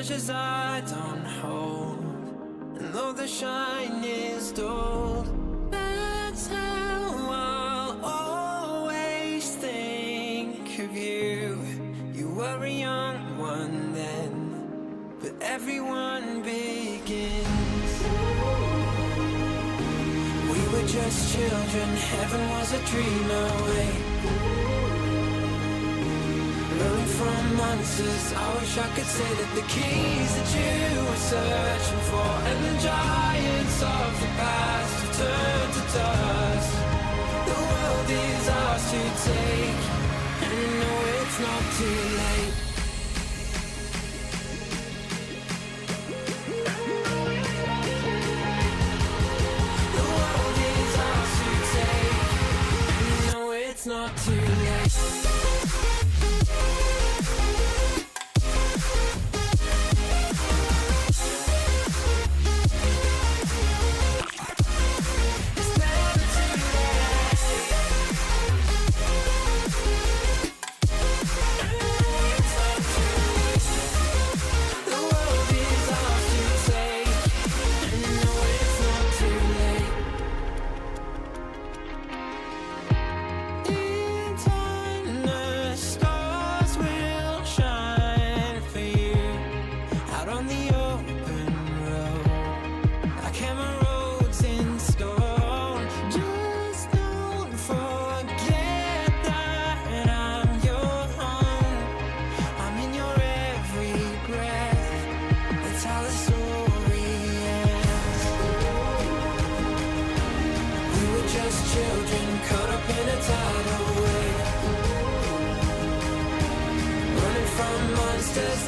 treasures I don't hold, and though the shine is dulled, that's how I'll always think of you. You were a young one then, but everyone begins. We were just children, heaven was a dream away. Running from monsters, I wish I could say that the keys that you were searching for, and the giants of the past have turned to dust. The world is ours to take, and you know it's not too late. The world is ours to take, and you know it's not too late.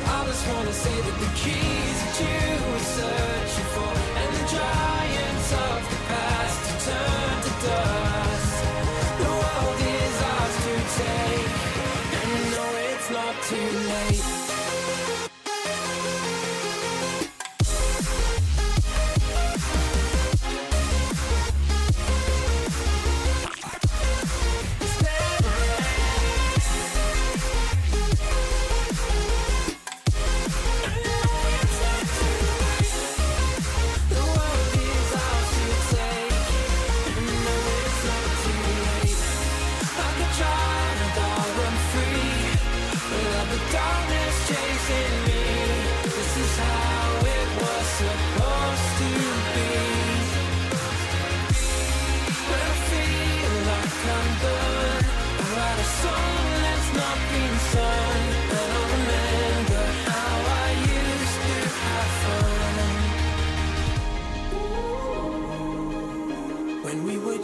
I just wanna say that the keys that you were searching for, and the giants of the past have turned to dust. The world is ours to take, and you know it's not too late.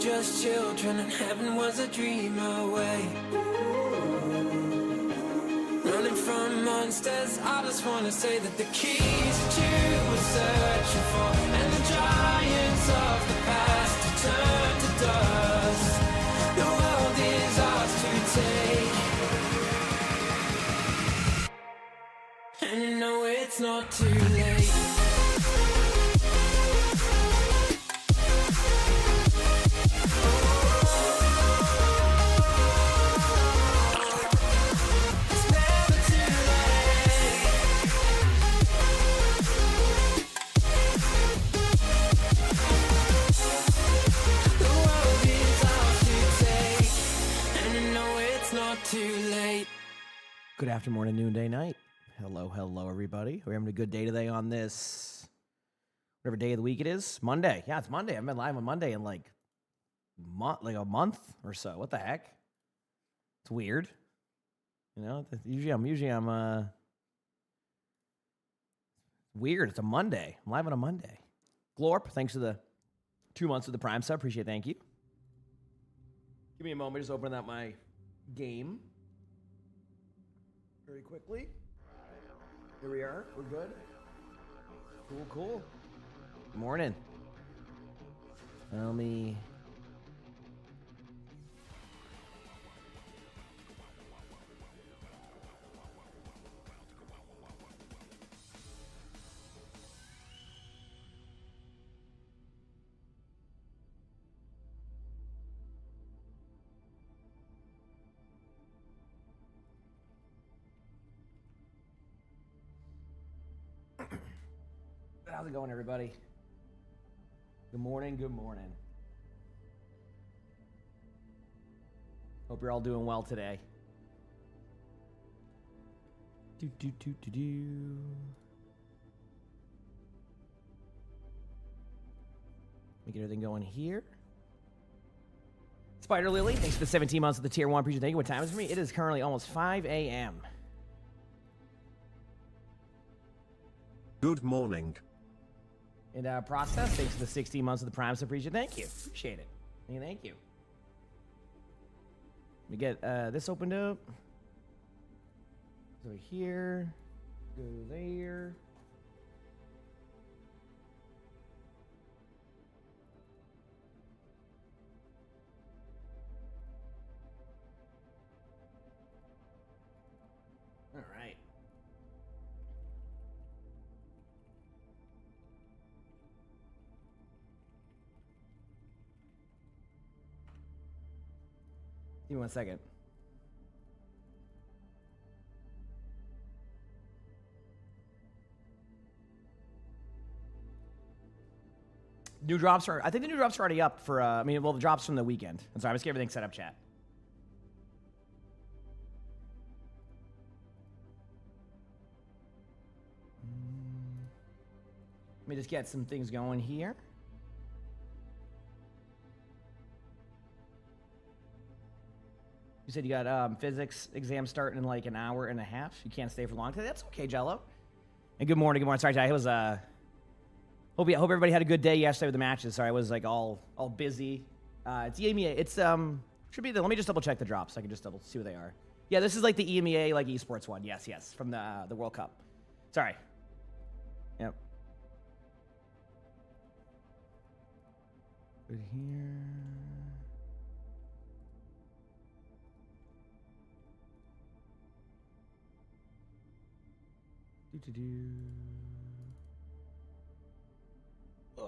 Just children and heaven was a dream away. Running from monsters, I just wanna say that the keys that you were searching for, and the giants of the past have turned to dust. The world is ours to take, and you know it's not too late. Good afternoon, morning, noonday, night. Hello, everybody. We're having a good day today on this, whatever day of the week it is. Monday. Yeah, it's Monday. I've been live on Monday in like a month or so. What the heck? It's weird. You know, usually I'm weird. It's a Monday. I'm live on a Monday. Glorp, thanks for the 2 months of the Prime sub. Appreciate it. Thank you. Give me a moment. Just opening up my game very quickly. Here we are. We're good. Cool. Good morning. Tell me. How's it going, everybody? Good morning, good morning. Hope you're all doing well today. Let me get everything going here. Spider Lily, thanks for the 17 months of the tier 1. Appreciate it. Thank you. What time is it for me? It is currently almost 5 a.m. Good morning. And Process, thanks for the 16 months of the Prime. So appreciate it. Thank you. Appreciate it. Thank you. Let me get this opened up. Go here. Go there. All right. Give me 1 second. New drops are, I think the new drops are already up for, the drops from the weekend. I'm sorry, I'm just getting everything set up, chat. Let me just get some things going here. You said you got physics exam starting in like an hour and a half. You can't stay for long today. That's okay, Jello. And good morning, good morning. Sorry, Jai. It was hope everybody had a good day yesterday with the matches. Sorry, I was like all busy. It's EMEA. It's should be the. Let me just double check the drops. So I can just double see what they are. Yeah, this is like the EMEA like esports one. Yes, from the World Cup. Sorry. Yep. Good here. Ugh.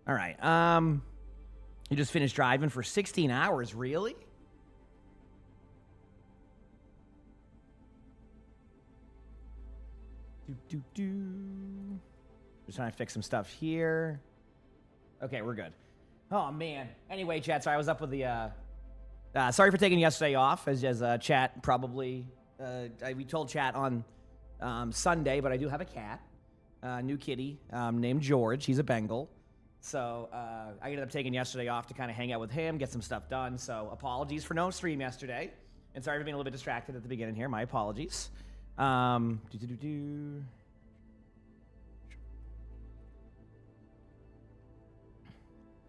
All right. You just finished driving for 16 hours, really? Just trying to fix some stuff here. Okay, we're good. Oh man. Anyway, chat. So I was up with the. Sorry for taking yesterday off, as chat probably. We told chat on Sunday, but I do have a cat, new kitty named George. He's a Bengal. So I ended up taking yesterday off to kind of hang out with him, get some stuff done. So apologies for no stream yesterday. And sorry for being a little bit distracted at the beginning here. My apologies. All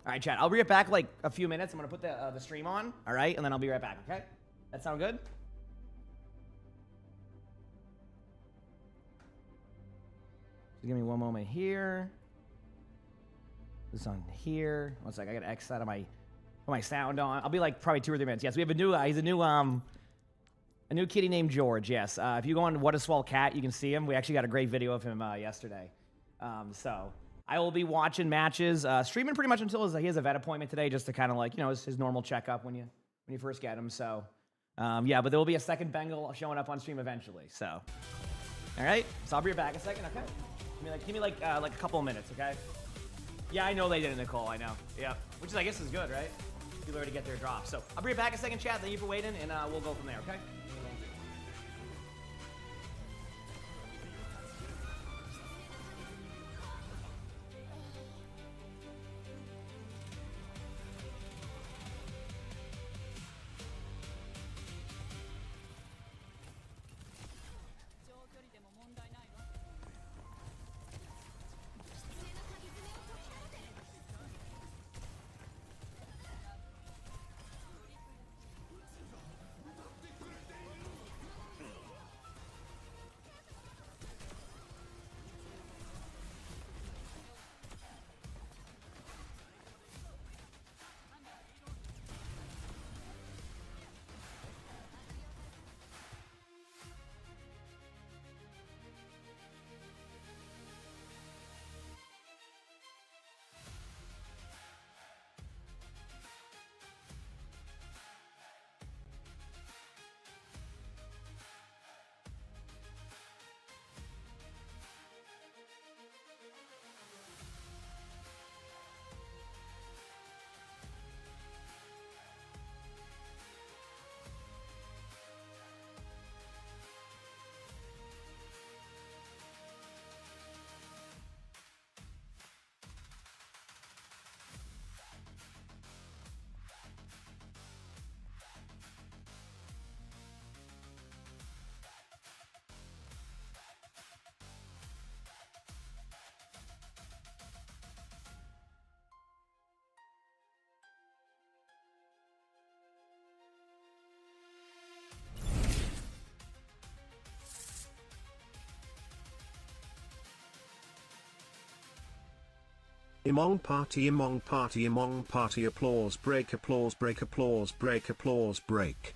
right, chat. I'll be right back like a few minutes. I'm going to put the stream on. All right. And then I'll be right back. Okay. That sound good? Just give me one moment here. This on here. One sec. I got to X out of my sound on. I'll be like probably 2 or 3 minutes. Yes, we have a new. He's a new kitty named George. Yes. If you go on What a Swell Cat, you can see him. We actually got a great video of him yesterday. So I will be watching matches, streaming pretty much until he has a vet appointment today, just to kind of like his normal checkup when you first get him. So yeah, but there will be a second Bengal showing up on stream eventually. So all right. So I'll be back a second. Okay. Give me like a couple of minutes. Okay. Yeah, I know they did it, Nicole. I know. Yeah, which I guess is good, right? People already get their drop. So I'll be right back a second, chat. Thank you for waiting, and we'll go from there. Okay. Emongg party, emongg party, emongg party, applause break, applause break, applause break, applause break.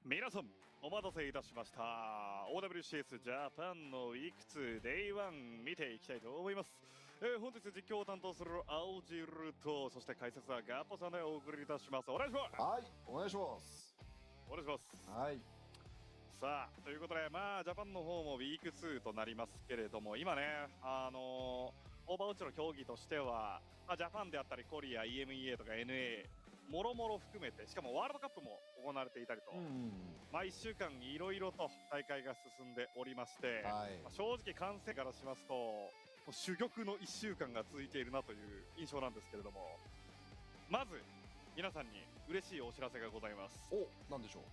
皆さんお待たせいたしました。 OWCS ジャパンのいくつ Day1 見ていきたいと思います。本日実況を担当する青汁と、そして解説はガッポさんでお送りいたします。お願いします。はい、お願いします。お願いします。はい。さあということで、まあジャパンの方もウィーク2となりますけれども、今ねオーバーウォッチの競技としては、ジャパンであったりコリア EMEA とか NAもろもろ含めて、しかもワールドカップも行われていたりと、まあ1週間いろいろと大会が進んでおりまして、正直観戦からしますと珠玉の1週間が続いているなという印象なんですけれども、まず皆さんに嬉しいお知らせがございます。お、なんでしょう。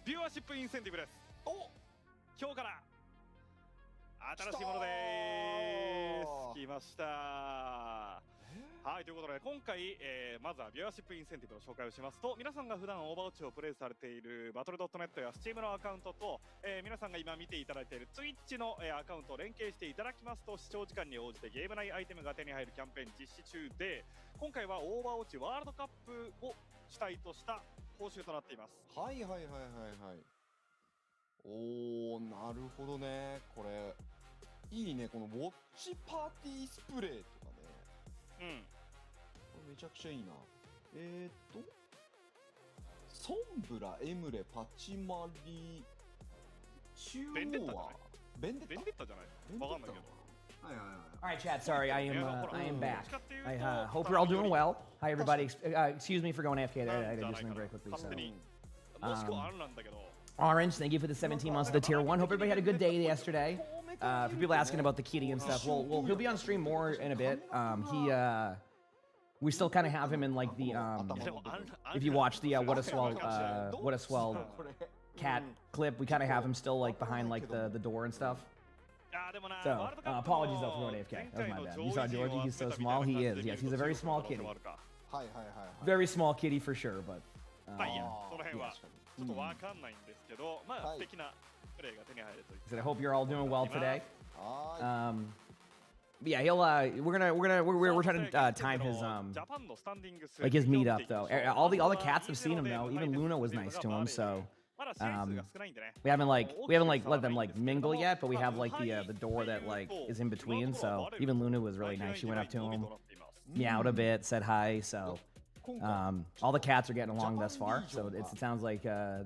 ビューアーシップインセンティブです。お、今日から新しいものでーす。来ました。はい、ということで今回、まずはビューアーシップインセンティブの紹介をしますと、皆さんが普段オーバーウォッチをプレイされているバトル .net や Steam のアカウントと、皆さんが今見ていただいている Twitch の、アカウントを連携していただきますと、視聴時間に応じてゲーム内アイテムが手に入るキャンペーン実施中で、今回はオーバーウォッチワールドカップを主体とした報酬となっています。はいはいはいはいはい。おー、なるほどね。これいいね、このウォッチパーティースプレーとかね。これめちゃくちゃいいな。ソンブラ、エムレ、パチマリ、中央はベンデッタじゃないわかんないけど。All right, chat. Sorry, I am back. I hope you're all doing well. Hi, everybody. Excuse me for going AFK there. I did something very quickly. So, Orange, thank you for the 17 months of the tier 1. Hope everybody had a good day yesterday. For people asking about the kitty and stuff, well, he'll be on stream more in a bit. We still kind of have him in like the if you watch the what a swell cat clip, we kind of have him still like behind like the door and stuff. So apologies though for going AFK. That was my bad. You saw Georgie, he's so small. He is. Yes, he's a very small kitty. Very small kitty for sure, but. まあいいや、その辺はちょっとわかんないんですけど、まあ素敵なプレーが手に入るという。So I hope you're all doing well today. But yeah, we're trying to time his like his meetup though. All the cats have seen him though. Even Luna was nice to him, so we haven't let them like mingle yet, but we have like the door that like is in between. So even Luna was really nice. She went up to him, meowed a bit, said hi. So all the cats are getting along thus far. So it sounds like the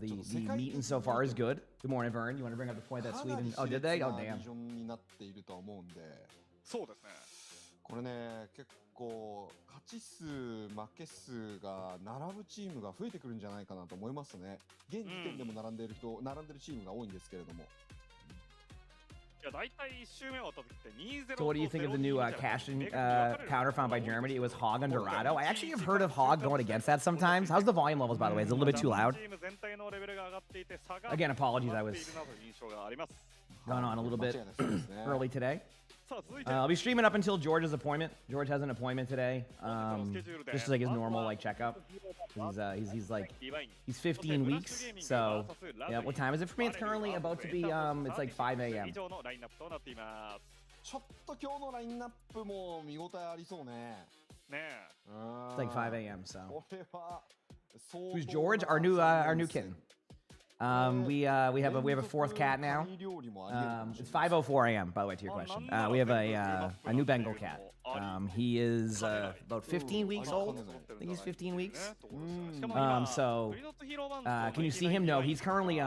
meeting so far is good. Good morning, Vern. You want to bring up the point that Sweden? Oh, did they? Oh, damn. そうですね。これね、結構勝ち数負け数が並ぶチームが増えてくるんじゃないかなと思いますね。現時点でも並んでるチームが多いんですけれども。いや、大体1周目終わった時って2-0。So what do you think of the new cash-in counter found by Germany? It was Hog on Dorado. I actually have heard of Hog going against that sometimes. How's the volume levels, by the way? Is it a little bit too loud? Again, apologies. I was going on a little bit early today. I'll be streaming up until George's appointment. George has an appointment today. Just like his normal like checkup. He's 15 weeks. So yeah, what time is it for me? It's currently about to be it's like 5 a.m. ちょっと今日のラインナップも見応えありそうね。ね It's like 5 a.m. So これは who's George? Our new kitten. We have a fourth cat now. It's 5:04 a.m. By the way, to your question, we have a new Bengal cat. He is about 15 weeks old. I think he's 15 weeks. So can you see him? No, he's currently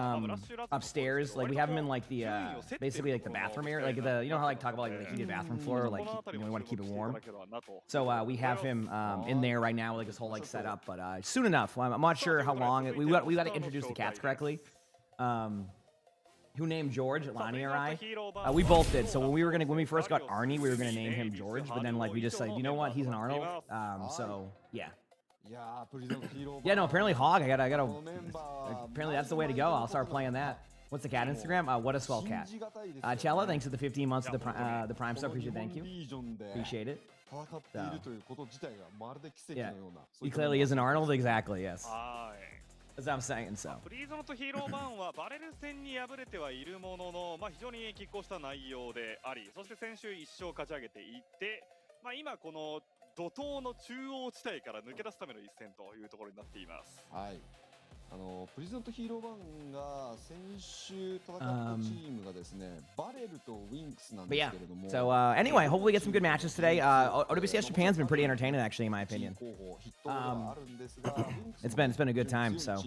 upstairs. Like we have him in like the basically like the bathroom area, like the how like talk about like the heated bathroom floor, like we want to keep it warm. So we have him in there right now, like this whole like setup. But soon enough, I'm not sure how long. We got to introduce the cats correctly. Who named George? Lonnie or I? We both did. So when we first got Arnie, we were gonna name him George, but then like we just like, you know what? He's an Arnold. So yeah. Yeah, no. Apparently Hog. I gotta. Apparently that's the way to go. I'll start playing that. What's the cat Instagram? What a swell cat. Chella, thanks for the 15 months of the Prime sub. Appreciate it. Thank you. Appreciate it. Yeah. He clearly is an Arnold. Exactly. Yes. はい As I'm saying so. プリーゾノとヒーローバーンはバレル戦に敗れてはいるものの、非常に拮抗した内容であり、そして先週1勝勝ち上げていて、今この怒涛の中央地帯から抜け出すための一戦というところになっています。はい。プリズンとヒーローバンが先週戦ったチームがですね、バレルとウィンクスなんですけれども。So anyway, hopefully we get some good matches today. OWCS Japan's been pretty entertaining actually, in my opinion. It's been a good time. So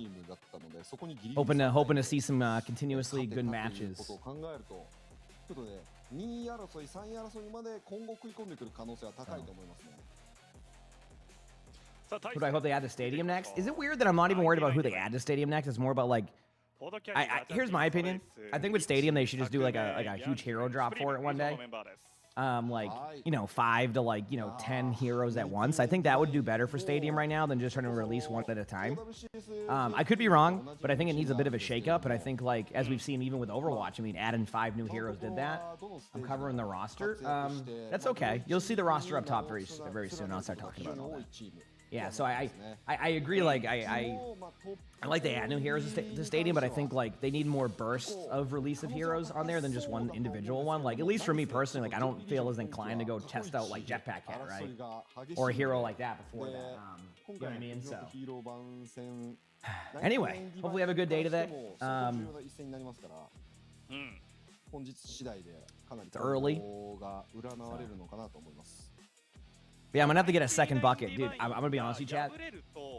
hoping to see some continuously good matches. 考えると、ということで2位争い、3位争いまで今後食い込んでくる可能性は高いと思いますね。Who do I hope they add to Stadium next? Is it weird that I'm not even worried about who they add to Stadium next? It's more about like, here's my opinion. I think with Stadium they should just do like a huge hero drop for it one day. Like 5 to 10 heroes at once. I think that would do better for Stadium right now than just trying to release one at a time. I could be wrong, but I think it needs a bit of a shakeup. And I think like as we've seen even with Overwatch, I mean, adding 5 new heroes did that. I'm covering the roster. That's okay. You'll see the roster up top very soon. I'll start talking about all that. Yeah, so I agree. Like I like they add new heroes to Stadium, but I think like they need more bursts of release of heroes on there than just one individual one. Like at least for me personally, like I don't feel as inclined to go test out like Jetpack Cat, right, or a hero like that before that. You know what I mean? So anyway, hopefully we have a good day today. It's early. Yeah, I'm gonna have to get a second bucket, dude. I'm gonna be honest with you, chat.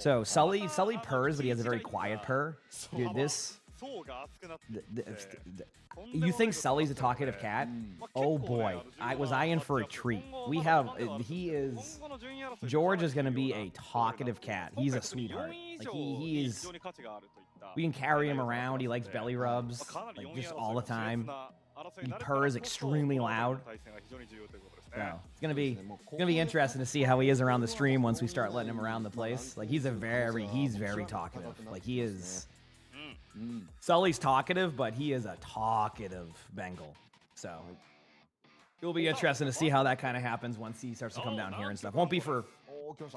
So Sully purrs, but he has a very quiet purr. Dude, this. You think Sully's a talkative cat? Oh boy, was I in for a treat. George is gonna be a talkative cat. He's a sweetheart. Like he's. We can carry him around. He likes belly rubs, like just all the time. He purrs extremely loud. So it's gonna be interesting to see how he is around the stream once we start letting him around the place. Like he's very talkative. Like he is. Sully's talkative, but he is a talkative Bengal. So it'll be interesting to see how that kind of happens once he starts to come down here and stuff. Won't be for,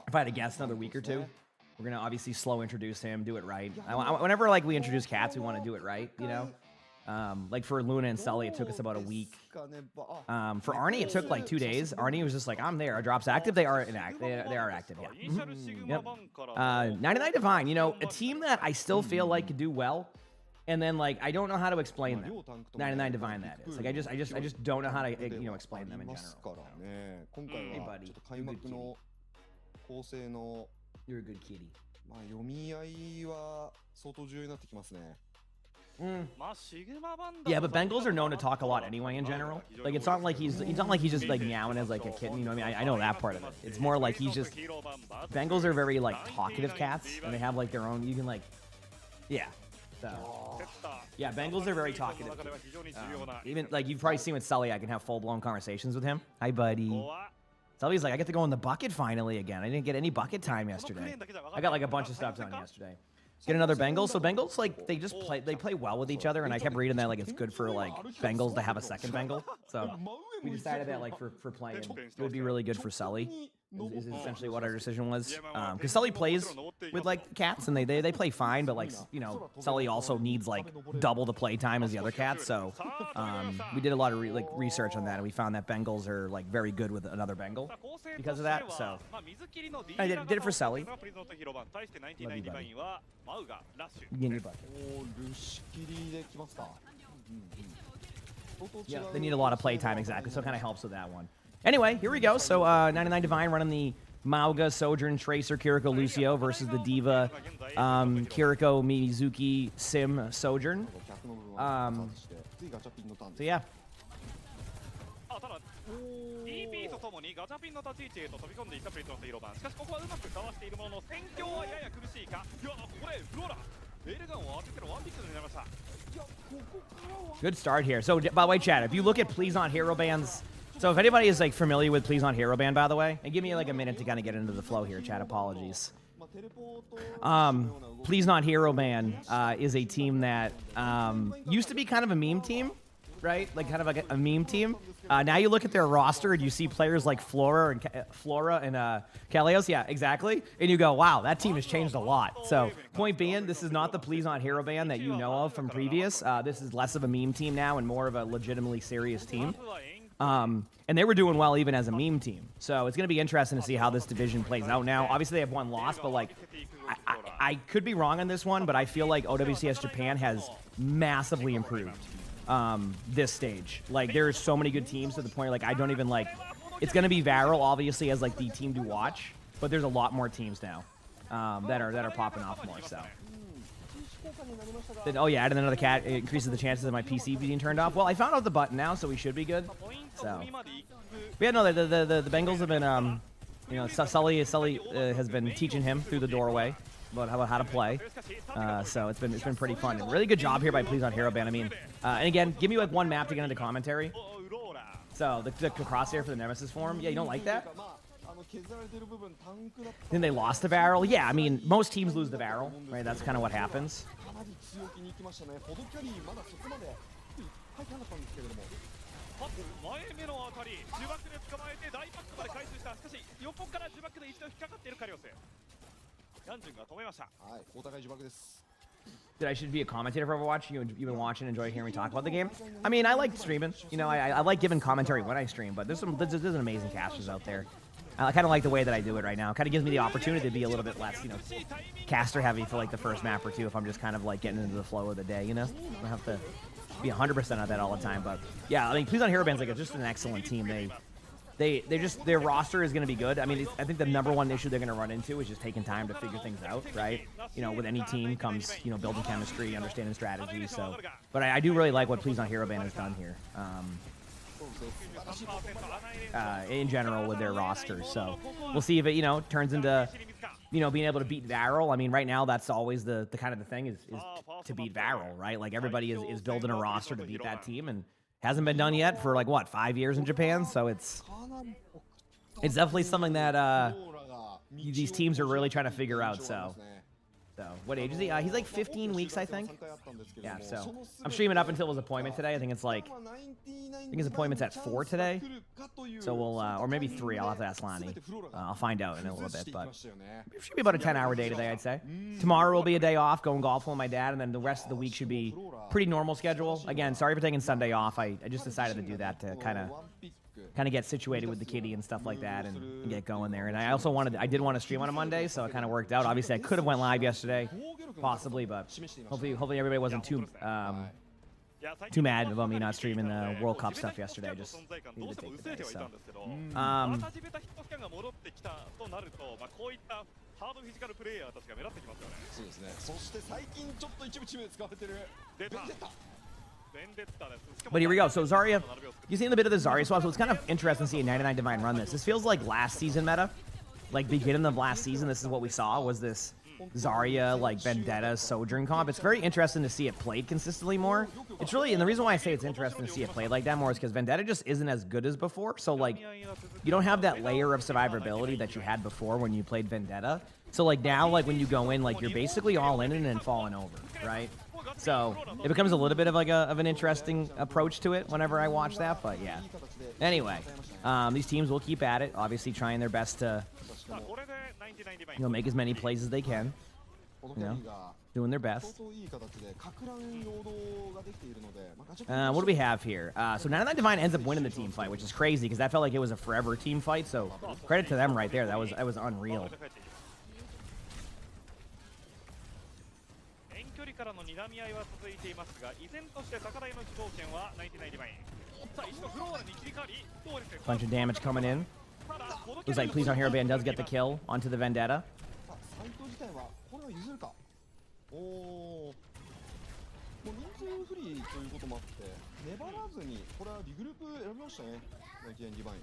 if I had to guess, another week or two. We're gonna obviously slow introduce him, do it right. Whenever like we introduce cats, we want to do it right, you know. Like for Luna and Sully, it took us about a week. For Arnie, it took like 2 days. Arnie was just like, I'm there. Our drop's active. They are active. Yeah. Yep. 99 Divine. You know, a team that I still feel like could do well, and then like I don't know how to explain them. 99 Divine. That is like I just don't know how to explain them in general. Hey buddy, you're a good kitty. Yeah, but Bengals are known to talk a lot anyway in general. Like it's not like he's just like meowing as like a kitten, you know what I mean? I know that part of it. It's more like Bengals are very like talkative cats, and they have like their own, you can like, yeah. So, yeah, Bengals are very talkative. Even like you've probably seen with Sully, I can have full-blown conversations with him. Hi buddy. Sully's like, I get to go in the bucket finally again. I didn't get any bucket time yesterday. I got like a bunch of stuff done yesterday. Get another Bengals. So Bengals, like, they play well with each other, and I kept reading that, like, it's good for, like, Bengals to have a second Bengal. So we decided that, like, for playing, it would be really good for Sully. is essentially what our decision was. Because Sully plays with like cats, and they play fine, but like Sully also needs like double the play time as the other cats. So we did a lot of research on that, and we found that Bengals are like very good with another Bengal because of that. So I did it for Sully. Love you, buddy. You get your bucket. Yeah, they need a lot of play time, exactly, so it kind of helps with that one. Anyway, here we go. So 99 Divine running the Mauga, Sojourn, Tracer, Kiriko, Lucio versus the Diva, Kiriko, Mizuki, Sim, Sojourn. So yeah. TP とともにガチャピンの立ち位置へと飛び込んでいったプリントのヒーロー版。しかしここはうまくかわしているものの戦況はやや苦しいか。いやこれフローラレールガンを当ててのワンピックになりました。 Good start here. So by the way, chat, if you look at Please Not Hero Bands, so if anybody is like familiar with Please Not Hero Band, by the way, and give me like a minute to kind of get into the flow here, chat. Apologies. Please Not Hero Band is a team that used to be kind of a meme team, right? Like kind of like a meme team. Now you look at their roster and you see players like Flora and Kalios, yeah, exactly. And you go, wow, that team has changed a lot. So point being, this is not the Please Not Hero Band that you know of from previous. This is less of a meme team now and more of a legitimately serious team. And they were doing well even as a meme team. So it's going to be interesting to see how this division plays out now. Obviously, they have one loss, but like, I could be wrong on this one, but I feel like OWCS Japan has massively improved this stage. Like, there's so many good teams to the point, like, I don't even, like, it's going to be Varel, obviously, as, like, the team to watch, but there's a lot more teams now that are popping off more, so. Then, oh yeah, adding another cat increases the chances of my PC being turned off. Well, I found out the button now, so we should be good. So, but yeah, no, the Bengals have been, you know, Sully has been teaching him through the doorway about how to play. So it's been pretty fun. And really good job here by Please Not Hero Band. I mean, and again, give me like one map to get into commentary. So the crosshair for the Nemesis form. Yeah, you don't like that? Then they lost the Varel. Yeah, I mean, most teams lose the Varel, right? That's kind of what happens. That I should be a commentator for Overwatch. You've been watching, enjoy hearing me talk about the game. I mean, I like streaming. You know, I like giving commentary when I stream, but there's an amazing casters out there. I kind of like the way that I do it right now. It kind of gives me the opportunity to be a little bit less, you know, caster heavy for like the first map or two if I'm just kind of like getting into the flow of the day, you know? I don't have to be 100% on that all the time, but yeah, I mean, Please Not Hero Band's like just an excellent team. They just, their roster is going to be good. I mean, I think the number one issue they're going to run into is just taking time to figure things out, right? You know, with any team comes, you know, building chemistry, understanding strategy, so. But I do really like what Please Not Hero Band has done here. In general with their roster, so we'll see if it, you know, turns into, you know, being able to beat Varel. I mean, right now that's always the kind of the thing is to beat Varel, right? Like everybody is building a roster to beat that team, and hasn't been done yet for like what, 5 years in Japan. So it's definitely something that these teams are really trying to figure out. So what age is he? He's like 15 weeks, I think. Yeah, so I'm streaming up until his appointment today. I think his appointment's at 4 today. So we'll, or maybe 3. I'll have to ask Lonnie. I'll find out in a little bit, but it should be about a 10-hour day today, I'd say. Tomorrow will be a day off, going golfing with my dad, and then the rest of the week should be pretty normal schedule. Again, sorry for taking Sunday off. I just decided to do that to kind of get situated with the kitty and stuff like that and get going there. And I also I did want to stream on a Monday, so it kind of worked out. Obviously, I could have went live yesterday, possibly, but hopefully everybody wasn't too mad about me not streaming the World Cup stuff yesterday. I just needed to take the day, so. But here we go. So Zarya, you've seen a bit of the Zarya swap, so it's kind of interesting to see a 99 Divine run this. This feels like last season meta. Like beginning of last season, this is what we saw, was this Zarya, like Vendetta, Sojourn comp. It's very interesting to see it played consistently more. It's really, and the reason why I say it's interesting to see it played like that more is because Vendetta just isn't as good as before. So like, you don't have that layer of survivability that you had before when you played Vendetta. So like now, like when you go in, like you're basically all in and then falling over, right? So it becomes a little bit of like an interesting approach to it whenever I watch that, but yeah. Anyway, these teams will keep at it, obviously trying their best to, さあこれで99ディバイ you know, make as many plays as they can, このキャリーが doing their 相 best. 当いい形でか乱陽動ができているので、まあ、ガチャ What do we have here? So 99 Divine ends up winning the team fight, which is crazy because that felt like it was a forever team fight. So credit to them right there. That was unreal. 遠距離からの睨み合いは続いていますが、依然として高台の主導権は99ディバイン。さあ一度フローラに切り替わり、どうですか。 Bunch of damage coming in. ただ Looks like Please on Hero Band does get the kill onto the Vendetta. さあ斎藤自体はこれは譲るか。おお。もう人数不利ということもあって粘らずにこれはリグループ選びましたね。99ディバイン。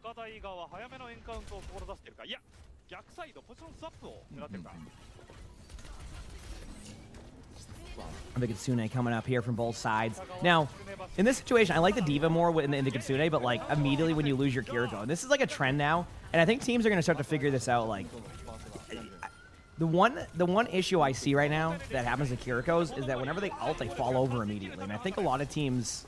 高台側早めのエンカウントを志しているか、いや逆サイドポジションスワップを狙っているか。 The Kitsune coming up here from both sides. Now, in this situation, I like the Diva more in the Kitsune, but like immediately when you lose your Kiriko, and this is like a trend now, and I think teams are going to start to figure this out. Like the one issue I see right now that happens to Kirikos is that whenever they ult, they fall over immediately, and I think a lot of teams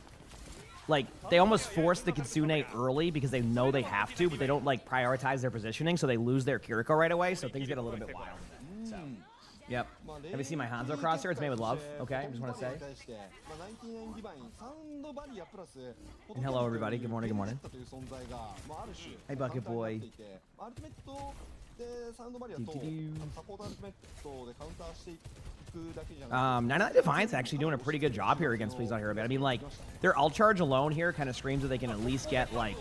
like they almost force the Kitsune early because they know they have to, but they don't like prioritize their positioning, so they lose their Kiriko right away. So things get a little bit wild. So. Yep. Have you seen my Hanzo crosshair? It's made with love. Okay, I just want to say. And hello, everybody. Good morning. Good morning. Hey, Bucket Boy. 99 Defiance actually doing a pretty good job here against Please on Hero Band. I mean, like, their ult charge alone here kind of screams that they can at least get, like,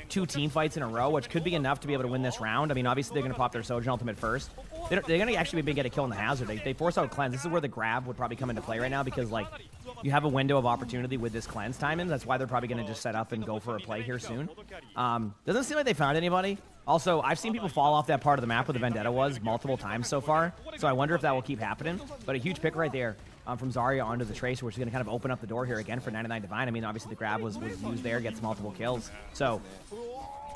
2 team fights in a row, which could be enough to be able to win this round. I mean, obviously, they're going to pop their Sojin ultimate first. They're going to actually maybe get a kill in the hazard. They force out cleanse. This is where the grab would probably come into play right now because, like, you have a window of opportunity with this cleanse timing. That's why they're probably going to just set up and go for a play here soon. Doesn't seem like they found anybody. Also, I've seen people fall off that part of the map where the Vendetta was multiple times so far, so I wonder if that will keep happening. But a huge pick right there from Zarya onto the Tracer, which is going to kind of open up the door here again for 99 Divine. I mean, obviously the grab was used there, gets multiple kills. So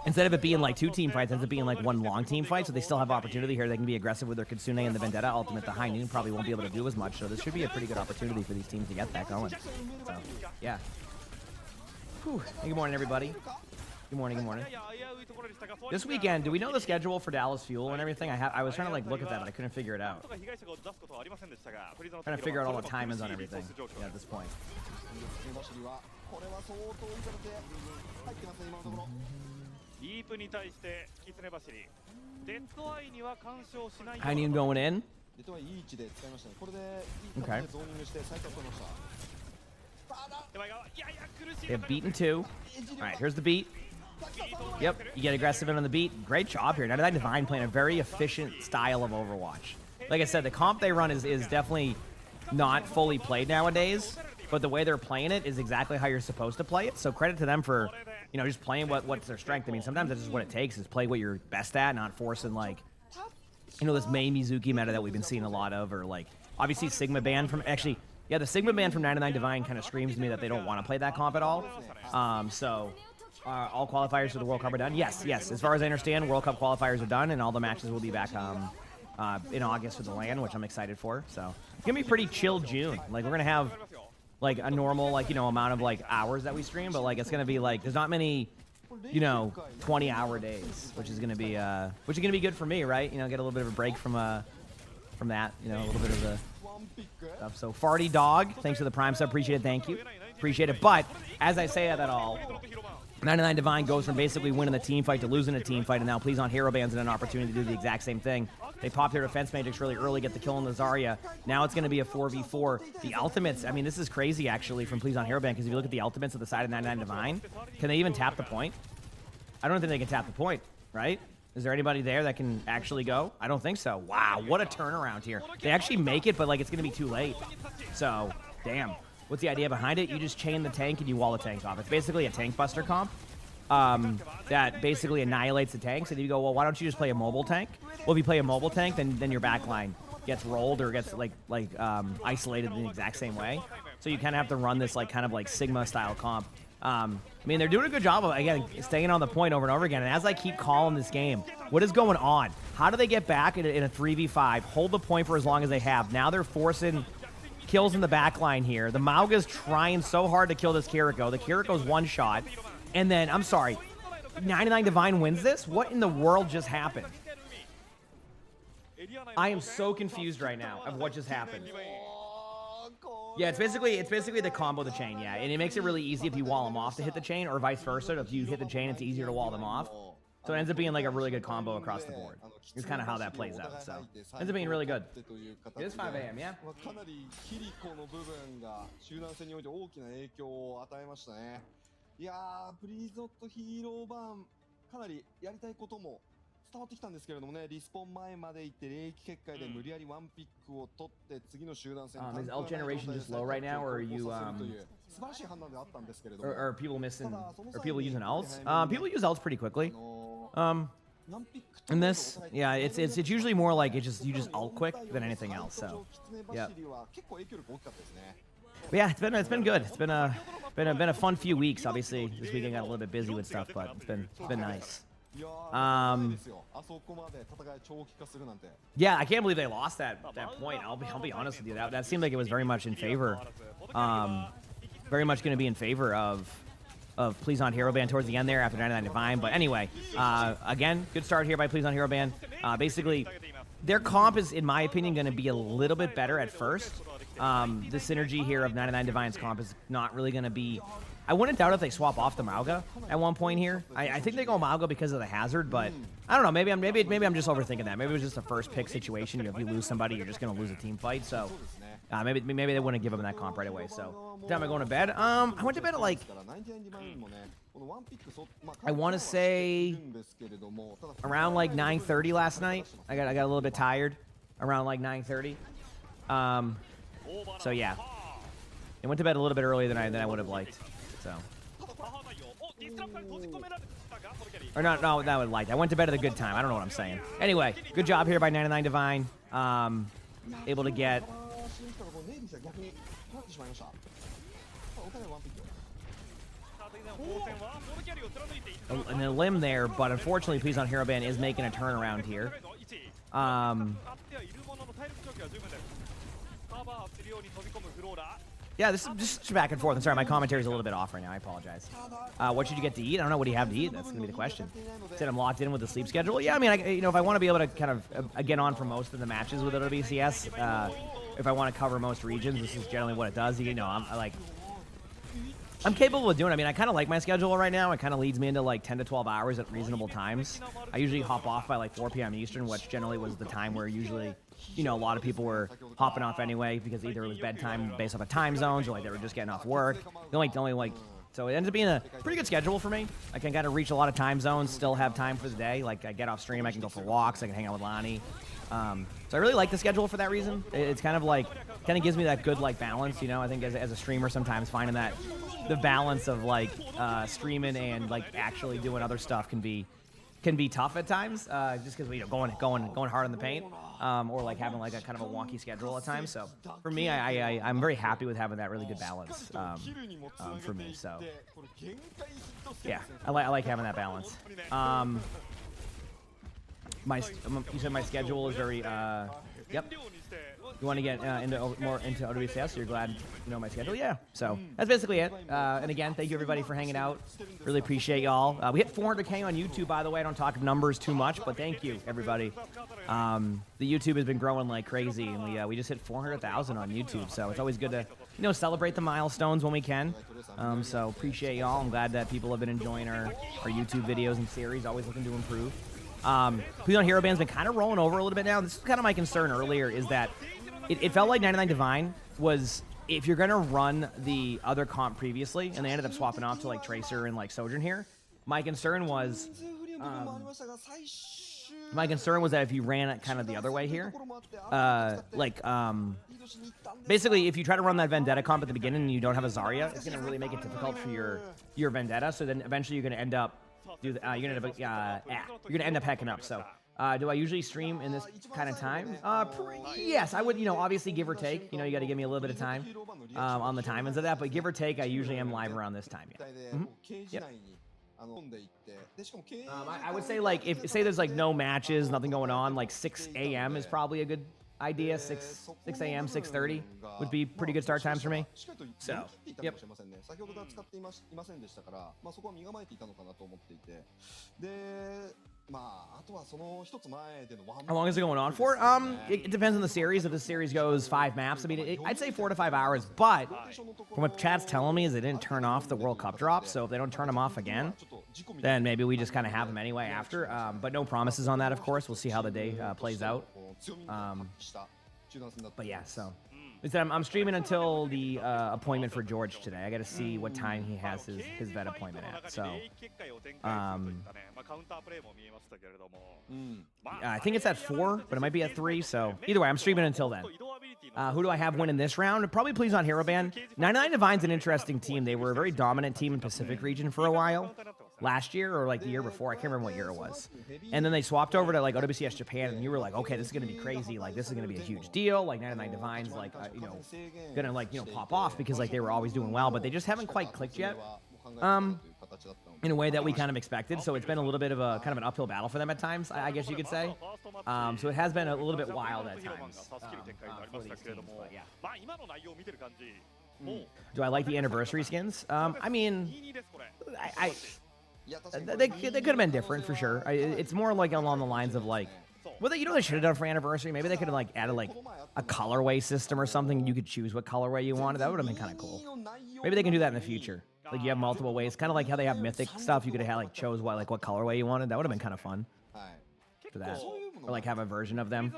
instead of it being like 2 team fights, it ends up being like 1 long team fight, so they still have opportunity here. They can be aggressive with their Kitsune and the Vendetta ultimate. The High Noon probably won't be able to do as much, so this should be a pretty good opportunity for these teams to get that going. So, yeah. Whew. Hey, good morning, everybody. Good morning, good morning. This weekend, do we know the schedule for Dallas Fuel and everything? I was trying to like look at that, but I couldn't figure it out. Trying to figure out all the timings on everything at this point. ディープに対してキツネ走りデッドアイには干渉しない。 High Noon going in. デッドはいい位置で使いましたね。これでいい形でゾーニングして再開取りました。 They have beaten 2. All right, here's the beat. Yep, you get aggressive in on the beat. Great job here. 99 Divine playing a very efficient style of Overwatch. Like I said, the comp they run is definitely not fully played nowadays, but the way they're playing it is exactly how you're supposed to play it. So credit to them for, you know, just playing what's their strength. I mean, sometimes that's just what it takes is play what you're best at, not forcing like, you know, this Mei Mizuki meta that we've been seeing a lot of, or like obviously Sigma ban from actually. Yeah, the Sigma ban from 99 Divine kind of screams to me that they don't want to play that comp at all. So all qualifiers for the World Cup are done. Yes. As far as I understand, World Cup qualifiers are done, and all the matches will be back in August for the LAN, which I'm excited for. So it's gonna be pretty chill June. Like we're gonna have like a normal like amount of like hours that we stream, but like it's gonna be like there's not many 20-hour days, which is gonna be good for me, right? You know, get a little bit of a break from that, you know, a little bit of the stuff. So Farty Dog, thanks for the Prime sub, appreciate it, thank you, appreciate it. But as I say that all, 99 Divine goes from basically winning the team fight to losing a team fight, and now Please on Hero Band's in an opportunity to do the exact same thing. They pop their defense matrix really early, get the kill on the Zarya. Now it's going to be a 4v4. The ultimates, I mean, this is crazy actually from Please on Hero Band, because if you look at the ultimates at the side of 99 Divine, can they even tap the point? I don't think they can tap the point, right? Is there anybody there that can actually go? I don't think so. Wow, what a turnaround here. They actually make it, but like it's going to be too late. So, damn. What's the idea behind it? You just chain the tank and you wall the tank off. It's basically a tank buster comp that basically annihilates the tanks. And you go, well, why don't you just play a mobile tank? Well, if you play a mobile tank, then your backline gets rolled or gets like isolated in the exact same way. So you kind of have to run this like kind of like Sigma style comp. I mean, they're doing a good job of, again, staying on the point over and over again. And as I keep calling this game, what is going on? How do they get back in a 3v5, hold the point for as long as they have? Now they're forcing kills in the back line here. The Mauga's trying so hard to kill this Kiriko. The Kiriko's one shot. And then, I'm sorry, 99 Divine wins this? What in the world just happened? I am so confused right now of what just happened. Yeah, it's basically the combo the chain, yeah. And it makes it really easy if you wall them off to hit the chain, or vice versa. If you hit the chain, it's easier to wall them off. So it ends up being like a really good combo across the board. It's kind of how that plays out, so ends up being really good. It is 5 a.m., yeah? かなりキリコの部分が集団戦において大きな影響を与えましたね。いやー、プリゾットヒーロー版、かなりやりたいことも伝わってきたんですけれどもね、リスポン前まで行って霊気結界で無理やりワンピックを取って次の集団戦 Is L generation just low right now, or are you 素晴らしい判断であったんですけれど or も are people missing, or people using ults? People use ults pretty quickly. ワンピック In this, yeah, it's usually more like you just ult quick than anything else. So, yeah. 結構影響力大きかったですね。 But yeah, it's been good. It's been a fun few weeks. Obviously, this weekend got a little bit busy with stuff, but it's been nice. Yeah, I can't believe they lost that point. I'll be honest with you. That seemed like it was very much in favor. Very much going to be in favor of Please On Hero Band towards the end there after 99 Divine. But anyway, again, good start here by Please On Hero Band. Basically, their comp is, in my opinion, going to be a little bit better at first. The synergy here of 99 Divine's comp is not really going to be... I wouldn't doubt if they swap off the Mauga at one point here. I think they go Mauga because of the hazard, but I don't know. Maybe I'm just overthinking that. Maybe it was just a first pick situation. If you lose somebody, you're just going to lose a team fight. So maybe they wouldn't give him that comp right away. So time I going to bed. I went to bed at like... I want to say around like 9:30 last night. I got a little bit tired around like 9:30. So yeah, I went to bed a little bit earlier than I would have liked. So, or not, no, that would like. I went to bed at a good time. I don't know what I'm saying. Anyway, good job here by 99 Divine. Able to get. And a limb there, but unfortunately, Please On Hero Band is making a turnaround here. Yeah, this is just back and forth. I'm sorry, my commentary is a little bit off right now. I apologize. What should you get to eat? I don't know. What do you have to eat? That's going to be the question. Said I'm locked in with the sleep schedule. Yeah, I mean, if I want to be able to kind of get on for most of the matches with OWCS, if I want to cover most regions, this is generally what it does. You know, I'm capable of doing it. I mean, I kind of like my schedule right now. It kind of leads me into like 10 to 12 hours at reasonable times. I usually hop off by like 4 p.m. Eastern, which generally was the time where usually, you know, a lot of people were hopping off anyway because either it was bedtime based off of time zones or like they were just getting off work. So it ends up being a pretty good schedule for me. I can kind of reach a lot of time zones, still have time for the day. Like I get off stream, I can go for walks, I can hang out with Lonnie. So I really like the schedule for that reason. It's kind of gives me that good like balance, you know. I think as a streamer sometimes finding that the balance of like streaming and like actually doing other stuff can be tough at times, just because going hard in the paint, or like having like a kind of a wonky schedule at times. So for me, I'm very happy with having that really good balance for me. So yeah, I like having that balance. You said my schedule is very yep. You want to get more into OWCS, so you're glad you know my schedule? Yeah. So that's basically it. And again, thank you everybody for hanging out. Really appreciate y'all. We hit 400K on YouTube, by the way. I don't talk numbers too much, but thank you everybody. The YouTube has been growing like crazy, and we just hit 400,000 on YouTube. So it's always good to celebrate the milestones when we can. So appreciate y'all. I'm glad that people have been enjoying our YouTube videos and series. Always looking to improve. Please On Hero Band's been kind of rolling over a little bit now. This is kind of my concern earlier, is that it felt like 99 Divine was, if you're going to run the other comp previously, and they ended up swapping off to like Tracer and like Sojourn here, my concern was that if you ran it kind of the other way here, basically if you try to run that Vendetta comp at the beginning and you don't have a Zarya, it's going to really make it difficult for your Vendetta, so then eventually you're going to end up you're gonna end up hacking up. So do I usually stream in this kind of time? Yes, I would, obviously give or take. You got to give me a little bit of time on the timings of that, but give or take, I usually am live around this time. Yeah. Yep. I would say, like, if say there's like no matches, nothing going on, like 6 a.m. is probably a good idea. 6 a.m., 6:30 would be pretty good start times for me. So, yep. 先ほどから使っていませんでしたから、まあそこは身構えていたのかなと思っていて、で、まああとはその一つ前でのワン。How long is it going on for? It depends on the series. If the series goes 5 maps, I mean, I'd say 4 to 5 hours. But from what chat's telling me is they didn't turn off the World Cup drop. So if they don't turn them off again, then maybe we just kind of have them anyway after. But no promises on that, of course. We'll see how the day plays out. But yeah, so. I'm streaming until the appointment for George today. I got to see what time he has his vet appointment at. So, I think it's at 4, but it might be at 3. So either way, I'm streaming until then. Who do I have winning this round? Probably Please on Hero Band. 99 Divine's an interesting team. They were a very dominant team in Pacific region for a while. Last year or like the year before, I can't remember what year it was. And then they swapped over to like OWCS Japan, and you were like, okay, this is gonna be crazy. Like this is gonna be a huge deal. Like 99 Divine's like gonna like pop off because like they were always doing well, but they just haven't quite clicked yet. In a way that we kind of expected. So it's been a little bit of a kind of an uphill battle for them at times, I guess you could say. So it has been a little bit wild at times for these teams, but yeah. Do I like the anniversary skins? I mean, they could have been different for sure. It's more like along the lines of like, well, they should have done for anniversary. Maybe they could have like added like a colorway system or something. You could choose what colorway you wanted. That would have been kind of cool. Maybe they can do that in the future. Like you have multiple ways, kind of like how they have mythic stuff. You could have like chose what colorway you wanted. That would have been kind of fun for that, or like have a version of them.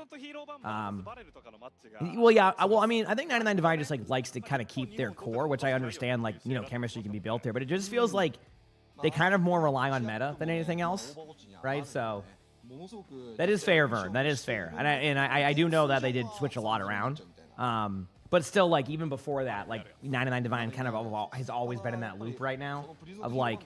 Well, yeah. Well, I mean, I think 99 Divine just like likes to kind of keep their core, which I understand. Like chemistry can be built there, but it just feels like they kind of more rely on meta than anything else, right? So that is fair, Vern. That is fair, and I do know that they did switch a lot around. But still, like, even before that, like, 99 Divine kind of has always been in that loop right now of, like,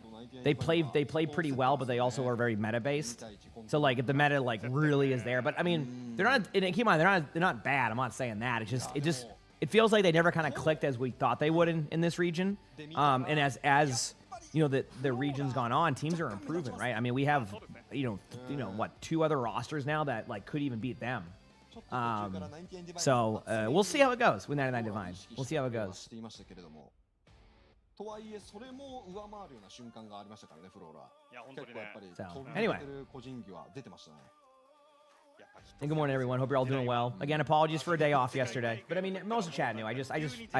they play pretty well, but they also are very meta-based. So, like, if the meta, like, really is there. But, I mean, they're not, and keep in mind, they're not bad. I'm not saying that. It feels like they never kind of clicked as we thought they would in this region. And as the region's gone on, teams are improving, right? I mean, we have, what, 2 other rosters now that, like, could even beat them. So we'll see how it goes with 99 Divine. We'll see how it goes. So anyway. And good morning, everyone. Hope you're all doing well. Again, apologies for a day off yesterday. But I mean, most of chat knew. I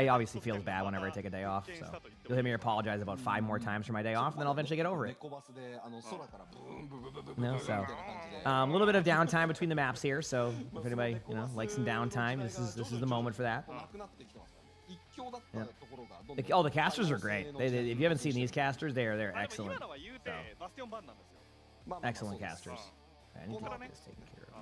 obviously feel bad whenever I take a day off. So you'll hear me apologize about 5 more times for my day off, and then I'll eventually get over it. So a little bit of downtime between the maps here. So if anybody likes some downtime, this is the moment for that. Yeah. The casters are great. If you haven't seen these casters, they're excellent. So, excellent casters. I need to get this taken care of.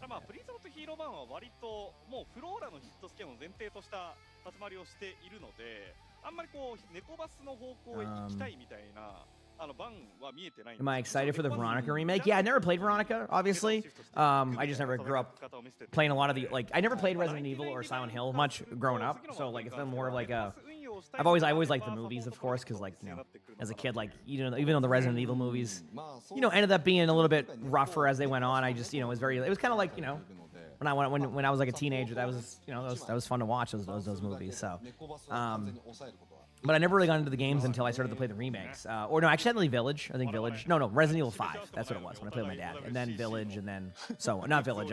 まあプリズムとヒーローバンは割ともうフローラのヒットスキャンを前提とした立ち回りをしているので、あんまりこうネコバスの方向へ行きたいみたいな。Am I excited for the Veronica remake? Yeah, I never played Veronica, obviously. I just never grew up playing a lot of the, like, I never played Resident Evil or Silent Hill much growing up. So, like, it's been more of like a, I always liked the movies, of course, because, like, as a kid, like, even though the Resident Evil movies, ended up being a little bit rougher as they went on, I just, it was kind of like, when I was like a teenager, that was, that was fun to watch those movies. So, but I never really got into the games until I started to play the remakes. Or no, actually, Village. I think Village. No, Resident Evil 5. That's what it was when I played with my dad. And then Village, and then not Village.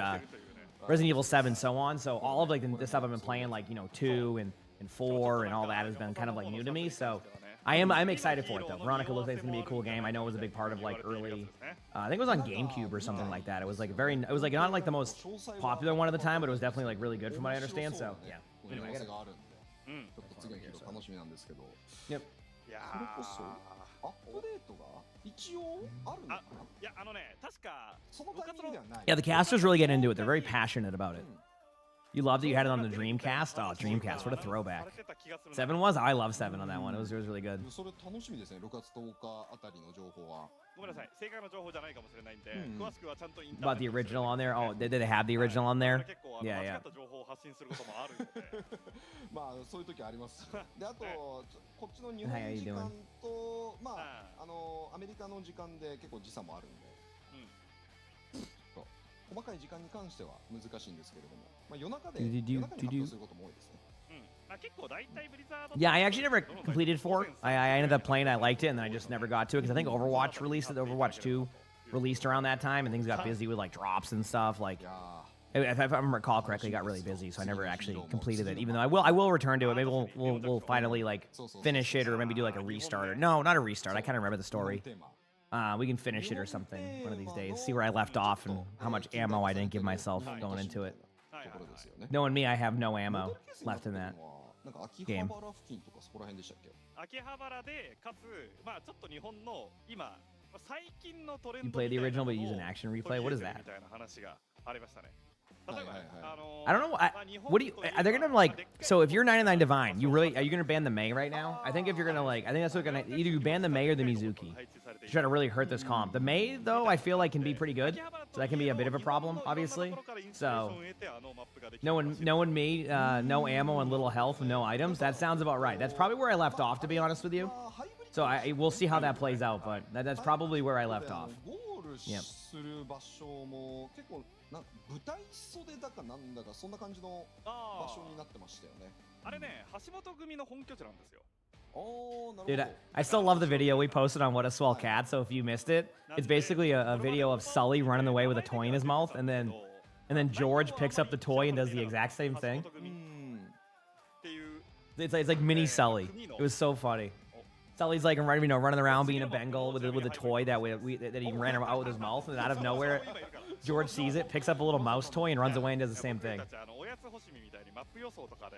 Resident Evil 7, so on. So all of like the stuff I've been playing, like 2 and 4 and all that has been kind of like new to me. So I'm excited for it though. Veronica looks like it's gonna be a cool game. I know it was a big part of like early. I think it was on GameCube or something like that. It was like it was like not like the most popular one at the time, but it was definitely like really good from what I understand. So yeah. Anyway, I gotta... ちょっと次のヒーロー楽しみなんですけど、 Yep. それこそアップデートが一応あるのかな。いや確かそのタイミングではない。Yeah, the casters really get into it. They're very passionate about it. You loved it. You had it on the Dreamcast. Oh, Dreamcast! What a throwback. 7 was. I love 7 on that one. It was really good. それ楽しみですね。6月10日あたりの情報は。ごめんなさい、正確な情報じゃないかもしれないんで、詳しくはちゃんとインターネット About the original on there. Oh, did they have the original on there? 結構 Yeah, 間違 yeah. った情報を発信することもあるので。まあそういう時あります。であとこっちの日本時間とまあアメリカの時間で結構時差もあるんで。細かい時間に関しては難しいんですけれども、まあ、夜中で Do- do- 夜中に発 do- 表することも多いですね。まあ結構大体ブリザード Yeah, I actually never completed 4. I ended up playing, I liked it, and then I just never got to it because I think Overwatch released it. Overwatch 2 released around that time, and things got busy with like drops and stuff. Like, いや if I recall correctly, it got really busy, so I never actually completed it. Even though I will return to it. Maybe we'll finally like finish it, or maybe do like a restart. Or, no, not a restart. I kind of remember the ー story. テーマ We can finish it or something one of these days. See where I left off and how much ammo I didn't give myself going into it. ところですよね。 Knowing me, I have no ammo left in that. なんか秋葉原付近とかそこら辺でしたっけ？秋葉原でかつまあちょっと日本の今最近のトレ You ンド play the みたいな original の but を use an action replay? What is 取り入れてる that? みたいな話がありましたね。例えばね、I don't know. What do you? Are they gonna like? So if you're 99 Divine, you really are you gonna ban the Mei right now? I think if you're gonna like, I think that's what gonna either you ban the Mei or the Mizuki. To try to really hurt this comp. The Mei though, I feel like can be pretty good, so that can be a bit of a problem, obviously. So knowing me, no ammo and little health, no items. That sounds about right. That's probably where I left off, to be honest with you. So we'll see how that plays out, but that's probably where I left off. ゴールする場所も結構舞台袖だかなんだかそんな感じの場所になってましたよね。あれね、橋本組の本拠地なんですよ。おー、なるほ Dude, ど。 I still love the video we posted on What a Swell Cat. So if you missed it, it's basically a video of Sully running away with a toy in his mouth, and then George picks up the toy and does the exact same thing. うーん。 っていう It's like mini Sully. It was so funny. Sully's like running around being a Bengal with a toy that he ran out with his mouth, and out of nowhere, George sees it, picks up a little mouse toy, and runs away and does the same thing. 僕たちおやつ星見みたいにマップ予想とかで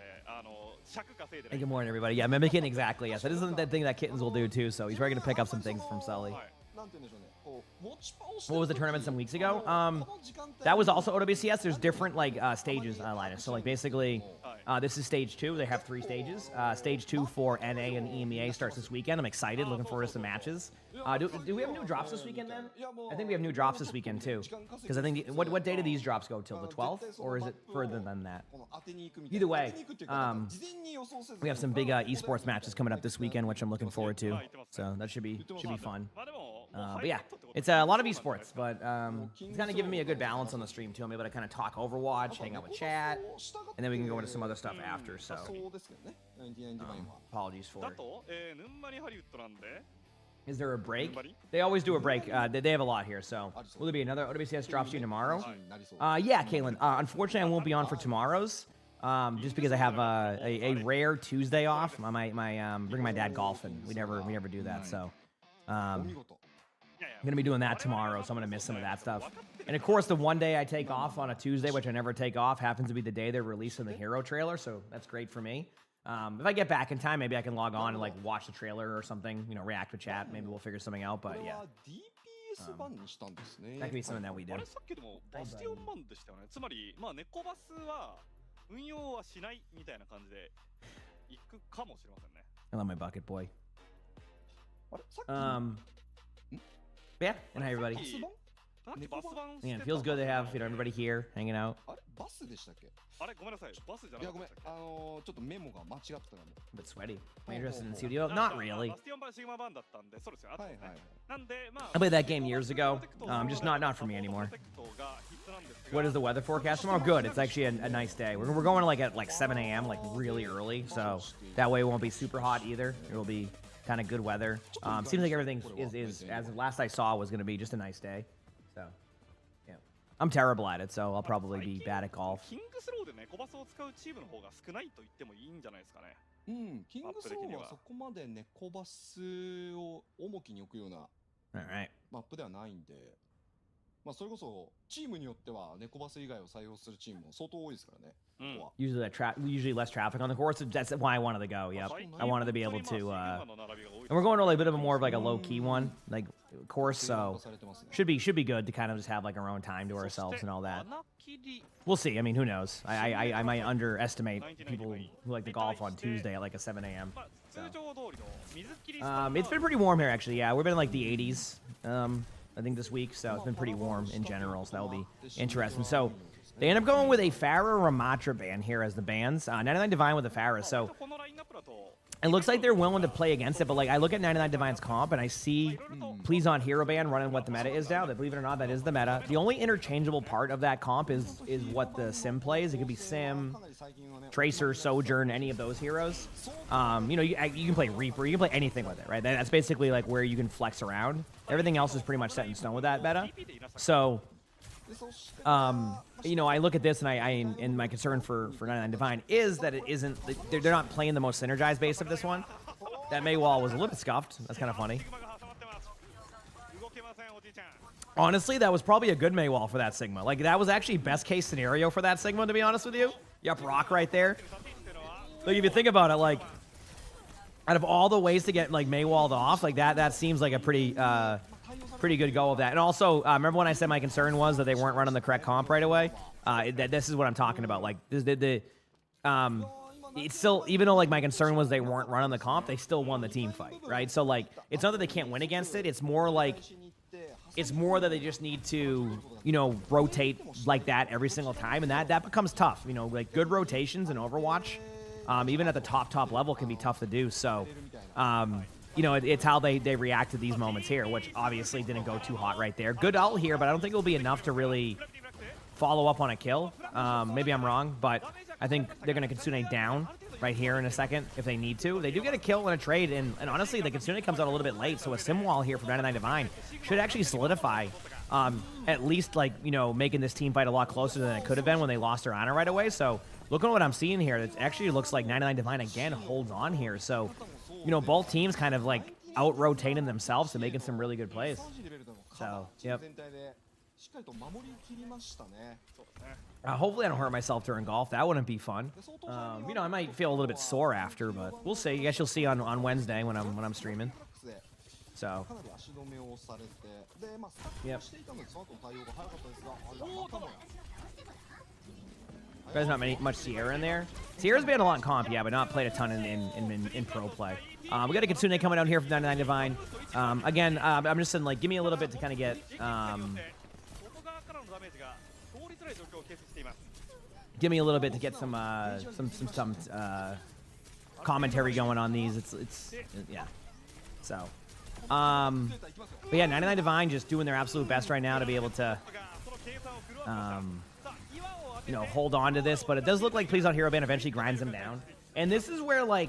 尺稼いで Hey, good morning, everybody. Yeah, mimicking exactly. Yes, that isn't that thing that kittens will do too. So he's probably gonna pick up some things from Sully. なんて言うんでしょうね。こうウォッチパをして What る was the tournament some weeks ago? この時間帯 That was also OWCS. There's different like stages, Linus. So like basically, this is stage 2. They have 3 stages. Stage 2 for NA and EMEA starts this weekend. I'm excited. Looking forward to some matches. Do we have new drops this weekend then? I think we have new drops this weekend too. Because I think what day do these drops go till? The 12th, or is it further than that? この当てに行くみたいな Either way, 当てに行くっていうかなんか事前に予想せず We have some big esports matches coming up this weekend, which I'm looking forward to. So that should be fun. まあでも But yeah, it's a lot of esports, but it's kind of giving me a good balance on the stream too. I'm able to kind of talk Overwatch, hang out with chat, and then we can go into some other stuff after. So そうですけどね。99ディバインは apologies for だ it. と、ヌンマリハリウッドなんで Is there a break? They always do a break. They have a lot here. So will there be another OWCS drop stream tomorrow? になりそう。 Yeah, Caitlin. Unfortunately, I won't be on for tomorrow's. Just because I have a rare Tuesday off. Bring my dad golfing. We never do that. So お I'm 見事。 gonna be doing that tomorrow. So I'm gonna miss some of that stuff. And of course, the one day I take off on a Tuesday, which I never take off, happens to be the day they're releasing the Hero trailer. So that's great for me. If I get back in time, maybe I can log on and like watch the trailer or something. React with chat. Maybe we'll figure something out. こ But れ yeah, は DPS 版にしたんですね。 that could be something that we do. あれさっきでもバスティオンマンでしたよね。つまりまあネコバスは運用はしないみたいな感じで行くかもしれませんね。 I love my bucket boy. あれさっき Yeah, and hi everybody. バス版さっきバス版して Yeah, た it feels good to have everybody here hanging out. あれバスでしたっけ？あれごめんなさい。バスじゃいやごめんなかったっけ。ちょっとメモが間違ってたかも。 A bit sweaty. Am I interested in studio? Not really. バスティオン版シグマ版だったんで、そうですよ。あとねはいはい。なんでまあ I played that game years ago. Just not for me anymore. What is the weather forecast tomorrow? Good. It's actually a nice day. We're going like at like 7 a.m. like really early, so that way it won't be super hot either. It will be kind of good weather. Seems like everything is as of last I saw was going to be just a nice day. So yeah, I'm terrible at it, so I'll probably be bad at golf. キングスローでネコバスを使うチームの方が少ないと言ってもいいんじゃないですかね。うん、キングスローはそこまでネコバスを重きに置くような All right. マップではないんで、まあそれこそチームによってはネコバス以外を採用するチームも相当多いですからね。ここは Usually less traffic on the course. That's why I wanted to go. Yep. 最近 I wanted to be able 本当に to. まあシグマの並びが多い And we're going to a bit of a more of like a low key one, like course. 定番 So 化されてますね。 should be good to kind of just have like our own time to ourselves and all that. 穴切り We'll see. I mean, who knows? I might underestimate people who like to golf on Tuesday at like a 7 a.m. まあ通常通りの水切り It's been pretty warm here actually. Yeah, we've been in like the 80s. I think this week, so it's been pretty warm in general. So that will be interesting. So they end up going with a Farah Ramatra band here as the bands. 99 Divine with a Farah. So このラインナップだと it looks like they're willing to play against it, but like I look at 99 Divine's comp and I see Please on Hero Band running what the meta is now. That, believe it or not, that is the meta. The only interchangeable part of that comp is what the Sim plays. It could be Sim, Tracer, Sojourn, any of those heroes. You know, you can play Reaper, you can play anything with it, right? That's basically like where you can flex around. Everything else is pretty much set in stone with that meta. So, you know, I look at this and my concern for 99 Divine is that it isn't, they're not playing the most synergized base of this one. That Mei wall was a little bit scuffed. That's kind of funny. Honestly, that was probably a good Mei wall for that Sigma. Like, that was actually best case scenario for that Sigma, to be honest with you. Yep, rock right there. Like, if you think about it, like, out of all the ways to get, like, Mei walled off, like, that seems like a pretty good go of that. And also, remember when I said my concern was that they weren't running the correct comp right away? This is what I'm talking about. Like, it's still, even though like my concern was they weren't running the comp, they still won the team fight, right? So like, it's not that they can't win against it. It's more that they just need to, you know, rotate like that every single time, and that becomes tough. You know, like good rotations in Overwatch, even at the top level, can be tough to do. So, you know, it's how they react to these moments here, which obviously didn't go too hot right there. Good ult here, but I don't think it'll be enough to really follow up on a kill. Maybe I'm wrong, but I think they're going to Kitsune down right here in a second if they need to. They do get a kill in a trade, and honestly, the Kitsune comes out a little bit late, so a Sim wall here from 99 Divine should actually solidify, at least, like, you know, making this team fight a lot closer than it could have been when they lost their honor right away. So looking at what I'm seeing here, it actually looks like 99 Divine again holds on here. So, you know, both teams kind of like out-rotating themselves and making some really good plays. So, yep. Hopefully I don't hurt myself during golf. That wouldn't be fun. You know, I might feel a little bit sore after, but we'll see. I guess you'll see on Wednesday when I'm streaming. So, yep. There's not much Sierra in there. Sierra's been a lot in comp, yeah, but not played a ton in pro play. We got a Kitsune coming out here from 99 Divine. Again, I'm just saying, like, give me a little bit to kind of get some commentary going on these. It's yeah. So, but yeah, 99 Divine just doing their absolute best right now to be able to, you know, hold on to this. But it does look like Please on Hero Band eventually grinds them down. And this is where, like,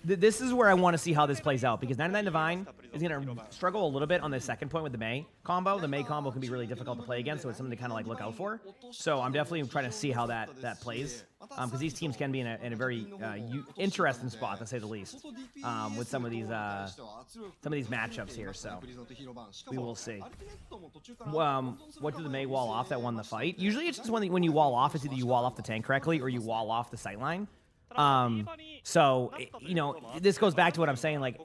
this is where I want to see how this plays out, because 99 Divine is going to struggle a little bit on the second point with the Mei combo. The Mei combo can be really difficult to play against, so it's something to kind of like look out for. So I'm definitely trying to see how that plays, because these teams can be in a very interesting spot, to say the least, with some of these matchups here. So we will see. What did the Mei wall off that won the fight? Usually it's just when you wall off, it's either you wall off the tank correctly or you wall off the sightline. So, you know, this goes back to what I'm saying, like,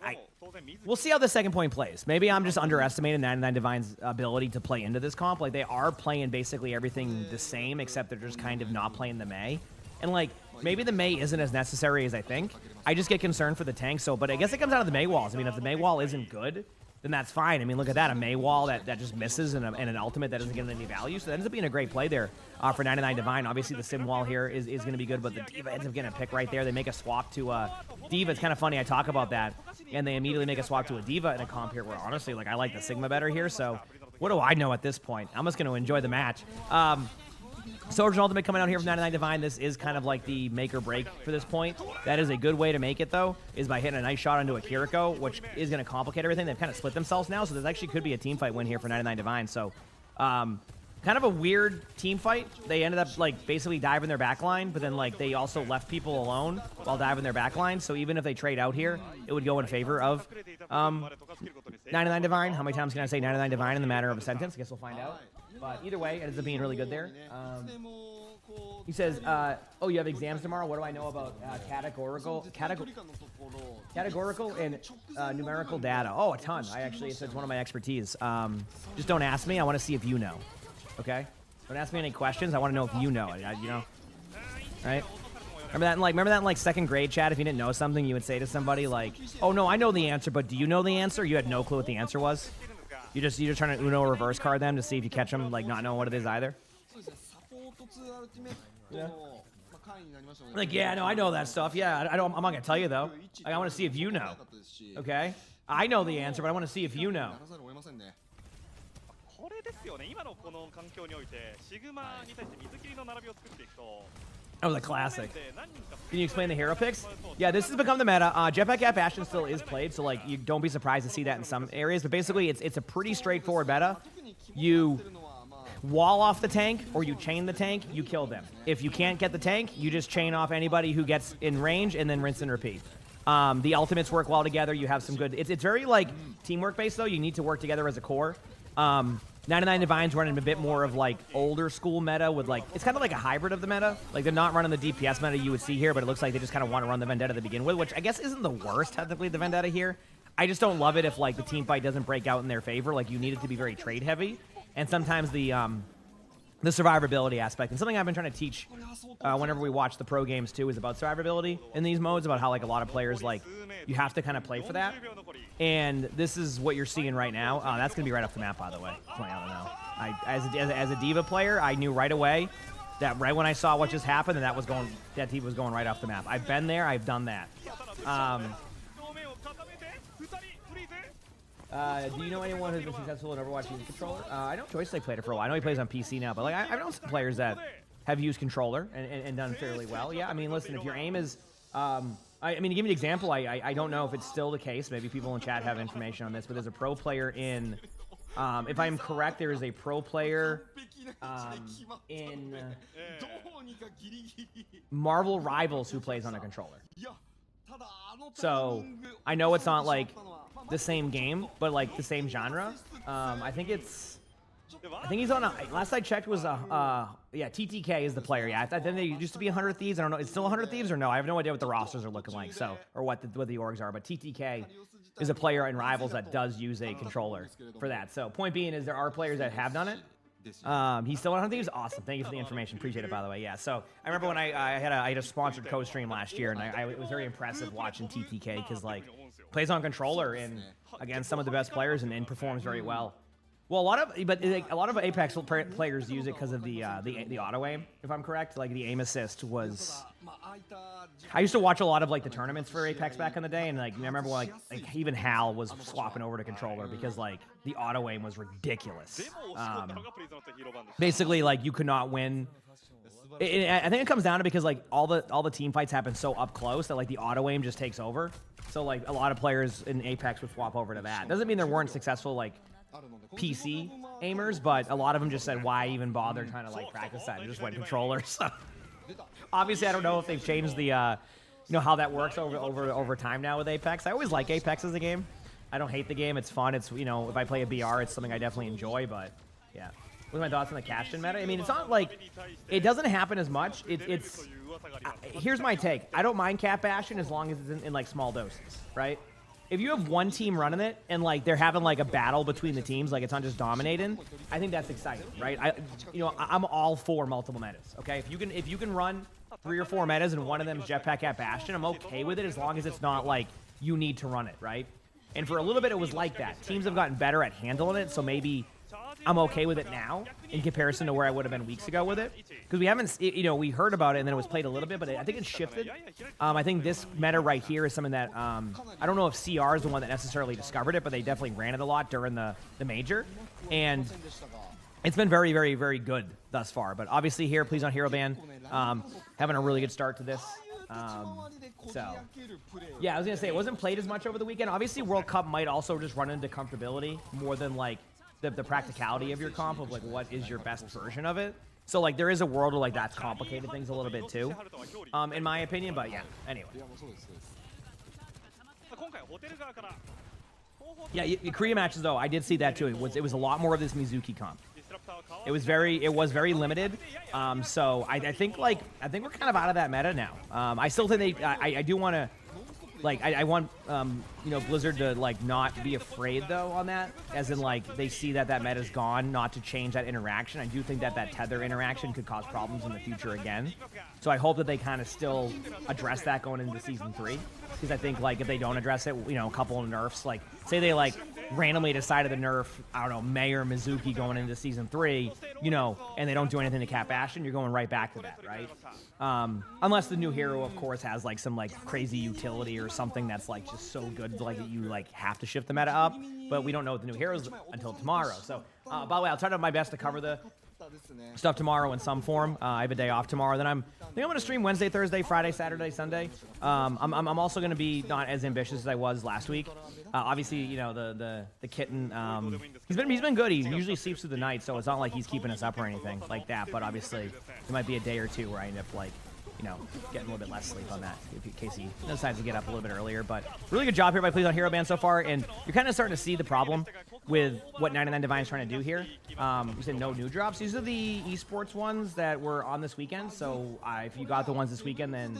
we'll see how the second point plays. Maybe I'm just underestimating 99 Divine's ability to play into this comp. Like, they are playing basically everything the same, except they're just kind of not playing the Mei. And, like, maybe the Mei isn't as necessary as I think. I just get concerned for the tank, so, but I guess it comes out of the Mei walls. I mean, if the Mei wall isn't good, then that's fine. I mean, look at that, a Mei wall that just misses and an ultimate that doesn't get any value. So that ends up being a great play there for 99 Divine. Obviously, the Sim wall here is going to be good, but the D.Va ends up getting a pick right there. They make a swap to D.Va. It's kind of funny. I talk about that, and they immediately make a swap to a D.Va in a comp here where, honestly, like, I like the Sigma better here. So what do I know at this point? I'm just going to enjoy the match. Sojourn Ultimate coming out here from 99 Divine. This is kind of like the make or break for this point. That is a good way to make it, though, is by hitting a nice shot onto a Kiriko, which is going to complicate everything. They've kind of split themselves now, so there actually could be a team fight win here for 99 Divine. So, kind of a weird team fight. They ended up, like, basically diving their backline, but then, like, they also left people alone while diving their backline. So even if they trade out here, it would go in favor of 99 Divine. How many times can I say 99 Divine in the matter of a sentence? I guess we'll find out. But either way, it ends up being really good there. He says, oh, you have exams tomorrow? What do I know about categorical and numerical data? Oh, a ton. It's one of my expertise. Just don't ask me. I want to see if you know. Okay? Don't ask me any questions. I want to know if you know it. You know? Right? Remember that in like second grade, chat? If you didn't know something, you would say to somebody like, oh, no, I know the answer, but do you know the answer? You had no clue what the answer was? You're just trying to Uno reverse card them to see if you catch them, like, not knowing what it is either? Yeah. Like, yeah, no, I know that stuff. Yeah, I don't. I'm not gonna tell you though. Like, I want to see if you know. Okay, I know the answer, but I want to see if you know. これですよね、今のこの環境において、シグマに対して水切りの並びを作っていくと。 That was a classic. Can you explain the hero picks? Yeah, this has become the meta. Jetpack Gap Bastion still is played, so like you don't be surprised to see that in some areas. But basically, it's a pretty straightforward meta. You wall off the tank or you chain the tank, you kill them. If you can't get the tank, you just chain off anybody who gets in range and then rinse and repeat. The ultimates work well together. You have some good. It's very like teamwork based though. You need to work together as a core. 99 Divine's running a bit more of like older school meta with like, it's kind of like a hybrid of the meta. Like they're not running the DPS meta you would see here, but it looks like they just kind of want to run the Vendetta to begin with, which I guess isn't the worst technically, the Vendetta here. I just don't love it if like the team fight doesn't break out in their favor. Like you need it to be very trade heavy. And sometimes the survivability aspect. And something I've been trying to teach whenever we watch the pro games too is about survivability in these modes, about how like a lot of players like, you have to kind of play for that. And this is what you're seeing right now. That's going to be right off the map, by the way. I don't know. As a Diva player, I knew right away that right when I saw what just happened, and that Diva was going right off the map. I've been there. I've done that. Do you know anyone who's been successful in Overwatch using controller? I know Joystick played it for a while. I know he plays on PC now, but like I've known some players that have used controller and done fairly well. Yeah, I mean, listen, if your aim is... I mean, to give you an example, I don't know if it's still the case. Maybe people in chat have information on this, but there's a pro player in... if I'm correct, there is a pro player in Marvel Rivals who plays on a controller. So, I know it's not like the same game, but like the same genre. I think he's on a, last I checked was yeah, TTK is the player. Yeah, I thought then they used to be 100 Thieves. I don't know. It's still 100 Thieves or no? I have no idea what the rosters are looking like. So, or what the orgs are. But TTK is a player in Rivals that does use a controller for that. So, point being is there are players that have done it. He's still on 100 Thieves. Awesome. Thank you for the information. Appreciate it, by the way. Yeah. So, I remember when I had a sponsored co-stream last year, and it was very impressive watching TTK because like plays on controller and against some of the best players and performs very well. Well, a lot of Apex players use it because of the auto aim, if I'm correct. Like the aim assist was. I used to watch a lot of like the tournaments for Apex back in the day, and like I remember when, like even Hal was swapping over to controller because like the auto aim was ridiculous. Basically, like you could not win. I think it comes down to because like all the team fights happen so up close that like the auto aim just takes over. So like a lot of players in Apex would swap over to that. Doesn't mean there weren't successful like PC aimers, but a lot of them just said, why even bother trying to like practice that? They just went controller. So obviously, I don't know if they've changed the, you know, how that works over time now with Apex. I always like Apex as a game. I don't hate the game. It's fun. It's, you know, if I play a BR, it's something I definitely enjoy. But yeah, what are my thoughts on the cash-in meta? I mean, it's not like it doesn't happen as much. Here's my take. I don't mind cap bashing as long as it's in like small doses, right? If you have one team running it and like they're having like a battle between the teams, like it's not just dominating, I think that's exciting, right? I'm all for multiple metas. Okay, if you can run 3 or 4 metas and one of them is Jetpack at Bastion, I'm okay with it as long as it's not like you need to run it, right? And for a little bit, it was like that. Teams have gotten better at handling it, so maybe I'm okay with it now in comparison to where I would have been weeks ago with it. Because we haven't, you know, we heard about it and then it was played a little bit, but I think it's shifted. I think this meta right here is something that, I don't know if CR is the one that necessarily discovered it, but they definitely ran it a lot during the major. And it's been very, very, very good thus far. But obviously here, please on Hero Ban, having a really good start to this. So, yeah, I was going to say, it wasn't played as much over the weekend. Obviously, World Cup might also just run into comfortability more than, like, the practicality of your comp of, like, what is your best version of it. So, like, there is a world where, like, that's complicated things a little bit, too, in my opinion. But, yeah, anyway. Yeah, Korea matches, though, I did see that, too. It was a lot more of this Mizuki comp. It was very limited. So I think we're kind of out of that meta now. I still think I do want to, like, I want, you know, Blizzard to, like, not be afraid, though, on that. As in, like, they see that meta's gone, not to change that interaction. I do think that tether interaction could cause problems in the future again. So I hope that they kind of still address that going into Season 3. Because I think, like, if they don't address it, you know, a couple of nerfs, like, say they, like, randomly decided to nerf, I don't know, Mei or Mizuki going into season 3, you know, and they don't do anything to cap Bastion, you're going right back to that, right? Unless the new hero, of course, has like some like crazy utility or something that's like just so good, like that you like have to shift the meta up. But we don't know what the new hero is until tomorrow. So, by the way, I'll try to do my best to cover the stuff tomorrow in some form. I have a day off tomorrow. Then I think I'm going to stream Wednesday, Thursday, Friday, Saturday, Sunday. I'm also going to be not as ambitious as I was last week. Obviously, you know, the kitten, he's been good. He usually sleeps through the night, so it's not like he's keeping us up or anything like that. But obviously, there might be a day or two where I end up like, you know, getting a little bit less sleep on that in case he decides to get up a little bit earlier. But really good job here by Please on Hero Band so far, and you're kind of starting to see the problem with what 99 Divine is trying to do here. You said no new drops. These are the esports ones that were on this weekend, so if you got the ones this weekend, then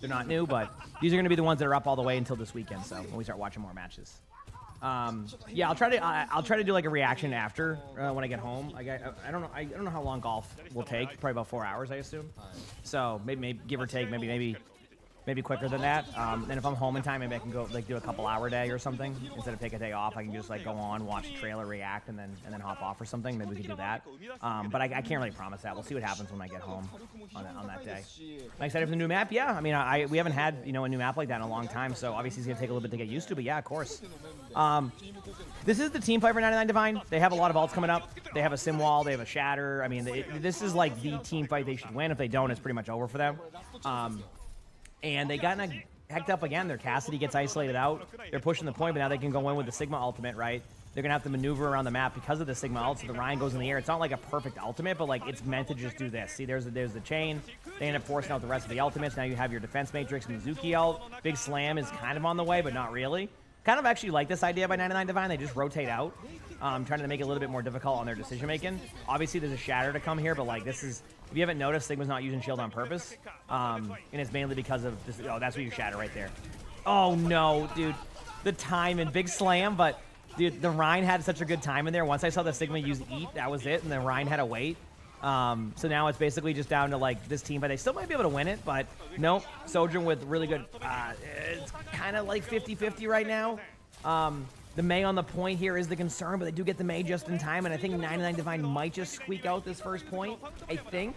they're not new, but these are going to be the ones that are up all the way until this weekend, so when we start watching more matches. Yeah, I'll try to do like a reaction after when I get home. Like I don't know how long golf will take. Probably about 4 hours, I assume. So maybe give or take, maybe quicker than that. Then if I'm home in time, maybe I can go like do a couple-hour day or something instead of take a day off. I can just like go on, watch a trailer, react, and then hop off or something. Maybe we can do that. But I can't really promise that. We'll see what happens when I get home on that day. Am I excited for the new map? Yeah. I mean, we haven't had a new map like that in a long time, so obviously it's gonna take a little bit to get used to. But yeah, of course. This is the team fight for 99 Divine. They have a lot of ults coming up. They have a sim wall. They have a shatter. I mean, this is like the team fight they should win. If they don't, it's pretty much over for them. And they got hecked up again. Their Cassidy gets isolated out. They're pushing the point, but now they can go in with the Sigma ultimate, right? They're going to have to maneuver around the map because of the Sigma ult, so the Ryan goes in the air. It's not like a perfect ultimate, but like it's meant to just do this. See, there's the chain. They end up forcing out the rest of the ultimates. Now you have your defense matrix, Mizuki ult. Big Slam is kind of on the way, but not really. Kind of actually like this idea by 99 Divine. They just rotate out, trying to make it a little bit more difficult on their decision making. Obviously, there's a shatter to come here, but like this is, if you haven't noticed, Sigma's not using shield on purpose, and it's mainly because of this. Oh, that's where you shatter right there. Oh no, dude, the time and big slam, but dude, the Rhine had such a good time in there. Once I saw the Sigma use eat, that was it, and the Rhine had to wait. So now it's basically just down to like this team, but they still might be able to win it, but nope. Sojourn with really good, it's kind of like 50-50 right now. The Mei on the point here is the concern, but they do get the Mei just in time, and I think 99 Divine might just squeak out this first point. I think.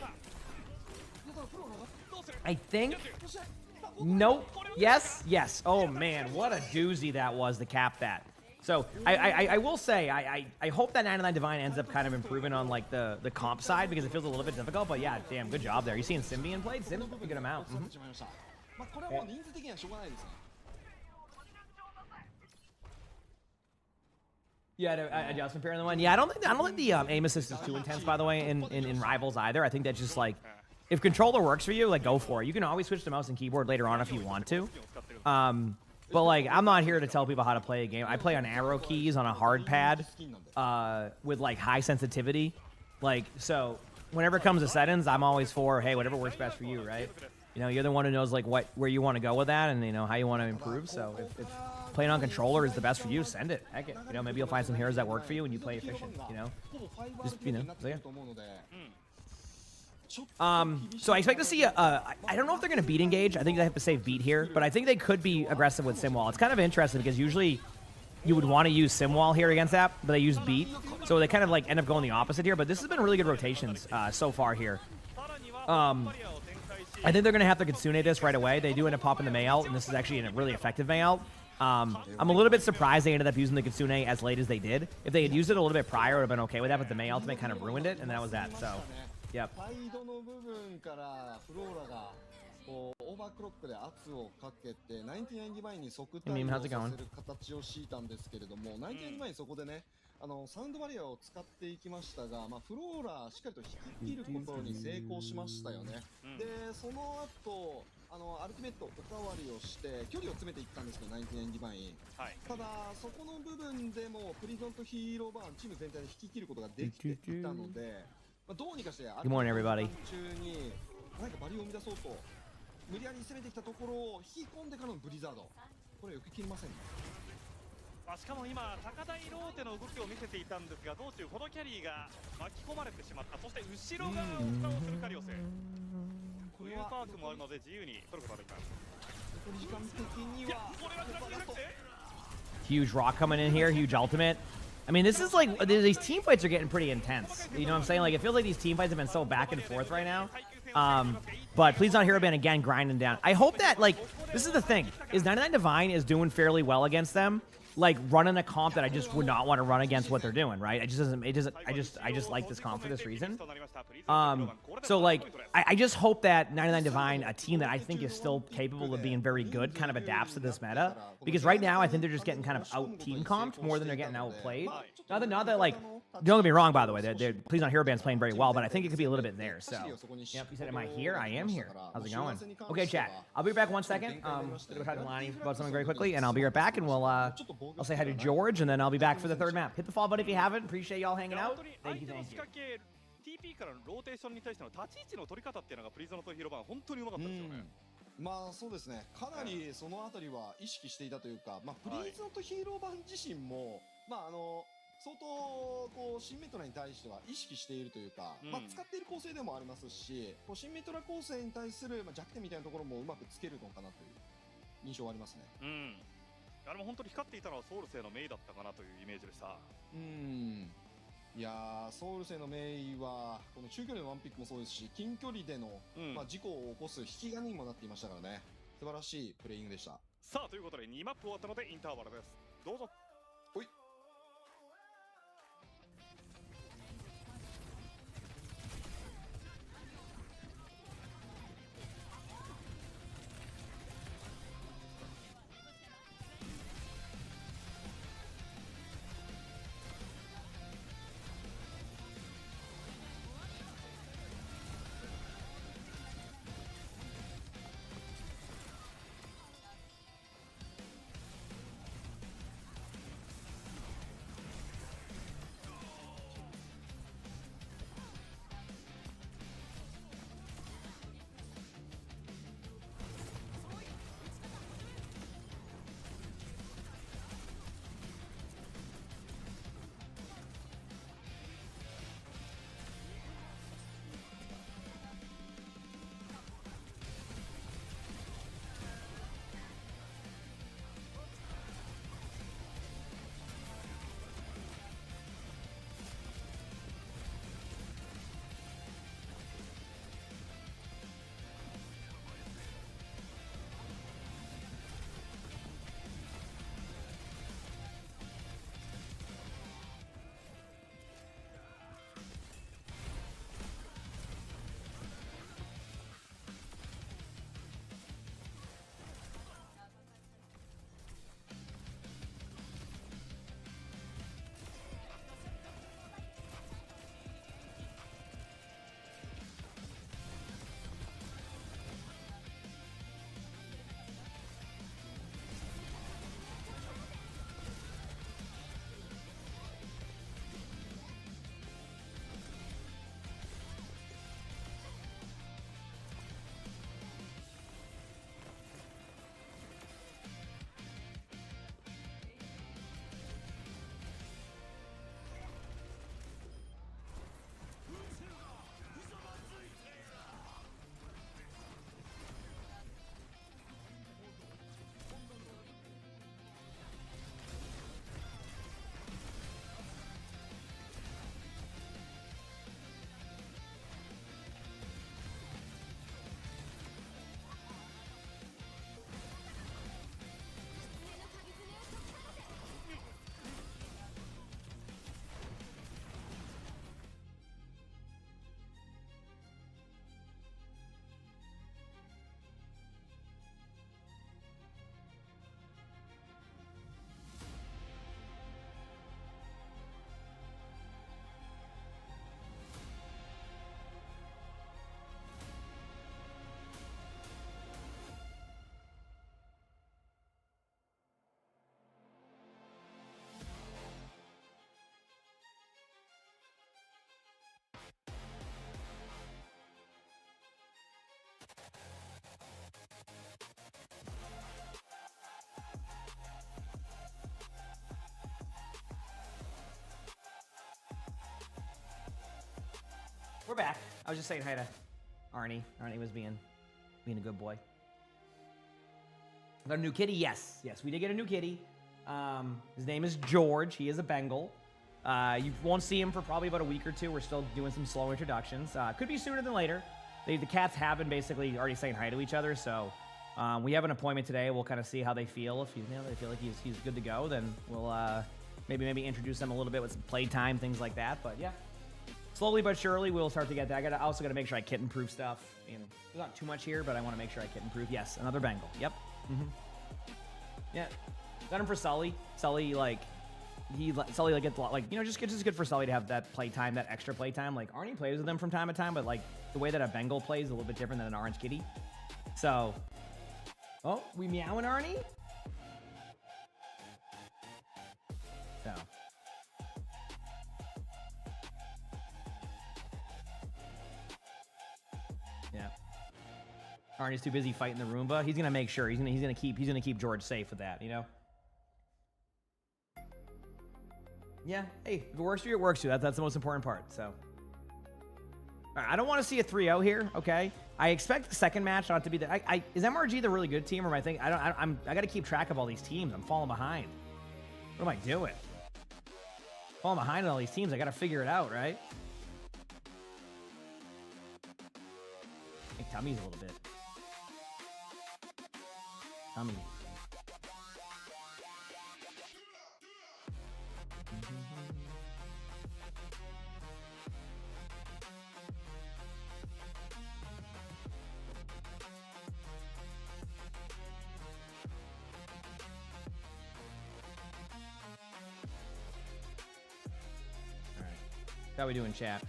Nope. Yes. Oh man, what a doozy that was to cap that. So I will say I hope that 99 Divine ends up kind of improving on like the comp side because it feels a little bit difficult. But yeah, damn, good job there. You seeing Sim being played? Sim's a good amount. Yeah, adjustment pair in the one. Yeah, I don't think the aim assist is too intense, by the way, in Rivals either. I think that's just like, if controller works for you, like go for it. You can always switch to mouse and keyboard later on if you want to. But like, I'm not here to tell people how to play a game. I play on arrow keys on a hard pad with like high sensitivity. Like, so whenever it comes to settings, I'm always for, hey, whatever works best for you, right? You know, you're the one who knows like where you want to go with that and you know how you want to improve. So if playing on controller is the best for you, send it. Heck it. You know, maybe you'll find some heroes that work for you and you play efficient. You know, just so yeah. So I expect to see I don't know if they're going to beat engage. I think they have to save beat here, but I think they could be aggressive with Simwall. It's kind of interesting because usually you would want to use Simwall here against that, but they use beat. So they kind of like end up going the opposite here, but this has been really good rotations so far here. I think they're going to have to Kitsune this right away. They do end up popping the Mei ult, and this is actually a really effective Mei ult. I'm a little bit surprised they ended up using the Kitsune as late as they did. If they had used it a little bit prior, I would have been okay with that, but the Mei ultimate kind of ruined it, and that was that. So, yep. Meme, how's it going? サウンドバリアを使っていきましたが、フローラしっかりと引き切ることに成功しましたよね。で、その後、アルティメットおかわりをして距離を詰めていったんですけど、99ディバイン。ただ、そこの部分でもプリゾンとヒーローバーンチーム全体で引き切ることができていたので、どうにかしてアルティメット中に何かバリを生み出そうと無理やり攻めてきたところを引き込んでからのブリザード。これよく切りませんね。しかも今、高台ローテの動きを見せていたんですが、道中このキャリーが巻き込まれてしまった。そして後ろ側を蓋をするカリオス。こういうパークもあるので自由に取ることができます。残り時間的にはこれはクラスになって Huge rock coming in here, huge ultimate. I mean, this is like, these team fights are getting pretty intense. You know what I'm saying? Like, it feels like these team fights have been so back and forth right now. But please not Hero Band again, grinding down. I hope that, like, this is the thing, is 99 Divine is doing fairly well against them. Like, running a comp that I just would not want to run against what they're doing, right? I just like this comp for this reason. So, like, I just hope that 99 Divine, a team that I think is still capable of being very good, kind of adapts to this meta. Because right now, I think they're just getting kind of out-team comped more than they're getting outplayed. Not that, like, don't get me wrong, by the way, please not Hero Band's playing very well, but I think it could be a little bit there, so. Yep, you said, am I here? I am here. How's it going? Okay, chat. I'll be back 1 second. Gonna go talk to Lonnie about something very quickly, and I'll be right back, and I'll say hi to George, and then I'll be back for the third map. Hit the follow button if you haven't. Appreciate y'all hanging out. Thank you, thank you. TP からのローテーションに対しての立ち位置の取り方っていうのがプリズノとヒロバン本当にうまかったですよね。まあそうですね、かなりそのあたりは意識していたというか、まあ、プリズノとヒーロー版自身も、まあ相当こう新メトラに対しては意識しているというか、まあ、使っている構成でもありますし、こう新メトラ構成に対する、まあ、弱点みたいなところもうまくつけるのかなという印象はありますね。あれも本当に光っていたのはソウル星のメイだったかなというイメージでした。いやー、ソウル星のメイはこの中距離のワンピックもそうですし、近距離での、まあ、事故を起こす引き金にもなっていましたからね。素晴らしいプレイングでした。さあということで2マップ終わったのでインターバルです。どうぞ。ほい。We're back. I was just saying hi to Arnie. Arnie was being a good boy. Got a new kitty? Yes. Yes, we did get a new kitty. His name is George. He is a Bengal. You won't see him for probably about a week or two. We're still doing some slow introductions. Could be sooner than later. The cats have been basically already saying hi to each other, so we have an appointment today. We'll kind of see how they feel. If they feel like he's good to go, then we'll maybe introduce them a little bit with some playtime, things like that. But yeah, slowly but surely we'll start to get that. I also got to make sure I kitten-proof stuff. You know, there's not too much here, but I want to make sure I kitten-proof. Yes, another Bengal. Yep. Yeah, got him for Sully. Sully Sully gets a lot, just good for Sully to have that playtime, that extra playtime. Like Arnie plays with them from time to time, but like the way that a Bengal plays is a little bit different than an orange kitty. So, oh, we meowing Arnie. So, yeah, Arnie's too busy fighting the Roomba. He's gonna make sure he's gonna keep George safe with that, you know. Yeah, hey, if it works for you, it works for you. That's the most important part. So, all right, I don't want to see a 3-0 here. Okay, I expect the second match not to be the. Is MRG the really good team, or am I think I got to keep track of all these teams. I'm falling behind. What am I doing? Falling behind on all these teams. I got to figure it out, right? Hey, Tummy's a little bit. Tummy. How we doing, chat?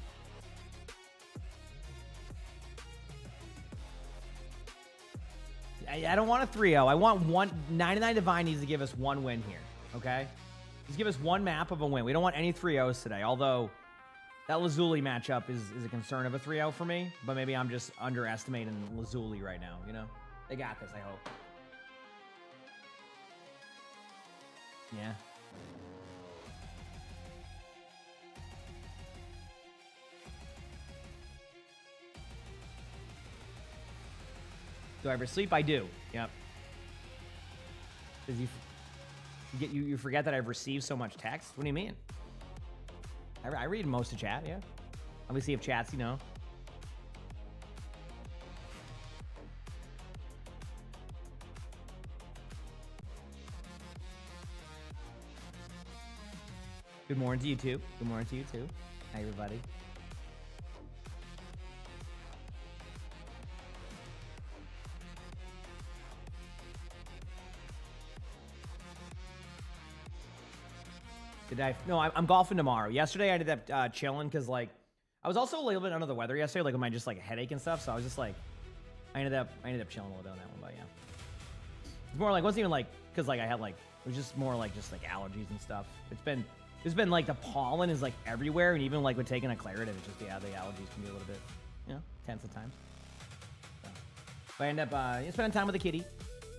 I don't want a 3-0. I want 99 Divine needs to give us one win here, okay? Just give us one map of a win. We don't want any 3-0s today, although that Lazuli matchup is a concern of a 3-0 for me, but maybe I'm just underestimating Lazuli right now, you know? They got this, I hope. Yeah. Do I ever sleep? I do. Yep. Because you forget that I've received so much text? What do you mean? I read most of chat, yeah. Let me see if chat's, you know. Good morning to you too. Good morning to you too. Hi, everybody. No, I'm golfing tomorrow. Yesterday I ended up chilling because like I was also a little bit under the weather yesterday, like with my just like a headache and stuff. So I was just like, I ended up chilling a little bit on that one, but yeah. It's more like, it wasn't even like because like I had like it was just more like just like allergies and stuff. It's been like the pollen is like everywhere, and even like with taking a Claritin, it's just the allergies can be a little bit, you know, tense at times. So, but I end up spending time with the kitty,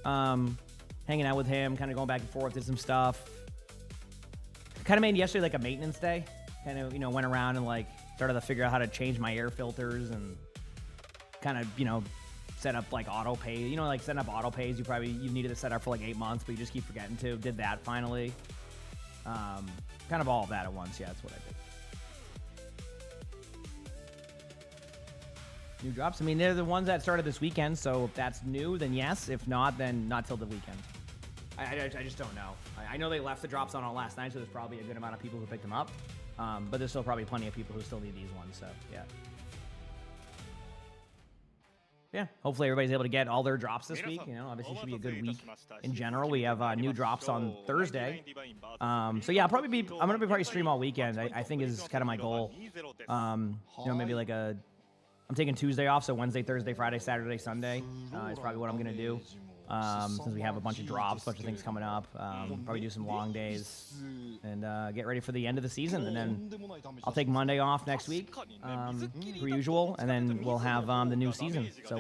hanging out with him, kind of going back and forth, did some stuff. Kind of made yesterday like a maintenance day. Kind of, you know, went around and like started to figure out how to change my air filters and kind of, you know, set up like auto pay. You know, like setting up auto pays. You needed to set up for like 8 months, but you just keep forgetting to. Did that finally. Kind of all of that at once. Yeah, that's what I did. New drops. I mean, they're the ones that started this weekend. So if that's new, then yes. If not, then not till the weekend. I just don't know. I know they left the drops on last night, so there's probably a good amount of people who picked them up. But there's still probably plenty of people who still need these ones, so yeah. Yeah, hopefully everybody's able to get all their drops this week. You know, obviously it should be a good week in general. We have new drops on Thursday. So yeah, I'm going to probably stream all weekend, I think is kind of my goal. You know, maybe like I'm taking Tuesday off, so Wednesday, Thursday, Friday, Saturday, Sunday is probably what I'm going to do. Since we have a bunch of drops, a bunch of things coming up. Probably do some long days and get ready for the end of the season. And then I'll take Monday off next week, per usual, and then we'll have the new season. So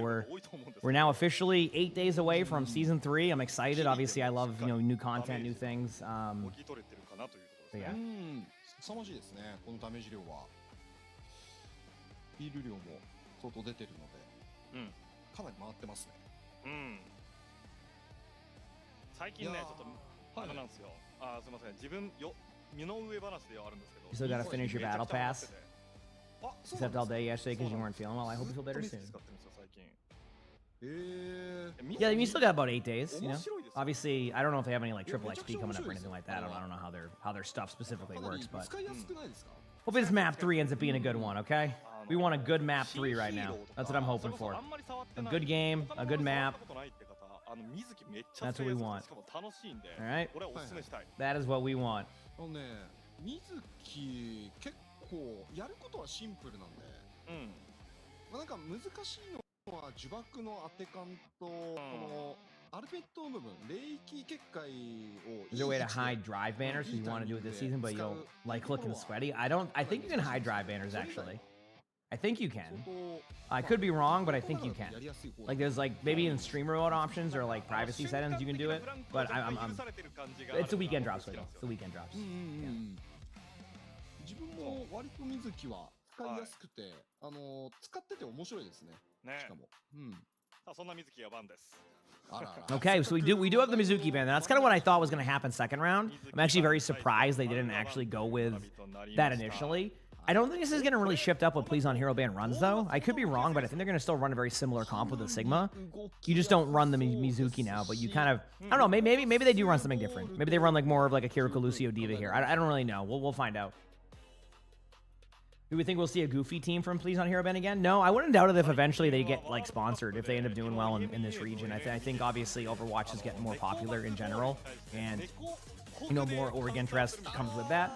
we're now officially 8 days away from season 3. I'm excited. Obviously, I love, you know, new content, new things. So yeah. 凄まじいですね、このダメージ量は。ヒール量も相当出てるので、かなり回ってますね。最近ね、ちょっとあれなんですよ。すみません。自分よ身の上話ではあるんですけど。 You still gotta finish your battle pass. あ、そう Slept なん all です day yesterday because you weren't feeling well. I hope you feel ずっと better 水 soon. 使ってるんですよ最近。Yeah, I mean, you still got about 8 days. You know, 面白いですよ。 obviously, I don't know if they have any like triple Yeah, XP coming up or anything like that. I don't, めちゃくちゃ面白いですよ。I don't know how their stuff specifically かなり works, but 使いやすくないですか？ hopefully this map 3 ends up being a good one. Okay, we want a good map 3 right now. That's what I'm hoping for. A good game, a good map. That's what we want. しかも楽しいんで、 All right, これはおすすめしたい。 that is what we want. 水木結構やることはシンプルなんで、うん。まあ、なんか難しいのは呪縛の当て感と、このアルペットの部分、霊気結界を Is there a way to hide drive banners if you want to do it this season, but you'll like looking sweaty? I think you can hide drive banners actually. I think you can. I could be wrong, but I think you can. Like there's like maybe in streamer mode options or like privacy settings you can do it, but I'm it's a weekend drops, so it's a weekend drops. 自分も割と水木は使いやすくて、使ってて面白いですね。ね。しかも。さあそんな水木が番です。 Okay, so we do have the Mizuki ban. That's kind of what I thought was going to happen second round. I'm actually very surprised they didn't actually go with that initially. I don't think this is going to really shift up what Please on Hero Ban runs, though. I could be wrong, but I think they're going to still run a very similar comp with the Sigma. You just don't run the Mizuki now, but you kind of, I don't know, maybe they do run something different. Maybe they run like more of like a Kiriko Lucio Diva here. I don't really know. We'll find out. Do we think we'll see a goofy team from Please on Hero Ban again? No, I wouldn't doubt it if eventually they get like sponsored, if they end up doing well in this region. I think obviously Overwatch is getting more popular in general, and you know, more org interest comes with that.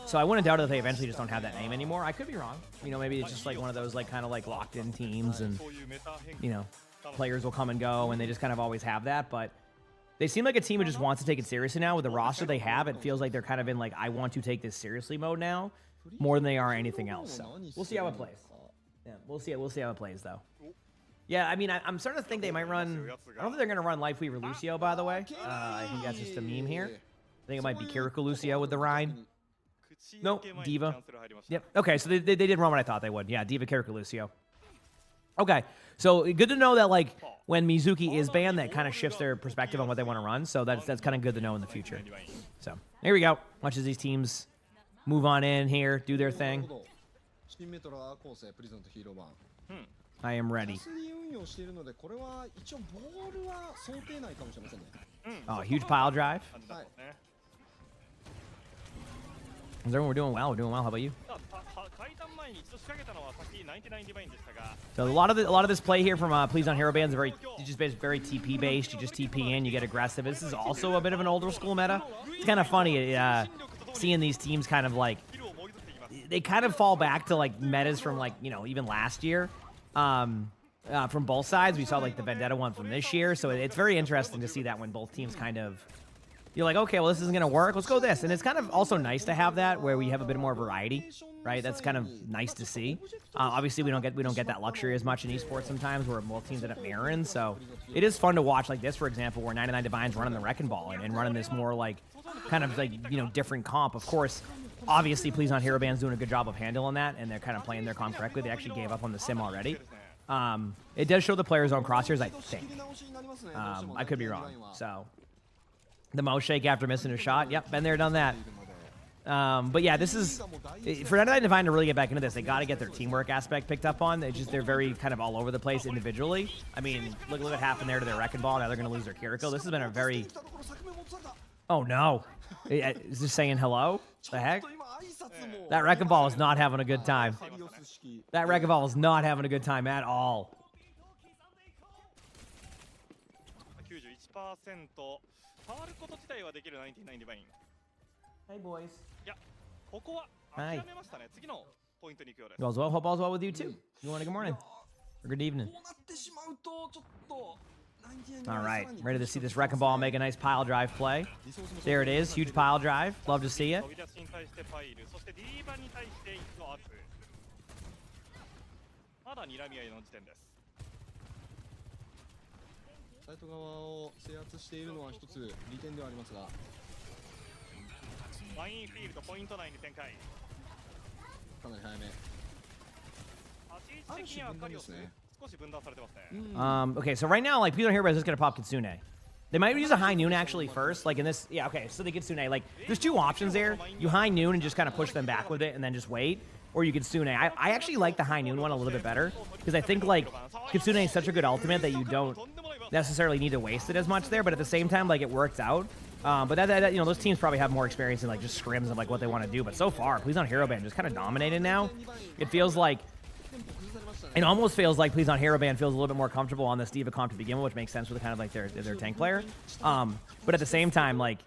So I wouldn't doubt it if they eventually just don't have that name anymore. I could be wrong. You know, maybe it's just like one of those like kind of like locked in teams, and you know, players will come and go, and they just kind of always have that. But they seem like a team who just wants to take it seriously now. With the roster they have, it feels like they're kind of in like I want to take this seriously mode now, more than they are anything else. So we'll see how it plays. Yeah, we'll see how it plays though. Yeah, I mean, I'm starting to think they might run. I don't think they're gonna run Life Weaver Lucio, by the way. I think that's just a meme here. I think it might be Kiriko Lucio with the Rhine. Nope, Diva. Yep. Okay, so they did run what I thought they would. Yeah, Diva, Kiriko Lucio. Okay, so good to know that like when Mizuki is banned, that kind of shifts their perspective on what they want to run. So that's kind of good to know in the future. So here we go. Watch as these teams move on in here, do their thing. I am ready. Oh, huge pile drive. Is everyone doing well? We're doing well. How about you? So a lot of this play here from Please on Hero Bands is very TP based. You just TP in, you get aggressive. This is also a bit of an older school meta. It's kind of funny seeing these teams kind of like they kind of fall back to like metas from like, you know, even last year. From both sides, we saw like the Vendetta one from this year, so it's very interesting to see that when both teams kind of, you're like, okay, well this isn't gonna work, let's go this, and it's kind of also nice to have that where we have a bit more variety, right? That's kind of nice to see. Obviously, we don't get that luxury as much in esports sometimes, where both teams end up mirroring. So it is fun to watch like this, for example, where 99 Divine's running the Wrecking Ball and running this more like kind of like, you know, different comp. Of course, obviously, Please on Hero Band's doing a good job of handling that, and they're kind of playing their comp correctly. They actually gave up on the sim already. It does show the players on crosshairs, I think. I could be wrong. So the mouse shake after missing a shot. Yep, been there, done that. But yeah, this is for 99 Divine to really get back into this. They got to get their teamwork aspect picked up on. They're very kind of all over the place individually. I mean, look what happened there to their Wrecking Ball. Now they're going to lose their Kiriko. This has been a very. Oh no! Is this saying hello? The heck? That Wrecking Ball is not having a good time. That Wrecking Ball is not having a good time at all. 91%触ること自体はできる99ディバイン。 Hey boys. いや、ここは諦めましたね。次のポイントに行くようです。 All's well. Hope all's well with you too. You want a good morning or good evening? All right, ready to see this Wrecking Ball make a nice pile drive play. There it is, huge pile drive. Love to see it. 飛び出しに対してパイル、そしてディーバに対して一度アップ。まだ睨み合いの時点です。 サイト側を制圧しているのは一つ利点ではありますが、マインフィールドポイント内に展開。かなり早め。立ち位置的にはカリオス、少し分断されてますね。Okay, so right now, like, people don't hear about is just gonna pop Kitsune. They might use a high noon actually first, like in this. Yeah, okay. So they get Sune. Like, there's two options there. You high noon and just kind of push them back with it, and then just wait, or you could Sune. I actually like the high noon one a little bit better because I think like Kitsune is such a good ultimate that you don't necessarily need to waste it as much there. But at the same time, like it works out. But that you know, those teams probably have more experience in like just scrims and like what they want to do. But so far, Please on Hero Band just kind of dominated now. It feels like. It almost feels like Please on Hero Band feels a little bit more comfortable on this Diva comp to begin with, which makes sense with kind of like their tank player. But at the same time, like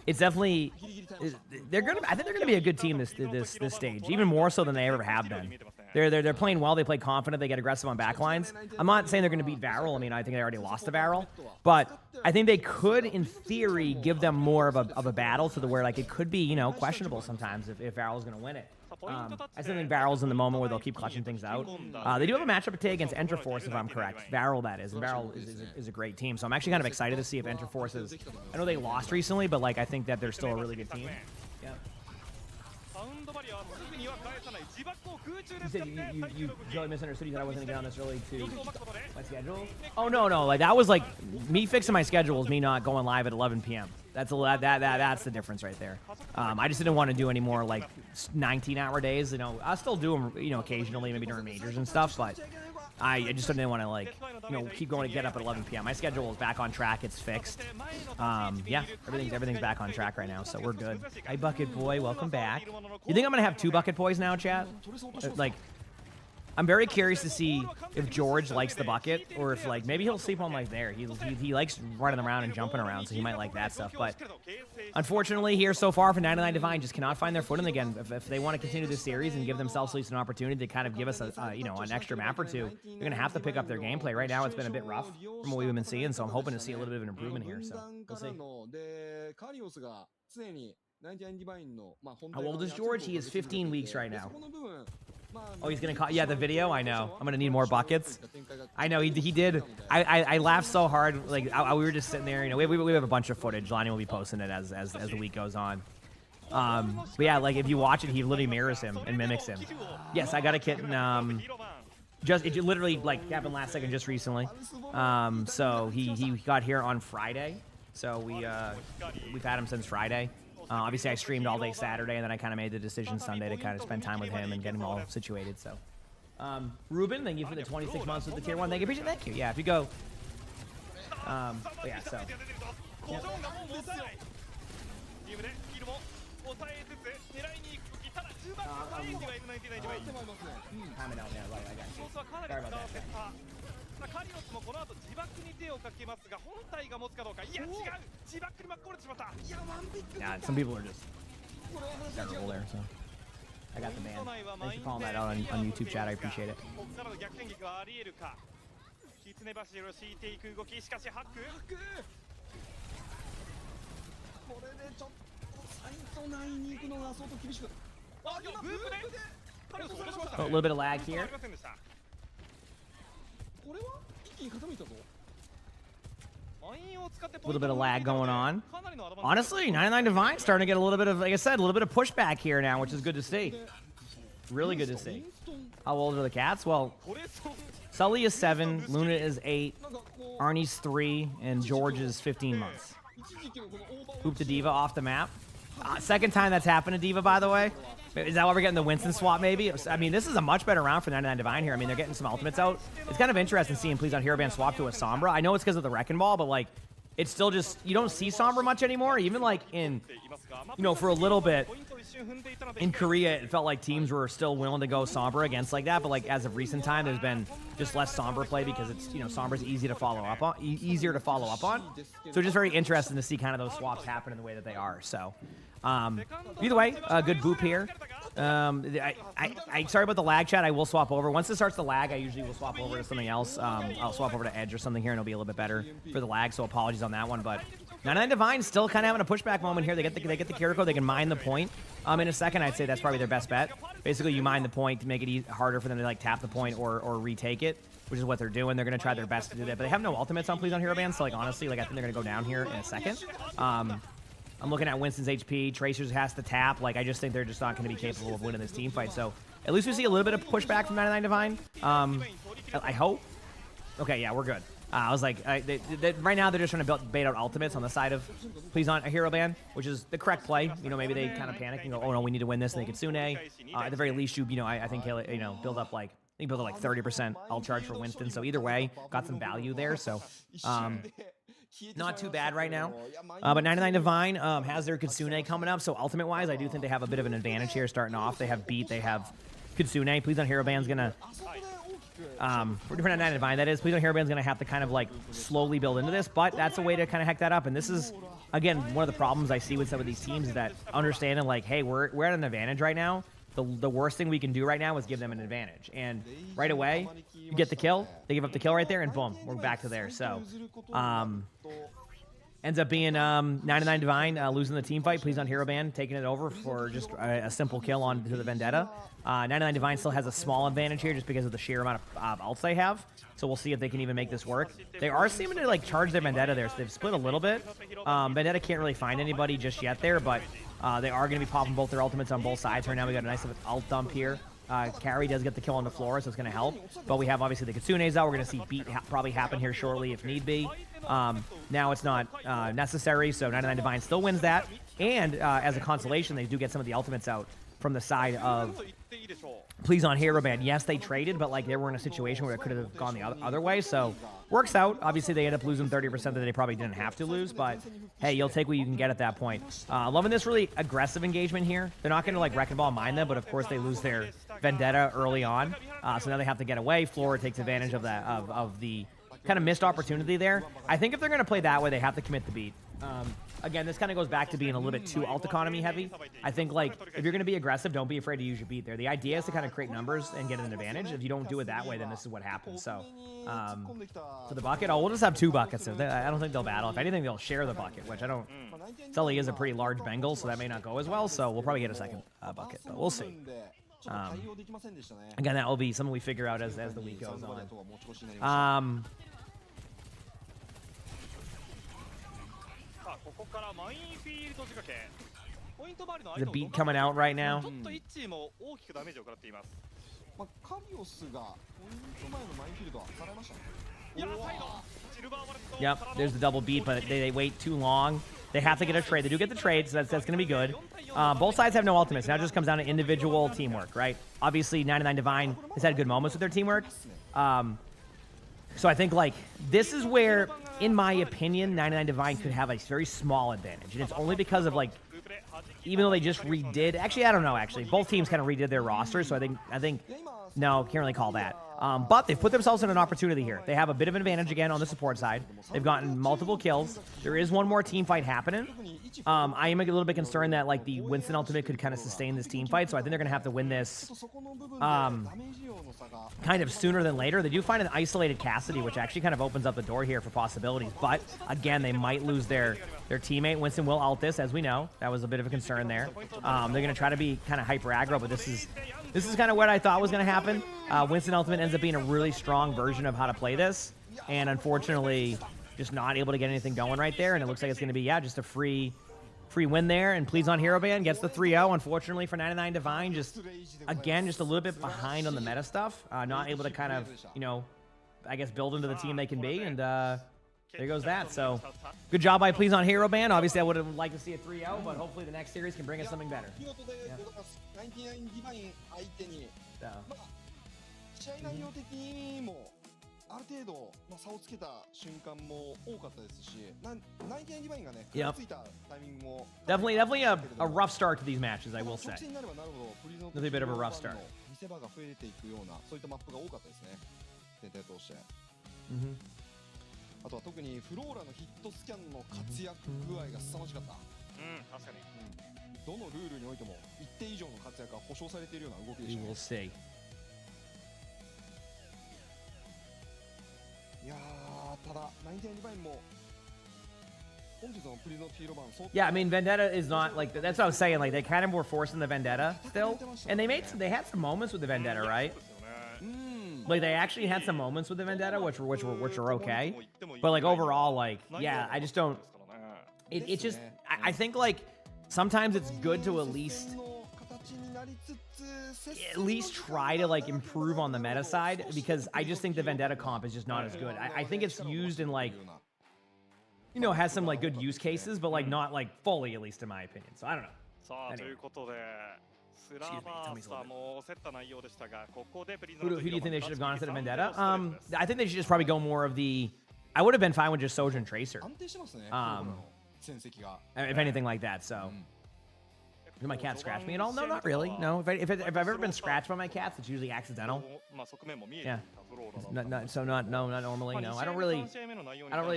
it's definitely I think they're gonna be a good team this stage, even more so than they ever have been. They're playing well. They play confident. They get aggressive on backlines. I'm not saying they're going to beat Varel. I mean, I think they already lost to Varel, but I think they could, in theory, give them more of a battle to the where like it could be, you know, questionable sometimes if Varel's going to win it. I still think Varel's in the moment where they'll keep clutching things out. They do have a matchup today against Enterforce, if I'm correct. Varel, that is. And Varel is a great team. So I'm actually kind of excited to see if Enterforce is... I know they lost recently, but like I think that they're still a really good team. Yeah. You said you really misunderstood. You said I wasn't going to get on this early to my schedule? Oh, no. Like, that was like... Me fixing my schedule is me not going live at 11 p.m. That's the difference right there. I just didn't want to do any more like 19-hour days. You know, I'll still do them, you know, occasionally, maybe during majors and stuff. But I just didn't want to like, you know, keep going to get up at 11 p.m. My schedule is back on track. It's fixed. Yeah, everything's back on track right now, so we're good. Hi, Bucket Boy, welcome back. You think I'm gonna have 2 Bucket Boys now, chat? Like, I'm very curious to see if George likes the bucket, or if like maybe he'll sleep on like there. He likes running around and jumping around, so he might like that stuff. But unfortunately, here so far for 99 Divine, just cannot find their footing again. If they want to continue this series and give themselves at least an opportunity to kind of give us a you know, an extra map or two, they're gonna have to pick up their gameplay. Right now, it's been a bit rough from what we've been seeing, so I'm hoping to see a little bit of an improvement here. So we'll see. How old is George? He is 15 weeks right now. Oh, he's gonna call. Yeah, the video. I know. I'm gonna need more buckets. I know. He did. I laughed so hard. Like we were just sitting there. You know, we have a bunch of footage. Lonnie will be posting it as the week goes on. But yeah, like if you watch it, he literally mirrors him and mimics him. Yes, I got a kitten. It literally like happened last second, just recently. So he got here on Friday. So we've had him since Friday. Obviously, I streamed all day Saturday, and then I kind of made the decision Sunday to kind of spend time with him and get him all situated. So, Ruben, thank you for the 26 months with the tier 1. Thank you. Thank you. Yeah, if you go. But yeah, so. Yeah. Timing out now, right? I got you. Sorry about that. Yeah, some people are just terrible there, so I got the ban. Thanks for calling that out on YouTube chat. I appreciate it. A little bit of lag here. A little bit of lag going on. Honestly, 99 Divine starting to get a little bit of, like I said, a little bit of pushback here now, which is good to see. Really good to see. How old are the cats? Well, Sully is 7, Luna is 8, Arnie's 3, and George is 15 months. Hoop the Diva off the map. Second time that's happened to Diva, by the way. Is that why we're getting the Winston swap, maybe? I mean, this is a much better round for 99 Divine here. I mean, they're getting some ultimates out. It's kind of interesting seeing Please on Hero Band swap to a Sombra. I know it's because of the Wrecking Ball, but, like, it's still just... You don't see Sombra much anymore. Even, like, in... You know, for a little bit, in Korea, it felt like teams were still willing to go Sombra against like that. But, like, as of recent time, there's been just less Sombra play because it's, you know, Sombra's easier to follow up on. So just very interesting to see kind of those swaps happen in the way that they are. So... either way, a good boop here. Sorry about the lag, chat. I will swap over. Once it starts to lag, I usually will swap over to something else. I'll swap over to Edge or something here, and it'll be a little bit better for the lag, so apologies on that one. But 99 Divine still kind of having a pushback moment here. They get the Kiriko. They can mine the point. In a second, I'd say that's probably their best bet. Basically, you mine the point to make it harder for them to, like, tap the point or retake it, which is what they're doing. They're going to try their best to do that. But they have no ultimates on Please on Hero Band, so, like, honestly, like, I think they're going to go down here in a second. I'm looking at Winston's HP. Tracers has to tap. Like, I just think they're just not going to be capable of winning this team fight. So, at least we see a little bit of pushback from 99 Divine. I hope. Okay, yeah, we're good. I was like, right now they're just trying to bait out ultimates on the side of Please on a hero ban, which is the correct play. You know, maybe they kind of panic and go, oh no, we need to win this, and they Kitsune. At the very least, I think he'll, build up like, I think build up like 30% ult charge for Winston. So either way, got some value there. So, not too bad right now. But 99 Divine has their Kitsune coming up. So ultimate-wise, I do think they have a bit of an advantage here starting off. They have Beat, they have Kitsune. Please on hero band's gonna. For 99 Divine, that is. Please on hero band's gonna have to kind of like slowly build into this, but that's a way to kind of heck that up. And this is, again, one of the problems I see with some of these teams is that understanding like, hey, we're at an advantage right now. The worst thing we can do right now is give them an advantage. And right away, you get the kill. They give up the kill right there, and boom, we're back to there. So, ends up being 99 Divine losing the team fight. Please on hero ban, taking it over for just a simple kill on to the Vendetta. 99 Divine still has a small advantage here just because of the sheer amount of ults they have. So we'll see if they can even make this work. They are seeming to like charge their Vendetta there, so they've split a little bit. Vendetta can't really find anybody just yet there, but they are going to be popping both their ultimates on both sides right now. We got a nice ult dump here. Carry does get the kill on the floor, so it's going to help. But we have obviously the Kitsunes out. We're going to see Beat probably happen here shortly if need be. Now it's not necessary, so 99 Divine still wins that. And as a consolation, they do get some of the ultimates out from the side of Please on hero ban. Yes, they traded, but like they were in a situation where it could have gone the other way. So works out. Obviously, they end up losing 30% that they probably didn't have to lose. But hey, you'll take what you can get at that point. Loving this really aggressive engagement here. They're not going to like Wrecking Ball mine them, but of course they lose their Vendetta early on. So now they have to get away. Flora takes advantage of that of the kind of missed opportunity there. I think if they're going to play that way, they have to commit the beat. Again, this kind of goes back to being a little bit too ult economy heavy. I think, like, if you're going to be aggressive, don't be afraid to use your beat there. The idea is to kind of create numbers and get an advantage. If you don't do it that way, then this is what happens. So, for the bucket, we'll just have 2 buckets. So I don't think they'll battle. If anything, they'll share the bucket, which I don't... Sully is a pretty large Bengal, so that may not go as well. So we'll probably get a second bucket, but we'll see. Again, that will be something we figure out as the week goes on. The beat coming out right now. Yep, there's the double beat, but they wait too long. They have to get a trade. They do get the trade, so that's going to be good. Both sides have no ultimates. Now it just comes down to individual teamwork, right? Obviously, 99 Divine has had good moments with their teamwork. So I think, like, this is where, in my opinion, 99 Divine could have a very small advantage. And it's only because of, like, even though they just redid... Actually, I don't know, actually. Both teams kind of redid their rosters, so I think... No, can't really call that. But they've put themselves in an opportunity here. They have a bit of an advantage again on the support side. They've gotten multiple kills. There is one more team fight happening. I am a little bit concerned that like the Winston ultimate could kind of sustain this team fight, so I think they're going to have to win this kind of sooner than later. They do find an isolated Cassidy, which actually kind of opens up the door here for possibilities. But again, they might lose their teammate. Winston will ult this, as we know. That was a bit of a concern there. They're going to try to be kind of hyper aggro, but this is kind of what I thought was going to happen. Winston ultimate ends up being a really strong version of how to play this, and unfortunately, just not able to get anything going right there. And it looks like it's going to be just a free win there. And Please on hero ban gets the 3-0. Unfortunately for 99 Divine, just a little bit behind on the meta stuff. Not able to kind of I guess build into the team they can be, and there goes that. So good job by Please on hero ban. Obviously, I would have liked to see a 3-0, but hopefully the next series can bring us something better. Yep. Definitely a rough start to these matches, I will say. Definitely a bit of a rough start. Mm-hmm. あとは特にフローラのヒットスキャンの活躍具合が凄まじかった。確かに。どのルールにおいても一定以上の活躍が保証されているような動きでした。We will see. いやー、ただ99バインも Yeah, I mean, Vendetta is not like that's what I was saying. Like they kind of were forcing the Vendetta still, and they had some moments with the Vendetta, right? Like they actually had some moments with the Vendetta, which were okay, but like overall, like yeah, I just don't. I think like sometimes it's good to at least at least try to like improve on the meta side, because I just think the Vendetta comp is just not as good. I think it's used in like, you know, has some like good use cases, but like not like fully, at least in my opinion. So I don't know. さあ、 Anyway. ということで、スラーバースターも競った内容でしたが、ここでプリズ Who ム do you think they should have gone instead of 3 Vendetta? 秒ストレートです I think they should just probably go more of the. I would have been fine with just Sojourn Tracer, 安定してますね、 Um, この戦績が。 if anything like that. So. Did my cat scratch me at all? No, not really. No, if I've ever been scratched by my cats, it's usually accidental. まあ側面も見えて Yeah. いたフローラだった So not normally. No, I don't really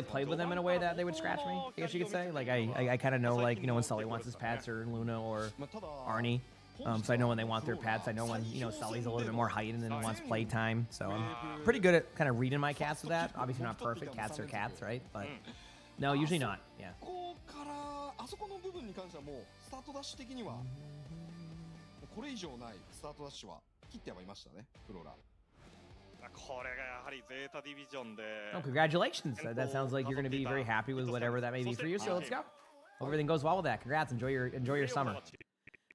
play with them in a way that they would scratch me. I guess you could say. Like I kind of know, like, you know, when Sully wants his pets, or Luna or まあ、ただ Arnie. So I know when they want their pets. I know when, you know, Sully's a little bit more heightened and wants playtime. So I'm pretty good at kind of reading my cats with that. Obviously not perfect. Cats are cats, right? But no, usually not. Yeah. ここからあそこの部分に関してはもうスタートダッシュ的にはこれ以上ないスタートダッシュは切ってはいましたね、フローラ。これがやはりゼータディビジョンで Oh, congratulations. That sounds like you're going to be very happy with whatever that may be for you. So let's go. Hope everything goes well with that. Congrats. Enjoy your summer.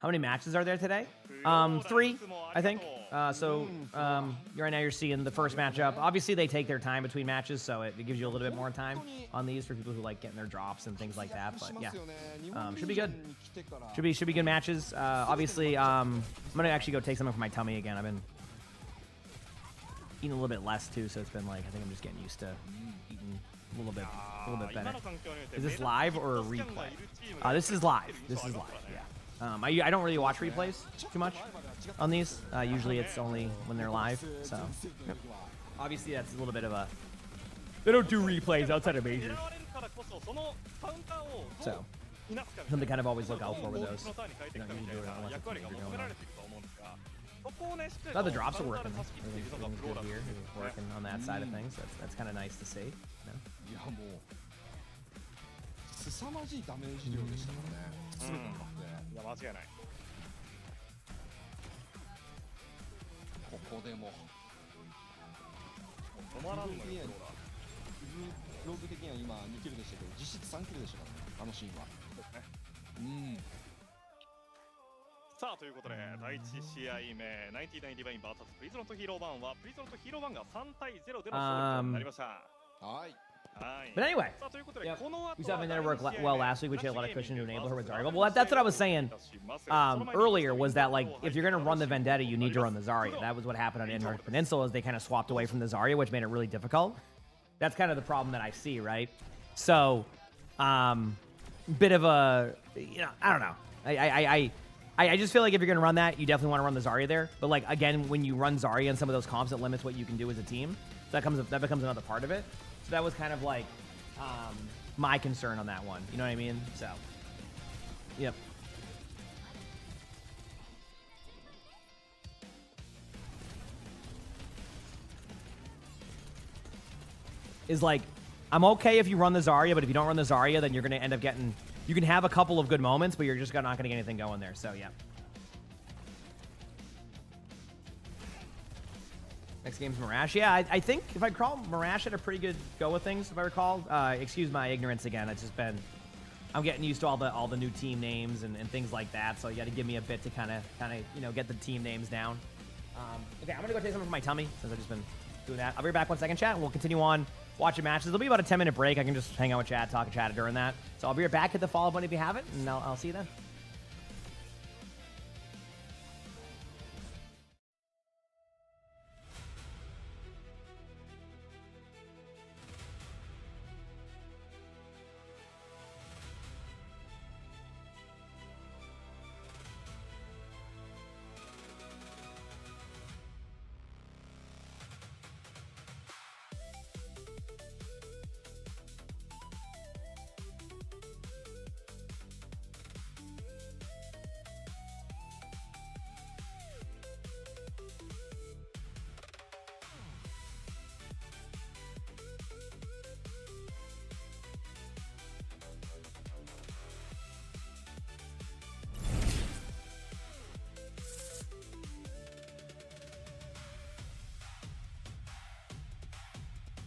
How many matches are there today? 3, I think. Right now you're seeing the first matchup. Obviously, they take their time between matches, so it gives you a little bit more time on these for people who like getting their drops and things like that. But yeah, should be good. Should be good matches. Obviously, I'm gonna actually go take something from my tummy again. I've been eating a little bit less too, so it's been like, I think I'm just getting used to eating a little bit better. Is this live or a replay? This is live. This is live. Yeah. I don't really watch replays too much on these. Usually it's only when they're live. So obviously that's a little bit of a. They don't do replays outside of majors. So something to kind of always look out for with those. You don't usually do it unless it's major going on. Oh, the drops are working. Everything's good here. We're working on that side of things. That's kind of nice to see. You know? いやもう凄まじいダメージ量でしたからね。全てのバックで。いや間違いない。ここでも止まらんのよ。ログ的には今2キルでしたけど、実質3キルでしたからね、あのシーンは。さあということで第1試合目99ディバイン VS プリズノットヒーロー1はプリズノットヒーロー1が3対0での勝利となりました。はい。 But anyway, we saw Vendetta work well last week, which had a lot of cushion to enable her with Zarya. Well, that's what I was saying earlier, was that, like, if you're going to run the Vendetta, you need to run the Zarya. That was what happened on Inner Peninsula, is they kind of swapped away from the Zarya, which made it really difficult. That's kind of the problem that I see, right? So, bit of a, you know, I don't know. I just feel like if you're going to run that, you definitely want to run the Zarya there. But, like, again, when you run Zarya in some of those comps, it limits what you can do as a team. So that becomes another part of it. So that was kind of like my concern on that one. You know what I mean? So, yep. Is like, I'm okay if you run the Zarya, but if you don't run the Zarya, then you're going to end up getting... You can have a couple of good moments, but you're just not going to get anything going there. So, yeah. Next game's Marash. Yeah, I think if I recall, Marash had a pretty good go with things, if I recall. Excuse my ignorance again. It's just been... I'm getting used to all the new team names and things like that, so you got to give me a bit to kind of you know, get the team names down. Okay, I'm going to go take something from my tummy, since I've just been doing that. I'll be back 1 second, chat, and we'll continue on watching matches. There'll be about a 10-minute break. I can just hang out with chat, talk to chat during that. So I'll be right back. Hit the follow button if you haven't, and I'll see you then.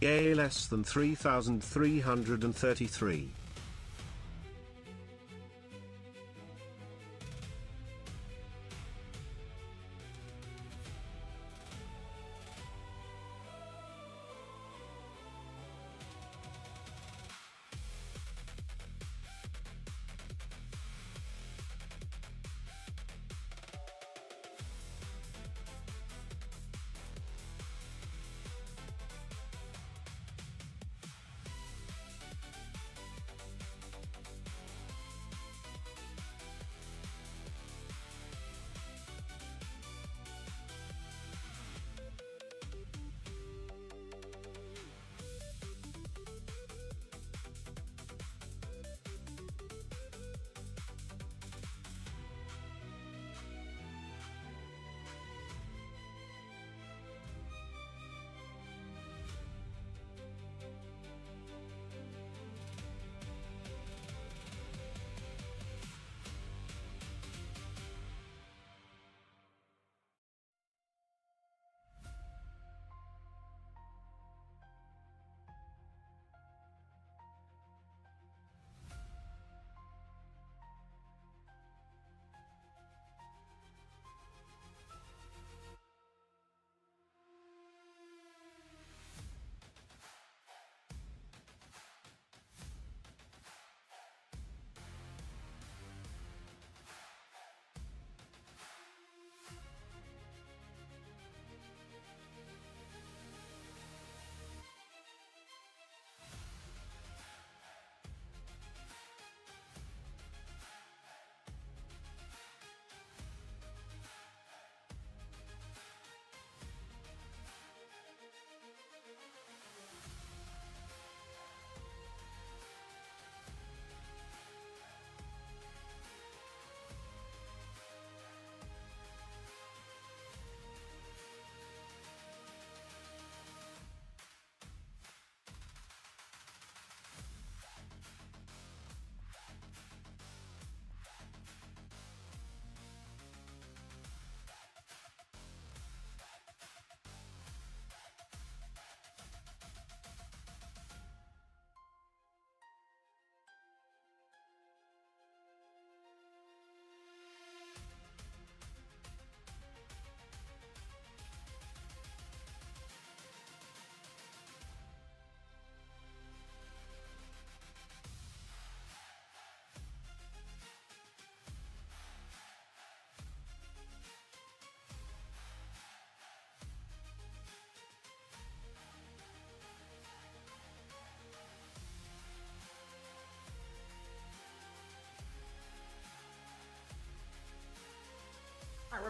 A less than 3,333.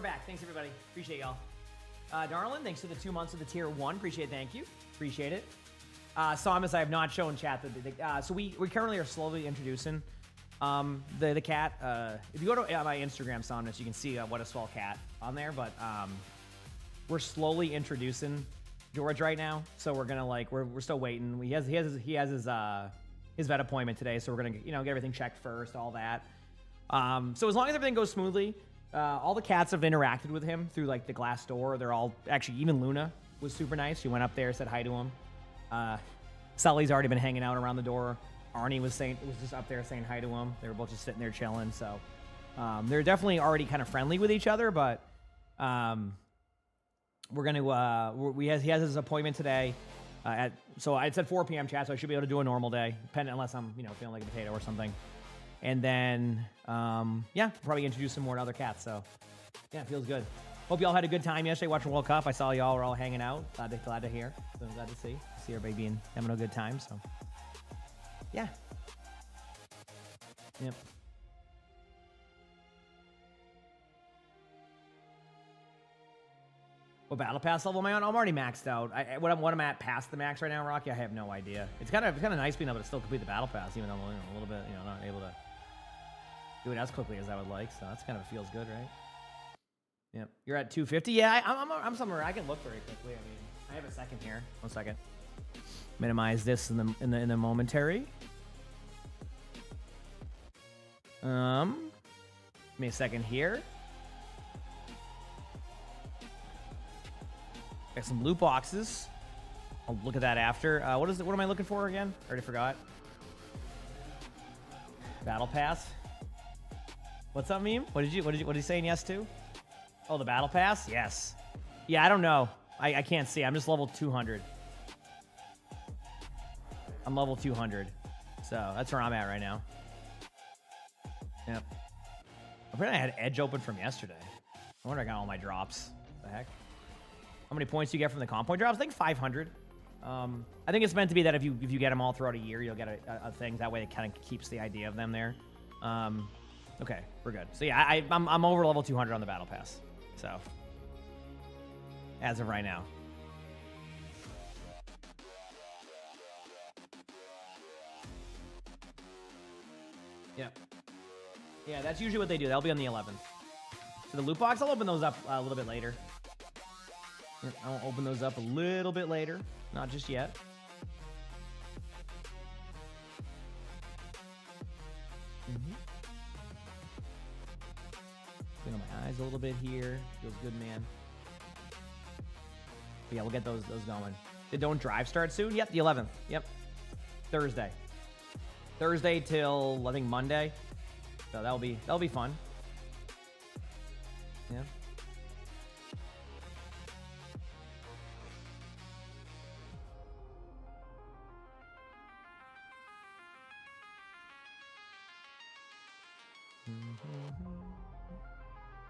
we're back. Thanks, everybody. Appreciate y'all. Darlin, thanks for the 2 months of the tier 1. Appreciate it. Thank you. Appreciate it. Samus, I have not shown chat. So we currently are slowly introducing the cat. If you go to my Instagram, Samus, you can see What a Swell Cat on there. But we're slowly introducing George right now. So we're gonna we're still waiting. He has his vet appointment today. So we're gonna get everything checked first, all that. So as long as everything goes smoothly, all the cats have interacted with him through like the glass door. They're all actually, even Luna was super nice. She went up there, said hi to him. Sully's already been hanging out around the door. Arnie was just up there saying hi to him. They were both just sitting there chilling. So they're definitely already kind of friendly with each other. But we're gonna he has his appointment today. So I said 4 p.m. chat, so I should be able to do a normal day, unless I'm feeling like a potato or something. And then, probably introduce some more other cats. So, yeah, it feels good. Hope y'all had a good time yesterday watching World Cup. I saw y'all were all hanging out. Glad to hear. So I'm glad to see everybody having a good time. So, yeah. Yep. What battle pass level am I on? I'm already maxed out. What I'm at past the max right now, Rocky, I have no idea. It's kind of nice being able to still complete the battle pass, even though I'm a little bit, not able to do it as quickly as I would like. So that's kind of feels good, right? Yep. You're at 250. Yeah, I'm somewhere. I can look very quickly. I mean, I have a second here. 1 second. Minimize this in the momentary. Give me a second here. Got some loot boxes. I'll look at that after. What am I looking for again? I already forgot. Battle pass. What's up, meme? What are you saying yes to? Oh, the battle pass? Yes. Yeah, I don't know. I can't see. I'm just level 200. I'm level 200. So that's where I'm at right now. Yep. Apparently I had Edge open from yesterday. I wonder if I got all my drops. What the heck? How many points do you get from the comp point drops? I think 500. I think it's meant to be that if you get them all throughout a year, you'll get a thing. That way it kind of keeps the idea of them there. Okay, we're good. So yeah, I'm over level 200 on the battle pass. So as of right now. Yep. Yeah, that's usually what they do. They'll be on the 11th. So the loot box, I'll open those up a little bit later. Yep, I'll open those up a little bit later. Not just yet. Clean on my eyes a little bit here. Feels good, man. But yeah, we'll get those going. The Don't Drive start soon? Yep, the 11th. Yep. Thursday. Thursday till, I think, Monday. So that'll be fun. Yeah.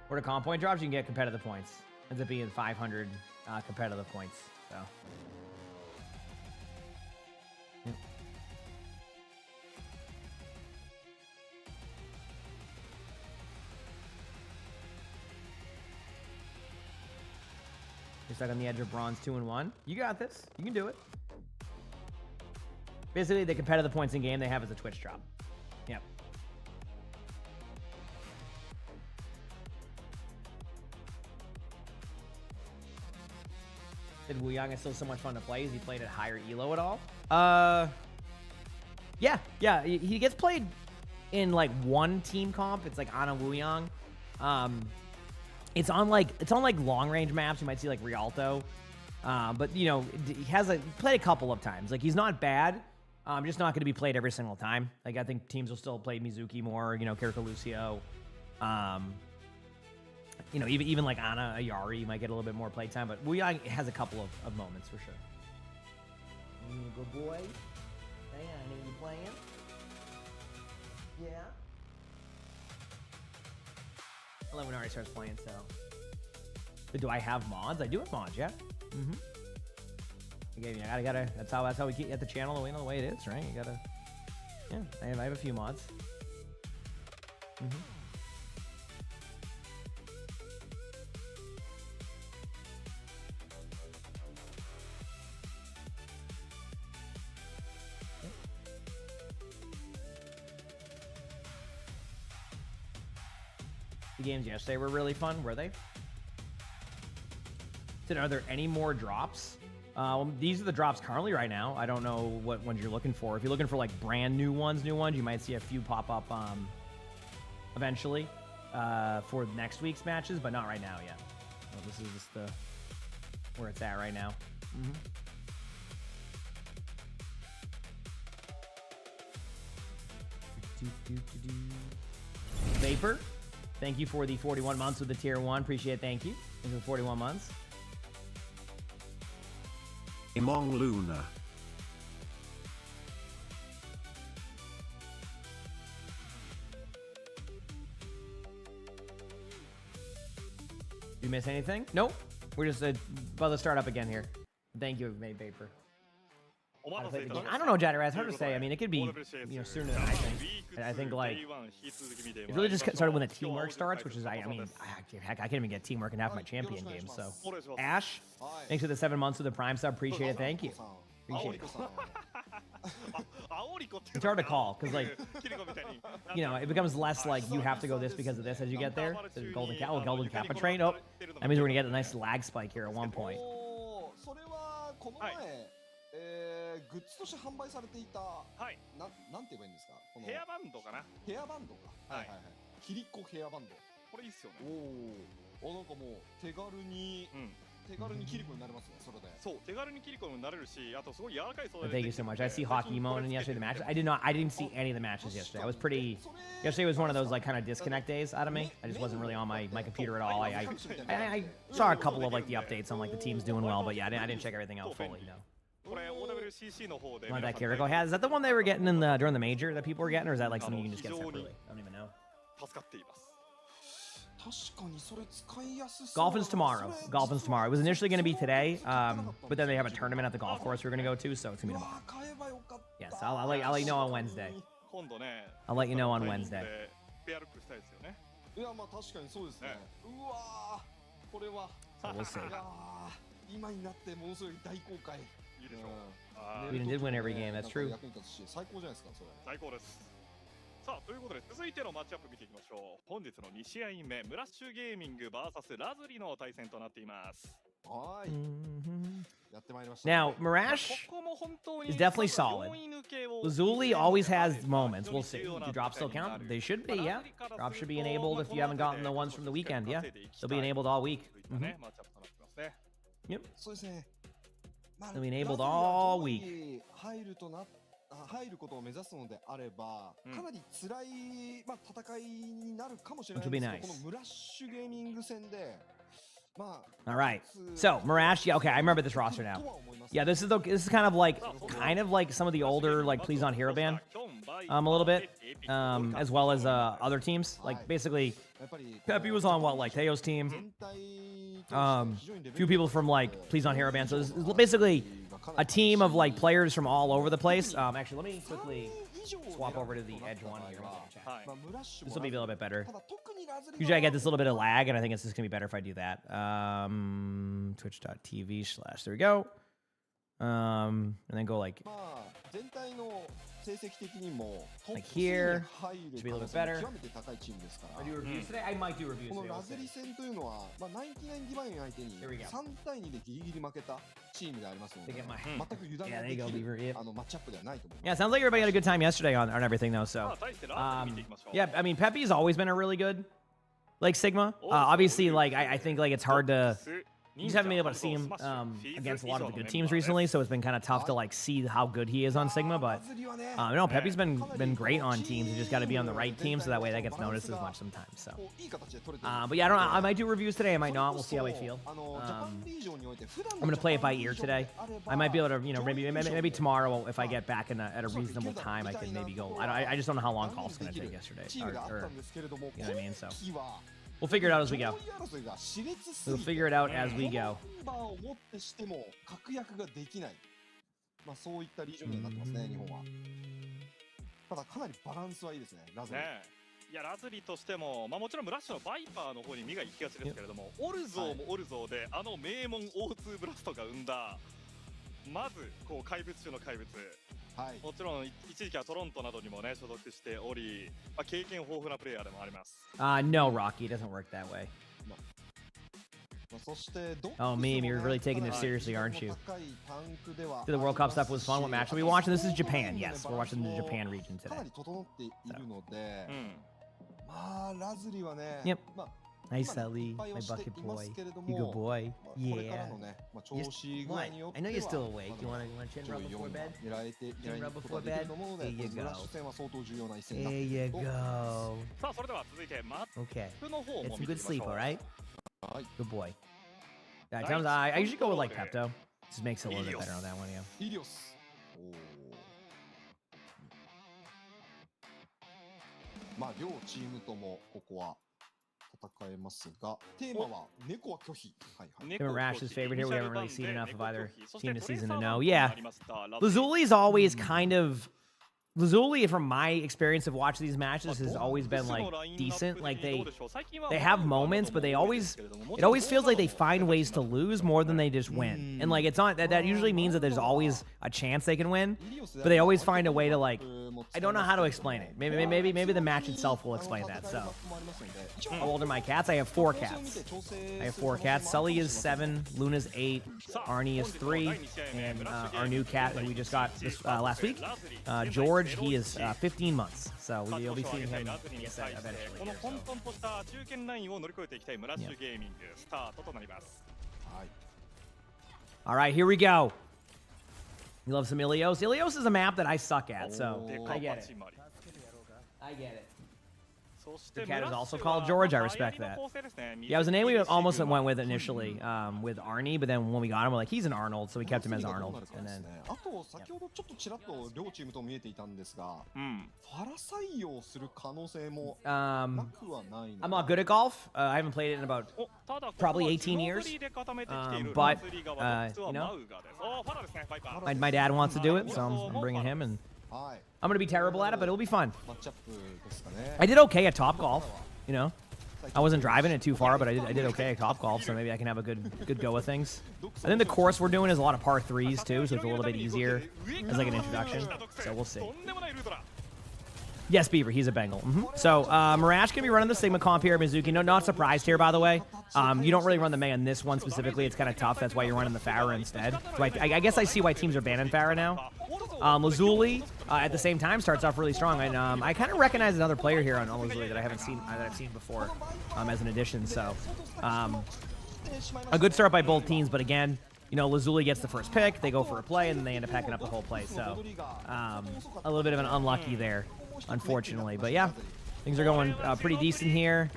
Or the comp point drops, you can get competitive points. Ends up being 500 competitive points. So. Yep. You're stuck on the edge of bronze 2 and 1. You got this. You can do it. Basically, the competitive points in game they have is a Twitch drop. Yep. Said Wu Yang is still so much fun to play. Has he played at higher elo at all? Yeah. He gets played in like one team comp. It's like Ana Wu Yang. It's on like long range maps. You might see like Rialto. But he has played a couple of times. Like he's not bad. Just not going to be played every single time. Like I think teams will still play Mizuki more. Kiriko Lucio. Even like Ana Ayari might get a little bit more playtime, but Wu Yang has a couple of moments for sure. Good boy. Hey, I know you playing. Yeah. I love when Ari starts playing, so. But do I have mods? I do have mods, yeah. Mm-hmm. I gotta. That's how we keep at the channel the way it is, right? You gotta. Yeah, I have a few mods. Mm-hmm. The games yesterday were really fun, were they? Are there any more drops? These are the drops currently right now. I don't know what ones you're looking for. If you're looking for like brand new ones, you might see a few pop up eventually for next week's matches, but not right now yet. Well, this is just where it's at right now. Vapor, thank you for the 41 months with the tier 1. Appreciate it. Thank you. Thank you for 41 months. Emongg Luna. Did you miss anything? Nope. We're just about to start up again here. Thank you, Made Vapor. I don't know, Jadder. It's hard to say. I mean, it could be sooner than I think. I think like it really just started when the teamwork starts, which is heck, I can't even get teamwork in half my champion games. So Ash, thanks for the 7 months of the Prime sub. Appreciate it. Thank you. Appreciate it. It's hard to call because like it becomes less like you have to go this because of this as you get there. The golden kappa train. Oh, that means we're gonna get a nice lag spike here at one point. グッズとして販売されていた、はい、なんて言えばいいんですか、このヘアバンドかな、ヘアバンドか、はいはいはい、キリコヘアバンド、これいいっすよね。おお、なんかもう手軽に、手軽にキリコになれますね、それで。そう、手軽にキリコになれるし、あとすごい柔らかい素材で。Thank you so much. I see Hockey Mode in yesterday the matches. I didn't see any of the matches yesterday. I was pretty. Yesterday was one of those like kind of disconnect days out of me. I just wasn't really on my computer at all. I saw a couple of like the updates on like the teams doing well, but yeah, I didn't check everything out fully. No. Want that character? Is that the one they were getting in during the major that people were getting, or is that like something you can just get separately? I don't even know. Golfin's tomorrow. Golfin's tomorrow. It was initially going to be today, but then they have a tournament at the golf course we're going to go to, so it's going to be tomorrow. Yes, I'll let you know on Wednesday. I'll let you know on Wednesday. So we'll see. Sweden did win every game, that's true. 最高です。さあということで続いてのマッチアップ見ていきましょう。本日の2試合目、ムラッシュゲーミング VS ラズリの対戦となっています。はい。Now, Marash is definitely solid. Lazuli always has moments. We'll see. Do drops still count? They should be, yeah. Drops should be enabled if you haven't gotten the ones from the weekend, yeah. They'll be enabled all week. Yep. They'll be enabled all week. 入ることを目指すのであれば、かなり辛い、戦いになるかもしれないですけど、このムラッシュゲーミング戦で、All right. So, Marash, yeah, okay, I remember this roster now. Yeah, this is kind of like some of the older like Please On Hero Band, a little bit, as well as other teams. Like basically, Peppy was on like Teo's team. Few people from like Please On Hero Band. So this is basically a team of like players from all over the place. Actually, let me quickly swap over to the Edge one here. This will be a little bit better. Usually I get this little bit of lag, and I think it's just gonna be better if I do that. Twitch.tv/ there we go. And then go like here. Should be a little bit better. I do reviews today? I might do reviews today. Here we go. Yeah, there you go, Beaver. Yeah, sounds like everybody had a good time yesterday on everything, though. So, yeah, I mean, Peppy's always been a really good, like, Sigma. Obviously, like, I think, like, it's hard to... You just haven't been able to see him against a lot of the good teams recently, so it's been kind of tough to like see how good he is on Sigma. But no, Peppy's been great on teams. You just got to be on the right team, so that way that gets noticed as much sometimes. So, but yeah, I might do reviews today. I might not. We'll see how I feel. I'm gonna play it by ear today. I might be able to, maybe tomorrow if I get back at a reasonable time, I can maybe go. I just don't know how long golf's gonna take yesterday, or you know what I mean. So. We'll figure it out as we go. We'll figure it out as we go. そういったリージョンになってますね、日本は。ただかなりバランスはいいですね、ラズリ。いや、ラズリとしても、もちろんブラッシュのバイパーの方に目が行きがちですけれども、オルゾーもオルゾーで、名門 O2 ブラストが生んだ、まずこう怪物中の怪物。はい。もちろん一時期はトロントなどにもね所属しており、経験豊富なプレイヤーでもあります。No, Rocky, it doesn't work that way. そしてドックス Oh, も meme, ね you're really taking this かなり seriously, aren't 質 you? の高いタンクでは The World Cup stuff was fun. What ありま match す are we し watching? This is フォーム Japan. 面で Yes, バ we're ランス watching the も Japan region かな today. り整っているので、うん。まあラズリはね、 Yep. まあ Nice, 今ね Sully, いっぱい my はして bucket いま boy. すけれど You good も、 boy. まあこれから Yeah. のね、まあ、調 You're 子具合 What? によって I know you're は still awake. ま You want to chin 上 rub 位 before 4位が bed? 狙えて狙いに行くことができると思うので、 There you この go. ラッシュ戦は相当重要な一戦になっ There て you くると思います。 go. さあそれでは続いてマッ Okay. プの方 Get も some 見て good みまし sleep, ょう。 all right? はい。 Good boy. Yeah, times I usually go with like Pepto. Just makes it a little bit better on that one, yeah. イリオス。おーまあ両チームともここは戦えますが、テーマは猫は拒否。はいはい。 Him and Rash's favorite here. We haven't really seen enough of either そして team this season to トレーサー know. バン Yeah. クもありましたラズリ Lazzuli's always kind of Lazuli, from my experience of watching these matches, has always been like decent. Like they have moments, but it always feels like they find ways to lose more than they just win. And like it's not that usually means that there's always a chance they can win, but they always find a way to like, I don't know how to explain it. Maybe the match itself will explain that. So how old are my cats? I have 4 cats. I have 4 cats. Sully is 7, Luna's 8, Arnie is 3, and our new cat that we just got this last week, George, he is 15 months. So we'll be seeing him eventually. この混沌とした中堅ラインを乗り越えていきたいムラッシュゲーミングスタートとなります。 All right, here we go. You love some Ilios? Ilios is a map that I suck at, so I get it. I get it. The cat is also called George. I respect that. Yeah, it was a name we almost went with initially with Arnie, but then when we got him, we're like, he's an Arnold, so we kept him as Arnold. And then あと先ほどちょっとちらっと両チームと見えていたんですが、ファラ採用する可能性もなくはないので。 I'm not good at golf. I haven't played it in about probably 18 years. But you know, my dad wants to do it, so I'm bringing him, and はい。 I'm gonna be terrible at it, but it'll be fun. マッチアップですかね。 I did okay at Top Golf, you know. I wasn't driving it too far, but I did okay at Top Golf, so maybe I can have a good go with things. I think the course we're doing is a lot of par 3s too, so it's a little bit easier as like an introduction. So we'll see. Yes, Beaver, he's a Bengal. So Marash can be running the Sigma comp here, Mizuki. No, not surprised here, by the way. You don't really run the Mei on this one specifically. It's kind of tough. That's why you're running the Farah instead. So I guess I see why teams are banning Farah now. Lazuli, at the same time, starts off really strong. And I kind of recognize another player here on Lazuli that I haven't seen, that I've seen before as an addition. So a good start by both teams, but again, you know, Lazuli gets the first pick, they go for a play, and then they end up packing up the whole play. So a little bit of an unlucky there, unfortunately. But yeah, things are going pretty decent here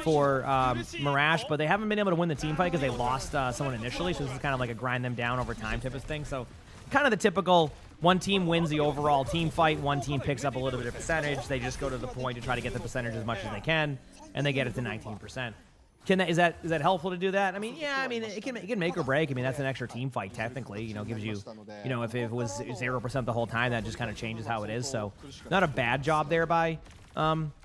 for Marash, but they haven't been able to win the team fight because they lost someone initially, so this is kind of like a grind them down over time type of thing. So kind of the typical one team wins the overall team fight, one team picks up a little bit of percentage, they just go to the point to try to get the percentage as much as they can, and they get it to 19%. Is that helpful to do that? I mean, yeah, I mean, it can make or break. I mean, that's an extra team fight technically, you know, gives you, you know, if it was 0% the whole time, that just kind of changes how it is. So not a bad job there by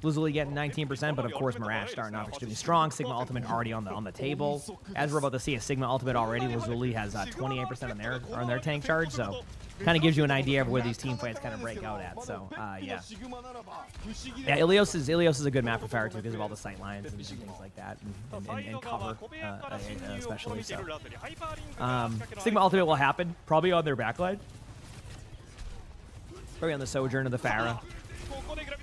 Lazuli getting 19%, but of course Marash starting off extremely strong. Sigma Ultimate already on the table. As we're about to see a Sigma Ultimate already, Lazuli has 28% on their tank charge, so kind of gives you an idea of where these team fights kind of break out at. So yeah, Ilios is a good map for Farah too because of all the sight lines and things like that, and cover especially. So Sigma Ultimate will happen probably on their backline, probably on the Sojourn of the Farah.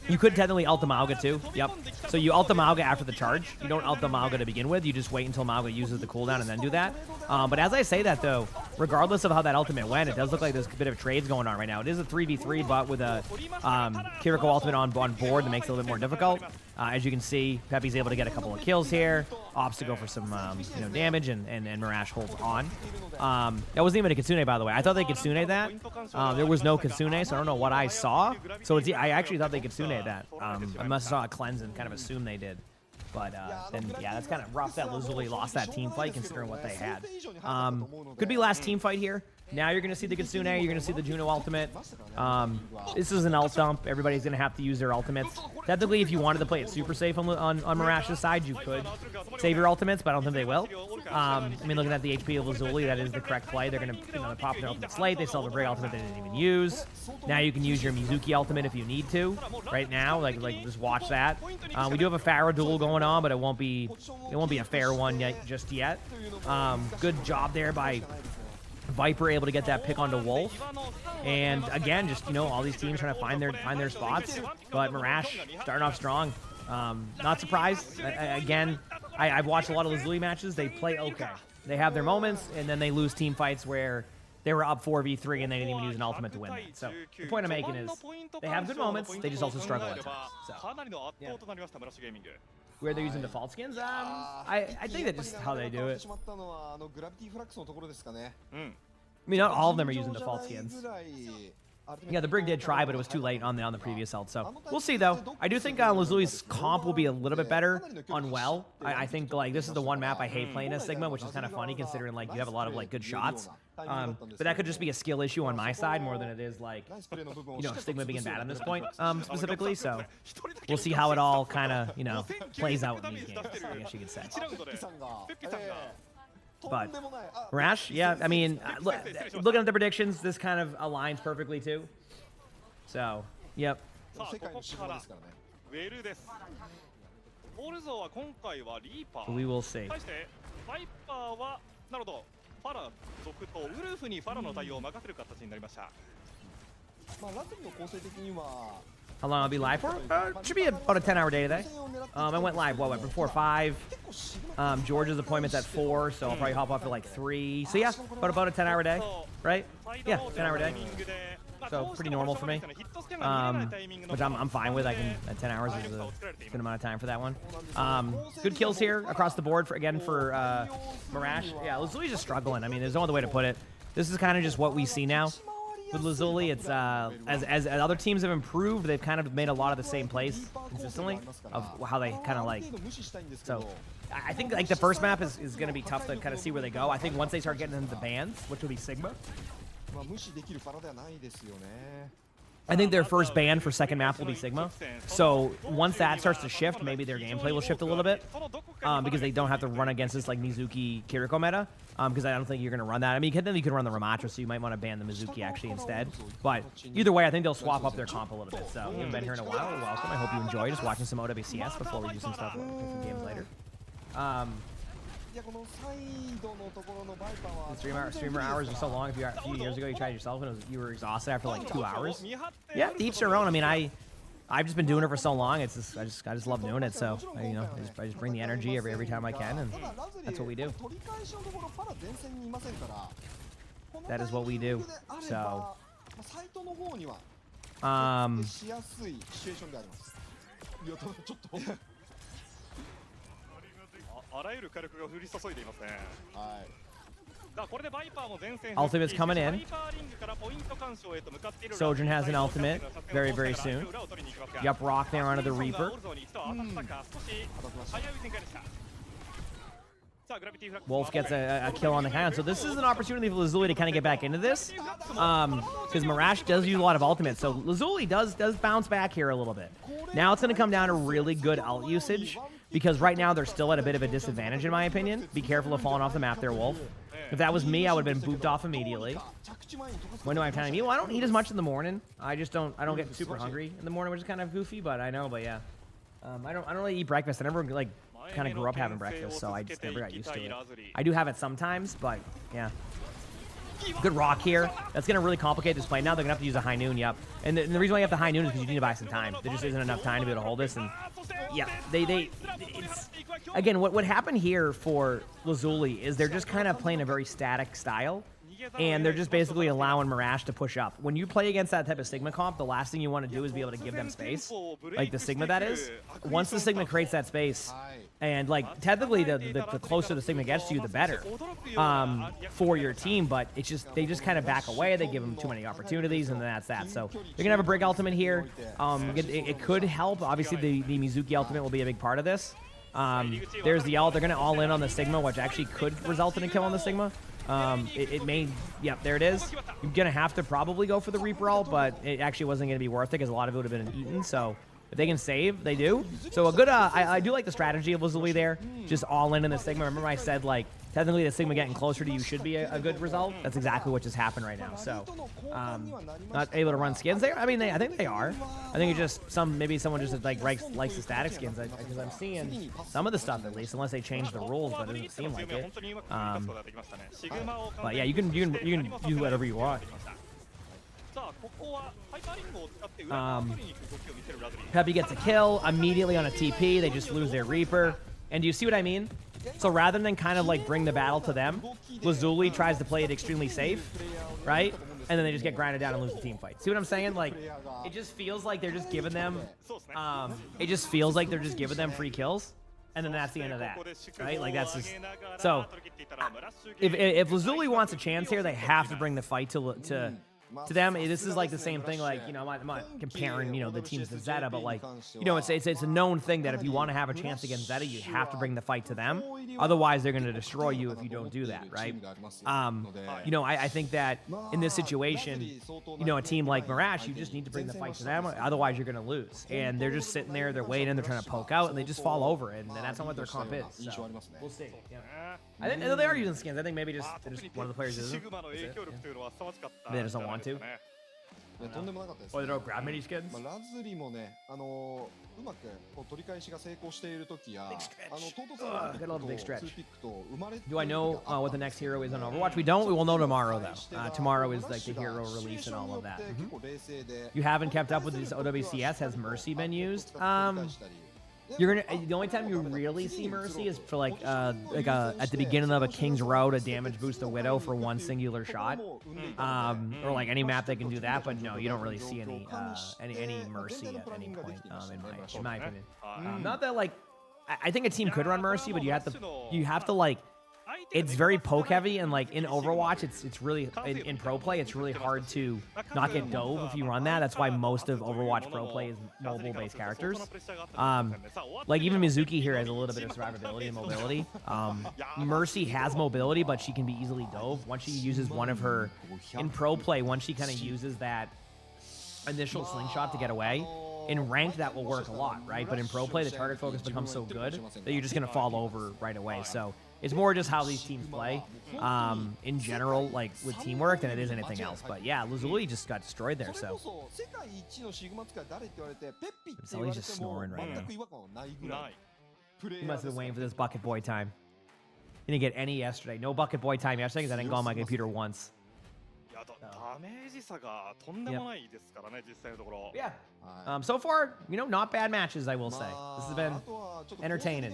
You could technically ult the Mauga too. Yep. So you ult the Mauga after the charge. You don't ult the Mauga to begin with. You just wait until Mauga uses the cooldown and then do that. But as I say that though, regardless of how that ultimate went, it does look like there's a bit of trades going on right now. It is a 3v3, but with a Kiriko ultimate on board that makes it a little bit more difficult. As you can see, Pepe's able to get a couple of kills here. Opts to go for some you know, damage, and Marash holds on. That wasn't even a Kitsune, by the way. I thought they Kitsune that. There was no Kitsune, so I don't know what I saw. So I actually thought they Kitsune that. I must have saw a cleanse and kind of assumed they did. But then, yeah, that's kind of rough that Lazuli lost that team fight considering what they had. Could be last team fight here. Now you're going to see the Kitsune, you're going to see the Juno ultimate. This is an ult dump. Everybody's going to have to use their ultimates. Technically, if you wanted to play it super safe on Mirash's side, you could save your ultimates, but I don't think they will. I mean, looking at the HP of Lazuli, that is the correct play. They're going to they're popping their ultimate late. They still have a great ultimate they didn't even use. Now you can use your Mizuki ultimate if you need to. Right now, like just watch that. We do have a Pharaoh duel going on, but it won't be a fair one just yet. Good job there by Viper, able to get that pick onto Wolf, and again, just all these teams trying to find their spots. But Mirash starting off strong. Not surprised. Again, I've watched a lot of Lazuli matches. They play okay. They have their moments, and then they lose team fights where they were up 4v3 and they didn't even use an ultimate to win that. So the point I'm making is they have good moments. They just also struggle at times. So yeah. Where they're using default skins, I think that's just how they do it. I mean, not all of them are using default skins. Yeah, the Brig did try, but it was too late on the previous ult. So we'll see, though. I do think Lazuli's comp will be a little bit better on Well. I think like this is the one map I hate playing as Sigma, which is kind of funny considering like you have a lot of like good shots. But that could just be a skill issue on my side more than it is like Sigma being bad on this point specifically. So we'll see how it all kind of plays out in these games, I guess you could say. But Mirash, yeah, I mean, looking at the predictions, this kind of aligns perfectly too. So, yep. We will see. ファラ続とウルフにファラの対応を任せる形になりました。 How long I'll be live for? Should be about a 10-hour day today. I went live, before 5? George's appointment's at 4, so I'll probably hop off at like 3. So yeah, about a 10-hour day, right? Yeah, 10-hour day. So pretty normal for me, which I'm fine with. 10 hours is a good amount of time for that one. Good kills here across the board for Mirash. Yeah, Lazuli's just struggling. I mean, there's no other way to put it. This is kind of just what we see now. With Lazuli, it's as other teams have improved, they've kind of made a lot of the same plays consistently of how they kind of like. So I think like the first map is going to be tough to kind of see where they go. I think once they start getting into the bans, which will be Sigma, I think their first ban for second map will be Sigma. So once that starts to shift, maybe their gameplay will shift a little bit because they don't have to run against this like Mizuki Kiriko meta. Because I don't think you're going to run that. I mean, then you could run the Ramatra, so you might want to ban the Mizuki actually instead. But either way, I think they'll swap up their comp a little bit. So you've been here in a while. Welcome. I hope you enjoy just watching some OWCS before we do some stuff, some games later. Streamer hours are so long. A few years ago, you tried it yourself and you were exhausted after like 2 hours. Yeah, each their own. I mean, I've just been doing it for so long. It's just I just love doing it. So I just bring the energy every time I can, and that's what we do. That is what we do. So, あらゆる火力が降り注いでいますね。はい。 Ultimate's coming in. Sojourn has an ultimate very, very soon. Yup, rock there onto the Reaper. Wolf gets a kill on the count. So this is an opportunity for Lazuli to kind of get back into this. Because Mirash does use a lot of ultimates. So Lazuli does bounce back here a little bit. Now it's going to come down to really good ult usage. Because right now they're still at a bit of a disadvantage in my opinion. Be careful of falling off the map there, Wolf. If that was me, I would have been booped off immediately. When do I have time to eat? Well, I don't eat as much in the morning. I don't get super hungry in the morning, which is kind of goofy, but I know, but yeah. I don't really eat breakfast. I never like kind of grew up having breakfast, so I just never got used to it. I do have it sometimes, but yeah. Good rock here. That's going to really complicate this play. Now they're going to have to use a high noon, yep. And the reason why you have the high noon is because you need to buy some time. There just isn't enough time to be able to hold this, and yeah, it's again, what happened here for Lazuli is they're just kind of playing a very static style, and they're just basically allowing Mirash to push up. When you play against that type of Sigma comp, the last thing you want to do is be able to give them space, like the Sigma that is. Once the Sigma creates that space, and like technically the closer the Sigma gets to you, the better for your team, but it's just they just kind of back away. They give them too many opportunities, and that's that. So you're gonna have a Brig ultimate here. It could help. Obviously, the Mizuki ultimate will be a big part of this. There's the ult. They're gonna all in on the Sigma, which actually could result in a kill on the Sigma. It may, yep, there it is. You're gonna have to probably go for the Reaper ult, but it actually wasn't gonna be worth it because a lot of it would have been eaten. So if they can save, they do. So a good, I do like the strategy of Lazuli there, just all in the Sigma. Remember I said like technically the Sigma getting closer to you should be a good result. That's exactly what just happened right now. So not able to run skins there. I mean, I think they are. I think it's just maybe someone just like likes the static skins because I'm seeing some of the stuff at least, unless they change the rules, but it doesn't seem like it. But yeah, you can do whatever you want. Peppy gets a kill immediately on a TP. They just lose their Reaper. And do you see what I mean? So rather than kind of like bring the battle to them, Lazuli tries to play it extremely safe, right? And then they just get grinded down and lose the team fight. See what I'm saying? Like, it just feels like they're just giving them, free kills. And then that's the end of that, right? Like, that's just... So, if Lazuli wants a chance here, they have to bring the fight to them. This is like the same thing, like, you know, I'm not comparing, you know, the teams to Zeta, but like, you know, it's a known thing that if you want to have a chance against Zeta, you have to bring the fight to them. Otherwise, they're going to destroy you if you don't do that, right? You know, I think that in this situation, you know, a team like Mirage, you just need to bring the fight to them. Otherwise, you're going to lose. And they're just sitting there, they're waiting, they're trying to poke out, and they just fall over. And that's not what their comp is. So we'll see. Yeah. I think they are using skins. I think maybe just one of the players isn't. They just don't want to. とんでもなかったです、 Or they don't grab mini skins. ラズリもね、うまくこう取り返しが成功している時や、トートさんのピックと生まれ Do I know what the next hero is on Overwatch? We don't. We will know tomorrow, though. Tomorrow is like the hero release and all of that. You haven't kept up with this OWCS? Has Mercy been used? You're gonna. The only time you really see Mercy is for like at the beginning of a King's Road, a damage boost a Widow for one singular shot, or like any map that can do that. But no, you don't really see any Mercy at any point, in my opinion. Not that like I think a team could run Mercy, but you have to like. It's very poke heavy, and like in Overwatch, it's really in pro play, it's really hard to not get dove if you run that. That's why most of Overwatch pro play is mobile based characters. Like even Mizuki here has a little bit of survivability and mobility. Mercy has mobility, but she can be easily dove once she uses one of her in pro play. Once she kind of uses that initial slingshot to get away. In ranked, that will work a lot, right? But in pro play, the target focus becomes so good that you're just gonna fall over right away. So. It's more just how these teams play, in general, like with teamwork, than it is anything else. But yeah, Lazuli just got destroyed there, so. So he's just snoring right now. He must have been waiting for this bucket boy time. He didn't get any yesterday. No bucket boy time yesterday because I didn't go on my computer once. Yeah. So far, you know, not bad matches, I will say. This has been entertaining.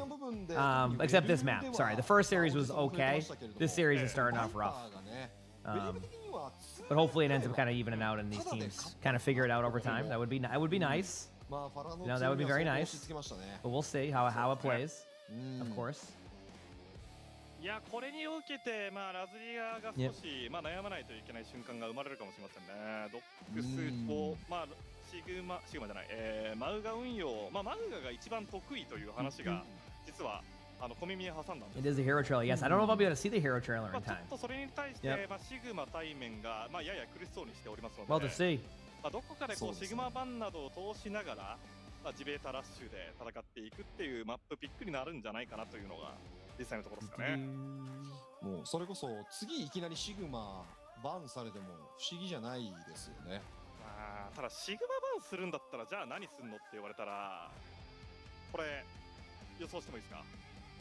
Except this map. Sorry, the first series was okay. This series is starting off rough. But hopefully it ends up kind of evening out and these teams kind of figure it out over time. That would be nice. You know, that would be very nice. But we'll see how it plays, of course. いやこれに受けて、まあ、ラズリアが少し、まあ、悩まないといけない瞬間が生まれるかもしれませんね。ドックスを、まあ、シグマじゃない、マウガ運用、まあ、マウガが一番得意という話が実は小耳に挟んだんです。It is a hero trailer. Yes, I don't know if I'll be able to see the hero trailer in time. ちょっとそれに対して、まあ、シグマ対面が、まあ、やや苦しそうにしておりますので、well to see. まあ、どこかでこうシグマバンなどを通しながら、まあ、ジベータラッシュで戦っていくっていうマップピックになるんじゃないかなというのが実際のところですかね。もうそれこそ次いきなりシグマバンされても不思議じゃないですよね。まあただシグマバンするんだったらじゃあ何すんのって言われたらこれ予想してもいいですか？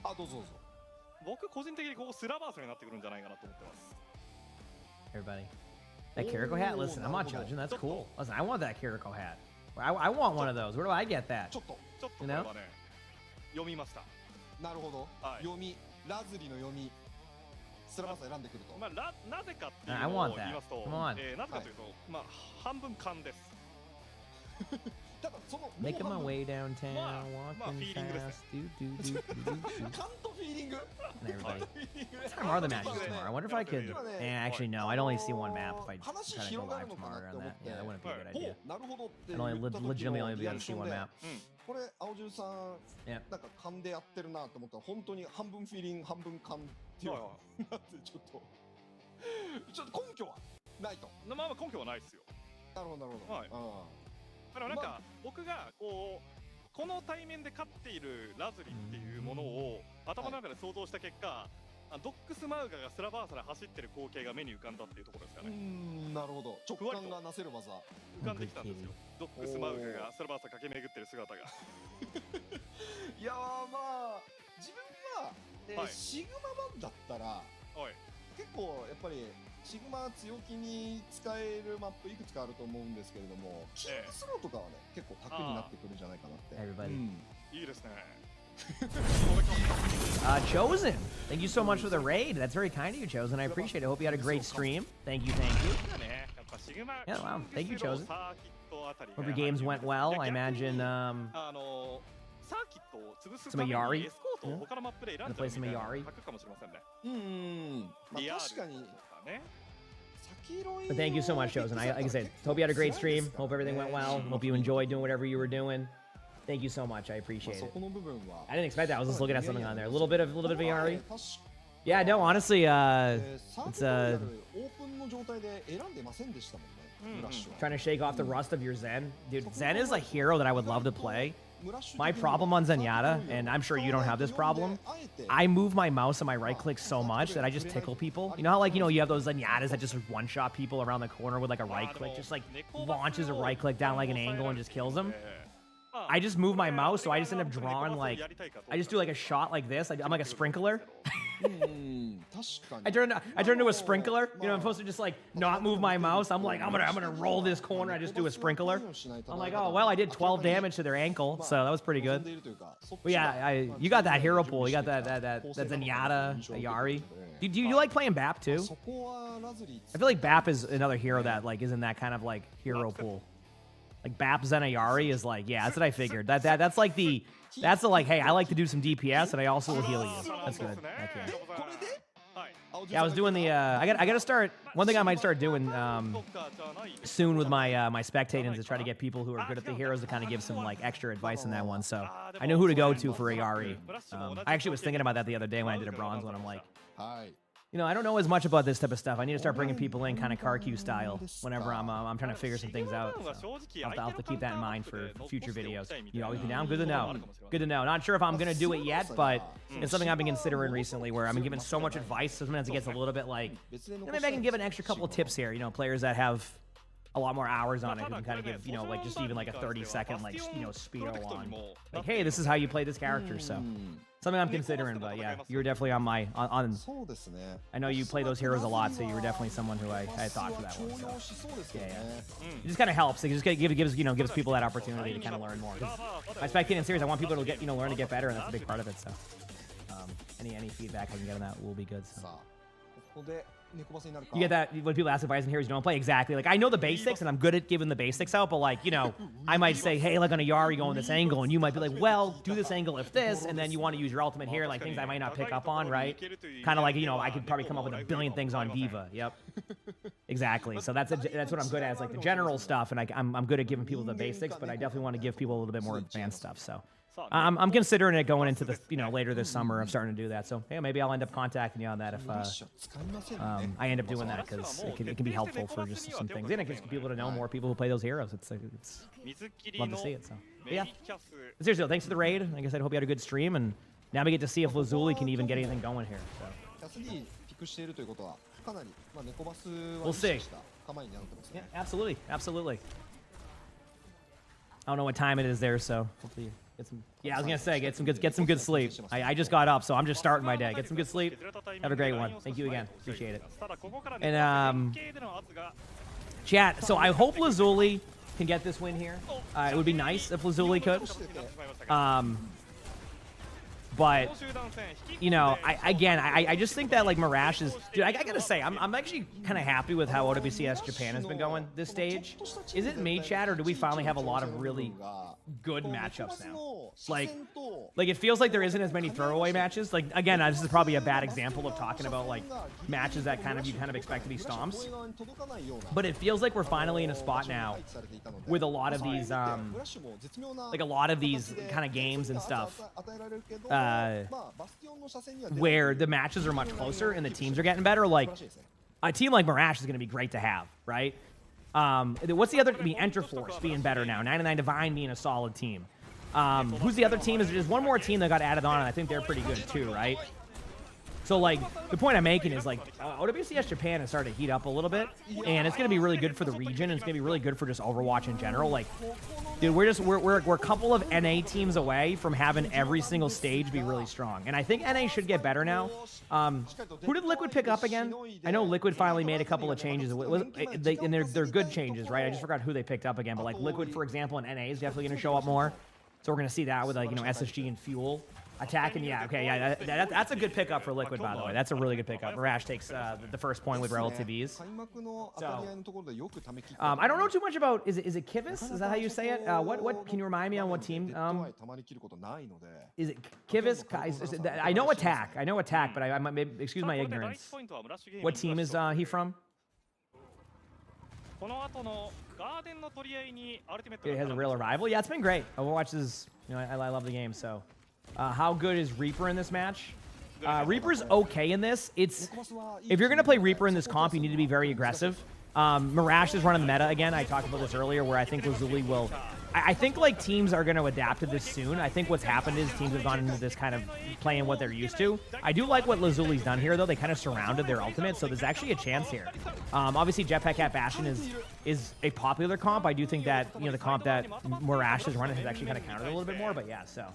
あ、どうぞどうぞ。僕個人的にここスラバースになってくるんじゃないかなと思ってます。Everybody, that Kiriko hat. Listen, I'm not judging. That's cool. Listen, I want that Kiriko hat. I want one of those. Where do I get that? ちょっとこれはね読みました。なるほど。読みラズリの読み。スラバース選んでくると。まあなぜかっていうのを言いますと、なぜかというと、まあ半分勘です。ただその Making my way downtown, walking fast.勘とフィーリング。Everybody. What time are the matches tomorrow? I wonder if I could. Actually, no. I'd only see one map if I try to go live tomorrow on that. Yeah, that wouldn't be a good idea. I'd only legitimately only be able to see one map. これ青汁さんなんか勘でやってるなと思ったら本当に半分フィーリング半分勘っていうなってちょっとちょっと根拠はないと。まあまあ根拠はないですよ。なるほどなるほど。はいだからなんか、僕がこの対面で勝っているラズリっていうものを頭の中で想像した結果、ドックスマウガがスラバーサラ走ってる光景が目に浮かんだっていうところですかね。なるほど。直感がなせる技。浮かんできたんですよ。ドックスマウガがスラバーサラ駆け巡ってる姿が。いやーまあ自分は、はいシグマ版だったらはい結構やっぱりシグマ強気に使えるマップいくつかあると思うんですけれども、キングスローとかはね結構卓になってくるんじゃないかなって。 Everybody. いいですね。Chosen, thank you so much for the raid. That's very kind of you, Chosen. I appreciate it. Hope you had a great stream. Thank you, thank you. Yeah, wow. Thank you, Chosen. Hope your games went well. I imagine some Ayari. Gonna play some Ayari. まあ確かに But thank you so much, Chosen. Like I said, hope you had a great stream. Hope everything went well. Hope you enjoyed doing whatever you were doing. Thank you so much. I appreciate そ it. この部分は I didn't expect that. I was just looking at something on there. A little bit of Ayari. 確か Yeah, no, honestly, サー it's ブロイヤルオープンの状態で選んでませんでしたもんね、ムラッシュは。 trying to shake off the rust of your Zen. Dude, Zen is a hero that I would love to play. ムラッシュ My problem on Zenyatta, and I'm sure you don't have this problem, I move my mouse and my right click so much that I just tickle people. You know how, like, you have those Zenyatas that just one-shot people around the corner with, like, a right click? Just, like, launches a right click down, like, an angle and just kills them? I just move my mouse, so I just end up drawing, like, I just do, like, a shot like this. I'm like a sprinkler. 確かに I turn into a sprinkler. You know, I'm supposed to just, like, not move my mouse. I'm like, I'm gonna roll this corner. I just do a sprinkler. I'm like, oh, well, I did 12 damage to their ankle, so that was pretty good. But yeah, you got that hero pool. You got that Zenyatta, Ayari. Do you like playing BAP too? そこはラズリー I feel like BAP is another hero that, like, is in that kind of, like, hero pool. Like, BAP Zenayari is like, yeah, that's what I figured. That's like that's the, like, hey, I like to do some DPS and I also will heal you. That's good. Okay. Yeah, I was doing the, I gotta start, one thing I might start doing soon with my my spectating is try to get people who are good at the heroes to kind of give some, like, extra advice in that one. So I know who to go to for Ayari. I actually was thinking about that the other day when I did a bronze one. I'm like, はい you know, I don't know as much about this type of stuff. I need to start bringing people in kind of CarQ style whenever I'm trying to figure some things out. So I'll have to keep that in mind for future videos. You always be down? Good to know. Good to know. Not sure if I'm going to do it yet, but it's something I've been considering recently where I've been given so much advice. Sometimes it gets a little bit like, maybe I can give an extra couple of tips here. You know, players that have a lot more hours on it who can kind of give, you know, like just even like a 30-second, like, you know, spiel on, like, hey, this is how you play this character. So something I'm considering, but yeah, you were definitely on my, on そうですね I know you play those heroes a lot, so you were definitely someone who I thought for that one. 重 So. 用しそうですよね It just kind of helps. It just gives people that opportunity to kind of learn more. 'Cause my spectating series, I want people to get, learn to get better, and that's a big part of it. So, any feedback I can get on that will be good. So. さあここで猫バスになるか You get that when people ask advice in heroes you don't play exactly. Like, I know the basics and I'm good at giving the basics out, but, like, I might say, hey, like on a Yari going this angle, and you might be like, well, do this angle if this, and then you want to use your ultimate here, like things I might not pick up on, right? Kind of like, I could probably come up with a billion things on Diva. Yep. Exactly. So that's what I'm good at, is like the general stuff, and I'm good at giving people the basics, but I definitely want to give people a little bit more advanced stuff. So. I'm considering it going into the later this summer. I'm starting to do that, so hey, maybe I'll end up contacting you on that if ムラッシュは使いませんね I end up doing that because it can be helpful for just some things, and it gives people to know more people who play those heroes. It's love to see it. So but yeah, seriously, thanks for the raid. Like I said, hope you had a good stream, and now we get to see if Lazuli can even get anything going here. So キャス D ピックしているということはかなりまあ猫バス We'll は see. 意識した構えになってます yeah, ね absolutely. I don't know what time it is there, so hopefully. Yeah, I was gonna say get some good sleep. I just got up, so I'm just starting my day. Get some good sleep. Have a great one. Thank you again. Appreciate it. And chat. So I hope Lazuli can get this win here. It would be nice if Lazuli could. But I just think that, like, Marash is, dude, I gotta say, I'm actually kind of happy with how OWCS Japan has been going this stage. Is it me, chat, or do we finally have a lot of really good matchups now? Like it feels like there isn't as many throwaway matches. Like, again, this is probably a bad example of talking about, like, matches that you kind of expect to be stomps. But it feels like we're finally in a spot now with a lot of these kind of games and stuff. Where the matches are much closer and the teams are getting better. Like, a team like Mirage is going to be great to have, right? What's the other? I mean, Enterforce being better now. 99 Divine being a solid team. Who's the other team? There's one more team that got added on, and I think they're pretty good too, right? So, like, the point I'm making is, like, OWCS Japan has started to heat up a little bit, and it's going to be really good for the region, and it's going to be really good for just Overwatch in general. Like, dude, we're a couple of NA teams away from having every single stage be really strong, and I think NA should get better now. Who did Liquid pick up again? I know Liquid finally made a couple of changes, and they're good changes, right? I just forgot who they picked up again, but, like, Liquid, for example, in NA is definitely going to show up more, so we're going to see that with, like, you know, SSG and Fuel. Attacking, yeah, okay, yeah, that's a good pickup for Liquid, by the way. That's a really good pickup. Mirage takes the first point with relative ease. So, I don't know too much about, is it Kivis? Is that how you say it? What can you remind me on what team? Is it Kivis? I know Attack, but I maybe, excuse my ignorance. What team is he from? It has a real rival? Yeah, it's been great. Overwatch is, you know, I love the game, so. How good is Reaper in this match? Reaper's okay in this. If you're going to play Reaper in this comp, you need to be very aggressive. Mirage is running the meta again. I talked about this earlier where I think Lazuli will... I think, like, teams are going to adapt to this soon. I think what's happened is teams have gone into this kind of playing what they're used to. I do like what Lazuli's done here, though. They kind of surrounded their ultimate, so there's actually a chance here. Obviously, Jetpack Cat Bastion is a popular comp. I do think that, you know, the comp that Mirage is running has actually kind of countered a little bit more, but yeah, so.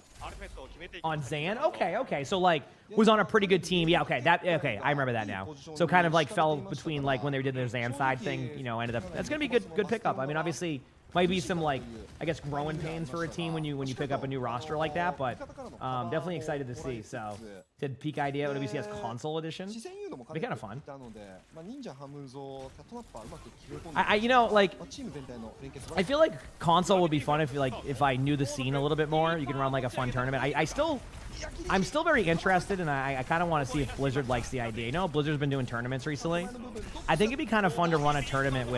On Zan? Okay. So, like, was on a pretty good team. Yeah, okay, I remember that now. So kind of, like, fell between, like, when they did their Zan side thing, you know, ended up... That's going to be good pickup. I mean, obviously... Might be some, like, I guess, growing pains for a team when you pick up a new roster like that, but definitely excited to see. So, did peak idea WCS console edition? It'd be kind of fun. You know, like, I feel like console would be fun if I knew the scene a little bit more. You can run like a fun tournament. I'm still very interested, and I kind of want to see if Blizzard likes the idea. You know, Blizzard's been doing tournaments recently. I think it'd be kind of fun to run a tournament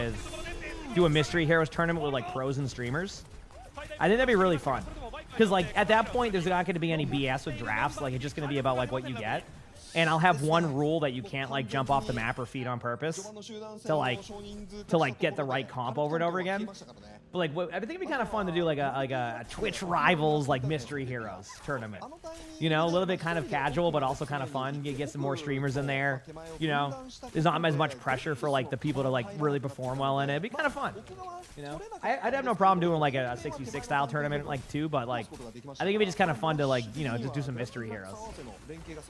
do a Mystery Heroes tournament with, like, pros and streamers. I think that'd be really fun. Because, like, at that point, there's not going to be any BS with drafts. Like, it's just going to be about, like, what you get. And I'll have one rule that you can't, like, jump off the map or feed on purpose to get the right comp over and over again. But, like, I think it'd be kind of fun to do, like a Twitch Rivals, like, Mystery Heroes tournament. You know, a little bit kind of casual, but also kind of fun. You get some more streamers in there. You know, there's not as much pressure for, like, the people to, like, really perform well in it. It'd be kind of fun. You know, I'd have no problem doing, like, a 6v6 style tournament, like, too. But, like, I think it'd be just kind of fun to, like, you know, just do some Mystery Heroes.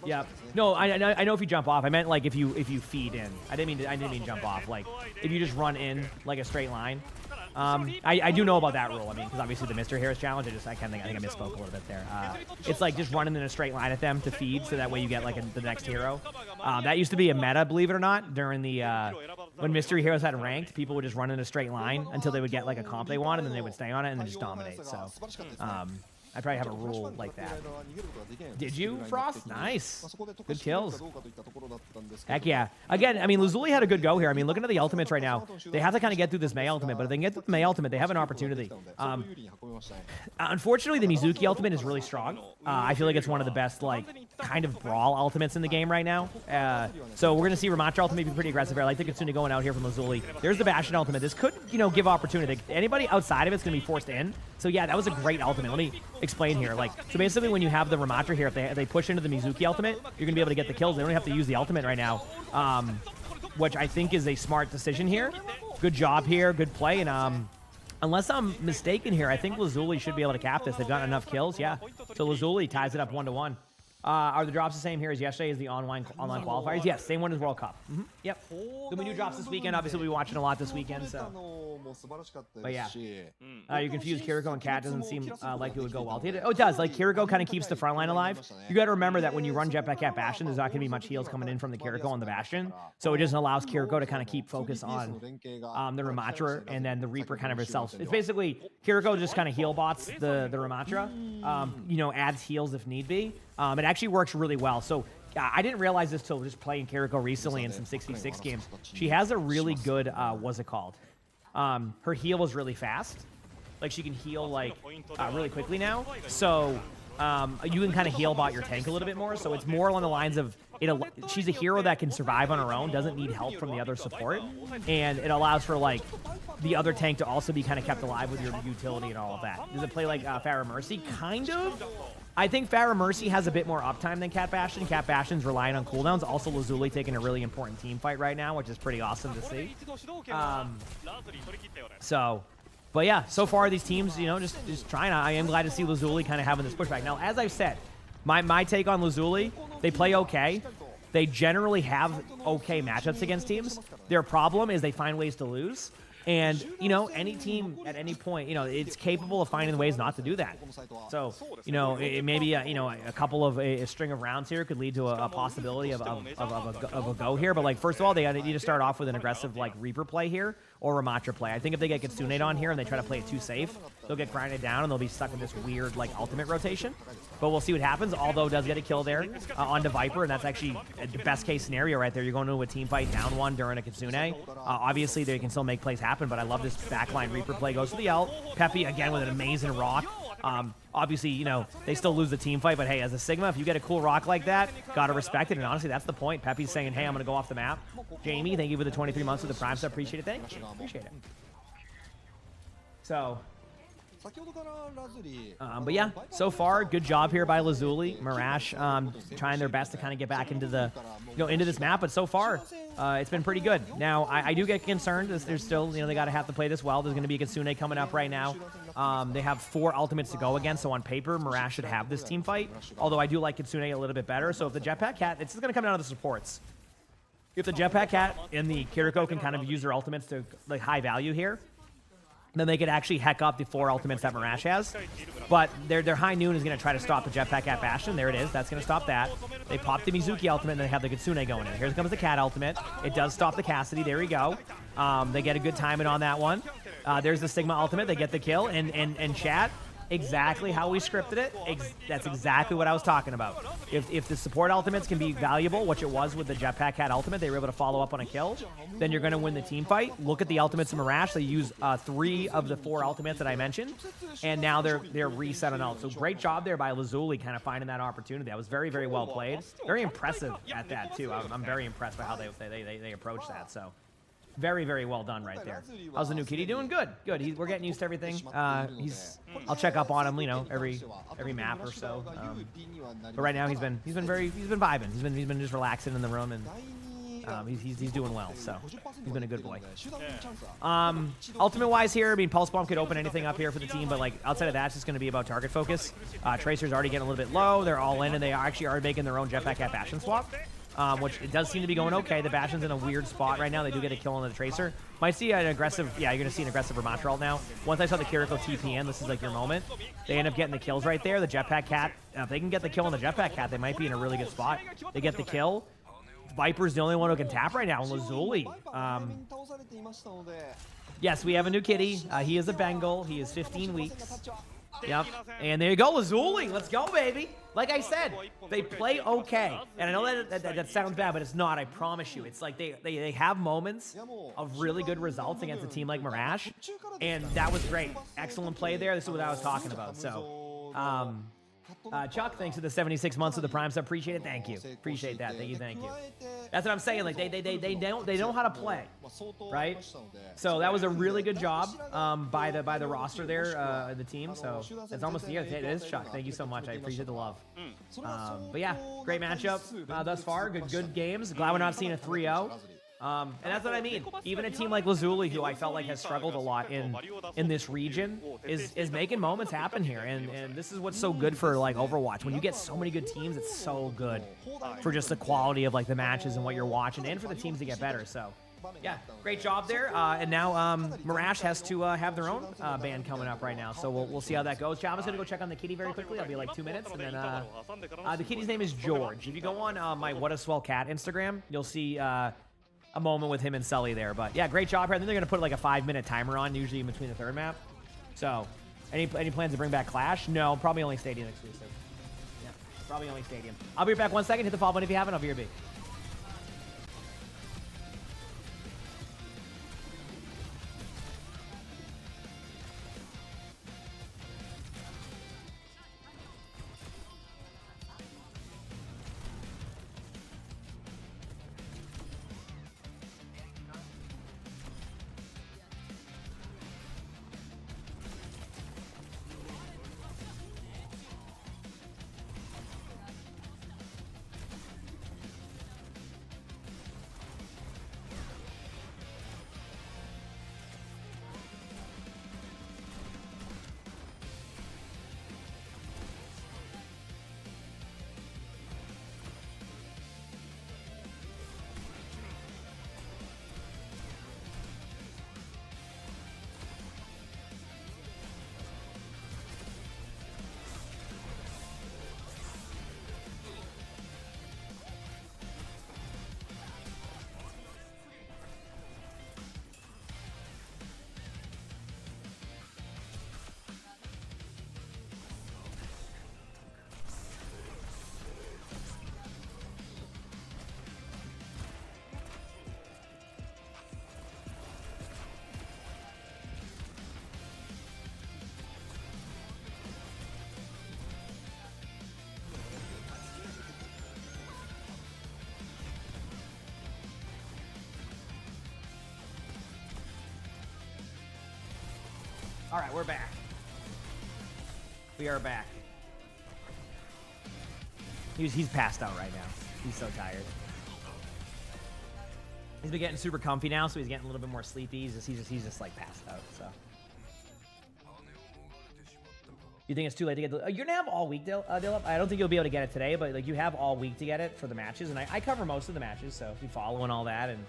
Yeah. No, I know if you jump off. I meant, like, if you feed in. I didn't mean jump off. Like, if you just run in, like, a straight line. I do know about that rule. I mean, because obviously the Mr. Harris challenge, I think I misspoke a little bit there. It's like just running in a straight line at them to feed, so that way you get like the next hero. That used to be a meta, believe it or not, during the when Mystery Heroes had ranked. People would just run in a straight line until they would get like a comp they wanted, and then they would stay on it and then just dominate. So. I probably have a rule like that. Did you, Frost? Nice. Good kills. Heck yeah. Again, I mean, Lazuli had a good go here. I mean, looking at the ultimates right now, they have to kind of get through this May ultimate, but if they can get through the May ultimate, they have an opportunity. Unfortunately, the Mizuki ultimate is really strong. I feel like it's one of the best, like, kind of brawl ultimates in the game right now. So we're going to see Ramatra ultimate be pretty aggressive here. I like the Kitsune going out here from Lazuli. There's the Bastion ultimate. This could, you know, give opportunity. Anybody outside of it's going to be forced in. So yeah, that was a great ultimate. Let me explain here. Like, so basically when you have the Ramatra here, if they push into the Mizuki ultimate, you're gonna be able to get the kills. They don't have to use the ultimate right now, which I think is a smart decision here. Good job here, good play, and unless I'm mistaken here, I think Lazuli should be able to cap this. They've gotten enough kills, yeah. So Lazuli ties it up 1-1. Are the drops the same here as yesterday as the online qualifiers? Yes, same one as World Cup. Yep. There'll be new drops this weekend. Obviously, we'll be watching a lot this weekend, so. But yeah. You confuse Kiriko and Cat. Doesn't seem like it would go well. Oh, it does. Like, Kiriko kind of keeps the front line alive. You got to remember that when you run Jetpack Cat Bastion, there's not going to be much heals coming in from the Kiriko on the Bastion. So it just allows Kiriko to kind of keep focus on the Ramatra, and then the Reaper kind of herself. It's basically Kiriko just kind of heal bots the Ramatra. You know, adds heals if need be. It actually works really well. So I didn't realize this till just playing Kiriko recently in some 6v6 games. She has a really good, what's it called? Her heal was really fast. Like, she can heal, like, really quickly now. So you can kind of heal bot your tank a little bit more. So it's more along the lines of, she's a hero that can survive on her own, doesn't need help from the other support, and it allows for like the other tank to also be kind of kept alive with your utility and all of that. Does it play like Pharah Mercy? Kind of. I think Pharah Mercy has a bit more uptime than Cat Bastion. Cat Bastion's relying on cooldowns. Also, Lazuli taking a really important team fight right now, which is pretty awesome to see. But yeah, so far these teams, you know, just trying. I am glad to see Lazuli kind of having this pushback. Now, as I've said, my take on Lazuli, they play okay. They generally have okay matchups against teams. Their problem is they find ways to lose. And, you know, any team at any point, you know, it's capable of finding ways not to do that. So, you know, maybe, you know, a couple of a string of rounds here could lead to a possibility of a go here. But, like, first of all, they need to start off with an aggressive, like, Reaper play here or Ramatra play. I think if they get Kitsune on here and they try to play it too safe, they'll get grinded down and they'll be stuck in this weird, like, ultimate rotation. But we'll see what happens. Although does get a kill there onto Viper, and that's actually the best case scenario right there. You're going into a team fight down one during a Kitsune. Obviously, they can still make plays happen, but I love this backline Reaper play. Goes to the ult. Peppy again with an amazing rock. Obviously, you know, they still lose the team fight, but hey, as a Sigma, if you get a cool rock like that, gotta respect it. And honestly, that's the point. Peppy's saying, hey, I'm gonna go off the map. Jamie, thank you for the 23 months of the Prime, so appreciate it. Thank you. Appreciate it. So, but yeah, so far, good job here by Lazuli. Marash trying their best to kind of get back into the, you know, into this map. But so far, it's been pretty good. Now, I do get concerned. There's still, you know, they got to have to play this well. There's going to be a Kitsune coming up right now. They have 4 ultimates to go against, so on paper, Marash should have this team fight. Although I do like Kitsune a little bit better. So if the Jetpack Cat, it's going to come down to the supports. If the Jetpack Cat and the Kiriko can kind of use their ultimates to like high value here, then they could actually heck up the 4 ultimates that Marash has. But their high noon is going to try to stop the Jetpack at Bastion. There it is. That's going to stop that. They pop the Mizuki ultimate, and they have the Kitsune going in. Here comes the Cat ultimate. It does stop the Cassidy. There we go. They get a good timing on that one. There's the Sigma ultimate. They get the kill. And chat, exactly how we scripted it. That's exactly what I was talking about. If the support ultimates can be valuable, which it was with the Jetpack Cat ultimate, they were able to follow up on a kill, then you're going to win the team fight. Look at the ultimates of Marash. They use 3 of the 4 ultimates that I mentioned, and now they're reset on ult. So great job there by Lazuli kind of finding that opportunity. That was very, very well played. Very impressive at that, too. I'm very impressed by how they approach that. So very, very well done right there. How's the new kitty doing? Good, good. We're getting used to everything. I'll check up on him, you know, every map or so. But right now he's been vibing. He's been just relaxing in the room, and he's doing well. So he's been a good boy. Ultimate wise here, I mean, Pulse Bomb could open anything up here for the team, but like outside of that, it's just going to be about target focus. Tracer's already getting a little bit low. They're all in, and they actually are making their own Jetpack at Bastion swap. Which it does seem to be going okay. The Bastion's in a weird spot right now. They do get a kill on the Tracer. Might see an aggressive, yeah, you're going to see an aggressive Ramatra ult now. Once I saw the Kiriko TP in, this is like your moment. They end up getting the kills right there. The Jetpack Cat, if they can get the kill on the Jetpack Cat, they might be in a really good spot. They get the kill. Viper's the only one who can tap right now, and Lazuli. Yes, we have a new kitty. He is a Bengal. He is 15 weeks. Yep. And there you go, Lazuli. Let's go, baby. Like I said, they play okay. And I know that sounds bad, but it's not. I promise you. It's like they have moments of really good results against a team like Marash. And that was great. Excellent play there. This is what I was talking about. So, Chuck, thanks for the 76 months of the Prime sub. Appreciate it. Thank you. Appreciate that. Thank you. Thank you. That's what I'm saying. Like they know how to play, right? So that was a really good job by the roster there, the team. So it's almost it is Chuck. Thank you so much. I appreciate the love. But yeah, great matchup thus far. Good games. Glad we're not seeing a 3-0. And that's what I mean. Even a team like Lazuli, who I felt like has struggled a lot in this region, is making moments happen here. And this is what's so good for like Overwatch. When you get so many good teams, it's so good for just the quality of like the matches and what you're watching, and for the teams to get better. So yeah, great job there. And now Marash has to have their own band coming up right now. So we'll see how that goes. Chava's gonna go check on the kitty very quickly. I'll be like 2 minutes, and then the kitty's name is George. If you go on my What a Swell Cat Instagram, you'll see a moment with him and Sully there. But yeah, great job here. I think they're going to put like a 5-minute timer on, usually in between the third map. So any plans to bring back Clash? No, probably only Stadium exclusive. Yeah, probably only Stadium. I'll be right back 1 second. Hit the follow button if you haven't. I'll be your B. All right, we're back. We are back. He's passed out right now. He's so tired. He's been getting super comfy now, so he's getting a little bit more sleepy. He's just like passed out. So. You think it's too late to get the... You're gonna have all week, Dylan. I don't think you'll be able to get it today, but like you have all week to get it for the matches, and I cover most of the matches, so if you follow and all that, and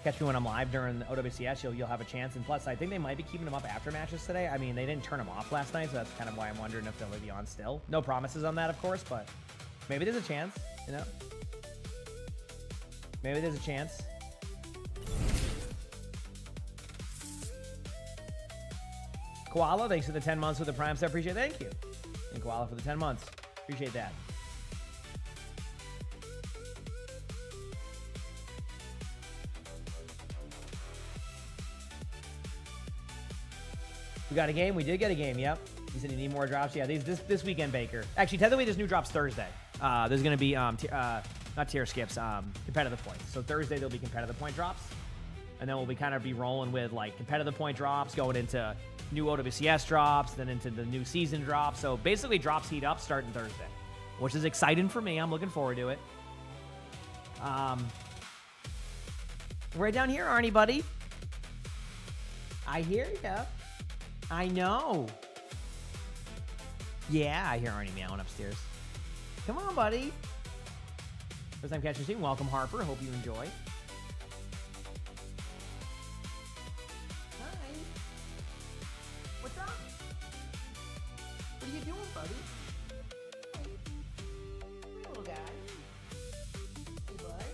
catch me when I'm live during the OWCS, you'll have a chance. And plus, I think they might be keeping them up after matches today. I mean, they didn't turn them off last night, so that's kind of why I'm wondering if they'll be on still. No promises on that, of course, but maybe there's a chance, you know? Maybe there's a chance. Koala, thanks for the 10 months with the Prime sub. Appreciate it. Thank you. And Koala for the 10 months. Appreciate that. We got a game? We did get a game, yep. You said you need more drops? Yeah, this weekend, Baker. Actually, technically, there's new drops Thursday. There's going to be, not tier skips, competitive points. So Thursday, there'll be competitive point drops. And then we'll be kind of be rolling with, like, competitive point drops, going into new OWCS drops, then into the new season drops. So basically, drops heat up starting Thursday, which is exciting for me. I'm looking forward to it. Right down here, Arnie, buddy. I hear ya. I know. Yeah, I hear Arnie meowing upstairs. Come on, buddy. First time catching stream. Welcome, Harper. Hope you enjoy. Hi. What's up? What are you doing, buddy? Hey, little guy. Hey, bud.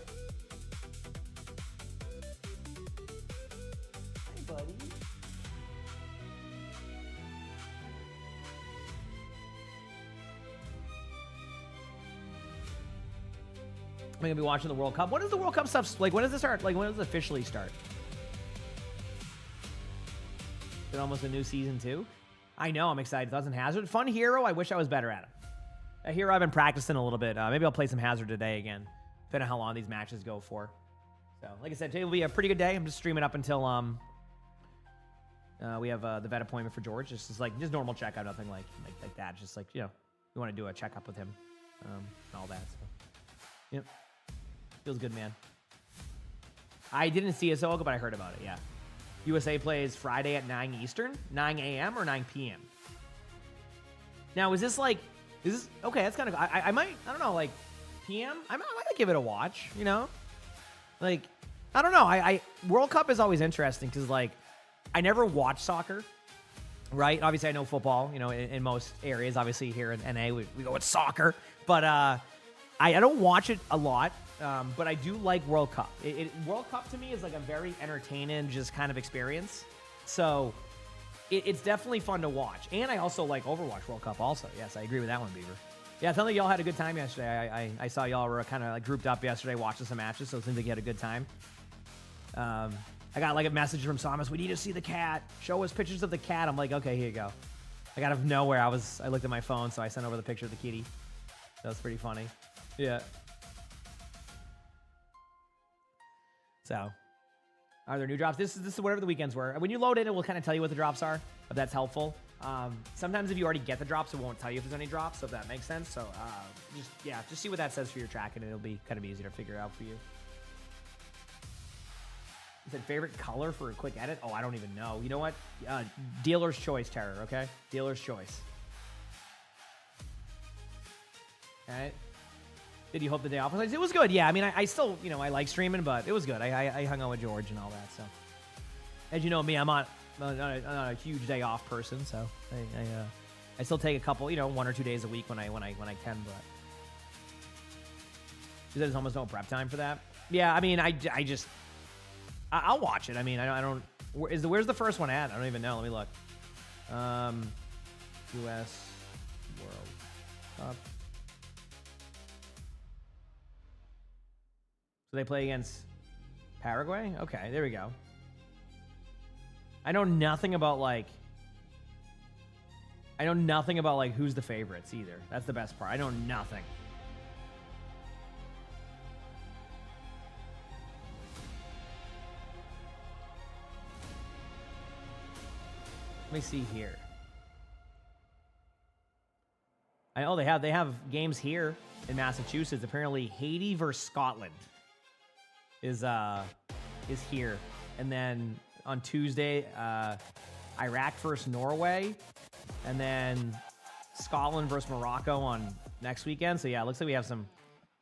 Hey, buddy. I'm gonna be watching the World Cup. When does the World Cup stuff, like, when does it start? Like, when does it officially start? Is it almost a new season too? I know, I'm excited. Doesn't Hazard. Fun hero, I wish I was better at him. A hero I've been practicing a little bit. Maybe I'll play some Hazard today again, depending on how long these matches go for. So, like I said, today will be a pretty good day. I'm just streaming up until we have the vet appointment for George. Just normal checkup, nothing like that. Just like, you know, we want to do a checkup with him, and all that. So, yep. Feels good, man. I didn't see CSO, but I heard about it, yeah. USA plays Friday at 9 Eastern? 9 a.m. or 9 p.m.? Now, is this, okay, that's kind of, I might, I don't know, like, p.m.? I might give it a watch, you know? Like, I don't know. World Cup is always interesting because, like, I never watch soccer, right? Obviously, I know football, you know, in most areas. Obviously, here in NA, we go with soccer. But I don't watch it a lot. But I do like World Cup. World Cup to me is like a very entertaining, just kind of experience. So it's definitely fun to watch. And I also like Overwatch World Cup also. Yes, I agree with that one, Beaver. Yeah, it sounds like y'all had a good time yesterday. I saw y'all were kind of like grouped up yesterday watching some matches, so it seems like you had a good time. I got like a message from Samus, we need to see the cat. Show us pictures of the cat. I'm like, okay, here you go. Like out of nowhere, I looked at my phone, so I sent over the picture of the kitty. That was pretty funny. Yeah. So, are there new drops? This is whatever the weekends were. When you load in, it will kind of tell you what the drops are, if that's helpful. Sometimes if you already get the drops, it won't tell you if there's any drops, so if that makes sense. So, just see what that says for your tracking, and it'll be kind of easier to figure out for you. You said favorite color for a quick edit? Oh, I don't even know. You know what? Dealer's choice, Terror, okay? Dealer's choice. All right. Did you hope the day off? It was good, yeah. I mean, I still, you know, I like streaming, but it was good. I hung out with George and all that, so. As you know me, I'm not a huge day off person, so I still take a couple, you know, 1 or 2 days a week when I can, but. There's almost no prep time for that. Yeah, I mean, I'll watch it. I mean, I don't. Where's the first one at? I don't even know. Let me look. U.S. World Cup. So they play against Paraguay? Okay, there we go. I know nothing about who's the favorites either. That's the best part. I know nothing. me see here. I know they have games here in Massachusetts. Apparently, Haiti versus Scotland is here, and then on Tuesday, Iraq versus Norway, and then Scotland versus Morocco on next weekend. So yeah, it looks like we have some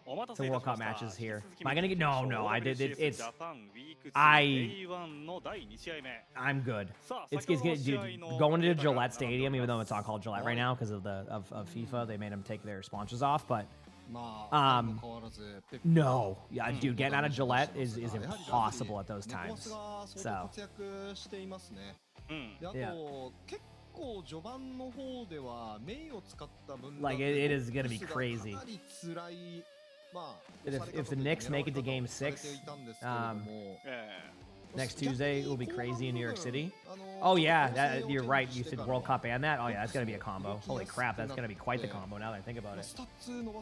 World Cup matches here. Am I gonna get? No. I did. I'm good. It's good, dude. Going to Gillette Stadium, even though it's not called Gillette right now because of FIFA, they made them take their sponsors off. But no, yeah, dude, getting out of Gillette is impossible at those times. So yeah. Like it is gonna be crazy. If the Knicks make it to Game 6, next Tuesday it will be crazy in New York City. Oh yeah, you're right. You said World Cup and that. Oh yeah, that's gonna be a combo. Holy crap, that's gonna be quite the combo. Now that I think about it.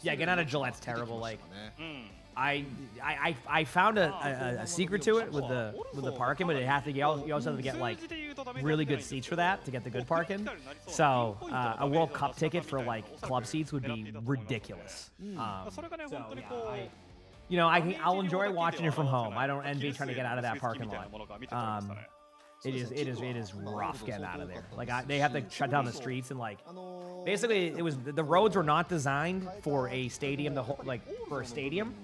Yeah, getting out of Gillette's terrible. Like, I found a secret to it with the parking, but you also have to get like really good seats for that to get the good parking. So a World Cup ticket for like club seats would be ridiculous. I'll enjoy watching it from home. I don't envy trying to get out of that parking lot. It is rough getting out of there. Like they have to shut down the streets and like basically the roads were not designed for a stadium for a stadium.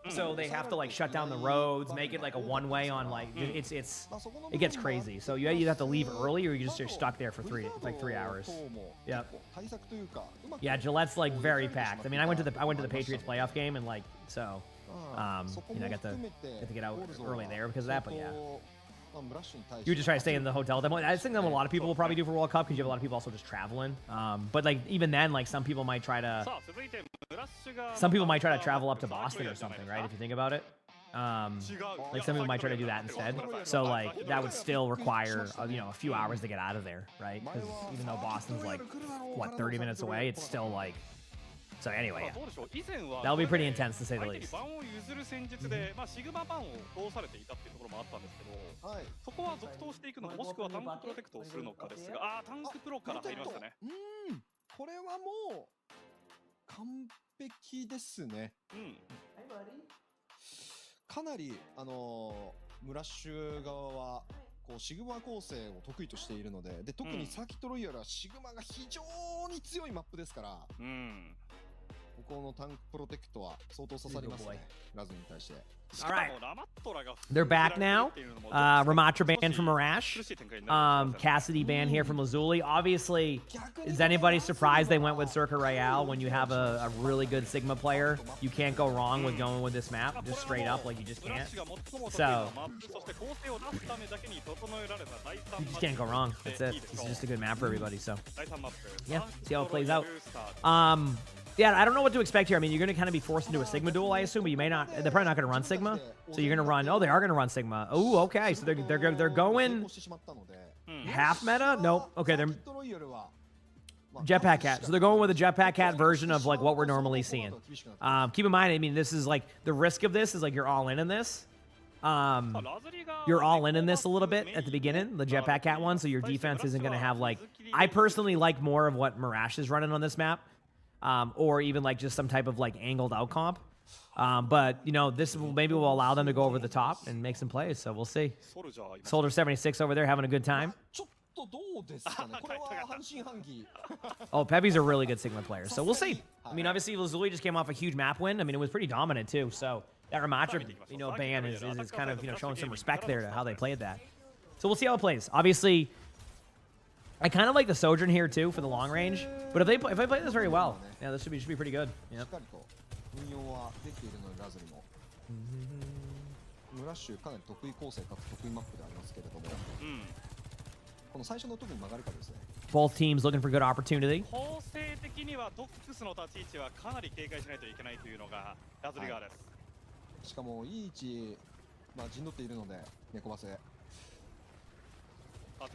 So they have to like shut down the roads, make it like a one-way on like it gets crazy. So you either have to leave early or you're stuck there for 3 hours. Yep. Yeah, Gillette's like very packed. I mean, I went to the Patriots playoff game and like so I got to get out early there because of that. But yeah. You just try to stay in the hotel. I think that a lot of people will probably do for World Cup because you have a lot of people also just traveling. But like even then, like some people might try to travel up to Boston or something, right? If you think about it, like some people might try to do that instead. So like that would still require a few hours to get out of there, right? Because even though Boston's like 30 minutes away, it's still like. So anyway, yeah. That'll be pretty intense to say the least. そこは続投していくのかもしくはタンクプロテクトをするのかですが、タンクプロから入りましたね。これはもう完璧ですね。かなりムラッシュ側はこうシグマ構成を得意としているので、特にサーキットロイヤルはシグマが非常に強いマップですから、ここのタンクプロテクトは相当刺さりますね。ラズに対して。All right, they're back now. Ramatra banned from Marash. Cassidy banned here from Lazuli. Obviously, is anybody surprised they went with Circa Royale when you have a really good Sigma player? You can't go wrong with going with this map, just straight up, like you just can't. So, you just can't go wrong. That's it. It's just a good map for everybody, so. Yeah, see how it plays out. Yeah, I don't know what to expect here. I mean, you're going to kind of be forced into a Sigma duel, I assume, but they're probably not going to run Sigma. So you're going to run, they are going to run Sigma. Oh, okay. So they're going half meta? Nope. Okay, they're Jetpack Cat. So they're going with a Jetpack Cat version of like what we're normally seeing. Keep in mind, I mean, this is like, the risk of this is like you're all in this. You're all in this a little bit at the beginning, the Jetpack Cat one, so your defense isn't going to have like, I personally like more of what Marash is running on this map. Or even like just some type of like angled out comp. But this maybe will allow them to go over the top and make some plays. So we'll see. Soldier 76 over there having a good time. Oh, Pepe's a really good Sigma player. So we'll see. I mean, obviously Lazuli just came off a huge map win. I mean, it was pretty dominant too. So that Ramatra, ban is kind of showing some respect there to how they played that. So we'll see how it plays. Obviously, I kind of like the Sojourn here too for the long range, but if I play this very well, yeah, this should be pretty good. Yep. ムラッシュかなり得意構成かつ得意マップでありますけれども、この最初の特に曲がり方ですね。Both teams looking for good opportunity. 構成的にはドックスの立ち位置はかなり警戒しないといけないというのがラズリガーです。しかもいい位置陣取っているので猫バセ。 Why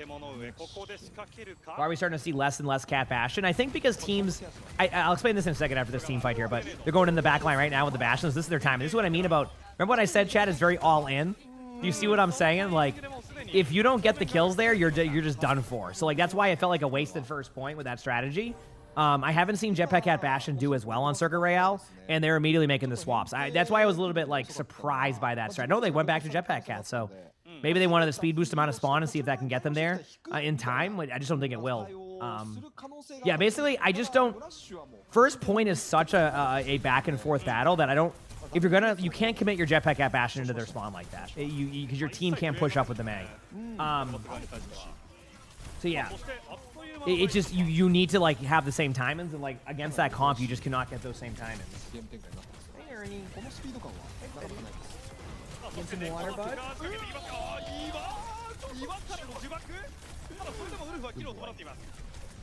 are we starting to see less and less Cat Bastion? I think because teams... I'll explain this in a second after this team fight here, but they're going in the back line right now with the Bastions. This is their time. This is what I mean about... Remember what I said, Chad? Is very all in? Do you see what I'm saying? Like, if you don't get the kills there, you're just done for. So like that's why I felt like a wasted first point with that strategy. I haven't seen Jetpack Cat Bastion do as well on Circuit Royale, and they're immediately making the swaps. That's why I was a little bit like surprised by that strat. I know they went back to Jetpack Cat, so maybe they wanted to speed boost them out of spawn and see if that can get them there in time. I just don't think it will. Yeah, basically, I just don't. First point is such a back and forth battle that I don't. If you're gonna, you can't commit your Jetpack Cat Bastion into their spawn like that. Because your team can't push up with the May. So yeah, it's just you need to like have the same timings, and like against that comp, you just cannot get those same timings. Get some water, bud.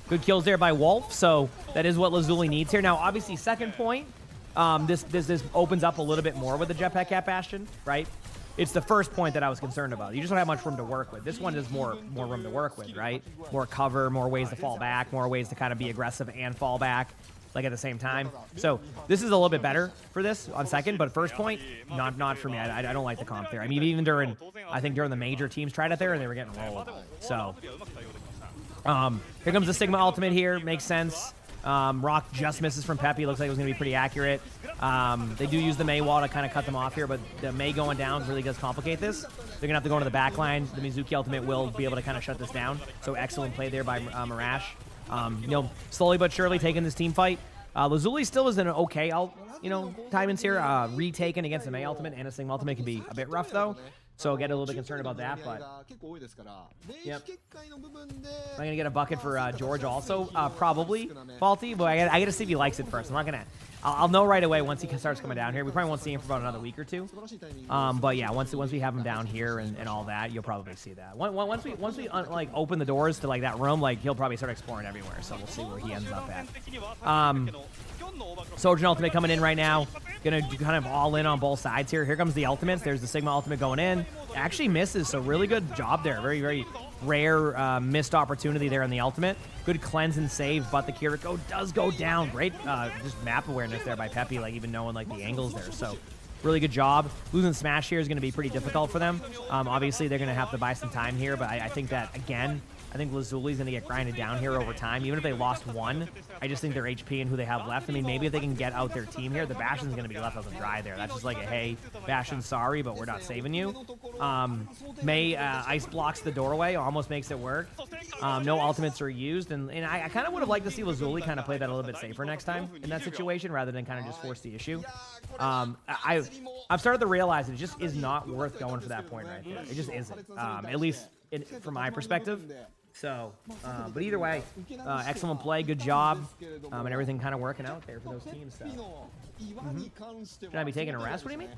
Good kills there by Wolf, so that is what Lazuli needs here. Now, obviously, second point, this opens up a little bit more with the Jetpack Cat Bastion, right? It's the first point that I was concerned about. You just don't have much room to work with. This one is more room to work with, right? More cover, more ways to fall back, more ways to kind of be aggressive and fall back, like at the same time. So this is a little bit better for this on second, but first point, not for me. I don't like the comp there. I mean, even during, I think during the major teams tried it there and they were getting rolled. So here comes the Sigma ultimate here. Makes sense. Rock just misses from Peppy. Looks like it was going to be pretty accurate. They do use the Mei wall to kind of cut them off here, but the Mei going down really does complicate this. They're going to have to go into the back line. The Mizuki ultimate will be able to kind of shut this down. So excellent play there by Marash. You know, slowly but surely taking this team fight. Lazuli still is in an okay, timings here. Retaken against the Mei ultimate and a Sigma ultimate can be a bit rough, though. So get a little bit concerned about that, but yep. I'm gonna get a bucket for George also, probably faulty, but I gotta see if he likes it first. I'm not gonna. I'll know right away once he starts coming down here. We probably won't see him for about another week or two. But yeah, once we have him down here and all that, you'll probably see that. Once we like open the doors to like that room, like he'll probably start exploring everywhere. So we'll see where he ends up at. Soldier ultimate coming in right now. Gonna kind of all in on both sides here. Here comes the ultimates. There's the Sigma ultimate going in. Actually misses, so really good job there. Very, very rare missed opportunity there in the ultimate. Good cleanse and save, but the Kiriko does go down. Great just map awareness there by Peppy, like even knowing like the angles there. So really good job. Losing Smash here is going to be pretty difficult for them. Obviously, they're going to have to buy some time here, but I think that, again, I think Lazuli's going to get grinded down here over time. Even if they lost one, I just think their HP and who they have left. I mean, maybe if they can get out their team here, the Bastion's going to be left out to dry there. That's just like a, hey, Bastion, sorry, but we're not saving you. Mei ice blocks the doorway, almost makes it work. No ultimates are used, and I kind of would have liked to see Lazuli kind of play that a little bit safer next time in that situation rather than kind of just force the issue. I've started to realize it just is not worth going for that point right there. It just isn't, at least from my perspective. So, but either way, excellent play, good job, and everything kind of working out there for those teams. So. Should I be taking a rest? What do you mean?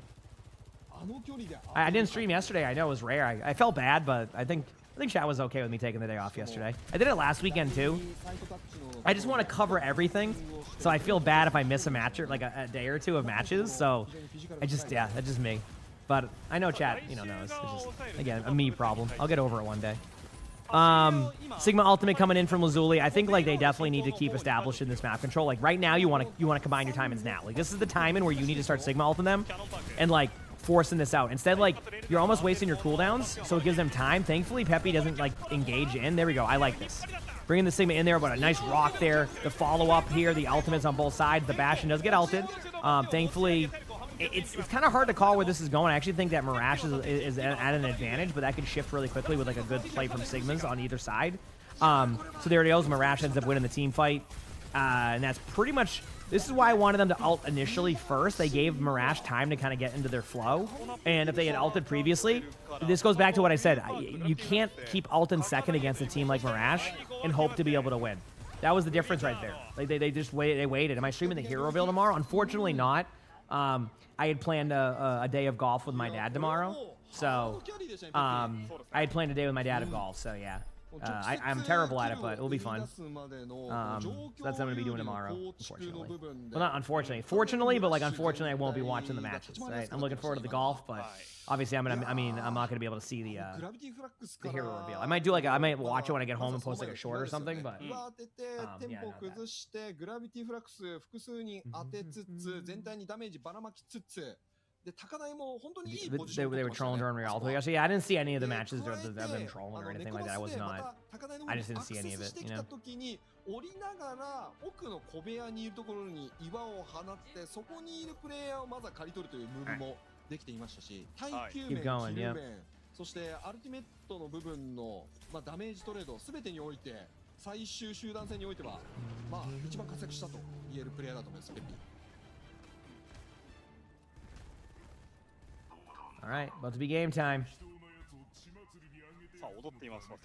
I didn't stream yesterday. I know it was rare. I felt bad, but I think chat was okay with me taking the day off yesterday. I did it last weekend too. I just want to cover everything, so I feel bad if I miss a match or like a day or two of matches. So that's just me. But I know chat, knows. It's just, again, a me problem. I'll get over it one day. Sigma ultimate coming in from Lazuli. I think like they definitely need to keep establishing this map control. Like right now, you want to combine your timings now. Like this is the timing where you need to start Sigma ulting them, and like forcing this out. Instead, like you're almost wasting your cooldowns, so it gives them time. Thankfully, Peppy doesn't like engage in. There we go. I like this. Bringing the Sigma in there, but a nice rock there. The follow up here, the ultimates on both sides. The Bastion does get ulted. Thankfully. It's kind of hard to call where this is going. I actually think that Marash is at an advantage, but that could shift really quickly with like a good play from Sigmas on either side. So there it goes. Marash ends up winning the team fight. And that's pretty much... This is why I wanted them to ult initially first. They gave Marash time to kind of get into their flow. And if they had ulted previously, this goes back to what I said. You can't keep ulting second against a team like Marash and hope to be able to win. That was the difference right there. Like they just waited. They waited. Am I streaming the Hero Reveal tomorrow? Unfortunately not. I had planned a day of golf with my dad tomorrow, so I had planned a day with my dad of golf. So yeah, I'm terrible at it, but it'll be fun. So that's what I'm gonna be doing tomorrow. Unfortunately, well, not unfortunately, fortunately, but like unfortunately, I won't be watching the matches. Right? I'm looking forward to the golf, but obviously, I'm not gonna be able to see the Hero Reveal. I might watch it when I get home and post like a short or something, but yeah, no, で高台も本当にいい They, ポジション they を were 取ってま trolling したね during あそ Rialto. こは Actually, yeah, I didn't see any of the で matches of 加えて them trolling or ネ anything コ like that. I バ was スでま not. た高台の方 I に just didn't アク see セ any of ス it, してき you た know? 時に降りながら奥の小部屋にいるところに岩を放ってそこにいるプレイヤーをまずは刈り取るというムーブもできていましたし耐久面、 Keep going, キル yeah. 面そしてアルティメットの部分の、ダメージトレード全てにおいて最終集団戦においては、一番活躍したと言えるプレイヤーだと思いますペッピー All right, about to be game time. さあ踊っていますよ。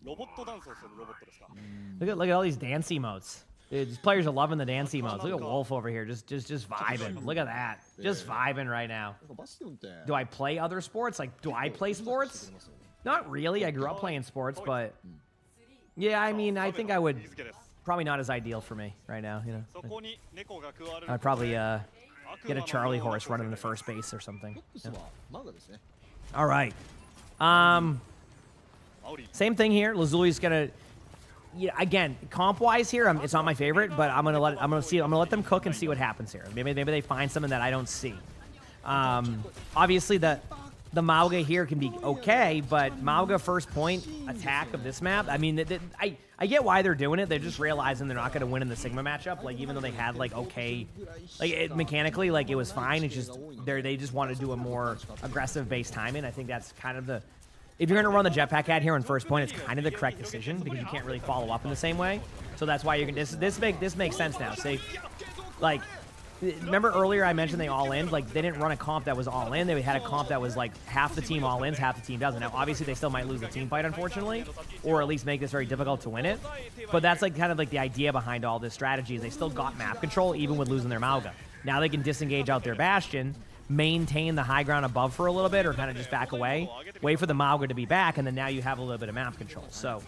ロボットダンスをするロボットですか。 Look at all these dance emotes. Dude, these players are loving the dance emotes. Look at Wolf over here, just vibing. Look at that, just vibing right now. なんかバスティオンって Do I play other sports? Like, do I play sports? Not really. I grew up playing sports, but yeah, I mean, I think I would. 日付です。 Probably not as ideal for me right now. You そ know, こに猫が加わる。 I'd probably get a Charlie horse running the first base or something. フォックスはマガですね All right. マウリ Same thing here. Lazuli's gonna. Yeah, again, comp-wise here, it's not my favorite, but I'm gonna let them cook and see what happens here. Maybe they find something that I don't see. Obviously the Mauga here can be okay, but Mauga first point attack of this map. I mean, I get why they're doing it. They're just realizing they're not gonna win in the Sigma matchup. Like even though they had like okay, like mechanically like it was fine. It's just they just want to do a more aggressive base timing. I think that's kind of the. If you're going to run the jetpack ad here on first point, it's kind of the correct decision because you can't really follow up in the same way. So that's why you're going to... This makes sense now. See, like, remember earlier I mentioned they all in? Like, they didn't run a comp that was all in. They had a comp that was like half the team all ins, half the team doesn't. Now, obviously, they still might lose the team fight, unfortunately, or at least make this very difficult to win it. But that's like kind of like the idea behind all this strategy is they still got map control even with losing their Mauga. Now they can disengage out their Bastion, maintain the high ground above for a little bit or kind of just back away, wait for the Mauga to be back, and then now you have a little bit of map control. So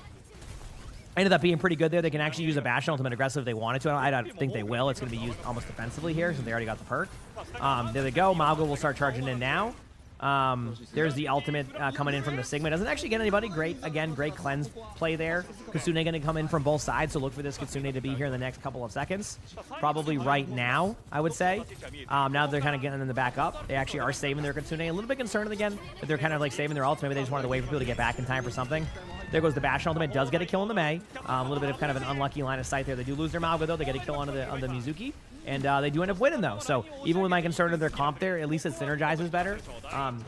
ended up being pretty good there. They can actually use a Bastion ultimate aggressive if they wanted to. I don't think they will. It's going to be used almost defensively here since they already got the perk. There they go. Mauga will start charging in now. There's the ultimate coming in from the Sigma. Doesn't actually get anybody. Great, again, great cleanse play there. Kitsune going to come in from both sides, so look for this Kitsune to be here in the next couple of seconds. Probably right now, I would say. Now that they're kind of getting in the back up, they actually are saving their Kitsune. A little bit concerned again that they're kind of like saving their ults. Maybe they just wanted to wait for people to get back in time for something. There goes the Bastion ultimate. Does get a kill on the Mei. A little bit of kind of an unlucky line of sight there. They do lose their Mauga though. They get a kill on the Mizuki. And they do end up winning, though. So even with my concern of their comp there, at least it synergizes better.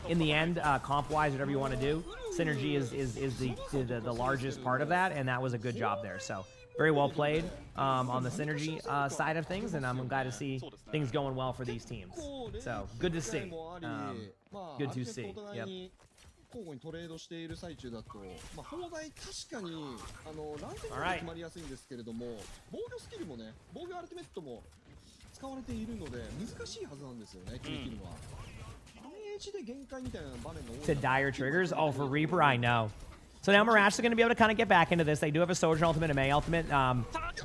In the end, comp-wise, whatever you want to do, synergy is the largest part of that, and that was a good job there. So very well played on the synergy side of things, and I'm glad to see things going well for these teams. So good to see. Good to see. Yep. 交互にトレードしている最中だと、砲台確かに乱戦が決まりやすいんですけれども、防御スキルもね、防御アルティメットも使われているので難しいはずなんですよね、決めきるのは。ダメージで限界みたいな場面が多い。To dire triggers? Oh, for Reaper, I know. So now Mirage is going to be able to kind of get back into this. They do have a Soldier ultimate and Mei ultimate.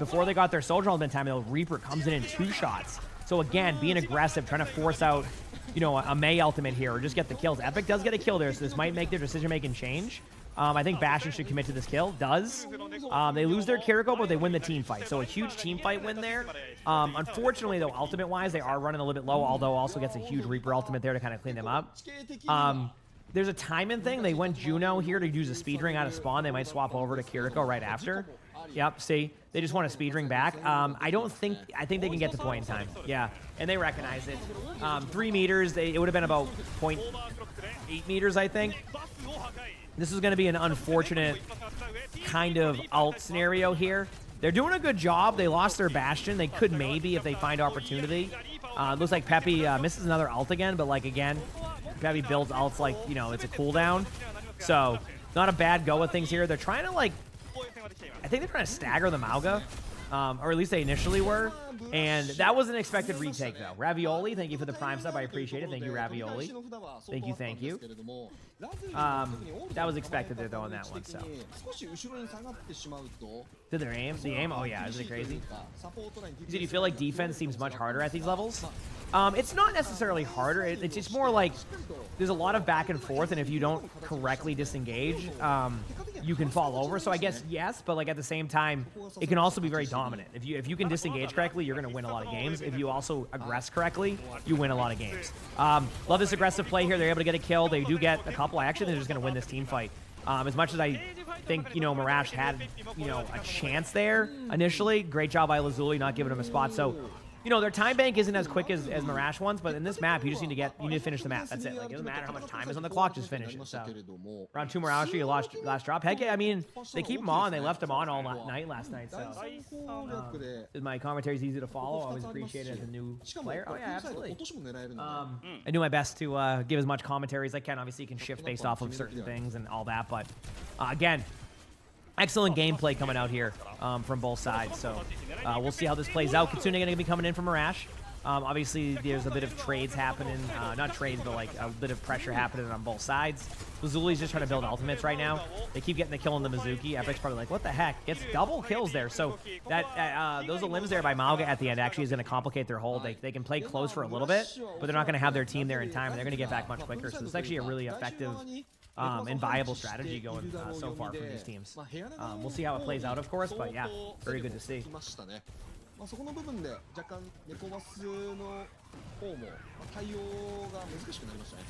Before they got their Soldier ultimate time, though, Reaper comes in 2 shots. So again, being aggressive, trying to force out, you know, a Mei ultimate here or just get the kills. Epic does get a kill there, so this might make their decision-making change. I think Bastion should commit to this kill. Does. They lose their Kiriko, but they win the team fight. So a huge team fight win there. Unfortunately, though, ultimate-wise, they are running a little bit low, although also gets a huge Reaper ultimate there to kind of clean them up. There's a timing thing. They went Juno here to use a speed ring out of spawn. They might swap over to Kiriko right after. Yep, see? They just want a speed ring back. I think they can get to point in time. Yeah, and they recognize it. 3 meters, it would have been about 0.8 meters, I think. This is going to be an unfortunate kind of ult scenario here. They're doing a good job. They lost their Bastion. They could maybe, if they find opportunity. Looks like Peppy misses another ult again, but like again, Peppy builds ults like, you know, it's a cooldown. So, not a bad go with things here. They're trying to like, I think they're trying to stagger the Mauga. Or at least they initially were. And that was an expected retake, though. Ravioli, thank you for the Prime sub. I appreciate it. Thank you, Ravioli. Thank you, thank you. That was expected there, though, on that one, so. Did their aim? The aim? Oh, yeah. Isn't it crazy? Do you feel like defense seems much harder at these levels? It's not necessarily harder. It's just more like there's a lot of back and forth, and if you don't correctly disengage, you can fall over. So I guess yes, but like at the same time, it can also be very dominant. If you can disengage correctly, you're going to win a lot of games. If you also aggress correctly, you win a lot of games. Love this aggressive play here. They're able to get a kill. They do get a couple. I actually think they're just going to win this team fight. As much as I think, Marash had, a chance there initially, great job by Lazuli not giving him a spot. So, their time bank isn't as quick as Marash ones, but in this map, you just need to finish the map. That's it. Like, it doesn't matter how much time is on the clock, just finish it. So, round 2 Marash, you lost last drop. Heck yeah, I mean, they keep him on. They left him on all night last night. So, my commentary is easy to follow. Always appreciate it as a new player. Oh yeah, absolutely. I do my best to give as much commentary as I can. Obviously, you can shift based off of certain things and all that, but again, excellent gameplay coming out here from both sides. So we'll see how this plays out. Kitsune going to be coming in from Marash. Obviously, there's a bit of trades happening. Not trades, but like a bit of pressure happening on both sides. Lazuli's just trying to build ultimates right now. They keep getting the kill on the Mizuki. Epic's probably like, what the heck? Gets double kills there. So that those limbs there by Mauga at the end actually is going to complicate their hold. They can play close for a little bit, but they're not going to have their team there in time, and they're going to get back much quicker. So it's actually a really effective and viable strategy going so far from these teams. We'll see how it plays out, of course, but yeah, very good to see. そこの部分で若干ネコバスの方も対応が難しくなりましたね。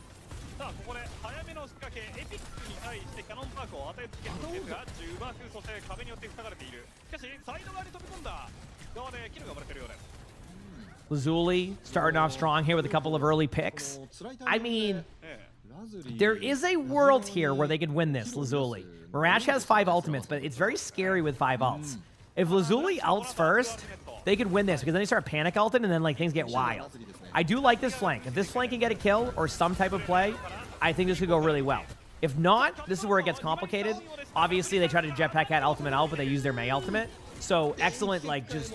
さあここで早めの仕掛けエピックに対してキャノンパークを与えつけるんですが重爆そして壁によって塞がれている。しかしサイド側に飛び込んだ側でキルが生まれているようです。 Lazuli starting off strong here with a couple of early picks. I mean, there is a world here where they could win this, Lazuli. Marash has 5 ultimates, but it's very scary with 5 ults. If Lazuli ults first, they could win this because then they start panic ulting and then like things get wild. I do like this flank. If this flank can get a kill or some type of play, I think this could go really well. If not, this is where it gets complicated. Obviously, they try to jetpack at ultimate out, but they use their Mei ultimate. So excellent, like just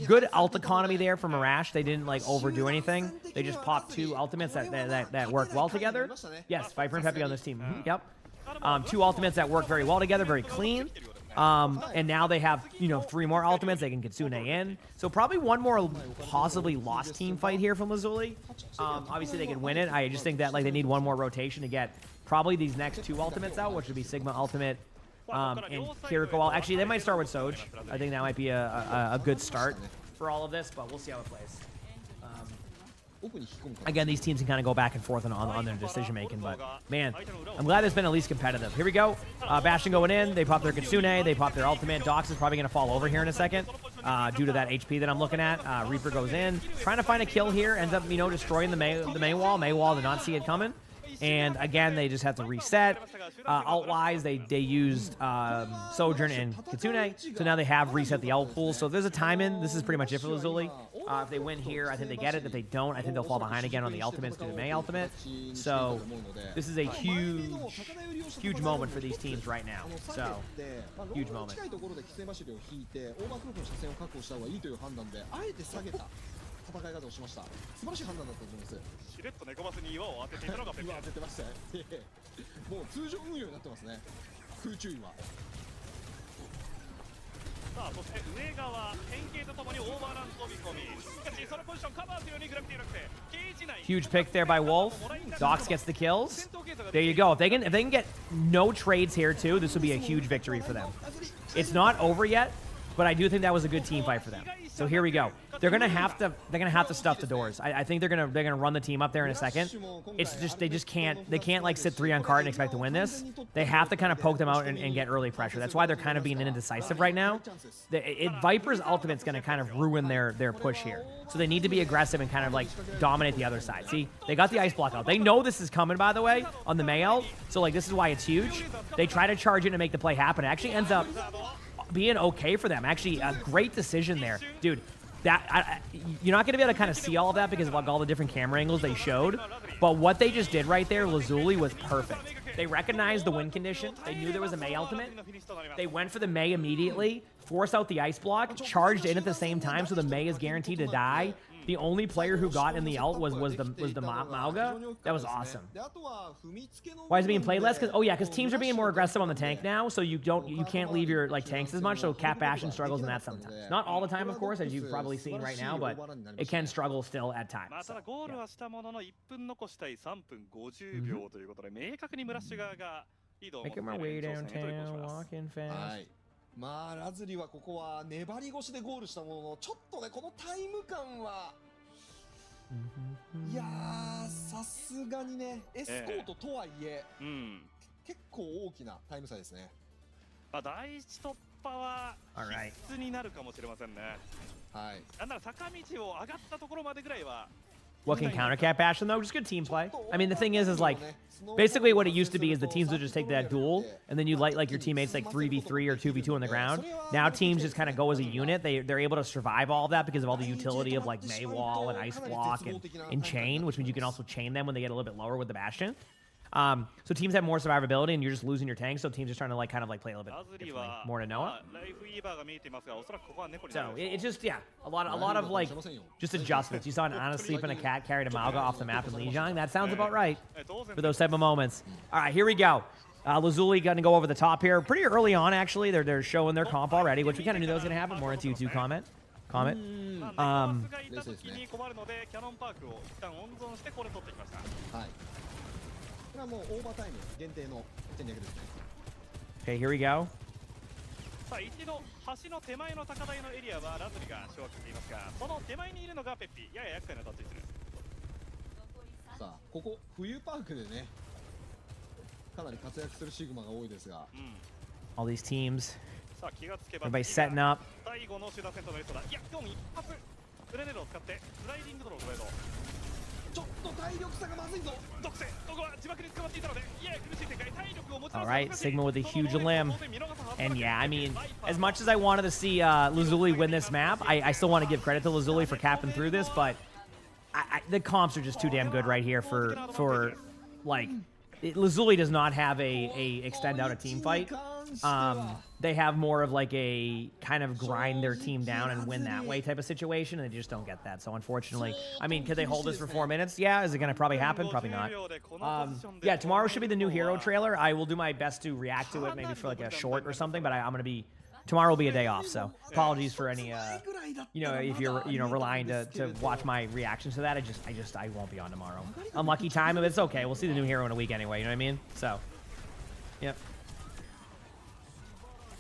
good ult economy there for Marash. They didn't like overdo anything. They just popped 2 ultimates that work well together. Yes, Viper and Peppy on this team. Yep. 2 ultimates that work very well together, very clean. And now they have, 3 more ultimates. They can Kitsune in. So probably one more possibly lost team fight here from Lazuli. Obviously, they could win it. I just think that like they need one more rotation to get probably these next 2 ultimates out, which would be Sigma ultimate and Kiriko. Actually, they might start with Soj. I think that might be a good start for all of this, but we'll see how it plays. Again, these teams can kind of go back and forth on their decision making, but man, I'm glad it's been at least competitive. Here we go. Bastion going in. They pop their Kitsune. They pop their ultimate. Dox is probably going to fall over here in a second due to that HP that I'm looking at. Reaper goes in, trying to find a kill here. Ends up, destroying the Mei wall. Mei wall did not see it coming. And again, they just have to reset. Alt-wise, they used Sojourn and Kitsune, so now they have reset the ult pool. So if there's a time in, this is pretty much it for Lazuli. If they win here, I think they get it. If they don't, I think they'll fall behind again on the ultimates due to Mei ultimate. So this is a huge moment for these teams right now. So, huge moment. 戦い方をしました。素晴らしい判断だったと思います。しれっとネコバスに岩を当てていたのがペペ。岩当ててましたね。もう通常運用になってますね。空中岩。さあそして上側変形とともにオーバーラン飛び込み。しかしそのポジションカバーするようにグラビティなくてケージ内。Huge pick there by Wolf. Dox gets the kills. There you go. If they can get no trades here too, this would be a huge victory for them. It's not over yet, but I do think that was a good team fight for them. So here we go. They're gonna have to stuff the doors. I think they're gonna run the team up there in a second. It's just they can't like sit 3 on card and expect to win this. They have to kind of poke them out and get early pressure. That's why they're kind of being indecisive right now. Viper's ultimate's gonna kind of ruin their push here. So they need to be aggressive and kind of like dominate the other side. See, they got the ice block out. They know this is coming, by the way, on the Mei ult. So like this is why it's huge. They try to charge in to make the play happen. It actually ends up being okay for them. Actually, a great decision there, dude. You're not going to be able to kind of see all of that because of like all the different camera angles they showed. But what they just did right there, Lazuli, was perfect. They recognized the win condition. They knew there was a Mei ultimate. They went for the Mei immediately, forced out the ice block, charged in at the same time, so the Mei is guaranteed to die. The only player who got in the ult was the Mauga. That was awesome. Why is it being played less? Because teams are being more aggressive on the tank now, so you can't leave your like tanks as much. So Cat Bastion struggles in that sometimes. Not all the time, of course, as you've probably seen right now, but it can struggle still at times. So, ゴールはしたものの1分残したい3分50秒ということで明確にムラッシュ側がピードを持って Making い my る way 延長戦へと移行し downtown, ます。 walking は fast. い。まあラズリはここは粘り腰でゴールしたものの、ちょっとねこのタイム感は、いやーさすがにねエスコートとはいえ、うん。結構大きなタイム差ですね。まあ第一突破は Alright. 必須になるかもしれませんね。はい。なんなら坂道を上がったところまでぐらいは。 What can counter cap Bastion though? Just good team play. I mean, the thing is like, basically what it used to be is the teams would just take that duel, and then you light like your teammates like 3v3 or 2v2 on the ground. Now teams just kind of go as a unit. They're able to survive all of that because of all the utility of like May Wall and Ice Block and Chain, which means you can also chain them when they get a little bit lower with the Bastion. So teams have more survivability, and you're just losing your tank. So teams are trying to like kind of like play a little bit differently, more to Noah. ライフイーバーが見えていますが、おそらくここは猫に So なるでしょう。 it's just a lot of like just adjustments. You saw an honest sleep and a cat carried a Malga off the map in Lijiang. That sounds about right for those type of moments. All right, here we go. Lazuli going to go over the top here pretty early on. Actually, they're showing their comp already, which we kind of knew that was going to happen. More into YouTube comment. まあネコアスがいた時に困るので、キャノンパークを一旦温存してこれ取ってきました。はい。これはもうオーバータイム限定の戦略ですね。 Okay, here we go. さあ一度橋の手前の高台のエリアはラズリが掌握していますが、その手前にいるのがペッピー、やや厄介な立ち位置です。さあここ冬パークでね、かなり活躍するシグマが多いですが、All these teams, さあ気がつけば everybody setting up. 最後の集団戦となりそうだ。いや今日も一発グレネードを使ってスライディングドローをトレード。ちょっと体力差がまずいぞ。独占ここは自爆に捕まっていたので、いや苦しい展開、体力を持ち出す。 All right, Sigma with a huge limb. And yeah, I mean, as much as I wanted to see Lazuli win this map, I still want to give credit to Lazuli for capping through this, but the comps are just too damn good right here for like, Lazuli does not have a extend out a team fight. They have more of like a kind of grind their team down and win that way type of situation, and they just don't get that. So unfortunately, I mean, could they hold this for 4 minutes? Yeah. Is it going to probably happen? Probably not. Yeah, tomorrow should be the new hero trailer. I will do my best to react to it, maybe for like a short or something, but I'm going to be, tomorrow will be a day off, so apologies for any, you know, if you're, you know, relying to watch my reactions to that. I won't be on tomorrow. Unlucky time, but it's okay. We'll see the new hero in a week anyway, you know what I mean? So, yep.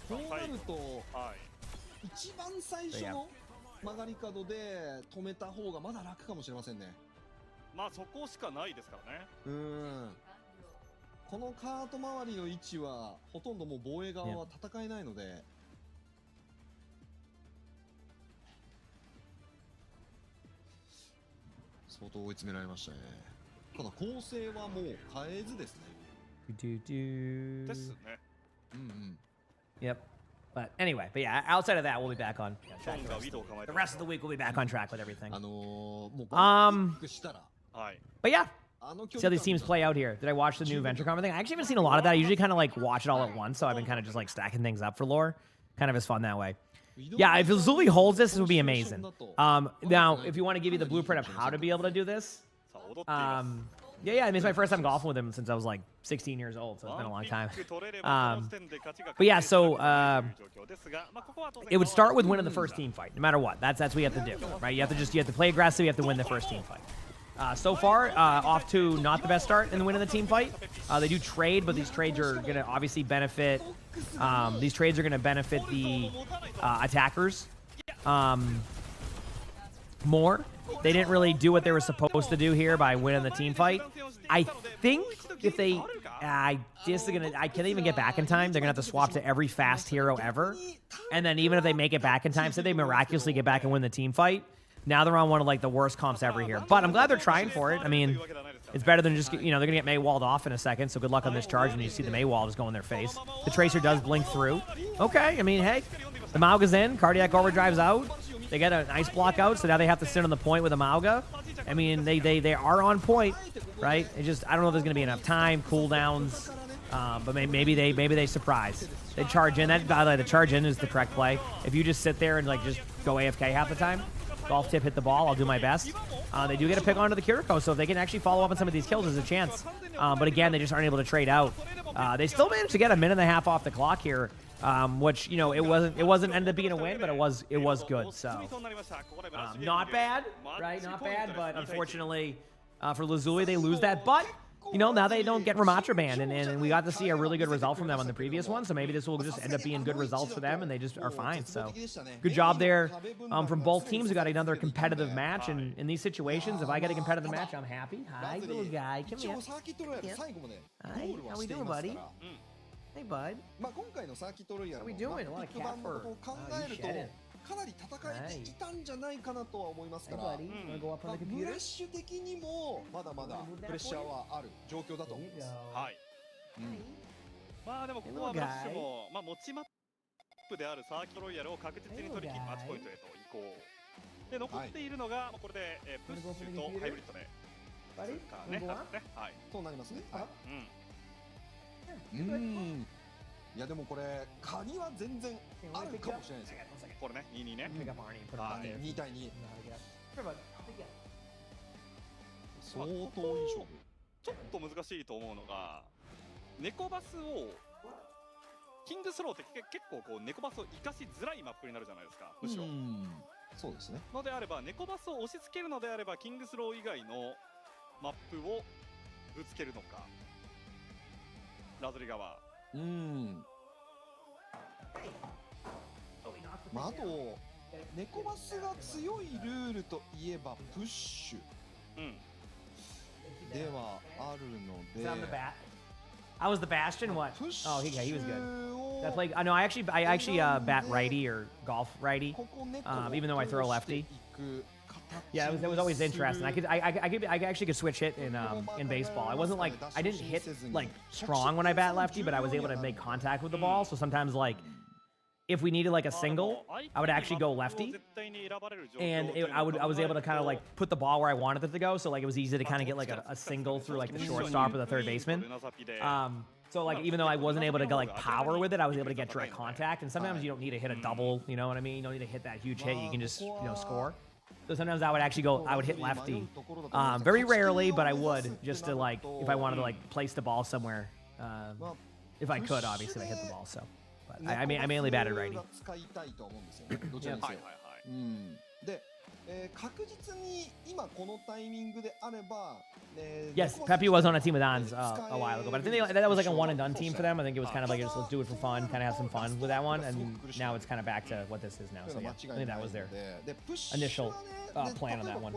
こうなると、一番最初の曲がり角で止めた方がまだ楽かもしれませんね。まあそこしかないですからね。このカート周りの位置はほとんどもう防衛側は戦えないので、相当追い詰められましたね。ただ構成はもう変えずですね。ですね。Yep. But anyway, but yeah, outside of that, we'll be back on track. The rest of the week, we'll be back on track with everything. But yeah, see how these teams play out here. Did I watch the new VentureCon thing? I actually haven't seen a lot of that. I usually kind of like watch it all at once, so I've been kind of just like stacking things up for lore. Kind of is fun that way. Yeah, if Lazuli holds this, it would be amazing. Now, if you want to give you the blueprint of how to be able to do this, yeah, I mean, it's my first time golfing with him since I was like 16 years old, so it's been a long time. But yeah, so it would start with winning the first team fight, no matter what. That's what you have to do, right? You have to play aggressive. You have to win the first team fight. So far, off to not the best start in the winning the team fight. They do trade, but these trades are going to obviously benefit. These trades are going to benefit the attackers more. They didn't really do what they were supposed to do here by winning the team fight. I think if they, I can't even get back in time. They're gonna have to swap to every fast hero ever, and then even if they make it back in time, say they miraculously get back and win the team fight. Now they're on one of like the worst comps ever here. But I'm glad they're trying for it. I mean, it's better than just, you know, they're gonna get May walled off in a second. So good luck on this charge when you see the May wall just go in their face. The Tracer does blink through. Okay, I mean, hey, the Mauga's in, Cardiac Overdrive's out. They get an ice block out, so now they have to sit on the point with a Mauga. I mean, they are on point, right? It just, I don't know if there's gonna be enough time, cooldowns, but maybe they surprise. They charge in. That, by the way, the charge in is the correct play. If you just sit there and like just go AFK half the time, golf tip, hit the ball. I'll do my best. They do get a pick onto the Kiriko, so if they can actually follow up on some of these kills, there's a chance. But again, they just aren't able to trade out. They still managed to get a minute and a half off the clock here. Which, you know, it wasn't ended up being a win, but it was good. So not bad, right? Not bad, but unfortunately for Lazuli, they lose that. But you know, now they don't get Ramatra banned, and we got to see a really good result from them on the previous one, so maybe this will just end up being good results for them, and they just are fine. So good job there from both teams. We got another competitive match, and in these situations, if I get a competitive match, I'm happy. Hi, little guy. Come 一 here. 応サーキットロイヤル最後までゴ Hi, ールは how we してい doing, ますか buddy? ら、 Hey, bud. まあ今回のサーキットロイヤル How we の doing? まあ A lot of ピック版のことを考 cat fur. える Oh, you shedding. とかなり戦えていたんじゃないかなとは思います Hey, から、 buddy. Wanna go up ま on あ the ム computer? ラッシュ的にもまだまだプレッシャーはある状況だと There 思 you います。 go. はい。うんまあでもここはブラッシュも、まあ、持ちマップであるサーキットロイヤルを確実に取り切りマッチポイントへと移行。で、残っているのが、これで、プッシュとハイブリッドで、 Buddy, からね、 wanna go あ up? とね、はい。そうなりますね。はうん。い。うんいやでもこれカニは全然 Hey, あ wanna る pick か you も up? しれないですよ。 One second. これね、22ね。 Pick up Arnie and put him はい on there. 2対2 You know how to get up. Here, bud. I'll pick you up. 相当いい勝負。ちょっと難しいと思うのが、猫バスを、キングスローって結構こう猫バスを生かしづらいマップになるじゃないですか、むしろ。うんそうですね。のであれば、猫バスを押し付けるのであれば、キングスロー以外のマップをぶつけるのか、ラズリ側。うんまああと猫バスが強いルールといえばプッシュうん。ではあるの Is で that on the bat? I was the Bastion. What? プッシ Oh, he was good. ュを That play. I know. I actually bat righty or golf righty. ここ猫 even though I throw を lefty. 通していく形 Yeah, it was always interesting. I actually could switch hit in baseball. I wasn't like I didn't hit like strong when I bat lefty, but I was able to make contact with the ball. So sometimes like if we needed like a single, I would actually go lefty, and I was able to kind of like put the ball where I wanted it to go. So like it was easy to kind of get like a single through like the shortstop or the third baseman. So like even though I wasn't able to go like power with it, I was able to get direct contact. And sometimes you don't need to hit a double, you know what I mean? You don't need to hit that huge hit. You can just score. So sometimes I would actually I would hit lefty. Very rarely, but I would just to like if I wanted to like place the ball somewhere. If I could, obviously, if I hit the ball. So, but I mainly batted righty. 使いたいと思うんですよね。どちらにせよ。うんで、確実に今このタイミングであれば、Yes, Pepe was on a team with Ons a while ago, but I think that was like a one and done team for them. I think it was kind of like just let's do it for fun, kind of have some fun with that one, and now it's kind of back to what this is now. So yeah, I think that was their initial plan on that one.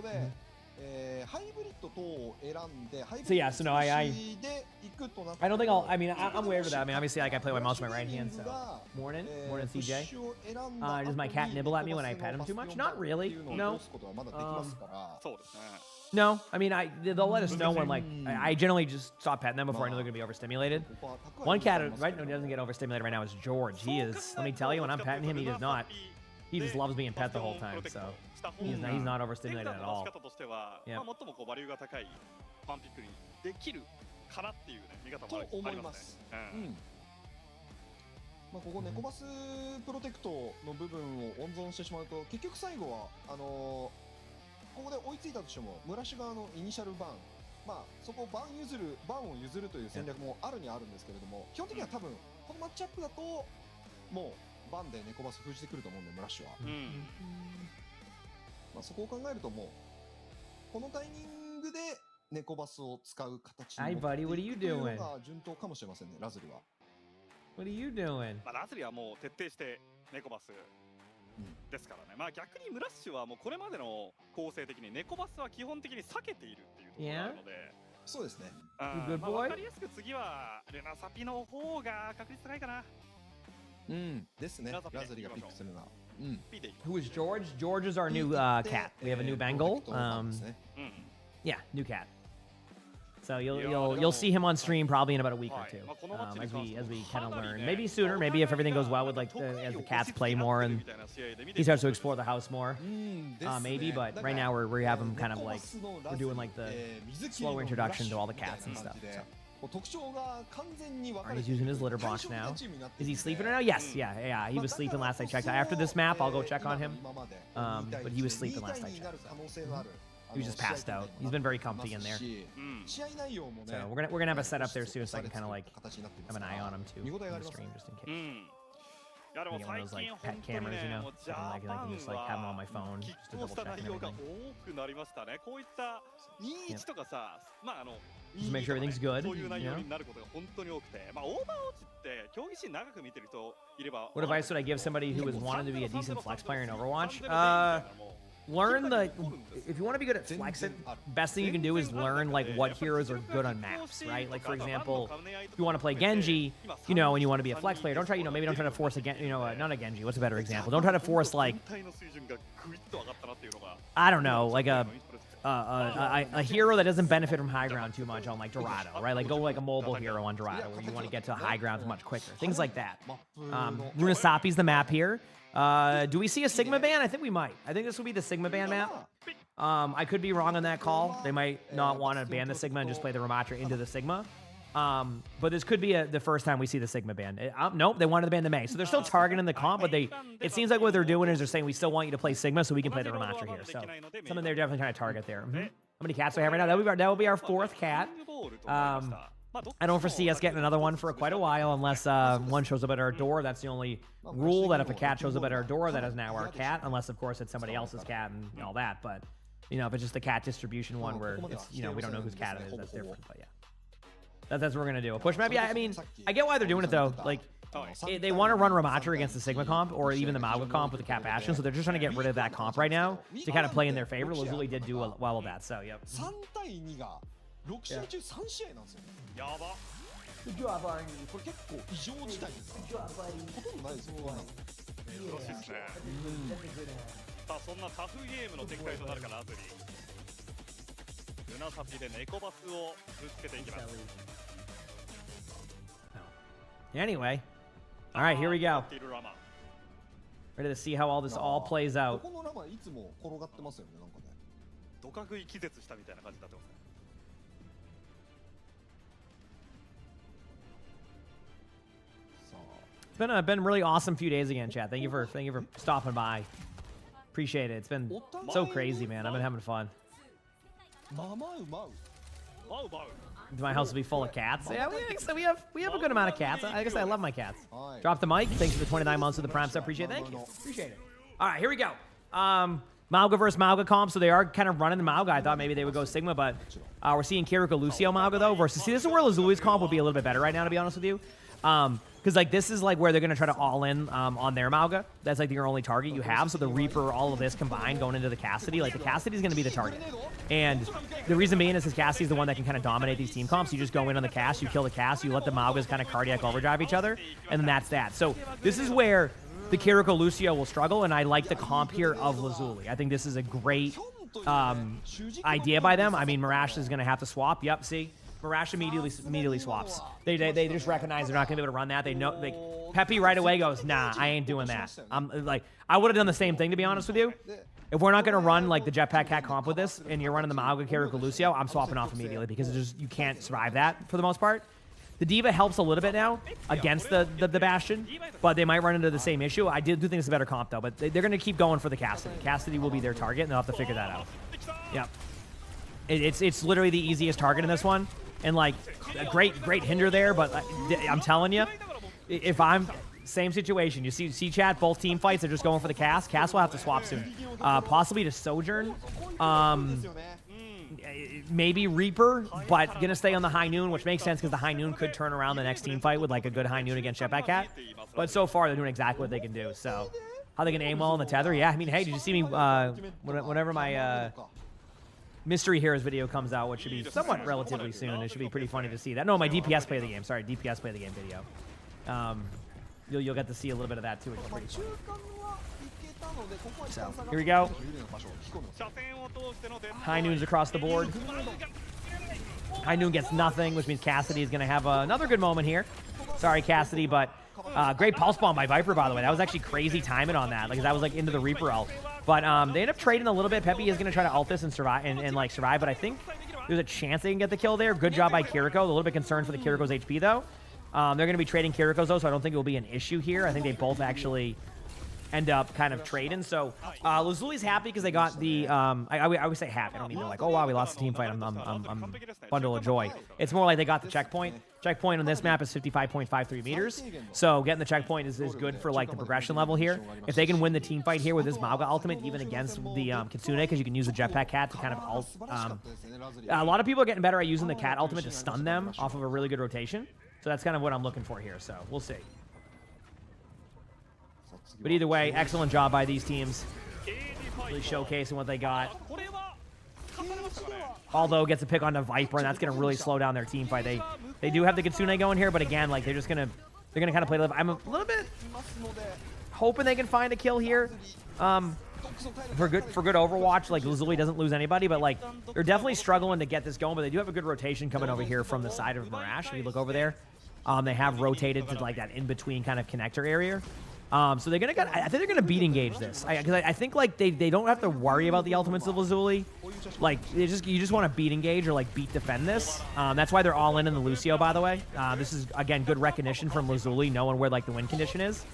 ハイブリッド等を選んで、ハイブ So リ yeah, ッ so ド no, I で行くとなって I don't think I'll. I mean, I'm weird with that. I mean, obviously, like I play my mouse with my right hand. So morning, CJ. Does my cat nibble at me when I pet him too much? Not really. No. そうですね。 No, I mean, they'll let us know when like I generally just stop petting them before I know they're gonna be overstimulated. One cat right now doesn't get overstimulated right now is George. He is. Let me tell you, when I'm petting him, he does not. He just loves being pet the whole time. So he's not overstimulated at all. としては、まあ最もこうバリューが高いパンピックにできるかなっていうね見方もありますね。まあここ猫バスプロテクトの部分を温存してしまうと結局最後はここで追いついたとしても村氏側のイニシャルバーン、まあそこをバーンを譲るという戦略もあるにはあるんですけれども、基本的には多分このマッチアップだともうバンで猫バス封じてくると思うんで村氏は。まあそこを考えるともうこのタイミングで猫バスを使う形に持っていくというのが順当かもしれませんね、ラズリは。What are you doing? まあラズリはもう徹底して猫バスですからね。まあ逆にムラッシュはもうこれまでの構成的に猫バスは基本的に避けているっていうところがあるので。そうですね。Good まあ boy? 分かりやすく次はルナサピの方が確率高いかな。ですね。ラズリがピックするな。Who is George? George is our new cat. We have a new Bengal. Yeah, new cat. So you'll see him on stream probably in about a week or two, as we kind of learn. Maybe sooner. Maybe if everything goes well with like as the cats play more and he starts to explore the house more. Maybe, but right now we have him kind of like we're doing like the slower introduction to all the cats and stuff. So. He's using his litter box now. Is he sleeping right now? Yes, yeah. He was sleeping last I checked. After this map, I'll go check on him. But he was sleeping last I checked. So. He was just passed out. He's been very comfy in there. So we're gonna have a setup there soon, so I can kind of like have an eye on him too in the stream, just in case. いやでも最近本当にね、もうジャパンは拮抗した内容が多くなりましたね。こういった21とかさ、まあ Just make sure everything's good. そういう内 You 容 know? になることが本当に多くて、まあ、オーバーウォッチって競技シーン長く見てる人いれば What advice would I give somebody who is wanting to be a decent flex player in Overwatch? Learn if you want to be good at flexing, best thing you can do is learn like what heroes are good on maps, right? Like for example, if you want to play Genji, you know, and you want to be a flex player, don't try, you know, maybe don't try to force not a Genji. What's a better example? Don't try to force like, 全体の水準がぐいっと上がったなっていうのが I don't know, like a hero that doesn't benefit from high ground too much on like Dorado, right? Like go like a mobile hero on Dorado where you want to get to high grounds much quicker. Things like that. Runasapi's the map here. Do we see a Sigma ban? I think we might. I think this will be the Sigma ban map. I could be wrong on that call. They might not want to ban the Sigma and just play the Ramatra into the Sigma. But this could be the first time we see the Sigma ban. Nope, they wanted to ban the May. So they're still targeting the comp, but it seems like what they're doing is they're saying we still want you to play Sigma so we can play the Ramatra here. So something they're definitely trying to target there. How many cats do we have right now? That will be our fourth cat. I don't foresee us getting another one for quite a while unless one shows up at our door. That's the only rule, that if a cat shows up at our door, that is now our cat, unless of course it's somebody else's cat and all that. But you know, if it's just a cat distribution one where it's, you know, we don't know whose cat it is, that's different. But yeah, that's what we're gonna do. A push map. Yeah, I mean, I get why they're doing it though. Like they want to run Ramatra against the Sigma comp or even the Mauga comp with the Cap Bastion, so they're just trying to get rid of that comp right now to kind of play in their favor. Lazuli did do well with that, so yep. 3対2が6試合中3試合なんですよ。やば これ結構異常事態ですから。ほとんどないですよ。こんなの。珍しいですね、さあそんなタフゲームの展開となるかなアプリルナサピでネコバスをぶつけていきます Anyway, all right, here we go. いるラマ Ready to see how all this all plays out. ここのラマいつも転がってますよね、なんかね。ドカ食い気絶したみたいな感じになってますね It's been a really awesome few days again, chat. Thank you for stopping by. Appreciate it. It's been so crazy, man. I've been having fun. まあまあうまう。バウバウ My house will be full of cats. Yeah, we have a good amount of cats. I guess I love my cats. Drop the mic. Thanks for the 29 months of the Prime sub. Appreciate it. Thank you. Appreciate it. All right, here we go. Mauga versus Mauga comp. So they are kind of running the Mauga. I thought maybe they would go Sigma, but we're seeing Kiriko Lucio Mauga though versus. See, this is where Lazuli's comp would be a little bit better right now, to be honest with you. Because like this is like where they're gonna try to all in on their Mauga. That's like your only target you have. So the Reaper, all of this combined going into the Cassidy, like the Cassidy is gonna be the target. And the reason being is because Cassidy is the one that can kind of dominate these team comps. You just go in on the cast, you kill the cast, you let the Maugas kind of cardiac overdrive each other, and then that's that. So this is where the Kiriko Lucio will struggle, and I like the comp here of Lazuli. I think this is a great idea by them. I mean, Marash is gonna have to swap. Yep, see. Marash immediately swaps. They just recognize they're not gonna be able to run that. They know, like, Peppy right away goes, nah, I ain't doing that. I'm like, I would have done the same thing, to be honest with you. If we're not gonna run like the Jetpack Cat comp with this, and you're running the Mauga Kiriko Lucio, I'm swapping off immediately because it's just you can't survive that for the most part. The Diva helps a little bit now against the Bastion, but they might run into the same issue. I do think it's a better comp though, but they're gonna keep going for the Cassidy. Cassidy will be their target, and they'll have to figure that out. Yep. It's literally the easiest target in this one. And like a great hinder there, but I'm telling you, if I'm same situation, you see chat, both team fights, they're just going for the cast. Cast will have to swap soon, possibly to Sojourn, maybe Reaper, but gonna stay on the High Noon, which makes sense because the High Noon could turn around the next team fight with like a good High Noon against Jetpack Cat. But so far they're doing exactly what they can do. So how they can aim well on the tether? Yeah, I mean, hey, did you see me whenever my Mystery Heroes video comes out, which should be somewhat relatively soon. It should be pretty funny to see that. No, my DPS play of the game. Sorry, DPS play of the game video. You'll get to see a little bit of that too, which is pretty funny. So here we go. High Noon's across the board. High Noon gets nothing, which means Cassidy is going to have another good moment here. Sorry, Cassidy, but great pulse bomb by Viper, by the way. That was actually crazy timing on that. Like that was like into the Reaper ult. But they end up trading a little bit. Peppy is going to try to ult this and survive and like survive. But I think there's a chance they can get the kill there. Good job by Kiriko. A little bit concerned for the Kiriko's HP though. They're going to be trading Kiriko's though, so I don't think it will be an issue here. I think they both actually end up kind of trading. So Lazuli's happy because they got the I always say happy. I don't mean they're like, oh wow, we lost the team fight. I'm bundle of joy. It's more like they got the checkpoint. Checkpoint on this map is 55.53 meters. So getting the checkpoint is good for like the progression level here. If they can win the team fight here with this Mauga ultimate, even against the Kitsune, because you can use the jetpack cat to kind of a lot of people are getting better at using the cat ultimate to stun them off of a really good rotation. So that's kind of what I'm looking for here. So we'll see. But either way, excellent job by these teams. Really showcasing what they got. Although gets a pick on the Viper, and that's going to really slow down their team fight. They do have the Kitsune going here, but again, like they're kind of kind of play. I'm a little bit hoping they can find a kill here. For good Overwatch, like Lazuli doesn't lose anybody, but like they're definitely struggling to get this going. But they do have a good rotation coming over here from the side of Mirage. If you look over there, they have rotated to like that in between kind of connector area. So they're gonna I think they're gonna beat engage this. Because I think like they don't have to worry about the ultimates of Lazuli. Like you just want to beat engage or like beat defend this. That's why they're all in the Lucio, by the way. This is again good recognition from Lazuli, knowing where like the win condition is.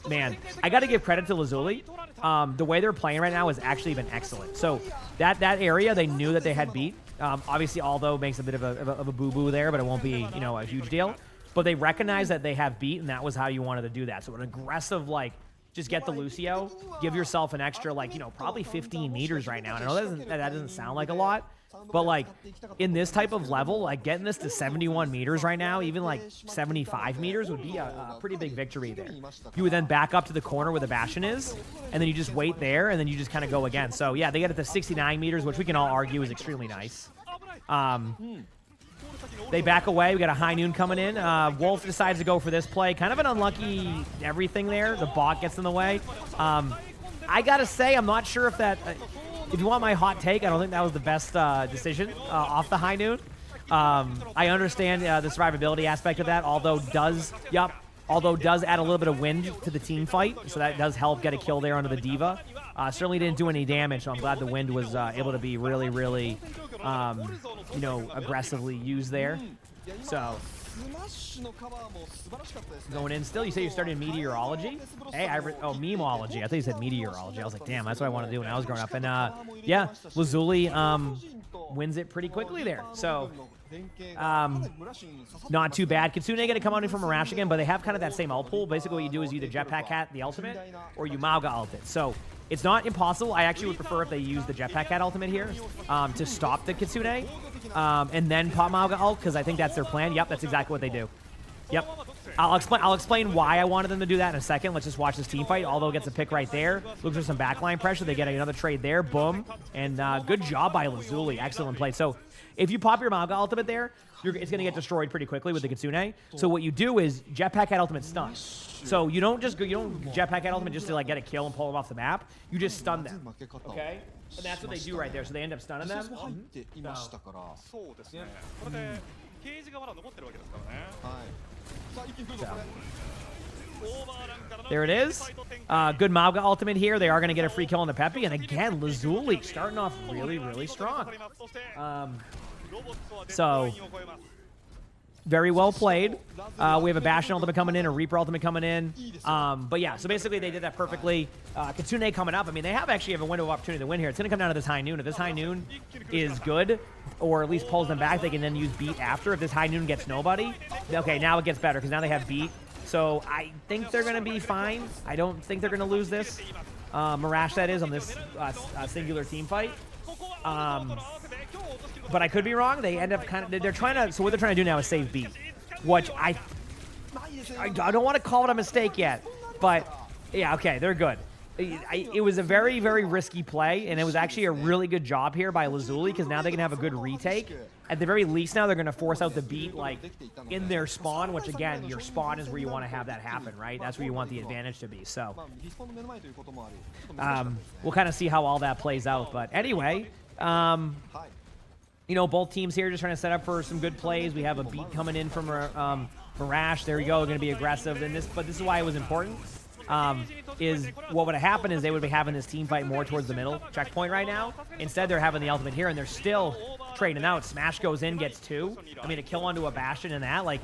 Man, I got to give credit to Lazuli. The way they're playing right now has actually been excellent. So that area they knew that they had beat. Obviously, although makes a bit of a boo-boo there, but it won't be a huge deal. But they recognize that they have beat, and that was how you wanted to do that. So an aggressive, like, just get the Lucio, give yourself an extra, like, probably 15 meters right now. And I know that doesn't sound like a lot, but, like, in this type of level, like, getting this to 71 meters right now, even, like, 75 meters would be a pretty big victory there. You would then back up to the corner where the Bastion is, and then you just wait there, and then you just kind of go again. So, yeah, they get it to 69 meters, which we can all argue is extremely nice. They back away. We got a high noon coming in. Wolf decides to go for this play. Kind of an unlucky everything there. The bot gets in the way. I got to say, I'm not sure if that... if you want my hot take, I don't think that was the best decision off the high noon. I understand the survivability aspect of that, although does add a little bit of wind to the team fight. So that does help get a kill there onto the Diva. Certainly didn't do any damage, so I'm glad the wind was able to be really, really, aggressively used there. So, going in still. You say you started meteorology? Hey, memeology. I thought you said meteorology. I was like, damn, that's what I wanted to do when I was growing up. And, yeah, Lazuli wins it pretty quickly there. So, not too bad. Kitsune going to come on in from Mirage again, but they have kind of that same ult pool. Basically, what you do is either Jetpack Cat, the ultimate, or you Mauga ult it. So, it's not impossible. I actually would prefer if they use the Jetpack Cat ultimate here to stop the Kitsune and then pop Mauga ult, because I think that's their plan. Yep, that's exactly what they do. Yep. I'll explain why I wanted them to do that in a second. Let's just watch this team fight. Although gets a pick right there. Looks for some backline pressure. They get another trade there. Boom. And good job by Lazuli. Excellent play. So if you pop your Mauga ultimate there, it's going to get destroyed pretty quickly with the Kitsune. So what you do is Jetpack Cat ultimate stun. So you don't Jetpack Cat ultimate just to like get a kill and pull them off the map. You just stun them. Okay? And that's what they do right there. So they end up stunning them. There it is. Good Mauga ultimate here. They are going to get a free kill on the Peppy. And again, Lazuli starting off really, really strong. So, very well played. We have a Bastion ultimate coming in, a Reaper ultimate coming in. But yeah, so basically they did that perfectly. Kitsune coming up. I mean, they have a window of opportunity to win here. It's going to come down to this high noon. If this high noon is good, or at least pulls them back, they can then use beat after. If this high noon gets nobody, okay, now it gets better because now they have beat. So I think they're going to be fine. I don't think they're going to lose this. Mirage, that is, on this singular team fight. But I could be wrong. They end up kind of... They're trying to... So what they're trying to do now is save beat. Which I don't want to call it a mistake yet. But, yeah, okay, they're good. It was a very, very risky play. And it was actually a really good job here by Lazuli. Because now they can have a good retake. At the very least now, they're going to force out the beat, like, in their spawn. Which, again, your spawn is where you want to have that happen, right? That's where you want the advantage to be. So, we'll kind of see how all that plays out. But anyway... both teams here just trying to set up for some good plays. We have a beat coming in from Mirage. There we go. Going to be aggressive in this, but this is why it was important. Is what would have happened is they would be having this team fight more towards the middle checkpoint right now. Instead, they're having the ultimate here, and they're still trading out. Smash goes in, gets 2. I mean, a kill onto a Bastion and that, like,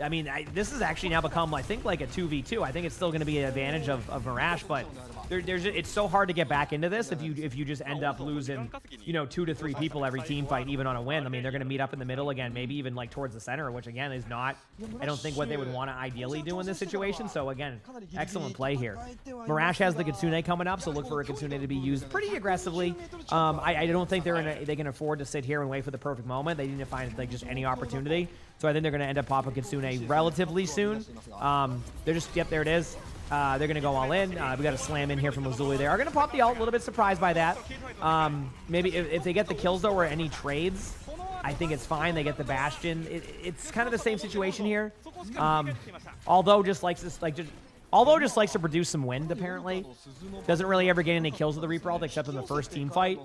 I mean, this has actually now become, I think, like a 2v2. I think it's still going to be an advantage of Mirage, but it's so hard to get back into this if you just end up losing, 2 to 3 people every team fight, even on a win. I mean, they're going to meet up in the middle again, maybe even like towards the center, which again is not, I don't think what they would want to ideally do in this situation. So again, excellent play here. Mirage has the Kitsune coming up, so look for a Kitsune to be used pretty aggressively. I don't think they can afford to sit here and wait for the perfect moment. They need to find like just any opportunity. So I think they're going to end up popping Kitsune relatively soon. They're just, yep, there it is. They're going to go all in. We got a slam in here from Lazuli. They are going to pop the ult. A little bit surprised by that. Maybe if they get the kills, though, or any trades, I think it's fine. They get the Bastion. It's kind of the same situation here. Although just likes to produce some wind, apparently. Doesn't really ever get any kills with the Reaper ult except in the first team fight.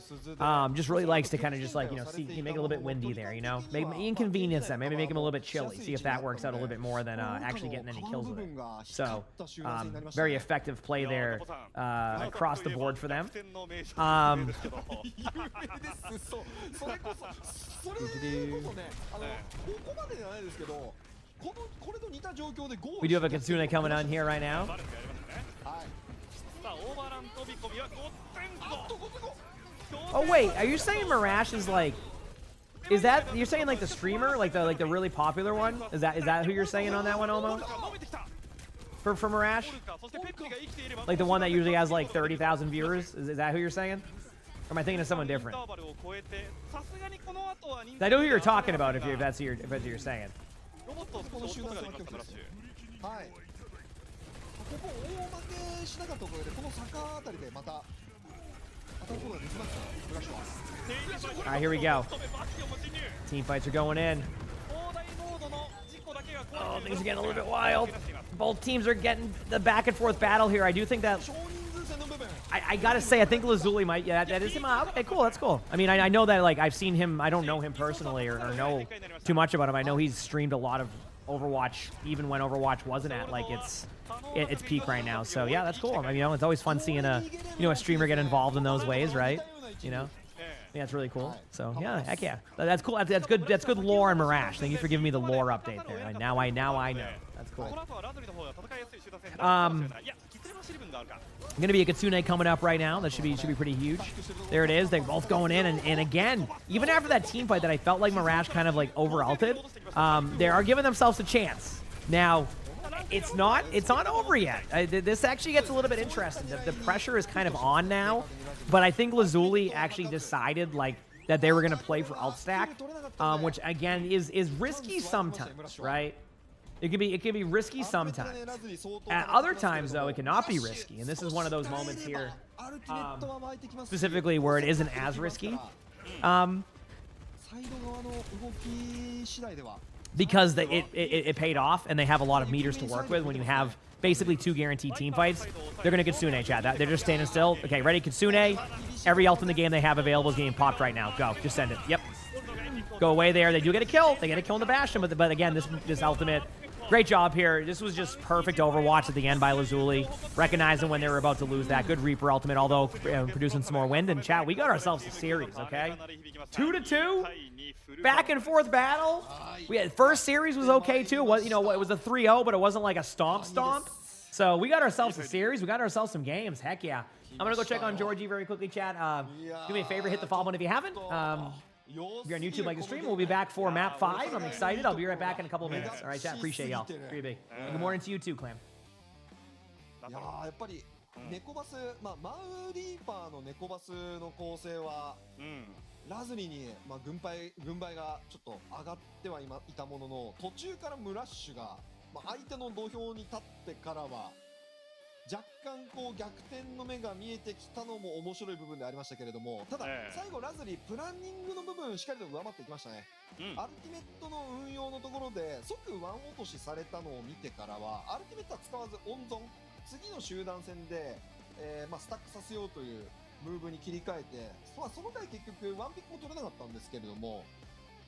Just really likes to kind of just like, see, make it a little bit windy there, Make inconvenience them. Maybe make him a little bit chilly. See if that works out a little bit more than actually getting any kills with it. So, very effective play there across the board for them. We do have a Kitsune coming on here right now. Oh wait, are you saying Mirage is like? Is that you're saying like the streamer, like the really popular one? Is that who you're saying on that one, Omo? For Mirage? Like the one that usually has like 30,000 viewers? Is that who you're saying? Or am I thinking of someone different? I know who you're talking about if that's who you're saying. この集団戦は今日ですはい。ここ大負けしなかったおかげでこの坂あたりでまた当たることができますからフラッシュは。All right, here we go. Team fights are going in. Oh, things are getting a little bit wild. Both teams are getting the back and forth battle here. I do think that I gotta say, I think Lazuli might. Yeah, that is him. Okay, cool. That's cool. I mean, I know that like I've seen him. I don't know him personally or know too much about him. I know he's streamed a lot of Overwatch, even when Overwatch wasn't at like its peak right now. So yeah, that's cool. I mean, it's always fun seeing a streamer get involved in those ways, right? Yeah, it's really cool. So yeah, heck yeah, that's cool. That's good. That's good lore on Mirage. Thank you for giving me the lore update there. Now I know. That's cool. Going to be a Kitsune coming up right now. That should be pretty huge. There it is. They're both going in, and again, even after that team fight that I felt like Mirage kind of like over-ulted, they are giving themselves a chance. Now, it's not over yet. This actually gets a little bit interesting. The pressure is kind of on now, but I think Lazuli actually decided like that they were going to play for ult stack, which again is risky sometimes, right? It can be risky sometimes. At other times, though, it cannot be risky, and this is one of those moments here, specifically where it isn't as risky, because it paid off, and they have a lot of meters to work with. When you have basically 2 guaranteed team fights, they're gonna Kitsune, chat. They're just standing still. Okay, ready, Kitsune. Every ult in the game they have available is getting popped right now. Go, just send it. Yep. Go away there. They do get a kill. They get a kill in the Bastion, but again, this ultimate. Great job here. This was just perfect Overwatch at the end by Lazuli, recognizing when they were about to lose that. Good Reaper ultimate, although producing some more wind. And chat, we got ourselves a series, okay? 2-2, back and forth battle. We had first series was okay too. It was a 3-0, but it wasn't like a stomp. So we got ourselves a series. We got ourselves some games. Heck yeah. I'm gonna go check on Georgie very quickly, chat. Do me a favor, hit the follow button if you haven't. If you're on YouTube, like the stream, we'll be back for map 5. I'm excited. I'll be right back in a couple of minutes. All right, chat. Appreciate y'all. 3B. Good morning to you too, Clam. いやーやっぱり猫バス、マウリーパーの猫バスの構成は、ラズリに、軍配がちょっと上がってはいたものの、途中からムラッシュが、相手の土俵に立ってからは若干こう逆転の目が見えてきたのも面白い部分でありましたけれども、ただ最後ラズリープランニングの部分しっかりと上回っていきましたね。アルティメットの運用のところで即ワン落としされたのを見てからはアルティメットは使わず温存、次の集団戦で、スタックさせようというムーブに切り替えて、その回結局ワンピックも取れなかったんですけれども、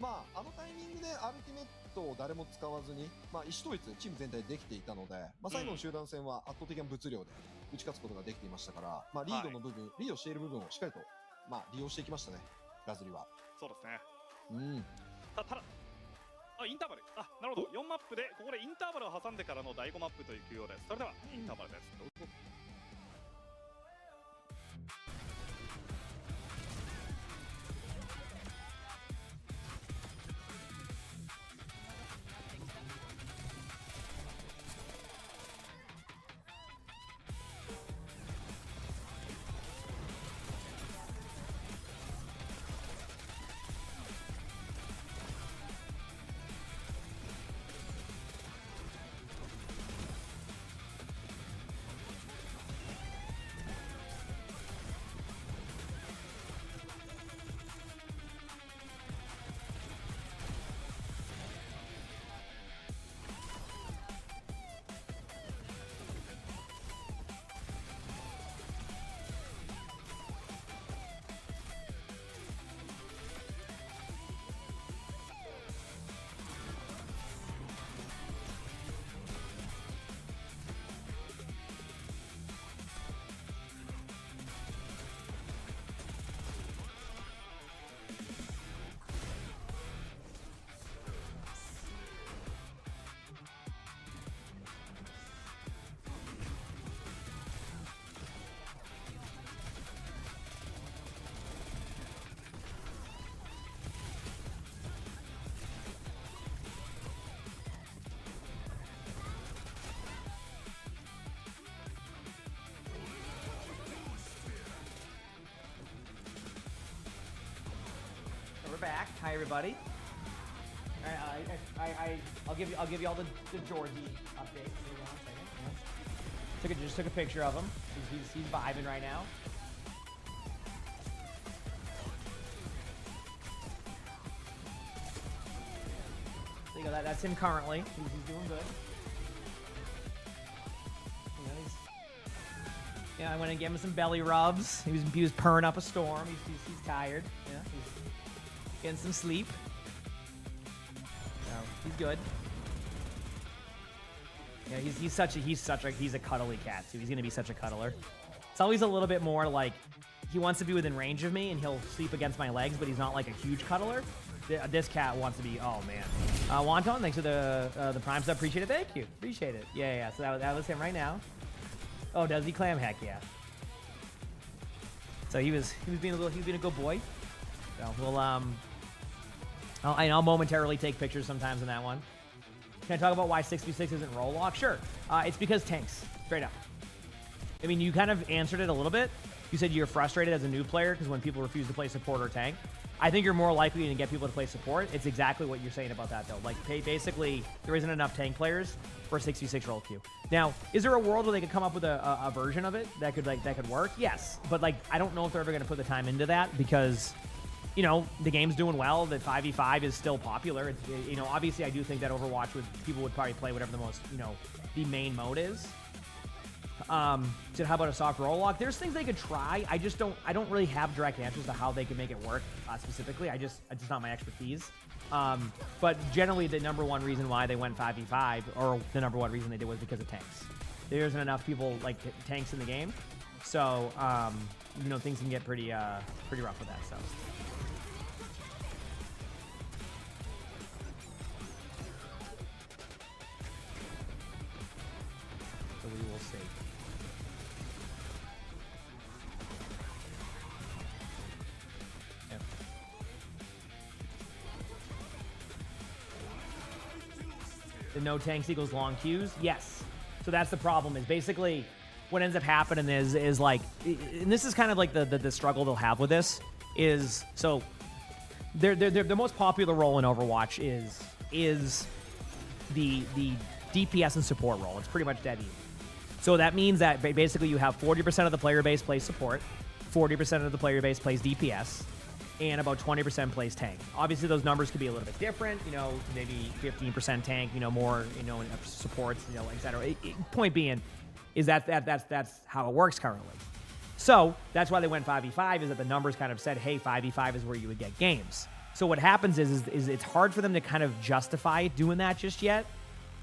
あのタイミングでアルティメットを誰も使わずに、意思統一チーム全体できていたので、最後の集団戦は圧倒的な物量で打ち勝つことができていましたから、リードの部分、リードしている部分をしっかりと、利用していきましたね、ラズリは。そうですね。ただあ、インターバル。あ、なるほど。4マップで、ここでインターバルを挟んでからの第5マップというようです。それでは、インターバルです。どうぞ。We're back. Hi, everybody. I'll give you all the Georgie updates. Hang on a second. Just took a picture of him. He's vibing right now. There you go. That's him currently. He's doing good. You know, I went and gave him some belly rubs. He was purring up a storm. He's tired. Yeah, he's getting some sleep. No, he's good. Yeah, he's a cuddly cat too. He's gonna be such a cuddler. It's always a little bit more like he wants to be within range of me and he'll sleep against my legs, but he's not like a huge cuddler. This cat wants to be. Oh man, Wonton, thanks for the prime sub. Appreciate it. Thank you. Appreciate it. Yeah. So that was him right now. Oh, does he clam? Heck yeah. So he was being a good boy. So we'll I'll momentarily take pictures sometimes in that one. Can I talk about why 6v6 isn't roll lock? Sure. It's because tanks. Straight up. I mean, you kind of answered it a little bit. You said you're frustrated as a new player because when people refuse to play support or tank. I think you're more likely to get people to play support. It's exactly what you're saying about that, though. Like, basically, there isn't enough tank players for a 6v6 roll queue. Now, is there a world where they could come up with a version of it that could work? Yes, but like, I don't know if they're ever going to put the time into that because, you know, the game's doing well. The 5v5 is still popular. You know, obviously, I do think that Overwatch people would probably play whatever the most, you know, the main mode is. So how about a soft roll lock? There's things they could try. I don't really have direct answers to how they could make it work specifically. It's not my expertise. But generally the number one reason why they went 5v5 or the number one reason they did was because of tanks. There isn't enough people like tanks in the game. So, you know, things can get pretty rough with that stuff. So we will see. The no tanks equals long queues? Yes. So that's the problem is basically what ends up happening is like, and this is kind of like the struggle they'll have with this is, so the most popular role in Overwatch is the DPS and support role. It's pretty much dead even. So that means that basically you have 40% of the player base plays support, 40% of the player base plays DPS, and about 20% plays tank. Obviously, those numbers could be a little bit different, you know, maybe 15% tank, you know, more, you know, supports, you know, et cetera. Point being is that's how it works currently. So that's why they went 5v5 is that the numbers kind of said, hey, 5v5 is where you would get games. So what happens is it's hard for them to kind of justify doing that just yet.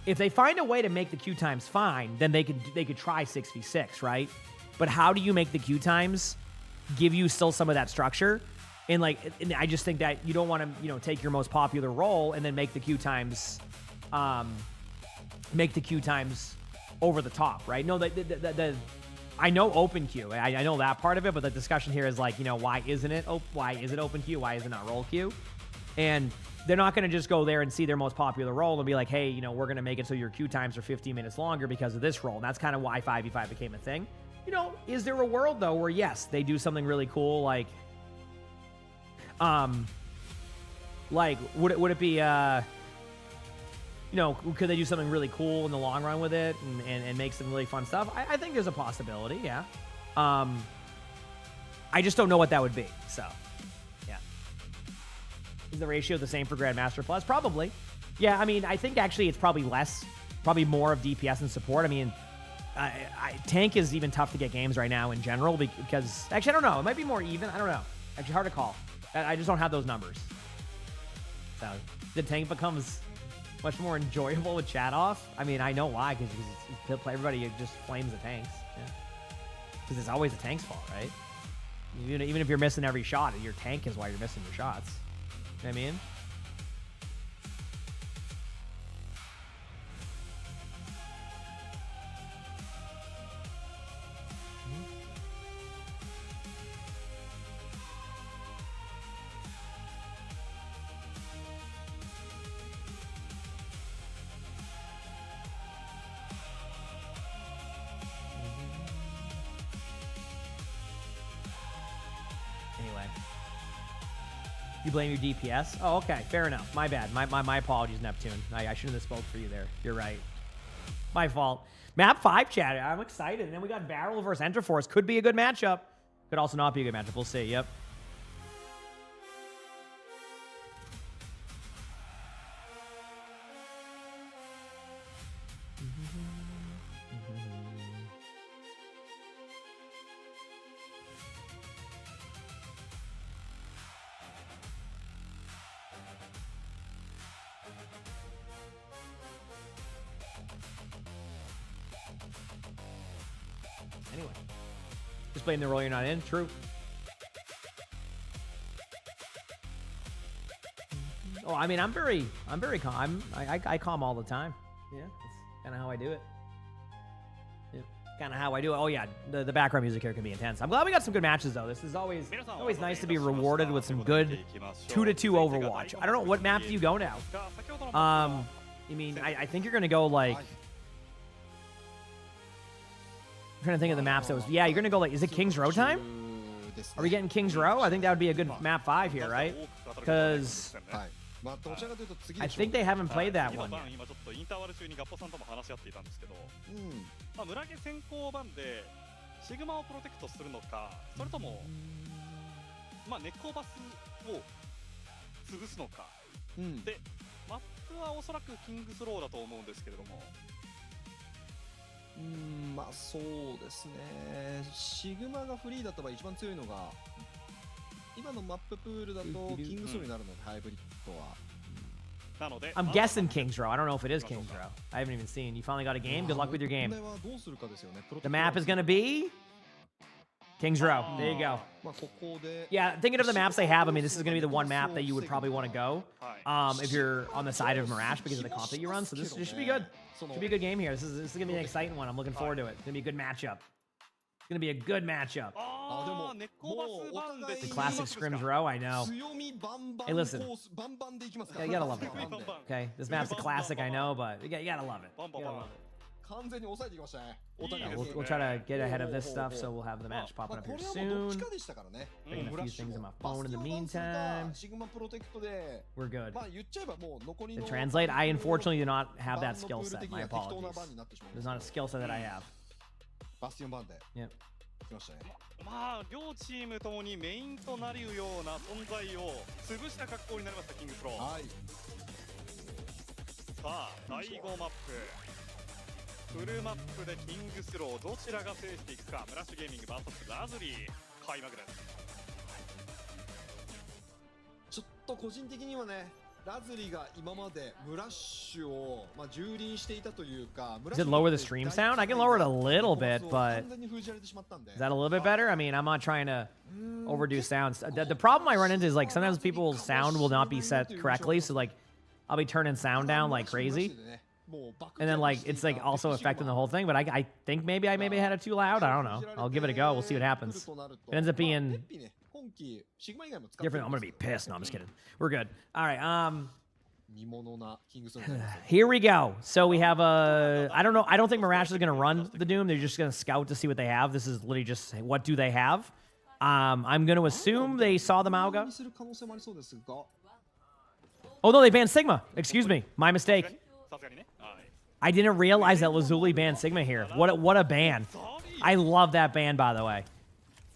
If they find a way to make the queue times fine, then they could try 6v6, right? But how do you make the queue times give you still some of that structure And like, and I just think that you don't want to, take your most popular role and then make the queue times, over the top, right? No, I know open queue. I know that part of it, but the discussion here is like, why is it open queue? Why is it not roll queue? And they're not going to just go there and see their most popular role and be like, hey, we're going to make it so your queue times are 15 minutes longer because of this role. And that's kind of why 5v5 became a thing. Is there a world though where yes, they do something really cool like would it be could they do something really cool in the long run with it and make some really fun stuff? I think there's a possibility, yeah. I just don't know what that would be. So, yeah. Is the ratio the same for Grandmaster Plus? Probably. Yeah, I mean, I think actually it's probably more of DPS and support. I mean, tank is even tough to get games right now in general because, actually, I don't know. It might be more even. I don't know. Actually, hard to call. I just don't have those numbers. So, the tank becomes much more enjoyable with chat off. I mean, I know why, because everybody just flames the tanks. Because it's always the tank's fault, right? Even if you're missing every shot, your tank is why you're missing your shots. You know what I mean? You blame your DPS? Oh, okay. Fair enough. My bad. My apologies, Neptune. I shouldn't have spoke for you there. You're right. My fault. Map 5 chat. I'm excited. And then we got Barrel versus Enterforce. Could be a good matchup. Could also not be a good matchup. We'll see. Yep. Anyway, just blame the role you're not in. True. Oh, I mean, I'm very calm. I calm all the time. Yeah, that's kind of how I do it. Yeah, kind of how I do it. Oh yeah, the background music here can be intense. I'm glad we got some good matches though. This is always nice to be rewarded with some good 2-2 Overwatch. I don't know what map do you go now. I mean, I think you're gonna go like. I'm trying to think of the maps that was. Yeah, you're gonna go like. Is it King's Row time? Are we getting King's Row? I think that would be a good map 5 here, right? Because I think they haven't played that one yet. 村毛先行版でシグマをプロテクトするのか、それともネコバスを潰すのか。で、マップはおそらくキングスローだと思うんですけれども。まあそうですね。シグマがフリーだった場合一番強いのが今のマッププールだとキングスローになるのでハイブリッドは。I'm guessing King's Row. I don't know if it is King's Row. I haven't even seen. You finally got a game. Good luck with your game. The map is going to be King's Row. There you go. Yeah, thinking of the maps they have, I mean, this is going to be the one map that you would probably want to go if you're on the side of Mirage because of the comp that you run. So this should be good. Should be a good game here. This is going to be an exciting one. I'm looking forward to it. It's going to be a good matchup. It's going to be a good matchup. The classic scrims row, I know. Hey, listen. Yeah, you gotta love it. Okay, this map's a classic, I know, but you gotta love it. Yeah, we'll try to get ahead of this stuff, so we'll have the match popping up here soon. Taking a few things on my phone in the meantime. We're good. To translate, I unfortunately do not have that skill set. My apologies. There's not a skill set that I have. Yep. 両チームともにメインとなるような存在を潰した格好になりましたキングスロー。さあ第5マップフルマップでキングスローどちらが制していくか。ムラッシュゲーミング VS ラズリー開幕です。ちょっと個人的にはねラズリが今までムラッシュをまあ蹂躙していたというか。 Does it lower the stream sound? I can lower it a little bit, but is that a little bit better? I mean, I'm not trying to overdo sounds. The problem I run into is like sometimes people's sound will not be set correctly, so like I'll be turning sound down like crazy, and then like it's like also affecting the whole thing. But I think maybe I had it too loud. I don't know. I'll give it a go. We'll see what happens. It ends up being different. I'm gonna be pissed. No, I'm just kidding. We're good. All right. Here we go. So we have a. I don't know. I don't think Mirash is gonna run the Doom. They're just gonna scout to see what they have. This is literally just what do they have. I'm gonna assume they saw the Mauga. Oh no, they banned Sigma. Excuse me, my mistake. I didn't realize that Lazuli banned Sigma here. What a ban. I love that ban, by the way.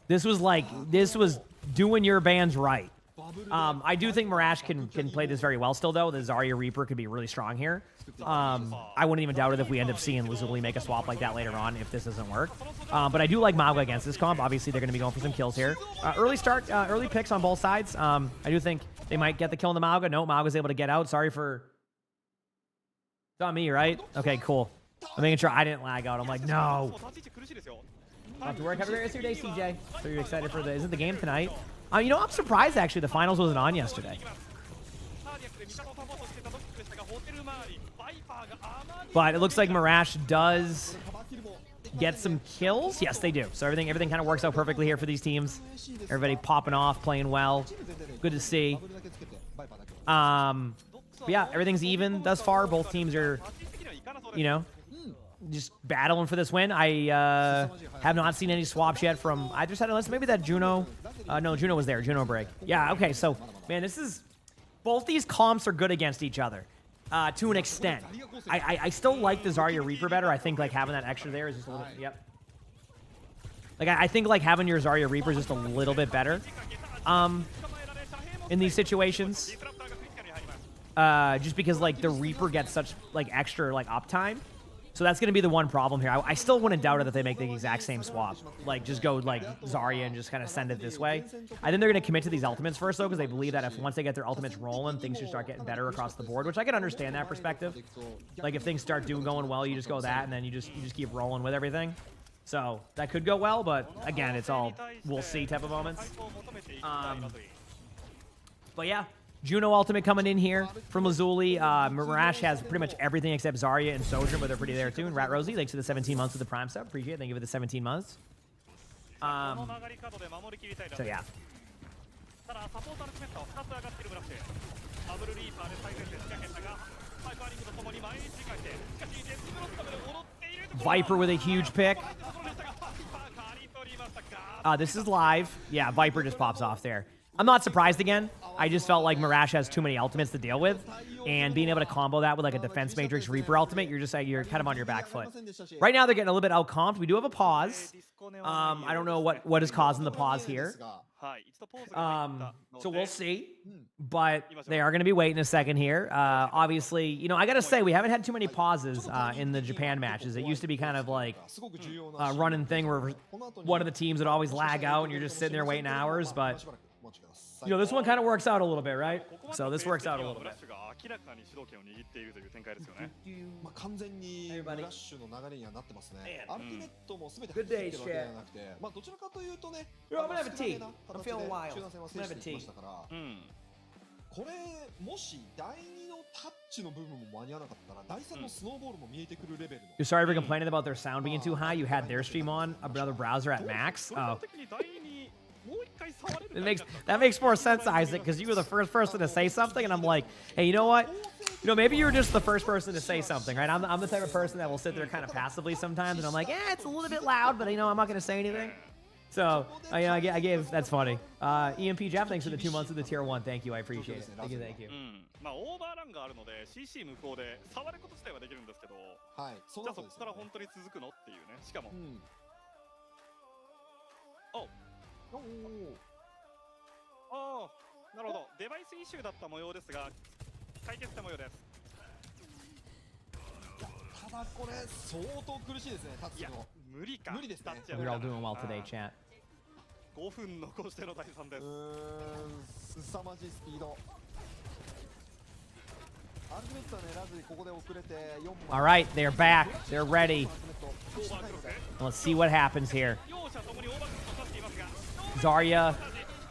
This was doing your bans right. I do think Mirash can play this very well still, though. The Zarya Reaper could be really strong here. I wouldn't even doubt it if we end up seeing Lazuli make a swap like that later on if this doesn't work. But I do like Mauga against this comp. Obviously, they're going to be going for some kills here. Early picks on both sides. I do think they might get the kill on the Mauga. No, Mauga's able to get out. Sorry for... It's on me, right? Okay, cool. I'm making sure I didn't lag out. I'm like, no. Have to work. Have a great rest of your day, CJ. So you're excited for isn't the game tonight? You know, I'm surprised, actually, the finals wasn't on yesterday. But it looks like Mirash does get some kills. Yes, they do. So everything kind of works out perfectly here for these teams. Everybody popping off, playing well. Good to see. But yeah, everything's even thus far. Both teams are, you know, just battling for this win. I have not seen any swaps yet from either side, unless maybe that Juno. No, Juno was there. Juno break. Yeah, okay. So, man, this is... Both these comps are good against each other to an extent. I still like the Zarya Reaper better. I think, like, having that extra there is just a little... Yep. Like, I think, like, having your Zarya Reaper is just a little bit better in these situations. Just because, like, the Reaper gets such, like, extra, like, uptime. So that's going to be the one problem here. I still wouldn't doubt it that they make the exact same swap. Like, just go, like, Zarya and just kind of send it this way. I think they're going to commit to these ultimates first, though, because they believe that if once they get their ultimates rolling, things should start getting better across the board, which I can understand that perspective. Like, if things start going well, you just go that, and then you just keep rolling with everything. So that could go well, but, again, it's all we'll see type of moments. But, yeah. Juno ultimate coming in here from Lazuli. Mirash has pretty much everything except Zarya and Sojourn, but they're pretty there too. And Rat Rosie, thanks for the 17 months of the Prime sub. Appreciate it. Thank you for the 17 months. So yeah. Viper with a huge pick. This is live. Yeah, Viper just pops off there. I'm not surprised again. I just felt like Mirash has too many ultimates to deal with, and being able to combo that with like a Defense Matrix Reaper ultimate, you're just like, you're kind of on your back foot. Right now, they're getting a little bit out-comped. We do have a pause. I don't know what is causing the pause here. So we'll see, but they are going to be waiting a second here. Obviously, you know, I got to say, we haven't had too many pauses in the Japan matches. It used to be kind of like a running thing where one of the teams would always lag out and you're just sitting there waiting hours, but... You know, this one kind of works out a little bit, right? So this works out a little bit. Good day, chat. I'm gonna have a tea. I'm feeling wild. I'm gonna have a tea. You're sorry for complaining about their sound being too high. You had their stream on another browser at max. Oh. That makes more sense, Isaac, because you were the first person to say something, and I'm like, hey, you know what? You know, maybe you were just the first person to say something, right? I'm the type of person that will sit there kind of passively sometimes, and I'm like, it's a little bit loud, but, you know, I'm not going to say anything. So, I gave, that's funny. EMP Jeff, thanks for the 2 months of the tier 1. Thank you, I appreciate it. Thank you, thank you. オーバーランがあるので CC 向こうで触ること自体はできるんですけど、はい、じゃあそこから本当に続くのっていうね。しかも、ああ、なるほど。デバイスイシューだった模様ですが、解決した模様です。ただこれ相当苦しいですね。タッチの無理か。無理ですね。 We're all doing well today, chat. 5分残しての第3です。凄まじいスピード。All right, they're back. They're ready. Let's see what happens here. Zarya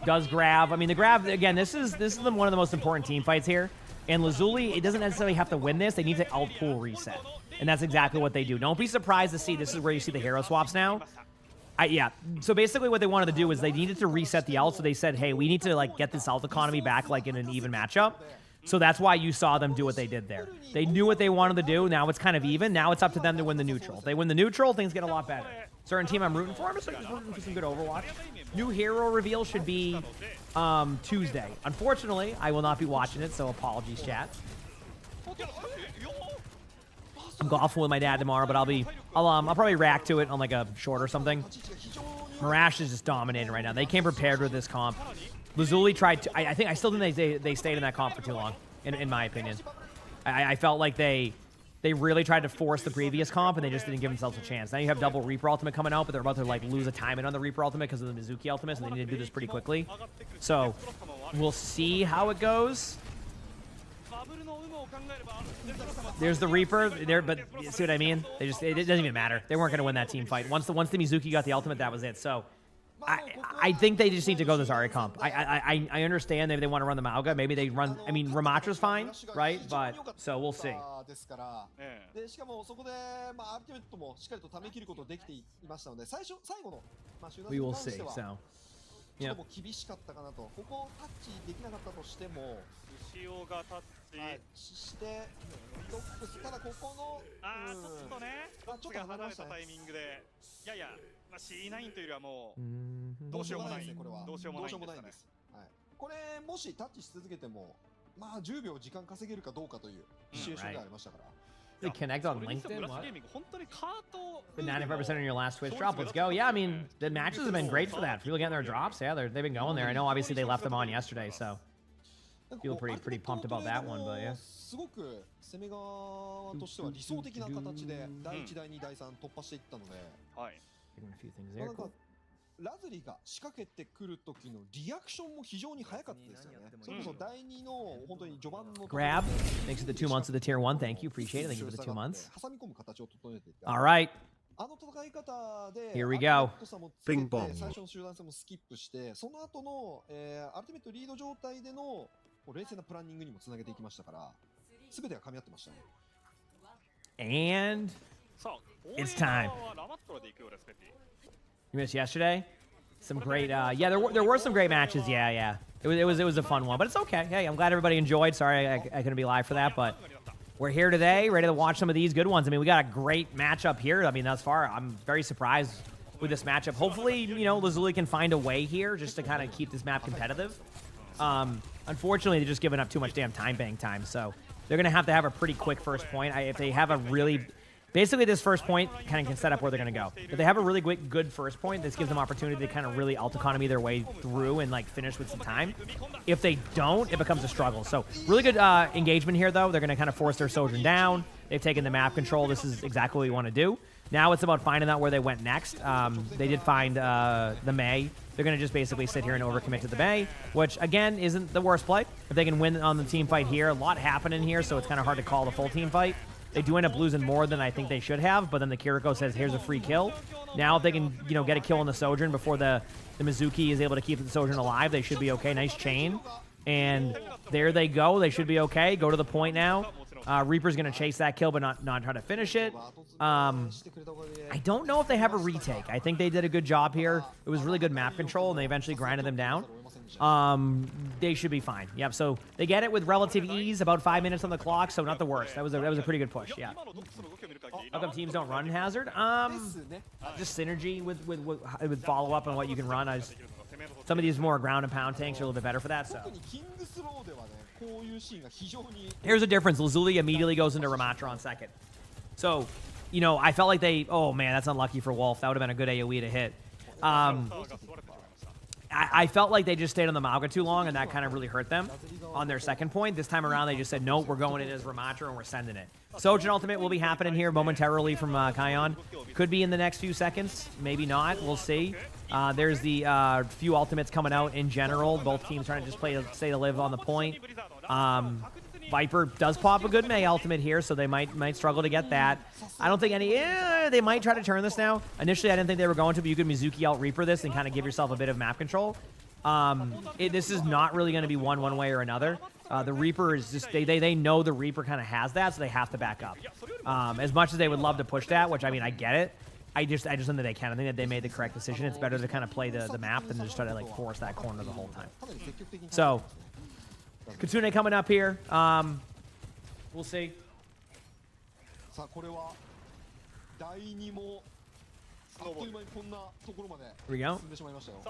does grab. I mean, the grab again. This is one of the most important team fights here. And Lazuli, it doesn't necessarily have to win this. They need to outpool reset, and that's exactly what they do. Don't be surprised to see this is where you see the hero swaps now. Yeah. So basically, what they wanted to do is they needed to reset the ult. So they said, hey, we need to like get this ult economy back like in an even matchup. So that's why you saw them do what they did there. They knew what they wanted to do. Now it's kind of even. Now it's up to them to win the neutral. If they win the neutral, things get a lot better. Certain team I'm rooting for. I'm just rooting for some good Overwatch. New hero reveal should be Tuesday. Unfortunately, I will not be watching it, so apologies, chat. I'm golfing with my dad tomorrow, but I'll probably react to it on like a short or something. Marash is just dominating right now. They came prepared with this comp. Lazuli tried to. I still think they stayed in that comp for too long, in my opinion. I felt like they really tried to force the previous comp and they just didn't give themselves a chance. Now you have double Reaper ultimate coming out, but they're about to like lose a timing on the Reaper ultimate because of the Mizuki ultimate, so they need to do this pretty quickly. So we'll see how it goes. There's the Reaper there, but you see what I mean? It doesn't even matter. They weren't going to win that team fight. Once the Mizuki got the ultimate, that was it. So I think they just need to go the Zarya comp. I understand maybe they want to run the Mauga. Maybe they run. I mean, Ramatra's fine, right? But so we'll see. We will see. So. Yeah. 潮がタッチ、はい、してロックスただここのちょっとねタッチが離れたタイミングでやや、C9 というよりはもうどうしようもないこれはどうしようもないんです、はい、これもしタッチし続けてもまあ10秒時間稼げるかどうかというシチュエーションがありましたから。They connect on LinkedIn? What? The 95% on your last Twitch drop. Let's go. Yeah, I mean, the matches have been great for that. People getting their drops. Yeah, they've been going there. I know, obviously, they left them on yesterday, so feel pretty pumped about that one, but yeah. すごく攻め側としては理想的な形で第1、第2、第3突破していったので、はい。なんかラズリが仕掛けてくる時のリアクションも非常に早かったですよね。それこそ第2の本当に序盤の Grab. Thanks for the 2 months of the tier 1. Thank you. Appreciate it. Thank you for the 2 months. 挟み込む形を整えていって。All right. あの戦い方で Here we go. 最初の集団戦もスキップしてその後のアルティメットリード状態での冷静なプランニングにもつなげていきましたから全てが噛み合ってましたね。And it's time. You missed yesterday? Some great, yeah, there were some great matches. Yeah. It was a fun one, but it's okay. Hey, I'm glad everybody enjoyed. Sorry I couldn't be live for that, but we're here today, ready to watch some of these good ones. I mean, we got a great matchup here. I mean, thus far, I'm very surprised with this matchup. Hopefully, you know, Lazuli can find a way here just to kind of keep this map competitive. Unfortunately, they're just giving up too much damn time bank time, so they're gonna have to have a pretty quick first point. If they have a really basically, this first point kind of can set up where they're going to go. If they have a really good first point, this gives them opportunity to kind of really ult economy their way through and like finish with some time. If they don't, it becomes a struggle. So really good engagement here, though. They're going to kind of force their Sojourn down. They've taken the map control. This is exactly what we want to do. Now it's about finding out where they went next. They did find the Mei. They're going to just basically sit here and overcommit to the Mei, which, again, isn't the worst play. If they can win on the team fight here, a lot happening here, so it's kind of hard to call the full team fight. They do end up losing more than I think they should have, but then the Kiriko says, here's a free kill. Now if they can, you know, get a kill on the Sojourn before the Mizuki is able to keep the Sojourn alive, they should be okay. Nice chain. And there they go. They should be okay. Go to the point now. Reaper's going to chase that kill, but not try to finish it. I don't know if they have a retake. I think they did a good job here. It was really good map control, and they eventually grinded them down. They should be fine. Yep, so they get it with relative ease, about 5 minutes on the clock, so not the worst. That was a pretty good push, yeah. How come teams don't run Hazard? Just synergy with follow-up on what you can run. Some of these more ground and pound tanks are a little bit better for that, so. Here's the difference. Lazuli immediately goes into Ramatra on second. So, you know, I felt like they... Oh, man, that's unlucky for Wolf. That would have been a good AoE to hit. I felt like they just stayed on the Mauga too long, and that kind of really hurt them on their second point. This time around, they just said, no, we're going in as Ramatra, and we're sending it. Sojourn Ultimate will be happening here momentarily from Kion. Could be in the next few seconds. Maybe not. We'll see. There's the few ultimates coming out in general. Both teams trying to just stay to live on the point. Viper does pop a good Mei ultimate here, so they might struggle to get that. I don't think they might try to turn this now. Initially, I didn't think they were going to, but you could Mizuki out Reaper this and kind of give yourself a bit of map control. This is not really going to be one way or another. The Reaper is just, they know the Reaper kind of has that, so they have to back up. As much as they would love to push that, which, I mean, I get it. I just don't think they can. I think that they made the correct decision. It's better to kind of play the map than to just try to like force that corner the whole time. So, Kitsune coming up here. We'll see. さあこれは第2もあっという間にこんなところまで Here we go. 進んでしまいましたよ。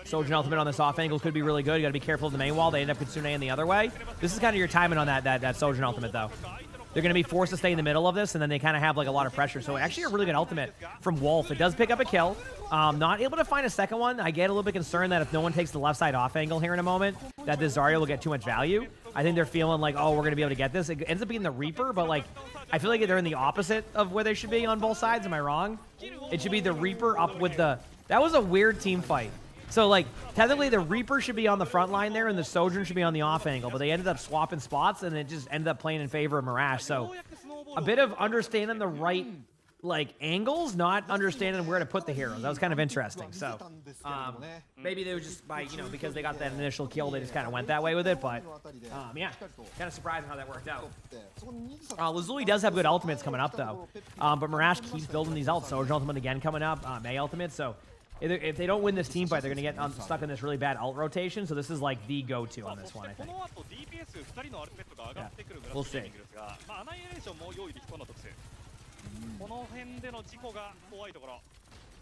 Sojourn ultimate on this off angle could be really good. You got to be careful of the main wall. They end up Kitsune in the other way. This is kind of your timing on that Sojourn ultimate though. They're going to be forced to stay in the middle of this, and then they kind of have like a lot of pressure. So actually a really good ultimate from Wolf. It does pick up a kill. Not able to find a second one. I get a little bit concerned that if no one takes the left side off angle here in a moment, that this Zarya will get too much value. I think they're feeling like, oh, we're going to be able to get this. It ends up being the Reaper, but like, I feel like they're in the opposite of where they should be on both sides. Am I wrong? It should be the Reaper up with the... That was a weird team fight. So, like, technically the Reaper should be on the front line there and the Sojourn should be on the off angle, but they ended up swapping spots and it just ended up playing in favor of Mirage. So, a bit of understanding the right, like, angles, not understanding where to put the heroes. That was kind of interesting. So, maybe they were just by, you know, because they got that initial kill, they just kind of went that way with it. But, yeah, kind of surprising how that worked out. Lazuli does have good ultimates coming up, though. But Mirage keeps building these ults. Sojourn ultimate again coming up, Mei ultimate. So, if they don't win this team fight, they're going to get stuck in this really bad ult rotation. So this is like the go-to on this one, I think. Yeah. We'll see.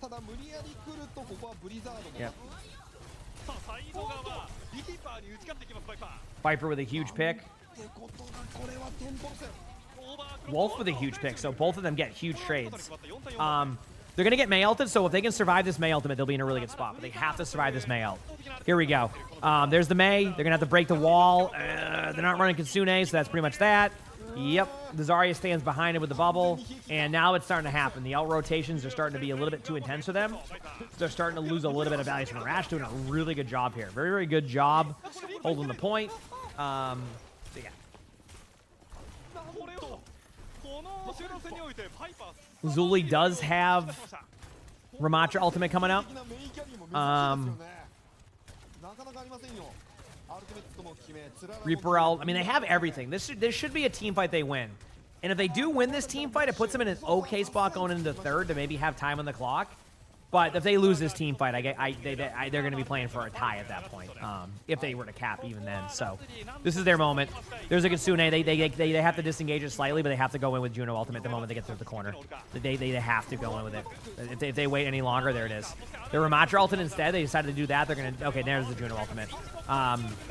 ただ無理やり来るとここはブリザードも Yep. さあサイド側リーパーに打ち勝っていきますバイパー Viper with a huge pick. ってことがこれはテンポ戦 Wolf with a huge pick. So both of them get huge trades. They're going to get Mei ulted, so if they can survive this Mei ultimate, they'll be in a really good spot. But they have to survive this Mei ult. Here we go. There's the Mei. They're going to have to break the wall. They're not running Kitsune, so that's pretty much that. Yep. The Zarya stands behind it with the bubble. And now it's starting to happen. The ult rotations are starting to be a little bit too intense for them. They're starting to lose a little bit of value. So Mirage doing a really good job here. Very, very good job holding the point. So yeah. Zuli does have Ramattra ultimate coming up. Reaper ult. I mean, they have everything. This should be a team fight they win. And if they do win this team fight, it puts them in an okay spot going into the third to maybe have time on the clock. But if they lose this team fight, they're going to be playing for a tie at that point, if they were to cap even then. So this is their moment. There's a Kitsune. They have to disengage it slightly, but they have to go in with Juno ultimate the moment they get through the corner. They have to go in with it. If they wait any longer, there it is. Their Ramattra ultimate instead, they decided to do that. They're going to... Okay, there's the Juno ultimate.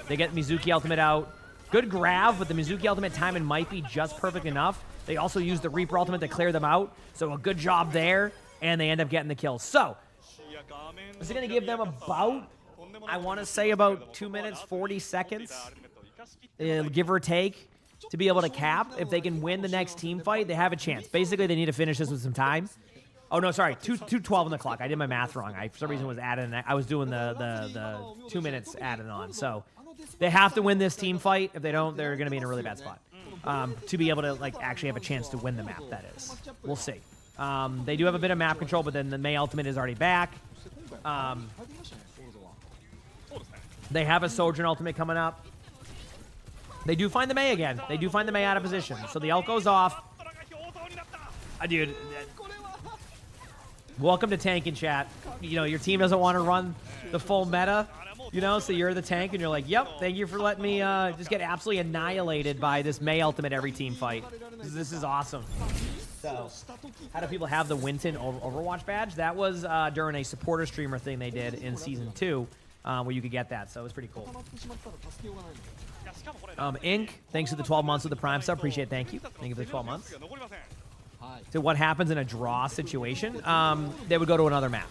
They get Mizuki ultimate out. Good grab, but the Mizuki ultimate timing might be just perfect enough. They also use the Reaper ultimate to clear them out. So a good job there. And they end up getting the kill. So, this is going to give them about, I want to say about 2 minutes, 40 seconds, give or take, to be able to cap. If they can win the next team fight, they have a chance. Basically, they need to finish this with some time. Oh, no, sorry, 2:12 on the clock. I did my math wrong. For some reason, was added. I was doing the 2 minutes added on. So, they have to win this team fight. If they don't, they're going to be in a really bad spot. To be able to like actually have a chance to win the map, that is. We'll see. They do have a bit of map control, but then the Mei ultimate is already back. They have a Sojourn ultimate coming up. They do find the Mei again. They do find the Mei out of position. So the ult goes off. Dude, welcome to tanking, chat. You know, your team doesn't want to run the full meta, you know, so you're the tank, and you're like, yep, thank you for letting me just get absolutely annihilated by this Mei ultimate every team fight. This is awesome. So, how do people have the Winton Overwatch badge? That was during a supporter streamer thing they did in Season 2, where you could get that, so it was pretty cool. Ink, thanks for the 12 months of the Prime sub. Appreciate it, thank you. Thank you for the 12 months. So what happens in a draw situation? They would go to another map.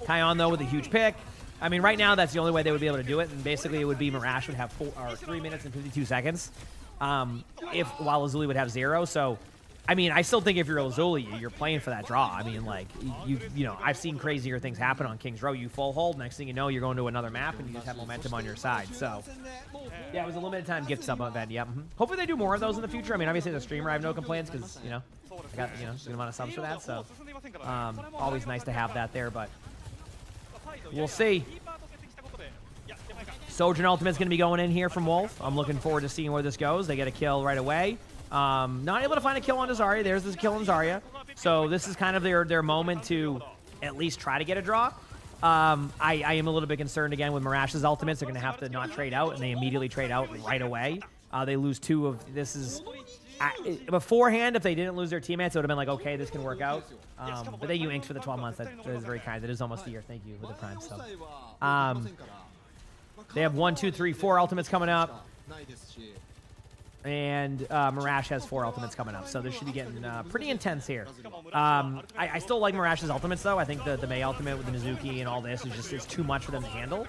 Kion, though, with a huge pick. I mean, right now, that's the only way they would be able to do it, and basically it would be Mirage would have 3 minutes and 52 seconds, while Azuli would have 0, so... I mean, I still think if you're Lazuli, you're playing for that draw. I mean, like, you know, I've seen crazier things happen on King's Row. You full hold, next thing you know, you're going to another map, and you just have momentum on your side. So, yeah, it was a limited time gift sub event. Yep. Hopefully they do more of those in the future. I mean, obviously, as a streamer, I have no complaints because, you know, I got, you know, a good amount of subs for that. So, always nice to have that there, but we'll see. Sojourn Ultimate's going to be going in here from Wolf. I'm looking forward to seeing where this goes. They get a kill right away. Not able to find a kill on Zarya. There's this kill on Zarya. So this is kind of their moment to at least try to get a draw. I am a little bit concerned again with Mirash's ultimates. They're going to have to not trade out, and they immediately trade out right away. They lose 2 of this is beforehand. If they didn't lose their teammates, it would have been like, okay, this can work out. But they you inked for the 12 months. That is very kind. That is almost a year. Thank you for the prime sub. They have 1, 2, 3, 4 ultimates coming up. And Mirash has 4 ultimates coming up, so this should be getting pretty intense here. I still like Mirash's ultimates, though. I think the Mei ultimate with the Mizuki and all this is just it's too much for them to handle.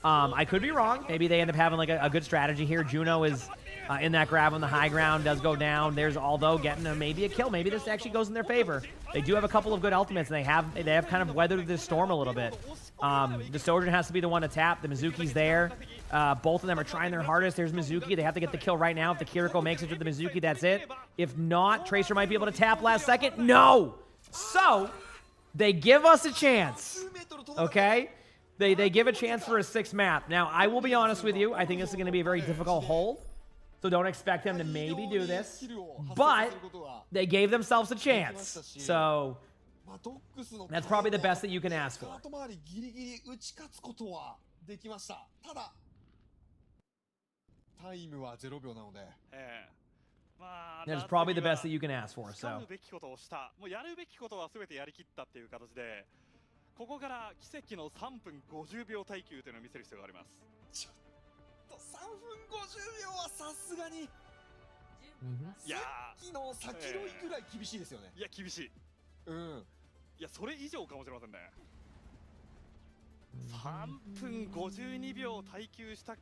I could be wrong. Maybe they end up having like a good strategy here. Juno is in that grab on the high ground, does go down. There's Aldo getting maybe a kill. Maybe this actually goes in their favor. They do have a couple of good ultimates, and they have kind of weathered this storm a little bit. The Sojourn has to be the one to tap. The Mizuki's there. Both of them are trying their hardest. There's Mizuki. They have to get the kill right now. If the Kiriko makes it to the Mizuki, that's it. If not, Tracer might be able to tap last second. No! So, they give us a chance. Okay? They give a chance for a 6th map. Now, I will be honest with you. I think this is going to be a very difficult hold. So don't expect them to maybe do this. But they gave themselves a chance. So that's probably the best that you can ask for. That's probably the best that you can ask for. So. ここから奇跡の3分50秒耐久というのを見せる必要があります。ちょっと3分50秒はさすがに。いやー、さっきの先のいぐらい厳しいですよね。いや厳しい。うん。いやそれ以上かもしれませんね。3分52秒耐久した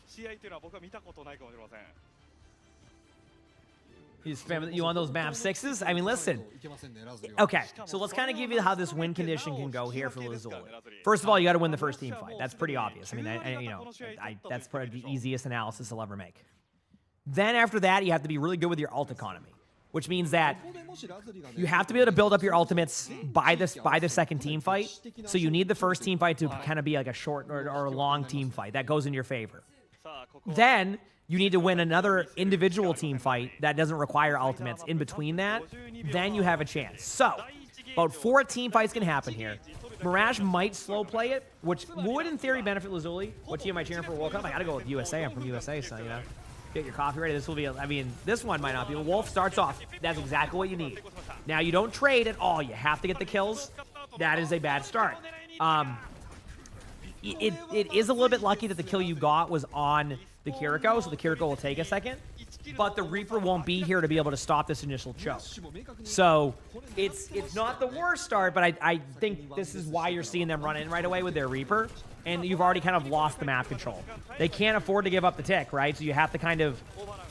試合というのは僕は見たことないかもしれません。 He's spamming you on those map 6s? I mean, listen. Okay, so let's kind of give you how this win condition can go here for Lazuli. First of all, you got to win the first team fight. That's pretty obvious. I mean, that's probably the easiest analysis I'll ever make. Then after that, you have to be really good with your ult economy, which means that you have to be able to build up your ultimates by the second team fight. So you need the first team fight to kind of be like a short or a long team fight. That goes in your favor. Then you need to win another individual team fight that doesn't require ultimates in between that. Then you have a chance. So, about 4 team fights can happen here. Mirage might slow play it, which would in theory benefit Lazuli. What team am I cheering for World Cup? I gotta go with USA. I'm from USA, so, you know. Get your coffee ready. This will be, I mean, this one might not be. Wolf starts off. That's exactly what you need. Now, you don't trade at all. You have to get the kills. That is a bad start. It is a little bit lucky that the kill you got was on the Kiriko, so the Kiriko will take a second. But the Reaper won't be here to be able to stop this initial choke. So it's not the worst start, but I think this is why you're seeing them run in right away with their Reaper. And you've already kind of lost the map control. They can't afford to give up the tick, right? So you have to kind of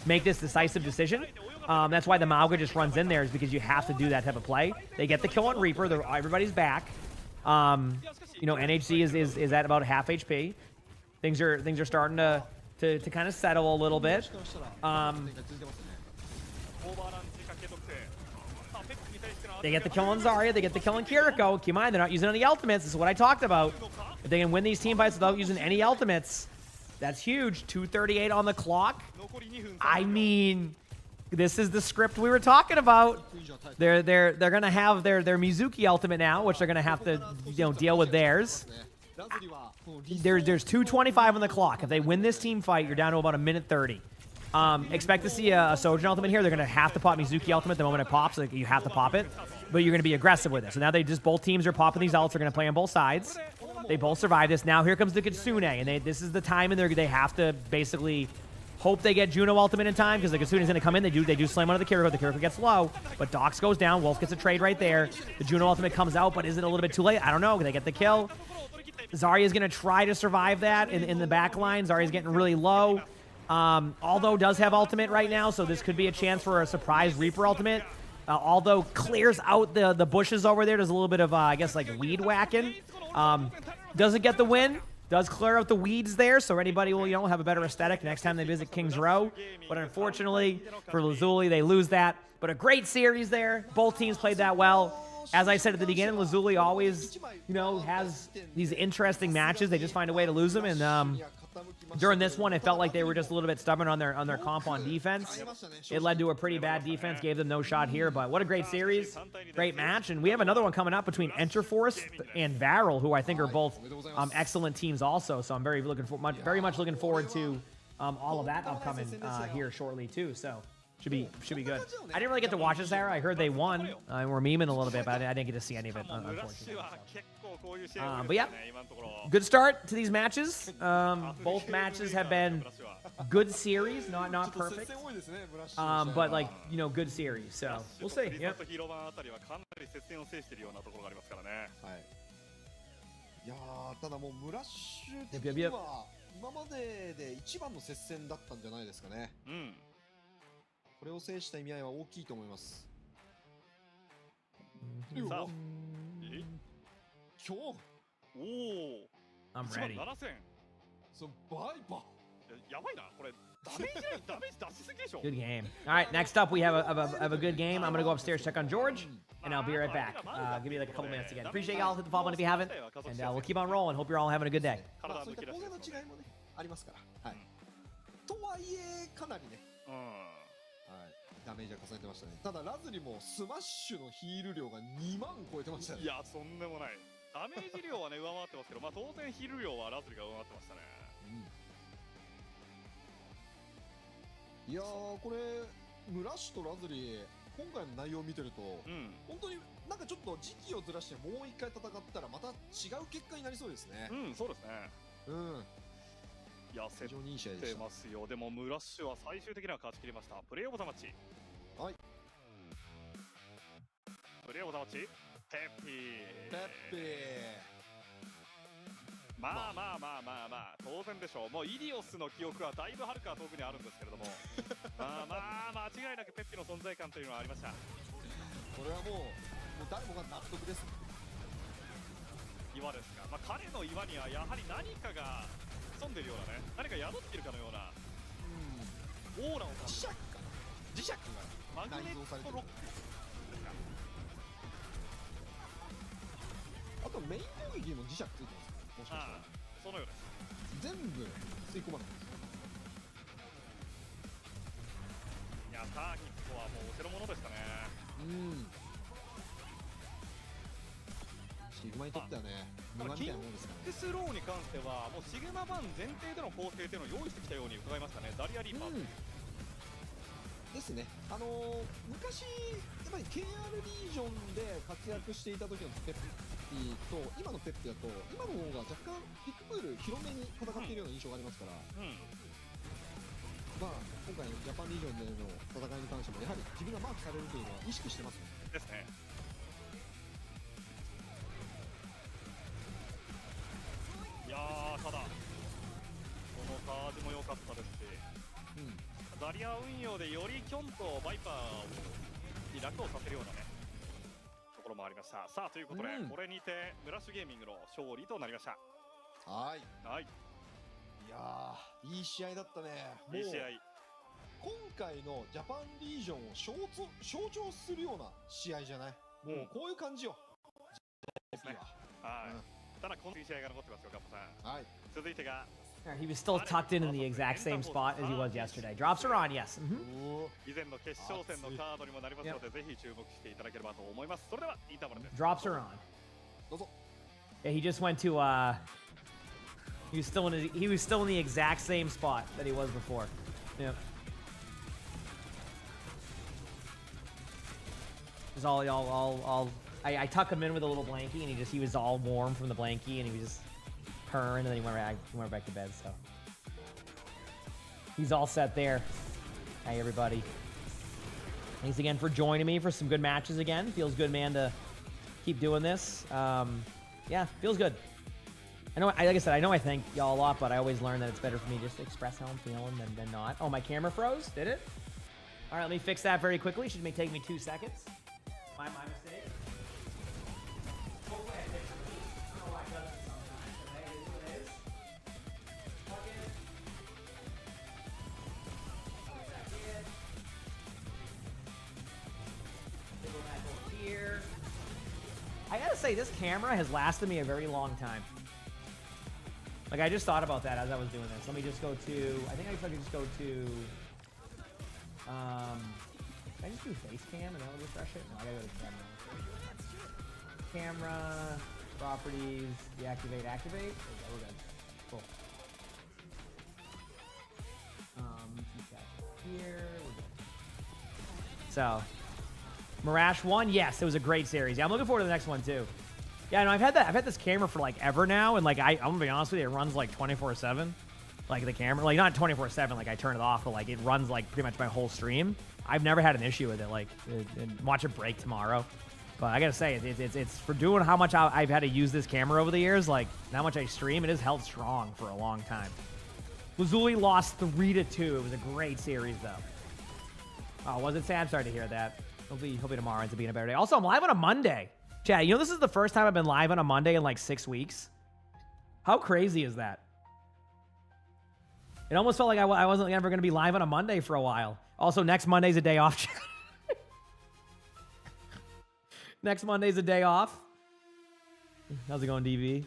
make this decisive decision. That's why the Mauga just runs in there, is because you have to do that type of play. They get the kill on Reaper. Everybody's back. You know, NHC is at about half HP. Things are starting to kind of settle a little bit. They get the kill on Zarya. They get the kill on Kiriko. Keep in mind, they're not using any ultimates. This is what I talked about. If they can win these team fights without using any ultimates, that's huge. 2:38 on the clock. I mean, this is the script we were talking about. They're gonna have their Mizuki ultimate now, which they're gonna have to, you know, deal with theirs. There's 2:25 on the clock. If they win this team fight, you're down to about 1:30. Expect to see a Sojourn ultimate here. They're going to have to pop Mizuki ultimate the moment it pops. Like, you have to pop it. But you're going to be aggressive with it. So now both teams are popping these ults. They're going to play on both sides. They both survive this. Now here comes the Kitsune. And this is the time, and they have to basically hope they get Juno ultimate in time, because the Kitsune's going to come in. They do slam onto the Kiriko. The Kiriko gets low. But Dox goes down. Wolf gets a trade right there. The Juno ultimate comes out, but is it a little bit too late? I don't know. They get the kill. Zarya's going to try to survive that in the back line. Zarya's getting really low. Although does have ultimate right now, so this could be a chance for a surprise Reaper ultimate. Although clears out the bushes over there. There's a little bit of, I guess, like weed whacking. Doesn't get the win. Does clear out the weeds there, so anybody will, you know, have a better aesthetic next time they visit Kings Row. But unfortunately for Lazuli, they lose that. But a great series there. Both teams played that well. As I said at the beginning, Lazuli always, you know, has these interesting matches. They just find a way to lose them. And during this one, it felt like they were just a little bit stubborn on their comp on defense. It led to a pretty bad defense, gave them no shot here. But what a great series, great match. And we have another one coming up between Enterforce and Varel, who I think are both excellent teams also. So I'm very much looking forward to all of that upcoming here shortly too. So should be good. I didn't really get to watch this era. I heard they won. We're memeing a little bit, but I didn't get to see any of it, unfortunately. But yeah, good start to these matches. Both matches have been good series, not perfect, but like, you know, good series. So we'll see. Yep. いやー、ただもうムラッシュ的には今までで一番の接戦だったんじゃないですかね。これを制した意味合いは大きいと思います。さあ、今日、おお、I'm ready. そう、バイパー。やばいな、これ。Good game. All right, next up we have a good game. I'm gonna go upstairs, check on George, and I'll be right back. Give me like a couple minutes again. Appreciate y'all. Hit the follow button if you haven't, and we'll keep on rolling. Hope you're all having a good day. そういった構成の違いもねありますから。はい。とはいえかなりね。はい。ダメージは重ねてましたね。ただラズリもスマッシュのヒール量が2万超えてましたね。いや、そんでもない。ダメージ量はね上回ってますけど、まあ当然ヒール量はラズリが上回ってましたね。いやー、これムラッシュとラズリー今回の内容を見てると、本当になんかちょっと時期をずらしてもう一回戦ったらまた違う結果になりそうですね。そうですね。いや、非常にいい試合でした。ますよ。でもムラッシュは最終的には勝ち切りました。プレイオブザマッチ。はい。プレイオブザマッチ。ペッピー。まあ当然でしょう。もうイリオスの記憶はだいぶはるか遠くにあるんですけれどもまあ間違いなくペッピの存在感というのはありました。これはもう誰もが納得です。岩ですか。まあ彼の岩にはやはり何かが潜んでるようなね、何か宿っているかのようなオーラを感じる。磁石がマグネットロック。あとメイン攻撃にも磁石ついてます。もしかしたらそのようです。全部吸い込まない。いや、ターキットはもうお手の物でしたね。シグマにとってはね、無駄みたいなもんですからね。キングスローに関してはもうシグマ版前提での構成というのを用意してきたように伺いましたね。ダリアリーパーですね。昔やっぱり KR リージョンで活躍していた時のペッピーと今のペッピーだと今の方が若干ピックプール広めに戦っているような印象がありますから、まあ今回のジャパンリージョンでの戦いに関してもやはり自分がマークされるというのは意識してますね。ですね。いやー、ただこのカージも良かったですし、ダリア運用でよりキョンとバイパーに楽をさせるようなねところもありました。さあということで、これにてムラッシュゲーミングの勝利となりました。はい。いやー、いい試合だったね。いい試合。今回のジャパンリージョンを象徴するような試合じゃない。もうこういう感じよ。ですね。はい。ただこの試合が残ってますよ、ガッポさん。はい。続いてが。He was still tucked in the exact same spot as he was yesterday. Drops are on, yes. 以前の決勝戦のカードにもなりますので、ぜひ注目していただければと思います。それではインターバルです。Drops are on. どうぞ。Yeah, he just went to he was still in the exact same spot that he was before. Yep. Just I tuck him in with a little blankie, and he was all warm from the blankie, and he was just purring, and then he went back to bed. So he's all set there. Hey everybody, thanks again for joining me for some good matches again. Feels good, man, to keep doing this. Yeah, feels good. I know, like I said, I know I thank y'all a lot, but I always learn that it's better for me just to express how I'm feeling than not. Oh, my camera froze? Did it? All right, let me fix that very quickly. Should take me 2 seconds. My mistake. Hopefully I fix it. I don't know why it does it sometimes, but hey, it is what it is. Plug in. Plug it back in. Go back over here. I gotta say, this camera has lasted me a very long time. Like, I just thought about that as I was doing this. Let me just go to, I think I could just go to, can I just do face cam and that'll refresh it? No, I gotta go to camera. Camera, properties, deactivate, activate. Okay, we're good. Cool. Keep that here. We're good. So, Mirage 1, yes, it was a great series. Yeah, I'm looking forward to the next one too. Yeah, no, I've had this camera for like ever now, and like I'm gonna be honest with you, it runs like 24/7. Like the camera, like not 24/7, like I turn it off, but like it runs like pretty much my whole stream. I've never had an issue with it. Like, watch it break tomorrow. But I gotta say, it's for doing how much I've had to use this camera over the years, like how much I stream, it has held strong for a long time. Lazuli lost 3-2. It was a great series though. Oh, was it sad? Sorry to hear that. Hopefully tomorrow ends up being a better day. Also, I'm live on a Monday. Chat, you know this is the first time I've been live on a Monday in like 6 weeks? How crazy is that? It almost felt like I wasn't ever going to be live on a Monday for a while. Also, next Monday's a day off. Next Monday's a day off. How's it going, DV?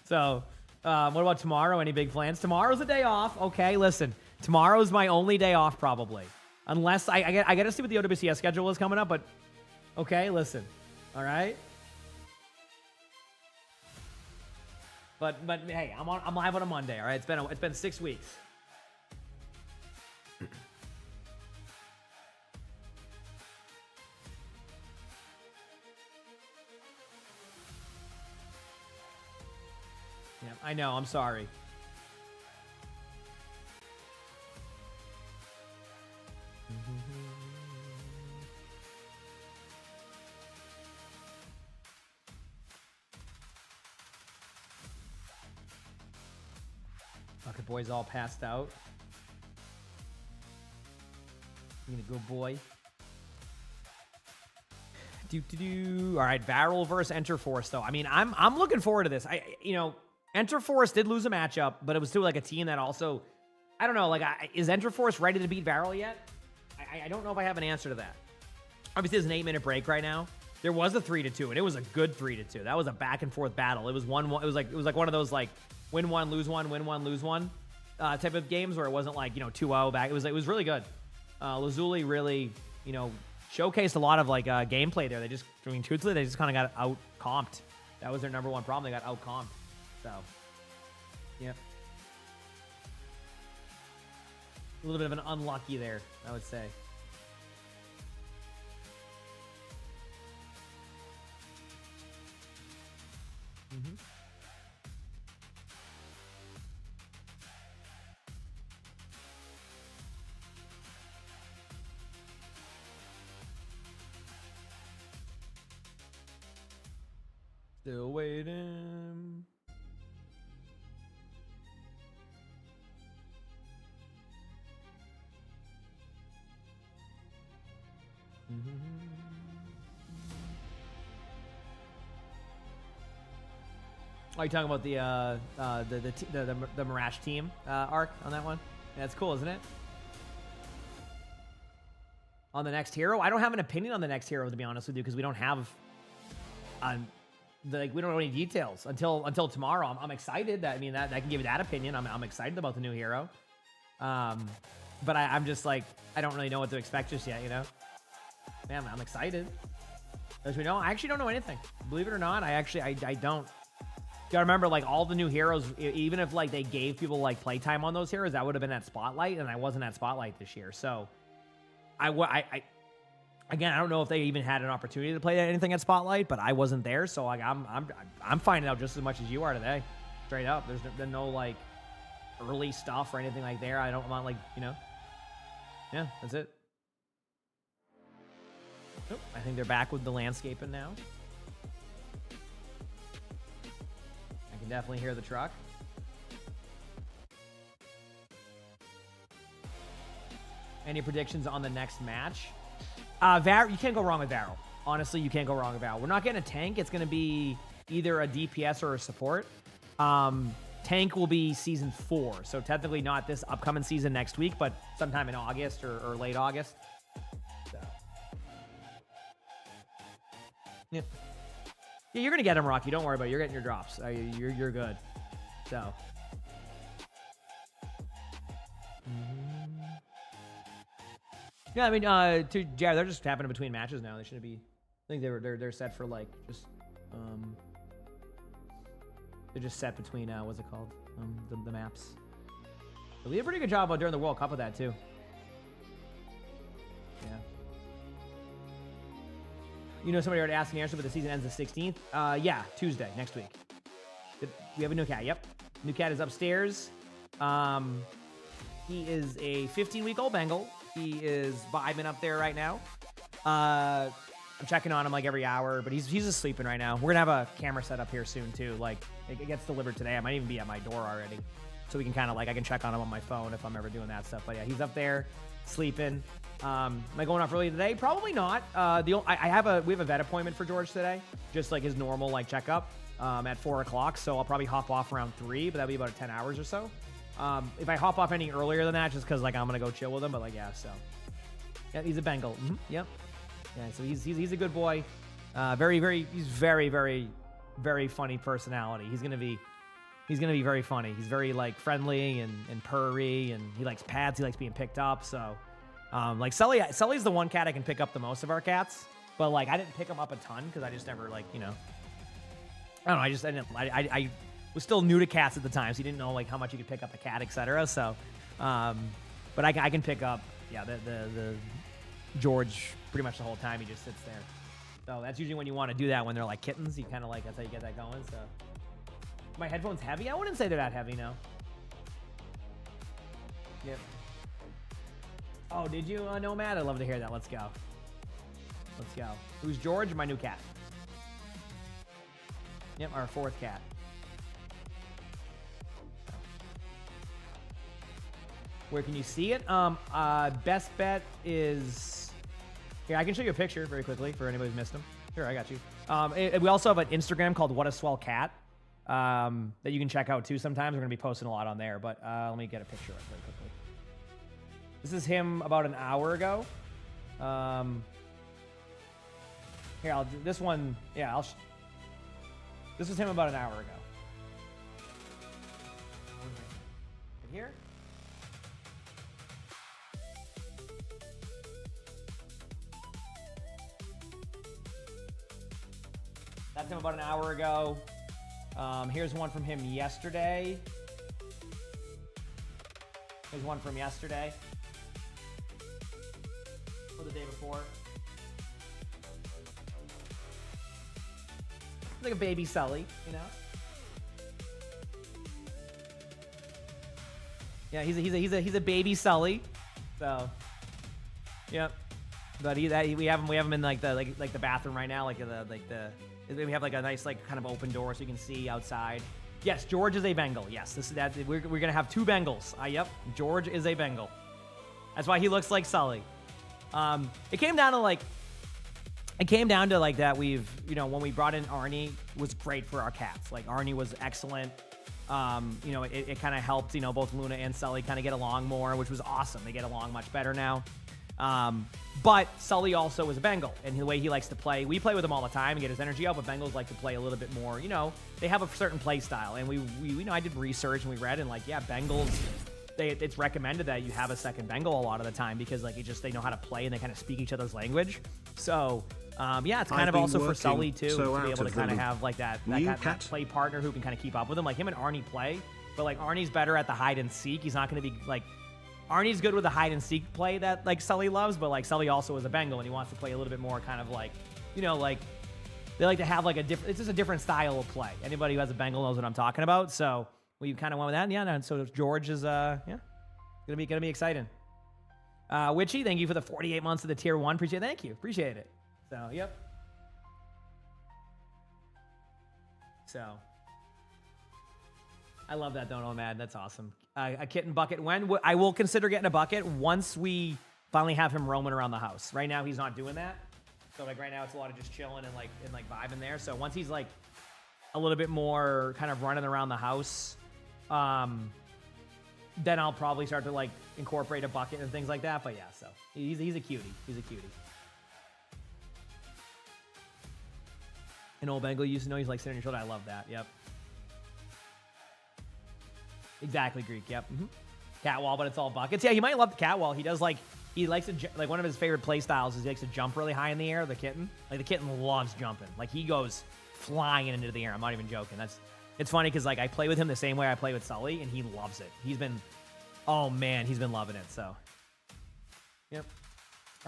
So, what about tomorrow? Any big plans? Tomorrow's a day off. Okay, listen. Tomorrow's my only day off, probably. Unless I got to see what the OWCS schedule is coming up, but okay, listen. All right. But hey, I'm live on a Monday. All right, it's been 6 weeks. Yeah, I know. I'm sorry. Bucket boy's all passed out. Being a good boy. All right, Varel versus Enterforce though. I mean, I'm looking forward to this. Enterforce did lose a matchup, but it was still like a team that also, I don't know, like is Enterforce ready to beat Varel yet? I don't know if I have an answer to that. Obviously, there's an 8-minute break right now. There was a 3-2, and it was a good 3-2. That was a back and forth battle. It was 1-1. It was like one of those like win one, lose one, win one, lose one type of games where it wasn't like 2-0 back. It was really good. Lazuli really showcased a lot of like gameplay there. Truthfully, they just kind of got out comped. That was their number one problem. They got out comped. So, yeah. A little bit of an unlucky there, I would say. Mm-hmm. Still waiting. Are you talking about the Mirage team arc on that one? Yeah, that's cool, isn't it? On the next hero, I don't have an opinion on the next hero to be honest with you because we don't have, we don't know any details until tomorrow. I'm excited. That can give you that opinion. I'm excited about the new hero, but I'm just like I don't really know what to expect just yet. Man, I'm excited. As we know, I actually don't know anything. Believe it or not, I don't. You gotta remember, like, all the new heroes, even if, like, they gave people, like, playtime on those heroes, that would have been at Spotlight, and I wasn't at Spotlight this year. So, again, I don't know if they even had an opportunity to play anything at Spotlight, but I wasn't there, so, like, I'm finding out just as much as you are today. Straight up. There's been no, like, early stuff or anything like there. I don't want, like, Yeah, that's it. Oh, I think they're back with the landscaping now. can definitely hear the truck. Any predictions on the next match? You can't go wrong with Varro. Honestly, you can't go wrong with Varro. We're not getting a tank. It's going to be either a DPS or a support. Tank will be season 4, so technically not this upcoming season next week, but sometime in August or late August. So. Yeah. Yeah, you're gonna get him, Rocky. Don't worry about it. You're getting your drops. You're good. So. Yeah, I mean, yeah, they're just happening between matches now. They shouldn't be. I think they're set for like just they're just set between what's it called? The maps. But we did a pretty good job during the World Cup with that too. Yeah. You know, somebody already asked the answer, but the season ends the 16th. Yeah, Tuesday next week. We have a new cat. Yep, new cat is upstairs. He is a 15-week-old Bengal. He is vibing up there right now. I'm checking on him like every hour, but he's just sleeping right now. We're gonna have a camera set up here soon too. Like it gets delivered today. I might even be at my door already, so we can kind of like I can check on him on my phone if I'm ever doing that stuff. But yeah, he's up there sleeping. Am I going off early today? Probably not. We have a vet appointment for George today, just like his normal like checkup at 4 o'clock. So I'll probably hop off around 3, but that'll be about 10 hours or so. If I hop off any earlier than that, just because like I'm gonna go chill with him, but like yeah, so yeah, he's a Bengal. Yep. Yeah, so he's a good boy. He's very funny personality. He's gonna be very funny. He's very like friendly and purry, and he likes pets. He likes being picked up. So like Sully's the one cat I can pick up the most of our cats, but like I didn't pick him up a ton because I just never like I don't know. I was still new to cats at the time, so he didn't know like how much you could pick up a cat, etc. So, but I can pick up the George pretty much the whole time. He just sits there. So that's usually when you want to do that when they're like kittens. You kind of like that's how you get that going. So my headphones heavy? I wouldn't say they're that heavy, no. Yep. Oh, did you, Nomad? I'd love to hear that. Let's go. Let's go. Who's George? My new cat. Yep, our 4th cat. Where can you see it? Best bet is... Here, I can show you a picture very quickly for anybody who's missed them. Sure, I got you. We also have an Instagram called What a Swell Cat that you can check out too sometimes. We're going to be posting a lot on there, but let me get a picture of it very quickly. This is him about an hour ago. Here, I'll do this one. Yeah, this was him about an hour ago. Right here. That's him about an hour ago. Here's one from him yesterday. Here's one from yesterday. Or the day before. Like a baby Sully, you know? Yeah, he's a baby Sully. So, yep. But we have him in like the bathroom right now, we have like a nice like kind of open door so you can see outside. Yes, George is a Bengal. Yes, we're gonna have 2 Bengals. Yep, George is a Bengal. That's why he looks like Sully. It came down to like that. When we brought in Arnie, was great for our cats. Like Arnie was excellent. It kind of helped both Luna and Sully kind of get along more, which was awesome. They get along much better now. But Sully also is a Bengal, and the way he likes to play, we play with him all the time and get his energy out, but Bengals like to play a little bit more, they have a certain play style, and we I did research and we read, and like, yeah, Bengals, it's recommended that you have a second Bengal a lot of the time because like they know how to play and they kind of speak each other's language. So, yeah, it's kind of also for Sully too, to be able to kind of have like that play partner who can kind of keep up with him. Like him and Arnie play, but like Arnie's better at the hide and seek. He's not going to be like, Arnie's good with the hide and seek play that like Sully loves, but like Sully also is a Bengal and he wants to play a little bit more kind of like, like they like to have like it's just a different style of play. Anybody who has a Bengal knows what I'm talking about. So we kind of went with that. And yeah, so George is gonna be exciting. Witchy, thank you for the 48 months of the tier 1. Thank you. Appreciate it. So, yep. So, I love that, don't Nomad. That's awesome. A kitten bucket. I will consider getting a bucket once we finally have him roaming around the house. Right now, he's not doing that. So like right now, it's a lot of just chilling and like vibing there. So once he's like a little bit more kind of running around the house, then I'll probably start to like incorporate a bucket and things like that. But yeah, so he's a cutie. He's a cutie. An old Bengal used to know he's like sitting on your shoulder. I love that. Yep. Exactly, Greek. Yep. Catwall, but it's all buckets. Yeah, he might love the catwall. He does he likes to, like one of his favorite play styles is he likes to jump really high in the air, the kitten. Like the kitten loves jumping. Like he goes flying into the air. I'm not even joking. It's funny because like I play with him the same way I play with Sully and he loves it. He's been loving it. So, yep.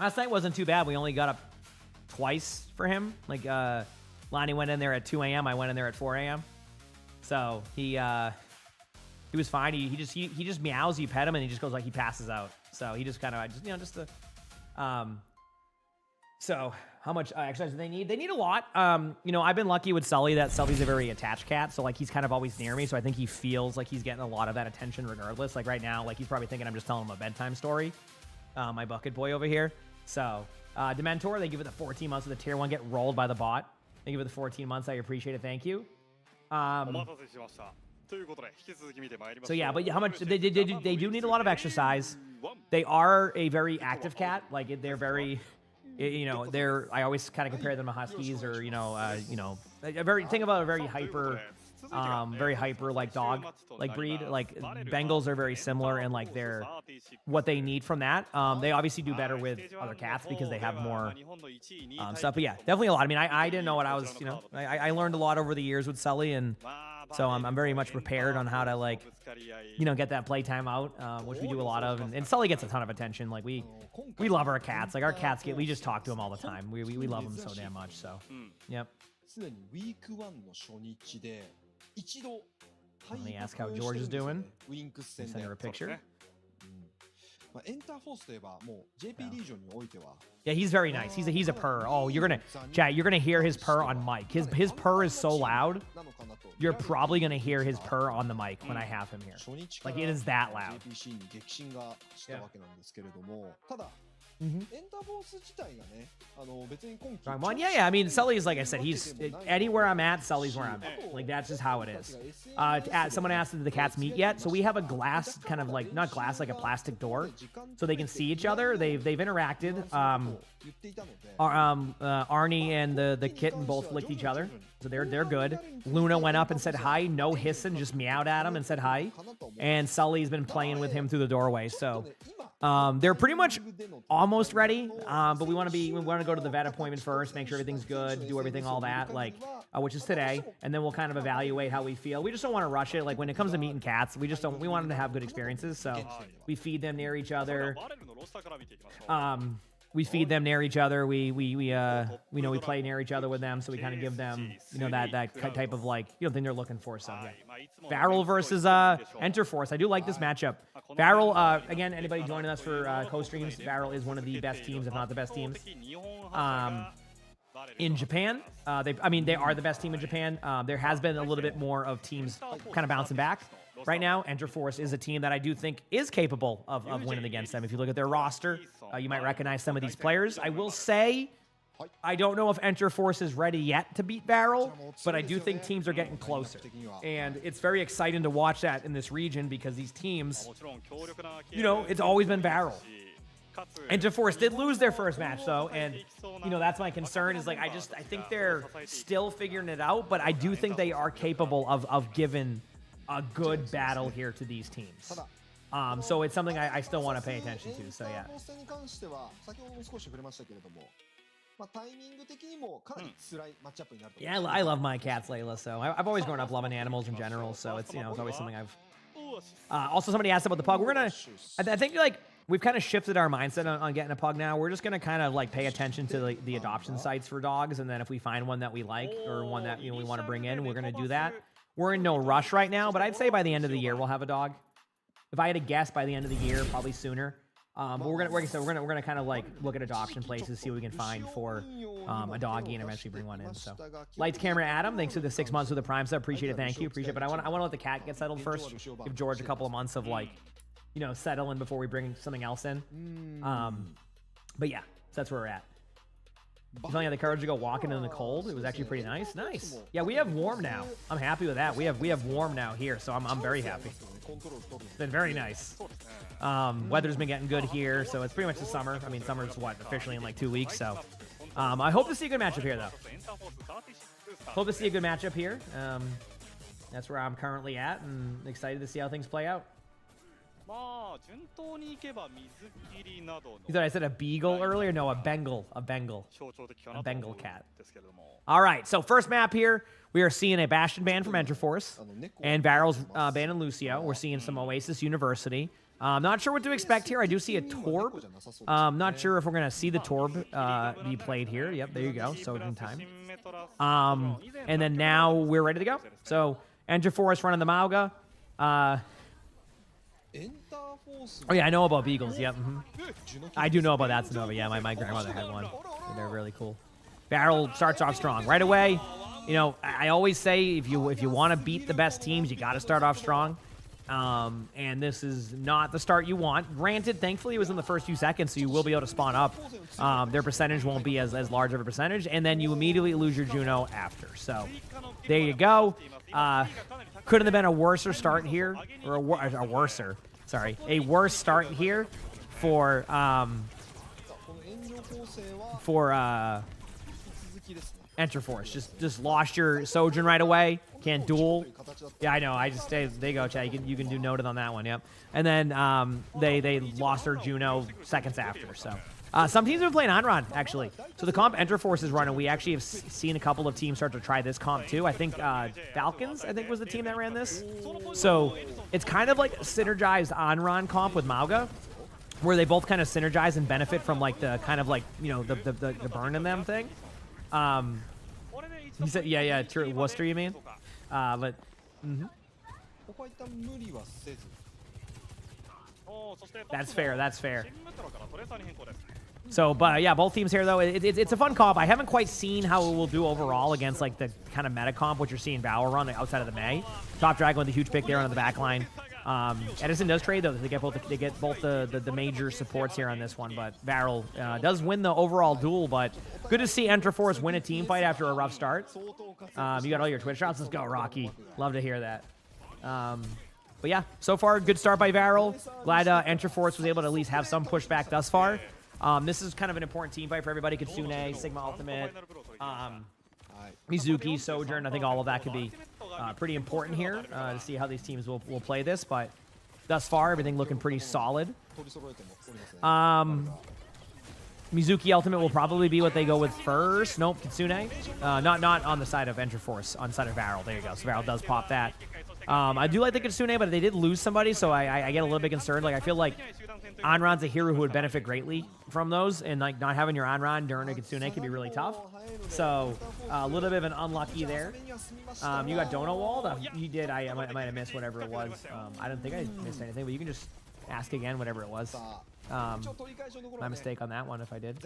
Last night wasn't too bad. We only got up twice for him. Like Lonnie went in there at 2 a.m. I went in there at 4 a.m. So he was fine. He just meows. You pet him and he just goes like he passes out. So he just kind of So how much exercise do they need? They need a lot. I've been lucky with Sully that Sully's a very attached cat. So like he's kind of always near me. So I think he feels like he's getting a lot of that attention regardless. Like right now, like he's probably thinking I'm just telling him a bedtime story. My bucket boy over here. So Dementor, they give it the 14 months of the tier 1, get rolled by the bot. They give it the 14 months. I appreciate it. Thank you. So yeah, but how much they do need a lot of exercise. They are a very active cat. Like they're very, I always kind of compare them to huskies or think about a very hyper like dog like breed. Like Bengals are very similar in like their what they need from that. They obviously do better with other cats because they have more stuff. But yeah, definitely a lot. I mean, I didn't know what I was. I learned a lot over the years with Sully, and so I'm very much prepared on how to get that playtime out, which we do a lot of. And Sully gets a ton of attention. Like we love our cats. Like our cats we just talk to them all the time. We love them so damn much. So, yep. Let me ask how George is doing. Send her a picture. Yeah, he's very nice. He's a purr. Oh, you're gonna hear his purr on mic. His purr is so loud. You're probably gonna hear his purr on the mic when I have him here. Like it is that loud. Yeah. Wrong one. Yeah. I mean, Sully's like I said. He's anywhere I'm at. Sully's where I'm at. Like that's just how it is. Someone asked, did the cats meet yet? So we have a glass, kind of like not glass, like a plastic door, so they can see each other. They've interacted. Arnie and the kitten both licked each other, so they're good. Luna went up and said hi. No hissing, just meowed at him and said hi. And Sully's been playing with him through the doorway. So they're pretty much almost ready, but we want to go to the vet appointment first, make sure everything's good, do everything, all that, which is today, and then we'll kind of evaluate how we feel. We just don't want to rush it. Like when it comes to meeting cats, we want them to have good experiences, so we feed them near each other. We play near each other with them, so we kind of give them, that type of thing they're looking for. So yeah. Varel versus Enterforce. I do like this matchup. Varel, again, anybody joining us for co-streams, Varel is one of the best teams, if not the best teams, in Japan. They are the best team in Japan. There has been a little bit more of teams kind of bouncing back. Right now, Enterforce is a team that I do think is capable of winning against them. If you look at their roster, you might recognize some of these players. I will say, I don't know if Enterforce is ready yet to beat Varel, but I do think teams are getting closer. And it's very exciting to watch that in this region because these teams, it's always been Varel. Enterforce did lose their first match though, and that's my concern is I think they're still figuring it out, but I do think they are capable of giving a good battle here to these teams. So it's something I still want to pay attention to. So yeah. Yeah, I love my cats, Layla. So I've always grown up loving animals in general. So it's it's always something I've. Also, somebody asked about the pug. I think we've kind of shifted our mindset on getting a pug now. We're just gonna kind of pay attention to the adoption sites for dogs, and then if we find one that we like or one that we want to bring in, we're gonna do that. We're in no rush right now, but I'd say by the end of the year we'll have a dog. If I had to guess, by the end of the year, probably sooner. But we're gonna kind of like look at adoption places, see what we can find for a doggy, and eventually bring one in. So, lights, camera, Adam. Thanks for the 6 months with the Prime sub. Appreciate it. Thank you. Appreciate it. But I want to let the cat get settled first. Give George a couple of months of like, settling before we bring something else in. But yeah, so that's where we're at. You finally had the courage to go walking in the cold. It was actually pretty nice. Nice. Yeah, we have warm now. I'm happy with that. We have warm now here, so I'm very happy. It's been very nice. Weather's been getting good here, so it's pretty much the summer. I mean, summer's officially in like 2 weeks. So I hope to see a good matchup here, though. Hope to see a good matchup here. That's where I'm currently at, and excited to see how things play out. You thought I said a beagle earlier? No, a Bengal. A Bengal cat. All right, so first map here, we are seeing a Bastion ban from Enterforce, and Barrel's banning Lucio. We're seeing some Oasis University. Not sure what to expect here. I do see a Torb. Not sure if we're going to see the Torb be played here. Yep, there you go. So in time. And then now we're ready to go. So Enterforce running the Mauga. Oh yeah, I know about beagles. Yep. I do know about that Sonova. Yeah, my grandmother had one. They're really cool. Barrel starts off strong right away. I always say if you want to beat the best teams, you got to start off strong. And this is not the start you want. Granted, thankfully it was in the first few seconds, so you will be able to spawn up. Their percentage won't be as large of a percentage, and then you immediately lose your Juno after. So there you go. Couldn't have been a worser start here, or a worse start here for Enterforce. Just lost your Sojourn right away. Can't duel. Yeah, I know. There you go, Chad. You can do noted on that one. Yep. And then they lost their Juno seconds after. So some teams have been playing Anran actually. So the comp Enterforce is running. We actually have seen a couple of teams start to try this comp too. I think Falcons was the team that ran this. So it's kind of like a synergized Anran comp with Mauga, where they both kind of synergize and benefit from like the kind of like the burn in them thing. He said, yeah, true. Worcester, you mean? But. That's fair. So, but yeah, both teams here though. It's a fun comp. I haven't quite seen how it will do overall against like the kind of meta comp which you're seeing Valor run outside of the May. Top Dragon with a huge pick there on the back line. Edison does trade though. They get both the major supports here on this one, but Barrel does win the overall duel. But good to see Enterforce win a team fight after a rough start. You got all your Twitch shots. Let's go, Rocky. Love to hear that. But yeah, so far good start by Barrel. Glad Enterforce was able to at least have some pushback thus far. This is kind of an important team fight for everybody. Kitsune, Sigma Ultimate, Mizuki, Sojourn. I think all of that could be pretty important here to see how these teams will play this. But thus far, everything looking pretty solid. Mizuki Ultimate will probably be what they go with first. Nope, Kitsune. Not on the side of Enterforce, on the side of Barrel. There you go. So Barrel does pop that. I do like the Kitsune, but they did lose somebody, so I get a little bit concerned. Like I feel like Anran's a hero who would benefit greatly from those, and like not having your Anran during a Kitsune can be really tough. So a little bit of an unlucky there. You got Dono walled. You did. I might have missed whatever it was. I don't think I missed anything, but you can just ask again whatever it was. My mistake on that one if I did.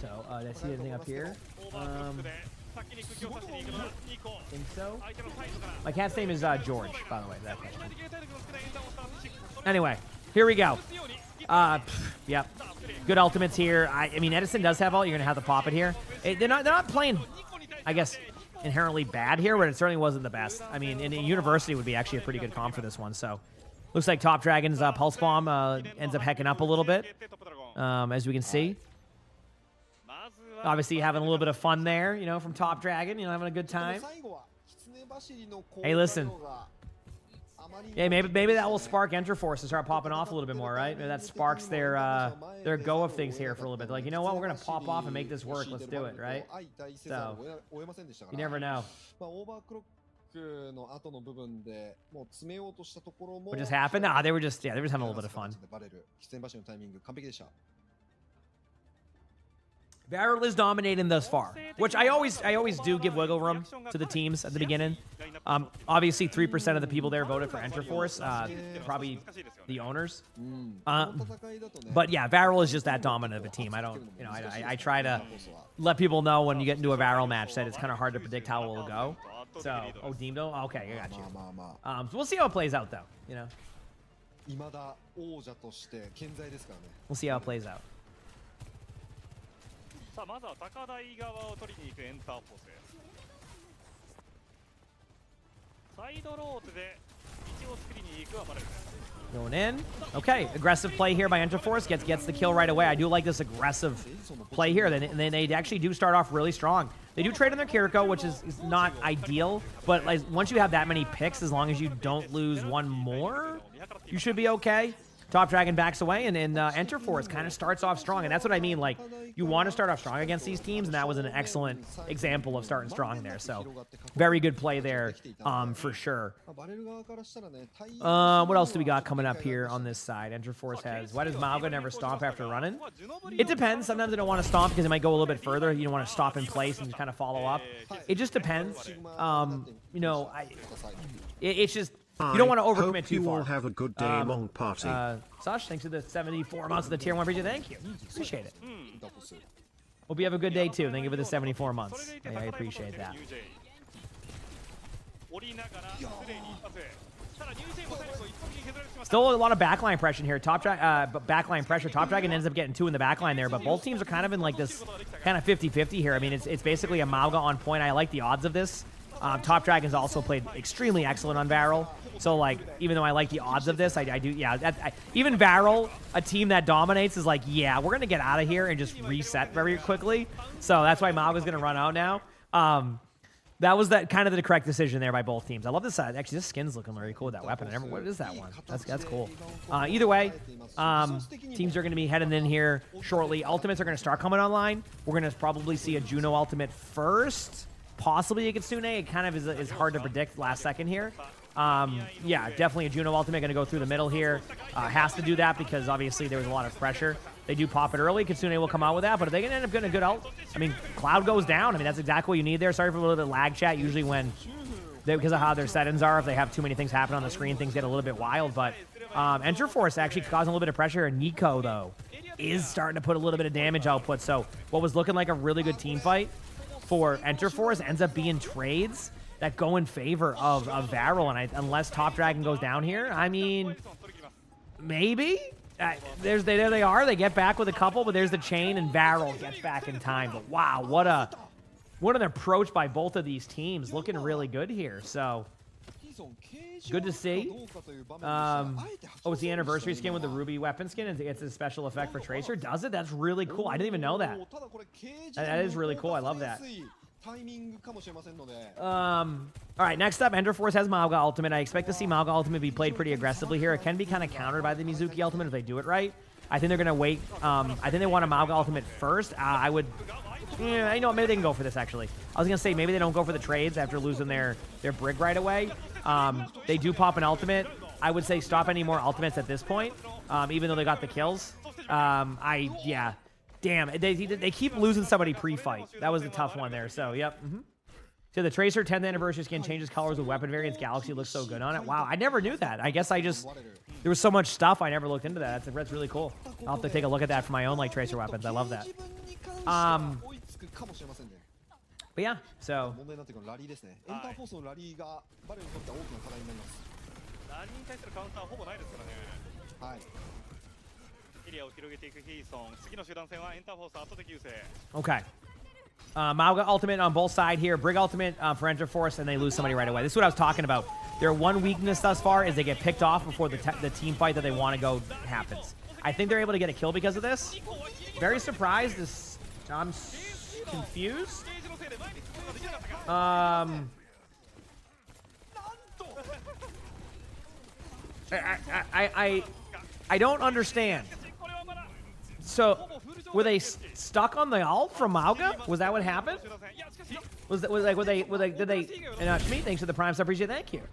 So did I see anything up here? Think so. My cat's name is George, by the way. That question. Anyway, here we go. Yep. Good ultimates here. I mean, Edison does have ult. You're gonna have to pop it here. They're not playing, I guess, inherently bad here, but it certainly wasn't the best. I mean, in a University would be actually a pretty good comp for this one. So, looks like Top Dragon's Pulse Bomb ends up hecking up a little bit, as we can see. Obviously, having a little bit of fun there, from Top Dragon, having a good time. Hey, listen. Yeah, maybe that will spark Enterforce to start popping off a little bit more, right? Maybe that sparks their go of things here for a little bit. They're like, you know what? We're gonna pop off and make this work. Let's do it, right? So you never know. What just happened? Nah, they were just having a little bit of fun. Varel is dominating thus far, which I always do give wiggle room to the teams at the beginning. Obviously, 3% of the people there voted for Enterforce, probably the owners. But yeah, Varel is just that dominant of a team. I don't, you know, I try to let people know when you get into a Varel match that it's kind of hard to predict how it will go. So, oh, Deemdo? Okay, I got you. So we'll see how it plays out, though, you know. 未だ王者として健在ですからね。 We'll see how it plays out. さあまずは高台側を取りに行くエンターフォース。サイドローテで道を作りに行くはバレル。 Going in. Okay, aggressive play here by Enterforce. Gets the kill right away. I do like this aggressive play here. Then they actually do start off really strong. They do trade in their Kiriko, which is not ideal. But like, once you have that many picks, as long as you don't lose one more, you should be okay. Top Dragon backs away, and Enterforce kind of starts off strong. And that's what I mean. Like, you want to start off strong against these teams, and that was an excellent example of starting strong there. So, very good play there, for sure. バレル側からしたらね、対応 What else do we got coming up here on this side? Enterforce has... Why does Mauga never stomp after running? It depends. Sometimes they don't want to stomp because it might go a little bit further. You don't want to stop in place and just kind of follow up. It just depends. You know, it's just... You don't want to overcommit too Hope you far. all have a good day among party. Sash, thanks for the 74 months of the tier 1 region. Thank you. Appreciate it. インターフォース Hope you have a good day too. Thank you for the 74 months. I appreciate that. 降りながらプレーに一発。ただニュージェイも最後一発に削られてしまった。 Still a lot of backline pressure here. Backline pressure. Top Dragon ends up getting 2 in the backline there, but both teams are kind of in like this kind of 50-50 here. I mean, it's basically a Mauga on point. I like the odds of this. Top Dragon's also played extremely excellent on Varel. So, like, even though I like the odds of this, I do, yeah. Even Varel, a team that dominates, is like, yeah, we're going to get out of here and just reset very quickly. So that's why Mauga's going to run out now. That was kind of the correct decision there by both teams. I love this side. Actually, this skin's looking very cool with that weapon. What is that one? That's cool. Either way, teams are going to be heading in here shortly. Ultimates are going to start coming online. We're going to probably see a Juno ultimate first. Possibly a Kitsune. It kind of is hard to predict last second here. Yeah, definitely a Juno ultimate going to go through the middle here. Has to do that because obviously there was a lot of pressure. They do pop it early. Kitsune will come out with that, but if they can end up getting a good ult, I mean, Cloud goes down. I mean, that's exactly what you need there. Sorry for a little bit of lag chat. Usually when, because of how their settings are, if they have too many things happen on the screen, things get a little bit wild. But Enterforce actually causing a little bit of pressure. And Nico, though, is starting to put a little bit of damage output. So what was looking like a really good team fight for Enterforce ends up being trades that go in favor of Varel, and unless Top Dragon goes down here, I mean, maybe. There they are. They get back with a couple, but there's the chain, and Varel gets back in time. But wow, what an approach by both of these teams. Looking really good here. So good to see. Oh, it's the anniversary skin with the ruby weapon skin. It's a special effect for Tracer. Does it? That's really cool. I didn't even know that. That is really cool. I love that. All right, next up, Enderforce has Mauga Ultimate. I expect to see Mauga Ultimate be played pretty aggressively here. It can be kind of countered by the Mizuki Ultimate if they do it right. I think they're going to wait. I think they want a Mauga Ultimate first. I would... Yeah, you know what? Maybe they can go for this, actually. I was going to say, maybe they don't go for the trades after losing their Brig right away. They do pop an Ultimate. I would say stop any more Ultimates at this point, even though they got the kills. Yeah. Damn, they keep losing somebody pre-fight. That was a tough one there, so, yep. So the Tracer 10th anniversary skin changes colors with weapon variants. Galaxy looks so good on it. Wow, I never knew that. I guess there was so much stuff, I never looked into that. That's really cool. I'll have to take a look at that for my own, like, Tracer weapons. I love that. But yeah, so... 問題になってくるラリーですね。エンターフォースのラリーがバレルにとっては大きな課題になります。ラリーに対するカウンターはほぼないですからね。はい。 Okay. Mauga Ultimate on both sides here. Brig Ultimate for Enterforce, and they lose somebody right away. This is what I was talking about. Their one weakness thus far is they get picked off before the team fight that they want to go happens. I think they're able to get a kill because of this. Very surprised. I'm confused. I don't understand. So, were they stuck on the ult from Mauga? Was that what happened? Did they? And Shmeet, thanks for the prime sub, appreciate it. Thank you.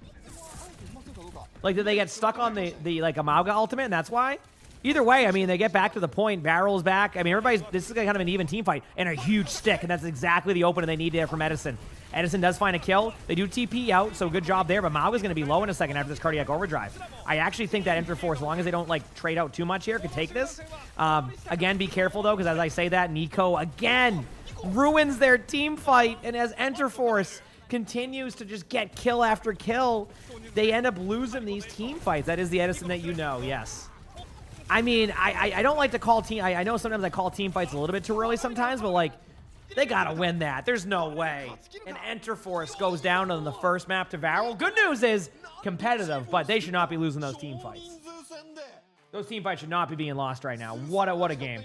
Like, did they get stuck on the like a Mauga ultimate, and that's why? Either way, I mean, they get back to the point. Barrel's back. I mean, this is kind of an even team fight and a huge stick, and that's exactly the opening they need there from Edison. Edison does find a kill. They do TP out, so good job there, but Mauga's going to be low in a second after this cardiac overdrive. I actually think that Interforce, as long as they don't, like, trade out too much here, could take this. Again, be careful, though, because as I say that, Nico, again, ruins their team fight, and as Interforce continues to just get kill after kill, they end up losing these team fights. That is the Edison that you know, yes. I mean, I don't like to call team... I know sometimes I call team fights a little bit too early sometimes, but, like, they gotta win that. There's no way. And Interforce goes down on the first map to Varel. Good news is competitive, but they should not be losing those team fights. Those team fights should not be being lost right now. What a game.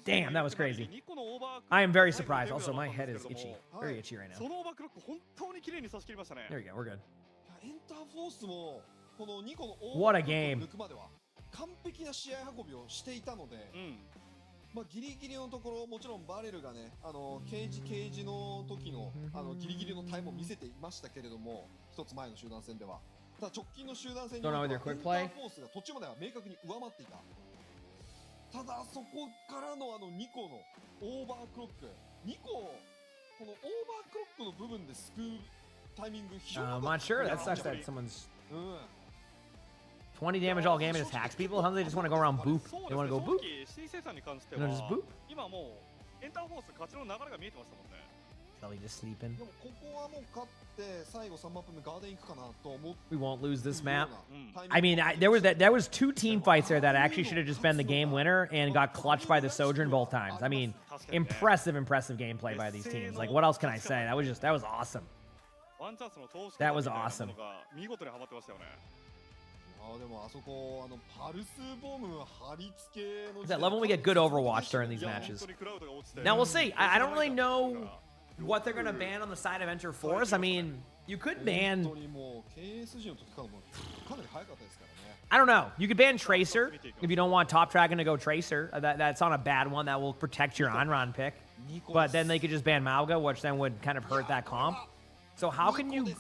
Damn, that was crazy. I am very surprised. Also, my head is itchy. Very itchy right now. There we go. We're good. What a game. 完璧な試合運びをしていたので、まあギリギリのところもちろんバレルがね、ケージの時のギリギリのタイムを見せていましたけれども、一つ前の集団戦では、ただ直近の集団戦にはインターフォースが途中までは明確に上回っていた。ただそこからのニコのオーバークロック、ニコこのオーバークロックの部分で救うタイミング非常に。I'm not sure. That sucks that someone's 20 damage all game and just hacks people. How do they just want to go around boop? They want to go boop? You know, just boop? Kelly just sleeping. We won't lose this map. I mean, there was two team fights there that actually should have just been the game winner and got clutched by the Sojourn both times. I mean, impressive gameplay by these teams. Like, what else can I say? That was awesome. That was awesome. I love when we get good Overwatch during these matches. Now we'll see. I don't really know what they're gonna ban on the side of Interforce. I mean, you could ban. I don't know. You could ban Tracer if you don't want Top Dragon to go Tracer. That's on a bad one that will protect your Onron pick. But then they could just ban Mauga, which then would kind of hurt that comp. So how can you get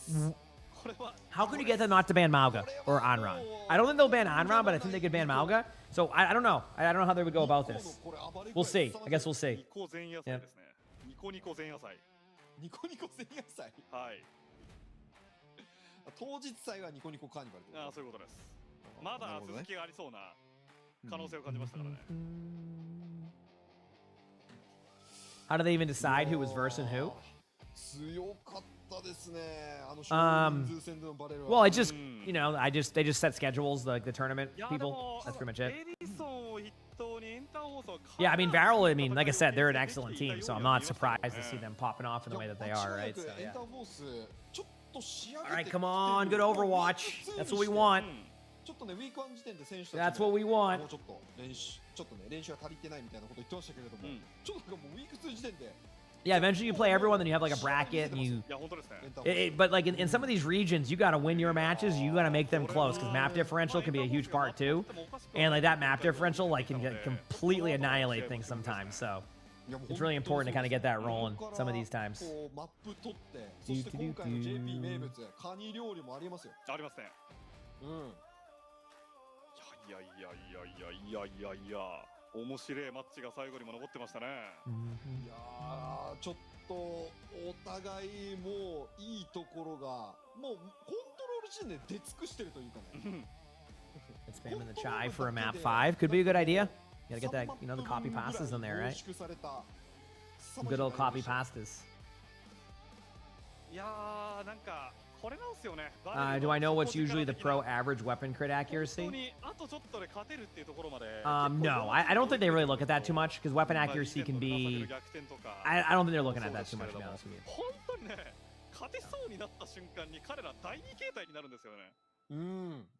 them not to ban Mauga or Onron? I don't think they'll ban Onron, but I think they could ban Mauga. So I don't know. I don't know how they would go about this. We'll see. I guess we'll see. Yep. ニコニコ前夜祭。はい。当日祭はニコニコカーニバルってこと。ああ、そういうことです。まだ続きがありそうな可能性を感じましたからね。How do they even decide who was versing who? 強かったですね。Well, I just, you know, they just set schedules, like the tournament people. That's pretty much it. Yeah, I mean, Varel, I mean, like I said, they're an excellent team, so I'm not surprised to see them popping off in the way that they are, right? So, yeah. All right, come on, good Overwatch. That's what we want. That's what we want. Yeah, eventually you play everyone, then you have like a bracket, and you. But like in some of these regions, you got to win your matches. You got to make them close because map differential can be a huge part too, and like that map differential like can completely annihilate things sometimes. So it's really important to kind of get that rolling some of these times. Yeah. 面白いマッチが最後にも残ってましたね。いやー、ちょっとお互いもういいところがもうコントロール時点で出尽くしてるというかね。Spamming the chai for a map 5 could be a good idea. You gotta get that, you know, the copy pastas in there, right? Some good old copy pastas. いやー、なんか。Do I know what's usually the pro average weapon crit accuracy? No, I don't think they really look at that too much because weapon accuracy can be. I don't think they're looking at that too much, to be honest with you. 勝てそうになった瞬間に彼ら第二形態になるんですよね。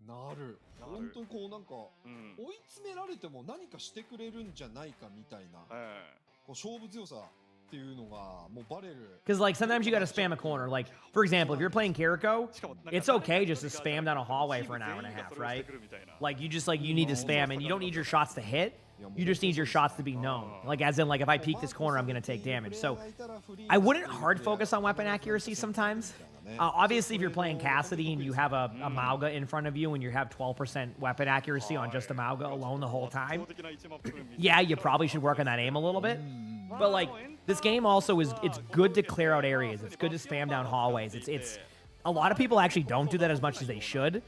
なる。本当にこうなんか追い詰められても何かしてくれるんじゃないかみたいな。こう勝負強さ。Because like sometimes you gotta spam a corner. Like for example, if you're playing Kiriko, it's okay just to spam down a hallway for an hour and a half, right? Like you need to spam and you don't need your shots to hit, You just need your shots to be known. Like, as in, like, if I peek this corner, I'm going to take damage. So I wouldn't hard focus on weapon accuracy sometimes. Obviously, if you're playing Cassidy and you have a Mauga in front of you and you have 12% weapon accuracy on just a Mauga alone the whole time, yeah, you probably should work on that aim a little bit. But, like, this game also it's good to clear out areas. It's good to spam down hallways. It's a lot of people actually don't do that as much as they should.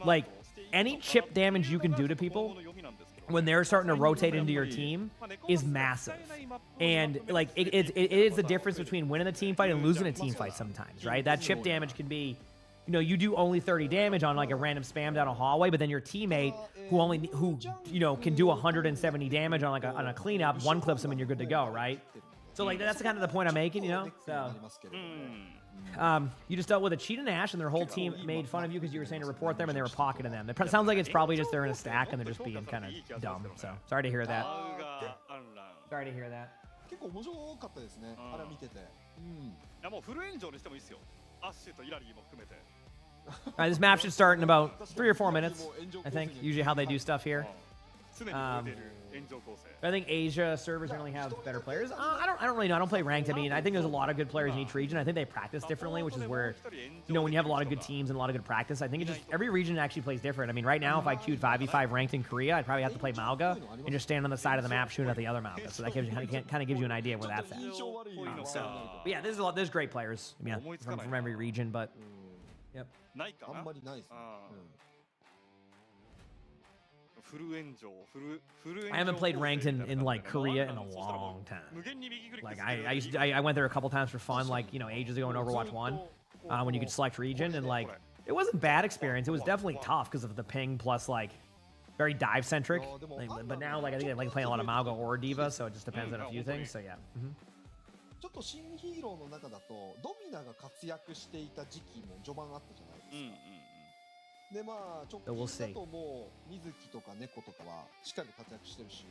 Like, any chip damage you can do to people when they're starting to rotate into your team is massive. And, like, it is the difference between winning a team fight and losing a team fight sometimes, right? That chip damage can be, you know, you do only 30 damage on, like, a random spam down a hallway, but then your teammate who you know, can do 170 damage on, like, on a cleanup, one clips them and you're good to go, right? So, like, that's kind of the point I'm making, you know? So, you just dealt with a cheat and Ash, and their whole team made fun of you because you were saying to report them, and they were pocketing them. It sounds like it's probably just they're in a stack, and they're just being kind of dumb. So, sorry to hear that. Sorry to hear that. 結構面白かったですね。あれ見てて。いやもうフル炎上にしてもいいですよ。アッシュとイラリーも含めて。 All right, this map should start in about 3 or 4 minutes, I think. Usually how they do stuff here. 常に動いている炎上構成。 I think Asia servers generally have better players. I don't really know. I don't play ranked. I mean, I think there's a lot of good players in each region. I think they practice differently, which is where, you know, when you have a lot of good teams and a lot of good practice, I think it just every region actually plays different. I mean, right now, if I queued 5v5 ranked in Korea, I'd probably have to play Mauga and just stand on the side of the map shooting at the other Mauga. So that gives you kind of gives you an idea where that's at. So, but yeah, there's great players. Yeah, from every region, but yep. ないかな。あんまりないですね。フル炎上、フル炎上。 I haven't played ranked in like Korea in a long time. Like I went there a couple times for fun, like, you know, ages ago in Overwatch 1, when you could select region, and like it wasn't bad experience. It was definitely tough because of the ping plus like very dive centric. Like, but now like I think I like playing a lot of Mauga or Diva, so it just depends on a few things. So yeah. ちょっと新ヒーローの中だとドミナが活躍していた時期も序盤あったじゃないですか。でまあ直近だともう水木とか猫とかはしっかり活躍してるし、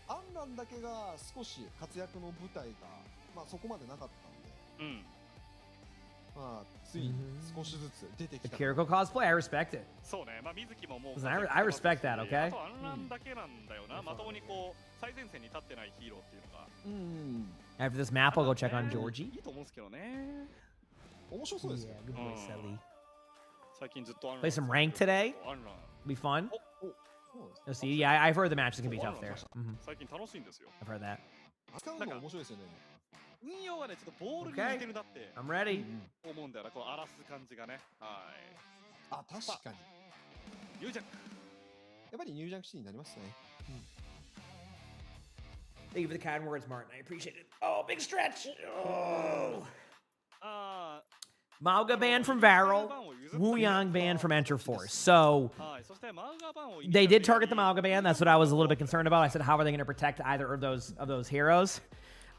アンランだけが少し活躍の舞台がまあそこまでなかったんで、まあついに少しずつ出てきた。Kiriko cosplay, I respect it. そうね、まあ水木ももう。I respect that, okay? あとアンランだけなんだよな。まともにこう最前線に立ってないヒーローっていうのが。After this map, I'll go check on Georgie. いいと思うんですけどね。面白そうですよ。 Good boy, Sally. 最近ずっとアンラン。 Play some rank today. アンラン。Be fun. そうです You'll see. Yeah, I've heard the matches can be tough there. 最近楽しいんですよ。 I've heard that. 使うの面白いですよね。運用がね、ちょっとボールに似てるなって。I'm ready. 思うんだよな、こう荒らす感じがね。はい。あ、確かに。ニュージャック。やっぱりニュージャックシティになりますね。Thank you for the kind words, Martin. I appreciate it. Oh, big stretch. Oh. Mauga banned from Varel. Wuyang banned from Enter Force. So they did target the Mauga ban. That's what I was a little bit concerned about. I said, how are they going to protect either of those heroes?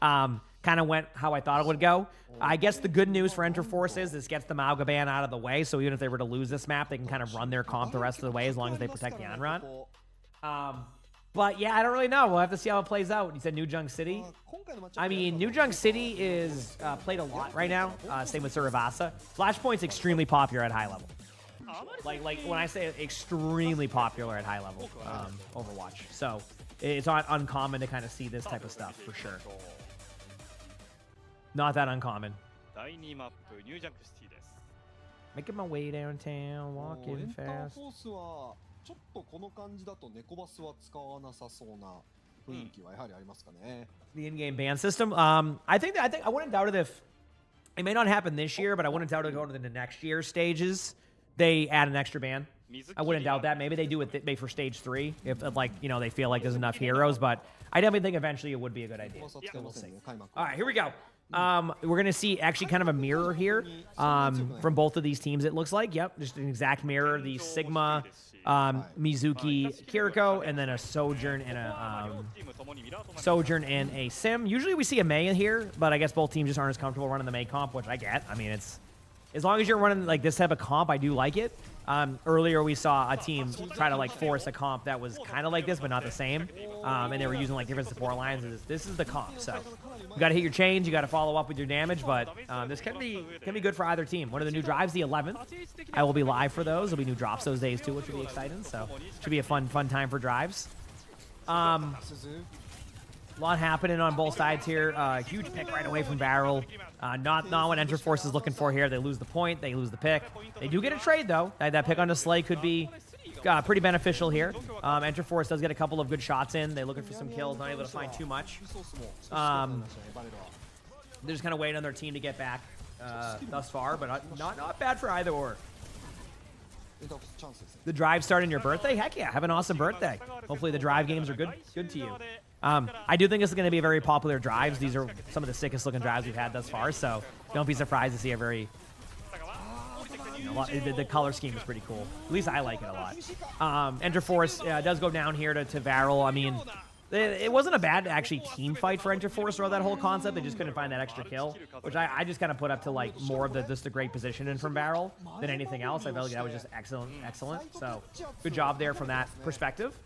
Kind of went how I thought it would go. I guess the good news for Enter Force is this gets the Mauga ban out of the way. So even if they were to lose this map, they can kind of run their comp the rest of the way as long as they protect the on-run. But yeah, I don't really know. We'll have to see how it plays out. You said New Junk City. I mean, New Junk City is played a lot right now. Same with Surabasa. Flashpoint's extremely popular at high level. Like when I say extremely popular at high level, Overwatch. So it's not uncommon to kind of see this type of stuff for sure. Not that uncommon. Making my way downtown, walking fast. ちょっとこの感じだとネコバスは使わなさそうな雰囲気はやはりありますかね。 The in-game ban system. I think I wouldn't doubt it if it may not happen this year, but I wouldn't doubt it going into the next year stages. They add an extra ban. I wouldn't doubt that. Maybe they do it maybe for stage 3 if like, you know, they feel like there's enough heroes, but I definitely think eventually it would be a good idea. We'll see. All right, here we go. We're gonna see actually kind of a mirror here from both of these teams. It looks like, yep, just an exact mirror. The Sigma, Mizuki, Kiriko, and then a Sojourn and a Sim. Usually we see a Mei here, but I guess both teams just aren't as comfortable running the Mei comp, which I get. I mean, it's as long as you're running like this type of comp, I do like it. Earlier we saw a team try to like force a comp that was kind of like this, but not the same. And they were using like different support lines. This is the comp, so you got to hit your chains, you got to follow up with your damage. But this can be good for either team. One of the new drives, the 11th. I will be live for those. There'll be new drops those days too, which will be exciting. So should be a fun time for drives. A lot happening on both sides here. Huge pick right away from Barrel. Not what Enter Force is looking for here. They lose the point. They lose the pick. They do get a trade, though. That pick on the Slay could be pretty beneficial here. Enter Force does get a couple of good shots in. They're looking for some kills. Not able to find too much. They're just kind of waiting on their team to get back thus far, but not bad for either or. The drive starting your birthday? Heck yeah, have an awesome birthday. Hopefully the drive games are good to you. I do think this is going to be very popular drives. These are some of the sickest looking drives we've had thus far, so don't be surprised to see a very... the color scheme is pretty cool. At least I like it a lot. Enter Force does go down here to Varel. I mean, it wasn't a bad, actually, team fight for Enter Force throughout that whole concept. They just couldn't find that extra kill, which I just kind of put up to, like, more of just a great positioning from Varel than anything else. I felt like that was just excellent. So, good job there from that perspective.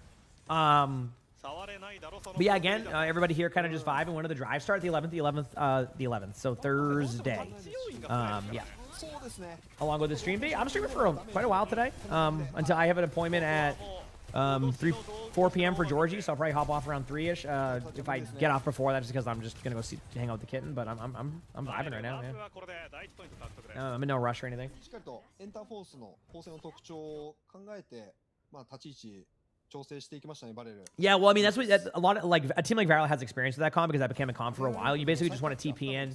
But yeah, again, everybody here kind of just vibing. When did the drive start? The 11th. So Thursday. Yeah. How long will the stream be? I'm streaming for quite a while today. Until I have an appointment at 4 p.m. for Georgie, so I'll probably hop off around 3-ish. If I get off before that, just because I'm just gonna go hang out with the kitten. But I'm vibing right now, man. I'm in no rush or anything. Yeah, well, I mean, that's a lot of, like, a team like Varel has experience with that comp because that became a comp for a while. You basically just want to TP in,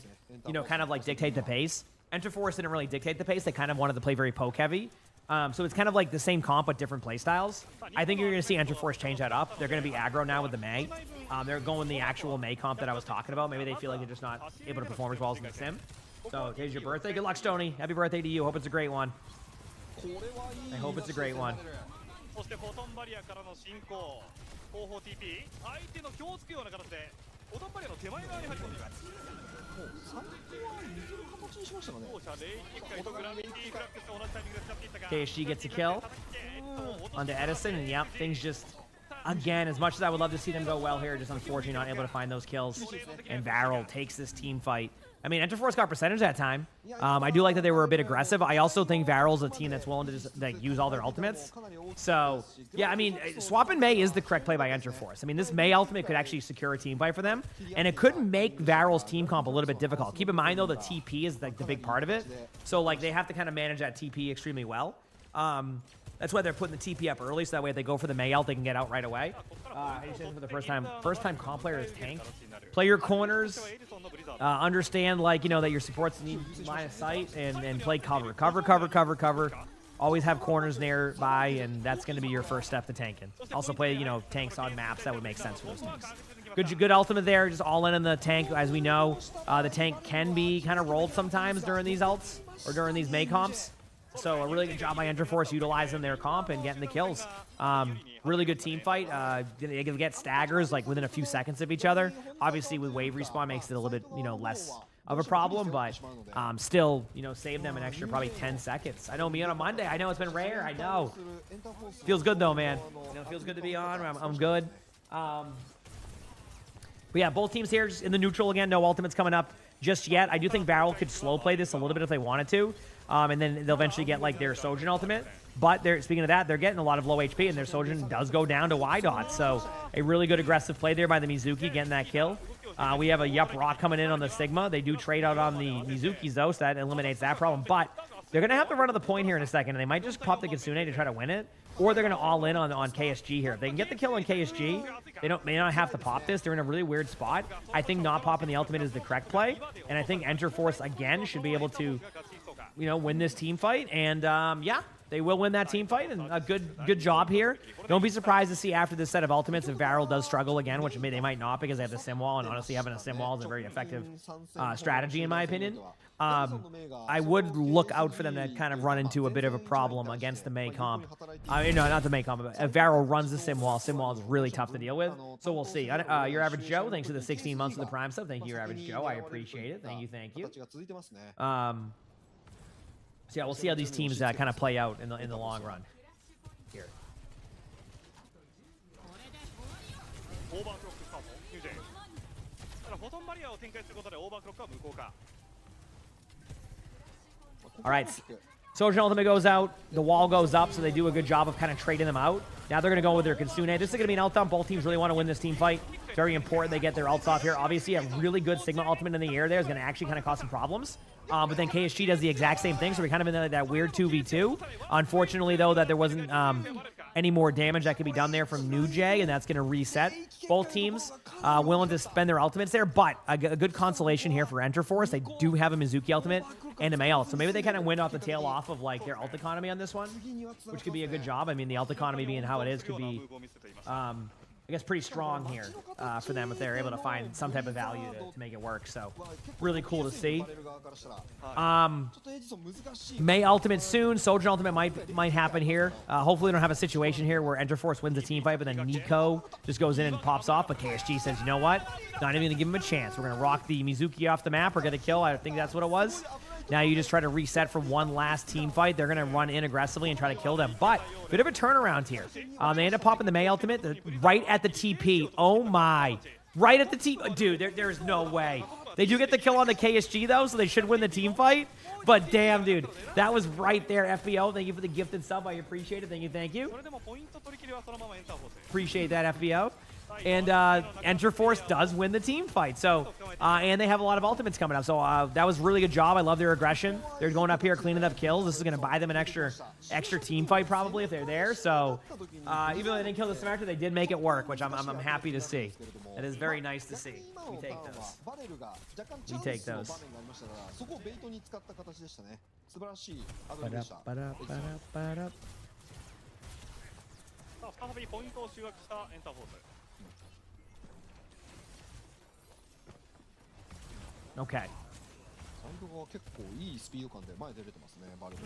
kind of like dictate the pace. Enter Force didn't really dictate the pace. They kind of wanted to play very poke heavy. So it's kind of like the same comp but different play styles. I think you're going to see Enter Force change that up. They're going to be aggro now with the Mei. They're going the actual Mei comp that I was talking about. Maybe they feel like they're just not able to perform as well as in the sim. So today's your birthday. Good luck, Stoney. Happy birthday to you. Hope it's a great one. I hope it's a great one. そしてフォトンバリアからの進行後方 TP 相手の気をつくような形でフォトンバリアの手前側に入り込んでいますもう最近は譲る形にしましたかね後者レイキックとグラビティフラックスと同じタイミングで使っていったが KSG gets a kill onto Edison, and yep, things just, again, as much as I would love to see them go well here, just unfortunately not able to find those kills. And Varel takes this team fight. I mean, Enter Force got percentage that time. I do like that they were a bit aggressive. I also think Varel's a team that's willing to just use all their ultimates. So, yeah, I mean, swapping Mei is the correct play by Enter Force. I mean, this Mei ultimate could actually secure a team fight for them, and it could make Varel's team comp a little bit difficult. Keep in mind, though, the TP is like the big part of it. So, like, they have to kind of manage that TP extremely well. That's why they're putting the TP up early, so that way if they go for the Mei ult, they can get out right away. I just for the first time comp player is tank. Play your corners. Understand, like, that your supports need line of sight, and play cover. Cover. Always have corners nearby, and that's going to be your first step to tanking. Also play, tanks on maps that would make sense for those tanks. Good ultimate there, just all in the tank. As we know, the tank can be kind of rolled sometimes during these ults, or during these Mei comps. So a really good job by Enter Force utilizing their comp and getting the kills. Really good team fight. They can get staggers like within a few seconds of each other. Obviously with wave respawn makes it a little bit less of a problem, but still save them an extra probably 10 seconds. I know me on a Monday. I know it's been rare. I know. Feels good though, man. It feels good to be on. I'm good. But yeah, both teams here just in the neutral again. No ultimates coming up just yet. I do think Varel could slow play this a little bit if they wanted to. And then they'll eventually get like their Sojin ultimate. But speaking of that, they're getting a lot of low HP, and their Sojin does go down to Y dot. So a really good aggressive play there by the Mizuki getting that kill. We have a Yup Rock coming in on the Sigma. They do trade out on the Mizukis though, so that eliminates that problem. But they're going to have to run to the point here in a second, and they might just pop the Kitsune to try to win it. Or they're going to all in on KSG here. If they can get the kill on KSG, they may not have to pop this. They're in a really weird spot. I think not popping the ultimate is the correct play. And I think Enter Force, again, should be able to win this team fight. And, yeah, they will win that team fight. And a good job here. Don't be surprised to see after this set of ultimates if Varel does struggle again, which they might not because they have the sim wall. And honestly, having a sim wall is a very effective strategy, in my opinion. I would look out for them to kind of run into a bit of a problem against the Mei comp. No, not the Mei comp, but if Varel runs the sim wall is really tough to deal with. So we'll see. Your Average Joe, thanks for the 16 months of the Prime sub. Thank you, Your Average Joe. I appreciate it. Thank you. So yeah, we'll see how these teams kind of play out in the long run. Here. All right, Sojin ultimate goes out. The wall goes up, so they do a good job of kind of trading them out. Now they're going to go with their Kitsune. This is going to be an ult dump. Both teams really want to win this team fight. It's very important they get their ults off here. Obviously, a really good Sigma ultimate in the air there is going to actually kind of cause some problems. But then KSG does the exact same thing, so we're kind of in that weird 2v2. Unfortunately, though, that there wasn't any more damage that could be done there from New Jay, and that's going to reset. Both teams willing to spend their ultimates there, but a good consolation here for Enterforce. They do have a Mizuki ultimate and a Mei ult, so maybe they kind of win off the tail off of like their ult economy on this one, which could be a good job. I mean, the ult economy being how it is could be, I guess, pretty strong here for them if they're able to find some type of value to make it work. So really cool to see. Mei ultimate soon. Soldier ultimate might happen here. Hopefully we don't have a situation here where Enterforce wins a team fight, but then Nico just goes in and pops off. But KSG says, you know what? Not even going to give him a chance. We're going to rock the Mizuki off the map. We're going to kill. I think that's what it was. Now you just try to reset for one last team fight. They're going to run in aggressively and try to kill them. But bit of a turnaround here. They end up popping the Mei ultimate right at the TP. Oh my. Right at the TP. Dude, there's no way. They do get the kill on the KSG though, so they should win the team fight. But damn, dude. That was right there, FBO. Thank you for the gifted sub. I appreciate it. Thank you. Appreciate that, FBO. And Enterforce does win the team fight. So, and they have a lot of ultimates coming up. So that was a really good job. I love their aggression. They're going up here cleaning up kills. This is going to buy them an extra team fight probably if they're there. So even though they didn't kill the Smacker, they did make it work, which I'm happy to see. It is very nice to see. We take those. We take those. Ba-da-ba-da-ba-da-ba-da. さあ再びポイントを収穫したエンターフォース。 Okay. サイドが結構いいスピード感で前出れてますね、バルブ。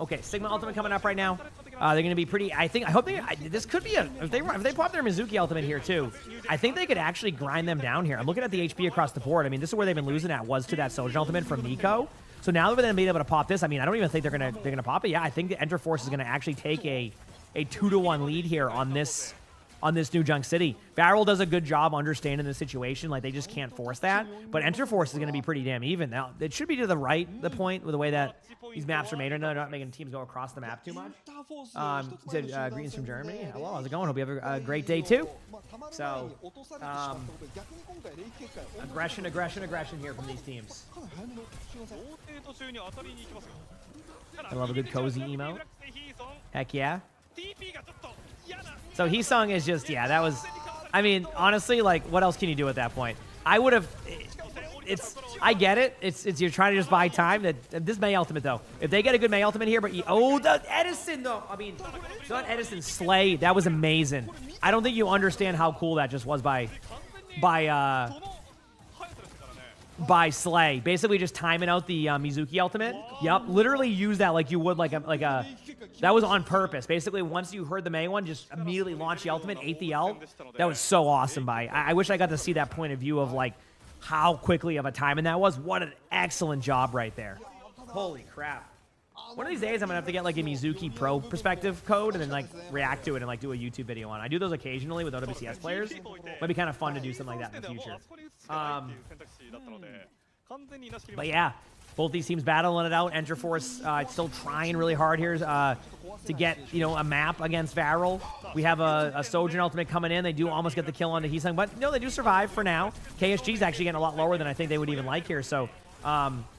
Okay, Sigma ultimate coming up right now. They're going to be pretty. I hope this could be if they pop their Mizuki ultimate here too. I think they could actually grind them down here. I'm looking at the HP across the board. I mean, this is where they've been losing at was to that Sojourn ultimate from Nico. So now that they're being able to pop this, I mean, I don't even think they're gonna pop it. Yeah, I think the Enterforce is gonna actually take a 2-to-1 lead here on this New Junk City. Varel does a good job understanding the situation. Like, they just can't force that. But Enterforce is going to be pretty damn even. Now, it should be to the right, the point, with the way that these maps are made. I know they're not making teams go across the map too much. Said, greetings from Germany. Hello, how's it going? Hope you have a great day, too. So, aggression here from these teams. I love a good cozy emote. Heck yeah. So Heesung is just, yeah, that was, I mean, honestly, like, what else can you do at that point? I would have, I get it. It's you're trying to just buy time. This Mei ultimate, though. If they get a good Mei ultimate here, but, the Edison, though. I mean, not Edison, Slay. That was amazing. I don't think you understand how cool that just was by Slay. Basically just timing out the Mizuki ultimate. Yep, literally use that like you would like a that was on purpose. Basically, once you heard the Mei one, just immediately launch the ultimate, ate the ult. That was so awesome. I wish I got to see that point of view of like how quickly of a timing that was. What an excellent job right there. Holy crap. One of these days, I'm gonna have to get like a Mizuki Pro perspective code and then like react to it and like do a YouTube video on it. I do those occasionally with WCS players. Might be kind of fun to do something like that in the future. But yeah, both these teams battling it out. Enterforce still trying really hard here to get, a map against Varel. We have a Sojourn ultimate coming in. They do almost get the kill onto Heesung, but no, they do survive for now. KSG's actually getting a lot lower than I think they would even like here. So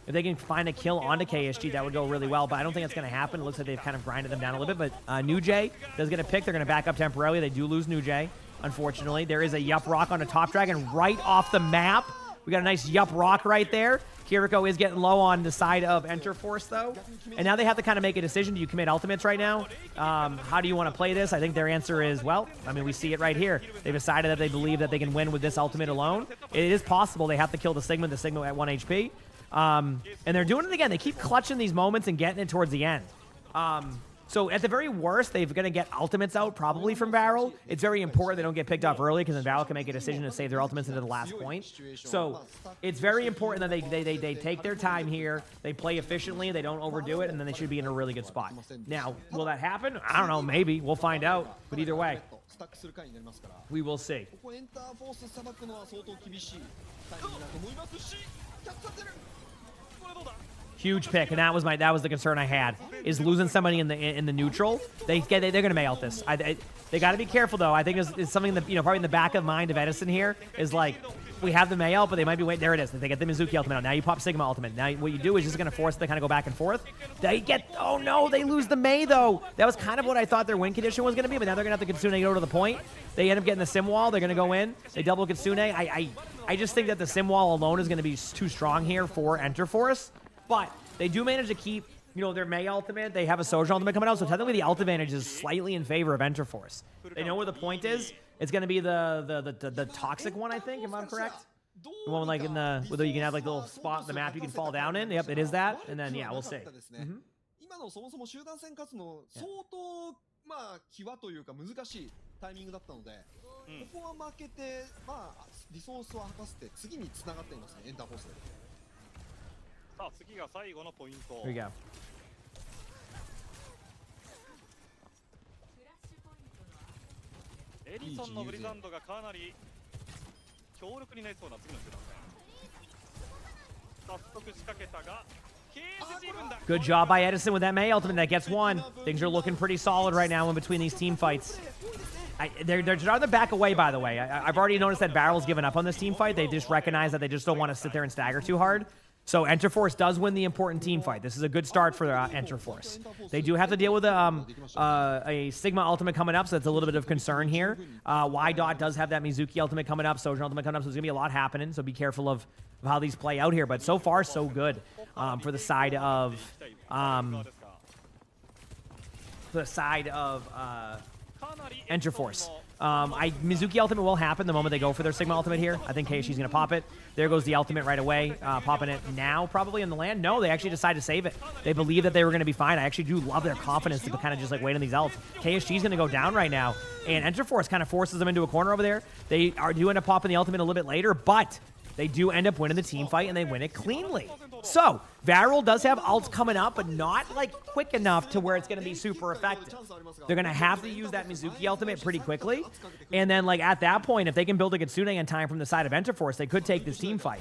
if they can find a kill onto KSG, that would go really well, but I don't think that's going to happen. It looks like they've kind of grinded them down a little bit, but New Jay does get a pick. They're going to back up temporarily. They do lose New Jay, unfortunately. There is a Yup Rock on a Top Dragon right off the map. We got a nice Yup Rock right there. Kiriko is getting low on the side of Enterforce, though. And now they have to kind of make a decision. Do you commit ultimates right now? How do you want to play this? I think their answer is, well, I mean, we see it right here. They've decided that they believe that they can win with this ultimate alone. It is possible they have to kill the Sigma at 1 HP. And they're doing it again. They keep clutching these moments and getting it towards the end. So at the very worst, they're going to get ultimates out probably from Varel. It's very important they don't get picked off early because then Varel can make a decision to save their ultimates into the last point. So it's very important that they take their time here. They play efficiently. They don't overdo it, and then they should be in a really good spot. Now, will that happen? I don't know. Maybe. We'll find out. But either way, we will see. Huge pick, and that was the concern I had, is losing somebody in the neutral. They're gonna May out this. They got to be careful though. I think it's something that probably in the back of mind of Edison here is like, we have the May out, but they might be waiting. There it is. They get the Mizuki ultimate out. Now you pop Sigma ultimate. Now what you do is just gonna force them to kind of go back and forth. Oh no, they lose the May though. That was kind of what I thought their win condition was gonna be, but now they're gonna have to Kitsune go to the point. They end up getting the Sim wall. They're gonna go in. They double Kitsune. I just think that the Sim wall alone is gonna be too strong here for Enterforce, but they do manage to keep, their May ultimate. They have a Sojourn ultimate coming out, so technically the ult advantage is slightly in favor of Enterforce. They know where the point is. It's going to be the toxic one, I think, if I'm correct. The one like whether you can have like a little spot in the map you can fall down in. Yep, it is that. And then, yeah, we'll see. 今のそもそも集団戦勝つの相当際というか難しいタイミングだったので、ここは負けてリソースを果たして次に繋がっていますね、エンターフォースで。さあ次が最後のポイント。 Here we go. エリソンのブリザンドがかなり強力になりそうな次の集団戦。早速仕掛けたが、Good job by Edison with that May ultimate. That gets one. Things are looking pretty solid right now in between these team fights. They're trying to back away, by the way. I've already noticed that Barrel's given up on this team fight. They just recognize that they just don't want to sit there and stagger too hard. So Enterforce does win the important team fight. This is a good start for Enterforce. They do have to deal with a Sigma ultimate coming up, so that's a little bit of concern here. Y Dot does have that Mizuki ultimate coming up, Sojourn ultimate coming up, so there's going to be a lot happening, so be careful of how these play out here. But so far, so good for the side of... Enterforce. Mizuki ultimate will happen the moment they go for their Sigma ultimate here. I think Keishi's going to pop it. There goes the ultimate right away. Popping it now probably in the land. No, they actually decided to save it. They believe that they were going to be fine. I actually do love their confidence to kind of just like wait on these ults. KSG's going to go down right now. And Enterforce kind of forces them into a corner over there. They do end up popping the ultimate a little bit later, but they do end up winning the team fight, and they win it cleanly. So, Varel does have ults coming up, but not, like, quick enough to where it's going to be super effective. They're going to have to use that Mizuki ultimate pretty quickly. And then, like, at that point, if they can build a Kitsune in time from the side of Enterforce, they could take this team fight.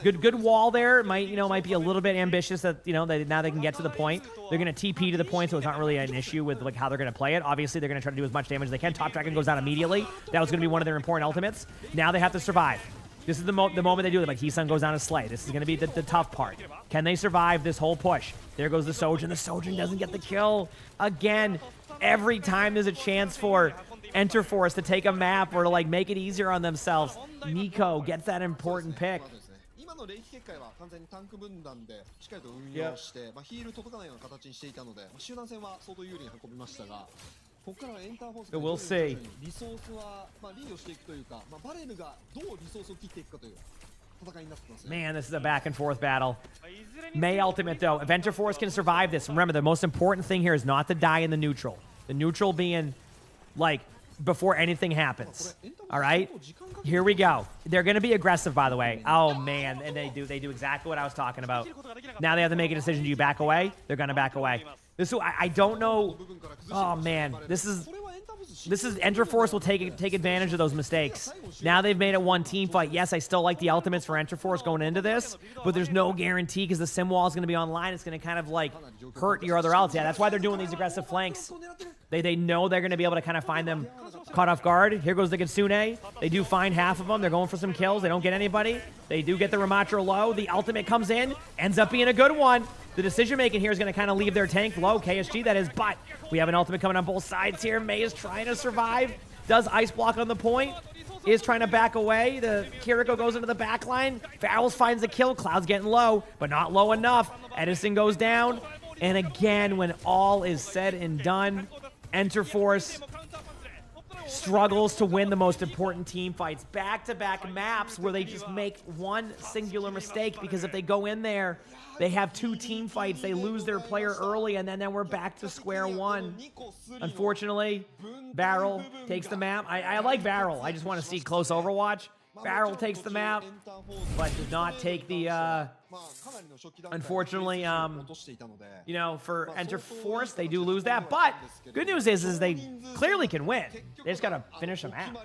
Good wall there. Might be a little bit ambitious that, now they can get to the point. They're going to TP to the point, so it's not really an issue with, like, how they're going to play it. Obviously, they're going to try to do as much damage as they can. Top Dragon goes down immediately. That was going to be one of their important ultimates. Now they have to survive. This is the moment they do it. Like, Heesun goes down to Slay. This is going to be the tough part. Can they survive this whole push? There goes the Sojourn. The Sojourn doesn't get the kill. Again, every time there's a chance for Enterforce to take a map or to, like, make it easier on themselves, Nico gets that important pick. 今のレイキ結界は完全にタンク分断でしっかりと運用して、ヒール届かないような形にしていたので、集団戦は相当有利に運びましたが、ここからはエンターフォースが We'll see. リソースはリードしていくというか、バレルがどうリソースを切っていくかという戦いになってますね。 Man, this is a back and forth battle. May ultimate though. If Enterforce can survive this, remember the most important thing here is not to die in the neutral. The neutral being like before anything happens. All right, here we go. They're going to be aggressive, by the way. Oh man, and they do exactly what I was talking about. Now they have to make a decision. Do you back away? They're going to back away. This I don't know. Oh man, this is Enterforce will take advantage of those mistakes. Now they've made it one team fight. Yes, I still like the ultimates for Enterforce going into this, but there's no guarantee because the sim wall is going to be online. It's going to kind of like hurt your other ults. Yeah, that's why they're doing these aggressive flanks. They know they're going to be able to kind of find them caught off guard. Here goes the Kitsune. They do find half of them. They're going for some kills. They don't get anybody. They do get the Ramatra low. The ultimate comes in. Ends up being a good one. The decision-making here is going to kind of leave their tank low. KSG, that is. But we have an ultimate coming on both sides here. May is trying to survive. Does ice block on the point. Is trying to back away. The Kiriko goes into the back line. Fowls finds the kill. Cloud's getting low, but not low enough. Edison goes down. And again, when all is said and done, Enterforce struggles to win the most important team fights. Back-to-back maps where they just make one singular mistake, because if they go in there, they have two team fights. They lose their player early, and then we're back to square one. Unfortunately, Barrel takes the map. I like Barrel. I just want to see close Overwatch. Barrel takes the map, but does not take the まあかなりの初期段階で Unfortunately, 落としていたので you know, for まあ Enter 相当 Force, they do lose that. But good news is they clearly can win. They just gotta finish them out.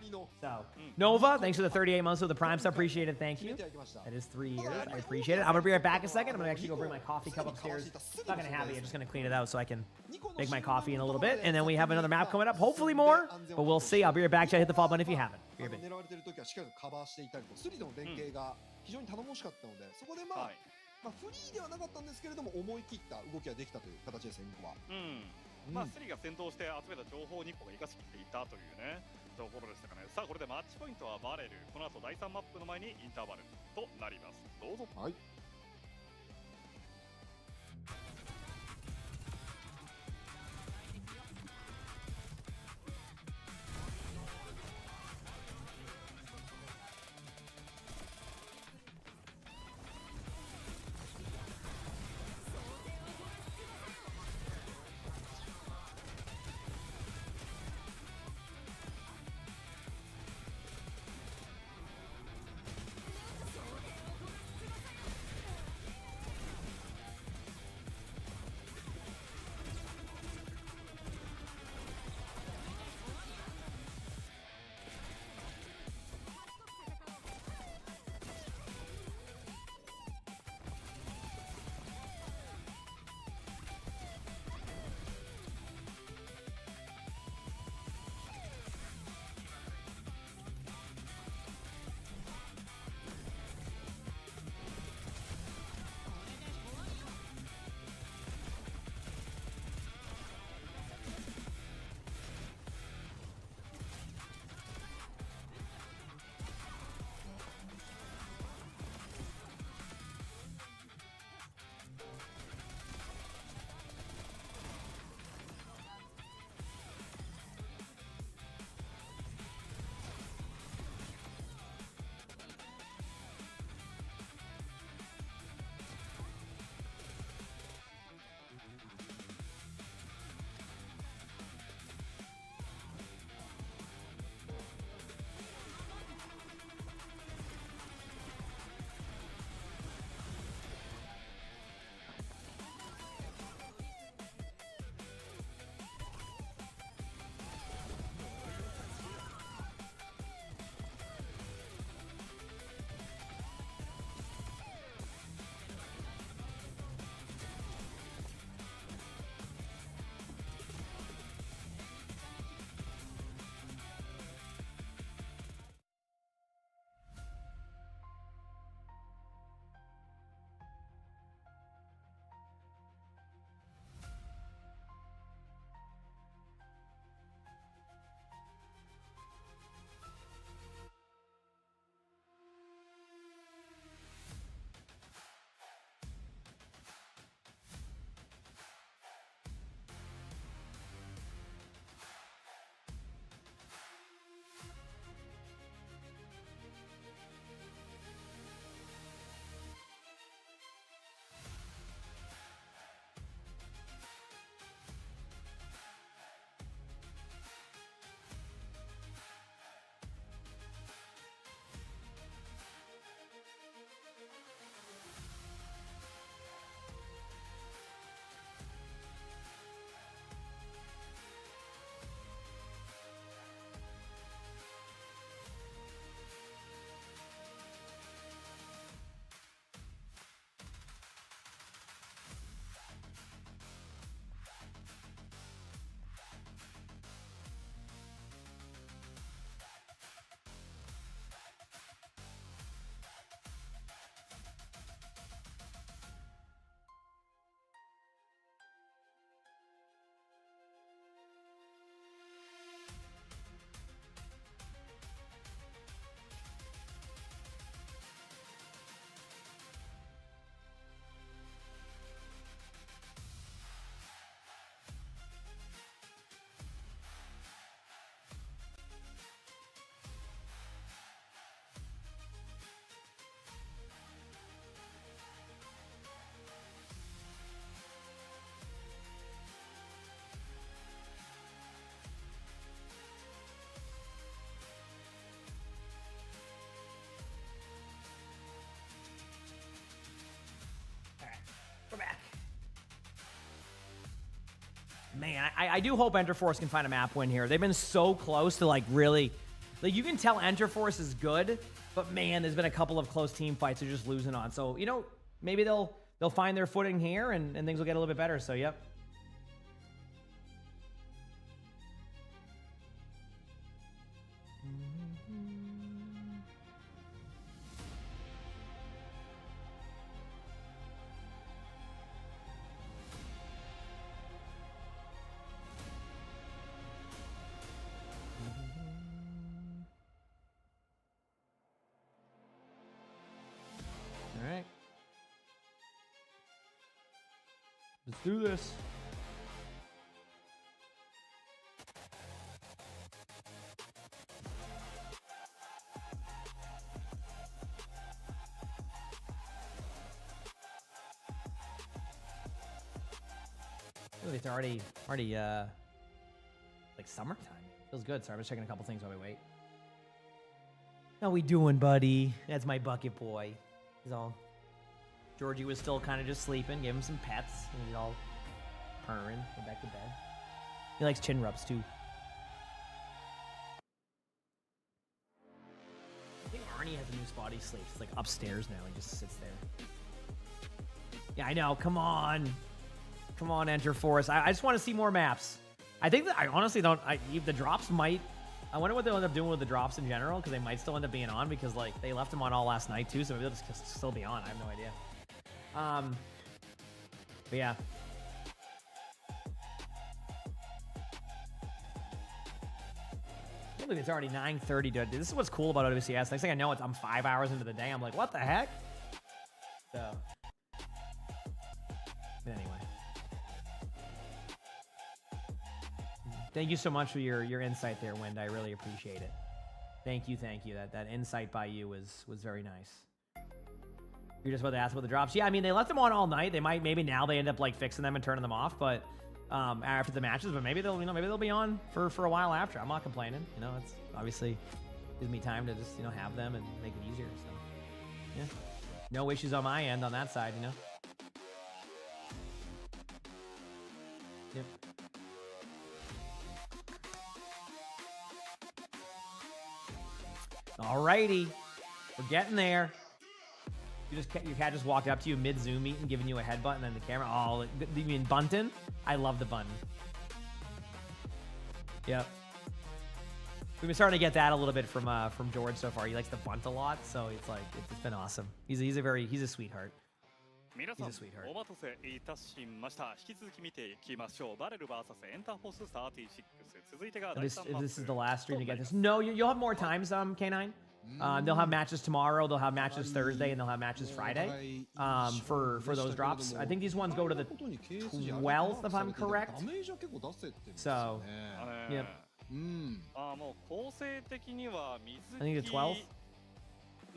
So, Nova, thanks for the 38 months of the Prime sub. Appreciate it. Thank you. That is 3 years. I appreciate it. I'm gonna be right back a second. I'm gonna actually go bring my coffee cup upstairs. Not gonna have it. I'm just gonna clean it out so I can make my coffee in a little bit. And then we have another map coming up. Hopefully more, but we'll see. I'll be right back. Hit the follow button if you haven't. Be right back. 狙われてる時はしっかりとカバーしていたりとスリとの連携が非常に頼もしかったので、そこでまあ、はいまあフリーではなかったんですけれども思い切った動きができたという形ですね、ニコは。まあスリが先導して集めた情報をニコが生かしきっていたというねところでしたかね。さあこれでマッチポイントはバレル。この後第3マップの前にインターバルとなります。どうぞ。はい。Man, I do hope Enterforce can find a map win here. They've been so close to like really, like you can tell Enterforce is good, but man, there's been a couple of close team fights they're just losing on. So you know, maybe they'll find their footing here and things will get a little bit better. So yep. All right. Let's do this. Ooh, it's already like summertime. Feels good. Sorry, I'm just checking a couple things while we wait. How we doing, buddy? That's my bucket boy. He's all. Georgie was still kind of just sleeping. Gave him some pets. And he's all purring. Went back to bed. He likes chin rubs too. I think Arnie has a new spot he sleeps. It's like upstairs now. He just sits there. Yeah, I know. Come on. Come on, Enterforce. I just want to see more maps. I think that I honestly don't. The drops might. I wonder what they'll end up doing with the drops in general, because they might still end up being on, because like they left them on all last night too, so maybe they'll just still be on. I have no idea. But yeah. I can't believe it's already 9:30, dude. This is what's cool about OWCS. Next thing I know, I'm 5 hours into the day. I'm like, what the heck? So, but anyway. Thank you so much for your insight there, Wind. I really appreciate it. Thank you, thank you. That insight by you was very nice. You're just about to ask about the drops. Yeah, I mean, they left them on all night. They might, maybe now they end up like fixing them and turning them off, but after the matches, but maybe they'll, maybe they'll be on for a while after. I'm not complaining. You know, it's obviously gives me time to just, have them and make it easier. So, yeah. No issues on my end on that side, Yep. Alrighty, we're getting there. Your cat just walked up to you mid Zoom meeting, giving you a headbutt, and then the camera. Oh, you mean bunting? I love the button. Yep. We've been starting to get that a little bit from George so far. He likes to bunt a lot, so it's like it's been awesome. He's a sweetheart. 皆さん He's a sweetheart. お待たせいたしました。引き続き見ていきましょう。バレル vs エンターフォース36。続いてが第 This 3マップ。 is the last stream to get this. No, you'll have more times, K9. They'll have matches tomorrow. They'll have matches Thursday, and they'll have matches Friday. For those drops, I think these ones go to the 12th, if I'm correct. So, yep. もう構成的には I think the 12th.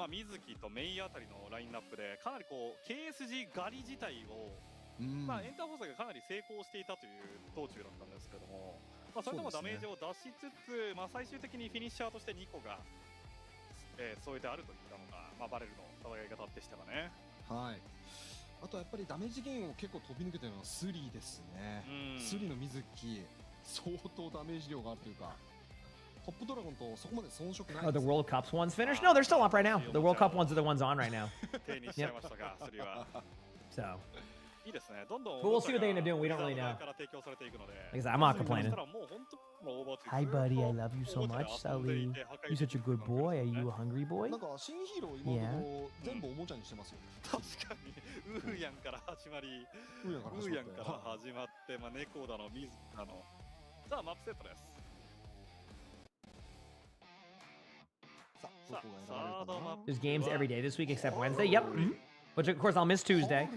水木とメイあたりのラインナップでかなりこう KSG 狩り自体を、エンターフォースがかなり成功していたという道中だったんですけども、それでもダメージを出しつつ、最終的にフィニッシャーとして2個が、添えてあるといったのが、バレルの戦い方でしたかね。はい。あとやっぱりダメージゲインを結構飛び抜けてるのはスリですね。スリの水木相当ダメージ量があるというか。トップドラゴンとそこまで遜色ない。Oh, the World Cup's ones finished? No, they're still up right now. The World Cup ones are the ones on right now. 手にしちゃいましたが、スリは。So. いいですね。どんどん But we'll see what they end up doing. We don't really know. から提供されていくので。Like I said, I'm not complaining. Hi, buddy. I love you so much, Sully. You're such a good boy. Are you a hungry boy? なんか新ヒーロー今のところ全部おもちゃにしてますよ。確かにウーヤンから始まり、ウーヤンから始まって、猫だの、水だの。さあマップセットです。There's games every day this week except Wednesday. Yep. Which of course I'll miss Tuesday.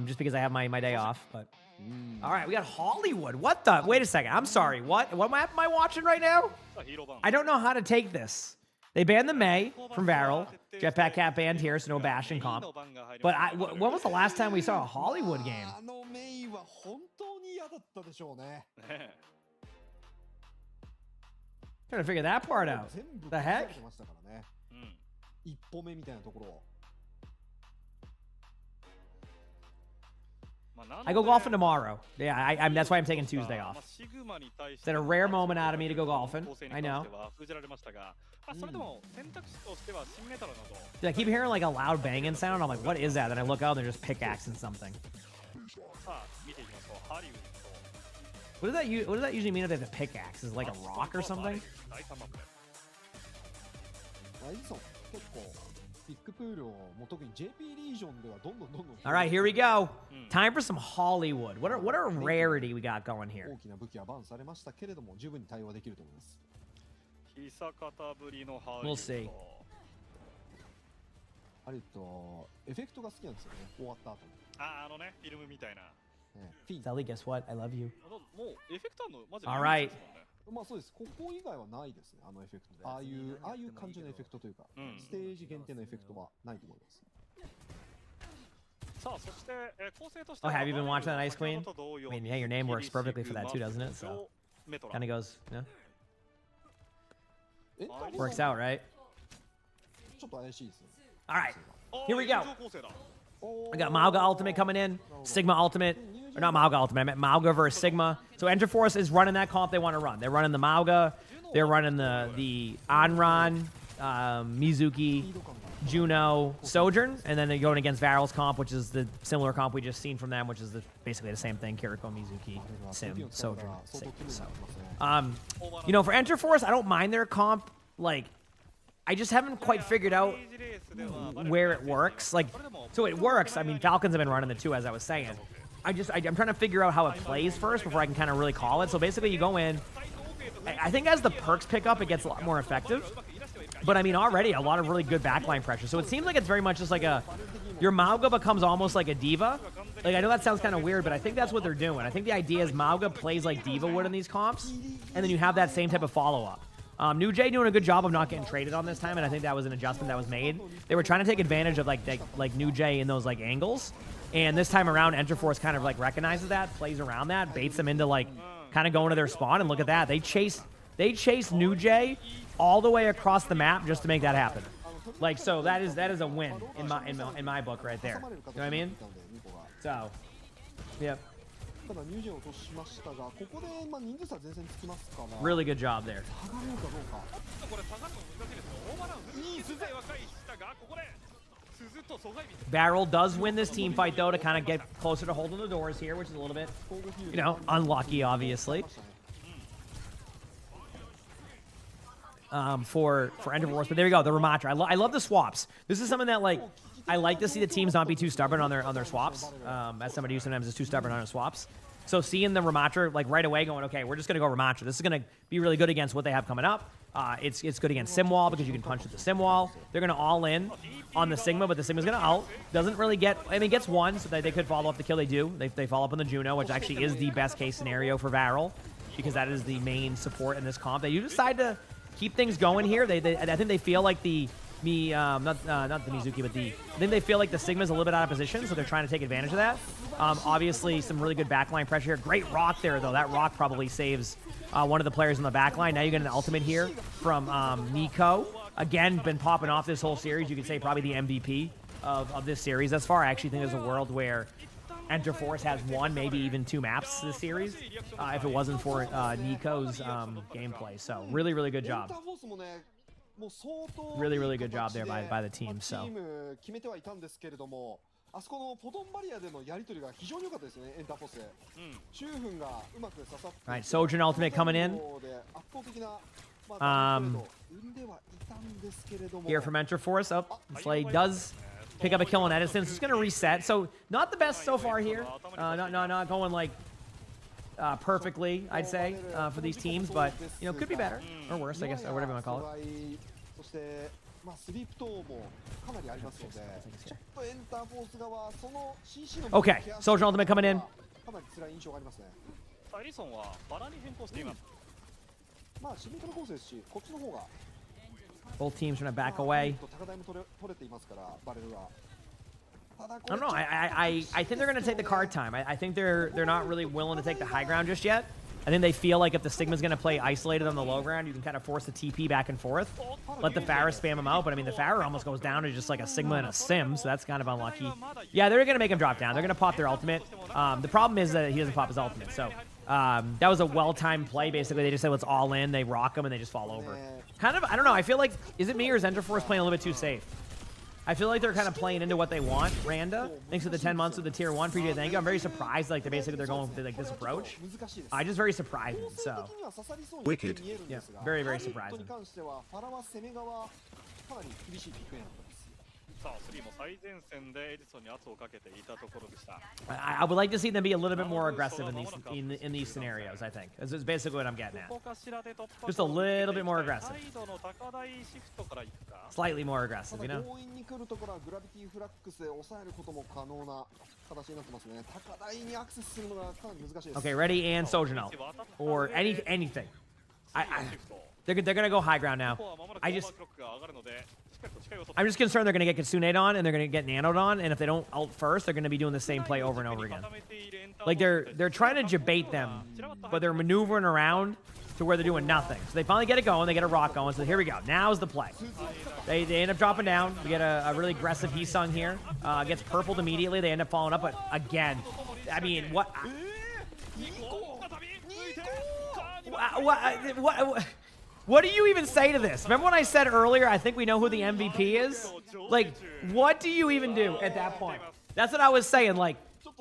Just because I have my day off. But all right, we got Hollywood. What the? Wait a second. I'm sorry. What map am I watching right now? I don't know how to take this. They banned the May from Varel. Jetpack Cat banned here, so no Bastion comp. But when was the last time we saw a Hollywood game? あのメイは本当に嫌だったでしょうね。Trying to figure that part out. The heck? 一歩目みたいなところを。I go golfing tomorrow. Yeah, I'm that's why I'm taking Tuesday off. It's a rare moment out of me to go golfing. I know. Dude, I keep hearing like a loud banging sound. I'm like, what is that? Then I look out and they're just pickaxing something. What does that usually mean if they have a pickaxe? Is it like a rock or something? いつも結構ビッグプールをもう特に JP リージョンではどんどん All right, here we go. Time for some Hollywood. What are rarity we got going here? 大きな武器はバンされましたけれども十分に対応できると思います。 We'll see. あれエフェクトが好きなんですよね。終わった後に。あのね、フィルムみたいな。フィン。 Sally, guess what? I love you. もうエフェクトあるのマジで。 All right. まあそうです。ここ以外はないですね。あのエフェクトで。ああいう感じのエフェクトというか、ステージ限定のエフェクトはないと思います。 Oh, have you been watching that Ice Queen? I mean, yeah, your name works perfectly for that too, doesn't it? So, kind of goes, yeah. Works out, right? ちょっと怪しいですね。 All right, here we go. I got Mauga Ultimate coming in, Sigma Ultimate, or not Mauga Ultimate, I meant Mauga versus Sigma. So Enter Force is running that comp they want to run. They're running the Mauga, they're running the Anran, Mizuki, Juno, Sojourn, and then they're going against Varel's comp, which is the similar comp we just seen from them, which is basically the same thing, Kiriko, Mizuki, Sim, Sojourn, Sigma. So, you know, for Enter Force, I don't mind their comp, like, I just haven't quite figured out where it works. Like, so it works. I mean, Falcons have been running the two, as I was saying. I'm trying to figure out how it plays first before I can kind of really call it. So basically, you go in. I think as the perks pick up, it gets a lot more effective. But I mean, already a lot of really good backline pressure. So it seems like it's very much just like your Mauga becomes almost like a diva. Like, I know that sounds kind of weird, but I think that's what they're doing. I think the idea is Mauga plays like Diva would in these comps, and then you have that same type of follow-up. New Jay doing a good job of not getting traded on this time, and I think that was an adjustment that was made. They were trying to take advantage of like New Jay in those like angles, and this time around, Enter Force kind of like recognizes that, plays around that, baits them into like kind of going to their spawn, and look at that, they chase New Jay all the way across the map just to make that happen. Like, so that is a win in my book right there. You know what I mean? So, yep. Really good job there. Barrel does win this team fight, though, to kind of get closer to holding the doors here, which is a little bit, you know, unlucky, obviously. For Enter Force, but there you go, the Ramatra. I love the swaps. This is something that, like, I like to see the teams not be too stubborn on their swaps. As somebody who sometimes is too stubborn on their swaps. So seeing the Ramatra, like, right away going, okay, we're just going to go Ramatra. This is going to be really good against what they have coming up. It's good against Simwall because you can punch at the Simwall. They're going to all in on the Sigma, but the Sigma's going to ult. Doesn't really get, I mean, gets one, so that they could follow up the kill. They do. They follow up on the Juno, which actually is the best case scenario for Varel because that is the main support in this comp. They do decide to keep things going here. I think they feel like not the Mizuki, but I think they feel like the Sigma's a little bit out of position, so they're trying to take advantage of that. Obviously, some really good backline pressure here. Great rock there, though. That rock probably saves one of the players in the backline. Now you get an ultimate here from Nico. Again, been popping off this whole series. You could say probably the MVP of this series thus far. I actually think there's a world where Enter Force has one, maybe even two maps this series, if it wasn't for Nico's gameplay. So really, really good job. Really, really good job there by the team. So. Alright, Sojourn ultimate coming in. Here from Enter Force. Oh, Slay does pick up a kill on Edison. It's going to reset. So not the best so far here. Not going like perfectly, I'd say, for these teams, but you know, could be better or worse, I guess, or whatever you want to call it. Okay, Sojourn ultimate coming in. Both teams trying to back away. I don't know. I think they're going to take the card time. I think they're not really willing to take the high ground just yet. I think they feel like if the Sigma's going to play isolated on the low ground, you can kind of force the TP back and forth. Let the Pharah spam him out, but I mean, the Pharah almost goes down to just like a Sigma and a Sim, so that's kind of unlucky. Yeah, they're going to make him drop down. They're going to pop their ultimate. The problem is that he doesn't pop his ultimate, so that was a well-timed play, basically. They just said, let's all in, they rock him, and they just fall over. Kind of, I don't know, I feel like, is it me or is Enterforce playing a little bit too safe? I feel like they're kind of playing into what they want. Randa, thanks for the 10 months with the tier 1. Appreciate it, thank you. I'm very surprised, like, they're going with like this approach. Just very surprising, so. Wicked. Yeah, very, very surprising. さあ3も最前線でエジソンに圧をかけていたところでした。 I would like to see them be a little bit more aggressive in these scenarios, I think. This is basically what I'm getting at. Just a little bit more aggressive. Slightly more aggressive, you know? Okay, ready and Sojano. Or anything. They're gonna go high ground now. I'm just concerned they're gonna get Kitsune'd on and they're gonna get nanoed on, and if they don't ult first, they're gonna be doing the same play over and over again. Like they're trying to debate them, but they're maneuvering around to where they're doing nothing. So they finally get it going, they get a rock going. So here we go. Now's the play. They end up dropping down. We get a really aggressive Heesung here. Gets purpled immediately. They end up following up, but again, I mean, what? What do you even say to this? Remember when I said earlier, I think we know who the MVP is? Like, what do you even do at that point? That's what I was saying, like,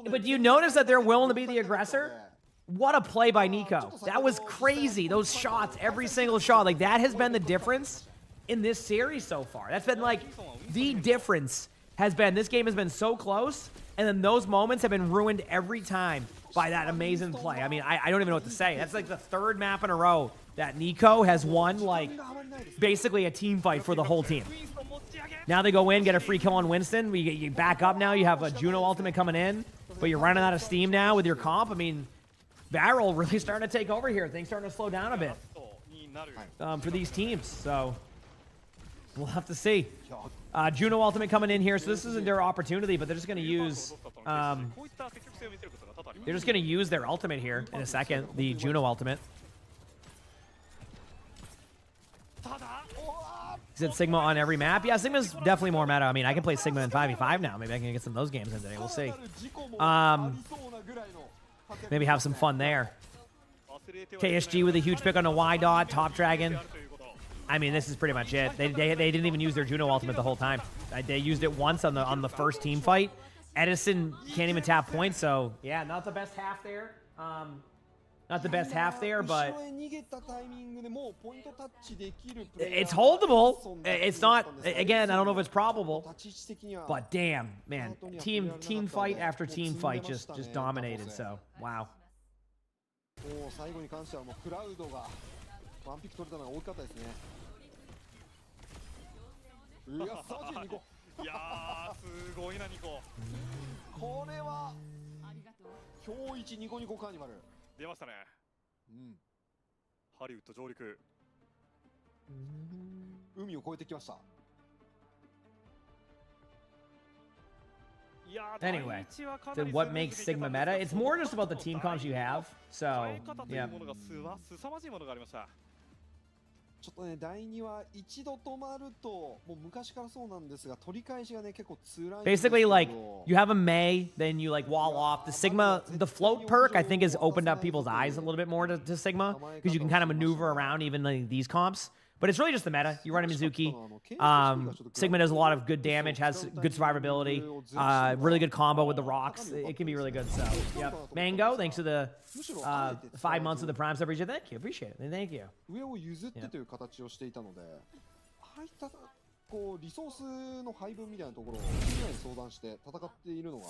but do you notice that they're willing to be the aggressor? What a play by Nico. That was crazy. Those shots, every single shot, like, that has been the difference in this series so far. That's been, like, the difference has been, this game has been so close, and then those moments have been ruined every time by that amazing play. I mean, I don't even know what to say. That's like the third map in a row that Nico has won, like, basically a team fight for the whole team. Now they go in, get a free kill on Winston. You back up now. You have a Juno ultimate coming in, but you're running out of steam now with your comp. I mean, Barrel really starting to take over here. Things starting to slow down a bit for these teams. So we'll have to see. Juno ultimate coming in here. So this isn't their opportunity, but they're just going to use... they're just going to use their ultimate here in a second, the Juno ultimate. Is it Sigma on every map? Yeah, Sigma's definitely more meta. I mean, I can play Sigma in 5v5 now. Maybe I can get some of those games in today. We'll see. Maybe have some fun there. KSG with a huge pick on a Y dot, Top Dragon. I mean, this is pretty much it. They didn't even use their Juno ultimate the whole time. They used it once on the first team fight. Edison can't even tap points, so yeah, not the best half there. Not the best half there, but it's holdable. It's not, again, I don't know if it's probable, but damn, man, team fight after team fight just dominated. So wow. Nico. 出ましたね。ハリウッド上陸。海を越えてきました。 Anyway, so what makes Sigma meta? It's more just about the team comps you have. So, yeah. ちょっとね、第2は一度止まると、もう昔からそうなんですが、取り返しがね、結構辛い。Basically, like, you have a Mei, then you, like, wall off. The Sigma, the float perk, I think, has opened up people's eyes a little bit more to Sigma, because you can kind of maneuver around even like, these comps. But it's really just the meta. You run a Mizuki. Sigma does a lot of good damage, has good survivability, really good combo with the rocks. It can be really good. So, yeah. Mango, thanks to the 5 months of the Prime sub region. Thank you. Appreciate it. Thank you. 上を譲ってという形をしていたので、ああいったこうリソースの配分みたいなところをみんなに相談して戦っているのが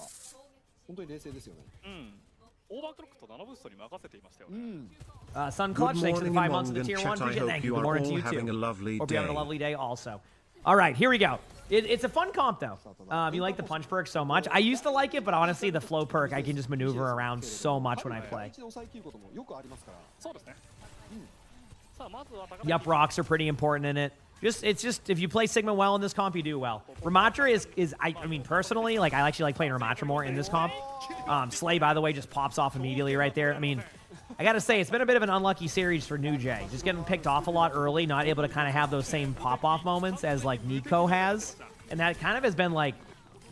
本当に冷静ですよね。オーバークロックとナノブーストに任せていましたよね。Sun Clutch, thanks for the 5 months of the tier 1. Thank you. Good morning to you too. Hope you're having a lovely day also. All right, here we go. It's a fun comp though. You like the punch perk so much. I used to like it, but honestly, the flow perk, I can just maneuver around so much when I play. Yup, rocks are pretty important in it. It's just if you play Sigma well in this comp, you do well. Ramatra is I mean personally, like I actually like playing Ramatra more in this comp. Slay, by the way, just pops off immediately right there. I mean, I got to say, it's been a bit of an unlucky series for New Jay. Just getting picked off a lot early, not able to kind of have those same pop-off moments as, like, Nico has. And that kind of has been, like,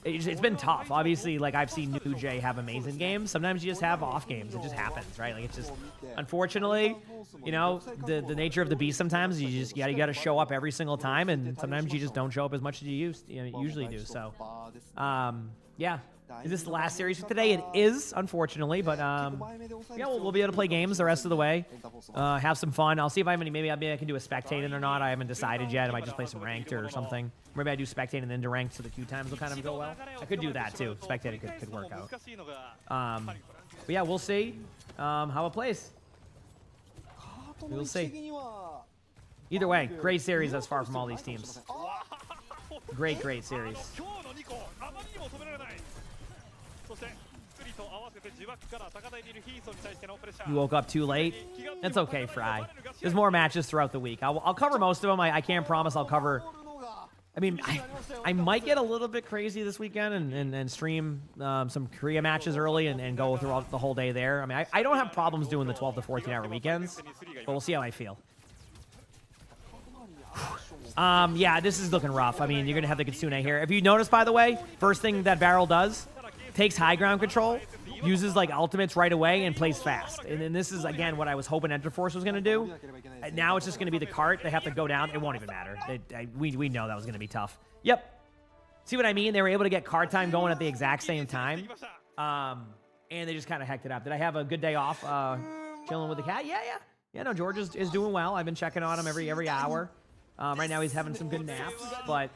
it's been tough. Obviously, like, I've seen New Jay have amazing games. Sometimes you just have off games. It just happens, right? Like, it's just, unfortunately, you know, the nature of the beast sometimes, you got to show up every single time, and sometimes you just don't show up as much as you usually do. So, yeah. Is this the last series for today? It is, unfortunately, but yeah, we'll be able to play games the rest of the way, have some fun. I'll see if maybe I can do a spectating or not. I haven't decided yet. I might just play some ranked or something. Maybe I do spectating and then to ranked, so the queue times will kind of go well. I could do that too. Spectating could work out. But yeah, we'll see how it plays. We'll see. Either way, great series thus far from all these teams. Great series. You woke up too late? That's okay, Fry. There's more matches throughout the week. I'll cover most of them. I can't promise I'll cover... I mean, I might get a little bit crazy this weekend and stream some Korea matches early and go throughout the whole day there. I mean, I don't have problems doing the 12 to 14-hour weekends, but we'll see how I feel. Yeah, this is looking rough. I mean, you're going to have the Kitsune here. If you notice, by the way, first thing that Barrel does, takes high ground control, uses like ultimates right away, and plays fast. And then this is, again, what I was hoping Enterforce was going to do. Now it's just going to be the cart. They have to go down. It won't even matter. We know that was going to be tough. Yep. See what I mean? They were able to get cart time going at the exact same time. And they just kind of hecked it up. Did I have a good day off chilling with the cat? Yeah, no, George is doing well. I've been checking on him every hour. Right now he's having some good naps, but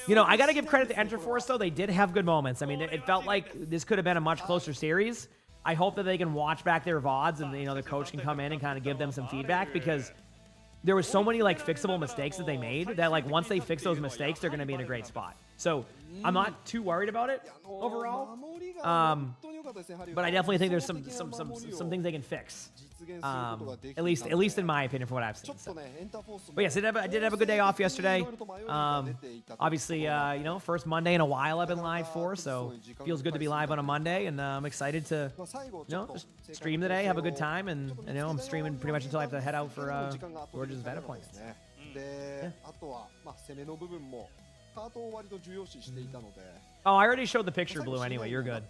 you know, I got to give credit to Enterforce though. They did have good moments. I mean, it felt like this could have been a much closer series. I hope that they can watch back their VODs and, you know, the coach can come in and kind of give them some feedback, because there were so many like fixable mistakes that they made that like once they fix those mistakes, they're going to be in a great spot. So I'm not too worried about it overall. But I definitely think there's some things they can fix. At least in my opinion, from what I've seen. So. But yes, I did have a good day off yesterday. Obviously, you know, first Monday in a while I've been live for, so feels good to be live on a Monday, and I'm excited to, you know, just stream today, have a good time, and you know, I'm streaming pretty much until I have to head out for George's vet appointment. Yeah. Oh, I already showed the picture, Blue. Anyway, you're good.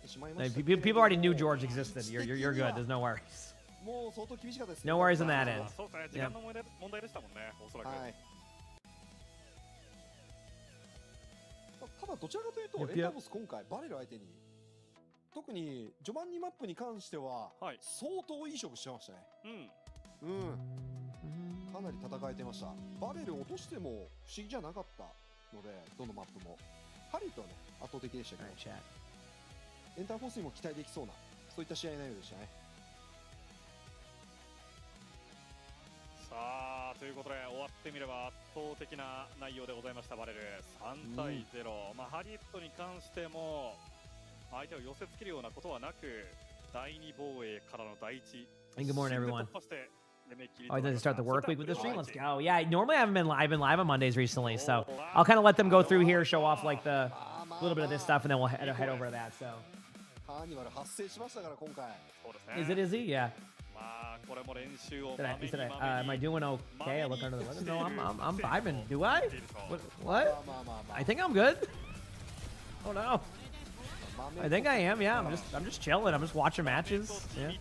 People already knew George existed. You're good. There's no worries. No worries on that end. Yep. ただどちらかというとエンターボス今回バレル相手に特にジョバンニマップに関しては相当いい勝負してましたね。かなり戦えてました。バレル落としても不思議じゃなかったので、どのマップもハリーとはね圧倒的でしたけど、エンターフォースにも期待できそうなそういった試合内容でしたね。さあということで終わってみれば圧倒的な内容でございました。バレル3対0、まあ、ハリウッドに関しても相手を寄せつけるようなことはなく第2防衛からの第1 Good morning, everyone. Oh, I didn't start the work week with the stream. Let's go. Yeah, normally I've been live on Mondays recently, so I'll kind of let them go through here, show off like the little bit of this stuff, and then we'll head over to that. So. Is he? Yeah. Am I doing okay? I look under the weather. No, I'm vibing. Do I? What? I think I'm good. Oh no. I think I am. Yeah, I'm just chilling. I'm just watching matches. Yeah.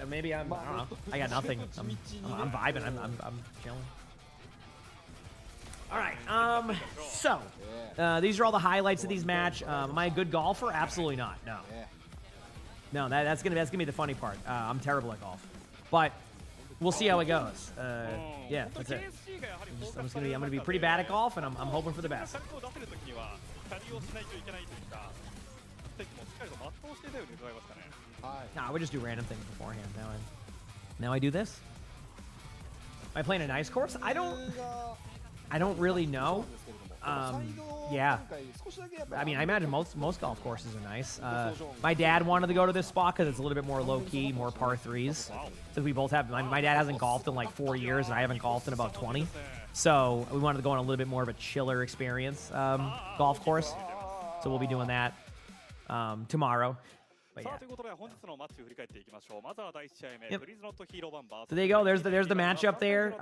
Maybe I don't know. I got nothing. I'm vibing. I'm chilling. All right. So these are all the highlights of these match. Am I a good golfer? Absolutely not. No. No, that's gonna be the funny part. I'm terrible at golf, but we'll see how it goes. Yeah, that's it. I'm gonna be pretty bad at golf, and I'm hoping for the best. Nah, we just do random things beforehand. Now I do this. Am I playing a nice course? I don't really know. Yeah. I mean, I imagine most golf courses are nice. My dad wanted to go to this spot because it's a little bit more low-key, more par threes. Since we both have, my dad hasn't golfed in like 4 years, and I haven't golfed in about 20. So we wanted to go on a little bit more of a chiller experience golf course. So we'll be doing that tomorrow. But さ yeah. あということで本日のマッチを振り返っていきましょう。まずは第1試合目、 Yep. プリズノットヒーロー版 VS So there you go. There's the matchup there.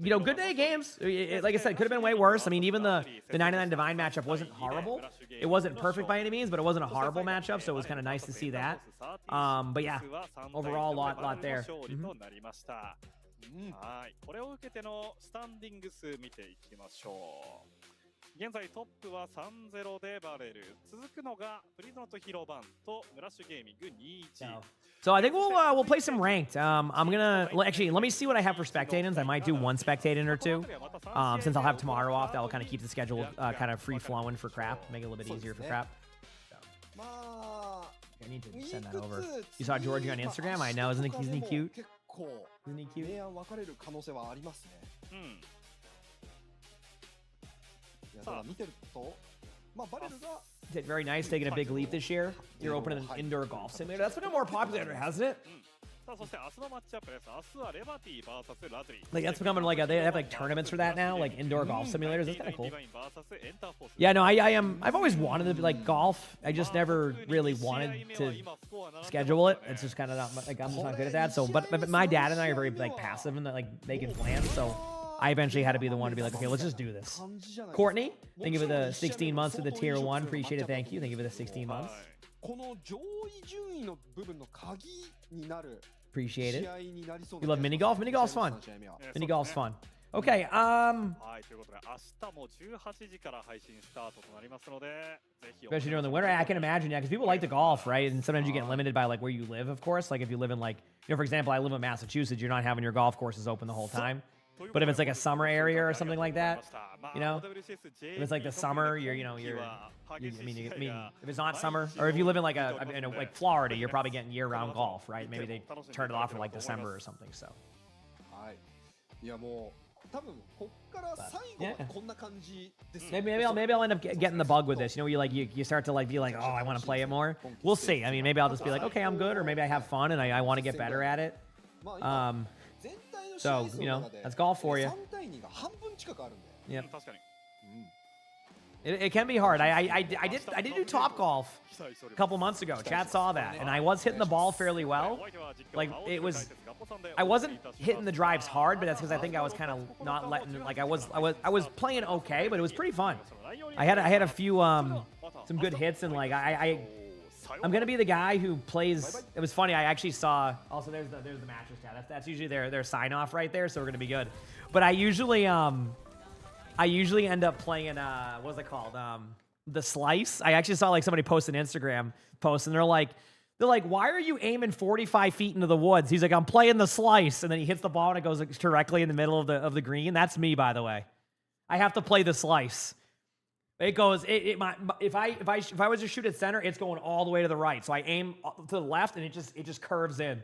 You know, good day games. Like I said, could have been way worse. I mean, even the 99 Divine matchup wasn't horrible. It wasn't perfect by any means, but it wasn't a horrible matchup, so it was kind of nice to see that. But yeah, overall, lot there. 勝利となりました。はい、これを受けてのスタンディング数見ていきましょう。現在トップは 3-0 でバレル、続くのがプリズノットヒーロー版とムラッシュゲーミング 2-1。 So I think we'll play some ranked. I'm gonna actually let me see what I have for spectators. I might do one spectator or two. Since I'll have tomorrow off, that will kind of keep the schedule kind of free flowing for crap, make it a little bit easier for crap. まあ I need to send that over. You saw Georgie on Instagram? I know, isn't he cute? 結構 Isn't he cute? 明暗分かれる可能性はありますね。うん。いやただ見てると、まあバレルが Did very nice, taking a big leap this year. You're opening an indoor golf simulator. That's become more popular, hasn't it? さあそして明日のマッチアップです。明日はレバティ VS ラズリー。 Like that's becoming like they have like tournaments for that now, like indoor golf simulators. That's kind of cool. ディバイン VS エンターフォース。 Yeah, no, I've always wanted to like golf. I just never really wanted to schedule it. It's just kind of not like I'm just not good at that. So, but my dad and I are very like passive and like making plans. So I eventually had to be the one to be like, okay, let's just do this. 感じじゃないですか。 Courtney, thank you for the 16 months for the tier 1. Appreciate it. Thank you. Thank you for the 16 months. この上位順位の部分の鍵になる Appreciate 試 it. 合になりそう You love mini golf? Mini golf's fun. Mini golf's fun. Okay, はい、ということで明日も18時から配信スタートとなりますので、ぜひ especially during the winter, I can imagine, yeah, because people like to golf, right? And sometimes you get limited by like where you live, of course. Like if you live in like, you know, for example, I live in Massachusetts, you're not having your golf courses open the whole time. But if it's like a summer area or something like that, you know, if it's like the summer, I mean, if it's not summer, or if you live in like like Florida, you're probably getting year-round golf, right? Maybe they turn it off for like December or something. So はい。いやもう多分こっから最後はこんな感じですよ。 maybe I'll end up getting the bug with this. You know, you start to like be like, oh, I want to play it more. We'll see. I mean, maybe I'll just be like, okay, I'm good, or maybe I have fun and I want to get better at it. まあ今 全体の試合 So 数 you の know, 中で that's golf for you. 3対2が半分近くあるんで。 Yeah, 確かに。 it can be hard. I did do Top Golf a couple months ago. Chad saw that, and I was hitting the ball fairly well. Like it was, I wasn't hitting the drives hard, but that's because I think I was kind of not letting. Like I was playing okay, but it was pretty fun. I had a few some good hits, and like I'm gonna be the guy who plays. It was funny. I actually saw. Also, there's the mattress tab. That's usually their sign off right there, so we're gonna be good. But I usually end up playing what's it called? The slice. I actually saw like somebody post an Instagram post, and they're like, why are you aiming 45 feet into the woods? He's like, I'm playing the slice, and then he hits the ball and it goes like, directly in the middle of the green. That's me, by the way. I have to play the slice. It goes. If I was to shoot at center, it's going all the way to the right. So I aim to the left, and it just curves in.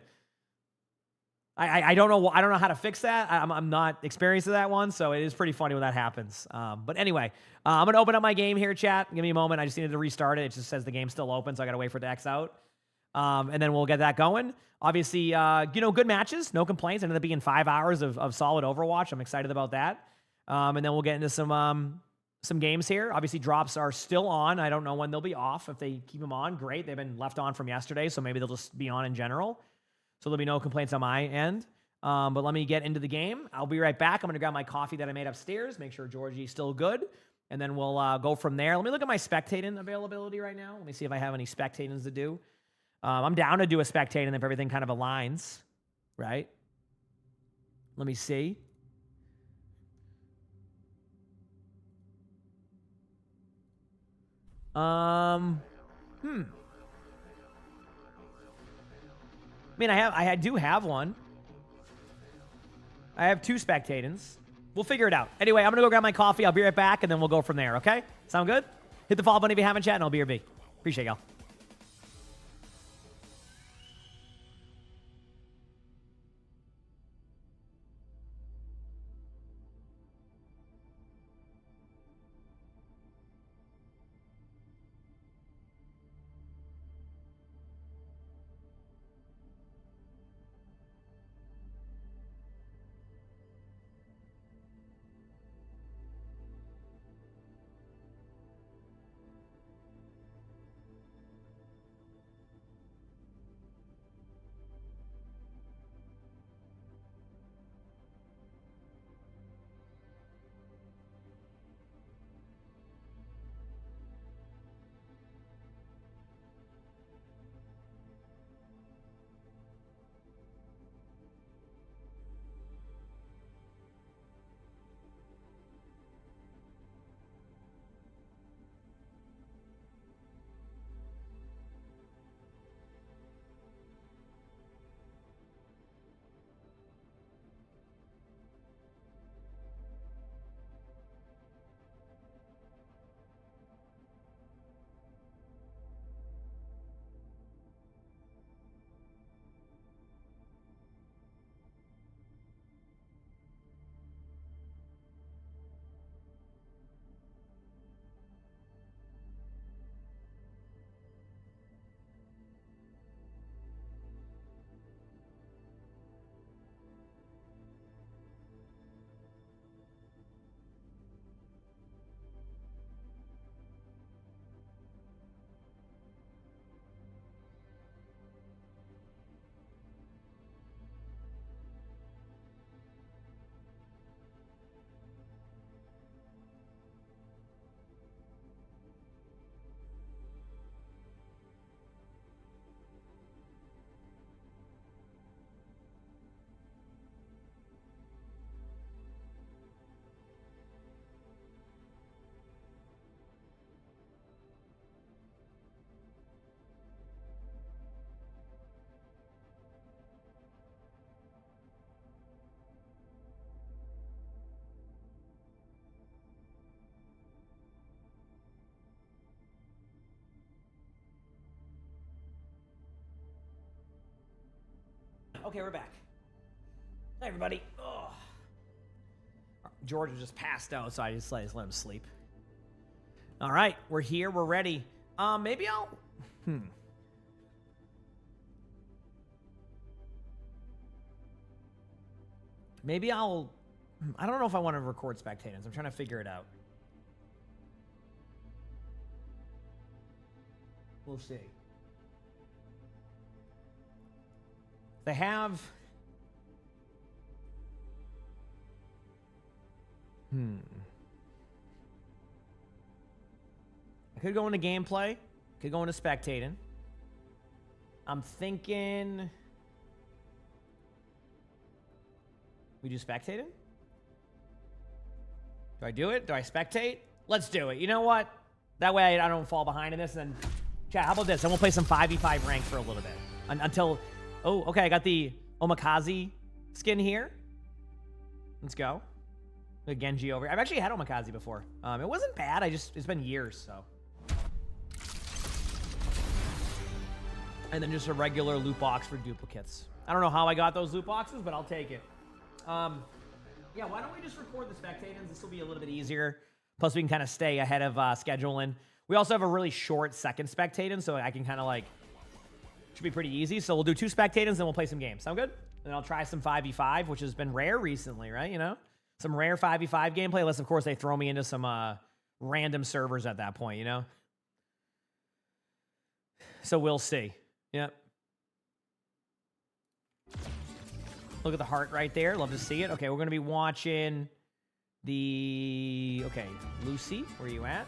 I don't know how to fix that. I'm not experienced with that one, so it is pretty funny when that happens. But anyway, I'm gonna open up my game here, chat. Give me a moment. I just needed to restart it. It just says the game's still open, so I gotta wait for it to X out. And then we'll get that going. Obviously, good matches, no complaints. Ended up being 5 hours of solid Overwatch. I'm excited about that. And then we'll get into some games here. Obviously, drops are still on. I don't know when they'll be off. If they keep them on, great. They've been left on from yesterday, so maybe they'll just be on in general. So there'll be no complaints on my end. But let me get into the game. I'll be right back. I'm going to grab my coffee that I made upstairs, make sure Georgie's still good, and then we'll go from there. Let me look at my spectating availability right now. Let me see if I have any spectatings to do. I'm down to do a spectating if everything kind of aligns, right? Let me see. I mean, I do have one. I have 2 spectators. We'll figure it out. Anyway, I'm going to go grab my coffee. I'll be right back, and then we'll go from there, okay? Sound good? Hit the follow button if you haven't, chat, and I'll be your B. Appreciate y'all. Okay, we're back. Hi, everybody. Ugh. George just passed out, so I just let him sleep. All right, we're here. We're ready. Maybe I'll... Maybe I'll... I don't know if I want to record spectators. I'm trying to figure it out. We'll see. They have... I could go into gameplay. Could go into spectating. I'm thinking... We do spectating? Do I do it? Do I spectate? Let's do it. You know what? That way I don't fall behind in this. And chat, how about this? And we'll play some 5v5 rank for a little bit. Until... Oh, okay. I got the Omikaze skin here. Let's go. The Genji over. I've actually had Omikaze before. It wasn't bad. It's been years, so. And then just a regular loot box for duplicates. I don't know how I got those loot boxes, but I'll take it. Yeah, why don't we just record the spectators? This will be a little bit easier. Plus, we can kind of stay ahead of scheduling. We also have a really short second spectating, so I can kind of like... Should be pretty easy. So we'll do 2 spectators, and we'll play some games. Sound good? And I'll try some 5v5, which has been rare recently, right? You know? Some rare 5v5 gameplay, unless, of course, they throw me into some random servers at that point, you know? So we'll see. Yep. Look at the heart right there. Love to see it. Okay, we're going to be watching the... Okay, Lucy, where are you at?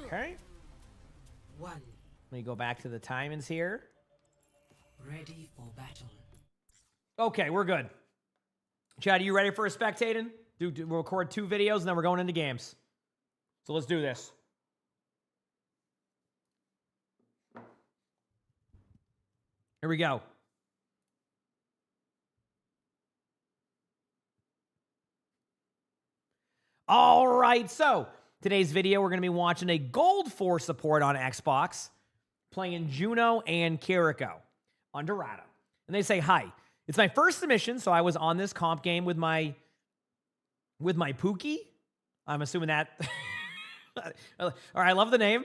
Okay. 1. Let me go back to the timings here. Ready for battle. Okay, we're good. Chad, are you ready for a spectating? We'll record 2 videos, and then we're going into games. So let's do this. Here we go. All right, so today's video, we're going to be watching a Gold 4 support on Xbox, playing Juno and Kiriko on Dorado. And they say, hi. It's my first submission, so I was on this comp game with my Pookie. I'm assuming that. All right, I love the name.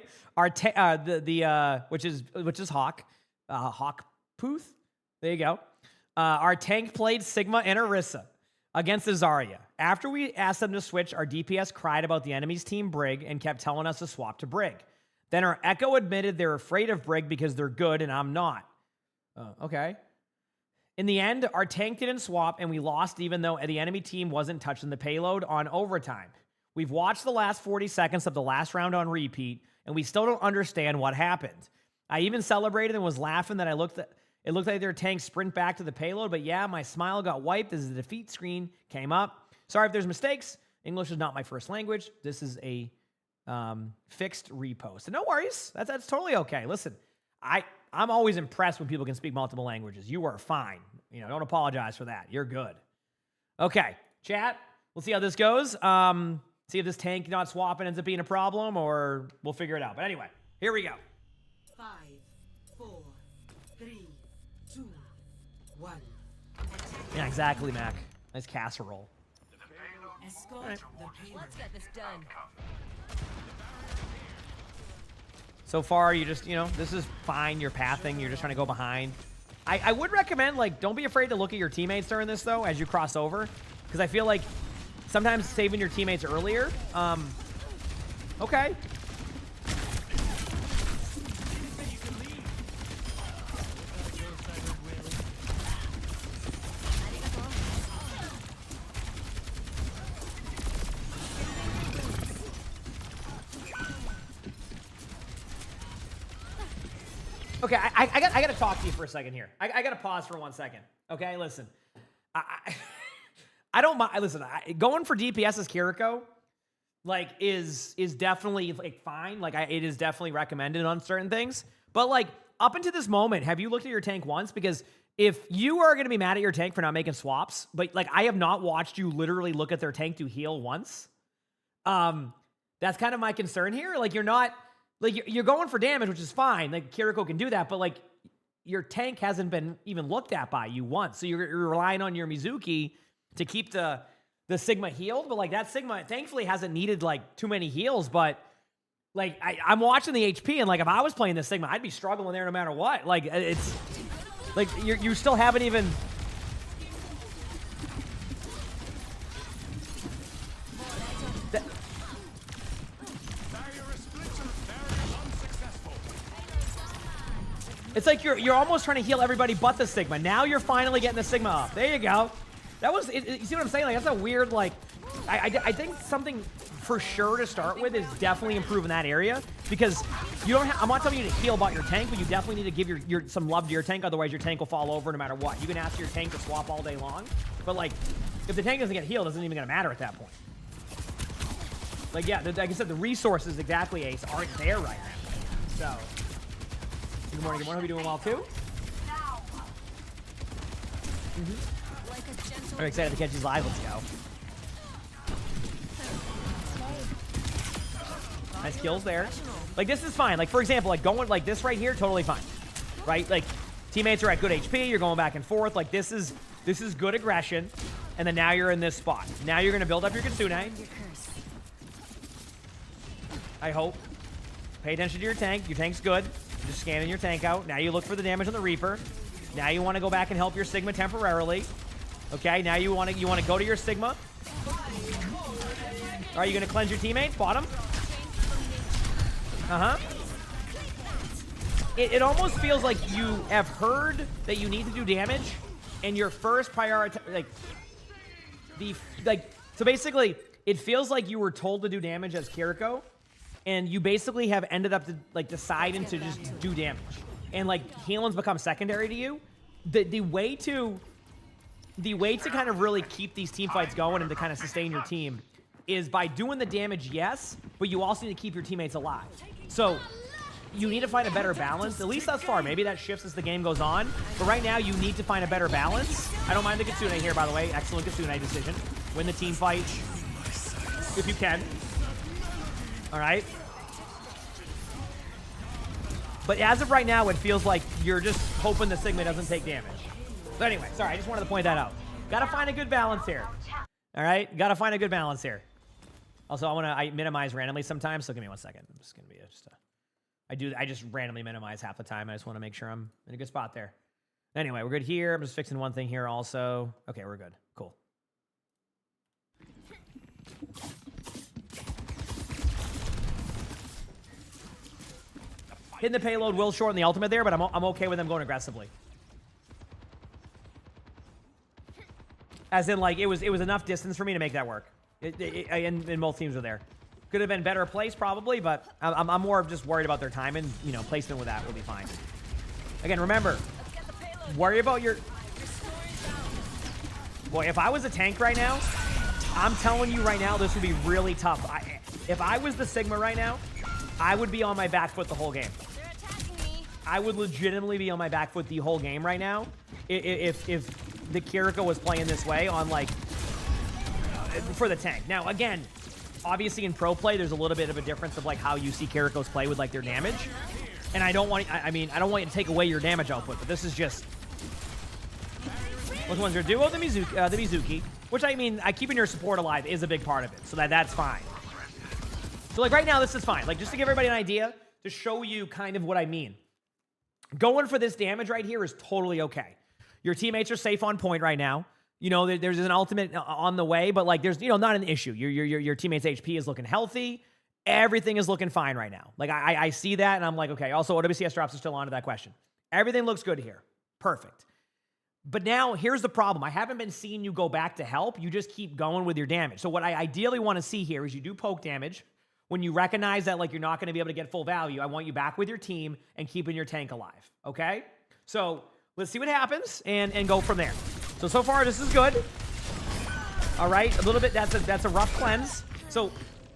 Which is Hawk. Hawk Puth. There you go. Our tank played Sigma and Orisa against the Zarya. After we asked them to switch, our DPS cried about the enemy's team Brig and kept telling us to swap to Brig. Then our Echo admitted they're afraid of Brig because they're good and I'm not. Okay. In the end, our tank didn't swap and we lost even though the enemy team wasn't touching the payload on overtime. We've watched the last 40 seconds of the last round on repeat and we still don't understand what happened. I even celebrated and was laughing that it looked like their tank sprint back to the payload, but yeah, my smile got wiped as the defeat screen came up. Sorry if there's mistakes. English is not my first language. This is a fixed repost. And no worries. That's totally okay. Listen, I'm always impressed when people can speak multiple languages. You are fine. You know, don't apologize for that. You're good. Okay, chat. We'll see how this goes. See if this tank not swapping ends up being a problem, or we'll figure it out. But anyway, here we go. 5, 4, 3, 2, 1. Yeah, exactly, Mac. Nice casserole. Escort Right. the payload. Let's get this done. So far, you just, this is fine. You're pathing. You're just trying to go behind. I would recommend, don't be afraid to look at your teammates during this, though, as you cross over. Because I feel like sometimes saving your teammates earlier. Okay. Okay, I got to talk to you for a second here. I got to pause for 1 second. Okay, listen. I don't mind. Listen, going for DPS as Kiriko, is definitely fine. It is definitely recommended on certain things. But up until this moment, have you looked at your tank once? Because if you are going to be mad at your tank for not making swaps, but I have not watched you literally look at their tank to heal once. That's kind of my concern here. You're not. You're going for damage, which is fine. Kiriko can do that, but your tank hasn't been even looked at by you once. So you're relying on your Mizuki to keep the Sigma healed. But like that Sigma, thankfully, hasn't needed like too many heals. But like I'm watching the HP, and like if I was playing this Sigma, I'd be struggling there no matter what. Like it's like you still haven't even. It's like you're almost trying to heal everybody but the Sigma. Now you're finally getting the Sigma up. There you go. That was, you see what I'm saying? Like, that's a weird, like, I think something for sure to start with is definitely improving that area, because you don't I'm not telling you to heal about your tank, but you definitely need to give your some love to your tank, otherwise your tank will fall over no matter what. You can ask your tank to swap all day long, but like, if the tank doesn't get healed, it isn't even going to matter at that point. Like, yeah, like I said, the resources exactly, Ace, aren't there right now. So, good morning, hope you're doing well too. I'm excited to catch these live. Let's go. Nice kills there. Like, this is fine. Like, for example, like going like this right here, totally fine. Right? Like, teammates are at good HP. You're going back and forth. Like, this is good aggression. And then now you're in this spot. Now you're going to build up your Kitsune. I hope. Pay attention to your tank. Your tank's good. You're just scanning your tank out. Now you look for the damage on the Reaper. Now you want to go back and help your Sigma temporarily. Okay, now you want to go to your Sigma. Are you going to cleanse your teammates? Bottom. It almost feels like you have heard that you need to do damage, and your first priority, so basically, it feels like you were told to do damage as Kiriko, and you basically have ended up deciding to just do damage, and like healing's become secondary to you. The way to kind of really keep these team fights going and to kind of sustain your team is by doing the damage, yes, but you also need to keep your teammates alive. So you need to find a better balance, at least thus far. Maybe that shifts as the game goes on, but right now you need to find a better balance. I don't mind the Kitsune here, by the way. Excellent Kitsune decision. Win the team fight if you can. All right. But as of right now, it feels like you're just hoping the Sigma doesn't take damage. But anyway, sorry, I just wanted to point that out. Gotta find a good balance here. All right, gotta find a good balance here. Also, I minimize randomly sometimes, so give me 1 second. I'm just gonna be I just randomly minimize half the time. I just want to make sure I'm in a good spot there. Anyway, we're good here. I'm just fixing one thing here also. Okay, we're good. Cool. Hitting the payload will shorten the ultimate there, but I'm okay with them going aggressively. As in, like, it was enough distance for me to make that work. And both teams are there. Could have been better placed, probably, but I'm more just worried about their time, and, you know, placement with that will be fine. Again, remember, worry about your... Boy, if I was a tank right now, I'm telling you right now, this would be really tough. If I was the Sigma right now, I would be on my back foot the whole game. I would legitimately be on my back foot the whole game right now if the Kiriko was playing this way on, like, for the tank. Now, again, obviously in pro play, there's a little bit of a difference of, like, how you see Kirikos play with, like, their damage. And I don't want you to take away your damage output, but this is just... Which ones are duo? The Mizuki. Which, I mean, keeping your support alive is a big part of it, so that's fine. So, like, right now, this is fine. Like, just to give everybody an idea, to show you kind of what I mean. Going for this damage right here is totally okay. Your teammates are safe on point right now. You know, there's an ultimate on the way, but, like, there's, you know, not an issue. Your teammate's HP is looking healthy. Everything is looking fine right now. Like, I see that, and I'm like, okay. Also, OWCS drops are still on to that question. Everything looks good here. Perfect. But now, here's the problem. I haven't been seeing you go back to help. You just keep going with your damage. So what I ideally want to see here is you do poke damage. When you recognize that, like, you're not going to be able to get full value, I want you back with your team and keeping your tank alive, okay? So let's see what happens and go from there. So far, this is good. All right, a little bit, that's a rough cleanse. So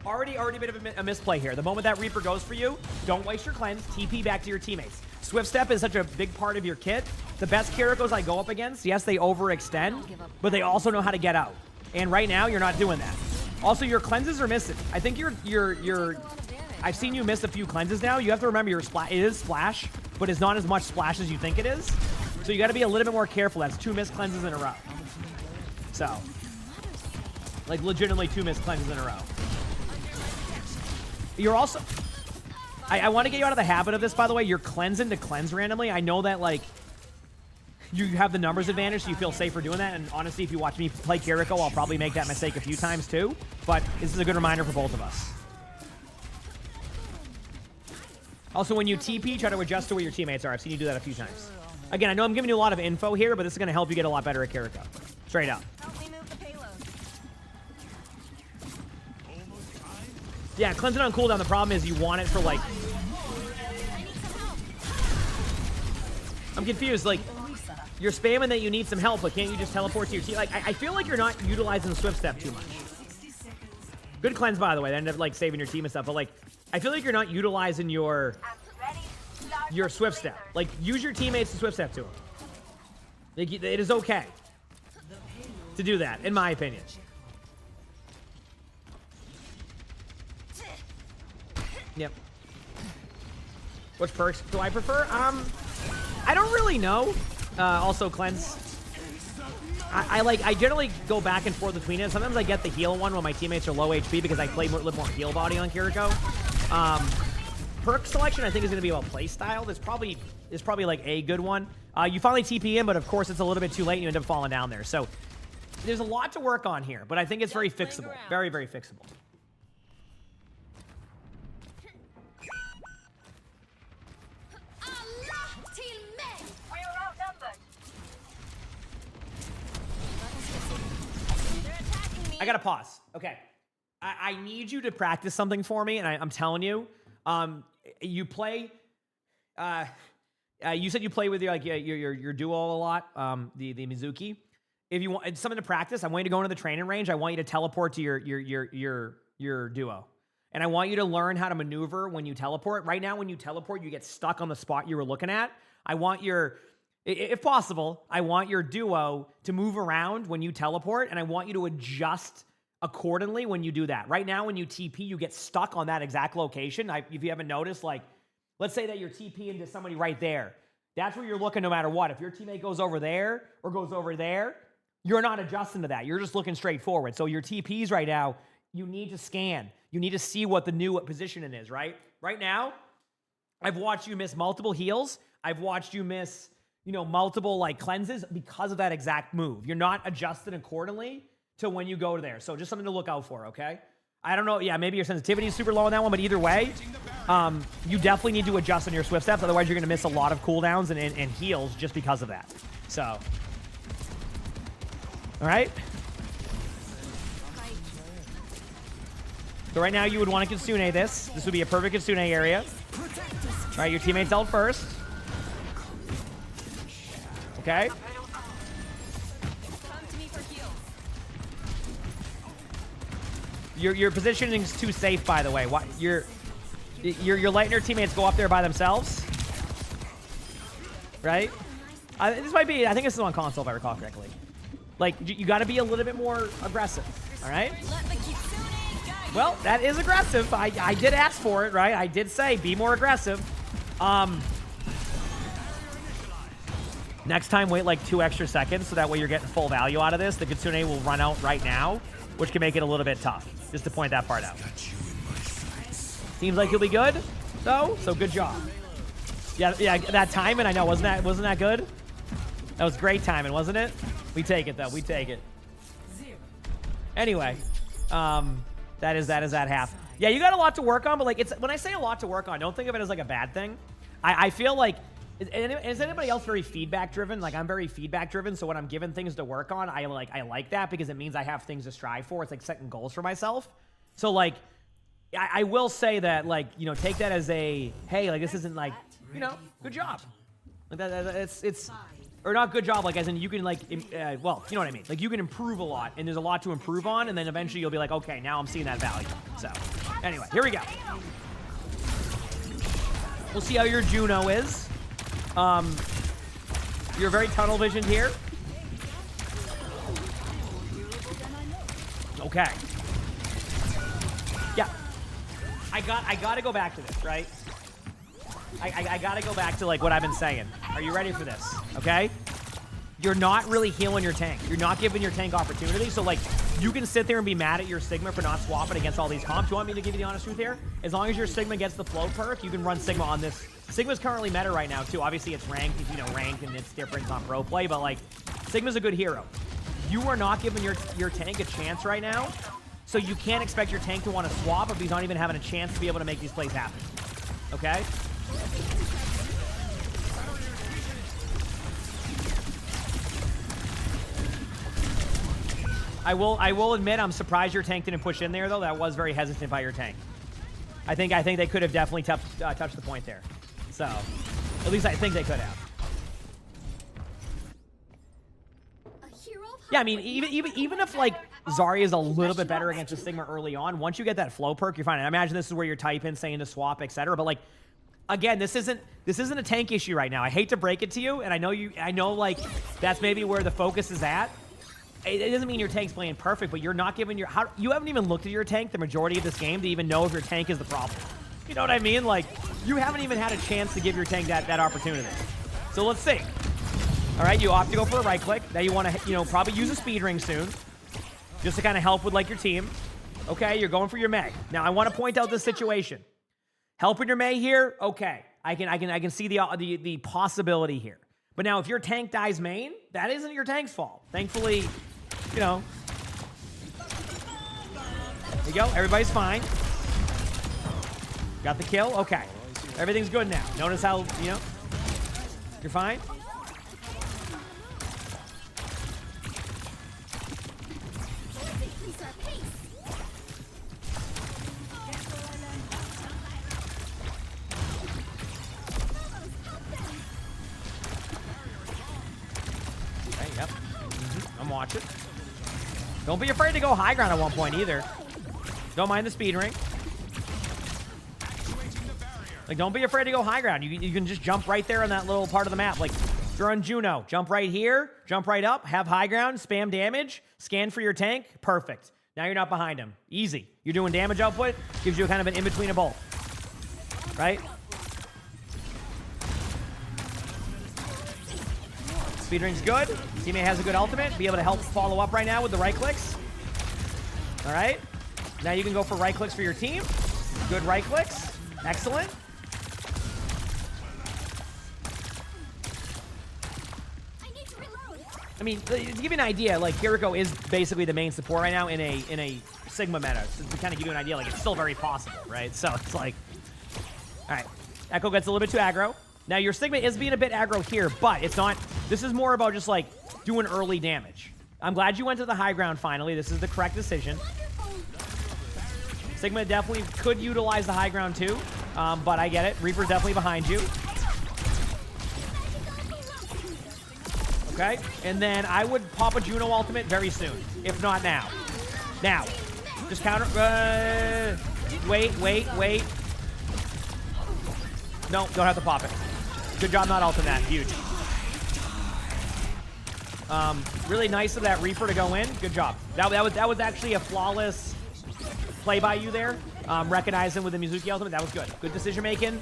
already a bit of a misplay here. The moment that Reaper goes for you, don't waste your cleanse, TP back to your teammates. Swift Step is such a big part of your kit. The best Kirikos I go up against, yes, they overextend, but they also know how to get out. And right now, you're not doing that. Also, your cleanses are missing. I think I've seen you miss a few cleanses now. You have to remember your splash. It is splash, but it's not as much splash as you think it is. So you got to be a little bit more careful. That's 2 missed cleanses in a row. So, like legitimately 2 missed cleanses in a row. You're also... I want to get you out of the habit of this, by the way. You're cleansing to cleanse randomly. I know that, like, you have the numbers advantage, so you feel safer doing that. And honestly, if you watch me play Kiriko, I'll probably make that mistake a few times too. But this is a good reminder for both of us. Also, when you TP, try to adjust to where your teammates are. I've seen you do that a few times. Again, I know I'm giving you a lot of info here, but this is going to help you get a lot better at Kiriko. Straight up. Help me move the payload. Yeah, cleansing on cooldown, the problem is you want it for, like... I'm confused, like, you're spamming that you need some help, but can't you just teleport to your team? Like, I feel like you're not utilizing the Swift Step too much. Good cleanse, by the way. That ended up, like, saving your team and stuff, but, like, I feel like you're not utilizing your Swift Step. Like, use your teammates to Swift Step to them. Like, it is okay to do that, in my opinion. Yep. Which perks do I prefer? I don't really know. Also cleanse. I generally go back and forth between it. Sometimes I get the heal one when my teammates are low HP because I play a little more heal body on Kiriko. Perk selection I think is going to be about play style. There's probably like a good one. You finally TP in, but of course it's a little bit too late and you end up falling down there. So there's a lot to work on here, but I think it's very fixable. Very, very fixable. I gotta pause. Okay. I need you to practice something for me, and I'm telling you, you play. You said you play with your duo a lot, the Mizuki. If you want something to practice, I want you to go into the training range. I want you to teleport to your duo, and I want you to learn how to maneuver when you teleport. Right now, when you teleport, you get stuck on the spot you were looking at. I want if possible, I want your duo to move around when you teleport, and I want you to adjust accordingly when you do that. Right now, when you TP, you get stuck on that exact location. If you haven't noticed, like, let's say that you're TP into somebody right there. That's where you're looking no matter what. If your teammate goes over there or goes over there, you're not adjusting to that. You're just looking straight forward. So your TPs right now, you need to scan. You need to see what the new positioning is, right? Right now, I've watched you miss multiple heals. I've watched you miss... multiple like cleanses because of that exact move. You're not adjusted accordingly to when you go there. So just something to look out for, okay? I don't know. Yeah, maybe your sensitivity is super low on that one, but either way, you definitely need to adjust on your Swift Steps. Otherwise, you're going to miss a lot of cooldowns and heals just because of that. So, all right? So right now, you would want to Kitsune this. This would be a perfect Kitsune area. All right, your teammates out first. Okay. Your positioning is too safe, by the way. You're letting your teammates go up there by themselves, right? This might be. I think this is on console, if I recall correctly. Like you got to be a little bit more aggressive. All right. Well, that is aggressive. I did ask for it, right? I did say be more aggressive. Next time, wait like 2 extra seconds, so that way you're getting full value out of this. The Kitsune will run out right now, which can make it a little bit tough, just to point that part out. Seems like you'll be good, so good job. Yeah, that timing, I know, wasn't that good? That was great timing, wasn't it? We take it, though. We take it. Anyway, that is that half. Yeah, you got a lot to work on, but like when I say a lot to work on, don't think of it as like a bad thing. I feel like... Is anybody else very feedback driven? Like I'm very feedback driven, so when I'm given things to work on, I like that because it means I have things to strive for. It's like setting goals for myself. So like I will say that like, take that as a hey, like this isn't like, good job. Like that it's or not good job like as in you can like well, you know what I mean? Like you can improve a lot and there's a lot to improve on and then eventually you'll be like, okay, now I'm seeing that value. So, anyway, here we go. We'll see how your Juno is. You're very tunnel visioned here. Okay. Yeah. I got to go back to this, right? I got to go back to like what I've been saying. Are you ready for this? Okay? You're not really healing your tank. You're not giving your tank opportunity. So like, you can sit there and be mad at your Sigma for not swapping against all these comps. You want me to give you the honest truth here? As long as your Sigma gets the flow perk, you can run Sigma on this. Sigma's currently meta right now too. Obviously it's ranked, you know, ranked and it's different. It's not pro play, but like, Sigma's a good hero. You are not giving your tank a chance right now. So you can't expect your tank to want to swap if he's not even having a chance to be able to make these plays happen. Okay? I will admit I'm surprised your tank didn't push in there though. That was very hesitant by your tank. I think they could have definitely touched the point there. So at least I think they could have. Yeah, I mean even if like Zarya is a little bit better against the Sigma early on, once you get that flow perk, you're fine. I imagine this is where you're typing, saying to swap, etc. But like, again, this isn't a tank issue right now. I hate to break it to you, and I know like that's maybe where the focus is at. It doesn't mean your tank's playing perfect, but you're not giving you haven't even looked at your tank the majority of this game to even know if your tank is the problem. You know what I mean? Like, you haven't even had a chance to give your tank that opportunity. So let's see. All right, you opt to go for a right click. Now you want to, you know, probably use a speed ring soon, just to kind of help with like your team. Okay, you're going for your Meg. Now I want to point out this situation. Helping your May here, okay. I can see the possibility here. But now if your tank dies main, that isn't your tank's fault. Thankfully, you know. There you go. Everybody's fine. Got the kill. Okay. Everything's good now. Notice how, you know, you're fine. Yep. I'm watching. Don't be afraid to go high ground at one point either. Don't mind the speed ring. Like, don't be afraid to go high ground. You can just jump right there on that little part of the map. Like, if you're on Juno, jump right here, jump right up, have high ground, spam damage, scan for your tank. Perfect. Now you're not behind him. Easy. You're doing damage output. Gives you kind of an in-between of both. Right? Speed ring's good. Teammate has a good ultimate. Be able to help follow up right now with the right clicks. All right. Now you can go for right clicks for your team. Good right clicks. Excellent. I mean, to give you an idea, like Kiriko is basically the main support right now in a Sigma meta. So to kind of give you an idea, like it's still very possible, right? So it's like, all right, Echo gets a little bit too aggro. Now your Sigma is being a bit aggro here, but it's not. This is more about just like doing early damage. I'm glad you went to the high ground finally. This is the correct decision. Sigma definitely could utilize the high ground too, but I get it. Reaper's definitely behind you. Okay, and then I would pop a Juno ultimate very soon, if not now. Now, just counter. Wait. No, don't have to pop it. Good job not ulting that. Huge. Really nice of that Reaper to go in. Good job. That was actually a flawless play by you there. Recognizing with the Mizuki ultimate. That was good. Good decision making.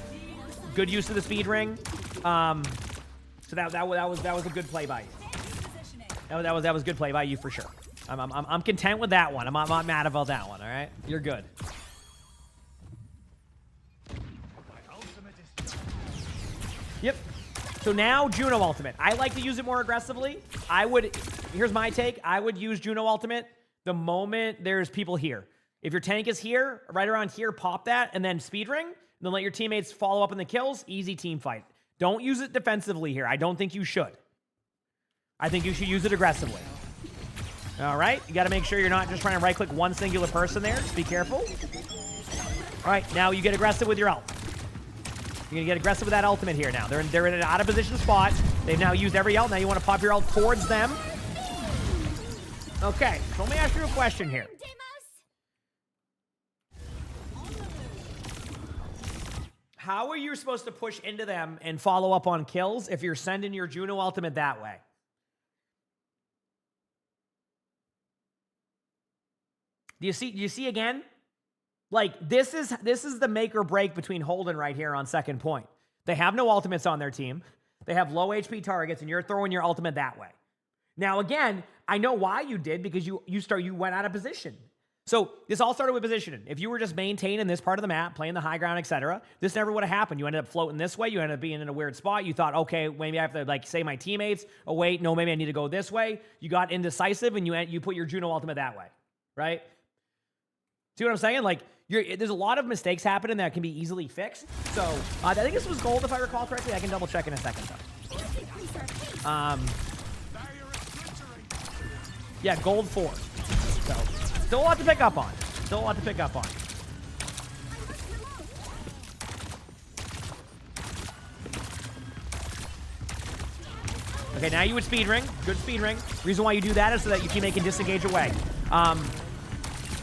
Good use of the speed ring. So that was a good play by you. That was good play by you for sure. I'm content with that one. I'm not mad about that one. All right, you're good. Yep. So now Juno ultimate. I like to use it more aggressively. Here's my take. I would use Juno ultimate the moment there's people here. If your tank is here, right around here, pop that and then speed ring. And then let your teammates follow up on the kills. Easy team fight. Don't use it defensively here. I don't think you should. I think you should use it aggressively. All right. You got to make sure you're not just trying to right-click one singular person there. Just be careful. All right. Now you get aggressive with your ult. You're going to get aggressive with that ultimate here now. They're in an out-of-position spot. They've now used every ult. Now you want to pop your ult towards them. Okay. So let me ask you a question here. How are you supposed to push into them and follow up on kills if you're sending your Juno ultimate that way? Do you see again? Like, this is the make or break between Holden right here on second point. They have no ultimates on their team. They have low HP targets, and you're throwing your ultimate that way. Now, again, I know why you did, because you went out of position. So this all started with positioning. If you were just maintaining this part of the map, playing the high ground, etc., this never would have happened. You ended up floating this way. You ended up being in a weird spot. You thought, okay, maybe I have to like say my teammates. Oh wait, no, maybe I need to go this way. You got indecisive, and you put your Juno ultimate that way, right? See what I'm saying? Like, there's a lot of mistakes happening that can be easily fixed. So I think this was gold, if I recall correctly. I can double check in a second though. Yeah, gold 4. So still a lot to pick up on. Still a lot to pick up on. Okay, now you would speed ring. Good speed ring. Reason why you do that is so that your teammate can disengage away.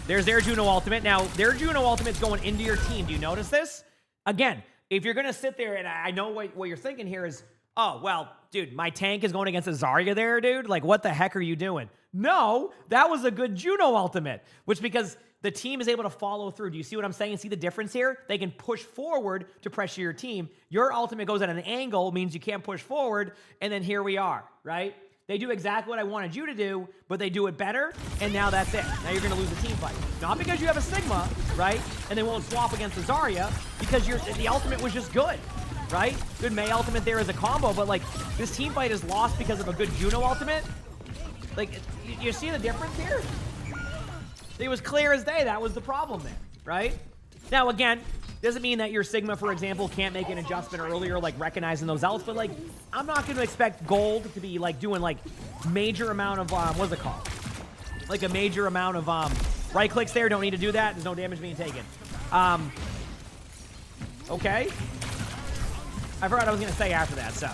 There's their Juno ultimate. Now, their Juno ultimate's going into your team. Do you notice this? Again, if you're going to sit there, and I know what you're thinking here is, oh, well, dude, my tank is going against a Zarya there, dude. Like, what the heck are you doing? No, that was a good Juno ultimate, which because the team is able to follow through. Do you see what I'm saying? See the difference here? They can push forward to pressure your team. Your ultimate goes at an angle, means you can't push forward, and then here we are, right? They do exactly what I wanted you to do, but they do it better, and now that's it. Now you're going to lose a team fight. Not because you have a Sigma, right? And they won't swap against the Zarya, because the ultimate was just good, right? Good Mei ultimate there as a combo, but like this team fight is lost because of a good Juno ultimate. Like, you see the difference here? It was clear as day. That was the problem there, right? Now, again, doesn't mean that your Sigma, for example, can't make an adjustment earlier, like recognizing those outs, but like, I'm not going to expect gold to be like doing like major amount of, what's it called? Like a major amount of right clicks there. Don't need to do that. There's no damage being taken. Okay. I forgot what I was going to say after that, so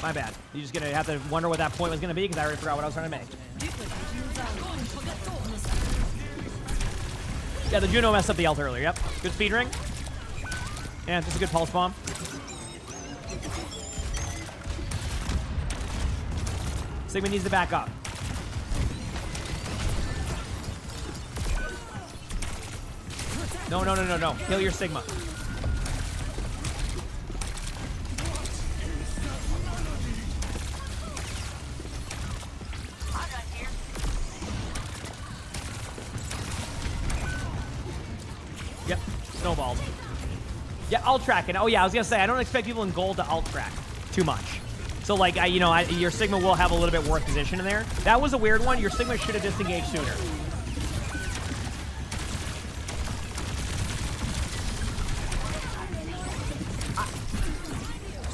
my bad. You're just going to have to wonder what that point was going to be, because I already forgot what I was trying to make. Yeah, the Juno messed up the ult earlier. Yep. Good speed ring. Yeah, just a good pulse bomb. Sigma needs to back up. No. Kill your Sigma. Yep, snowballed. Yeah, ult tracking. Oh yeah, I was gonna say I don't expect people in gold to ult track too much. So like, your Sigma will have a little bit worse position in there. That was a weird one. Your Sigma should have disengaged sooner.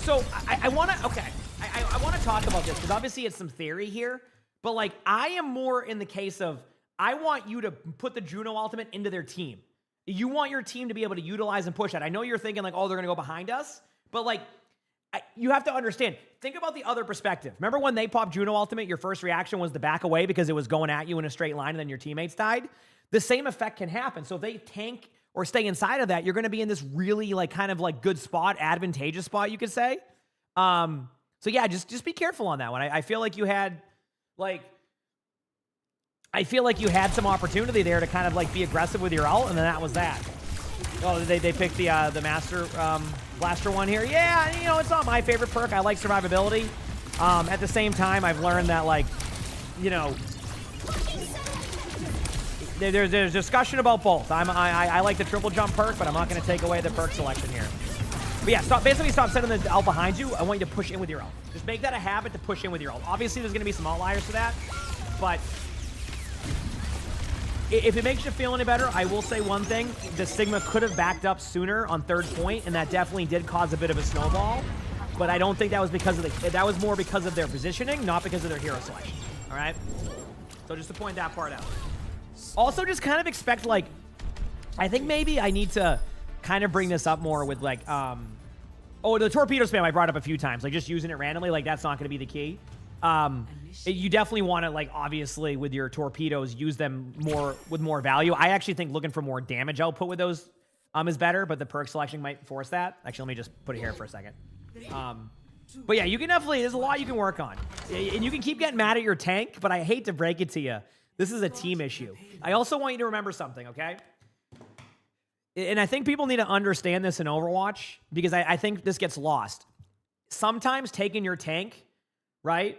So I want to talk about this, because obviously it's some theory here, but like I am more in the case of I want you to put the Juno ultimate into their team. You want your team to be able to utilize and push that. I know you're thinking like, oh, they're going to go behind us, but like you have to understand. Think about the other perspective. Remember when they popped Juno ultimate, your first reaction was to back away because it was going at you in a straight line and then your teammates died? The same effect can happen. So if they tank or stay inside of that, you're going to be in this really like kind of like good spot, advantageous spot, you could say. So yeah, just be careful on that one. I feel like you had some opportunity there to kind of like be aggressive with your ult, and then that was that. Oh, they picked the Master Blaster one here. Yeah, it's not my favorite perk. I like survivability. At the same time, I've learned that like, there's discussion about both. I like the triple jump perk, but I'm not going to take away the perk selection here. But yeah, basically stop sending the ult behind you. I want you to push in with your ult. Just make that a habit to push in with your ult. Obviously, there's going to be some outliers to that, but if it makes you feel any better, I will say one thing. The Sigma could have backed up sooner on third point, and that definitely did cause a bit of a snowball. But I don't think that was because of that was more because of their positioning, not because of their hero selection. All right? So just to point that part out. Also, just kind of expect, like, I think maybe I need to kind of bring this up more with, like, oh, the torpedo spam I brought up a few times. Like, just using it randomly, like, that's not going to be the key. You definitely want to, like, obviously with your torpedoes, use them with more value. I actually think looking for more damage output with those is better, but the perk selection might force that. Actually, let me just put it here for a second. But yeah, you can definitely, there's a lot you can work on. And you can keep getting mad at your tank, but I hate to break it to you. This is a team issue. I also want you to remember something, okay? and I think people need to understand this in Overwatch because I think this gets lost. Sometimes taking your tank, right?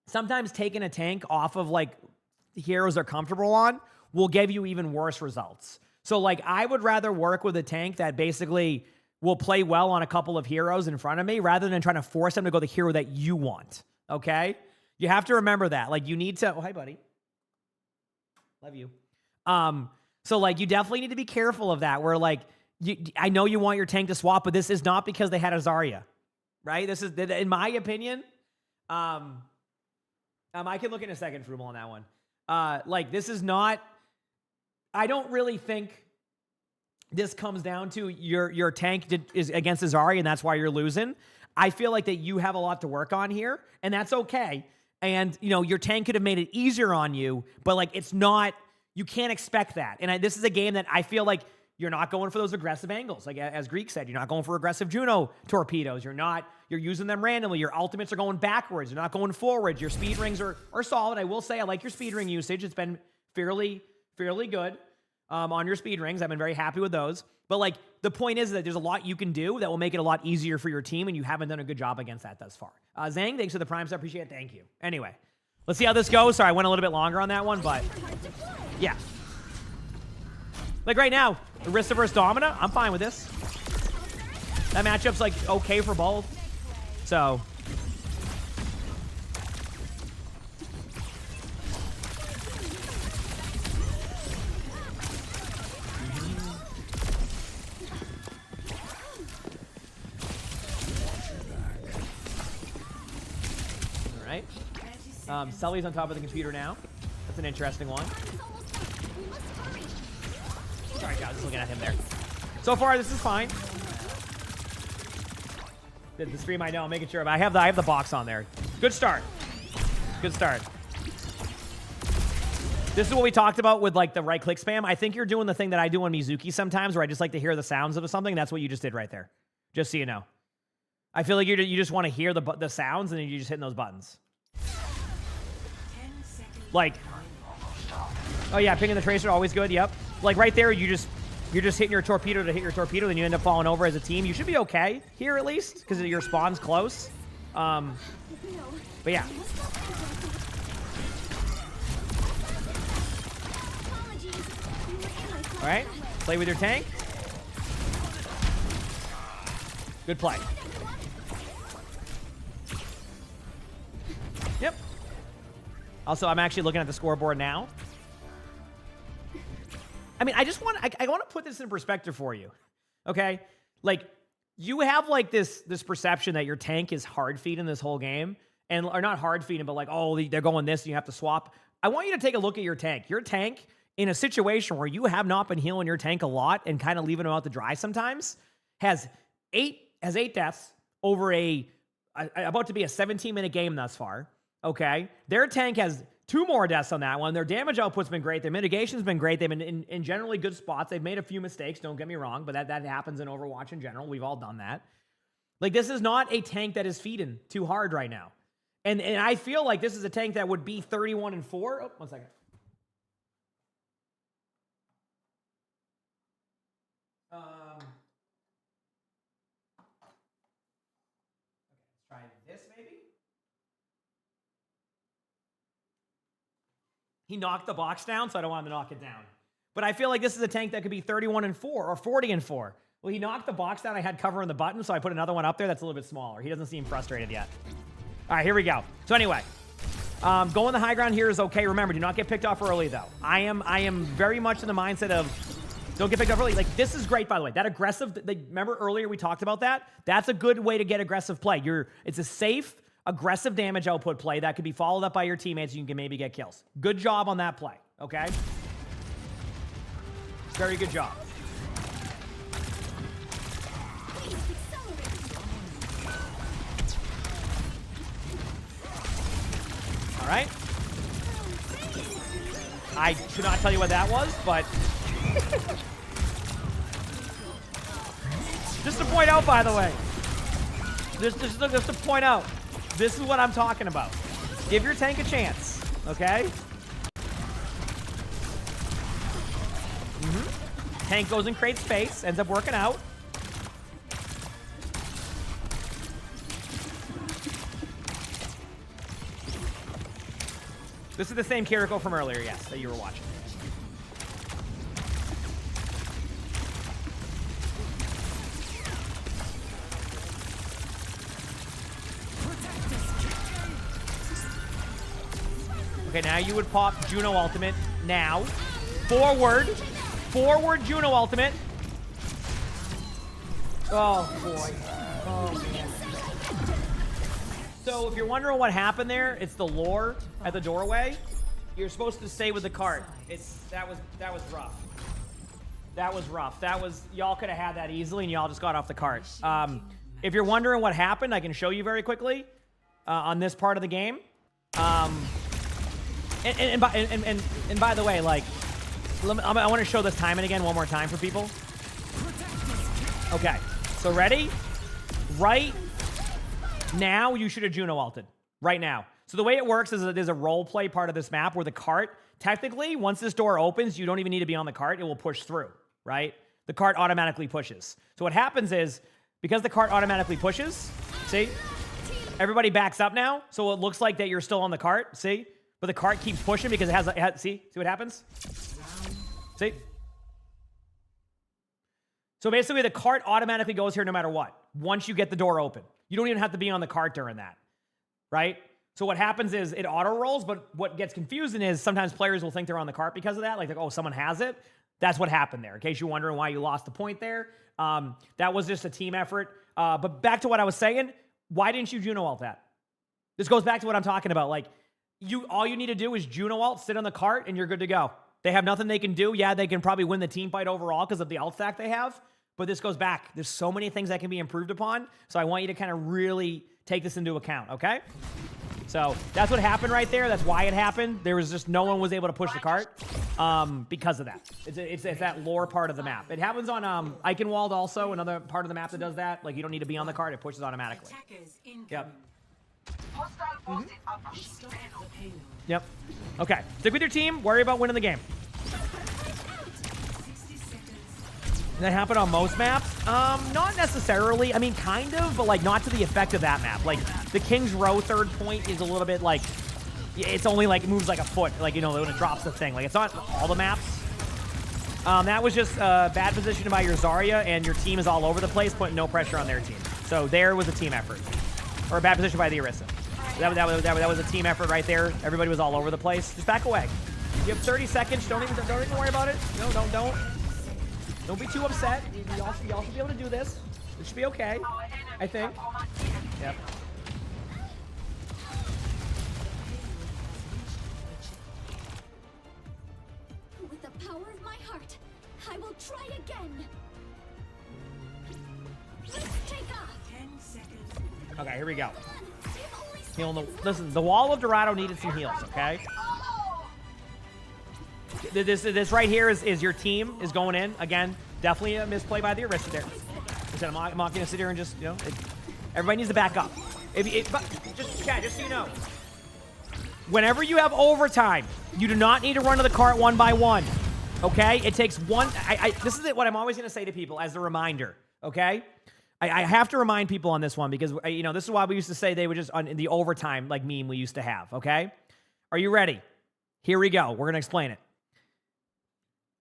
Sometimes taking a tank off of like heroes they're comfortable on will give you even worse results. So like I would rather work with a tank that basically will play well on a couple of heroes in front of me rather than trying to force them to go the hero that you want. Okay? You have to remember that. Like you need to, oh, hi buddy. Love you. So like you definitely need to be careful of that where like, I know you want your tank to swap, but this is not because they had a Zarya, right? This is, in my opinion, I can look in a second, Frumal, on that one. Like this is not, I don't really think this comes down to your tank is against a Zarya and that's why you're losing. I feel like that you have a lot to work on here and that's okay. And you know, your tank could have made it easier on you, but like it's not, you can't expect that. And this is a game that I feel like you're not going for those aggressive angles. Like as Greek said, you're not going for aggressive Juno torpedoes. You're using them randomly. Your ultimates are going backwards. You're not going forwards. Your speed rings are solid. I will say I like your speed ring usage. It's been fairly good on your speed rings. I've been very happy with those. But like the point is that there's a lot you can do that will make it a lot easier for your team, and you haven't done a good job against that thus far. Zhang, thanks for the prime sub. Appreciate it. Thank you. Anyway, let's see how this goes. Sorry, I went a little bit longer on that one, but yeah. Like right now, Orisa versus Domina, I'm fine with this. That matchup's like okay for both. So. All right. Sully's on top of the computer now. That's an interesting one. Sorry, guys, just looking at him there. So far, this is fine. The stream, I know, I'm making sure, but I have the box on there. Good start. Good start. This is what we talked about with like the right-click spam. I think you're doing the thing that I do on Mizuki sometimes, where I just like to hear the sounds of something. That's what you just did right there. Just so you know. I feel like you just want to hear the sounds, and then you're just hitting those buttons. Like, oh yeah, pinging the tracer, always good. Yep. Like right there, you're just hitting your torpedo to hit your torpedo, then you end up falling over as a team. You should be okay here at least, because your spawn's close. But yeah. All right, play with your tank. Good play. Yep. Also, I'm actually looking at the scoreboard now. I mean, I want to put this in perspective for you, okay? Like, you have like this perception that your tank is hard feeding this whole game, or not hard feeding, but like, oh, they're going this, and you have to swap. I want you to take a look at your tank. Your tank, in a situation where you have not been healing your tank a lot and kind of leaving them out to dry sometimes, has eight deaths over about to be a 17-minute game thus far. Okay, their tank has 2 more deaths on that one. Their damage output's been great. Their mitigation's been great. They've been in generally good spots. They've made a few mistakes, don't get me wrong, but that happens in Overwatch in general. We've all done that. Like, this is not a tank that is feeding too hard right now. And I feel like this is a tank that would be 31-4. Oh, 1 second. Okay, let's try this maybe. He knocked the box down, so I don't want him to knock it down. But I feel like this is a tank that could be 31-4 or 40-4. Well, he knocked the box down. I had cover in the button, so I put another one up there that's a little bit smaller. He doesn't seem frustrated yet. All right, here we go. So anyway, going the high ground here is okay. Remember, do not get picked off early, though. I am very much in the mindset of don't get picked off early. Like, this is great, by the way. That aggressive, remember earlier we talked about that? That's a good way to get aggressive play. It's a safe, aggressive damage output play that could be followed up by your teammates. You can maybe get kills. Good job on that play, okay? Very good job. All right. I should not tell you what that was, but just to point out, by the way, just to point out, this is what I'm talking about. Give your tank a chance, okay? tank goes and creates space, ends up working out. This is the same Kiriko from earlier, yes, that you were watching. Okay, now you would pop Juno ultimate. Now, forward Juno ultimate. Oh boy. Oh man. So if you're wondering what happened there, it's the lore at the doorway. You're supposed to stay with the cart. That was rough. That was rough. Y'all could have had that easily, and y'all just got off the cart. If you're wondering what happened, I can show you very quickly on this part of the game. And by the way, like, I want to show this timing again one more time for people. Okay, so ready? Right now, you should have Juno ulted. Right now. So the way it works is that there's a role play part of this map where the cart, technically, once this door opens, you don't even need to be on the cart. It will push through, right? The cart automatically pushes. So what happens is, because the cart automatically pushes, see? Everybody backs up now, so it looks like that you're still on the cart, see? But the cart keeps pushing because it has see what happens? See? So basically, the cart automatically goes here no matter what, once you get the door open. You don't even have to be on the cart during that, right? So what happens is it auto rolls, but what gets confusing is sometimes players will think they're on the cart because of that, like oh, someone has it. That's what happened there, in case you're wondering why you lost the point there. That was just a team effort. But back to what I was saying, why didn't you Juno ult that? This goes back to what I'm talking about. Like, all you need to do is Juno ult, sit on the cart, and you're good to go. They have nothing they can do. Yeah, they can probably win the team fight overall because of the ult stack they have, but this goes back. There's so many things that can be improved upon, so I want you to kind of really take this into account, okay? So that's what happened right there. That's why it happened. There was just no one was able to push the cart because of that. It's that lore part of the map. It happens on Eichenwald also, another part of the map that does that. Like, you don't need to be on the cart. It pushes automatically. Yep. Yep. Okay. Stick with your team. Worry about winning the game. That happened on most maps? Not necessarily. I mean, kind of, but like not to the effect of that map. Like the King's Row third point is a little bit like, it's only like, it moves like a foot, like, you know, when it drops the thing. Like, it's not all the maps. That was just bad position by your Zarya, and your team is all over the place, putting no pressure on their team. So there was a team effort. Or a bad position by the Orisa. That was a team effort right there. Everybody was all over the place. Just back away. You have 30 seconds. Don't even worry about it. No, don't be too upset. Y'all should be able to do this. It should be okay, I think. Yep. With the power of my heart, I will try again. Let's take off. 10 seconds. Okay, here we go. Listen, the wall of Dorado needed some heals, okay? This right here is your team is going in. Again, definitely a misplay by the Orisa there. I'm not going to sit here and just, you know, everybody needs to back up. Just so you know, whenever you have overtime, you do not need to run to the cart one by one, okay? It takes one. This is what I'm always going to say to people as a reminder, okay? I have to remind people on this one because, you know, this is why we used to say they were just on the overtime like meme we used to have, okay? Are you ready? Here we go. We're going to explain it.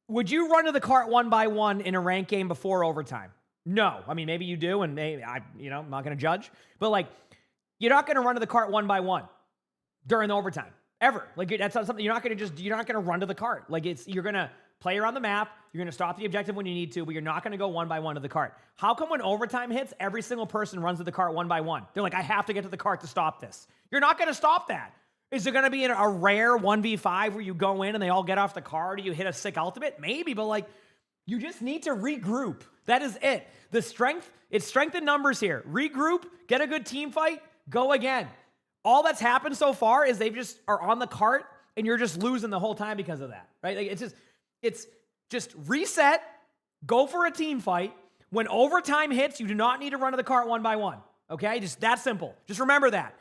Would you run to the cart one by one in a ranked game before overtime? No. I mean, maybe you do, and maybe I'm not going to judge. But like, you're not going to run to the cart one by one during the overtime ever. Like, that's not something you're not going to run to the cart. Like, you're going to play around the map. You're going to stop the objective when you need to, but you're not going to go one by one to the cart. How come when overtime hits, every single person runs to the cart one by one? They're like, I have to get to the cart to stop this. You're not going to stop that. Is there going to be a rare 1v5 where you go in and they all get off the card or you hit a sick ultimate? Maybe, but like, you just need to regroup. That is it. It's strength in numbers here. Regroup, get a good team fight, go again. All that's happened so far is they just are on the cart and you're just losing the whole time because of that, right? Like, it's just reset, go for a team fight. When overtime hits, you do not need to run to the cart one by one, okay? Just that simple. Just remember that.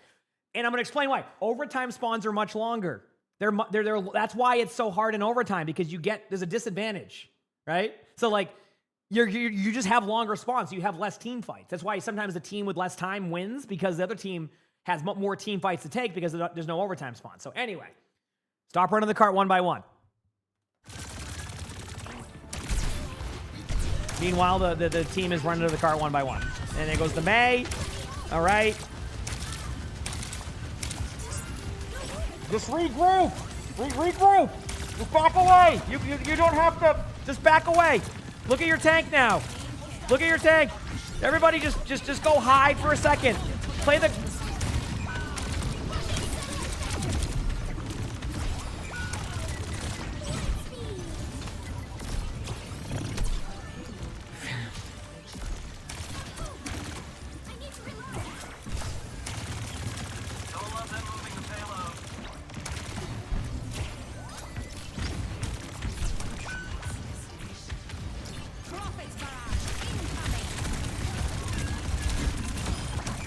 And I'm going to explain why. Overtime spawns are much longer. That's why it's so hard in overtime, because there's a disadvantage. right? So like you just have longer spawns. You have less team fights. That's why sometimes the team with less time wins, because the other team has more team fights to take because there's no overtime spawn. So anyway, stop running the cart one by one. Meanwhile, the team is running to the cart one by one. And it goes to May. All right. Just regroup. Regroup. Just back away. You don't have to. Just back away. Look at your tank now. Look at your tank. Everybody just go hide for a second. Play the...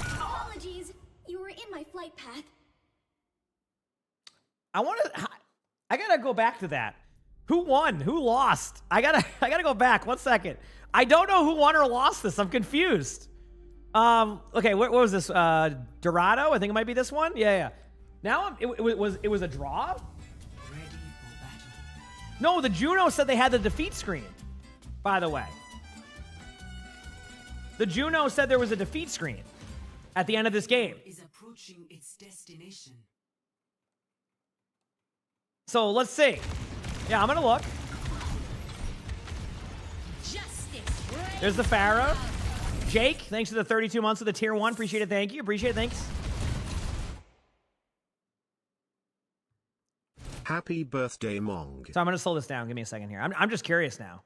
Apologies. You were in my flight path. I gotta go back to that. Who won? Who lost? I gotta go back. 1 second. I don't know who won or lost this. I'm confused. Okay, what was this? Dorado? I think it might be this one. Yeah. Now it was a draw. No, the Juno said they had the defeat screen. By the way, the Juno said there was a defeat screen at the end of this game. Is approaching its destination. So let's see. Yeah, I'm gonna look. There's the Pharah. Jake, thanks for the 32 months of the tier 1. Appreciate it. Thank you. Appreciate it. Thanks. Happy birthday, Mong. So I'm gonna slow this down. Give me a second here. I'm just curious now.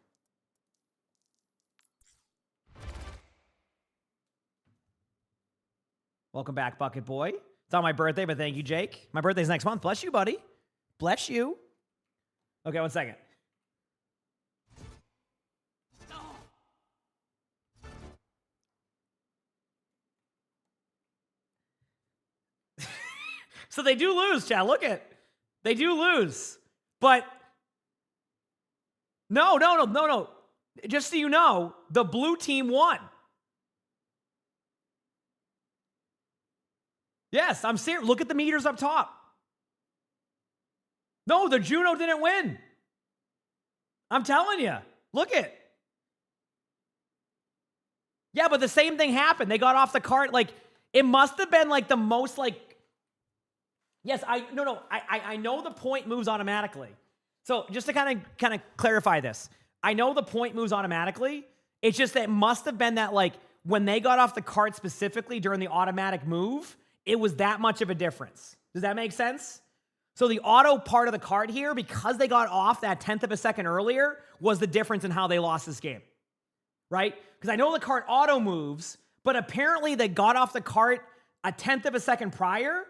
Welcome back, Bucket Boy. It's on my birthday, but thank you, Jake. My birthday's next month. Bless you, buddy. Bless you. Okay, 1 second. So they do lose, Chad. Look at. They do lose. But no. Just so you know, the blue team won. Yes, I'm serious. Look at the meters up top. No, the Juno didn't win. I'm telling you. Look it. Yeah, but the same thing happened. They got off the cart. Like, it must have been like the most like... Yes, I know the point moves automatically. So just to kind of clarify this. I know the point moves automatically. It's just that it must have been that like when they got off the cart specifically during the automatic move, it was that much of a difference. Does that make sense? So the auto part of the card here, because they got off that 10th of a second earlier, was the difference in how they lost this game, right? Because I know the cart auto moves, but apparently they got off the cart a 10th of a second prior,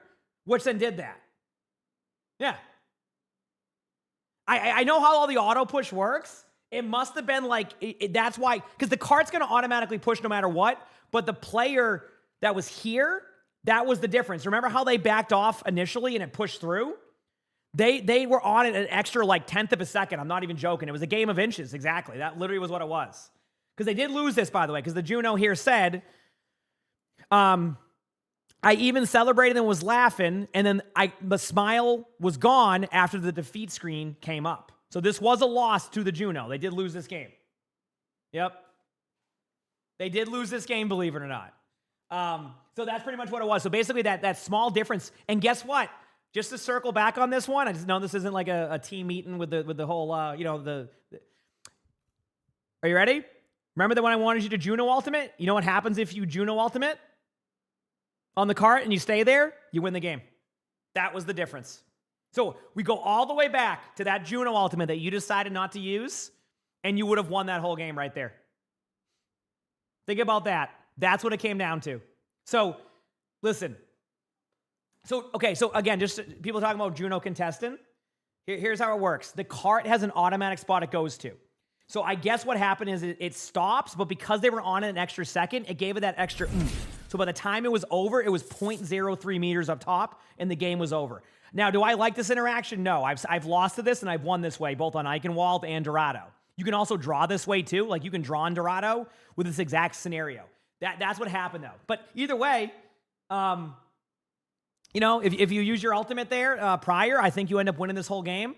which then did that. Yeah. I know how all the auto push works. It must have been like, that's why, because the cart's going to automatically push no matter what, but the player that was here, that was the difference. Remember how they backed off initially and it pushed through? They were on it an extra like 10th of a second. I'm not even joking. It was a game of inches, exactly. That literally was what it was. Because they did lose this, by the way, because the Juno here said, I even celebrated and was laughing, and then the smile was gone after the defeat screen came up. So this was a loss to the Juno. They did lose this game. Yep. They did lose this game, believe it or not. So that's pretty much what it was. So basically that small difference. And guess what? Just to circle back on this one, I just know this isn't like a team meeting with the whole, Are you ready? Remember that when I wanted you to Juno Ultimate? You know what happens if you Juno Ultimate on the cart and you stay there? You win the game. That was the difference. So we go all the way back to that Juno Ultimate that you decided not to use, and you would have won that whole game right there. Think about that. That's what it came down to. So, listen. So again, just people talking about Juno contestant. Here's how it works. The cart has an automatic spot it goes to. So I guess what happened is it stops, but because they were on it an extra second, it gave it that extra oomph. So by the time it was over, it was 0.03 meters up top, and the game was over. Now, do I like this interaction? No. I've lost to this, and I've won this way, both on Eichenwald and Dorado. You can also draw this way too. Like you can draw in Dorado with this exact scenario. That's what happened though. But either way, you know, if you use your ultimate there prior, I think you end up winning this whole game.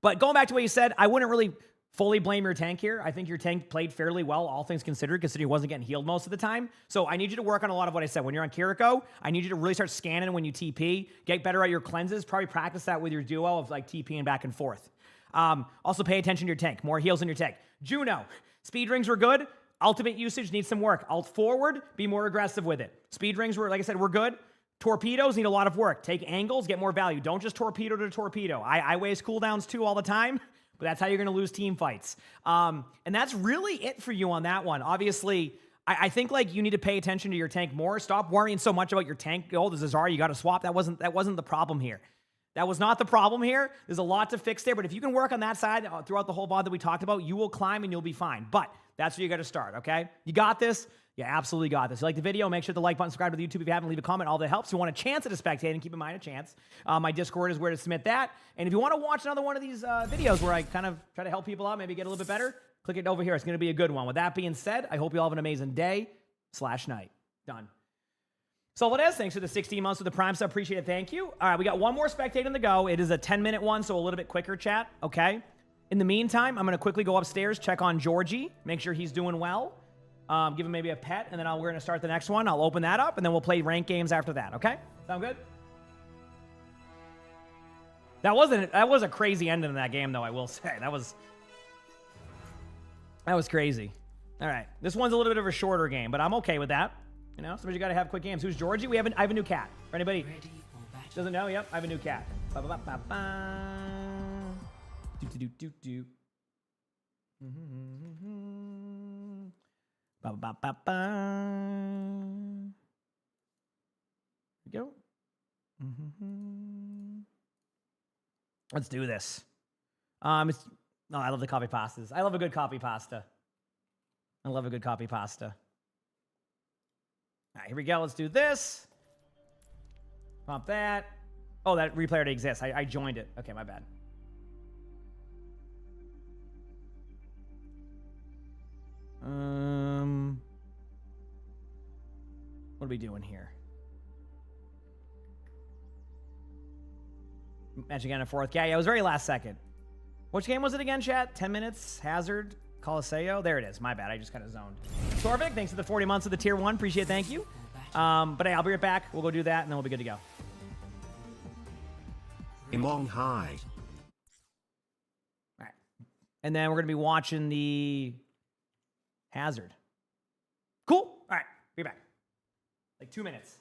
But going back to what you said, I wouldn't really fully blame your tank here. I think your tank played fairly well, all things considered, considering he wasn't getting healed most of the time. So I need you to work on a lot of what I said. When you're on Kiriko, I need you to really start scanning when you TP, get better at your cleanses, probably practice that with your duo of like TPing back and forth. Also pay attention to your tank, more heals in your tank. Juno, speed rings were good. Ultimate usage needs some work. Alt forward, be more aggressive with it. Speed rings were, like I said, were good. Torpedoes need a lot of work. Take angles, get more value. Don't just torpedo to torpedo. I waste cooldowns too all the time, but that's how you're going to lose team fights. And that's really it for you on that one. Obviously, I think like you need to pay attention to your tank more. Stop worrying so much about your tank. Oh, the Zazar, you got to swap. That wasn't the problem here. That was not the problem here. There's a lot to fix there, but if you can work on that side throughout the whole VOD that we talked about, you will climb and you'll be fine. But that's where you got to start, okay? You got this. You absolutely got this. If you like the video, make sure to like button, subscribe to the YouTube if you haven't, leave a comment. All that helps. If you want a chance at a spectating, keep in mind a chance. My Discord is where to submit that. And if you want to watch another one of these videos where I kind of try to help people out, maybe get a little bit better, click it over here. It's going to be a good one. With that being said, I hope you all have an amazing day/night. Done. So what is? Thanks for the 16 months with the Prime sub. Appreciate it. Thank you. All right, we got one more spectating to go. It is a 10-minute one, so a little bit quicker, chat. Okay. In the meantime, I'm going to quickly go upstairs, check on Georgie, make sure he's doing well. Give him maybe a pet, and then we're going to start the next one. I'll open that up, and then we'll play ranked games after that, okay? Sound good? That was a crazy ending in that game, though, I will say. That was crazy. All right. This one's a little bit of a shorter game, but I'm okay with that. You know, sometimes you got to have quick games. Who's Georgie? I have a new cat. For anybody Ready for battle. doesn't know, yep, I have a new cat. Ba-ba-ba-ba-ba. Do-do-do-do-do. Ba-ba-ba-ba. Here we go. Let's do this. I love the copy pastas. I love a good copy pasta. I love a good copy pasta. All right, here we go. Let's do this. Pump that. Oh, that replay already exists. I joined it. Okay, my bad. What are we doing here? Match again in fourth. Yeah, it was very last second. Which game was it again, chat? 10 minutes, Hazard, Coliseo. There it is. My bad. I just kind of zoned. Torvik, thanks for the 40 months of the tier 1. Appreciate it. Thank you. But hey, I'll be right back. We'll go do that, and then we'll be good to go. Emongg high. All right. And then we're going to be watching the Hazard. Cool. All right. Be back. Like 2 minutes.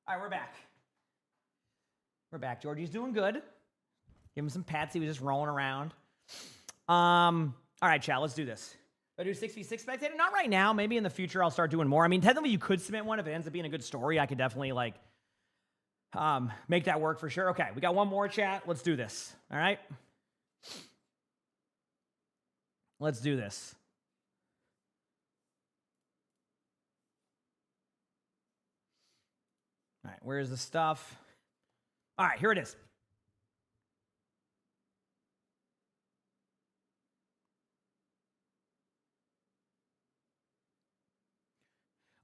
All right, we're back. We're back. Georgie's doing good. Give him some pets. He was just rolling around. All right, chat, let's do this. Do I do 6v6 spectator? Not right now. Maybe in the future I'll start doing more. I mean, technically you could submit one if it ends up being a good story. I could definitely like make that work for sure. Okay, we got one more, chat. Let's do this. All right? Let's do this. All right, where's the stuff? All right, here it is.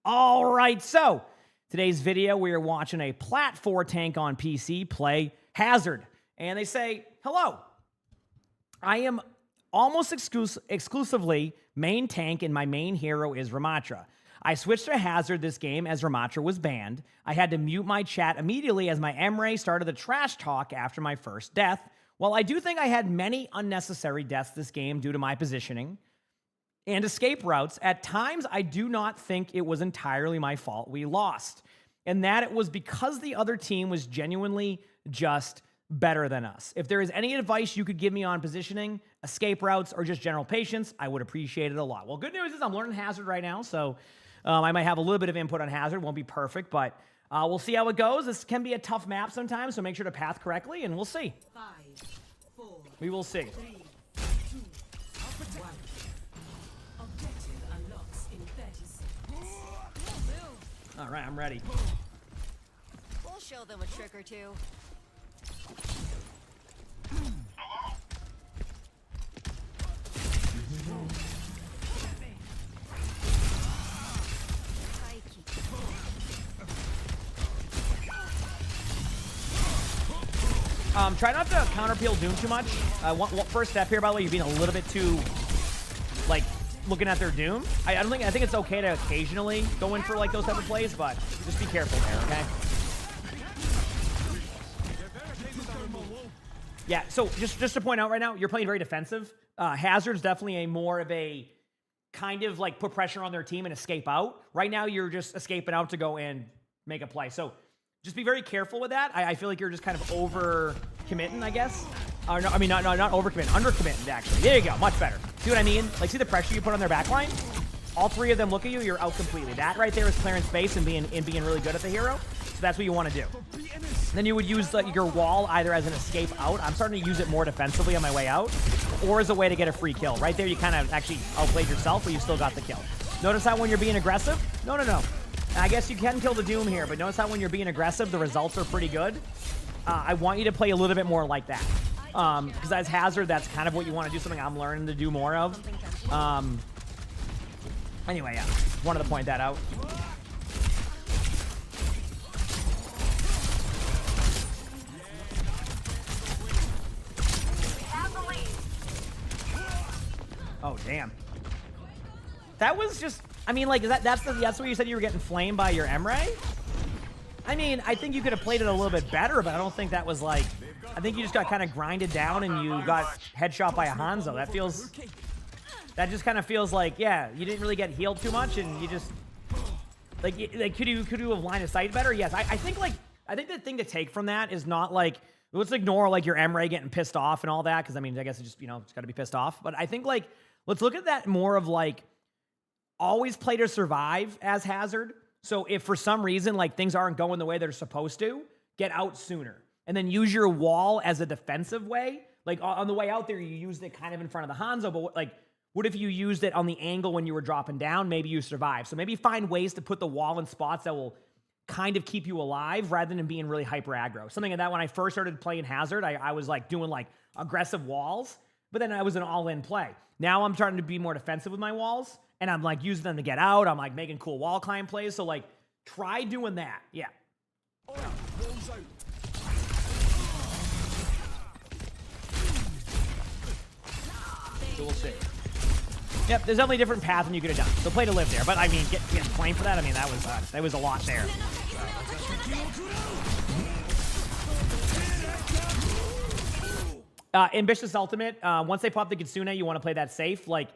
All right, so today's video, we are watching a Plat 4 tank on PC play Hazard. And they say, hello, I am almost exclusively main tank and my main hero is Ramatra. I switched to Hazard this game as Ramatra was banned. I had to mute my chat immediately as my Emre started the trash talk after my first death. While I do think I had many unnecessary deaths this game due to my positioning and escape routes, at times I do not think it was entirely my fault we lost, and that it was because the other team was genuinely just better than us. If there is any advice you could give me on positioning, escape routes, or just general patience, I would appreciate it a lot. Well, good news is I'm learning Hazard right now, so I might have a little bit of input on Hazard. Won't be perfect, but we'll see how it goes. This can be a tough map sometimes, so make sure to path correctly, and we'll see. 5, 4, We will see. 3, 2, 1. Objective unlocks in 30 seconds. All right, I'm ready. We'll show them a trick or two. Try not to counter peel Doom too much. First step here, by the way, you're being a little bit too, like, looking at their Doom. I think it's okay to occasionally go in for like those type of plays, but just be careful there, okay? Yeah, so just to point out right now, you're playing very defensive. Hazard's definitely a more of a kind of like put pressure on their team and escape out. Right now, you're just escaping out to go and make a play. So just be very careful with that. I feel like you're just kind of over-committing, I guess. No, I mean, not over-committing, under-committing, actually. There you go, much better. See what I mean? Like, see the pressure you put on their backline? All three of them look at you, you're out completely. That right there is clearing space and being really good at the hero. So that's what you want to do. Then you would use your wall either as an escape out. I'm starting to use it more defensively on my way out, or as a way to get a free kill. Right there, you kind of actually outplayed yourself, but you still got the kill. Notice how when you're being aggressive? No. I guess you can kill the Doom here, but notice how when you're being aggressive, the results are pretty good. I want you to play a little bit more like that. Because as Hazard, that's kind of what you want to do, something I'm learning to do more of. Anyway, yeah, wanted to point that out. Oh, damn. That was just... I mean, like, that's what you said you were getting flamed by your Emre? I mean, I think you could have played it a little bit better, but I don't think that was, like... I think you just got kind of grinded down and you got headshot by a Hanzo. That feels... That just kind of feels like, yeah, you didn't really get healed too much and you just... Like could you have line of sight better? Yes, I think, like... I think the thing to take from that is not, like... Let's ignore, like, your Emre getting pissed off and all that, because, I mean, I guess it's just, you know, it's got to be pissed off. But I think, like, let's look at that more of, like... Always play to survive as Hazard. So if for some reason, like, things aren't going the way they're supposed to, get out sooner. And then use your wall as a defensive way. Like, on the way out there, you used it kind of in front of the Hanzo, but, like, what if you used it on the angle when you were dropping down? Maybe you survive. So maybe find ways to put the wall in spots that will kind of keep you alive rather than being really hyper aggro. Something like that when I first started playing Hazard, I was, like, doing, like, aggressive walls, but then I was an all-in play. Now I'm starting to be more defensive with my walls. And I'm, like, using them to get out. I'm, like, making cool wall climb plays. So, like, try doing that. Yeah. So we'll see. Yep, there's definitely a different path than you could have done. So play to live there. But, I mean, getting flamed for that, I mean, that was a lot there. Ambitious Ultimate, once they pop the Kitsune, you want to play that safe. Like,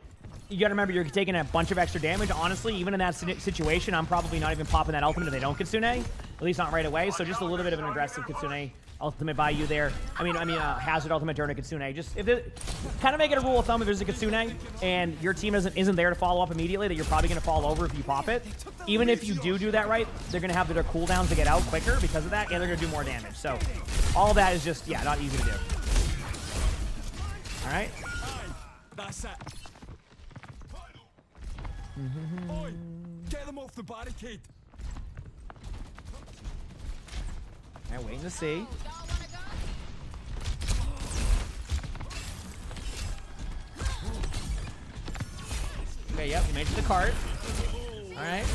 you got to remember, you're taking a bunch of extra damage. Honestly, even in that situation, I'm probably not even popping that ultimate if they don't Kitsune. At least not right away. So just a little bit of an aggressive Kitsune ultimate by you there. Hazard ultimate turn a Kitsune. Just if it, kind of make it a rule of thumb if there's a Kitsune and your team isn't there to follow up immediately, that you're probably going to fall over if you pop it. Even if you do that right, they're going to have their cooldowns to get out quicker because of that, and they're going to do more damage. So all of that is just, yeah, not easy to do. All right. Get them off the barricade. All right, waiting to see. Okay, yep, you made it to the cart. All right.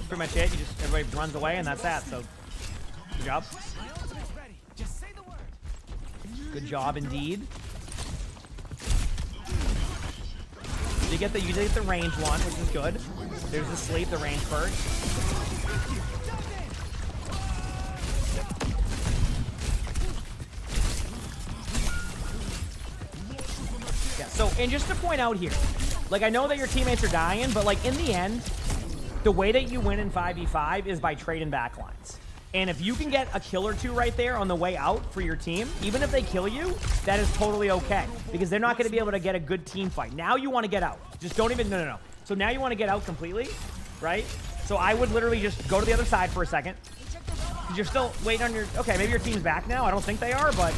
Pretty much it. Everybody runs away, and that's that. So, good job. Good job indeed. You get the range one, which is good. There's the sleep, the range perk. Yeah, so, and just to point out here, like, I know that your teammates are dying, but, like, in the end, the way that you win in 5v5 is by trading backlines. And if you can get a kill or two right there on the way out for your team, even if they kill you, that is totally okay. Because they're not going to be able to get a good team fight. Now you want to get out. Just don't even, no. So now you want to get out completely, right? So I would literally just go to the other side for a second. You're still waiting on your, okay, maybe your team's back now. I don't think they are, but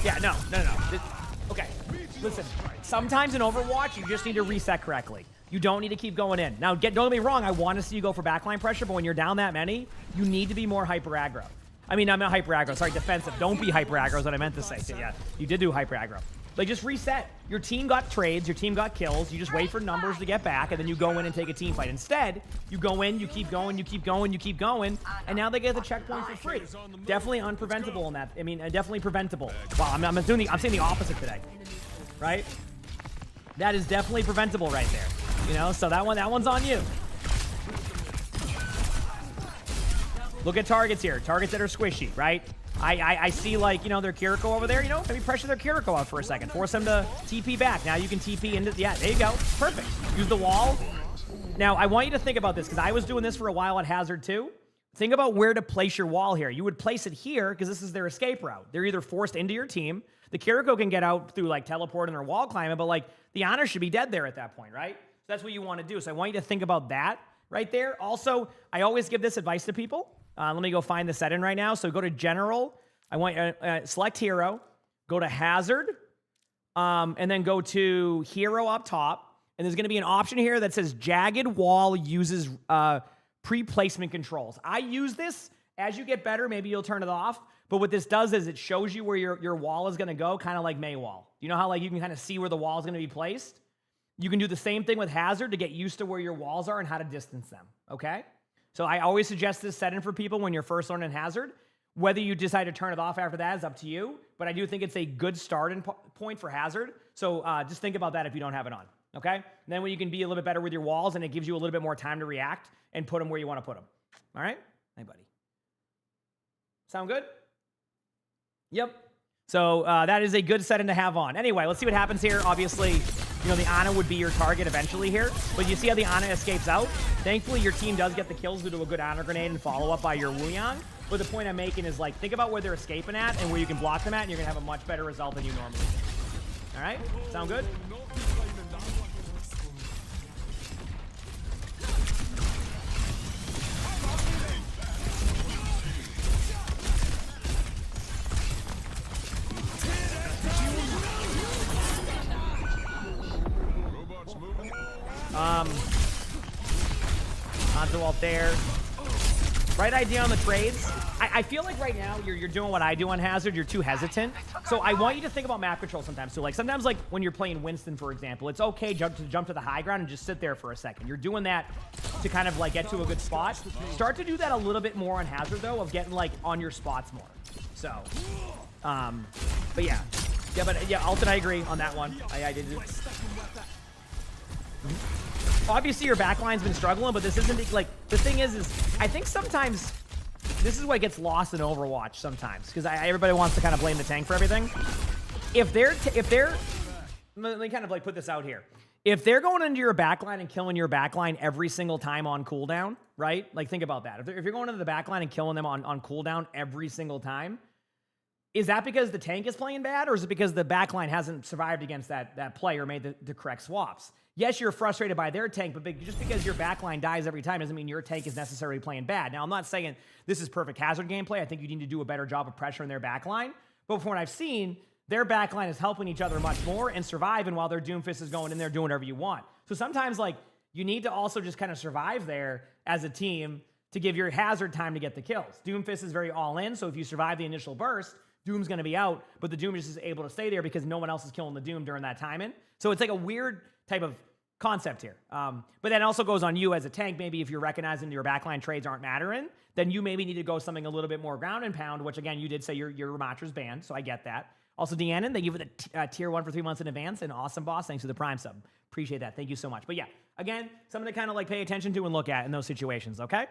yeah, no. Okay, listen, sometimes in Overwatch, you just need to reset correctly. You don't need to keep going in. Now, don't get me wrong, I want to see you go for backline pressure, but when you're down that many, you need to be more hyper aggro. I mean, I'm not hyper aggro, sorry, defensive. Don't be hyper aggro is what I meant to say. So, yeah, you did do hyper aggro. Like, just reset. Your team got trades, your team got kills, you just wait for numbers to get back, and then you go in and take a team fight. Instead, you go in, you keep going, and now they get the checkpoint for free. Definitely unpreventable in that. I mean, definitely preventable. Wow, I'm saying the opposite today, right? That is definitely preventable right there. You know, so that one's on you. Look at targets here. Targets that are squishy, right? I see, like, you know, their Kiriko over there, you know, maybe pressure their Kiriko out for a second. Force them to TP back. Now you can TP into, yeah, there you go. Perfect. Use the wall. Now, I want you to think about this, because I was doing this for a while at Hazard too. Think about where to place your wall here. You would place it here, because this is their escape route. They're either forced into your team. The Kiriko can get out through, like, teleport and their wall climbing, but, like, the honor should be dead there at that point, right? So that's what you want to do. So I want you to think about that right there. Also, I always give this advice to people. Let me go find the setting right now. So go to General. I want select Hero. Go to Hazard. And then go to Hero up top. And there's going to be an option here that says Jagged Wall uses pre-placement controls. I use this. As you get better, maybe you'll turn it off. But what this does is it shows you where your wall is going to go, kind of like Maywall. You know how, like, you can kind of see where the wall is going to be placed? You can do the same thing with Hazard to get used to where your walls are and how to distance them, okay? So I always suggest this setting for people when you're first learning Hazard. Whether you decide to turn it off after that is up to you, but I do think it's a good starting point for Hazard. So just think about that if you don't have it on, okay? And then when you can be a little bit better with your walls, and it gives you a little bit more time to react and put them where you want to put them. All right? Hey, buddy. Sound good? Yep. So that is a good setting to have on. Anyway, let's see what happens here. Obviously, you know, the Ana would be your target eventually here. But you see how the Ana escapes out? Thankfully, your team does get the kills due to a good Ana grenade and follow-up by your Wuyang. But the point I'm making is, like, think about where they're escaping at and where you can block them at, and you're going to have a much better result than you normally do. All right? Sound good? Onto ult there. Right idea on the trades. I feel like right now you're doing what I do on Hazard. You're too hesitant. So I want you to think about map control sometimes. So, like, sometimes, like, when you're playing Winston, for example, it's okay to jump to the high ground and just sit there for a second. You're doing that to kind of, like, get to a good spot. Start to do that a little bit more on Hazard, though, of getting, like, on your spots more. So, but yeah. Yeah, but yeah, Alton, I agree on that one. I did it. Obviously, your backline's been struggling, but this isn't, like, the thing is I think sometimes this is what gets lost in Overwatch sometimes, because everybody wants to kind of blame the tank for everything. If they're let me kind of, like, put this out here. if they're going into your backline and killing your backline every single time on cooldown, right? Like, think about that. If you're going into the backline and killing them on cooldown every single time, is that because the tank is playing bad, or is it because the backline hasn't survived against that play or made the correct swaps? Yes, you're frustrated by their tank, but just because your backline dies every time doesn't mean your tank is necessarily playing bad. Now, I'm not saying this is perfect hazard gameplay. I think you need to do a better job of pressuring their backline. But from what I've seen, their backline is helping each other much more and surviving while their Doomfist is going in there doing whatever you want. So sometimes, like, you need to also just kind of survive there as a team to give your hazard time to get the kills. Doomfist is very all-in, so if you survive the initial burst, Doom's going to be out, but the Doom is just able to stay there because no one else is killing the Doom during that time in. So it's like a weird type of concept here. But that also goes on you as a tank. Maybe if you're recognizing your backline trades aren't mattering, then you maybe need to go something a little bit more ground and pound, which again, you did say your Ramatra's banned, so I get that. Also, Deannon, thank you for the tier 1 for 3 months in advance, and awesome boss, thanks for the Prime sub. Appreciate that. Thank you so much. But yeah, again, something to kind of like pay attention to and look at in those situations, okay?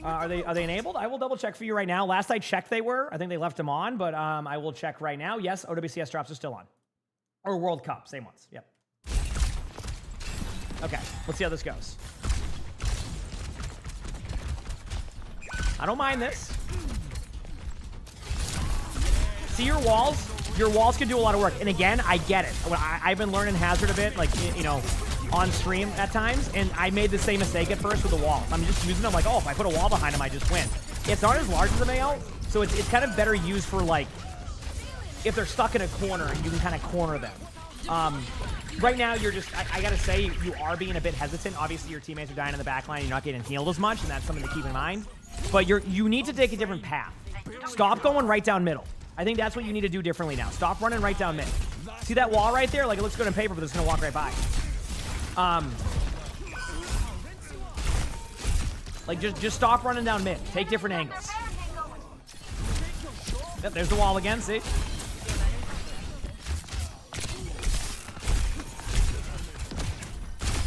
Are they enabled? I will double check for you right now. Last I checked, they were. I think they left them on, but I will check right now. Yes, OWCS drops are still on. Or World Cup, same ones. Yep. Okay, let's see how this goes. I don't mind this. See your walls? Your walls can do a lot of work. And again, I get it. I've been learning Hazard a bit, like, you know, on stream at times, and I made the same mistake at first with the wall. I'm just using them like, oh, if I put a wall behind them, I just win. It's not as large as a AL, so it's kind of better used for, like, if they're stuck in a corner and you can kind of corner them. Right now, you're just, I gotta say, you are being a bit hesitant. Obviously, your teammates are dying in the back line, you're not getting healed as much, and that's something to keep in mind. But you need to take a different path. Stop going right down middle. I think that's what you need to do differently now. Stop running right down mid. See that wall right there? Like, it looks good on paper, but it's gonna walk right by. Like, just stop running down mid. Take different angles. Yep, there's the wall again, see?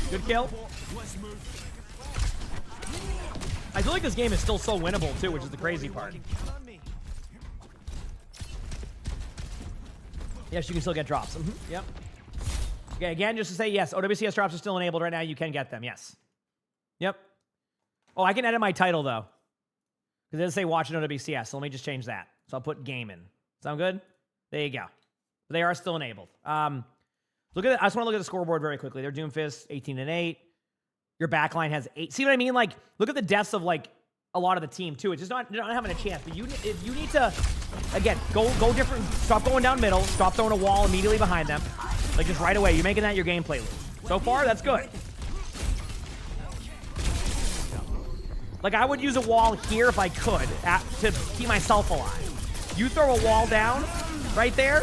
Good kill. I feel like this game is still so winnable, too, which is the crazy part. Yes, you can still get drops. Yep. Okay, again, just to say, yes, OWCS drops are still enabled right now. You can get them, yes. Yep. Oh, I can edit my title, though. Because it doesn't say watching OWCS, so let me just change that. So I'll put gaming. Sound good? There you go. They are still enabled. Look at it. I just want to look at the scoreboard very quickly. They're Doomfist, 18-8. Your backline has 8. See what I mean? Like, look at the deaths of, like, a lot of the team, too. It's just not having a chance. But you need to, again, go different. Stop going down middle. Stop throwing a wall immediately behind them. Like, just right away. You're making that your gameplay loop. So far, that's good. Like, I would use a wall here if I could to keep myself alive. You throw a wall down right there.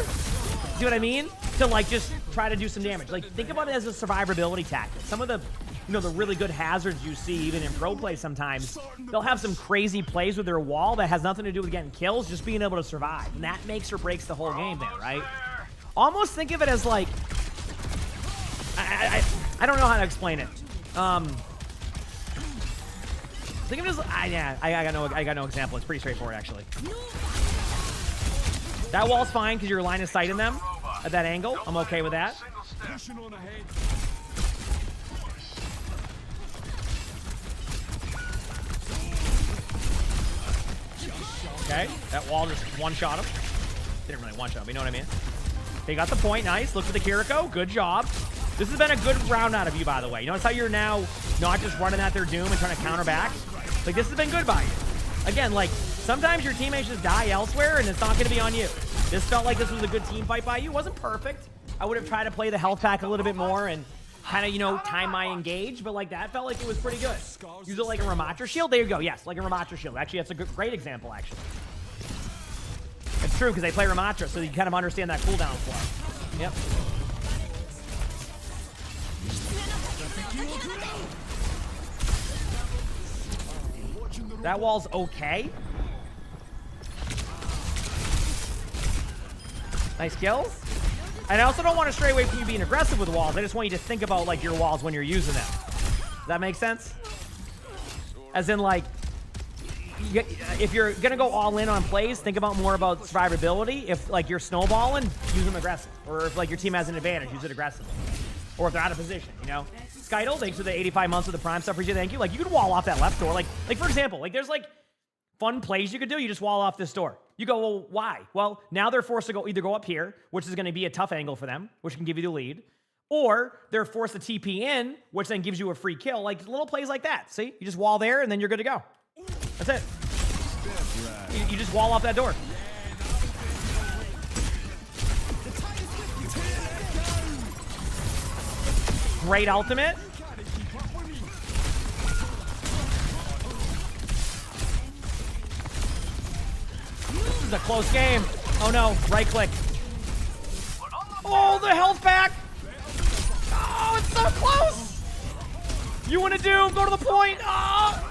See what I mean? To, like, just try to do some damage. Like, think about it as a survivability tactic. Some of the, you know, the really good hazards you see even in pro play sometimes, they'll have some crazy plays with their wall that has nothing to do with getting kills, just being able to survive. And that makes or breaks the whole game there, right? Almost think of it as, like, I don't know how to explain it. Think of it as, I got no example. It's pretty straightforward, actually. That wall's fine because your line of sight in them at that angle. I'm okay with that. Okay, that wall just one-shot him. Didn't really one-shot him, but you know what I mean? They got the point, nice. Look for the Kiriko, good job. This has been a good round out of you, by the way. You notice how you're now not just running at their Doom and trying to counter back? Like, this has been good by you. Again, like, sometimes your teammates just die elsewhere, and it's not going to be on you. This felt like this was a good team fight by you. It wasn't perfect. I would have tried to play the health pack a little bit more and kind of, you know, time my engage, but, like, that felt like it was pretty good. Use it like a Ramatra shield. There you go. Yes, like a Ramatra shield. Actually, that's a great example, actually. It's true, because they play Ramatra, so you kind of understand that cooldown flow. Yep. That wall's okay. Nice kills. And I also don't want to stray away from you being aggressive with walls. I just want you to think about, like, your walls when you're using them. Does that make sense? As in, like, if you're gonna go all in on plays, think about more about survivability. If like you're snowballing, use them aggressive, or if like your team has an advantage, use it aggressively. Or if they're out of position, you know. Skytle, thanks for the 85 months of the Prime stuff. Thank you. Like you could wall off that left door. Like for example, like there's like fun plays you could do. You just wall off this door. You go, well, why? Well, now they're forced to either go up here, which is going to be a tough angle for them, which can give you the lead, or they're forced to TP in, which then gives you a free kill. Like little plays like that. See, you just wall there, and then you're good to go. That's it. You just wall off that door. Great ultimate. This is a close game. Oh no, right click. Oh, the health pack. Oh, it's so close. You want to do? Go to the point. Oh,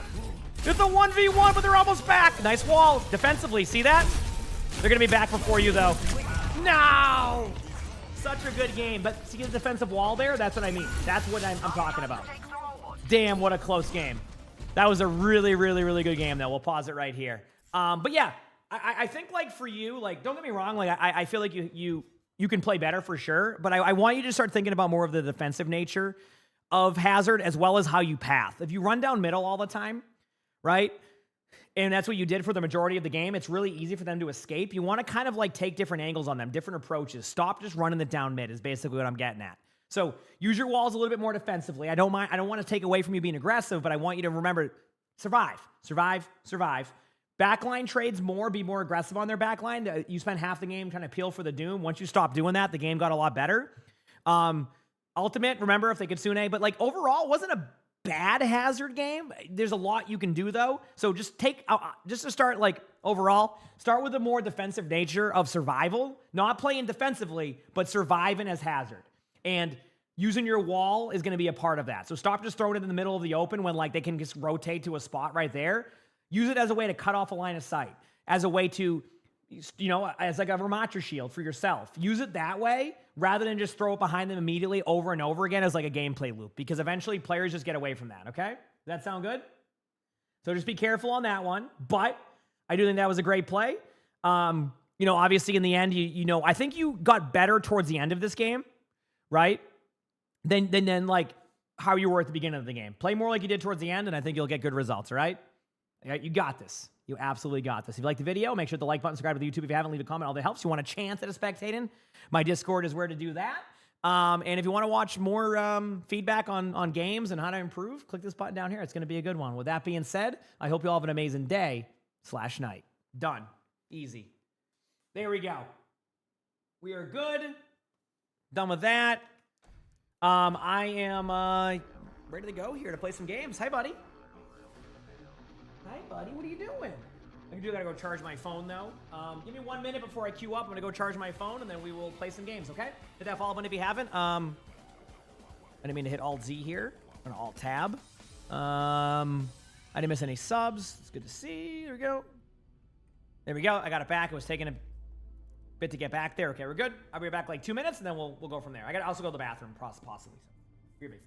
it's a 1v1, but they're almost back. Nice wall. Defensively, see that? They're going to be back before you, though. No! Such a good game. But see the defensive wall there? That's what I mean. That's what I'm talking about. Damn, what a close game. That was a really, really, really good game, though. We'll pause it right here. But yeah, I think, like, for you, like, don't get me wrong. Like, I feel like you can play better for sure. But I want you to start thinking about more of the defensive nature of Hazard as well as how you path. If you run down middle all the time, right? And that's what you did for the majority of the game. It's really easy for them to escape. You want to kind of like take different angles on them, different approaches. Stop just running it down mid is basically what I'm getting at. So use your walls a little bit more defensively. I don't want to take away from you being aggressive, but I want you to remember, survive. Backline trades more, be more aggressive on their backline. You spend half the game trying to peel for the doom. Once you stop doing that, the game got a lot better. Ultimate, remember if they could Sune, but like overall, it wasn't a bad Hazard game. There's a lot you can do though. So just just to start, like overall, start with a more defensive nature of survival, not playing defensively, but surviving as Hazard. And using your wall is going to be a part of that. So stop just throwing it in the middle of the open when like they can just rotate to a spot right there. Use it as a way to cut off a line of sight, as a way to, you know, as like a Vermacher shield for yourself. Use it that way rather than just throw it behind them immediately over and over again as like a gameplay loop, because eventually players just get away from that, okay? Does that sound good? So just be careful on that one, but I do think that was a great play. You know, obviously in the end, you know, I think you got better towards the end of this game, right? Then like how you were at the beginning of the game. Play more like you did towards the end, and I think you'll get good results, all right? You got this. You absolutely got this. If you like the video, make sure to the like button, subscribe to the YouTube. If you haven't, leave a comment. All that helps. You want a chance at a spectating? My Discord is where to do that. And if you want to watch more feedback on games and how to improve, click this button down here. It's going to be a good one. With that being said, I hope you all have an amazing day/night. Done. Easy. There we go. We are good. Done with that. I am ready to go here to play some games. Hi, buddy. Hi, buddy. What are you doing? I gotta go charge my phone, though. Give me 1 minute before I queue up. I'm gonna go charge my phone, and then we will play some games, okay? Hit that follow button if you haven't. I didn't mean to hit Alt-Z here. I'm gonna Alt-Tab. I didn't miss any subs. It's good to see. There we go. There we go. I got it back. It was taking a bit to get back there. Okay, we're good. I'll be back like 2 minutes, and then we'll go from there. I gotta also go to the bathroom, possibly. So, here we go.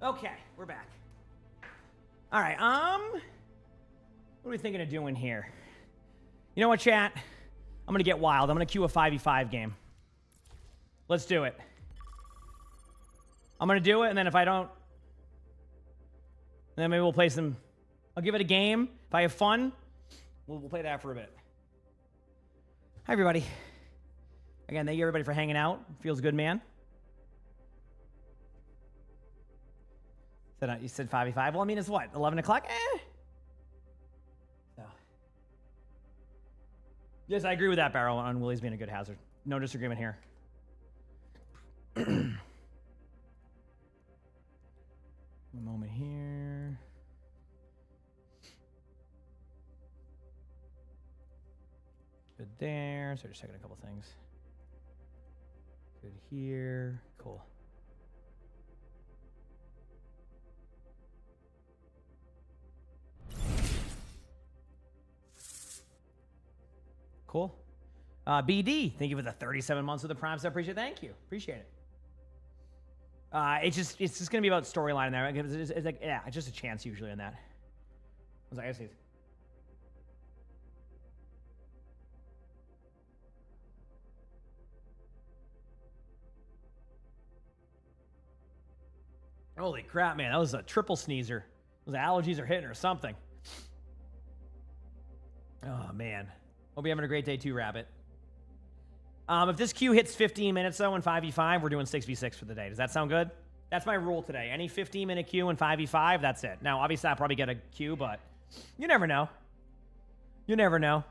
Okay, we're back. All right, what are we thinking of doing here? You know what, chat? I'm gonna get wild. I'm gonna queue a 5v5 game. Let's do it. I'm gonna do it, and then if I don't, then maybe we'll play some. I'll give it a game. If I have fun, we'll play that for a bit. Hi, everybody. Again, thank you everybody for hanging out. Feels good, man. You said 5v5. Well, I mean, it's what? 11 o'clock? So. Yes, I agree with that, Barrow, on Willie's being a good hazard. No disagreement here. One moment here. Good there. So just checking a couple things. Good here. Cool. Cool. BD, thank you for the 37 months of the Prime. So I appreciate it. Thank you. Appreciate it. It's just gonna be about storyline there. It's like, yeah, it's just a chance usually on that. I was like, I see. Holy crap, man! That was a triple sneezer. Those allergies are hitting or something. Oh man. Hope you're having a great day too, Rabbit. If this queue hits 15 minutes though in 5v5, we're doing 6v6 for the day. Does that sound good? That's my rule today. Any 15-minute queue in 5v5, that's it. Now, obviously, I'll probably get a queue, but you never know. You never know.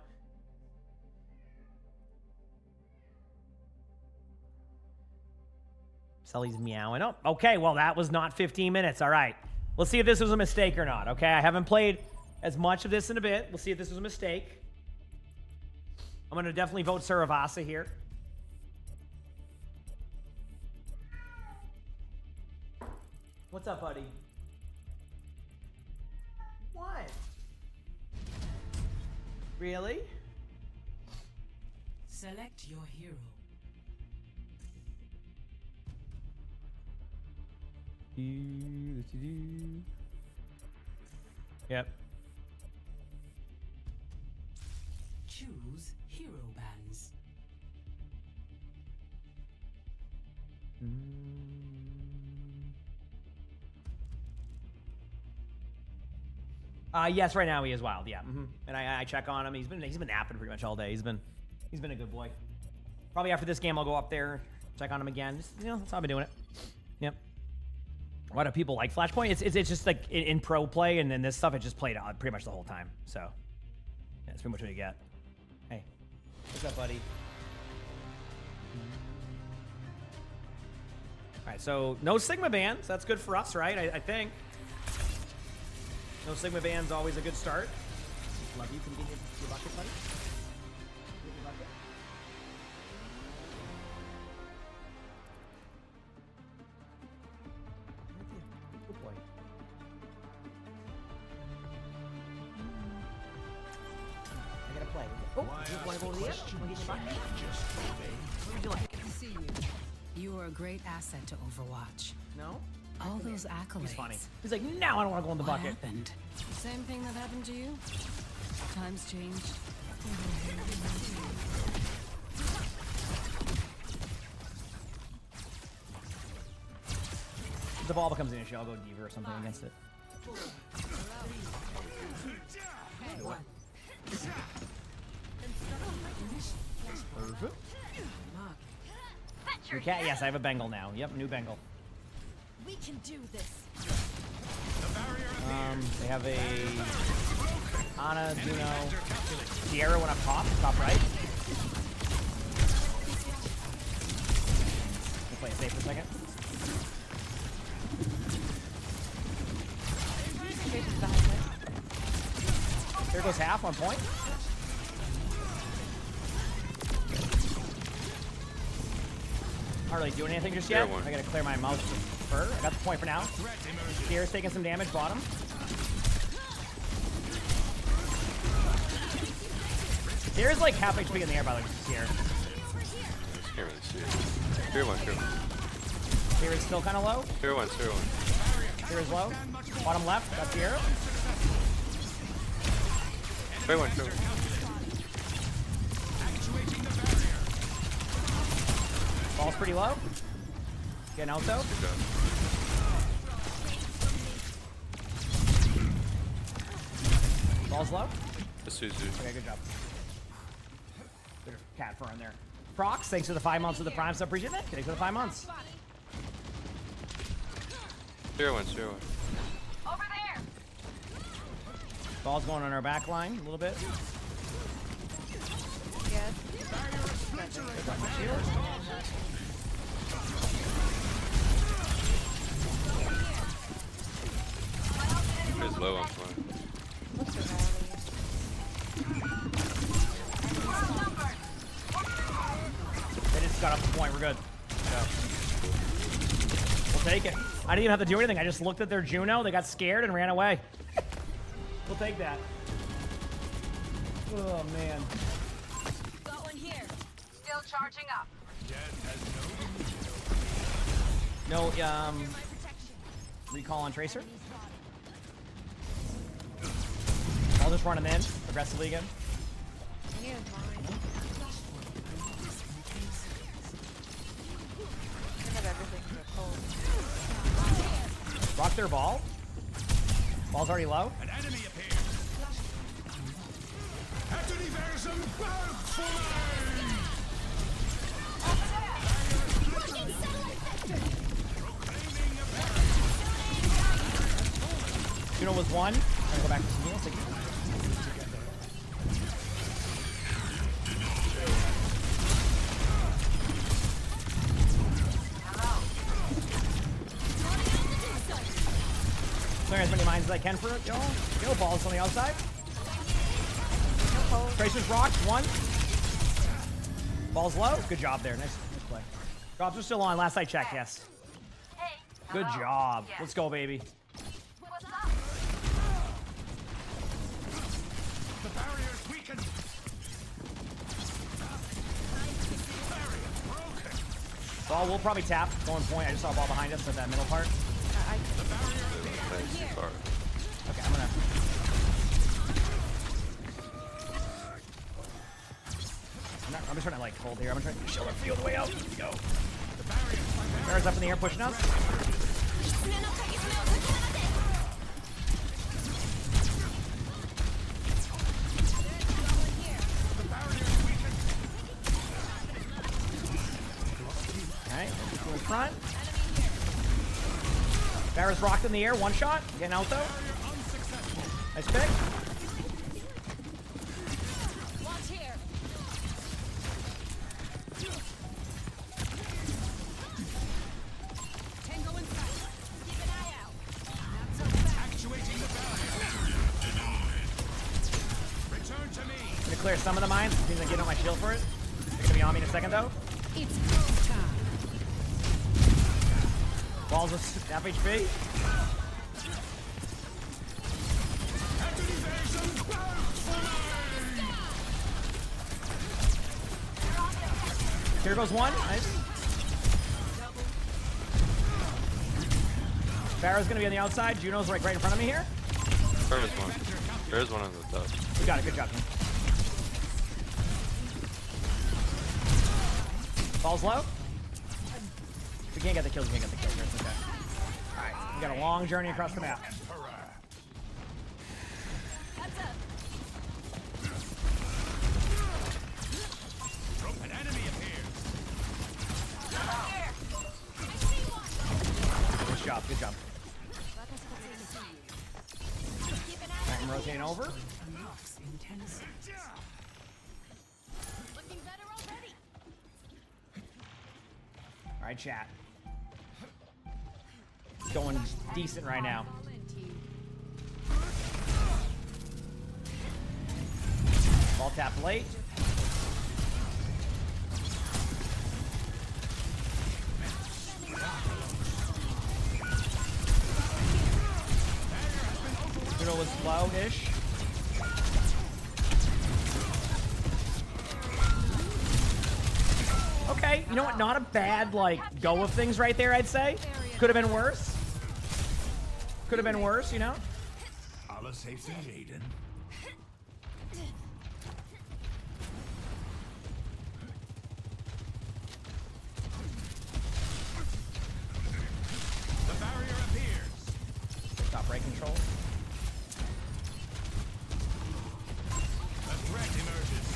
Sully's meowing. Oh, okay. Well, that was not 15 minutes. All right. Let's see if this was a mistake or not. Okay, I haven't played as much of this in a bit. We'll see if this was a mistake. I'm going to definitely vote Saravasa here. What's up, buddy? What? Really? Select your hero. Yep. Choose hero bands. Yes, right now he is wild. Yeah, and I check on him. He's been napping pretty much all day. He's been a good boy. Probably after this game, I'll go up there, check on him again. Just, that's how I've been doing it. Yep. Why do people like Flashpoint? It's just like in pro play, and then this stuff it just played out pretty much the whole time. So yeah, that's pretty much what you get. Hey, what's up, buddy? All right, so no Sigma bans. That's good for us, right? I think. No Sigma ban's always a good start. Love you. Can you get your bucket, buddy? Get your bucket. Good boy. I gotta play. Oh, you want to go to the end? Want to get your bucket? What would you like? To see you. You are a great asset to Overwatch. No? All those accolades. He's funny. He's like, no, I don't want to go in the What bucket. happened? Same thing that happened to you? Times changed. If the ball becomes an issue, I'll go Diva or something against it. Okay, yes, I have a Bengal now. Yep, new Bengal. We can do this. They have a Ana, Juno, Sierra went up top right. We'll play it safe for a second. There goes half, 1 point. Not really doing anything just yet. I gotta clear my mouth with fur. I got the point for now. Sierra's taking some damage, bottom. Sierra's like half HP in the air by like Sierra. Can't really see it. Tier 1. Sierra's still kind of low. Tier 1. Sierra's is low. Bottom left, that's the arrow. Straight one. Ball's pretty low. Getting out though. Good job. Ball's low. The Suzu. Okay, good job. Good cat fur in there. Prox, thanks for the 5 months of the Prime sub. Appreciate that. Thanks for the 5 months. 0-1. Over there. Ball's going on our back line a little bit. It's low on fire. They just got up the point. We're good. We'll take it. I didn't even have to do anything. I just looked at their Juno. They got scared and ran away. We'll take that. Oh, man. Got one here. Still charging up. No, recall on Tracer. I'll just run him in aggressively again. Rock their ball. Ball's already low. An enemy appears. Juno was one. I'm gonna go back to Neil. Clear as many mines as I can for it, y'all. Go, balls on the outside. Tracer's rocked, one. Ball's low. Good job there. Nice play. Drops are still on. Last I checked, yes. Good job. Let's go, baby. What's up? The barrier's weakened. Ball will probably tap. Going point. I just saw a ball behind us at that middle part. Thanks, too far. Okay, I'm gonna. I'm just trying to like hold here. I'm gonna try to show the field way out. Let's go. Bear's up in the air pushing us. Alright, go in front. Bear's rocked in the air, one shot. Getting out though. Nice pick. Watch here. Tango inside. Keep an eye out. Not so fast. Actuating the barrier. Return to me. I'm gonna clear some of the mines. It seems like getting on my shield for it. They're gonna be on me in a second though. It's go time. Balls with half HP. Here goes one. Nice. Farrah's gonna be on the outside. Juno's like right in front of me here. There is one. There is one on the top. We got it. Good job, team. Ball's low. We can't get the kills. We can't get the kills. It's okay. All right. We got a long journey across the map. Heads up. An enemy appears. Good job. Good job. All right, I'm rotating over. Looking better already. All right, chat. Going decent right now. Ball tap late. Juno was slow-ish. Okay, you know what? Not a bad, like, go of things right there, I'd say. Could have been worse. Could have been worse, you know? Alles heeft een reden. The barrier appears. Top right control. A threat emerges.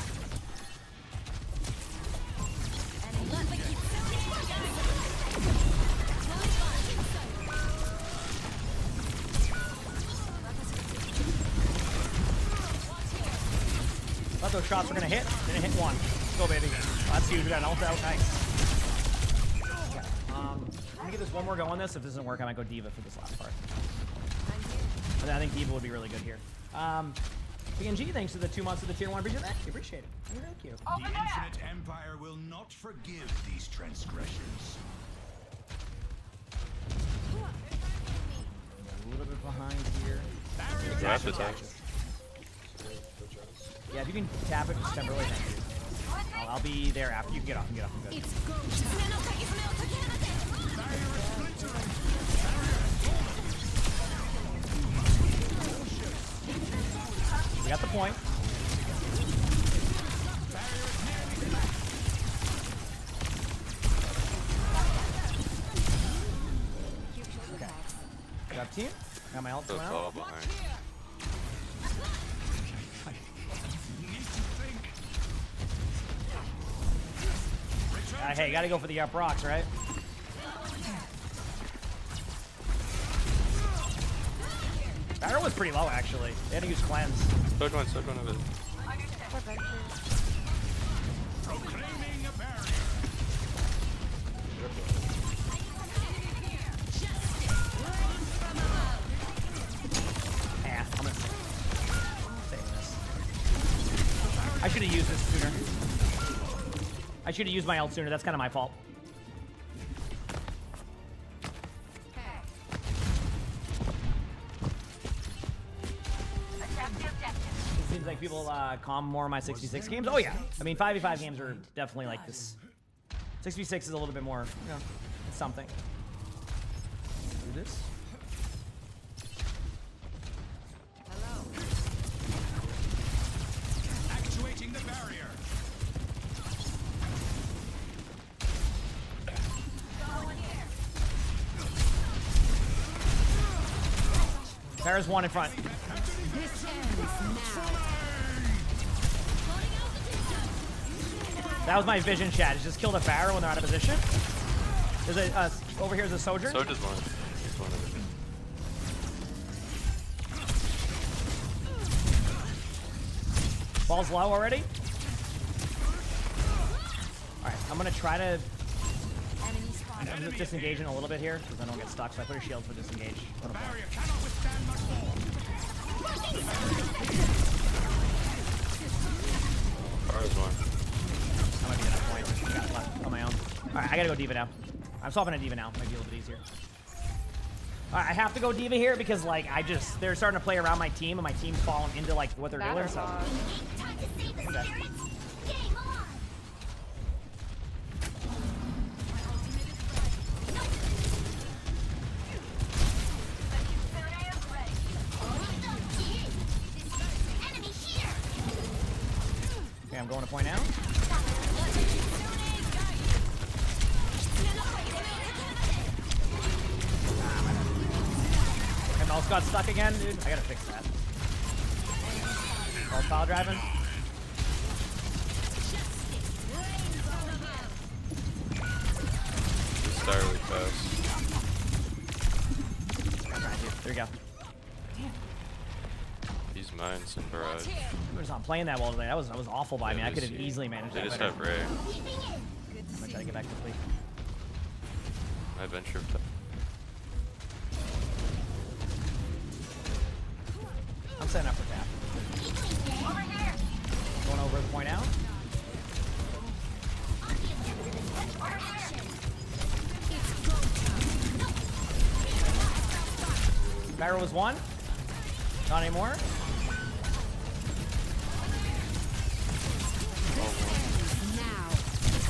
Thought those shots were gonna hit. Didn't hit one. Let's go, baby. That's huge. We got an ult out. Nice. Okay. I'm gonna get this one more go on this. If this doesn't work, I might go Diva for this last part. But I think Diva would be really good here. PNG, thanks for the 2 months of the tier 1 region. Thank you. Appreciate it. Thank you. The Infinite Empire will not forgive these transgressions. A little bit behind here. Grab the tank. Yeah, if you can tap it, just temporarily, thank you. I'll be there after. You can get off. I'm good. It's go time. We got the point. Okay. Good up team. Got my ult So coming it's out. all behind. Hey, gotta go for the up rocks, right? Barrow was pretty low, actually. They had to use cleanse. Third one of it. Proclaiming a barrier. Yeah, I'm gonna save this. I should have used this sooner. I should have used my ult sooner. That's kind of my fault. It seems like people calm more on my 66 games. Oh yeah, I mean 5v5 games are definitely like this. 6v6 is a little bit more, you know, it's something. Do this. Actuating the barrier. There's one in front. This ends now. That was my vision, chat. Is just kill the Pharaoh when they're out of position. There's a over here's a Sojourn. So does one. Just one of it. Ball's low already. All right, I'm gonna try to I'm just disengaging a little bit here because I don't get stuck. So I put a shield for disengage. Barrier cannot withstand much more. There's one. I might be enough point. Got left on my own. All right, I gotta go Diva now. I'm swapping a Diva now. Might be a little bit easier. All right, I have to go Diva here because like they're starting to play around my team and my team's falling into like what they're doing. So. Okay. Okay, I'm going to point out. My mouse got stuck again, dude. I gotta fix that. Oh, foul driving. Just start really fast. There we go. These mines and barrage. We're just not playing that well today. That was awful by me. I could have easily managed They that just better. have Ray. I'm gonna try to get back to sleep. I venture. I'm setting up for tap. Going over the point out. Barrow was one. Not anymore.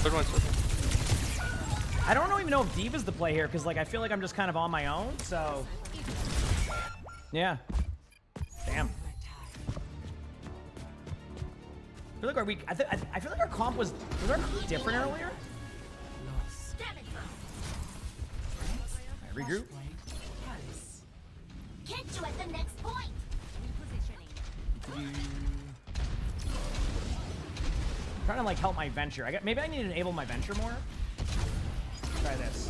Third one. I don't even know if Diva's the play here because like I feel like I'm just kind of on my own. So Yeah. Damn. I feel like I feel like our comp was our comp different earlier? Alright, regroup. Catch you at the next point. Trying to like help my venture. Maybe I need to enable my venture more. Try this.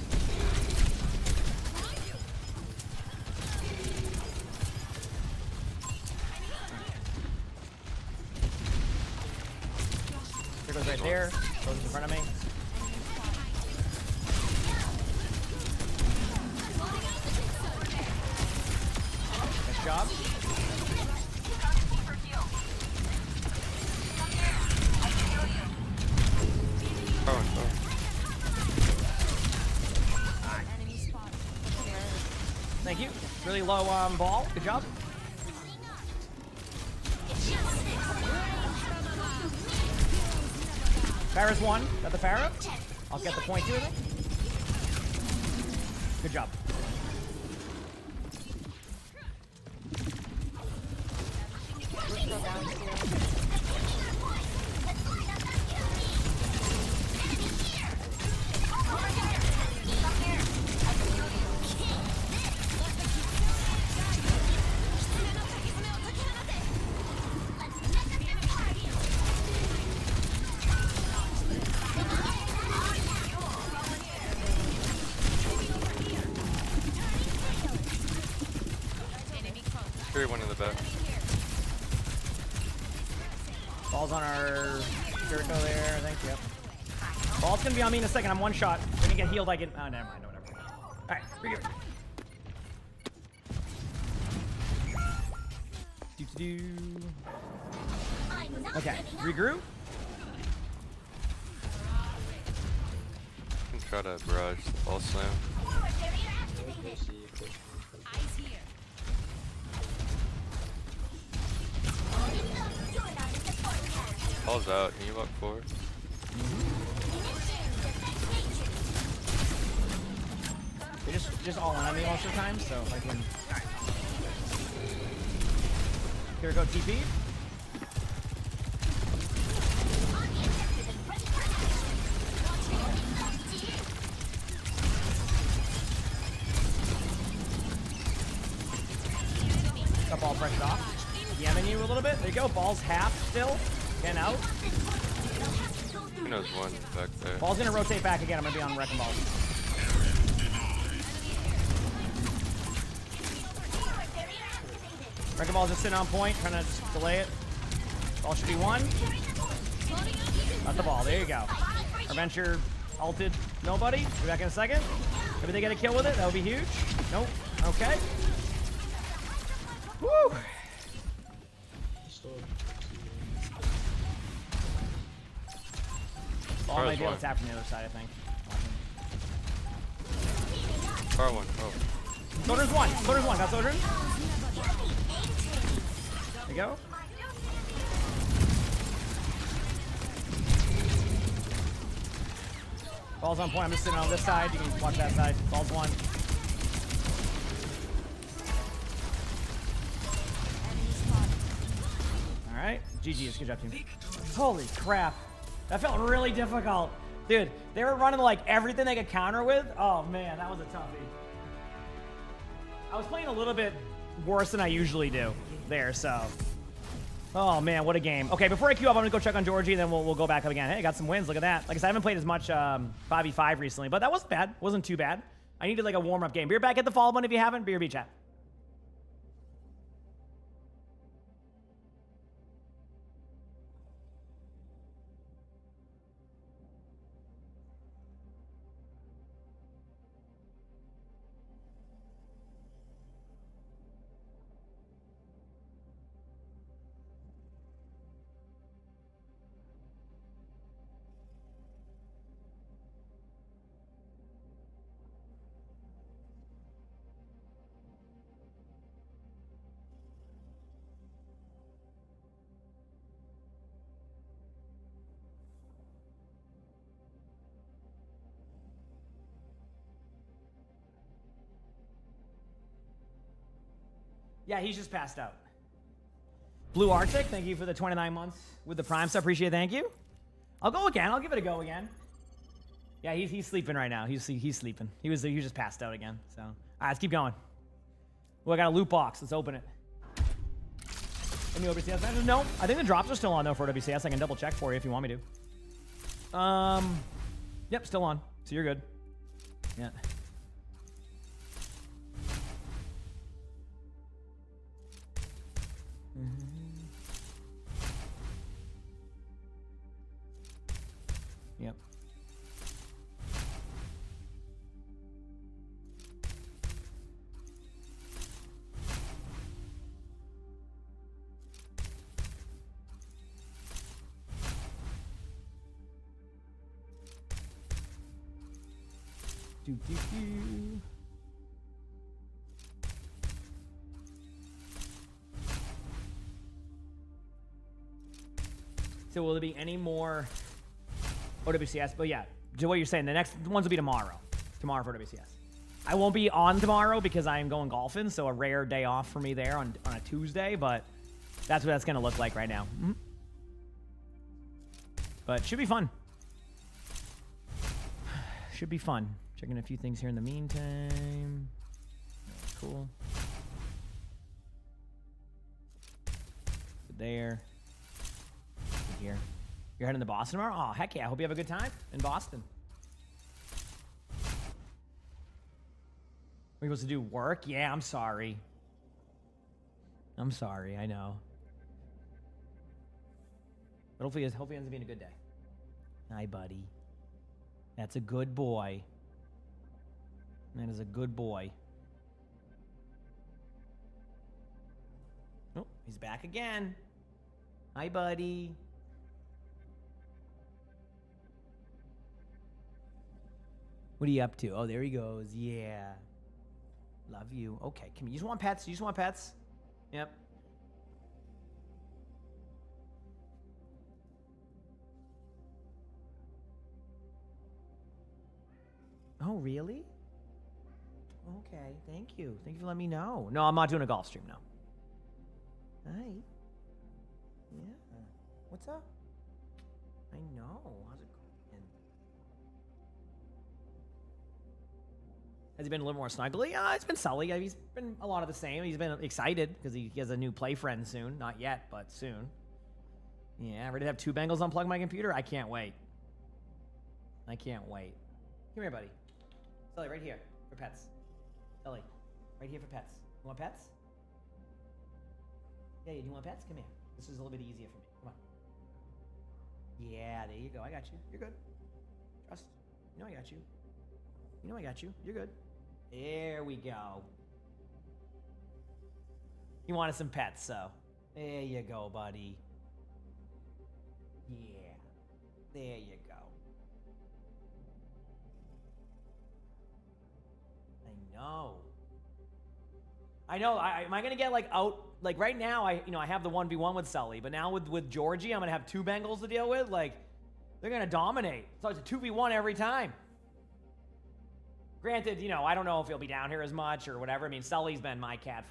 There goes right there. Goes in front of me. Nice job. Thank you. Really low ball. Good job. Farah's one. Got the Farah. I'll get the point too, I think. Good job. One in the back. Ball's on our Jericho there, I think. Yep. Ball's gonna be on me in a second. I'm one shot. Gonna get healed. I can. Oh, never mind. Whatever. All right, regroup. Okay, regroup. You can try to barrage the ball slam. Ball's out. Can you walk forward? They just all in on me most of the time, so if I can. Right. Here we go, TP. Got ball pressed off. Yamming you a little bit. There you go. Ball's half still. Getting out. Who knows one back there? Ball's gonna rotate back again. I'm gonna be on wrecking ball. Wrecking ball's just sitting on point, trying to just delay it. Ball should be one. Got the ball. There you go. Our venture ulted. Nobody. Be back in a second. Maybe they get a kill with it. That would be huge. Nope. Okay. Woo. Ball might be able to tap from the other side, I think. Far one. Oh. Soldier's one. Soldier's one. Got Soldier. There you go. Ball's on point. I'm just sitting on this side. You can watch that side. Ball's one. All right. GG's. Good job, team. Holy crap. That felt really difficult. Dude, they were running like everything they could counter with. Oh man, that was a toughie. I was playing a little bit worse than I usually do there, so. Oh man, what a game. Okay, before I queue up, I'm gonna go check on Georgie, then we'll go back up again. Hey, got some wins, look at that. Like I said, I haven't played as much 5v5 recently, but that wasn't bad. Wasn't too bad. I needed like a warm-up game. Beer back at the follow button if you haven't. Beer B chat. Yeah, he's just passed out. Blue Arctic, thank you for the 29 months with the Prime sub. Appreciate it. Thank you. I'll go again. I'll give it a go again. Yeah, he's sleeping right now. He's sleeping. He was just passed out again. So, all right, let's keep going. Well, I got a loot box. Let's open it. Any WCS matches? No, I think the drops are still on though for WCS. I can double check for you if you want me to. Yep, still on. So you're good. Yeah. Yep. Do, do, do. So will there be any more OWCS? But yeah, to what you're saying, the next ones will be tomorrow. Tomorrow for WCS. I won't be on tomorrow because I am going golfing, so a rare day off for me there on a Tuesday, but that's what that's going to look like right now. Mm-hmm. But should be fun. Should be fun. Checking a few things here in the meantime. Cool. There. Here. You're heading to Boston tomorrow? Oh, heck yeah. I hope you have a good time in Boston. We're supposed to do work? Yeah, I'm sorry. I'm sorry, I know. But hopefully it ends up being a good day. Hi, buddy. That's a good boy. That is a good boy. Oh, he's back again. Hi, buddy. What are you up to? Oh, there he goes. Yeah. Love you. Okay, come here. You just want pets? You just want pets? Yep. Oh, really? Okay, thank you. Thank you for letting me know. No, I'm not doing a golf stream now. Hi. Yeah. What's up? I know. How's it going? Has he been a little more snuggly? It's been Sully. He's been a lot of the same. He's been excited because he has a new play friend soon. Not yet, but soon. Yeah, ready to have 2 Bengals unplug my computer? I can't wait. I can't wait. Come here, buddy. Sully, right here for pets. Sully, right here for pets. You want pets? Yeah, you want pets? Come here. This is a little bit easier for me. Come on. Yeah, there you go. I got you. You're good. Trust. You know I got you. You know I got you. You're good. There we go. He wanted some pets, so there you go, buddy. Yeah. There you go. I know. Am I gonna get like out? Like right now, I have the 1v1 with Sully, but now with Georgie, I'm gonna have 2 Bengals to deal with. Like they're gonna dominate. So it's a 2v1 every time. Granted, I don't know if he'll be down here as much or whatever. I mean, Sully's been my cat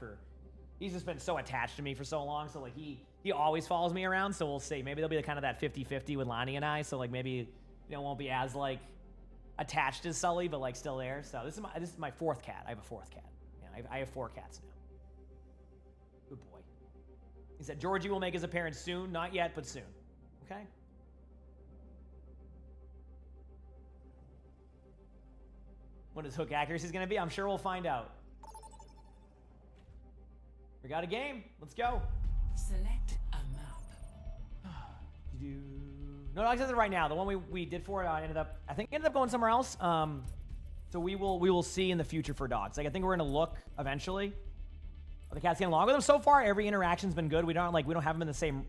he's just been so attached to me for so long. So like he always follows me around. So we'll see. Maybe there'll be kind of that 50-50 with Lonnie and I. So like maybe won't be as like attached as Sully, but like still there. So this is my 4th cat. I have a 4th cat. Yeah, I have 4 cats now. Good boy. He said Georgie will make his appearance soon. Not yet, but soon. Okay. What his hook accuracy is going to be? I'm sure we'll find out. We got a game. Let's go. Select a map. No, I said it right now. The one we did for it, ended up going somewhere else. So we will see in the future for dogs. Like I think we're gonna look eventually. Are the cats getting along with them? So far, every interaction's been good. We don't have them in the same.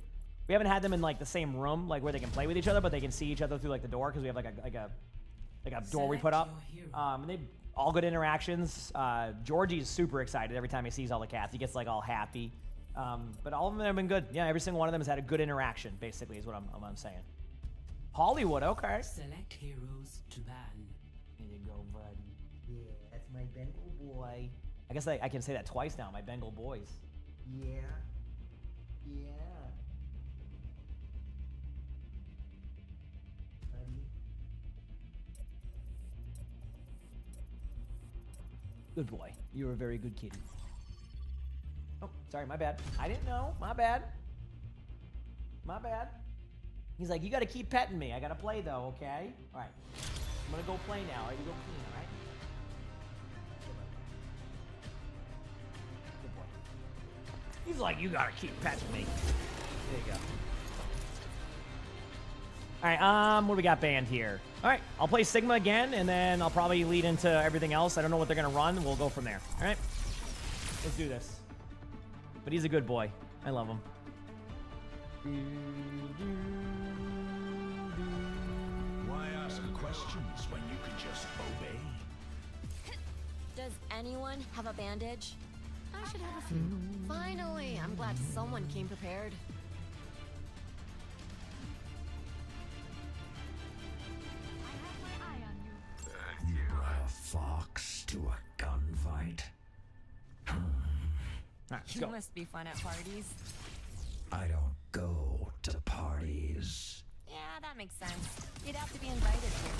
We haven't had them in like the same room, like where they can play with each other, but they can see each other through like the door because we have like a door we put up. And they all good interactions. Georgie's super excited every time he sees all the cats. He gets like all happy. But all of them have been good. Yeah, every single one of them has had a good interaction. Basically, is what I'm saying. Hollywood, okay. Select heroes to ban. There you go, buddy. Yeah, that's my Bengal boy. I guess I can say that twice now. My Bengal boys. Yeah. Yeah. Buddy. Good boy. You're a very good kitty. Oh, sorry, my bad. I didn't know. My bad. My bad. He's like, you gotta keep petting me. I gotta play though, okay? Alright. I'm gonna go play now. Alright, you go clean, alright? Good boy. He's like, you gotta keep petting me. There you go. Alright, what do we got banned here? Alright, I'll play Sigma again, and then I'll probably lead into everything else. I don't know what they're gonna run. We'll go from there. Alright? Let's do this. But he's a good boy. I love him. Why ask questions when you can just obey? Does anyone have a bandage? I should have a few. Finally, I'm glad someone came prepared. I have my eye on you. You are a fox to a gunfight. Alright, let's You go. must be fun at parties. I don't go to parties. Yeah, that makes sense. You'd have to be invited here.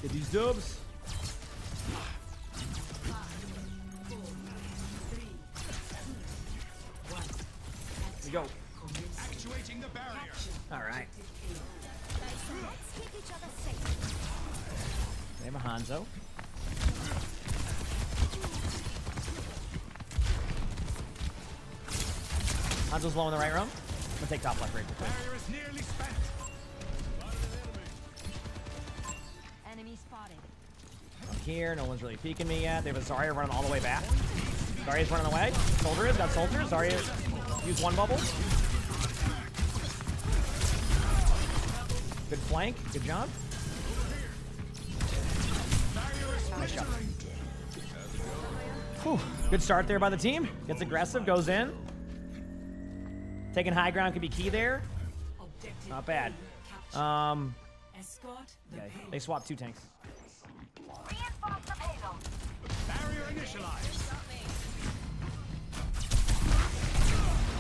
Get these dubs. Here we go. Actuating the barrier. Alright. Let's keep each other safe. They have a Hanzo. Hanzo's low in the right room. I'm gonna take top left very quickly. Barrier is nearly spent. Enemy spotted. I'm here. No one's really peeking me yet. They have a Zarya running all the way back. Zarya's running away. Soldier is. Got soldier. Zarya used one bubble. Good flank. Good job. Nice job. Whew. Good start there by the team. Gets aggressive. Goes in. Taking high ground could be key there. Not bad. Okay. They swapped 2 tanks. Barrier initialized.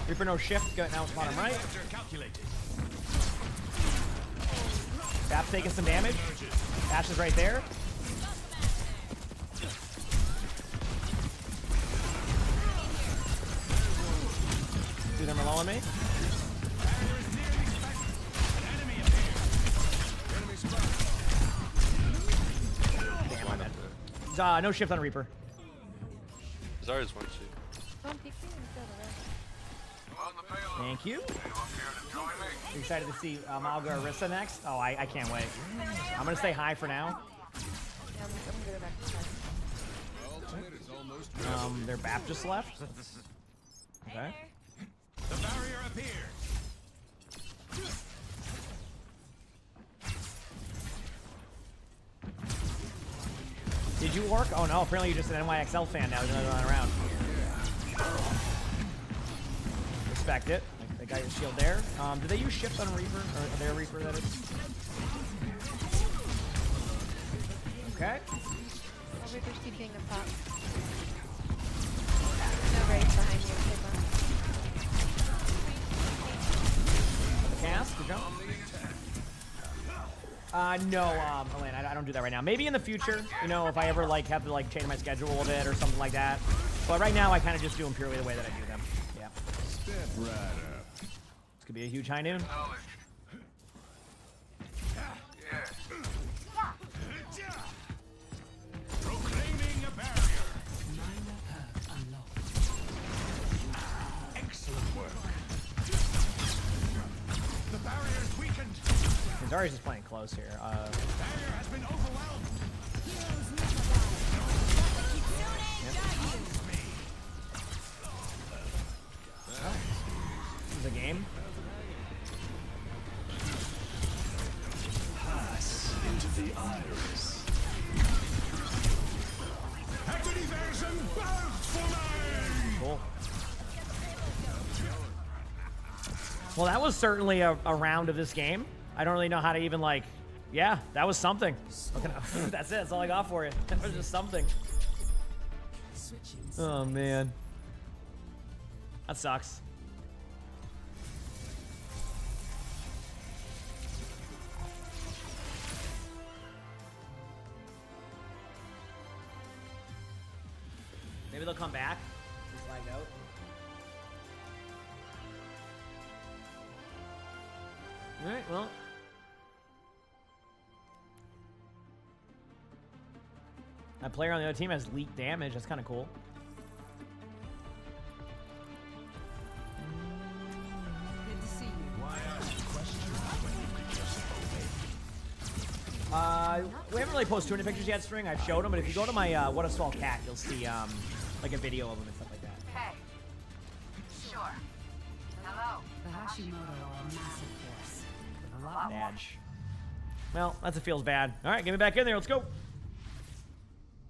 Reaper no shift. Go now bottom right. Calculated. Bap's taking some damage. Ash is right there. Two of them are low on me. Damn, I'm dead. No shift on Reaper. Zarya's 1-2. Thank you. You excited to see Malga or Rissa next? Oh, I can't wait. I'm going to stay high for now. Their BAP just left. Okay. The barrier appeared. Did you work? Oh no, apparently you're just an NYXL fan now. You're not going around. Respect it. They got your shield there. Do they use shift on Reaper? Or their Reaper, that is? Okay. Reaper's keeping a pop. No race behind you, Sigma. Cast, good job. No, Elaine, I don't do that right now. Maybe in the future, you know, if I ever like have to like change my schedule a little bit or something like that. But right now, I kind of just do them purely the way that I do them. Yeah. Step right up. This could be a huge high noon. Proclaiming a barrier. Excellent work. The barrier is weakened. Zarya's just playing close here. Barrier has been overwhelmed. This is a game. Pass into the iris. Activation burst for me. Cool. Well, that was certainly a round of this game. I don't really know how to even like, yeah, that was something. Okay, that's it. That's all I got for you. That was just something. Oh man, that sucks. Maybe they'll come back. Just lagged out. All right, well. That player on the other team has leak damage. That's kind of cool. Good to see you. Why ask questions when you could just obey? We haven't really posted too many pictures yet, String. I've showed them, but if you go to my What a Small Cat, you'll see like a video of them and stuff like that. Hey. Sure. Hello. The Hashimoto are a massive force. A lot Badge. Well, that's it feels bad. All right, get me back in there. Let's go.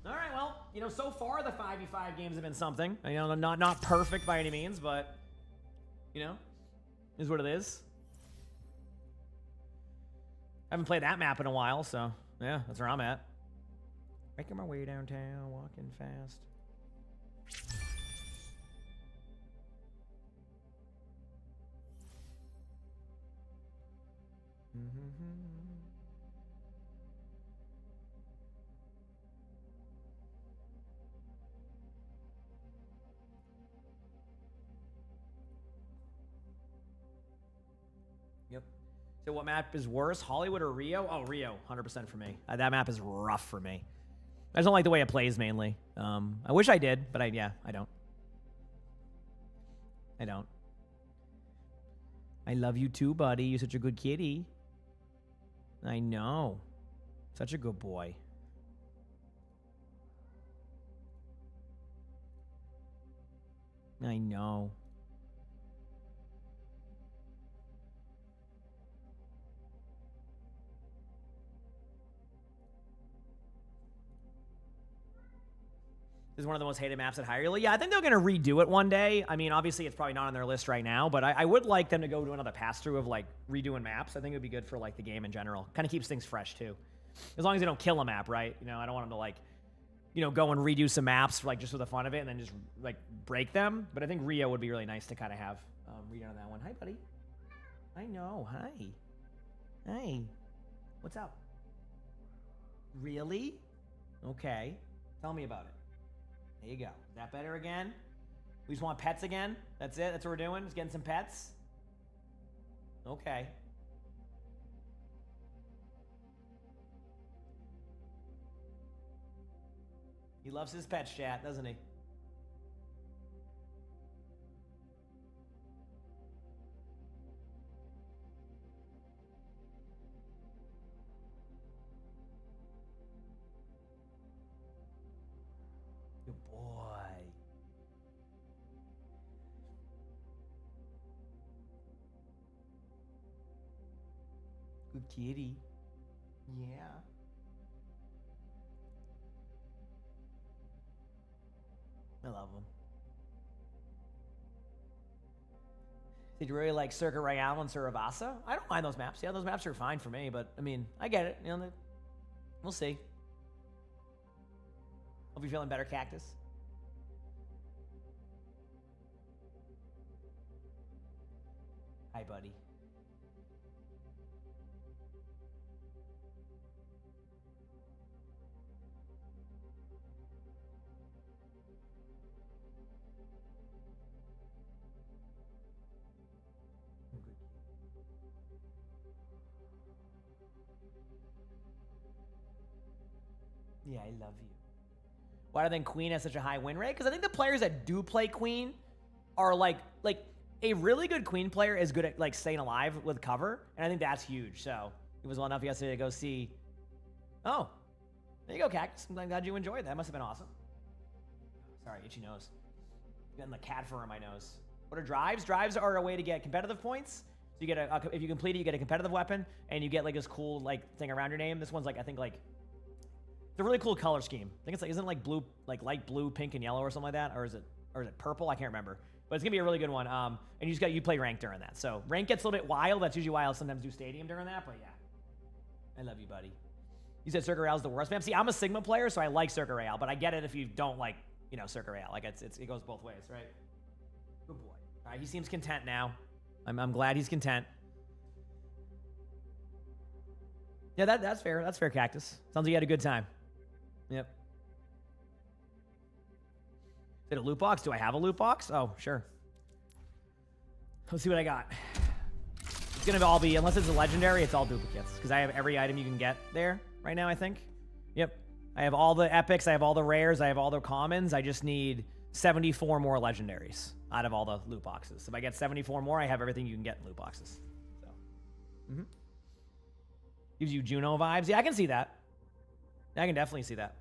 All right, well, you know, so far the 5v5 games have been something. You know, not perfect by any means, but, you know, is what it is. I haven't played that map in a while, so, yeah, that's where I'm at. Making my way downtown, walking fast. Yep. So what map is worse, Hollywood or Rio? Oh, Rio, 100% for me. That map is rough for me. I just don't like the way it plays mainly. I wish I did, but I don't. I don't. I love you too, buddy. You're such a good kitty. I know. Such a good boy. I know. This is one of the most hated maps at Hyrule. Yeah, I think they're going to redo it one day. I mean, obviously, it's probably not on their list right now, but I would like them to go to another pass-through of, like, redoing maps. I think it would be good for, like, the game in general. Kind of keeps things fresh, too. As long as they don't kill a map, right? You know, I don't want them to, like, you know, go and redo some maps, like, just for the fun of it and then just, like, break them. But I think Rio would be really nice to kind of have redone on that one. Hi, buddy. I know. Hi. Hey. What's up? Really? Okay. Tell me about it. There you go. Is that better again? We just want pets again? That's it? That's what we're doing? Just getting some pets? Okay. He loves his pets, chat, doesn't he? Good boy. Good kitty. Yeah. I love him. Did you really like Circuit Royale and Surabasa? I don't mind those maps. Yeah, those maps are fine for me, but I mean, I get it. You know, we'll see. Hope you're feeling better, Cactus. Hi, buddy. Yeah, I love you. Why do I think Queen has such a high win rate? Because I think the players that do play Queen are like a really good Queen player is good at like staying alive with cover, and I think that's huge. So it was well enough yesterday to go see. Oh, there you go, Cactus. I'm glad you enjoyed that. Must have been awesome. Sorry, itchy nose. Getting the cat fur on my nose. What are drives? Drives are a way to get competitive points. So you get if you complete it, you get a competitive weapon, and you get like this cool like thing around your name. This one's like I think like. It's a really cool color scheme. I think it's like, isn't it like blue, like light blue, pink, and yellow or something like that? Or is it purple? I can't remember. But it's gonna be a really good one. And you play rank during that. So rank gets a little bit wild. That's usually why I'll sometimes do stadium during that. But yeah, I love you, buddy. You said Circuit Royale is the worst map. See, I'm a Sigma player, so I like Circuit Royale. But I get it if you don't like you know, Circa Real. Like it goes both ways, right? Good boy. All right, he seems content now. I'm glad he's content. Yeah, that's fair. That's fair, Cactus. Sounds like you had a good time. Yep. Is it a loot box? Do I have a loot box? Oh, sure. Let's see what I got. It's gonna all be, unless it's a legendary, it's all duplicates. Because I have every item you can get there right now, I think. Yep. I have all the epics, I have all the rares, I have all the commons. I just need 74 more legendaries out of all the loot boxes. If I get 74 more, I have everything you can get in loot boxes. So, gives you Juno vibes. Yeah, I can see that. I can definitely see that.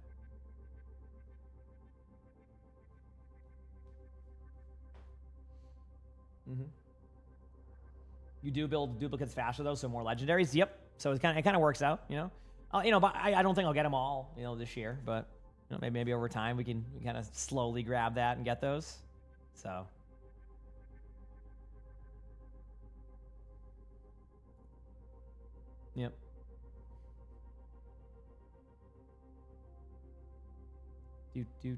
You do build duplicates faster though, so more legendaries. Yep. So it kind of works out, you know. But I don't think I'll get them all, you know, this year. But you know, maybe over time we can kind of slowly grab that and get those. So. Yep. Do.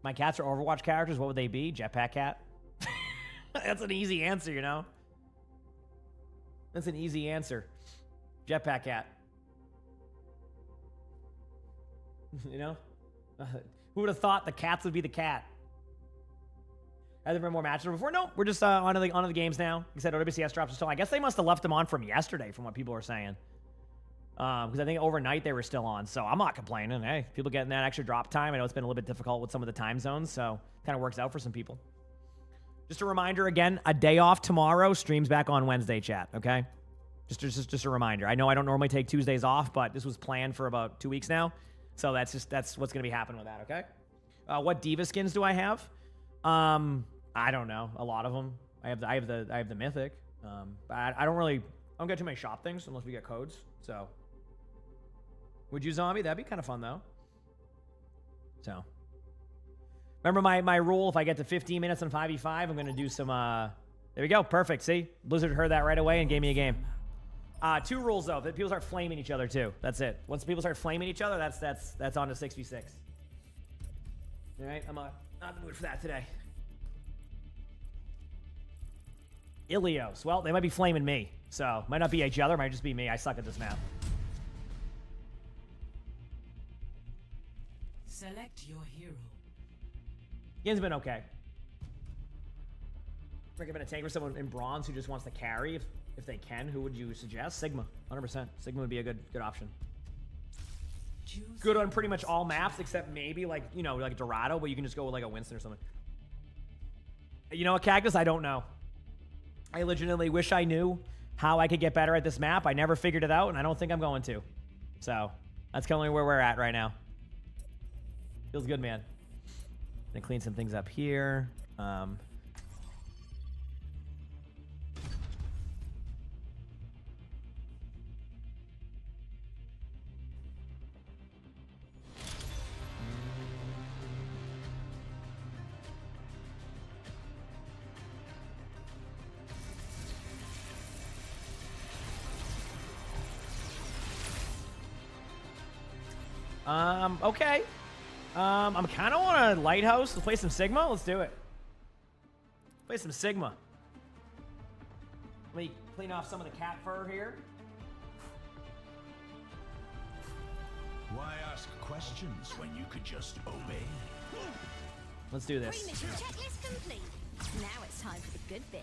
My cats are Overwatch characters. What would they be? Jetpack cat? That's an easy answer, you know? That's an easy answer. Jetpack cat. You know? Who would have thought the cats would be the cat? Have there been more matches before? No, we're just on to the games now. Like I said, OWCS drops are still. I guess they must have left them on from yesterday, from what people were saying. Because I think overnight they were still on, so I'm not complaining. Hey, people getting that extra drop time. I know it's been a little bit difficult with some of the time zones, so kind of works out for some people. Just a reminder again, a day off tomorrow, streams back on Wednesday, chat, okay? Just a reminder. I know I don't normally take Tuesdays off, but this was planned for about 2 weeks now, so that's what's going to be happening with that, okay? What Diva skins do I have? I don't know. A lot of them. I have the Mythic. But I don't get too many shop things unless we get codes, so... Would you zombie? That'd be kind of fun, though. So. Remember my rule, if I get to 15 minutes on 5v5, I'm going to do some, There we go. Perfect. See? Blizzard heard that right away and gave me a game. 2 rules, though. That people start flaming each other, too. That's it. Once people start flaming each other, that's on to 6v6. All right? I'm not in the mood for that today. Ilios. Well, they might be flaming me. So, might not be each other. Might just be me. I suck at this map. Select your hero. Game's been okay. Recommend a tank for someone in bronze who just wants to carry if they can. Who would you suggest? Sigma, 100%. Sigma would be a good option. Good on pretty much all maps except maybe like Dorado, but you can just go with like a Winston or something. You know what, Cactus? I don't know. I legitimately wish I knew how I could get better at this map. I never figured it out, and I don't think I'm going to. So that's kind of where we're at right now. Feels good, man. Gonna clean some things up here. Okay. I'm kind of on a lighthouse. Let's play some Sigma. Let's do it. Play some Sigma. Let me clean off some of the cat fur here. Why ask questions when you could just obey? Let's do this. Pre-mission checklist complete. Now it's time for the good bit.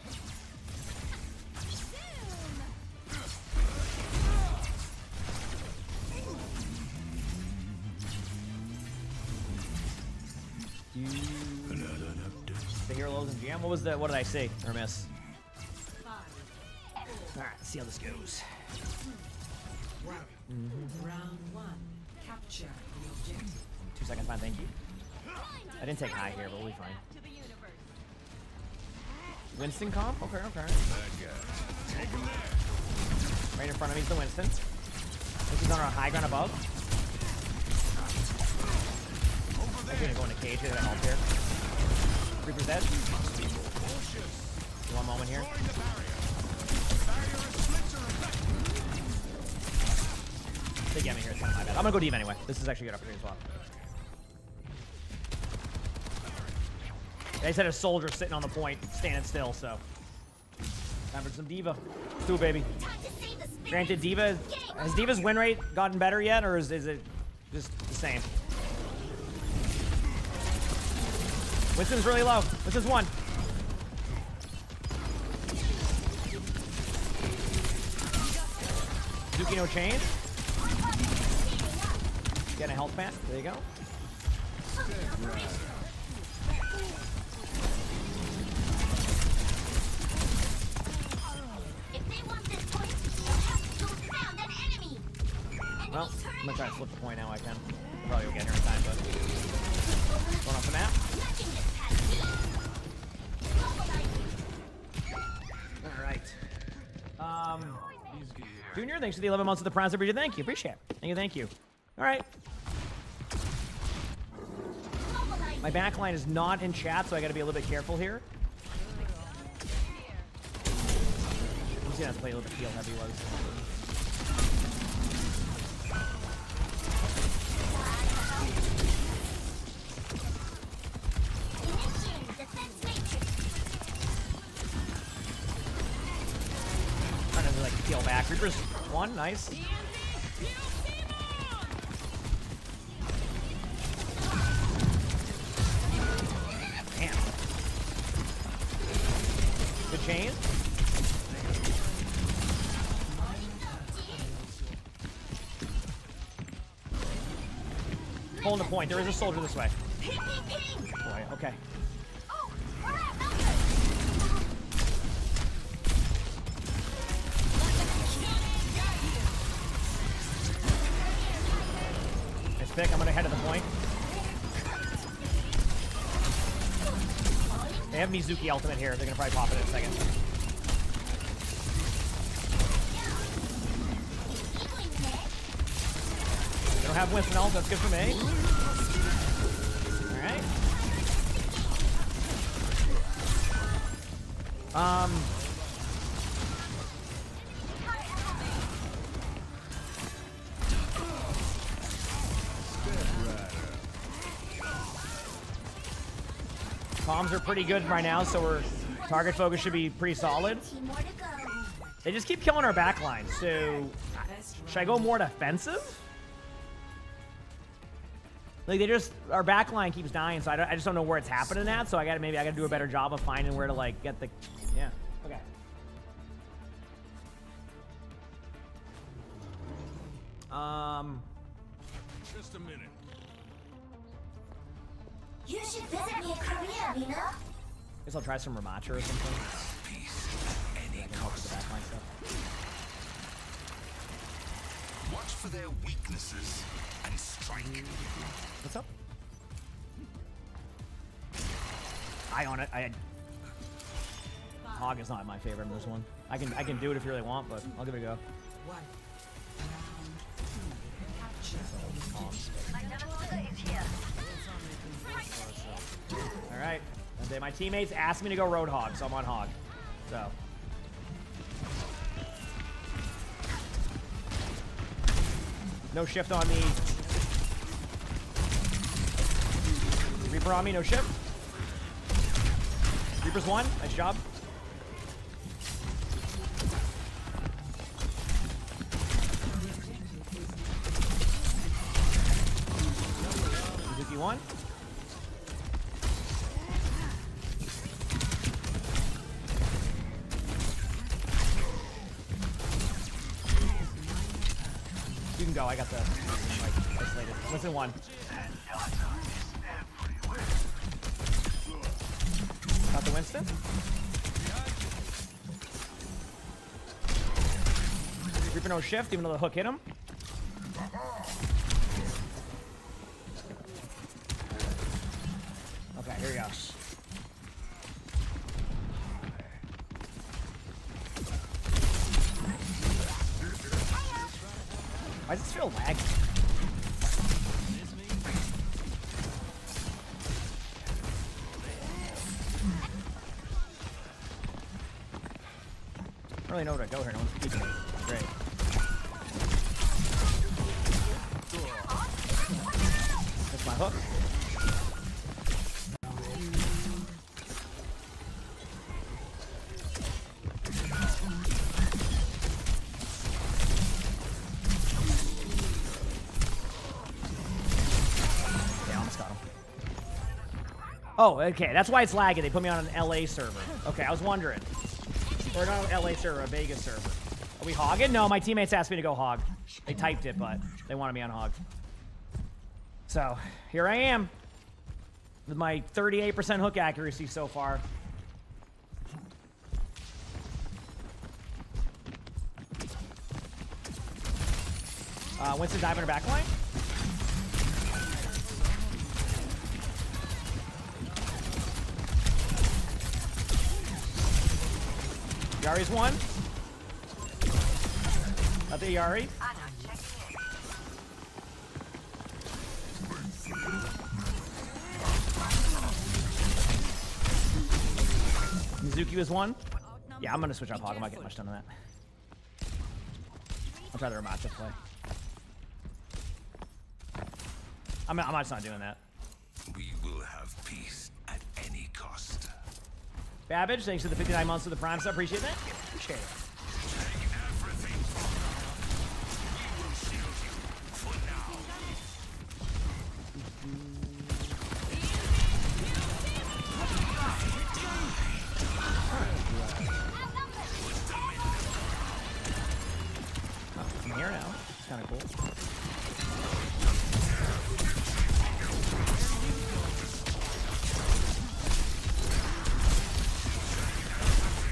The hero lows and GM. What did I say or miss? All right, let's see how this goes. Round 1. Capture the objective. 2 seconds, fine. Thank you. I didn't take high here, but we'll be fine. Winston comp? Okay. Right in front of me is the Winston. This is on our high ground above. I'm gonna go into cage here to help here. Reaper's dead. One moment here. They get me here. It's kind of my bad. I'm gonna go deep anyway. This is actually a good opportunity as well. They said a soldier sitting on the point, standing still, so. Time for some Diva. Let's do it, baby. Granted, Diva, has Diva's win rate gotten better yet, or is it just the same? Winston's really low. Winston's 1. Zuki no change. Getting a health pack. There you go. Well, I'm gonna try to flip the point now. I can. Probably will get here in time, but going off the map. All right. Junior, thanks for the 11 months of the Prime Super. Thank you. Appreciate it. Thank you. Thank you. All right. My backline is not in chat, so I got to be a little bit careful here. I'm just gonna have to play a little bit heal heavy was. Trying to like peel back. Reaper's 1, nice. Damn. Good chain. Pulling the point. There is a soldier this way. Boy, okay. Nice pick. I'm gonna head to the point. They have Mizuki ultimate here. They're gonna probably pop it in a second. They don't have Winston ult. That's good for me. All right. Comms are pretty good right now, so our target focus should be pretty solid. They just keep killing our backline, so should I go more defensive? Like they just, our backline keeps dying, so I just don't know where it's happening at. So maybe I gotta do a better job of finding where to like get the, yeah, okay. Just a minute. You should visit me in Korea, Mina. Guess I'll try some Ramacha or something. Yeah, I can help with the backline stuff. Watch for their weaknesses and strike. What's up? Eye on it. Hog is not my favorite in this one. I can do it if you really want, but I'll give it a go. All right. My teammates asked me to go Roadhog, so I'm on Hog. So. No shift on me. Reaper on me, no shift. Reaper's 1, nice job. Suzuki 1. You can go, I got the like, isolated. Listen 1. Got the Winston. Reaper no shift, even though the hook hit him. Okay, here we go. Why does this feel laggy? I don't really know where to go here. No one's keeping me. Great. Oh, okay. That's why it's lagging. They put me on an LA server. Okay, I was wondering. Or not an LA server, a Vegas server. Are we hogging? No, my teammates asked me to go hog. They typed it, but they wanted me on hog. So, here I am. With my 38% hook accuracy so far. Winston diving her back line. Yari's one. Not the Yari. Mizuki was one. Yeah, I'm gonna switch up hog. I'm not getting much done on that. I'll try the Ramacha play. I'm just not doing that. We will have peace at any cost. Babbage, thanks for the 59 months of the Prime sub. Appreciate that. Appreciate it. Take everything from them. We will shield you for now. Oh, I'm here now. It's kind of cool.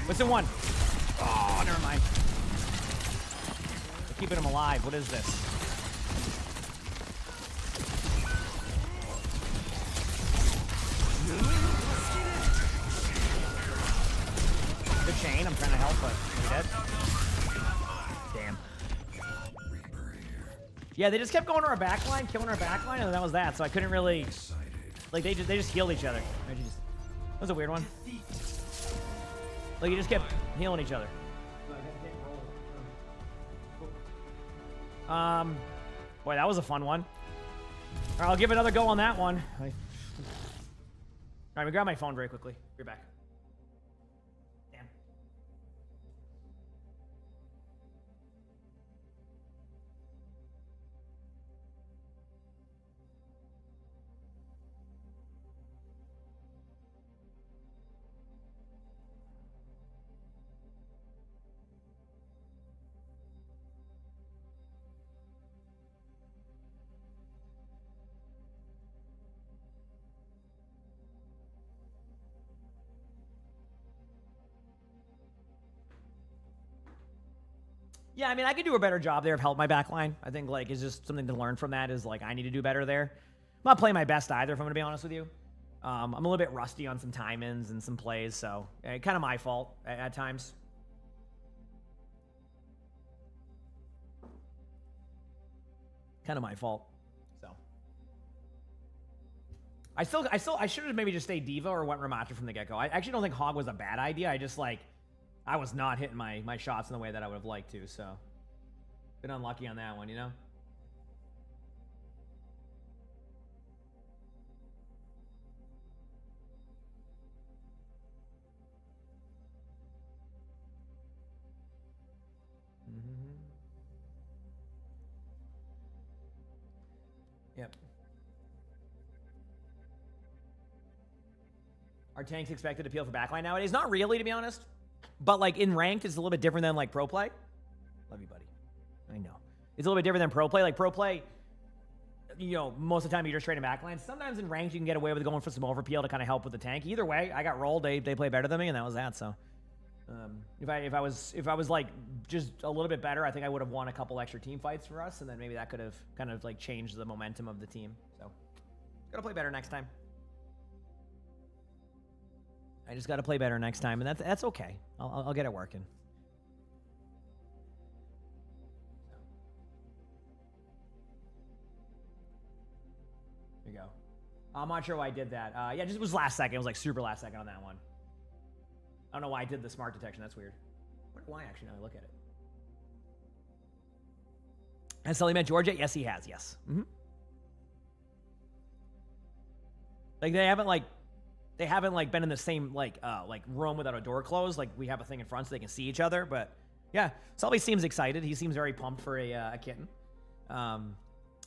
What's in one? Oh, never mind. We're keeping him alive. What is this? Good chain. I'm trying to help, but are we dead? Damn. Yeah, they just kept going to our backline, killing our backline, and that was that. So I couldn't really, like, they just healed each other. That was a weird one. Like, you just kept healing each other. Boy, that was a fun one. All right, I'll give another go on that one. All right, let me grab my phone very quickly. Be back. Damn. Yeah, I mean, I could do a better job there of helping my back line. I think, like, it's just something to learn from that is, like, I need to do better there. I'm not playing my best either, if I'm going to be honest with you. I'm a little bit rusty on some time-ins and some plays, so kind of my fault at times. Kind of my fault. So I should have maybe just stayed Diva or went Ramacha from the get-go. I actually don't think Hog was a bad idea. I just, like, I was not hitting my shots in the way that I would have liked to, so been unlucky on that one, you know? Yep. Are tanks expected to peel for backline nowadays? Not really, to be honest. But, like, in ranked, it's a little bit different than, like, pro play. Love you, buddy. I know. It's a little bit different than pro play. Like, pro play, you know, most of the time you're just trading backlines. Sometimes in ranked, you can get away with going for some overpeel to kind of help with the tank. Either way, I got rolled. They play better than me, and that was that, so. If I was, like, just a little bit better, I think I would have won a couple extra team fights for us, and then maybe that could have kind of, like, changed the momentum of the team. So, gotta play better next time. I just got to play better next time, and that's okay. I'll get it working. There you go. I'm not sure why I did that. Yeah, just it was last second. It was like super last second on that one. I don't know why I did the smart detection. That's weird. Why actually? Now I look at it. Has Sully met Georgia? Yes, he has. Yes. Like they haven't been in the same like room without a door closed. Like we have a thing in front so they can see each other. But yeah, Sully seems excited. He seems very pumped for a kitten.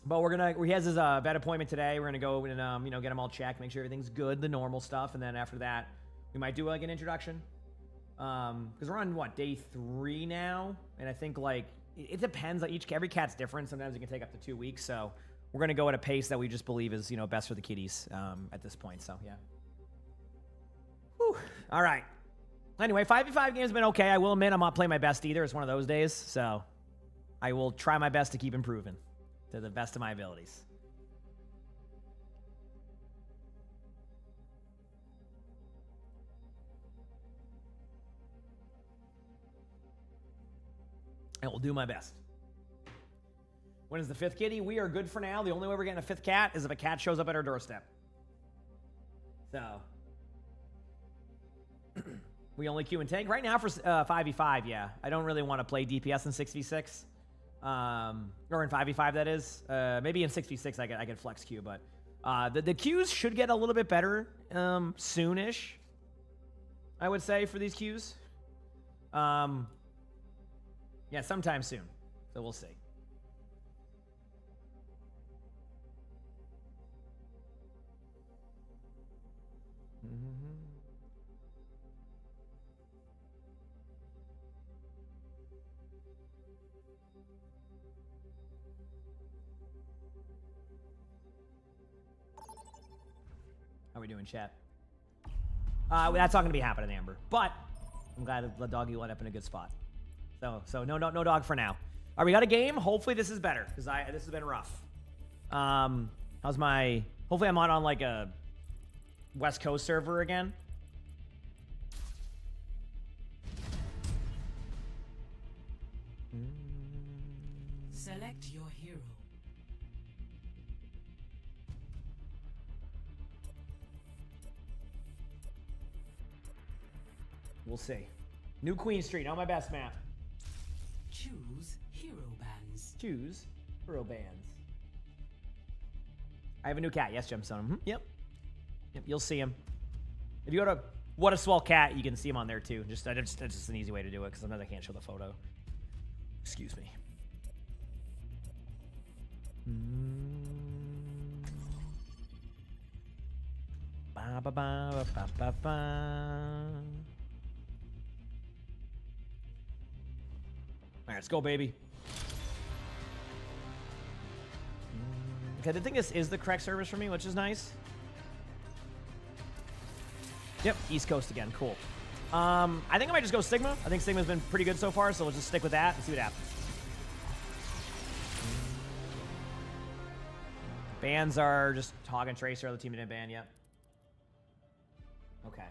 But he has his vet appointment today. We're gonna go and you know, get him all checked, make sure everything's good, the normal stuff, and then after that, we might do like an introduction. Because we're on what, day 3 now, and I think like it depends. Like every cat's different. Sometimes it can take up to 2 weeks. So we're gonna go at a pace that we just believe is, you know, best for the kitties at this point. So yeah. Whew. All right. Anyway, 5v5 game's been okay. I will admit I'm not playing my best either. It's one of those days, so I will try my best to keep improving to the best of my abilities. I will do my best. When is the 5th kitty? We are good for now. The only way we're getting a 5th cat is if a cat shows up at our doorstep. So we only queue and tank right now for 5v5. Yeah, I don't really want to play DPS in 6v6, or in 5v5. That is, maybe in 6v6 I could flex queue, but the queues should get a little bit better soonish. I would say for these queues. Yeah, sometime soon. So we'll see. How are we doing, chat? That's not going to be happening, Amber. But I'm glad that the doggy went up in a good spot. So no dog for now. All right, we got a game. Hopefully this is better because this has been rough. How's my? Hopefully I'm not on like a West Coast server again. Select your hero. We'll see. New Queen Street on my best map. Choose hero bands. Choose hero bands. I have a new cat. Yes, Gemstone. Yep. You'll see him. If you go to What a Swell Cat, you can see him on there too. That's just an easy way to do it because sometimes I can't show the photo. Excuse me. Ba ba ba ba ba ba. All right, let's go, baby. Okay, the thing is the correct service for me, which is nice. Yep, East Coast again. Cool. I think I might just go Sigma. I think Sigma's been pretty good so far, so we'll just stick with that and see what happens. Bans are just Hog and Tracer. The team didn't ban yet. Okay.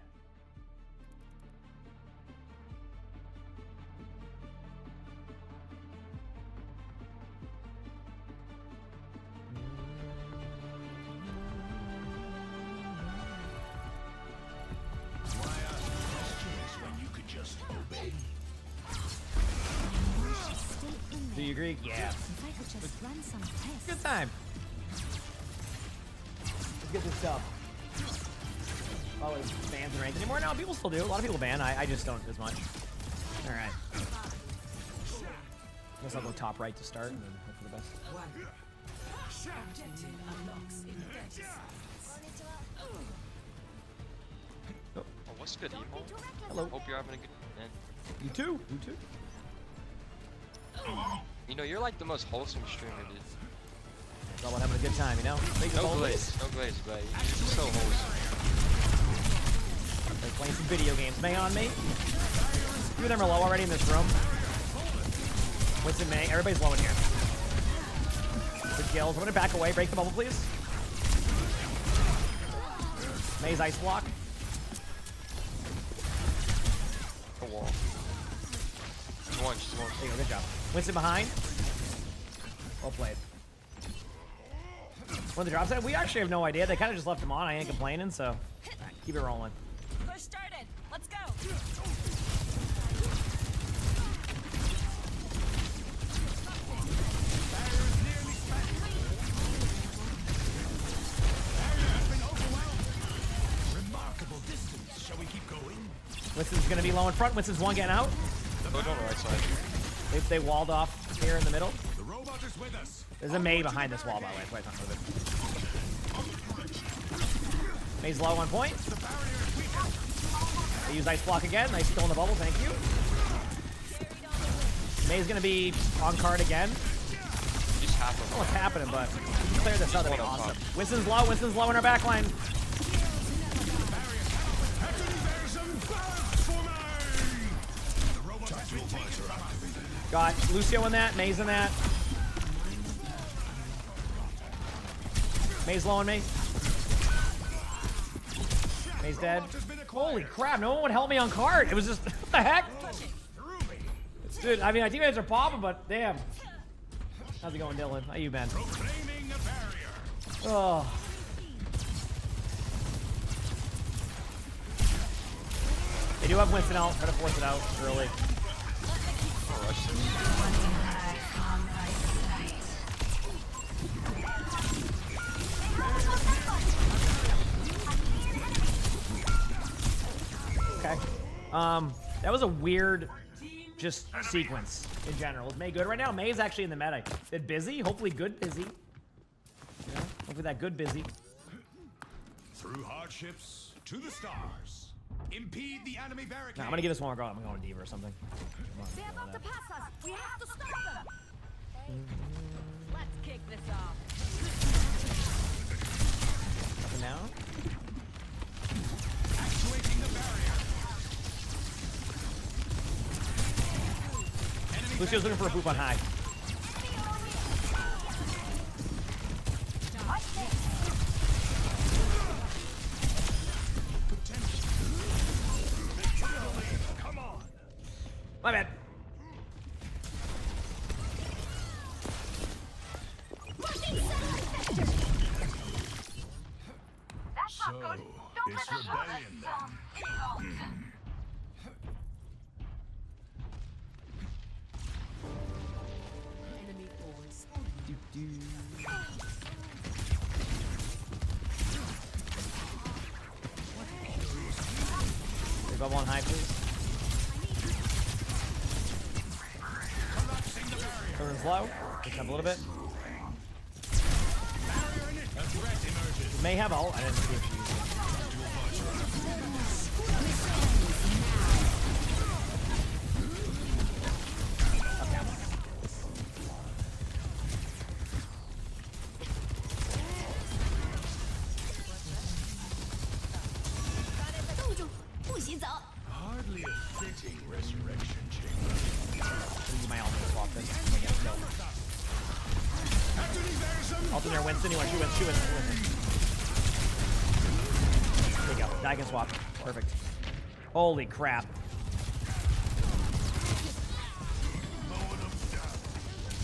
Do you agree? Yeah. Good time. Let's get this up. Oh, it's bans and ranked anymore? No, people still do. A lot of people ban. I just don't as much. All right. I guess I'll go top right to start and then hope for the best. Objective unlocks in 30 seconds. Oh, what's good, Emo? Hello. Hope you're having a good day. You too. You too. You know, you're like the most wholesome streamer, dude. It's all about having a good time, you know? No glaze, but you're just so wholesome. They're playing some video games. May on me. Two of them are low already in this room. Winston May. Everybody's low in here. Good kills. I'm gonna back away. Break the bubble, please. May's ice block. A wall. She's one. There you go. Good job. Winston behind. Well played. When the drop set, we actually have no idea. They kind of just left him on. I ain't complaining, so keep it rolling. Push started. Let's go. Remarkable distance. Shall we keep going? Winston's gonna be low in front. Winston's one getting out. Go on the right side. They walled off here in the middle. The robot is with us. There's a Mei behind this wall, by the way. That's why it's not moving. Mei's low on point. I use Ice Block again. Nice kill in the bubble. Thank you. Mei's going to be on card again. Just half I of don't know what's happening, but if we can clear this out, that'd be awesome. Winston's low in our back line. Got Lucio in that, Mei's in that. Mei's low on me. Mei's dead. Holy crap, no one would help me on card. It was just, what the heck? Dude, I mean, my teammates are popping, but damn. How's it going, Dylan? How you been? Oh. They do have Winston out. Try to force it out early. Okay. That was a weird just sequence in general. Is Mei good right now? Mei is actually in the meta. Did busy? Hopefully good busy. Yeah, hopefully that good busy. Through hardships to the stars. Impede the enemy barricade. Nah, I'm gonna give this one more go. I'm going Diva or something. They're about to pass us. We have to stop them. Let's kick this off. Nothing now. Actuating the barrier. Lucio's looking for a poop on high. My bad. That's not good. Don't It's let them rebellion then. Enemy force. Big bubble on high, please. Turns low. Pick up a little bit. May have ult. I didn't see if she used Hardly a fitting resurrection chamber. use my ult to swap this. Ult in there, Winston. You want shoot Winston. There you go. I can swap. Perfect. Holy crap.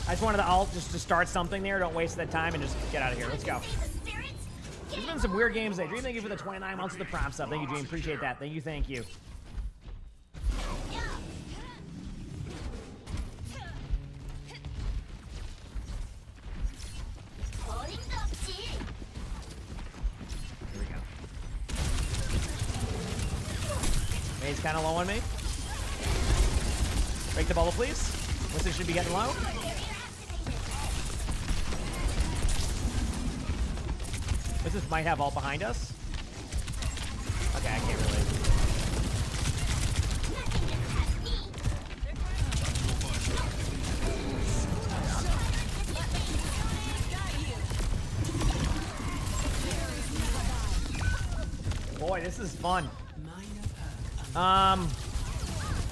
I just wanted the ult just to start something there. Don't waste that time and just get out of here. Let's go. There's been some weird games today. Dream, thank you for the 29 months of the prop sub. Thank you, Dream. Appreciate that. Thank you, thank you. Here we go. Mei's kind of low on me. Break the bubble, please. Winston should be getting low. This might have all behind us. Okay, I can't really. Boy, this is fun.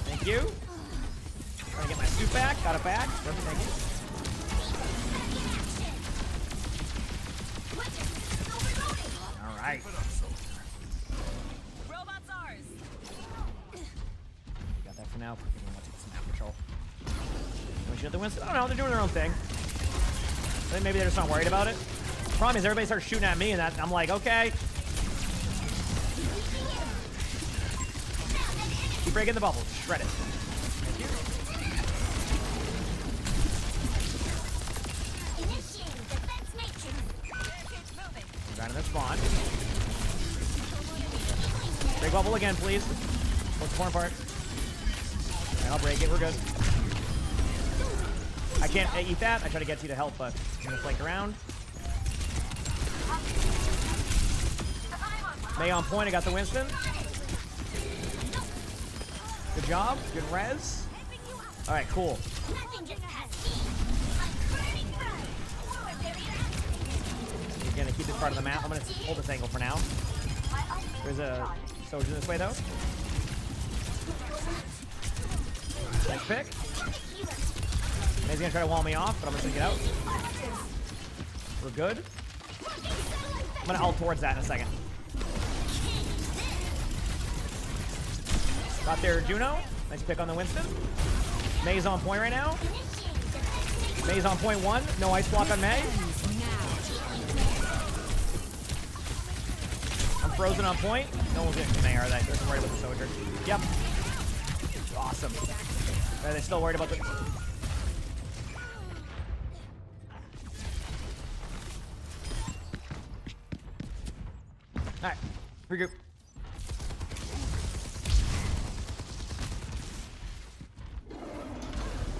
Thank you. Trying to get my suit back. Got it back. Perfect, thank you. Right. Robot's ours. Got that for now. Let's get some map control. We shoot the Winston. I don't know. They're doing their own thing. I think maybe they're just not worried about it. The problem is everybody starts shooting at me, and that I'm like, okay. Keep breaking the bubble. Shred it. Thank you. Right in this spawn. Break bubble again, please. What's the important part? And I'll break it. We're good. I can't eat that. I try to get you to help, but I'm gonna flank around. May on point. I got the Winston. Good job. Good res. All right, cool. We're gonna keep this part of the map. I'm gonna hold this angle for now. There's a soldier this way though. Nice pick. He's gonna try to wall me off, but I'm just gonna get out. We're good. I'm gonna ult towards that in a second. Got there, Juno. Nice pick on the Winston. May's on point right now. May's on point 1. No ice block on May. I'm frozen on point. No one's getting to May, are they? They're worried about the soldier. Yep. Awesome. Are they still worried about the... Alright. Regroup.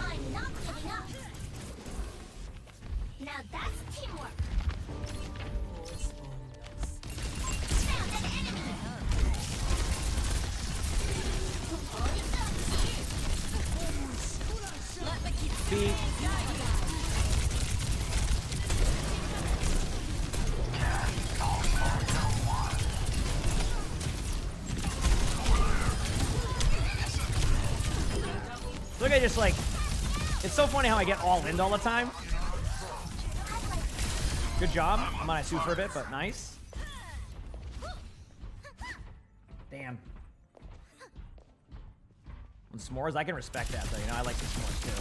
I'm not giving up. Now that's teamwork. Found an enemy. B. Look at just like, it's so funny how I get all in all the time. Good job. I'm on a suit for a bit, but nice. Damn. And s'mores, I can respect that though. You know, I like the s'mores too.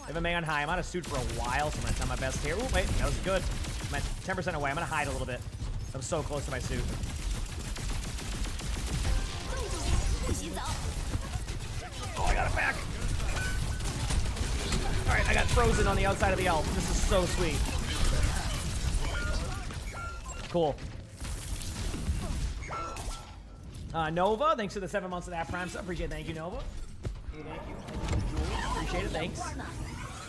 I have a May on high. I'm on a suit for a while, so I'm gonna try my best here. Ooh, wait, that was good. I'm at 10% away. I'm gonna hide a little bit. I'm so close to my suit. Oh, I got it back. All right, I got frozen on the outside of the elf. This is so sweet. Cool. Nova, thanks for the 7 months of that Prime sub. Appreciate it. Thank you, Nova. Hey, thank you. Appreciate it. Thanks.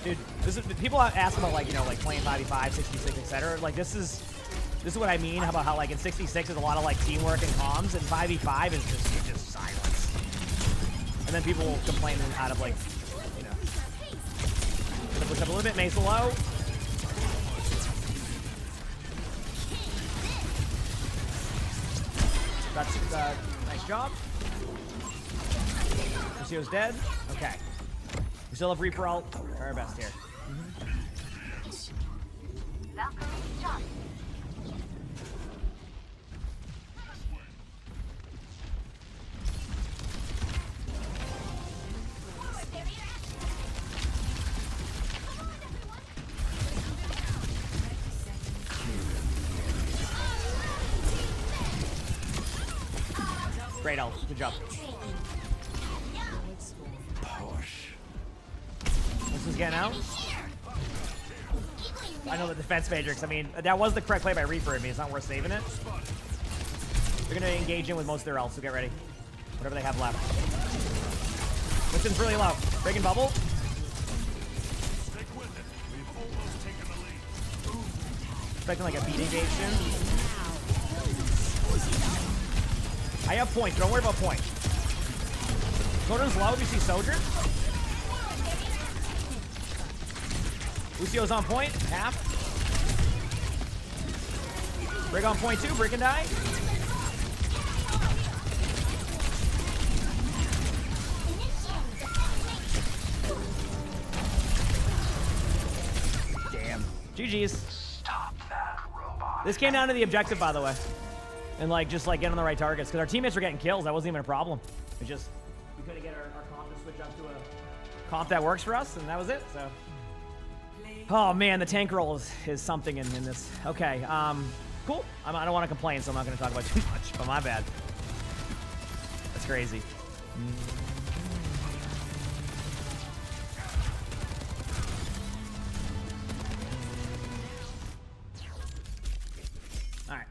Dude, this is, people ask about like, you know, like playing 5v5, 66, etc. Like this is what I mean about how like in 66 is a lot of like teamwork and comms, and 5v5 is just silence. And then people will complain out of like, you know. Gonna push up a little bit, Mace low. That's nice job. Lucio's dead. Okay. We still have Reaper ult. Try our best here. Great ult. Good job. This is getting out. I know the defense matrix. I mean, that was the correct play by Reaper. I mean, it's not worth saving it. They're going to engage in with most of their ults, so get ready. Whatever they have left. Winston's really low. Breaking bubble. Expecting like a beat engagement. I have points. Don't worry about points. Soldier's low. Do you see Soldier? Lucio's on point. Half. Brig on point 2. Brick and die. Damn. GG's. Stop that robot. This came down to the objective, by the way. And like just like getting on the right targets. Because our teammates were getting kills. That wasn't even a problem. It just, we couldn't get our comp to switch up to a comp that works for us. And that was it. So. Oh man, the tank roll is something in this. Okay, cool. I don't want to complain, so I'm not going to talk about too much, but my bad. That's crazy. All right.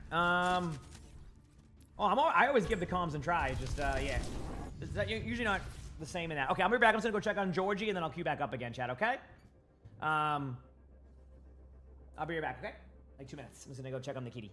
Oh, I always give the comms and try. Just yeah. Is that usually not the same in that. Okay, I'm gonna be back. I'm just gonna go check on Georgie, and then I'll queue back up again, chat. Okay. I'll be right back. Okay. Like 2 minutes. I'm just gonna go check on the kitty.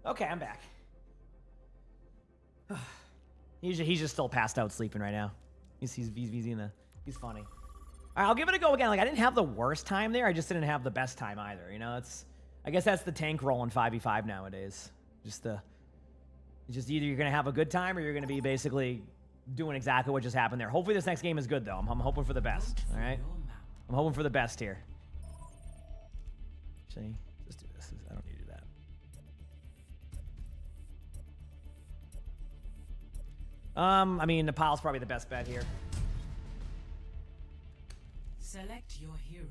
Okay, I'm back. He's just still passed out sleeping right now. He's funny. All right, I'll give it a go again. Like, I didn't have the worst time there. I just didn't have the best time either. You know, I guess that's the tank roll in 5v5 nowadays. It's just either you're gonna have a good time or you're gonna be basically doing exactly what just happened there. Hopefully this next game is good though. I'm hoping for the best. All right, I'm hoping for the best here. Actually, let's do this. I don't need to do that. I mean, Nepal's probably the best bet here. Select your hero.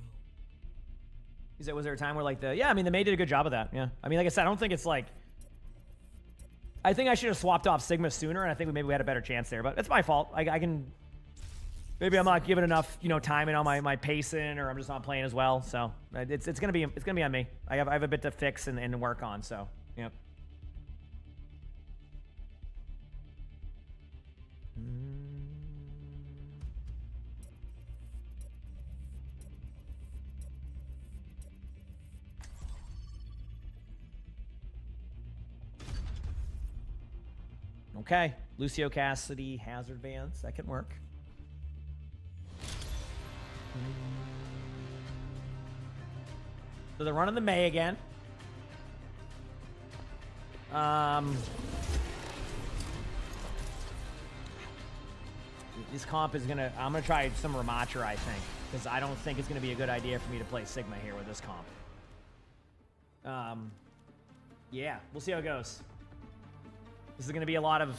Was there a time where like I mean, the May did a good job of that. Yeah. I mean, like I said, I don't think it's like, I think I should have swapped off Sigma sooner, and I think maybe we had a better chance there, but it's my fault. I can, maybe I'm not giving enough, time in on my pacing, or I'm just not playing as well. So it's gonna be on me. I have a bit to fix and work on. So, yep. Okay, Lucio Cassidy, Hazard Vance, that can work. So they're running the May again. This comp is I'm gonna try some Ramatra, I think, because I don't think it's gonna be a good idea for me to play Sigma here with this comp. Yeah, we'll see how it goes. This is going to be a lot of...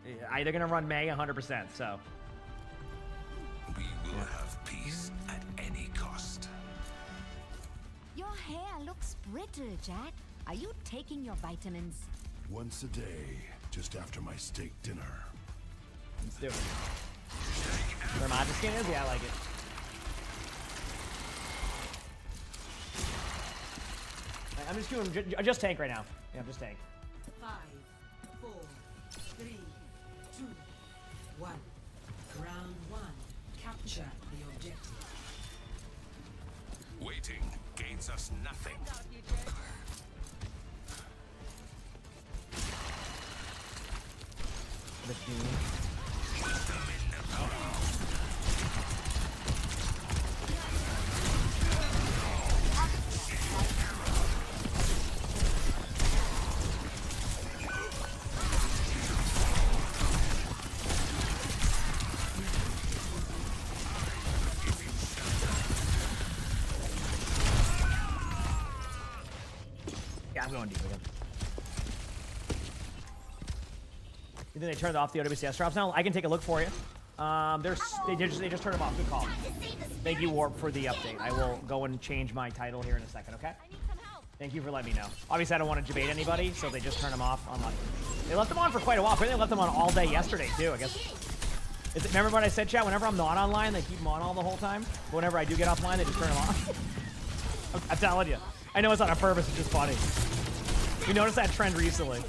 They're going to run May 100%, so... We will have peace at any cost. Your hair looks brittle, Jack. Are you taking your vitamins? Once a day, just after my steak dinner. Let's do it. Ramatra skin is? Yeah, I like it. I'm just doing... Just tank right now. Yeah, just tank. 5, 4, 3, 2, 1. Round 1. Capture the objective. Waiting gains us nothing. Yeah, I'm going deep again. You think they turned off the OWCS drops now? I can take a look for you. They just turned them off. Good call. Thank you, Warp, for the update. I will go and change my title here in a second, okay? Thank you for letting me know. Obviously, I don't want to debate anybody, so they just turned them off. They left them on for quite a while. They left them on all day yesterday, too, I guess. Remember what I said, chat? Whenever I'm not online, they keep them on all the whole time. But whenever I do get offline, they just turn them off. I'm telling you. I know it's on purpose. It's just funny. We noticed that trend recently.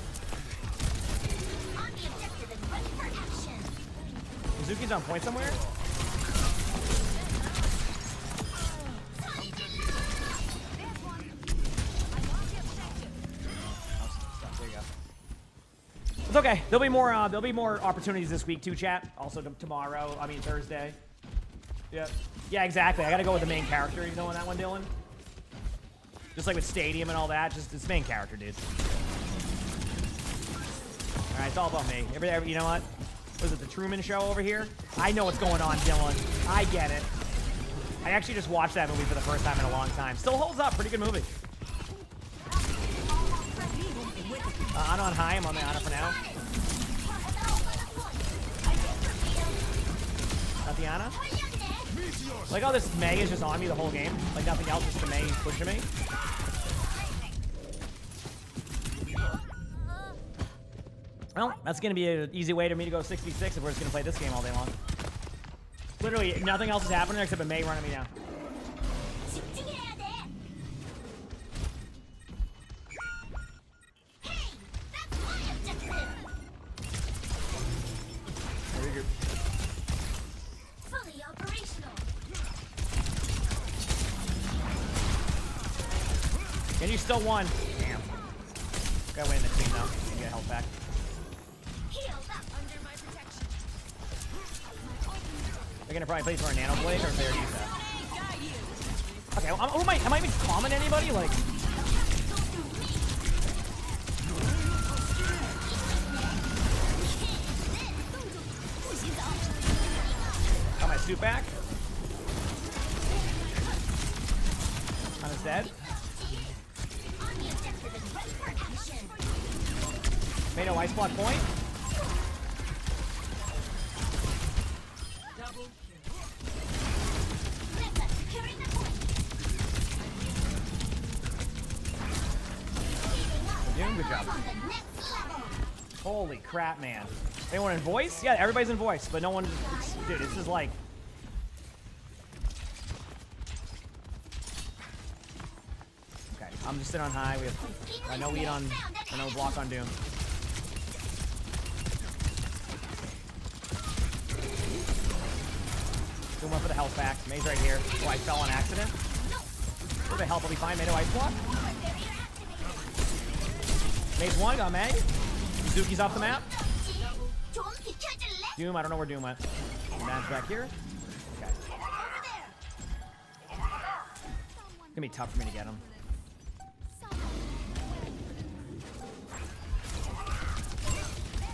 Mizuki's on point somewhere? It's okay. There'll be more opportunities this week too, chat. Also tomorrow. I mean Thursday. Yeah. Yeah, exactly. I gotta go with the main character. You know on that one, Dylan? Just like with Stadium and all that. Just it's main character, dude. All right, it's all about me. You know what? Was it the Truman Show over here? I know what's going on, Dylan. I get it. I actually just watched that movie for the first time in a long time. Still holds up. Pretty good movie. Ana on high. I'm on the Ana for now. Not the Ana? Like how this Mei is just on me the whole game. Like nothing else, just the Mei pushing me. Well, that's going to be an easy way for me to go 6v6 if we're just going to play this game all day long. Literally, nothing else is happening except a Mei running me down. Fully operational. And you still won. Damn. Gotta win the team though. Get health back. Under my protection. They're gonna probably play for a nano blade or if they already use that. Okay, am I even common anybody? Like. Got my suit back. I'm dead. Made a ice block point. Good job. Holy crap, man. Anyone in voice? Yeah, everybody's in voice, but no one. Dude, this is like. Okay, I'm just sitting on high. We have no lead on. No block on Doom. Doom went for the health back. Mei's right here. Oh, I fell on accident. A little bit of help will be fine. Mei no ice block. Mei's one, got Mei. Yuzuki's off the map. Doom, I don't know where Doom went. Man's back here. Okay. It's gonna be tough for me to get him.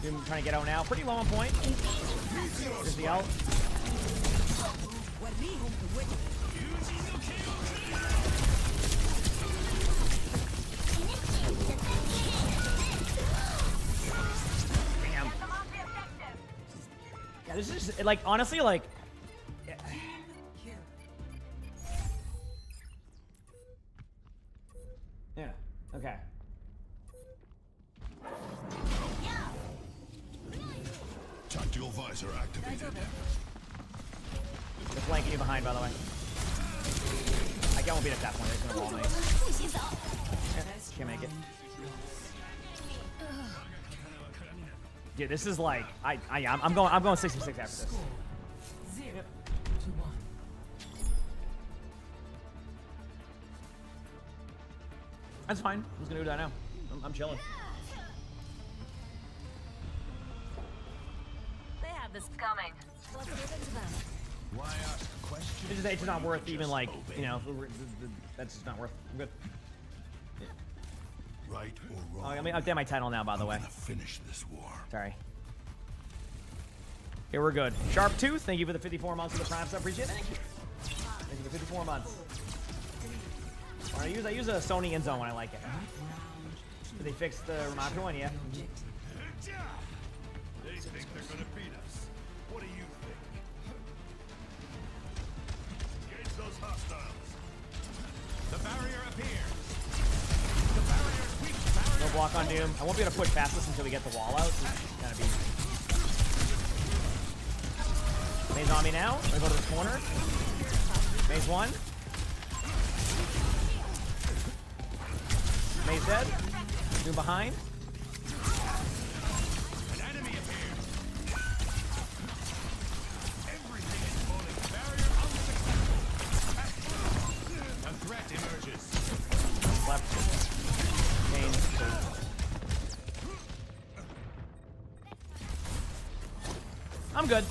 Doom trying to get out now. Pretty low on point. There's the out. Yeah, this is just, like, honestly, like... Yeah, okay. Tactical visor activated. They're flanking you behind, by the way. I won't beat at that point. They're gonna wall me. Can't make it. Dude, this is like I'm going 66 after this. 0-1. That's fine. I'm just gonna do that now. I'm chilling. They have this coming. Let's give it to them. Why ask a question? It's just not worth even like, you know, that's just not worth. I'm good. Right or Oh, wrong? I mean, I'll get my title now, by the way. I'm gonna finish this war. Sorry. Okay, we're good. Sharp Tooth, thank you for the 54 months of the Prime sub. Appreciate it. Thank you. Thank you for 54 months. I use a Sony InZone when I like it. Did they fix the Ramaku one? Yeah. They think they're gonna beat us. What do you think? Engage those hostiles. The barrier appears. The barrier's weak. No block on Doom. I won't be able to push fastest until we get the wall out. It's gonna be. Mei's on me now. I'm gonna go to this corner. Mei's one. Mei's dead. Doom behind. An enemy appears. Everything is falling. Barrier unsuccessful. A threat emerges. Left. Main. I'm good.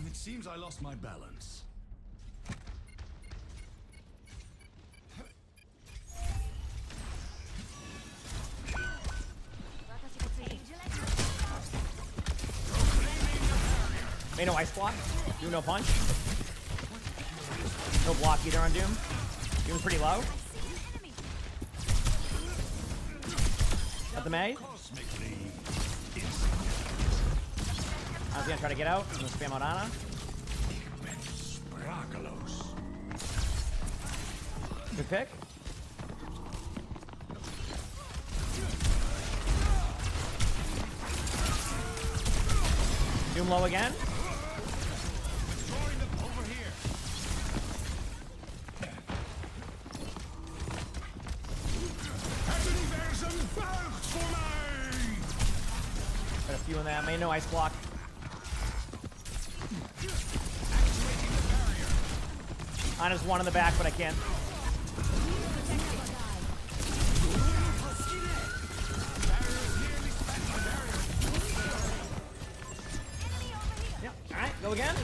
It seems I lost my balance. Made no ice block. Doom no punch. No block either on Doom. Doom's pretty low. Got the May. I was gonna try to get out. I'm gonna spam out Ana. Good pick. Doom low again. Got a few in that. Made no ice block. Ana's one in the back, but I can't. Yep. All right, go again.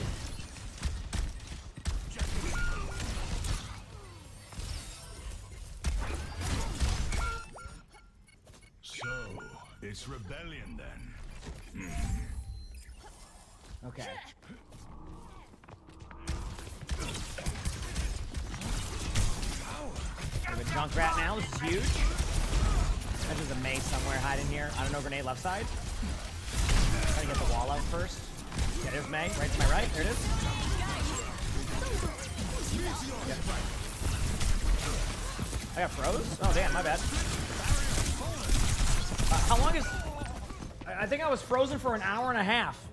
So, it's rebellion then. Okay. We have a Junkrat now. This is huge. There's a May somewhere hiding here. I don't know, grenade left side. Try to get the wall out first. Yeah, there's May. Right to my right. There it is. Yeah. I got froze? Oh, damn. My bad. How long is... I think I was frozen for an hour and a half.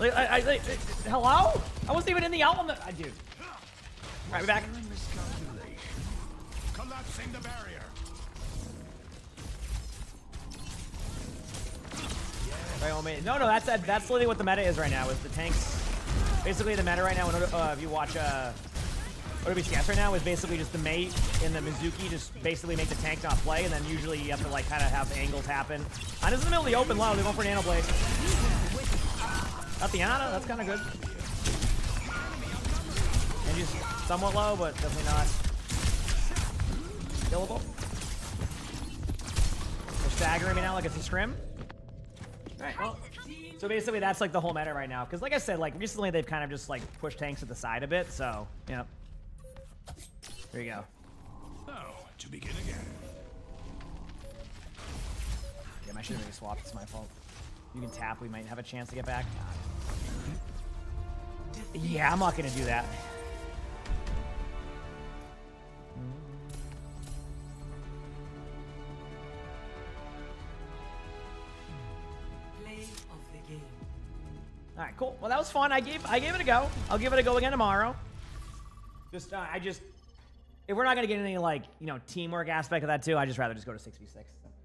Like, hello? I wasn't even in the element. Dude. All right, we back. Collapsing the barrier. No, that's literally what the meta is right now. Is the tanks basically the meta right now? If you watch OWCS right now, is basically just the mate and the Mizuki just basically make the tank not play, and then usually you have to like kind of have angles happen. Ana's in the middle of the open low. They're going for an Nano Blade. Got the Ana. That's kind of good. And just somewhat low, but definitely not killable. They're staggering me now like it's a scrim. Alright, well, so basically that's like the whole meta right now. Because like I said, like recently they've kind of just like pushed tanks to the side a bit, so, yeah. There you go. Oh, to begin again. Damn, I should have maybe swapped. It's my fault. You can tap, we might have a chance to get back. Yeah, I'm not gonna do that. All right, cool. Well, that was fun. I gave it a go. I'll give it a go again tomorrow. Just if we're not gonna get any like teamwork aspect of that too, I just rather just go to 6v6. So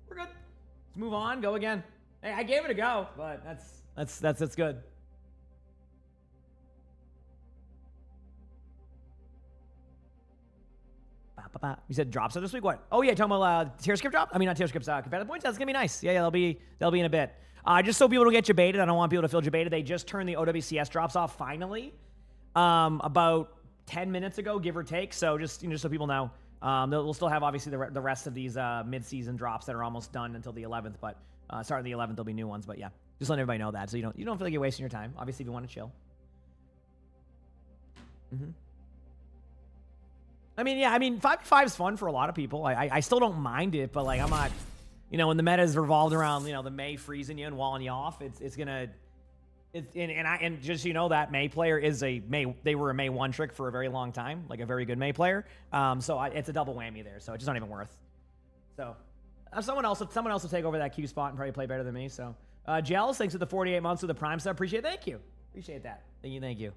we're good. Let's move on. Go again. Hey, I gave it a go, but that's good. You said drops this week? What? Oh yeah, talking about tier script drop? I mean not tier scripts, competitive points. That's gonna be nice. Yeah, they'll be in a bit. Just so people don't get jebaited, I don't want people to feel jebaited. They just turned the OWCS drops off finally, about 10 minutes ago, give or take. So just so people know, we'll still have obviously the rest of these mid-season drops that are almost done until the 11th. But starting the 11th, there'll be new ones. But yeah, just letting everybody know that so you don't feel like you're wasting your time. Obviously, if you want to chill. I mean, yeah, 5v5 is fun for a lot of people. I still don't mind it, but like I'm not. When the meta is revolved around, the May freezing you and walling you off, and just that May player is they were a May one trick for a very long time, like a very good May player. So it's a double whammy there. So it's just not even worth. So someone else will take over that Q spot and probably play better than me. So Gels, thanks for the 48 months of the Prime sub. Appreciate it. Thank you. Appreciate that. Thank you.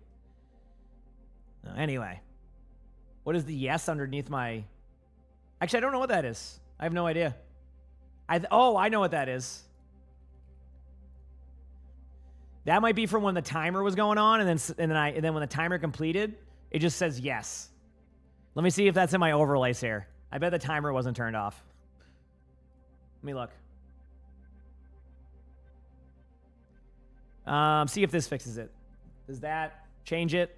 Anyway, what is the yes underneath my? Actually, I don't know what that is. I have no idea. I know what that is. That might be from when the timer was going on, and then when the timer completed, it just says yes. Let me see if that's in my overlays here. I bet the timer wasn't turned off. Let me look. See if this fixes it. Does that change it?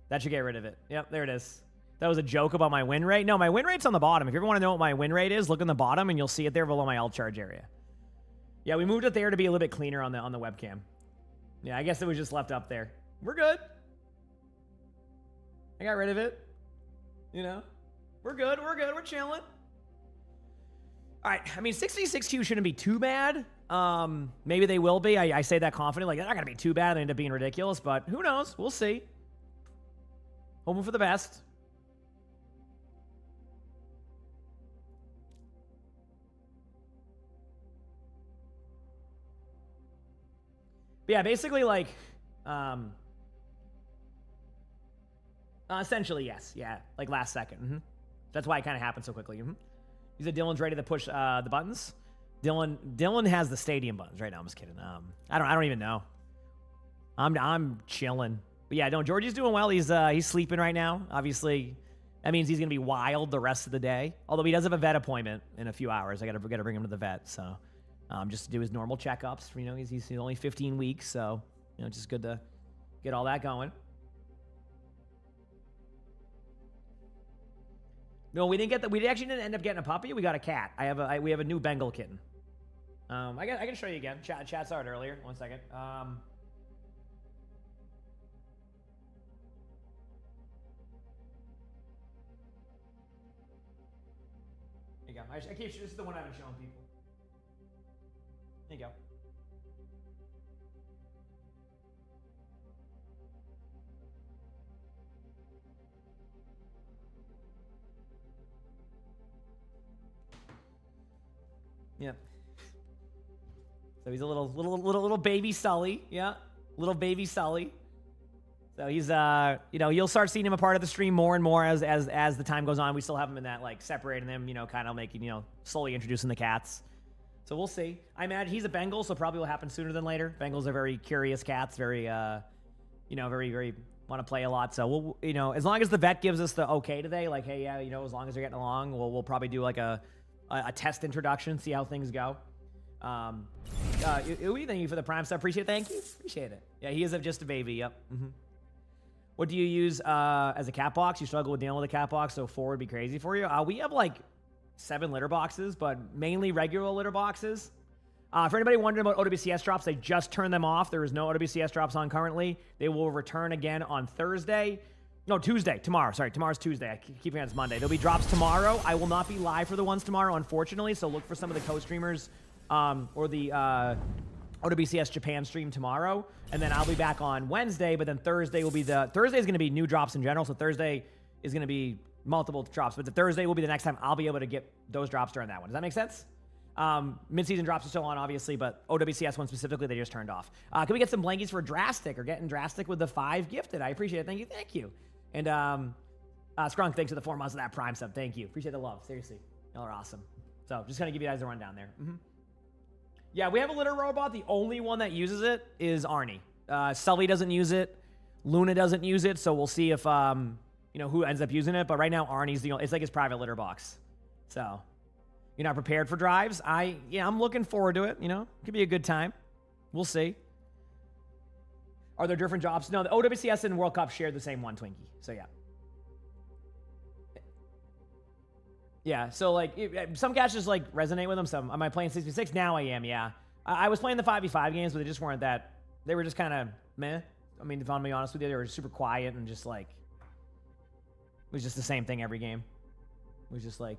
That should get rid of it. Yep, there it is. That was a joke about my win rate. No, my win rate's on the bottom. If you ever want to know what my win rate is, look in the bottom and you'll see it there below my alt charge area. Yeah, we moved it there to be a little bit cleaner on the webcam. Yeah, I guess it was just left up there. We're good. I got rid of it. You know, we're good. We're good. We're chilling. All right. I mean, 6v6Q shouldn't be too bad. Maybe they will be. I say that confidently. Like, they're not going to be too bad. They end up being ridiculous, but who knows? We'll see. Hoping for the best. But yeah, basically, like, essentially, yes. Yeah, like last second. That's why it kind of happened so quickly. He said Dylan's ready to push the buttons. Dylan has the stadium buttons right now. I'm just kidding. I don't even know. I'm chilling. But yeah, no, Georgie's doing well. He's sleeping right now. Obviously, that means he's gonna be wild the rest of the day. Although he does have a vet appointment in a few hours. I gotta bring him to the vet. So just to do his normal checkups. You know, he's only 15 weeks, so you know, just good to get all that going. No, we actually didn't end up getting a puppy. We got a cat. We have a new Bengal kitten. I can show you again. Chat saw it earlier. 1 second. There you go. This is the one I've been showing people. There you go. Yep. So he's a little baby Sully. Yeah. Little baby Sully. So he's you know, you'll start seeing him a part of the stream more and more as the time goes on. We still have him in that, like, separating them, you know, kind of making, you know, slowly introducing the cats. So we'll see. I imagine he's a Bengal, so probably will happen sooner than later. Bengals are very curious cats, very you know, very want to play a lot. So we'll, you know, as long as the vet gives us the okay today, like, hey, yeah, you know, as long as they're getting along, we'll probably do like a test introduction, see how things go. Uwe, thank you for the Prime stuff. Appreciate it. Thank you. Appreciate it. Yeah, he is just a baby. Yep. What do you use as a cat box? You struggle with dealing with a cat box, so 4 would be crazy for you. We have like 7 litter boxes, but mainly regular litter boxes. For anybody wondering about OWCS drops, they just turned them off. There is no OWCS drops on currently. They will return again on Thursday. No, Tuesday. Tomorrow. Sorry, tomorrow's Tuesday. I keep forgetting it's Monday. There'll be drops tomorrow. I will not be live for the ones tomorrow, unfortunately, so look for some of the co-streamers or the OWCS Japan stream tomorrow, and then I'll be back on Wednesday, but then Thursday will be Thursday is going to be new drops in general, so Thursday is going to be multiple drops, but the Thursday will be the next time I'll be able to get those drops during that one. Does that make sense? Mid-season drops are still on, obviously, but OWCS one specifically, they just turned off. Can we get some blankies for Drastic or getting Drastic with the 5 gifted? I appreciate it. Thank you. And Scrunk, thanks for the 4 months of that Prime sub. Thank you. Appreciate the love. Seriously. Y'all are awesome. So just going to give you guys a rundown there. Yeah, we have a litter robot. The only one that uses it is Arnie. Sully doesn't use it. Luna doesn't use it. So we'll see if, you know, who ends up using it. But right now, Arnie's the only, it's like his private litter box. So you're not prepared for drives? I'm looking forward to it. You know, it could be a good time. We'll see. Are there different jobs? No, the OWCS and World Cup share the same one, Twinkie. So yeah. Yeah, so like some cats just like resonate with them. Some am I playing 6v6 now? I am. Yeah, I was playing the 5v5 games, but they just weren't that. They were just kind of meh. I mean, if I'm being honest with you, they were super quiet and just like it was just the same thing every game. It was just like,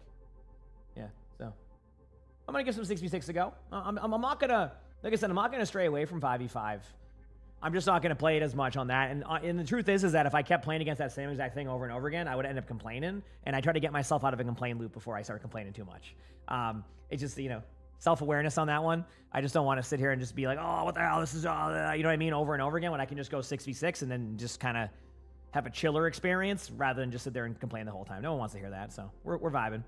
yeah. So I'm gonna give some 6v6 a go. I'm not gonna, like I said, I'm not gonna stray away from 5v5. I'm just not going to play it as much on that. And the truth is that if I kept playing against that same exact thing over and over again, I would end up complaining. And I try to get myself out of a complaint loop before I start complaining too much. It's just, you know, self-awareness on that one. I just don't want to sit here and just be like, oh, what the hell? This is, you know what I mean? Over and over again when I can just go 6v6 and then just kind of have a chiller experience rather than just sit there and complain the whole time. No one wants to hear that. So we're vibing.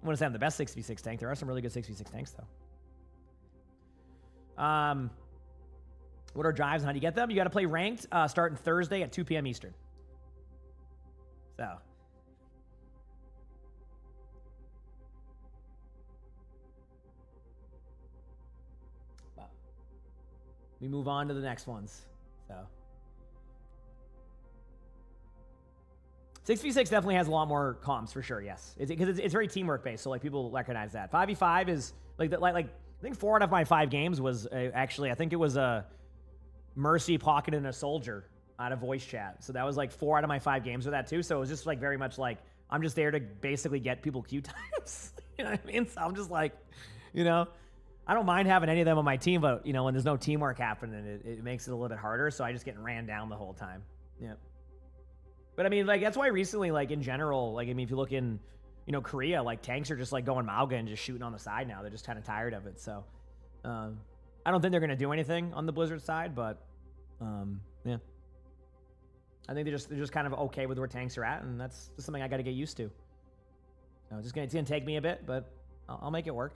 I want to say I'm the best 6v6 tank. There are some really good 6v6 tanks though. What are drives and how do you get them? You got to play ranked starting Thursday at 2 p.m. Eastern. So. Well, we move on to the next ones. So. 6v6 definitely has a lot more comps for sure, yes. Because it's very teamwork based, so like people recognize that. 5v5 is like I think 4 out of my 5 games was actually, I think it was a Mercy pocketing a soldier out of voice chat. So that was like 4 out of my 5 games with that too. So it was just like very much like I'm just there to basically get people queue times. You know what I mean? So I'm just like, you know, I don't mind having any of them on my team, but you know, when there's no teamwork happening, it makes it a little bit harder. So I just get ran down the whole time. Yeah. But I mean, like that's why recently, like in general, like I mean, if you look in, you know, Korea, like tanks are just like going Mauga and just shooting on the side now. They're just kind of tired of it. So I don't think they're gonna do anything on the Blizzard side, but yeah, I think they're just kind of okay with where tanks are at, and that's just something I got to get used to. So it's gonna take me a bit, but I'll make it work.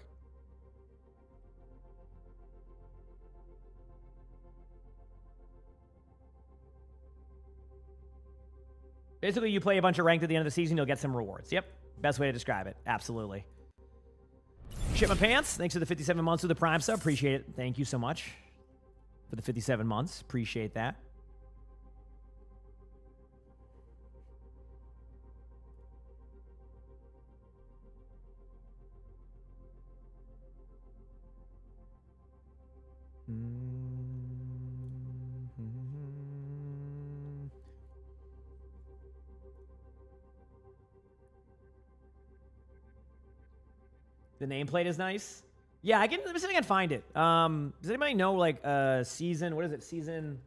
Basically, you play a bunch of ranked at the end of the season, you'll get some rewards. Yep, best way to describe it. Absolutely. Shit my pants. Thanks for the 57 months with the Prime sub. Appreciate it. Thank you so much for the 57 months. Appreciate that. The nameplate is nice. Yeah, let me see if I can find it. Does anybody know like season, what is it? Season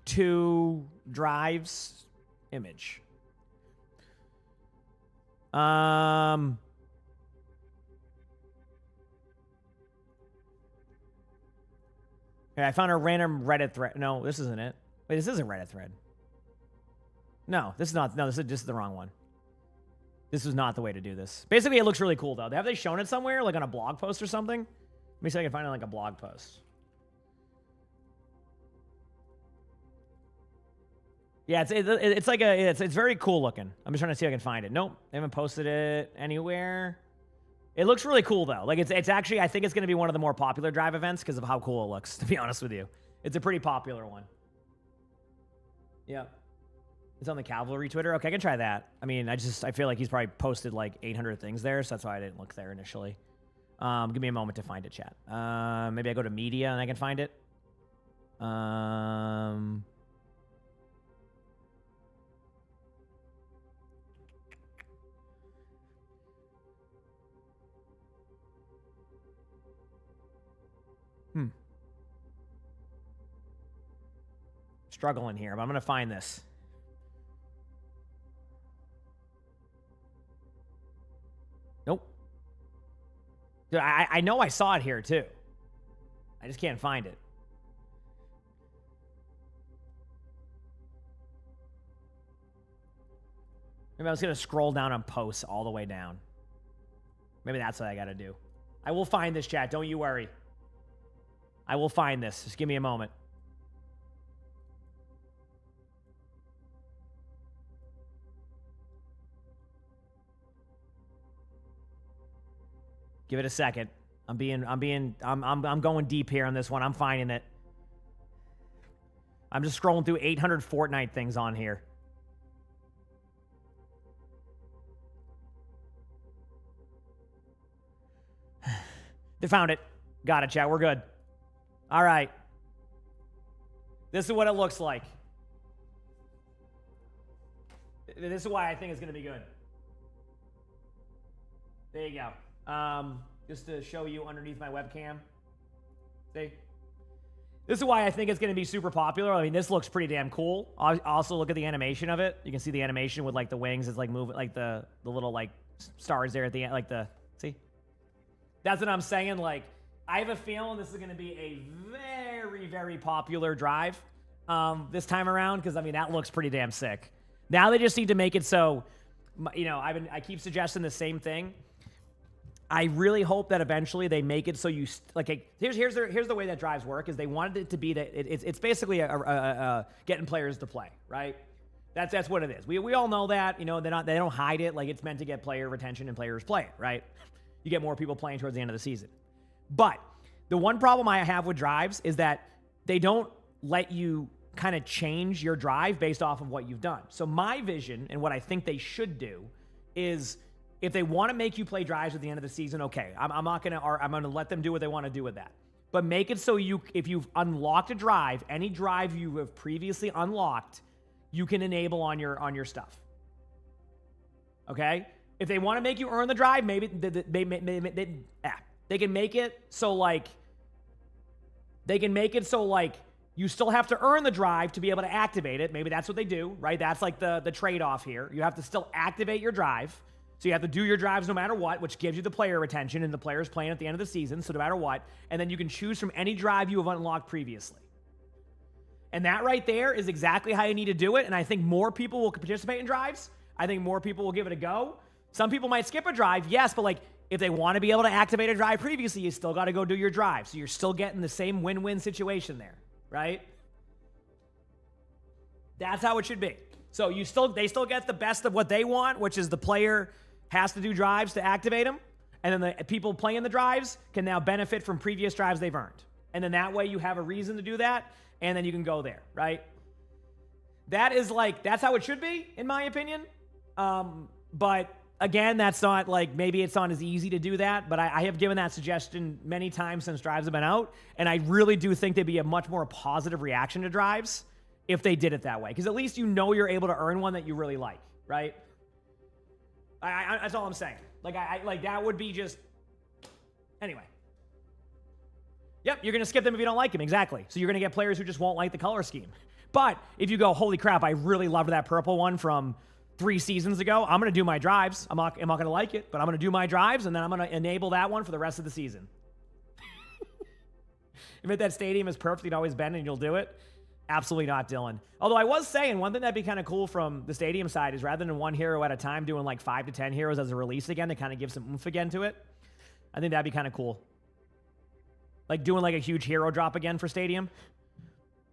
2 drives image. Yeah, I found a random Reddit thread. No, this isn't it. Wait, this isn't Reddit thread. No, this is not. No, this is the wrong one. This was not the way to do this. Basically, it looks really cool, though. Have they shown it somewhere, like on a blog post or something? Let me see if I can find it on like a blog post. Yeah, it's like it's very cool looking. I'm just trying to see if I can find it. Nope, they haven't posted it anywhere. It looks really cool though. Like it's actually, I think it's going to be one of the more popular drive events because of how cool it looks. To be honest with you, it's a pretty popular one. Yeah. It's on the Cavalry Twitter. Okay, I can try that. I mean, I feel like he's probably posted like 800 things there, so that's why I didn't look there initially. Give me a moment to find it, chat. Maybe I go to media and I can find it. Struggling here, but I'm going to find this. Nope. Dude, I know I saw it here too. I just can't find it. Maybe I was going to scroll down on posts all the way down. Maybe that's what I got to do. I will find this, chat. Don't you worry. I will find this. Just give me a moment. Give it a second. I'm going deep here on this one. I'm finding it. I'm just scrolling through 800 Fortnite things on here. They found it. Got it, chat. We're good. All right. This is what it looks like. This is why I think it's going to be good. There you go. Just to show you underneath my webcam. See? This is why I think it's going to be super popular. I mean, this looks pretty damn cool. Also, look at the animation of it. You can see the animation with like the wings. It's like moving, like the little like stars there at the end, like the, see? That's what I'm saying. Like, I have a feeling this is going to be a very, very popular drive this time around because I mean that looks pretty damn sick. Now they just need to make it so, you know, I keep suggesting the same thing. I really hope that eventually they make it so you here's the way that drives work is they wanted it to be that it's basically getting players to play, right? That's what it is. We all know that, they don't hide it. Like, it's meant to get player retention and players playing, right? You get more people playing towards the end of the season. But the one problem I have with drives is that they don't let you kind of change your drive based off of what you've done. So my vision and what I think they should do is, if they want to make you play drives at the end of the season, okay, I'm going to let them do what they want to do with that. But make it so if you've unlocked a drive, any drive you have previously unlocked, you can enable on your stuff. Okay? If they want to make you earn the drive, maybe they can make it so you still have to earn the drive to be able to activate it. Maybe that's what they do, right? That's like the trade-off here. You have to still activate your drive. So you have to do your drives no matter what, which gives you the player retention, and the players playing at the end of the season, so no matter what. And then you can choose from any drive you have unlocked previously. And that right there is exactly how you need to do it. And I think more people will participate in drives. I think more people will give it a go. Some people might skip a drive, yes, but if they want to be able to activate a drive previously, you still got to go do your drive. So you're still getting the same win-win situation there, right? That's how it should be. So they still get the best of what they want, which is the player has to do drives to activate them, and then the people playing the drives can now benefit from previous drives they've earned. And then that way you have a reason to do that, and then you can go there, right? That's how it should be, in my opinion. But again, that's not maybe it's not as easy to do that, but I have given that suggestion many times since drives have been out, and I really do think there'd be a much more positive reaction to drives if they did it that way, because at least you're able to earn one that you really like, right? That's all I'm saying. That would be just... Anyway. Yep, you're going to skip them if you don't like them, exactly. So you're going to get players who just won't like the color scheme. But if you go, holy crap, I really loved that purple one from 3 seasons ago, I'm going to do my drives. I'm not going to like it, but I'm going to do my drives, and then I'm going to enable that one for the rest of the season. If that stadium is perfect, you'd always bend and you'll do it. Absolutely not, Dylan. Although I was saying one thing that'd be kind of cool from the stadium side is rather than one hero at a time doing 5 to 10 heroes as a release again to kind of give some oomph again to it. I think that'd be kind of cool. Doing a huge hero drop again for stadium.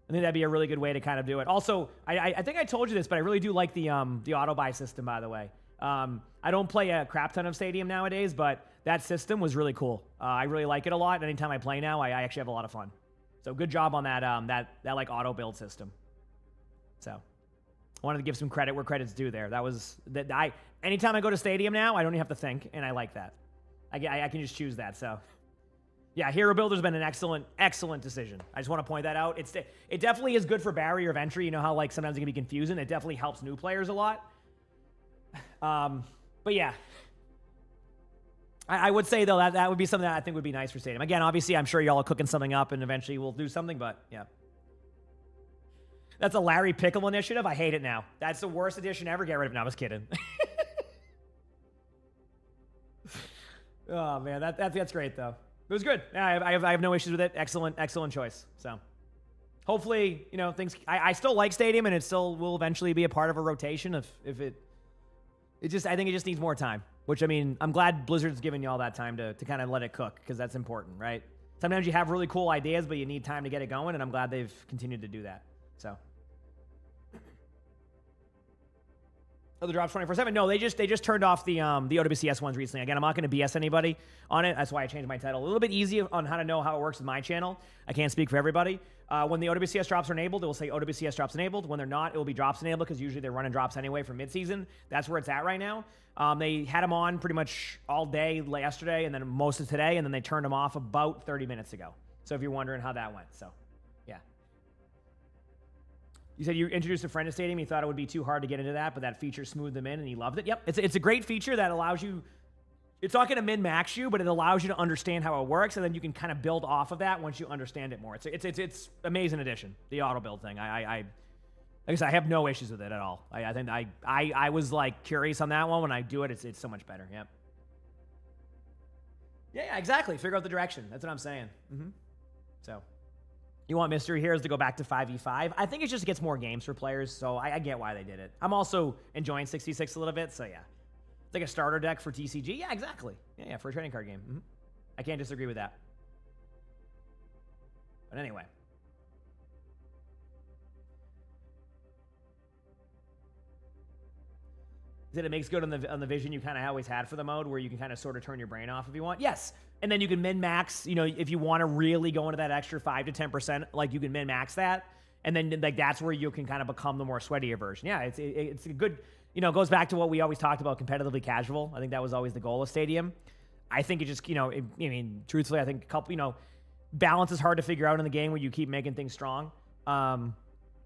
I think that'd be a really good way to kind of do it. Also, I think I told you this, but I really do like the auto buy system, by the way. I don't play a crap ton of stadium nowadays, but that system was really cool. I really like it a lot. Anytime I play now, I actually have a lot of fun. So good job on that auto build system. So I wanted to give some credit where credit's due there. Anytime I go to stadium now, I don't even have to think, and I like that. I can just choose that. So yeah, hero builder's been an excellent decision. I just want to point that out. It definitely is good for barrier of entry. You know how sometimes it can be confusing. It definitely helps new players a lot. But yeah. I would say, though, that would be something that I think would be nice for Stadium. Again, obviously, I'm sure y'all are cooking something up, and eventually we'll do something, but yeah. That's a Larry Pickle initiative. I hate it now. That's the worst edition ever. Get rid of it. No, I was kidding. Oh, man, that's great, though. It was good. Yeah, I have no issues with it. Excellent choice. So hopefully, things... I still like Stadium, and it still will eventually be a part of a rotation if it... I think it just needs more time. Which, I'm glad Blizzard's giving you all that time to kind of let it cook, because that's important, right? Sometimes you have really cool ideas, but you need time to get it going, and I'm glad they've continued to do that. So. Oh, the drops 24/7? No, they just turned off the OWCS ones recently. Again, I'm not going to BS anybody on it. That's why I changed my title. A little bit easy on how to know how it works with my channel. I can't speak for everybody. When the OWCS drops are enabled, it will say OWCS drops enabled. When they're not, it will be drops enabled, because usually they're running drops anyway for midseason. That's where it's at right now. They had them on pretty much all day yesterday and then most of today, and then they turned them off about 30 minutes ago. So if you're wondering how that went. So, yeah. You said you introduced a friend to Stadium. You thought it would be too hard to get into that, but that feature smoothed them in, and he loved it. Yep, it's a great feature that allows you... It's not going to min-max you, but it allows you to understand how it works, and then you can kind of build off of that once you understand it more. It's amazing addition, the auto build thing. Like I said, I have no issues with it at all. I think I was curious on that one. When I do it, it's so much better. Yep. Yeah, exactly. Figure out the direction. That's what I'm saying. So, you want Mystery Heroes to go back to 5v5? I think it just gets more games for players, so I get why they did it. I'm also enjoying 66 a little bit, so yeah. It's like a starter deck for TCG. Yeah, exactly. Yeah, for a trading card game. I can't disagree with that. But anyway. That it makes good on the vision you kind of always had for the mode, where you can kind of sort of turn your brain off if you want. Yes, and then you can min max. You know, if you want to really go into that extra 5 to 10%, like you can min max that, and then like that's where you can kind of become the more sweatier version. Yeah, it's a good. You know, it goes back to what we always talked about, competitively casual. I think that was always the goal of Stadium. I think it just, you know, I mean, truthfully, I think a couple, you know, balance is hard to figure out in the game where you keep making things strong.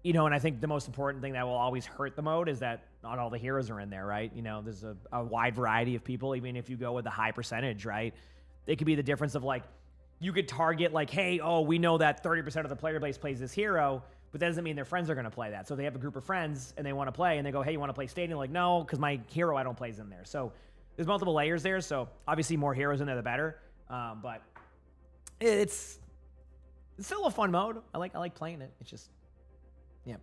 You know, and I think the most important thing that will always hurt the mode is that not all the heroes are in there, right? You know, there's a wide variety of people, even if you go with a high percentage, right? It could be the difference of like, you could target like, hey, oh, we know that 30% of the player base plays this hero, but that doesn't mean their friends are going to play that. So they have a group of friends and they want to play and they go, hey, you want to play Stadium? Like, no, because my hero I don't plays in there. So there's multiple layers there. So obviously more heroes in there, the better. But it's still a fun mode. I like playing it. It's just, yeah.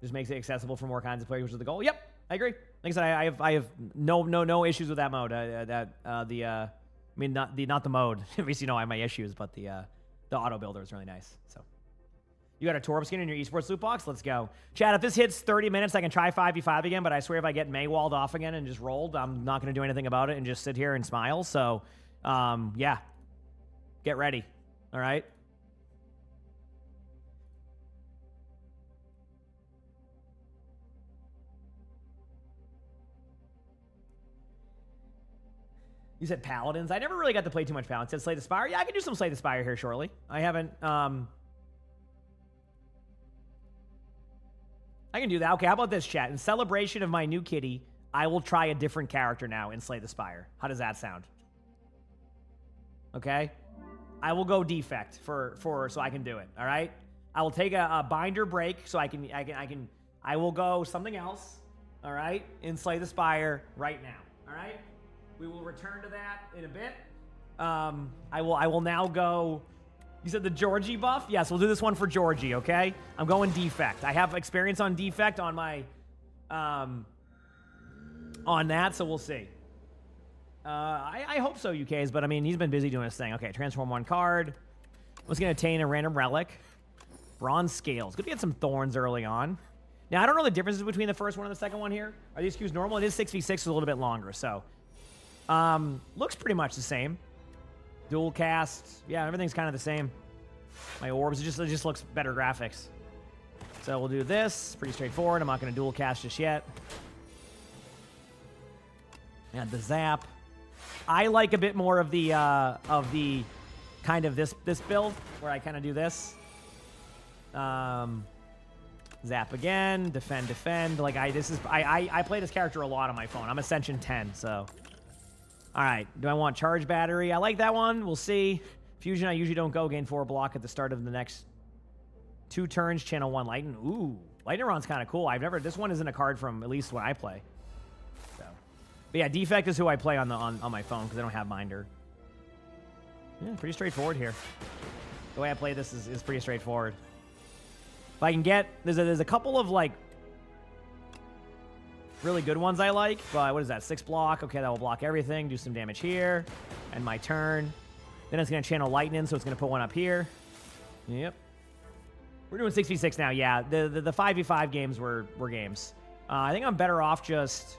Just makes it accessible for more kinds of players, which is the goal. Yep, I agree. Like I said, I have no issues with that mode. I mean not the mode. Obviously, you know I have my issues, but the auto builder is really nice. So you got a Torb skin in your esports loot box? Let's go, Chad. If this hits 30 minutes, I can try 5v5 again. But I swear, if I get Maywalled off again and just rolled, I'm not going to do anything about it and just sit here and smile. So, yeah, get ready. All right. You said Paladins. I never really got to play too much Paladins. Said Slay the Spire. Yeah, I can do some Slay the Spire here shortly. I haven't. I can do that. Okay, how about this, chat? In celebration of my new kitty, I will try a different character now in Slay the Spire. How does that sound? Okay, I will go defect for so I can do it. All right, I will take a binder break so I will go something else. All right, in Slay the Spire right now. All right. We will return to that in a bit. I will now go. You said the Georgie buff? Yes, we'll do this one for Georgie, okay? I'm going defect. I have experience on defect on my on that, so we'll see. I hope so, UKs, but I mean he's been busy doing his thing. Okay, transform one card. Was gonna attain a random relic. Bronze scales. Good to get some thorns early on. Now I don't know the differences between the first one and the second one here. Are these queues normal? It is 6v6, so a little bit longer, so. Looks pretty much the same. Dual cast. Yeah, everything's kind of the same. My orbs, it just looks better graphics. So we'll do this. Pretty straightforward. I'm not going to dual cast just yet. And the zap. I like a bit more of the kind of this build where I kind of do this. Zap again. Defend. Like I play this character a lot on my phone. I'm Ascension 10, so. All right, do I want charge battery? I like that one. We'll see. Fusion, I usually don't go. Gain 4 block at the start of the next 2 turns. Channel 1 Lightning. Ooh, Lightning Ron's kind of cool. This one isn't a card from at least when I play. So, but yeah, defect is who I play on my phone because I don't have binder. Yeah, pretty straightforward here. The way I play this is pretty straightforward. If I can get, there's a couple of like really good ones I like, but what is that? 6 block. Okay, that will block everything. Do some damage here. And my turn. Then it's going to channel lightning, so it's going to put one up here. Yep. We're doing 6v6 now. Yeah, the 5v5 games were games. I think I'm better off just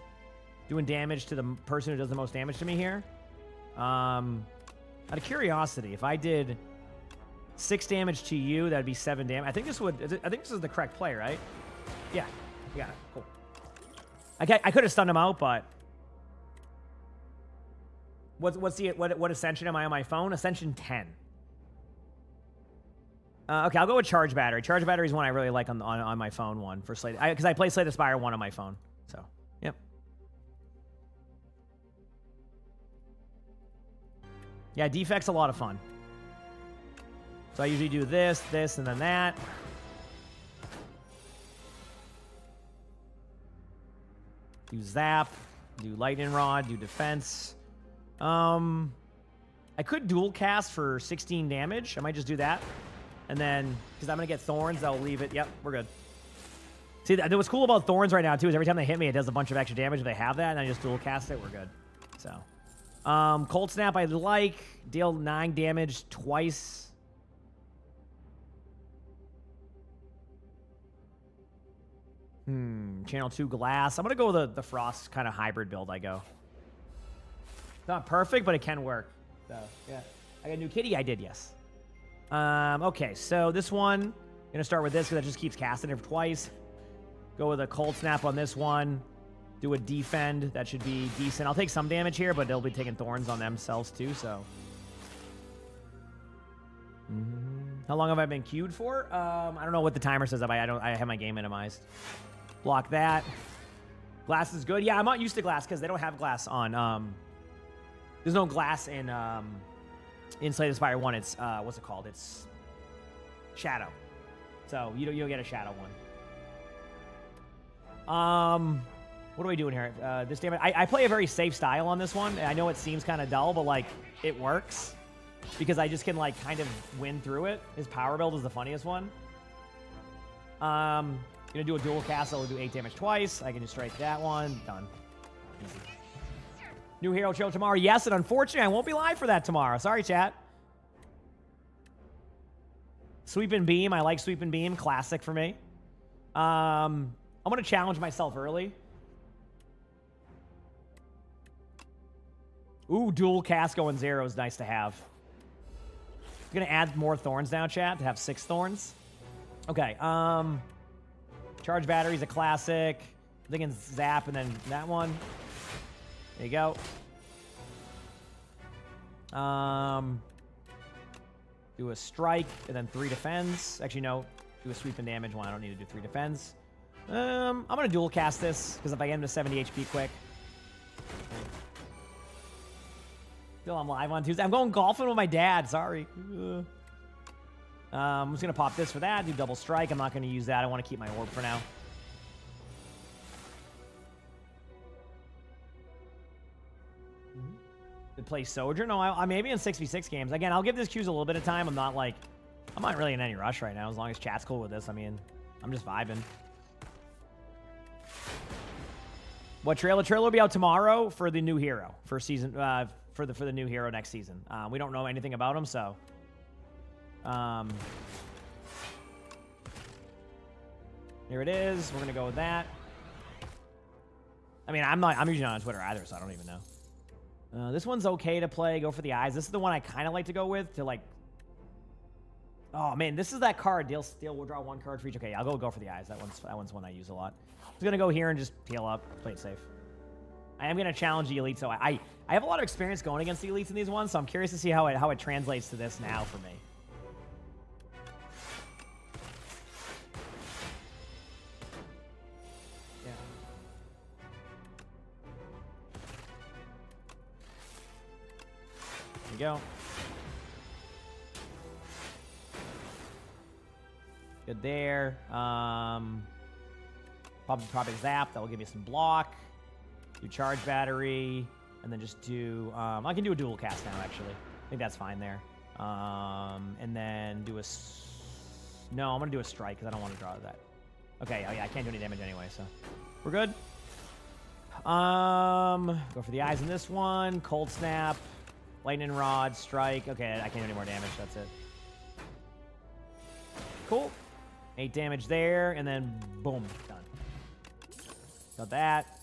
doing damage to the person who does the most damage to me here. Out of curiosity, if I did 6 damage to you, that'd be 7 damage. I think this is the correct play, right? Yeah. You got it. Cool. I could have stunned him out, but what Ascension am I on my phone? Ascension 10. Okay, I'll go with charge battery. Charge battery is one I really like on my phone one for Slay, because I play Slay the Spire 1 on my phone. So, yep. Yeah, defect's a lot of fun. So I usually do this, and then that. Do zap, do lightning rod, do defense. I could dual cast for 16 damage. I might just do that. And then, because I'm going to get thorns, I'll leave it. Yep, we're good. See, what's cool about Thorns right now, too, is every time they hit me, it does a bunch of extra damage. If they have that, and I just dual cast it, we're good. So, Cold Snap I like. Deal 9 damage twice. Channel 2 Glass. I'm going to go with the Frost kind of hybrid build I go. It's not perfect, but it can work. So, yeah. I got a new kitty? I did, yes. Okay, so this one, I'm going to start with this because that just keeps casting it twice. Go with a Cold Snap on this one. Do a Defend. That should be decent. I'll take some damage here, but they'll be taking Thorns on themselves too, so. How long have I been queued for? I don't know what the timer says. I have my game minimized. Block that. Glass is good. Yeah, I'm not used to glass because they don't have glass on. There's no glass in Slay the Spire 1. It's what's it called? It's Shadow. So you don't get a Shadow one. What are we doing here? This damage. I play a very safe style on this one. I know it seems kind of dull, but like it works because I just can like kind of win through it. His power build is the funniest one. Gonna do a dual cast. I'll do 8 damage twice. I can just strike that one. Done. Easy. New hero show tomorrow. Yes, and unfortunately, I won't be live for that tomorrow. Sorry, chat. Sweep and Beam. I like Sweep and Beam. Classic for me. I'm gonna challenge myself early. Ooh, dual cast going 0 is nice to have. I'm gonna add more Thorns now, chat, to have 6 Thorns. Okay, Charge Battery's a classic. I'm thinking Zap and then that one. There you go. Do a Strike and then 3 Defends. Actually, no. Do a Sweep and Damage one. I don't need to do 3 Defends. I'm gonna dual cast this, because if I get him to 70 HP quick. Still, I'm live on Tuesday. I'm going golfing with my dad. Sorry. I'm just going to pop this for that. Do double strike. I'm not going to use that. I want to keep my orb for now. To play Soldier? No, I maybe in 6v6 games. Again, I'll give this Q's a little bit of time. I'm not really in any rush right now. As long as chat's cool with this. I mean, I'm just vibing. What trailer? Trailer will be out tomorrow for the new hero for season for the new hero next season. We don't know anything about him, so here it is. We're gonna go with that. I mean, I'm usually not on Twitter either, so I don't even know. This one's okay to play. Go for the eyes. This is the one I kind of like to go with to like. Oh man, this is that card. Deal steal. We'll draw 1 card for each. Okay, I'll go for the eyes. That one's one I use a lot. I'm gonna go here and just peel up, play it safe. I am gonna challenge the elite, so I have a lot of experience going against the elites in these ones, so I'm curious to see how it translates to this now for me. Yeah. There you go. Good there. Probably Zap. That will give you some block. Do Charge Battery. And then just do... I can do a dual cast now, actually. I think that's fine there. And then do a... No, I'm going to do a Strike because I don't want to draw that. Okay, oh yeah, I can't do any damage anyway, so... We're good. Go for the eyes in this one. Cold Snap. Lightning Rod. Strike. Okay, I can't do any more damage. That's it. Cool. 8 damage there, and then boom, done. Got that.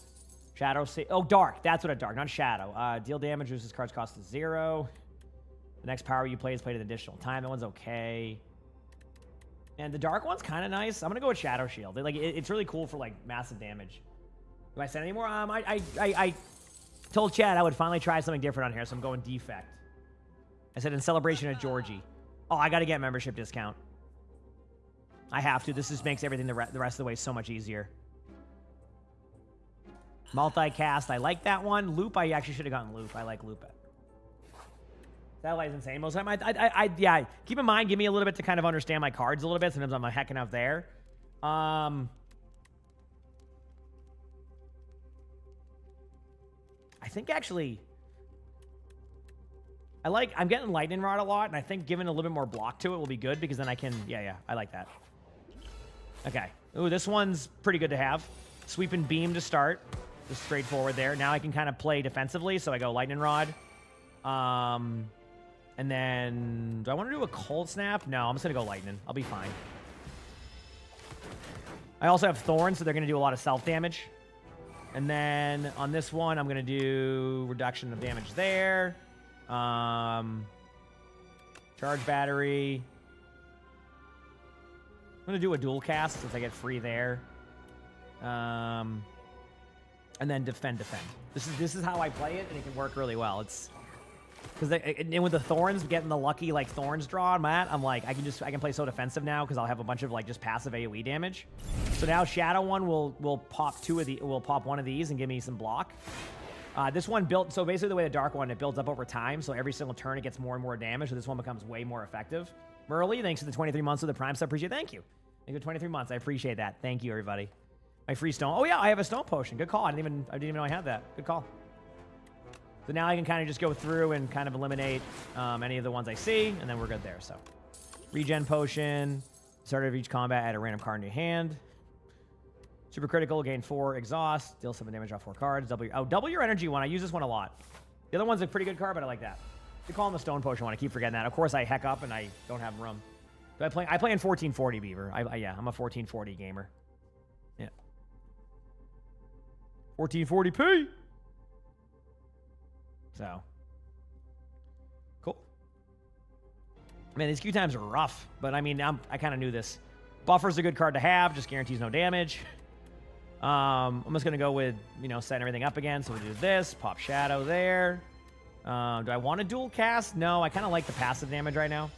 Shadow. Oh, Dark. That's what a Dark, not Shadow. Deal damage. Reduces cards cost to 0. The next power you play is played at additional time. That one's okay. And the Dark one's kind of nice. I'm gonna go with Shadow Shield. It's really cool for like massive damage. Do I say any more? I told Chad I would finally try something different on here, so I'm going Defect. I said in celebration of Georgie. Oh, I got to get membership discount. I have to. This just makes everything the rest of the way so much easier. Multicast, I like that one. Loop, I actually should have gotten Loop. I like Loop. Satellite's insane most of the time. Yeah, keep in mind, give me a little bit to kind of understand my cards a little bit. Sometimes I'm hecking out there. I think actually, I'm getting Lightning Rod a lot, and I think giving a little bit more block to it will be good because then I can, yeah, I like that. Okay. Ooh, this one's pretty good to have. Sweep and beam to start. Just straightforward there. Now I can kind of play defensively, so I go lightning rod. And then, do I want to do a cold snap? No, I'm just going to go lightning. I'll be fine. I also have thorns, so they're going to do a lot of self-damage. And then on this one, I'm going to do reduction of damage there. Charge battery. I'm going to do a dual cast since I get free there. And then defend. This is how I play it, and it can work really well. It's because and with the thorns, getting the lucky like thorns draw on Matt, I'm like I can play so defensive now because I'll have a bunch of like just passive AOE damage. So now Shadow one will pop pop one of these and give me some block. This one built so basically the way the Dark one it builds up over time. So every single turn it gets more and more damage. So this one becomes way more effective. Merly, thanks for the 23 months of the Prime sub. Appreciate it. Thank you. Thank you for 23 months. I appreciate that. Thank you, everybody. My free stone. Oh yeah, I have a stone potion. Good call. I didn't even know I had that. Good call. So now I can kind of just go through and kind of eliminate any of the ones I see, and then we're good there. So regen potion. Start of each combat, add a random card in your hand. Super critical, gain 4 exhaust, deal 7 damage off 4 cards. Double your energy one. I use this one a lot. The other one's a pretty good card, but I like that. They call him the stone potion one. I keep forgetting that. Of course, I heck up and I don't have room. So I play in 1440 Beaver. Yeah, I'm a 1440 gamer. Yeah. 1440p. So cool. Man, these queue times are rough, but I mean, I kind of knew this. Buffer's a good card to have, just guarantees no damage. I'm just gonna go with setting everything up again. So we'll do this, pop Shadow there. Do I want a dual cast? No, I kind of like the passive damage right now.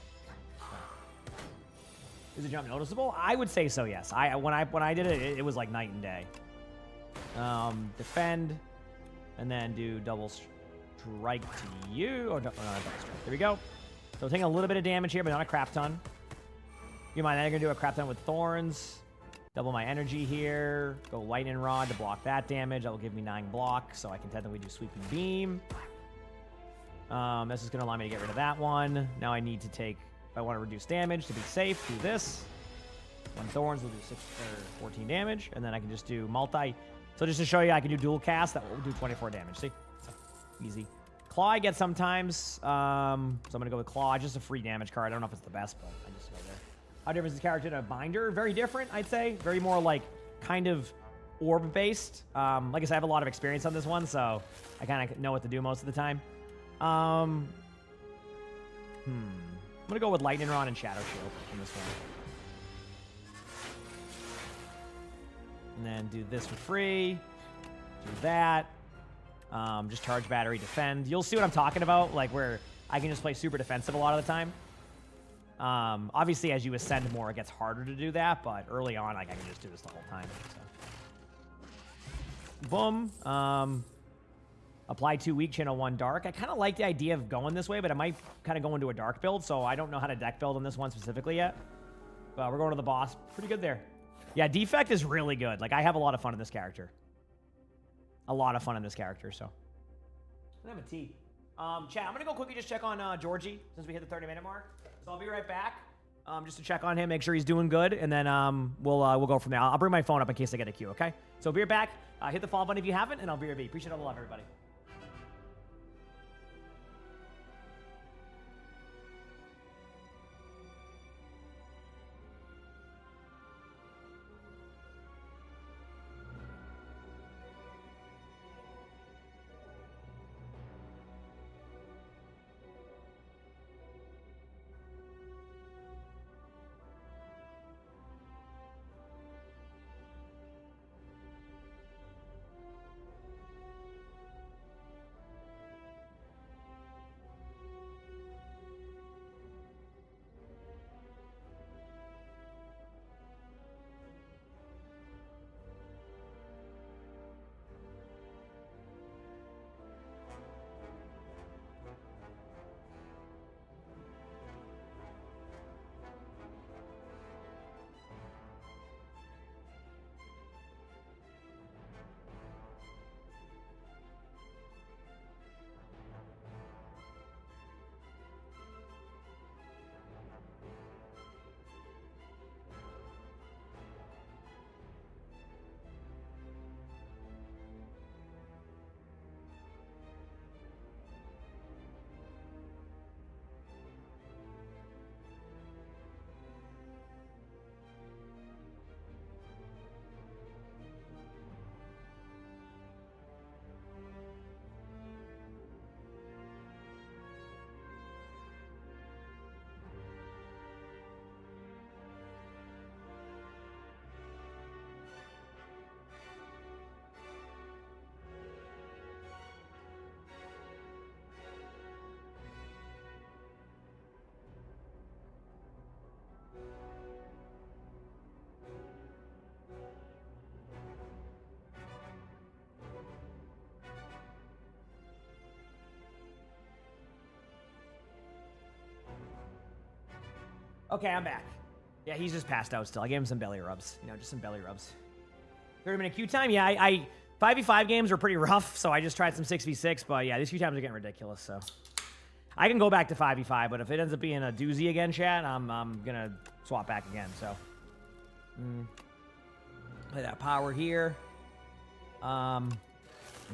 Is the jump noticeable? I would say so. Yes. When I did it, it was like night and day. Defend, and then do double strike to you. Oh, no, double strike. There we go. So taking a little bit of damage here, but not a crap ton. You mind? Then I'm gonna do a crap ton with thorns. Double my energy here. Go lightning rod to block that damage. That will give me 9 block, so I can technically do sweeping beam. This is gonna allow me to get rid of that one. Now I need to take, if I want to reduce damage to be safe, do this. 1 thorns will do 14 damage, and then I can just do multi. So just to show you, I can do dual cast. That will do 24 damage. See, so, easy. Claw I get sometimes, so I'm gonna go with Claw. Just a free damage card. I don't know if it's the best, but I just go there. How different is this character to a binder? Very different, I'd say. Very more like kind of orb based. Like I said, I have a lot of experience on this one, so I kind of know what to do most of the time. I'm gonna go with Lightning Rod and Shadow Shield on this one. And then do this for free. Do that. Just charge battery, defend. You'll see what I'm talking about, like where I can just play super defensive a lot of the time. Obviously, as you ascend more, it gets harder to do that, but early on, like I can just do this the whole time. So. Boom. Apply 2 weak, channel 1 dark. I kind of like the idea of going this way, but I might kind of go into a dark build, so I don't know how to deck build on this one specifically yet. But we're going to the boss. Pretty good there. Yeah, defect is really good. Like, I have a lot of fun in this character. A lot of fun in this character, so. I have a tea. Chat, I'm going to go quickly just check on Georgie since we hit the 30-minute mark. So I'll be right back just to check on him, make sure he's doing good, and then we'll go from there. I'll bring my phone up in case I get a queue, okay? So be right back. Hit the follow button if you haven't, and I'll be right back. Appreciate all the love, everybody. Okay, I'm back. Yeah, he's just passed out still. I gave him some belly rubs. You know, just some belly rubs. 30-minute queue time? Yeah, I 5v5 games are pretty rough, so I just tried some 6v6, but yeah, these queue times are getting ridiculous, so. I can go back to 5v5, but if it ends up being a doozy again, chat, I'm gonna swap back again, so. Play that power here.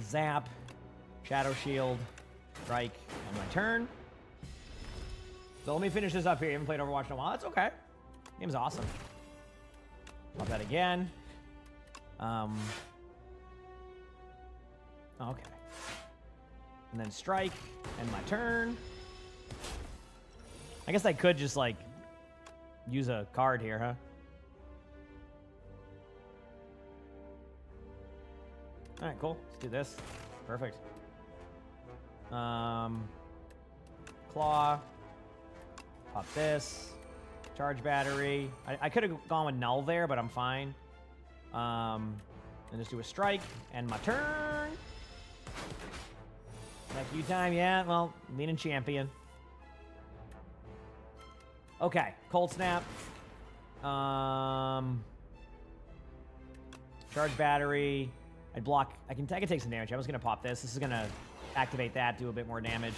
Zap. Shadow Shield. Strike. On my turn. So let me finish this up here. You haven't played Overwatch in a while. That's okay. Game's awesome. Pop that again. Okay. And then strike. End my turn. I guess I could just, like, use a card here, huh? Alright, cool. Let's do this. Perfect. Claw. Pop this. Charge battery. I could have gone with null there, but I'm fine. And just do a strike. End my turn. That queue time, yeah. Well, leaning champion. Okay, cold snap. Charge battery. I'd block. I can take some damage. I was gonna pop this. This is gonna activate that, do a bit more damage.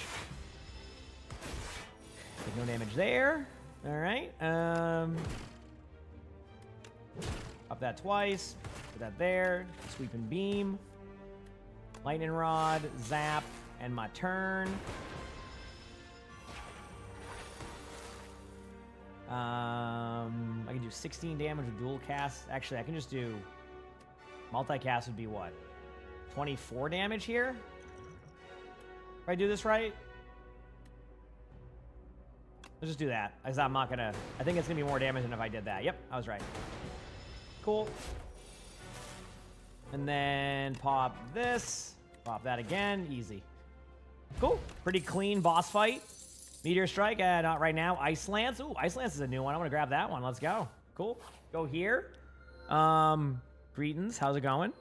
Take no damage there. All right. Up that twice. Put that there. Sweeping beam. Lightning rod. Zap. And my turn. I can do 16 damage with dual cast. Actually, I can just do multi-cast would be what? 24 damage here? If I do this right? Let's just do that. Because I'm not gonna... I think it's gonna be more damage than if I did that. Yep, I was right. Cool. And then pop this. Pop that again. Easy. Cool. Pretty clean boss fight. Meteor Strike, not right now. Ice Lance. Ooh, Ice Lance is a new one. I'm gonna grab that one. Let's go. Cool. Go here. Greetings. How's it going?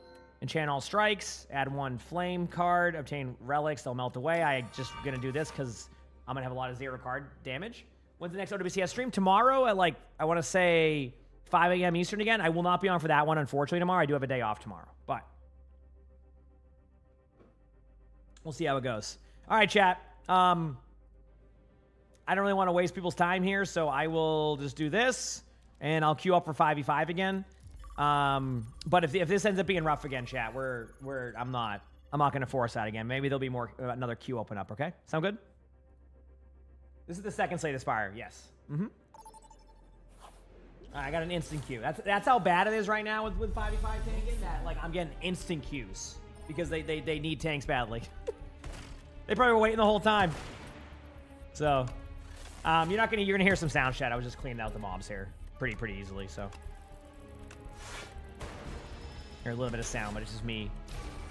Enchant all strikes. Add one flame card. Obtain relics. They'll melt away. I just gonna do this because I'm gonna have a lot of zero card damage. When's the next OWCS stream? Tomorrow at, like, I want to say 5 a.m. Eastern again. I will not be on for that one, unfortunately, tomorrow. I do have a day off tomorrow, but we'll see how it goes. All right, chat. I don't really want to waste people's time here, so I will just do this, and I'll queue up for 5v5 again. But if this ends up being rough again, chat, I'm not gonna force that again. Maybe there'll be more another queue open up. Okay, sound good? This is the second Slay the Spire. Yes. I got an instant queue. That's how bad it is right now with 5v5 tanking. That, like, I'm getting instant queues because they need tanks badly. They probably were waiting the whole time. So, you're gonna hear some sound, chat. I was just cleaning out the mobs here pretty easily. So, hear a little bit of sound, but it's just me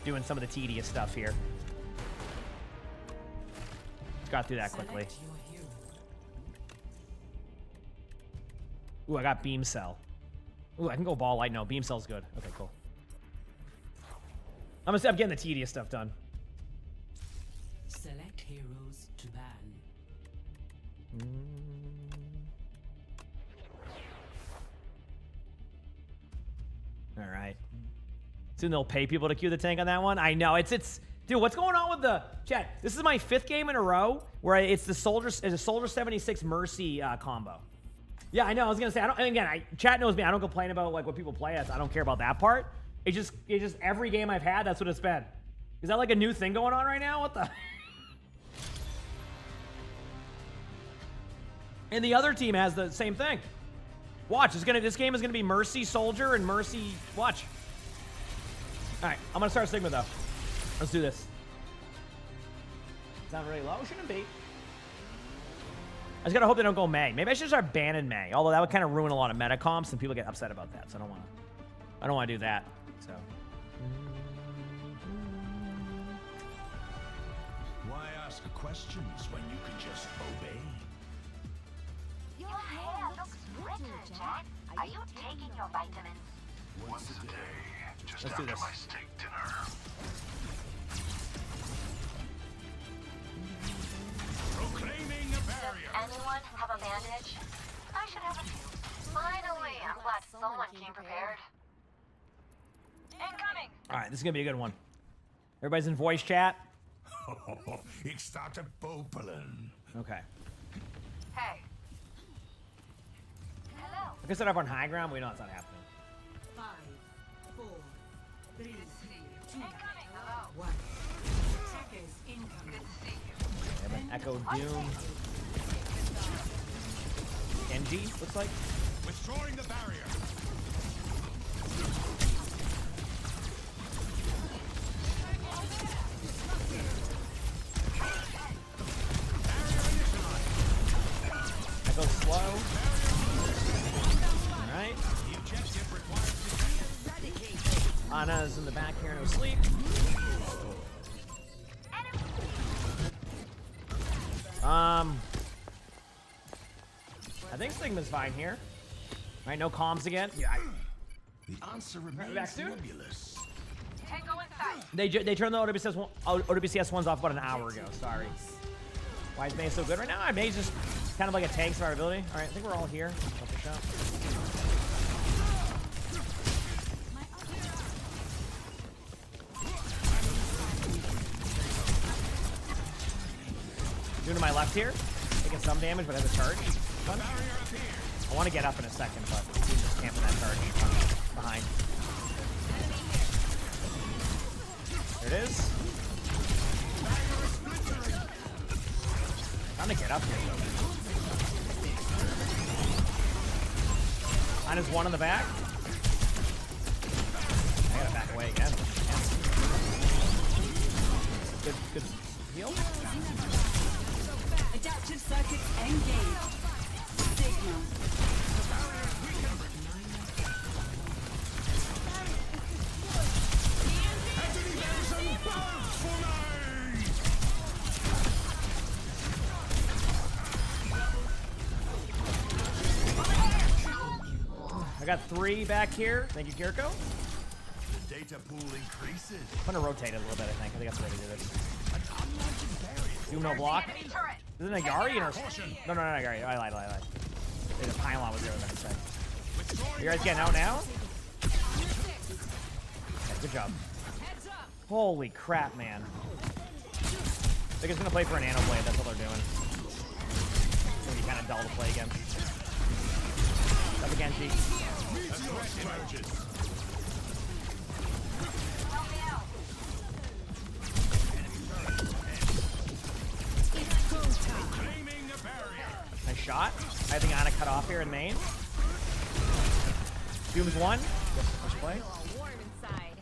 doing some of the tedious stuff here. Just got through that quickly. Ooh, I got Beam Cell. Ooh, I can go Ball Light. No, Beam Cell's good. Okay, cool. I'm getting the tedious stuff done. Select heroes to ban. All right. Soon they'll pay people to queue the tank on that one. I know it's dude. What's going on with the chat? This is my 5th game in a row where it's a Soldier 76 Mercy combo. Yeah, I know. I was gonna say, chat knows me. I don't complain about, like, what people play as. I don't care about that part. It's just every game I've had, that's what it's been. Is that like a new thing going on right now? What the? And the other team has the same thing. Watch, this game is gonna be Mercy Soldier and Mercy. Watch. All right, I'm gonna start Sigma though. Let's do this. It's not really low. Shouldn't be. I just gotta hope they don't go May. Maybe I should start banning May. Although that would kind of ruin a lot of meta comps and people get upset about that. So I don't want to do that. So. Why ask questions when you can just obey? Your hair looks brittle, Jack. Are you taking your vitamins? Once a day, just Let's do after this. my steak dinner. Proclaiming a barrier. Anyone have a bandage? I should have a few. Finally, I'm glad someone came prepared. Incoming! All right, this is gonna be a good one. Everybody's in voice chat. Ik sta te popelen. Okay. Hey. Hello. Like I said, up on high ground, we know it's not happening. 5, 4, 3, 2, Incoming. Hello. 1. Attackers incoming. We have an Echo Doom. Genji, looks like. Destroying the barrier. Echo slow. Alright. Ana's in the back here, no sleep. I think Sigma's fine here. Alright, no comms again. Yeah. The answer remains back soon? nebulous. Tango inside. They turned the OWCS ones off about an hour ago. Sorry. Why is Mei so good right now? Mei's just kind of like a tank survivability. All right, I think we're all here. Up the shot. Doing to my left here, taking some damage, but has a charge. Fun. I want to get up in a second, but he's just camping that charge behind. There it is. Trying to get up here, though. Minus one in the back. I gotta back away again. Good heal. Adaptive circuits engaged. Signal. I got 3 back here. Thank you, Kiriko. The data pool increases. I'm gonna rotate it a little bit, I think. I think that's the way to do this. Do no block. Isn't it a Yari or... No, Yari. I lied. There's a pylon was there, I was gonna say. You guys getting out now? Okay, good job. Holy crap, man. They're just gonna play for a nano blade, that's what they're doing. It's gonna be kind of dull to play against. Up again, G. Nice shot. I think Ana cut off here in main. Doom's one. Push play. Warm inside.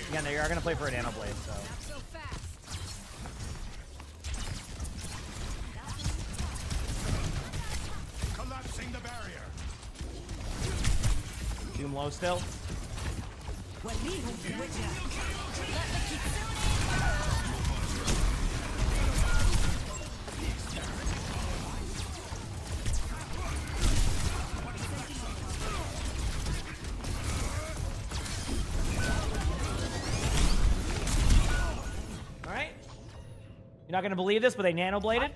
Again, they are gonna play for a nano blade, so. Collapsing the barrier. Doom low still. All right. You're not gonna believe this, but they nano bladed.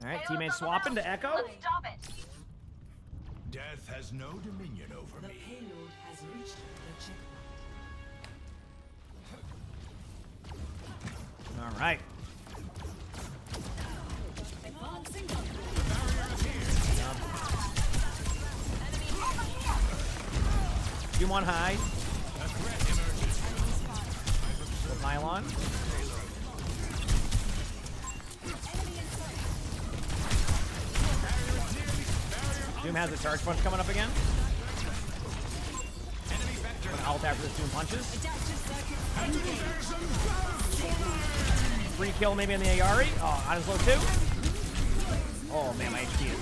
All right, teammates swapping to Echo. Stop it. Death has no dominion over The me. payload has reached the checkpoint. All right. Doom on high. With nylon. Doom has a charge punch coming up again. I'm gonna ult after this Doom punches. Free kill maybe on the Ayari. Oh, Ana's low too. Oh man, my HP is.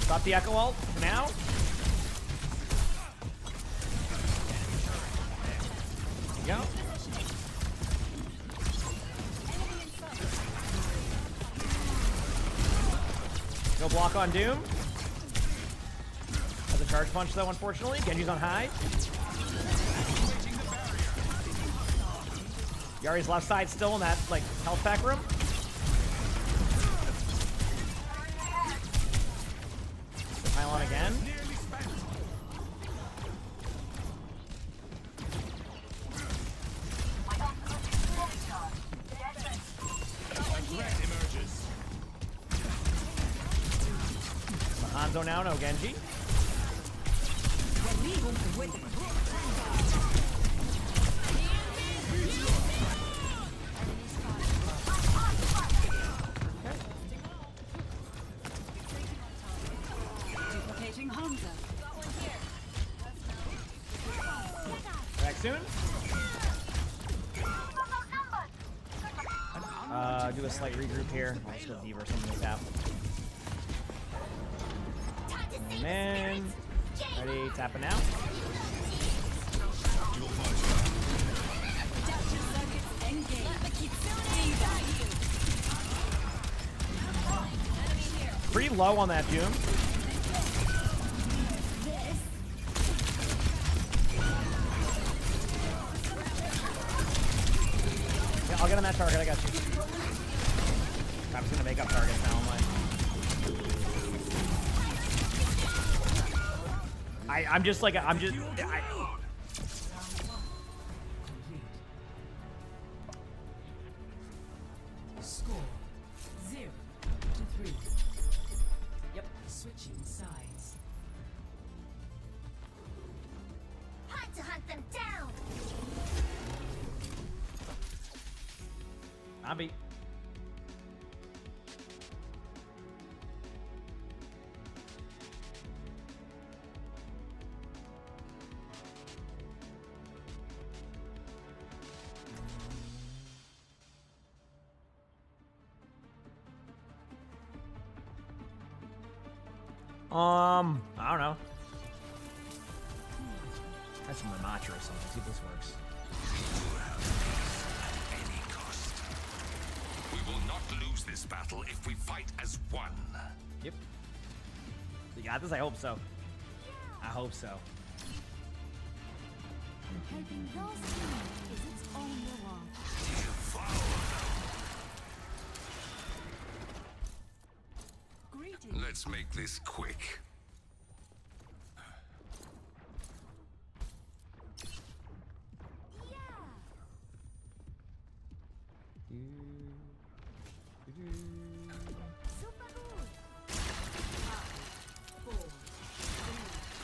Stop the Echo ult for now. There you go. No block on Doom. Has a charge punch though, unfortunately. Genji's on high. Yari's left side still in that, like, health pack room. The pylon again. Hanzo now, no Genji. Duplicating Hamza. Back soon. Do a slight regroup here. I'll just go D or something like that. And then, ready, tapping out. Pretty low on that Doom. Yeah, I'll get on that target, I got you. I'm just gonna make up targets now, I'm just like, Score 0-3. Yep. Switching sides. Time to hunt them down. Abby. I don't know. That's some Ramacha or something. See if this works. At any cost. We will not lose this battle if we fight as one. Yep. You got this? I hope so. I hope so. Helping those is its own reward. Let's make this quick. Super good.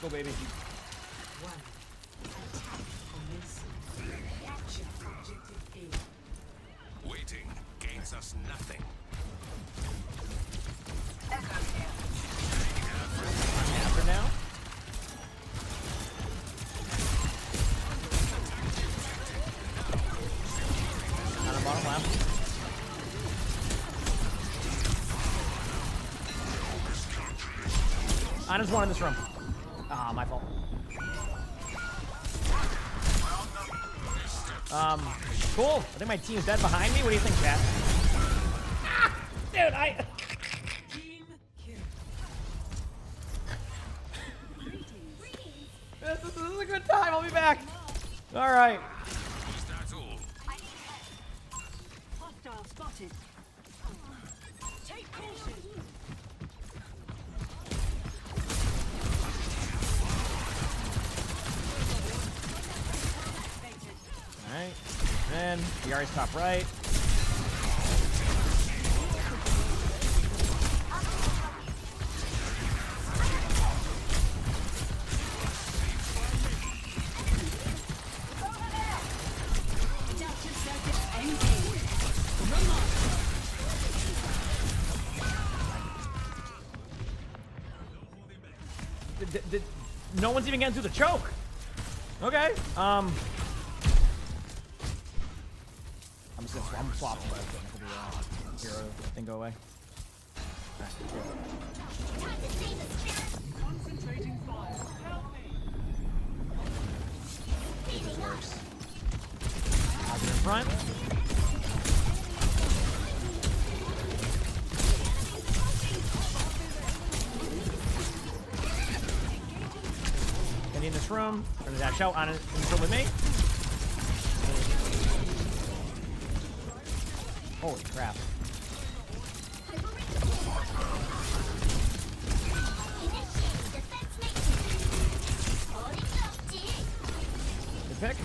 Go, baby. One. Attack commencing. Capture objective A. Waiting gains us nothing. After now. On the bottom left. I just one in this room. Ah, my fault. Cool. I think my team's dead behind me. What do you think, chat? Ah, dude, Team kill. This is a good time. I'll be back. All right. Is that all? Hostile spotted. Take caution. All right. Then Yari's top right. No one's even getting through the choke. Okay. I'm swapping left for the hero thing go away. Concentrating fire. Help me. If this works. Hazard in front. Any in this room. Gonna dash out on it in this room with me. Holy crap. Good pick.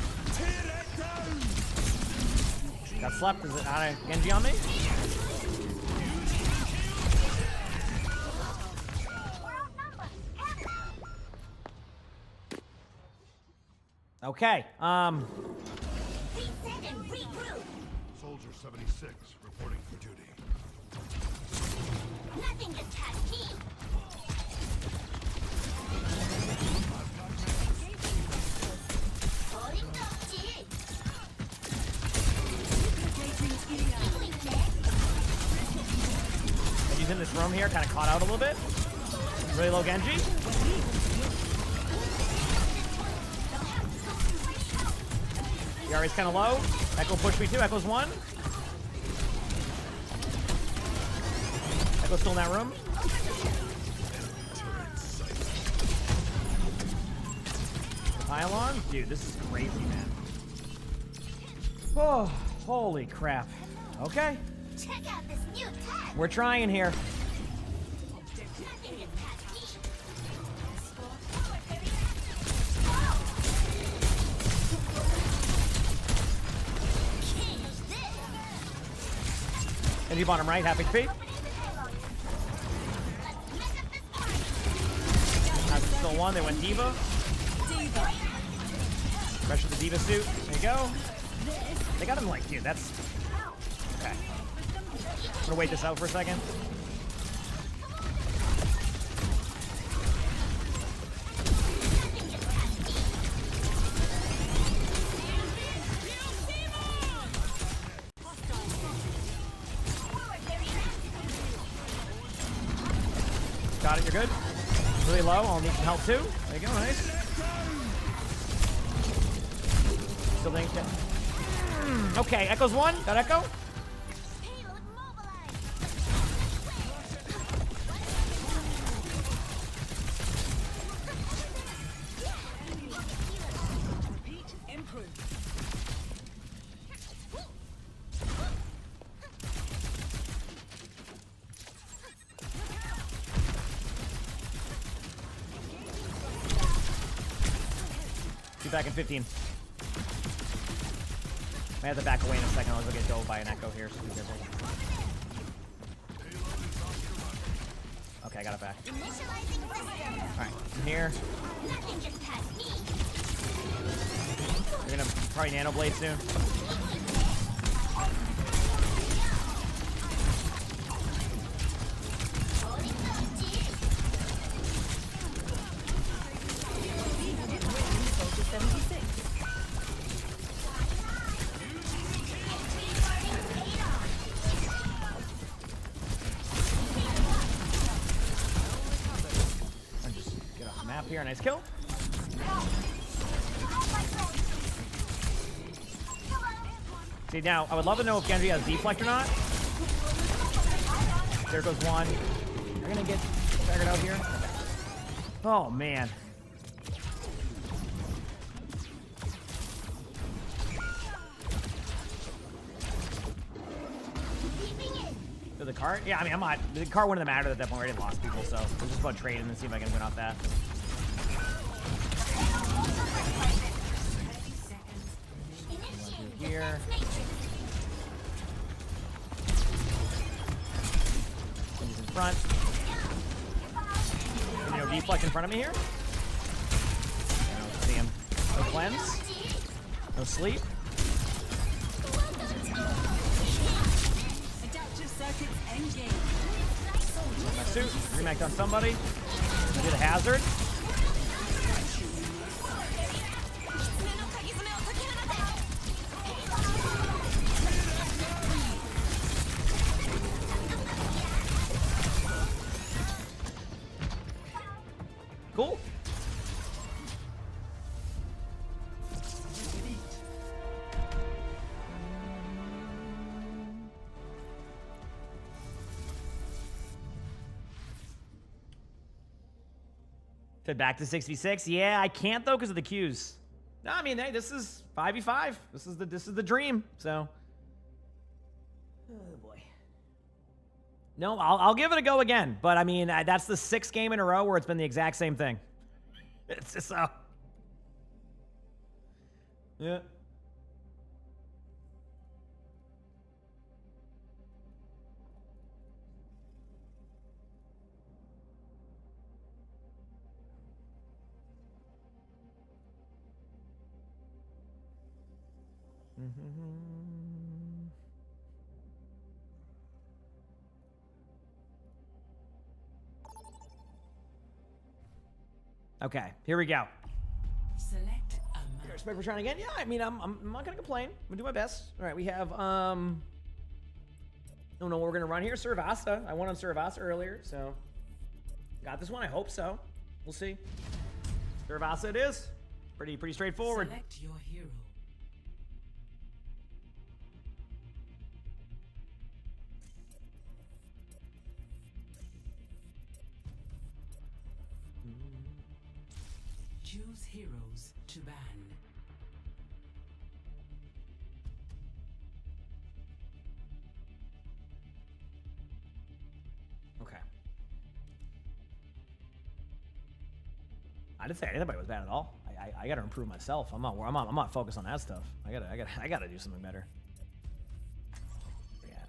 Got slept. Is it out of Genji on me? Okay. Soldier 76 reporting for duty. Nothing can touch me. Genji's in this room here, kind of caught out a little bit. Really low Genji. Yari's kind of low. Echo pushed me too. Echo's one. Echo's still in that room. Pylon? Dude, this is crazy, man. Oh, holy crap. Okay. Check out this new tech. We're trying here. Nothing can touch me. Genji bottom right, half HP. That's still one. They went Diva. Pressure the Diva suit. There you go. They got him like, dude, that's... Okay. I'm gonna wait this out for a second. Got it, you're good. Really low, I'll need some help too. There you go, nice. Still think that. Okay, Echo's one. Got Echo. Payload mobilized. Repeat, improve. Be back in 15. I have to back away in a second. I was gonna get dove by an Echo here. So be careful. Okay, I got it back. Alright, I'm here. Nothing can touch me. We're gonna probably nano blade soon. And just get off the map here. Nice kill. See, now, I would love to know if Genji has deflect or not. There goes one. They're gonna get staggered out here. Oh, man. The cart? Yeah, I mean, I'm not. The cart wouldn't have mattered at that point. We already lost people, so it's just about trading and see if I can win off that. Here. He's in front. You know, deflect in front of me here. I don't see him. No cleanse. No sleep. Adaptive circuits engaged. My suit. Remacked on somebody. Did a hazard. Cool. Back to 6v6. Yeah, I can't though because of the queues. No, I mean, hey, this is 5v5. This is the dream. So Oh boy. No, I'll give it a go again. But I mean, that's the 6th game in a row where it's been the exact same thing. It's just so. Yeah. Okay, here we go. Select a Respect for trying again. Yeah, I mean, I'm not gonna complain. I'm gonna do my best. All right, we have don't know what we're gonna run here. Cervasta. I won on Cervasta earlier, so got this one. I hope so. We'll see. Cervasta it is. Pretty straightforward. Select your hero. Choose heroes to ban. Okay. I didn't say anybody was bad at all. I gotta improve myself. I'm not focused on that stuff. I gotta do something better. Yeah.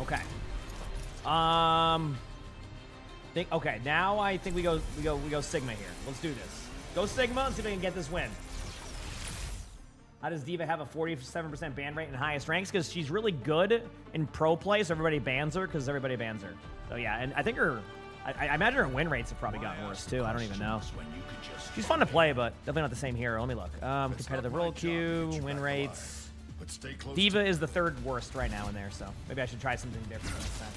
Okay. Okay, now I think we go Sigma here. Let's do this. Go Sigma and see if I can get this win. How does D.Va have a 47% ban rate in highest ranks? Because she's really good in pro play, so everybody bans her because everybody bans her. So yeah, and I think I imagine her win rates have probably gotten worse too. I don't even know. She's fun to play, but definitely not the same hero. Let me look. Competitive role queue, win rates. D.Va is the 3rd worst right now in there, so maybe I should try something different next time.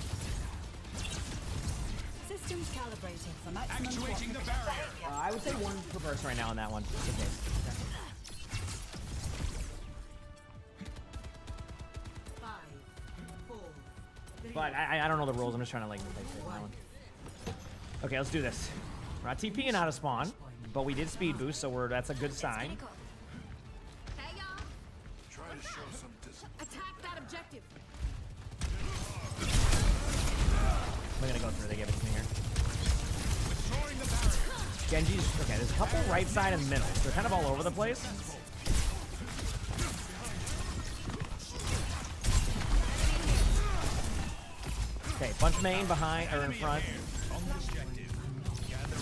Systems calibrating for maximum. Actuating the barrier. I would say 1 per person right now on that one. Just in case. Okay. 5, 4, 3. But I don't know the rules. I'm just trying to like dictate that one. Okay, let's do this. We're not TPing out of spawn, but we did speed boost, so that's a good sign. Hey, y'all. Try to show some discipline. Attack that objective. I'm gonna go through. They gave it to me here. Destroying the barrier. Genji's okay. There's a couple right side and middle. So they're kind of all over the place. Okay, bunch main behind or in front. On the objective. Gather at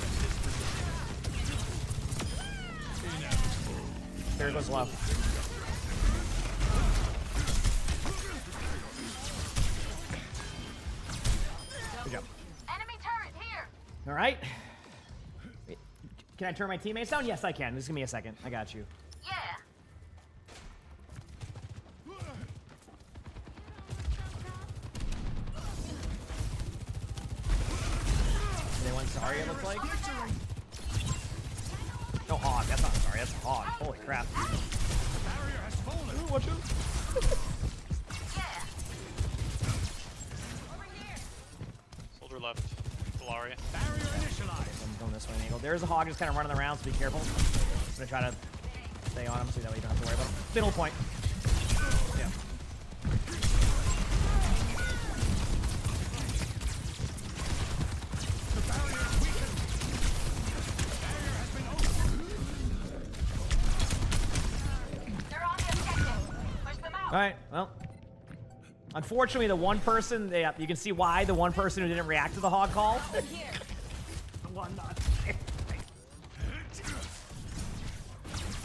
this There goes low. Good job. Enemy turret here. All right. Wait, can I turn my teammates down? Yes, I can. Just give me a second. I got you. Yeah. Anyone sorry it looks like? No, Hog. That's not sorry. That's Hog. Holy crap. barrier has fallen. Ooh, watch out. Soldier left. Valaria. Barrier initialized. I'm going this way, Eagle. There's a Hog just kind of running around, so be careful. I'm going to try to stay on him so that way you don't have to worry about him. Middle point. Yeah. The barrier is weakened. The barrier has been opened. They're on the objective. Push them out. All right, well. Unfortunately, the one person, yeah, you can see why the one person who didn't react to the Hog call. The one not.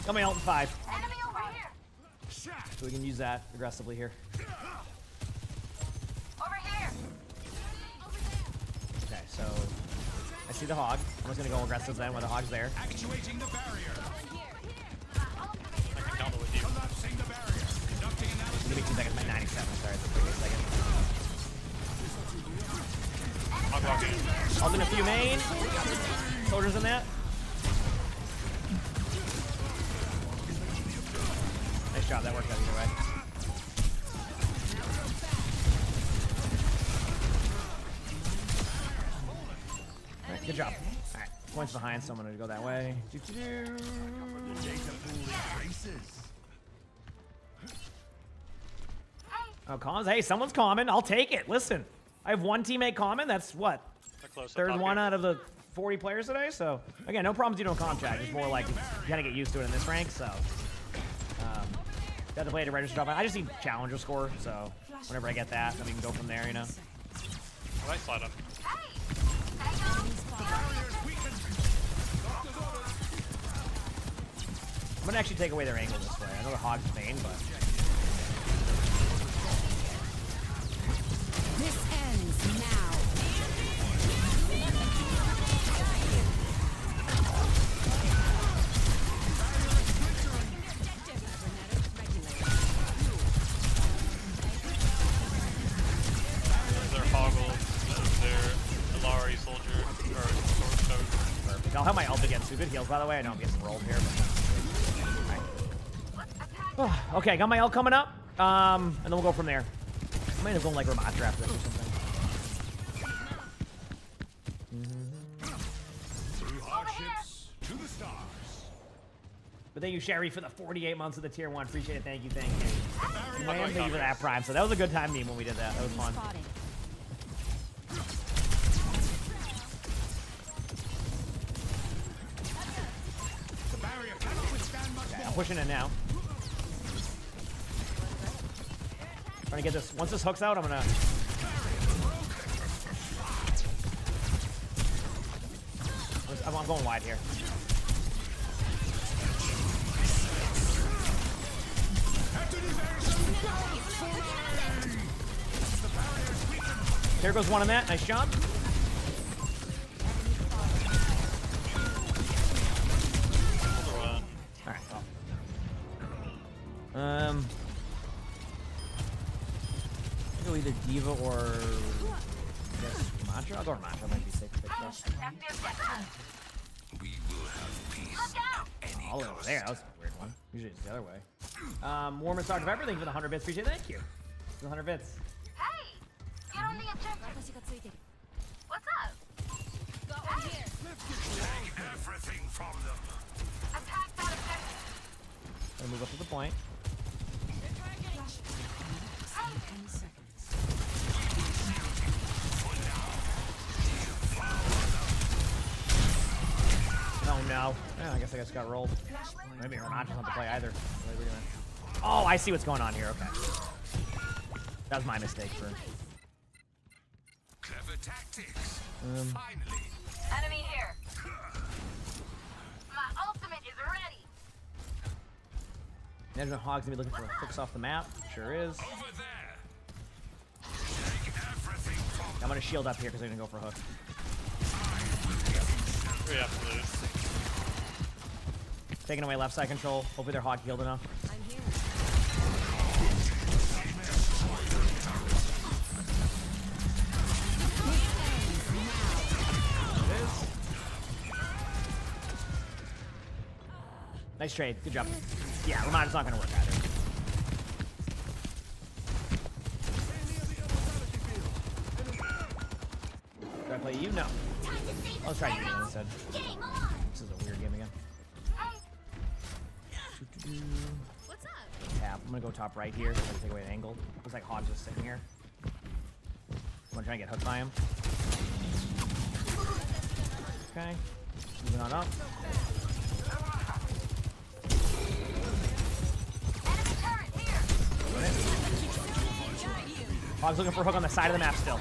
Coming out in 5. Enemy over here. So we can use that aggressively here. Over here. Okay, so I see the Hog. I'm just gonna go aggressive then when the Hog's there. Actuating the barrier. I can counter with you. Collapsing the barrier. Conducting analysis. Give me 2 seconds. My 97. Sorry, give me a second. I'll go again. I'll do a few main. Soldiers in that. Nice job. That worked out either way. Good job. All right, points behind, so I'm gonna go that way. Oh, comms. Hey, someone's common. I'll take it. Listen, I have one teammate common. That's what? Third one out of the 40 players today. So, again, no problems you don't comm chat. Just more like you gotta get used to it in this rank. So, got to play to register stuff. I just need challenger score. So, whenever I get that, then we can go from there, you know? I like slide on. I'm gonna actually take away their angle this way. I know the hog's main, but. This ends now. Their Hoggle, their Alari soldier, or Sword. Perfect. I'll have my ult again. So good heals, by the way. I know I'm getting rolled here, but. Right. Okay, got my ult coming up. And then we'll go from there. I might have gone like Ramatra after this or something. Through hardships to the stars. But thank you, Sherry, for the 48 months of the tier 1. Appreciate it. Thank you, thank you. Man, thank you for that prime. So that was a good time meme when we did that. That was fun. Okay, I'm pushing it now. Trying to get this. Once this hooks out, I'm gonna. I'm going wide here. There goes one on that. Nice job. All right. Well. Go either Diva or I guess Mantra. I'll go to Mantra. Might be safe to pick up. We will have peace. All over there. That was a weird one. Usually it's the other way. Warmest start of everything for the 100 bits. Appreciate it. Thank you. For the 100 bits. Hey! Get on the objective. What's up? Go over here. Take everything from them. Attack that objective. Gonna move up to the point. Oh no. Yeah, I guess got rolled. Maybe we're not just have to play either. Oh, I see what's going on here. Okay. That was my mistake for. Clever tactics. Finally. Enemy here. My ultimate is ready. Management Hog's gonna be looking for hooks off the map. Sure is. Over there. Take everything from them. I'm gonna shield up here because they're gonna go for a hook. We have to lose. Taking away left side control. Hopefully their hog healed enough. I'm here. Nice trade. Good job. Yeah, Ramonda's not gonna work either. Do I play you? No. Let's try you instead. This is a weird game again. What's up? Tap. I'm gonna go top right here. I'm gonna take away the angle. Looks like Hog's just sitting here. I'm gonna try and get hooked by him. Okay. Moving on up. Hog's looking for a hook on the side of the map still.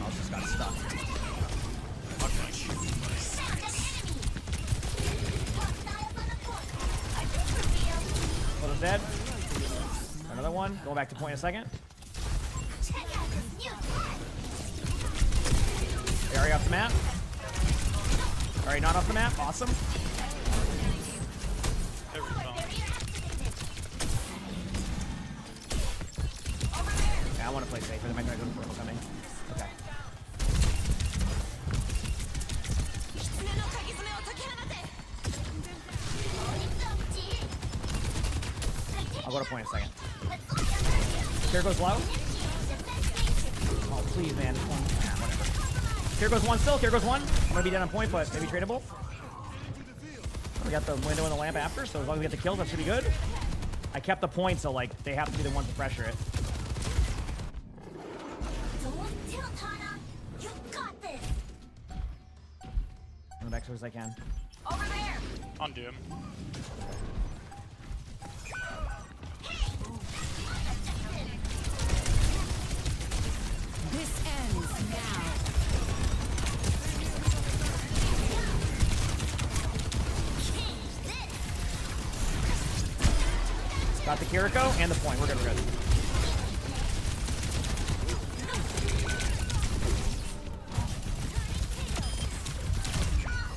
Oh, just got stuck. Little's dead. Another one. Going back to point in a second. Area off the map. Alright, not off the map. Awesome. Yeah, I want to play safer. They might try to go for a hook on me. Okay. I'll go to point in a second. Here goes low. Oh, please, man. Just one. Nah, whatever. Here goes one still. Here goes one. I'm gonna be dead on point, but maybe tradable. We got the window and the lamp after, so as long as we get the kills, that should be good. I kept the point, so like they have to be the ones to pressure it. Don't tilt, Hana. You got this. I'm gonna back as soon as I can. Over there. On Doom. This ends now. Got the Kiriko and the point. We're good, we're good.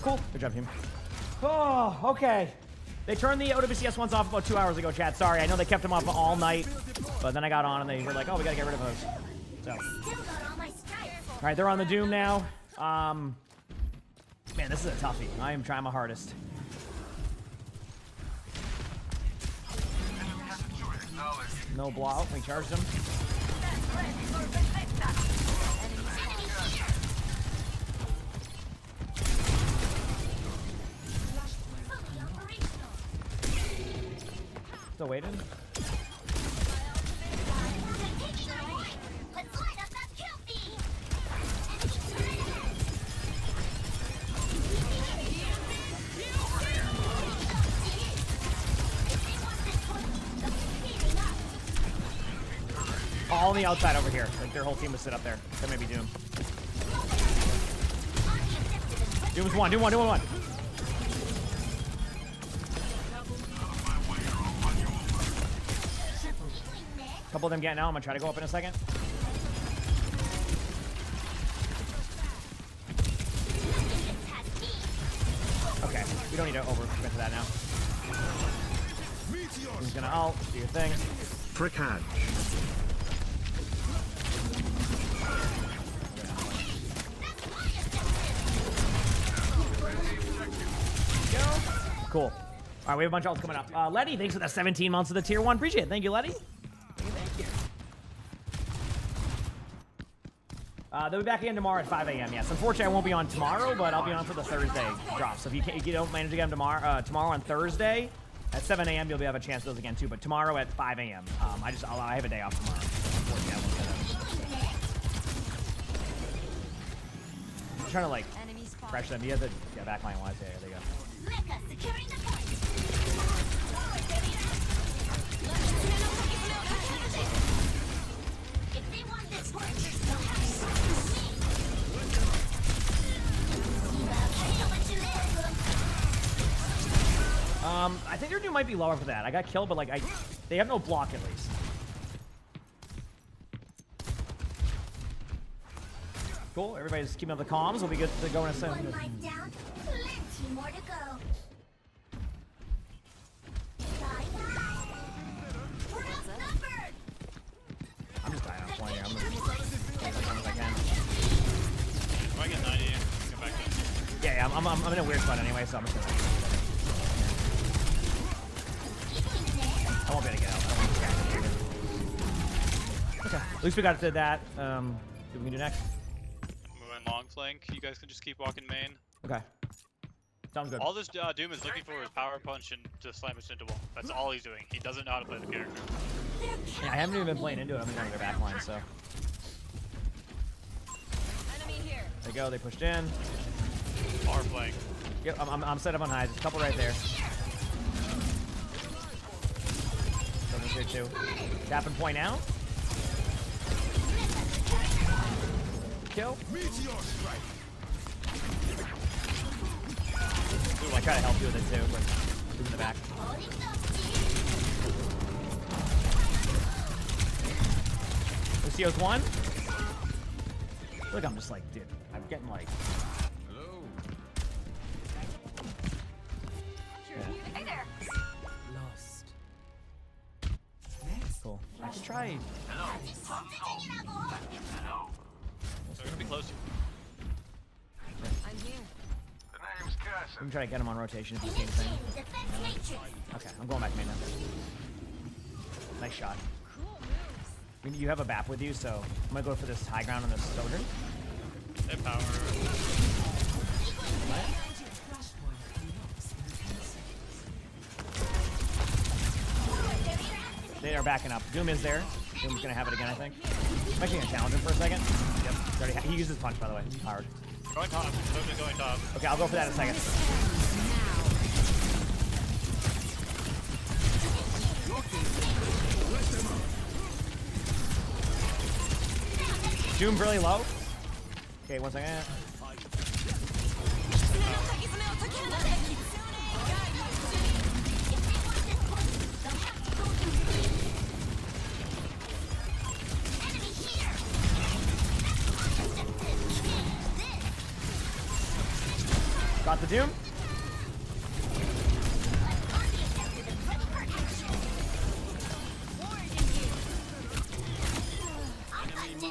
Cool. Good job, team. Oh, okay. They turned the OWCS ones off about 2 hours ago, chat. Sorry, I know they kept them off all night, but then I got on and they were like, oh, we gotta get rid of those. So. All right, they're on the Doom now. Man, this is a toughie. I am trying my hardest. No blowout. We charged him. Still waiting. All on the outside over here. Like their whole team was sit up there. That may be Doom. Doom's one. Doom one. Doom one. Couple of them getting out. I'm gonna try to go up in a second. Okay, we don't need to overcommit to that now. He's gonna ult. Do your thing. Frick hatch. Cool. All right, we have a bunch of ults coming up. Letty, thanks for the 17 months of the tier 1. Appreciate it. Thank you, Letty. Thank you. They'll be back again tomorrow at 5 a.m. Yes, unfortunately, I won't be on tomorrow, but I'll be on for the Thursday drop. So if you don't manage to get them tomorrow on Thursday at 7 a.m., you'll have a chance to those again too. But tomorrow at 5 a.m. I have a day off tomorrow. Unfortunately, I won't get it. I'm trying to like crush them. You have the backline wise. Yeah, there you go. I think their Doom might be lower for that. I got killed, but like they have no block at least. Cool. Everybody's keeping up the comms. We'll be good to go in a second. One life down, plenty more to go. We're outnumbered. I'm just dying on point here. I'm gonna get as much as I can. If I get 90, come back in. Yeah, I'm in a weird spot anyway, so I'm just gonna. I won't be able to get out. Okay. At least we got to that. What we can do next? Moving long flank. You guys can just keep walking main. Okay. Sounds good. All this Doom is looking for is power punch and to slam it into wall. That's all he's doing. He doesn't know how to play the character. Yeah, I haven't even been playing into it. I've been going to their backline, so. Enemy here. There you go. They pushed in. Far flank. Yep, I'm set up on highs. There's a couple right there. Someone's here too. Tapping point out. Kill. I try to help you with it too, but he's in the back. Lucio's one. Look, I'm just like, dude, I'm getting like. Hello. Yeah. Hey there. Lost. Cool. I should try. So we're gonna be close. I'm here. We can try to get him on rotation if you see anything. Okay, I'm going back main now. Nice shot. Cool moves. I mean, you have a BAP with you, so I'm gonna go for this high ground on this Sojourn. They power. They are backing up. Doom is there. Doom's gonna have it again, I think. I'm actually gonna challenge him for a second. Yep. He uses punch, by the way. Powered. Going top. Doom is going top. Okay, I'll go for that in a second. Doom really low. Okay, one second. Got the Doom.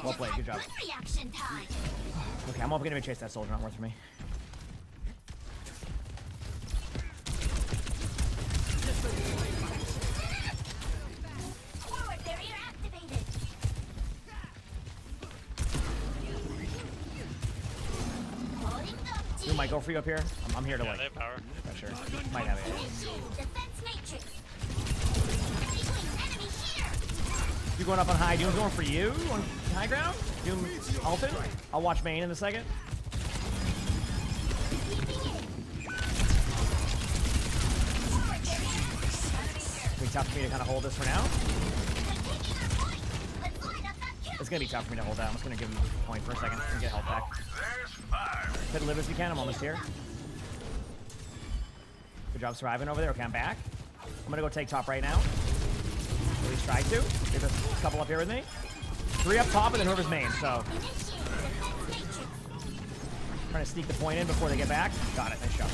Well played, good job. Okay, I'm gonna chase that soldier, not worth for me. Doom might go for you up here. I'm here to like. They have power. Not sure. Might have it. You going up on high? Doom's going for you on high ground. Doom ulted. I'll watch main in a second. It's tough for me to kind of hold this for now. It's gonna be tough for me to hold that. I'm just gonna give him a point for a second and get health back. Try to live as you can. I'm almost here. Good job surviving over there. Okay, I'm back. I'm gonna go take top right now. At least try to. There's a couple up here with me. 3 up top and then whoever's main, so. Trying to sneak the point in before they get back. Got it, nice shot.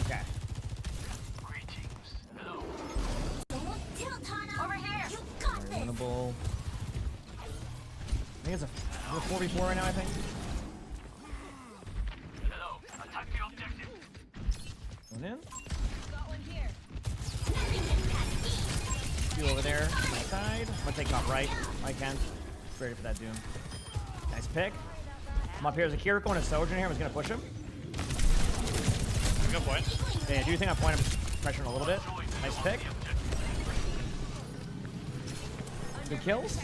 Okay. Winnable. I think it's a 4v4 right now, I think. One in. Two over there on my side. I'm gonna take top right if I can. Ready for that Doom. Nice pick. I'm up here as a Kiriko and a Sojourn here. I'm just gonna push him. Good point. Yeah, do you think I point him pressuring a little bit? Nice pick. Good kills.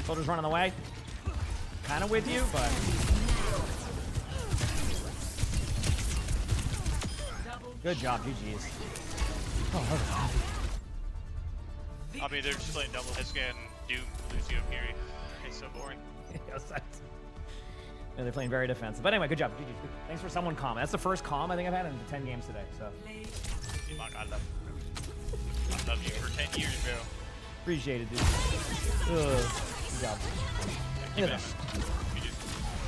Soldier's running away. Kind of with you, but. Good job, GG's. Oh, I mean, they're just playing double headscan, Doom, Lucio, Fury. It's so boring. yes, and they're playing very defensive. But anyway, good job. GG's. Thanks for someone calm. That's the first calm I think I've had in 10 games today. So. I love you. I love you for 10 years, bro. Appreciate it, dude. Good job. Look at that.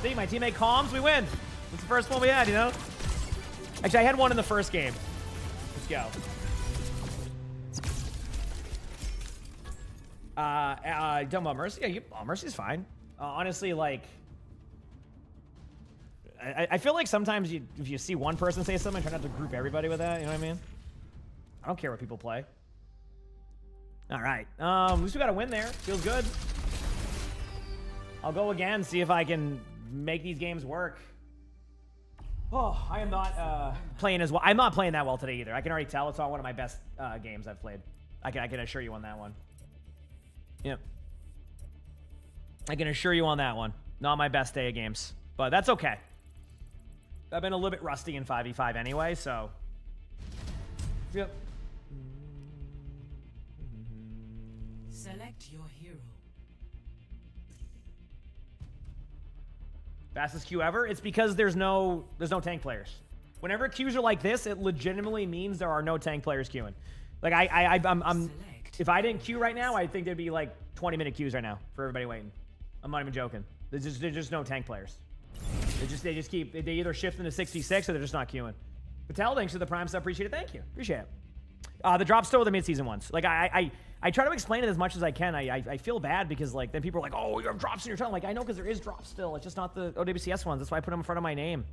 See, my teammate calms, we win. It's the first one we had, you know? Actually, I had one in the first game. Let's go. Talking about Mercy? Yeah, Mercy's fine. Honestly, like, I feel like sometimes if you see one person say something, try not to group everybody with that, you know what I mean? I don't care what people play. All right, at least we got a win there. Feels good. I'll go again, see if I can make these games work. Oh, I am not playing as well. I'm not playing that well today either. I can already tell. It's not one of my best games I've played. I can assure you on that one. Yep. I can assure you on that one. Not my best day of games. But that's okay. I've been a little bit rusty in 5v5 anyway, so. Yep. Select your hero. Fastest queue ever. It's because there's no tank players. Whenever queues are like this, it legitimately means there are no tank players queuing. Like I'm if I didn't queue right now, I think there'd be like 20-minute queues right now for everybody waiting. I'm not even joking. There's just no tank players. They either shift into 66 or they're just not queuing. Patel, thanks for the prime sub. Appreciate it. Thank you. Appreciate it. The drop's still the mid-season ones. Like I try to explain it as much as I can. I feel bad because like then people are like, oh, you have drops in your channel. Like I know because there is drops still. It's just not the OWCS ones. That's why I put them in front of my name.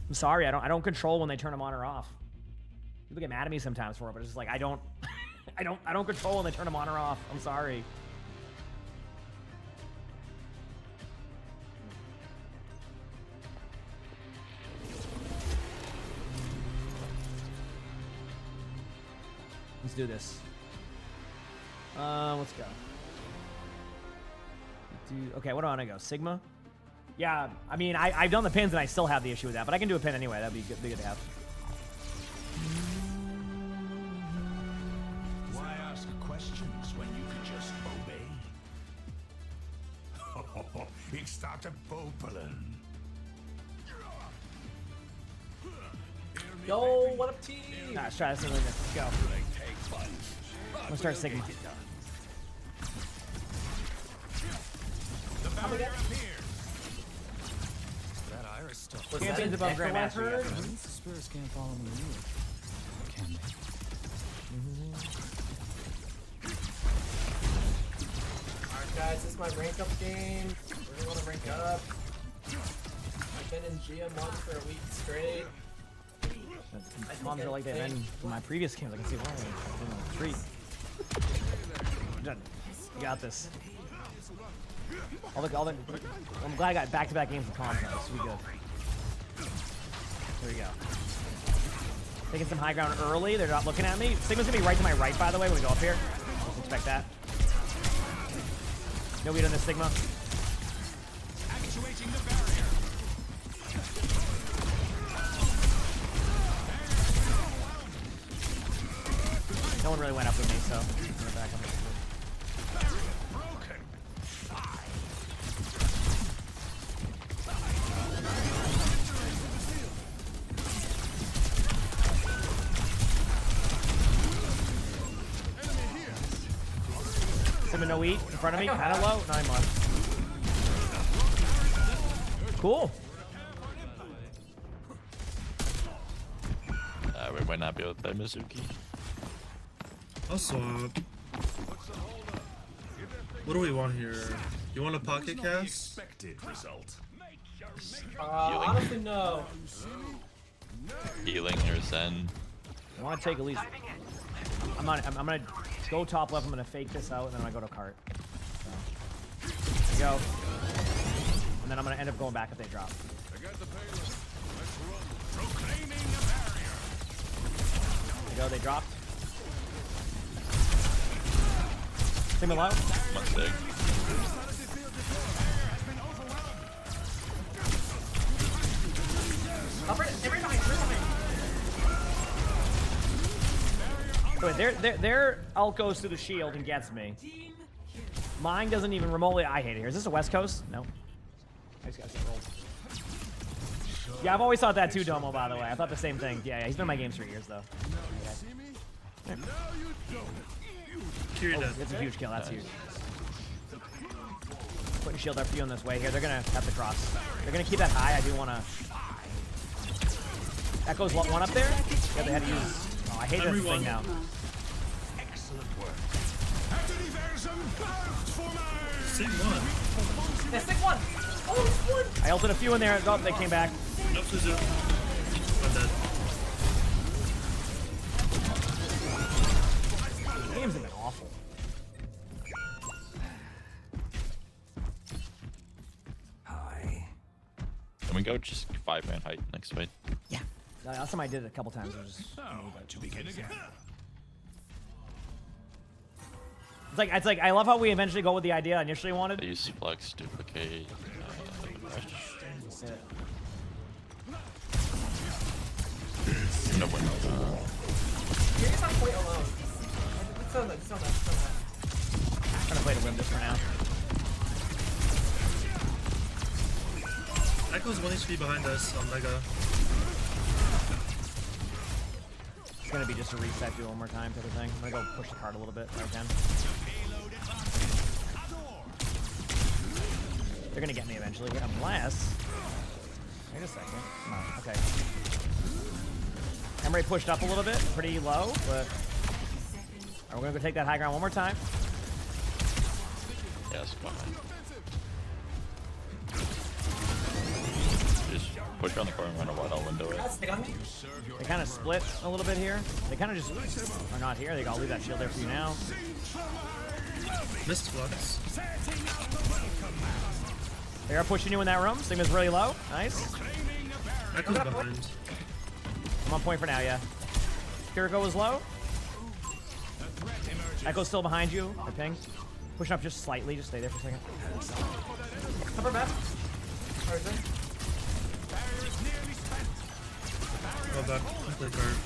I'm sorry. I don't control when they turn them on or off. People get mad at me sometimes for it, but it's just like I don't control when they turn them on or off. I'm sorry. Let's do this. Let's go. Okay, what do I want to go? Sigma? Yeah, I mean, I've done the pins and I still have the issue with that, but I can do a pin anyway. That'd be good to have. Why ask questions when you could just obey? It's Dr. Popelin. Yo, what up, team? Let's try this. Let's go. Let's start Sigma. That Iris stuff. Champions above Grandmaster. Spirits can't follow me anyway. Can they? Alright guys, this is my rank up game. We're gonna wanna rank up. I've been in GM once for a week straight. Moms are like they've been in my previous games. I can see why. Treat. You got this. I'm glad I got back-to-back games with Tom. This will be good. There we go. Taking some high ground early. They're not looking at me. Sigma's gonna be right to my right, by the way, when we go up here. Just expect that. No lead on this Sigma. Actuating the barrier. No one really went up with me, so I'm gonna back up. Sigma no eat in front of me, kind of low. 9 months. Cool. We might not be able to play Mizuki. I'll swap. What do we want here? You want a pocket cast? Expected result. Honestly, no. Healing or Zen. I want to take at least. I'm gonna go top left. I'm gonna fake this out, and then I go to cart. So, there we go. And then I'm gonna end up going back if they drop. I got the payload. Let's run. Proclaiming a barrier. There we go. They dropped. Sigma low. Mustang. Wait, their ult goes through the shield and gets me. Mine doesn't even remotely. I hate it here. Is this a West Coast? No. I just gotta get rolled. Yeah, I've always thought that too, Domo, by the way. I thought the same thing. Yeah, he's been in my games for years, though. Yeah. It's a huge kill. That's huge. Putting shield up for you on this way here. They're gonna have to cross. They're gonna keep that high. I do wanna. That goes one up there. Yeah, they had to use. Oh, I hate this thing now. Excellent work. Sig one. Yeah, stick one. Oh, it's one. I ulted a few in there. Oh, they came back. Nope, Suzu. I'm dead. The games have been awful. Hi. Can we go just 5-man height next fight? Yeah. Last time I did it a couple times. It was just To begin again. it's like I love how we eventually go with the idea I initially wanted. I use flex, duplicate, rush. No bueno. You're just on point alone. It's on that. It's on that. I'm trying to play to win this for now. Echo's 1 HP behind us on Mega. It's gonna be just a reset, do it one more time type of thing. I'm gonna go push the card a little bit if I can. They're gonna get me eventually, unless... Wait a second. Come on. Okay. Emery pushed up a little bit, pretty low, but... Alright, we're gonna go take that high ground one more time. Yes, fine. Just push around the corner and run a wide out window. They kind of split a little bit here. They kind of just are not here. I'll leave that shield there for you now. Missed flux. They are pushing you in that room. Sigma's really low. Nice. Echo's behind. I'm on point for now, yeah. Kiriko was low. Echo's still behind you. I ping. Pushing up just slightly. Just stay there for a second. Cover back. Go back. Play card.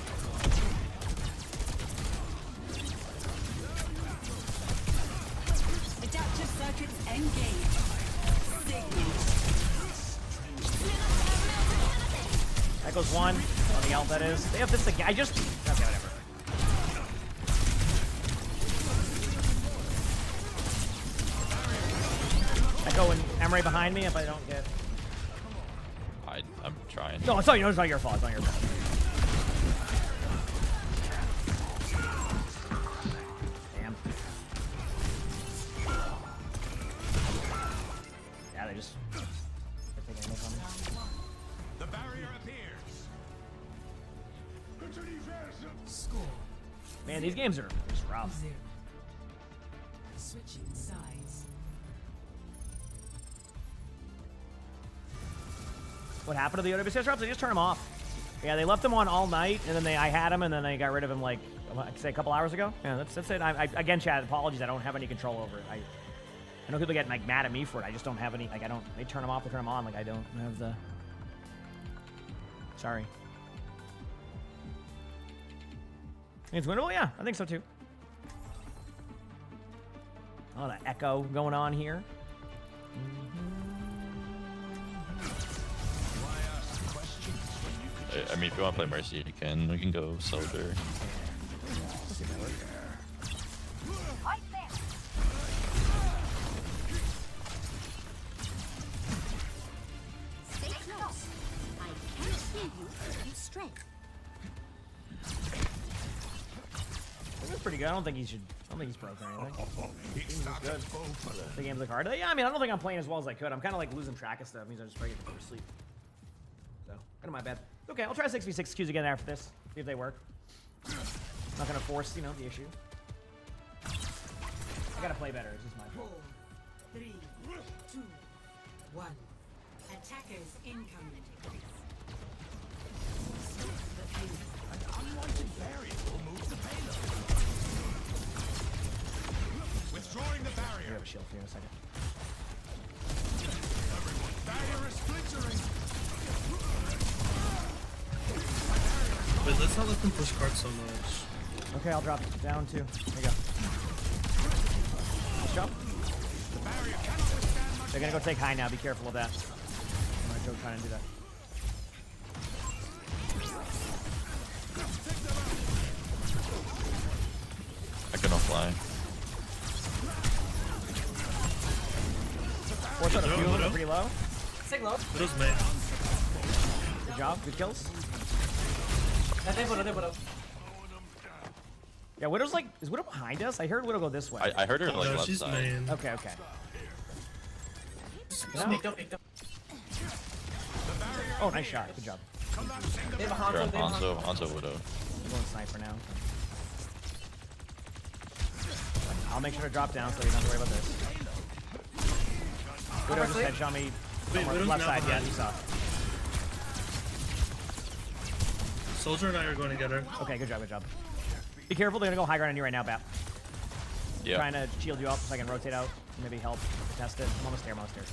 Adaptive circuits engaged. Echo's one. On the ult, that is. They have this again. I just... Okay, whatever. Echo and Emery behind me if I don't get... I'm trying. No, it's not your fault. It's not your fault. Damn. Yeah, they just... They're taking angles on me. The barrier appears. Score. Man, these games are just rough. 0. Switching sides. What happened to the OWCS drops? They just turned them off. Yeah, they left them on all night, and then I had them, and then they got rid of them like, say, a couple hours ago. Yeah, that's it. Again, chat, apologies. I don't have any control over it. I know people get like mad at me for it. I just don't have any. Like, I don't. They turn them off. They turn them on. Like, I don't have the. Sorry. It's winnable? Yeah, I think so too. Oh, that echo going on here. I mean, if you want to play Mercy, you can. We can go Soldier. Stay close. I can't hear you. Use strength. That's pretty good. I don't think he's broken or anything. He's good. The game's like hard. Yeah, I mean, I don't think I'm playing as well as I could. I'm kind of like losing track of stuff. It means I'm just ready to go to sleep. So, kind of my bad. Okay, I'll try 6v6 queues again after this. See if they work. I'm not gonna force, the issue. I gotta play better. It's just my fault. 4, 3, 2, 1. Attackers incoming. An unwanted barrier will move the payload. Withdrawing the We barrier. have a shield here in a second. Barrier is splintering. Wait, let's not let them push cards so much. Okay, I'll drop it down too. There you go. Nice job. They're gonna go take high now. Be careful of that. I'm gonna go try and do that. I can fly. Force out a few of them are pretty low. Signal. Widow's main. Good job. Good kills. Yeah, Widow's like... Is Widow behind us? I heard Widow go this way. I heard her like No, left she's side. main. Okay, okay. Oh, nice shot. Good job. They have a Sure, Hanzo. They have a Hanzo. Hanzo Widow. I'm going sniper now. I'll make sure to drop down so you don't have to worry about this. Widow just headshot me somewhere Widow's left now side. Yeah, behind. you saw. Soldier and I are going to get her. Okay, good job, good job. Be careful, they're gonna go high ground on you right now, Bap. Yeah. Trying to shield you up so I can rotate out. Maybe help test it. I'm on the stair, I'm on the stairs.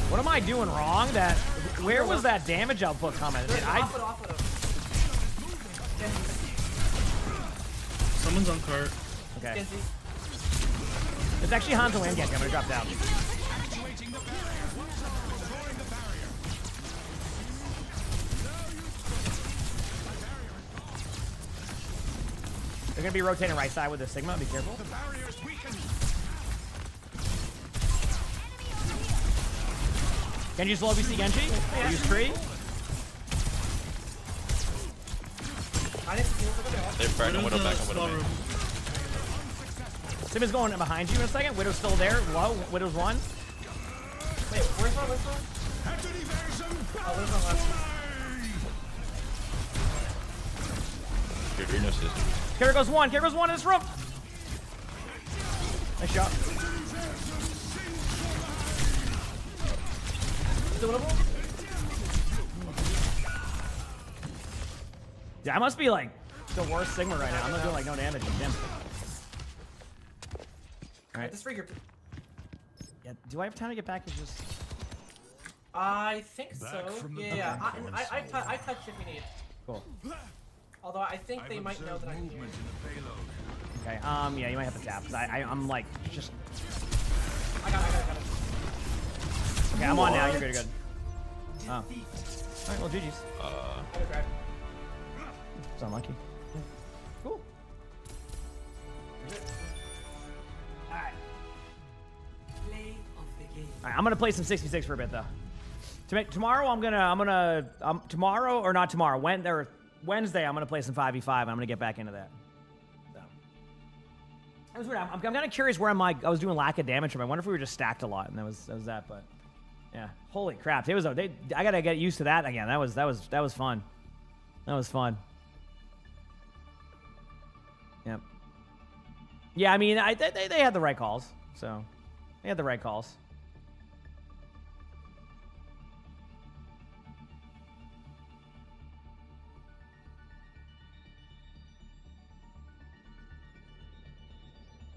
What am I doing wrong? Where was that damage output coming? Someone's on cart. Okay. It's actually Hanzo and Genji. I'm gonna drop down. Activating the barrier. Destroying the barrier. They're gonna be rotating right side with the Sigma. Be careful. The barrier is weakened. Genji's low. BC Genji. They use tree. They're fragment Widow back on Widow main. Sigma's going behind you in a second. Widow's still there. Low. Widow's one. Wait, where's one? Where's one? After evasion. Oh, there's one left. You're no system. Carry goes one. Carry goes one in this room. Nice shot. Still winnable? Yeah, I must be like the worst Sigma right now. I'm not doing like no damage to him. Alright. This rigger. Yeah, do I have time to get back? It's just... I think so. from the Yeah, brink. I touch if we need. Cool. Although I think they might know that I can hear. Okay, yeah, you might have to tap, because I'm like, just... I got it. Okay, I'm on now, you're good, you're good. Oh. Alright, well, GG's. I had a grab. It's unlucky. Cool. Alright. Play of the game. Alright, I'm gonna play some 66 for a bit, though. Tomorrow, tomorrow, or not tomorrow, Wednesday, I'm gonna play some 5v5, and I'm gonna get back into that. So. That was weird. I'm kind of curious where I was doing lack of damage from. I wonder if we were just stacked a lot, and that was that. But yeah, holy crap! I gotta get used to that again. That was fun. That was fun. Yep. Yeah, I mean, they had the right calls. So they had the right calls.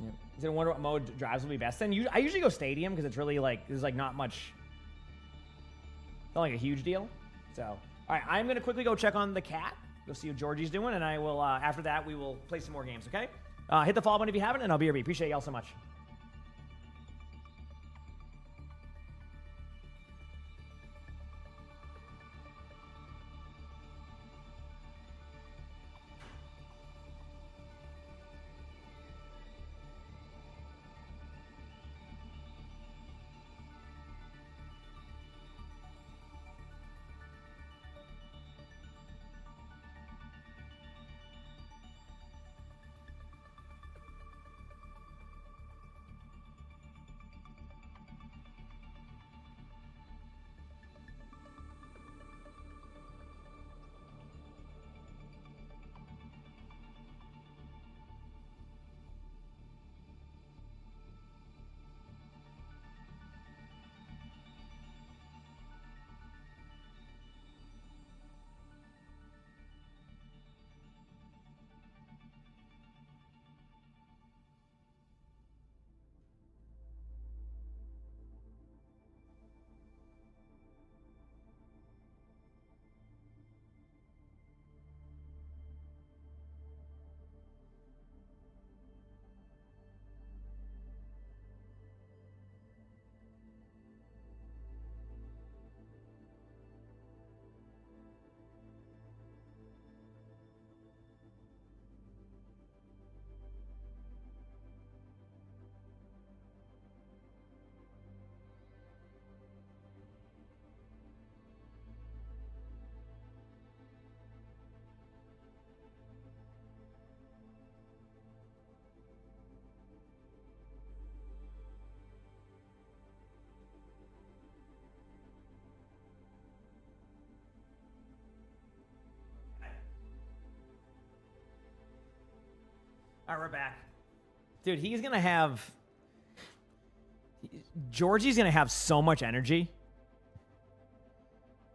Yep. Is it a wonder what mode drives will be best? Then I usually go stadium because it's really like there's like not much, not like a huge deal. So all right, I'm gonna quickly go check on the cat, go see what Georgie's doing, and I will after that we will play some more games. Okay, hit the follow button if you haven't, and I'll be BRB. Appreciate y'all so much. All right, we're back. Dude, he's going to have... Georgie's going to have so much energy.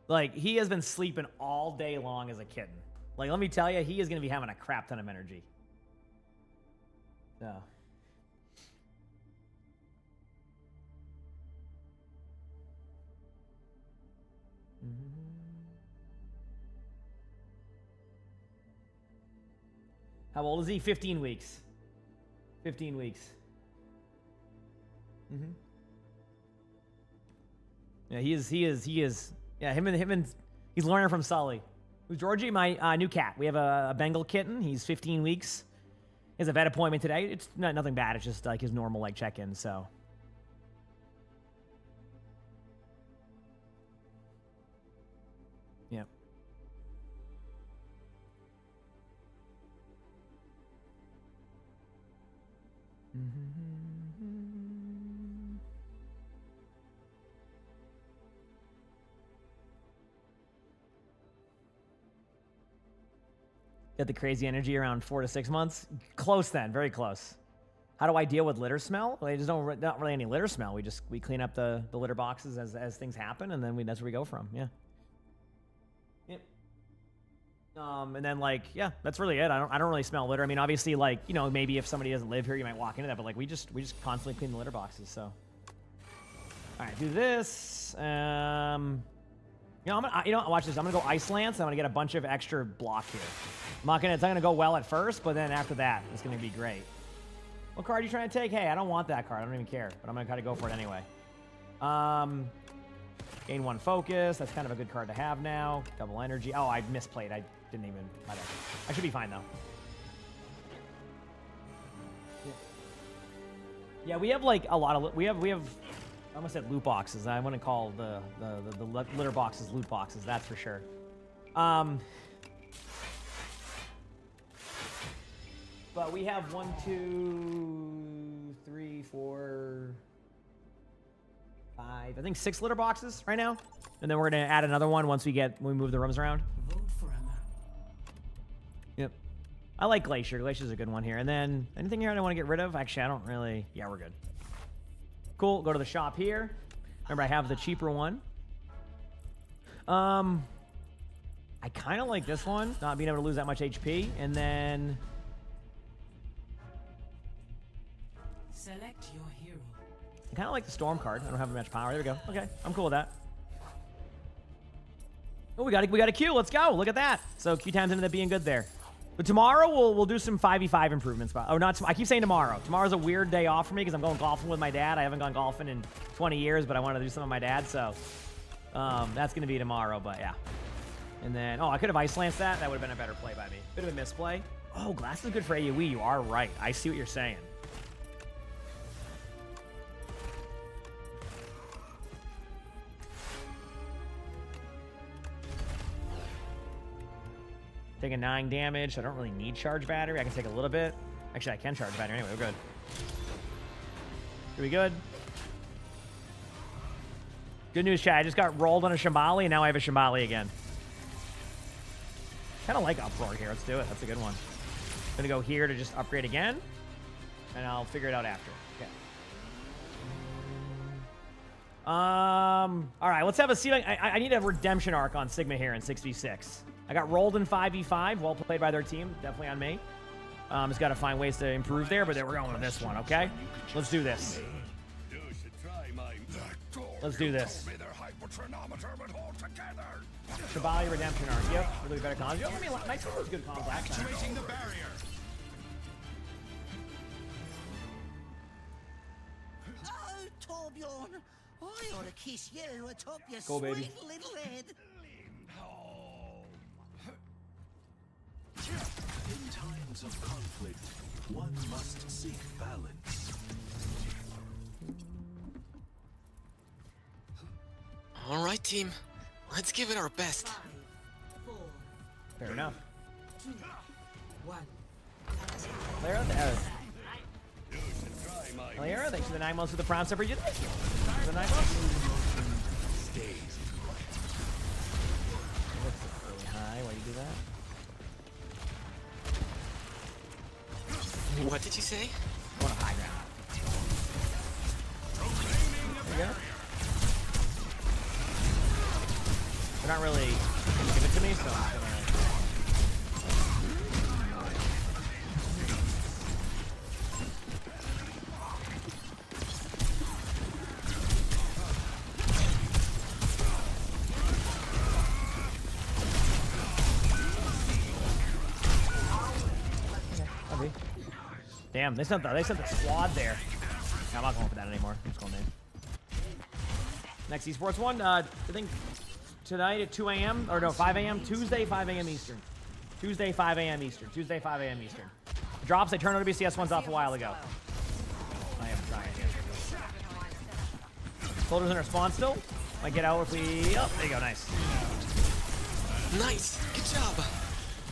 Like, he has been sleeping all day long as a kitten. Like, let me tell you, he is going to be having a crap ton of energy. So... How old is he? 15 weeks. 15 weeks. Mm-hmm. Yeah, he is. Yeah, him and he's learning from Sully. Who's Georgie? My new cat. We have a Bengal kitten. He's 15 weeks. He has a vet appointment today. It's nothing bad. It's just like his normal like check-in. So. Yep. Get the crazy energy around 4 to 6 months. Close then, very close. How do I deal with litter smell? Well, there's not really any litter smell. We clean up the litter boxes as things happen, and then that's where we go from. Yeah. Yep. And then like that's really it. I don't really smell litter. I mean, obviously like maybe if somebody doesn't live here, you might walk into that, but like we just constantly clean the litter boxes. So. All right, do this. Watch this. I'm gonna go Ice Lance. I'm gonna get a bunch of extra block here. It's not gonna go well at first, but then after that, it's gonna be great. What card are you trying to take? Hey, I don't want that card. I don't even care, but I'm gonna try to go for it anyway. Gain 1 focus. That's kind of a good card to have now. Double energy. Oh, I misplayed. I didn't even. I should be fine though. Yeah, we have like a lot of. We have. I almost said loot boxes. I want to call the litter boxes loot boxes. That's for sure. But we have 1, 2, 3, 4, 5. I think 6 litter boxes right now, and then we're gonna add another one once we move the rooms around. Vote for a map. Yep. I like Glacier. Glacier's a good one here. And then anything here I want to get rid of? Actually, I don't really. Yeah, we're good. Cool. Go to the shop here. Remember, I have the cheaper one. I kind of like this one, not being able to lose that much HP. And then Select your hero. I kind of like the Storm card. I don't have much power. There we go. Okay, I'm cool with that. Oh, we got a Q. Let's go. Look at that. So Q times ended up being good there. But tomorrow we'll do some 5v5 improvements. Oh, not. I keep saying tomorrow. Tomorrow's a weird day off for me because I'm going golfing with my dad. I haven't gone golfing in 20 years, but I wanted to do something with my dad, so that's gonna be tomorrow. But yeah. And then I could have Ice Lanced that. That would have been a better play by me. Bit of a misplay. Oh, glass is good for AoE. You are right. I see what you're saying. Taking 9 damage. I don't really need charge battery. I can take a little bit. Actually, I can charge battery anyway. We're good. Are we good? Good news, chat. I just got rolled on a Shambali, and now I have a Shambali again. Kind of like Uproar here. Let's do it. That's a good one. I'm going to go here to just upgrade again, and I'll figure it out after. Okay. All right. Let's have a see. I need a redemption arc on Sigma here in 6v6. I got rolled in 5v5. Well played by their team. Definitely on me. Just got to find ways to improve there, but then we're going with this one, okay? Let's do this. Let's do this. Shabali Redemption Arc. Yep, really better comms. I mean, my team was good comms last time. Activating the barrier. Oh, Torbjorn, I ought to kiss you atop your Go, sweet baby. little head. In times of conflict, one must seek balance. All right, team. Let's give it our best. 5, 4, Fair enough. 2, 1. Clara, Clara, thanks for the 9 months of the Prime Supper. You the 9 months? What's the early high? Why do you do that? What did you say? I want a high ground. There you go. They're not really gonna give it to me, so I'm just gonna. Okay. Damn, they sent the squad there. I'm not going for that anymore. I'm just going in. Next esports one, I think tonight at 2 a.m. or no 5 a.m. Tuesday 5 a.m. Eastern. Tuesday 5 a.m. Eastern. Tuesday 5 a.m. Eastern. Drops. I turned OWCS ones off a while ago. I am trying here. Soldiers in respawn still. Might get out if we. Oh, there you go. Nice. Nice. Good job.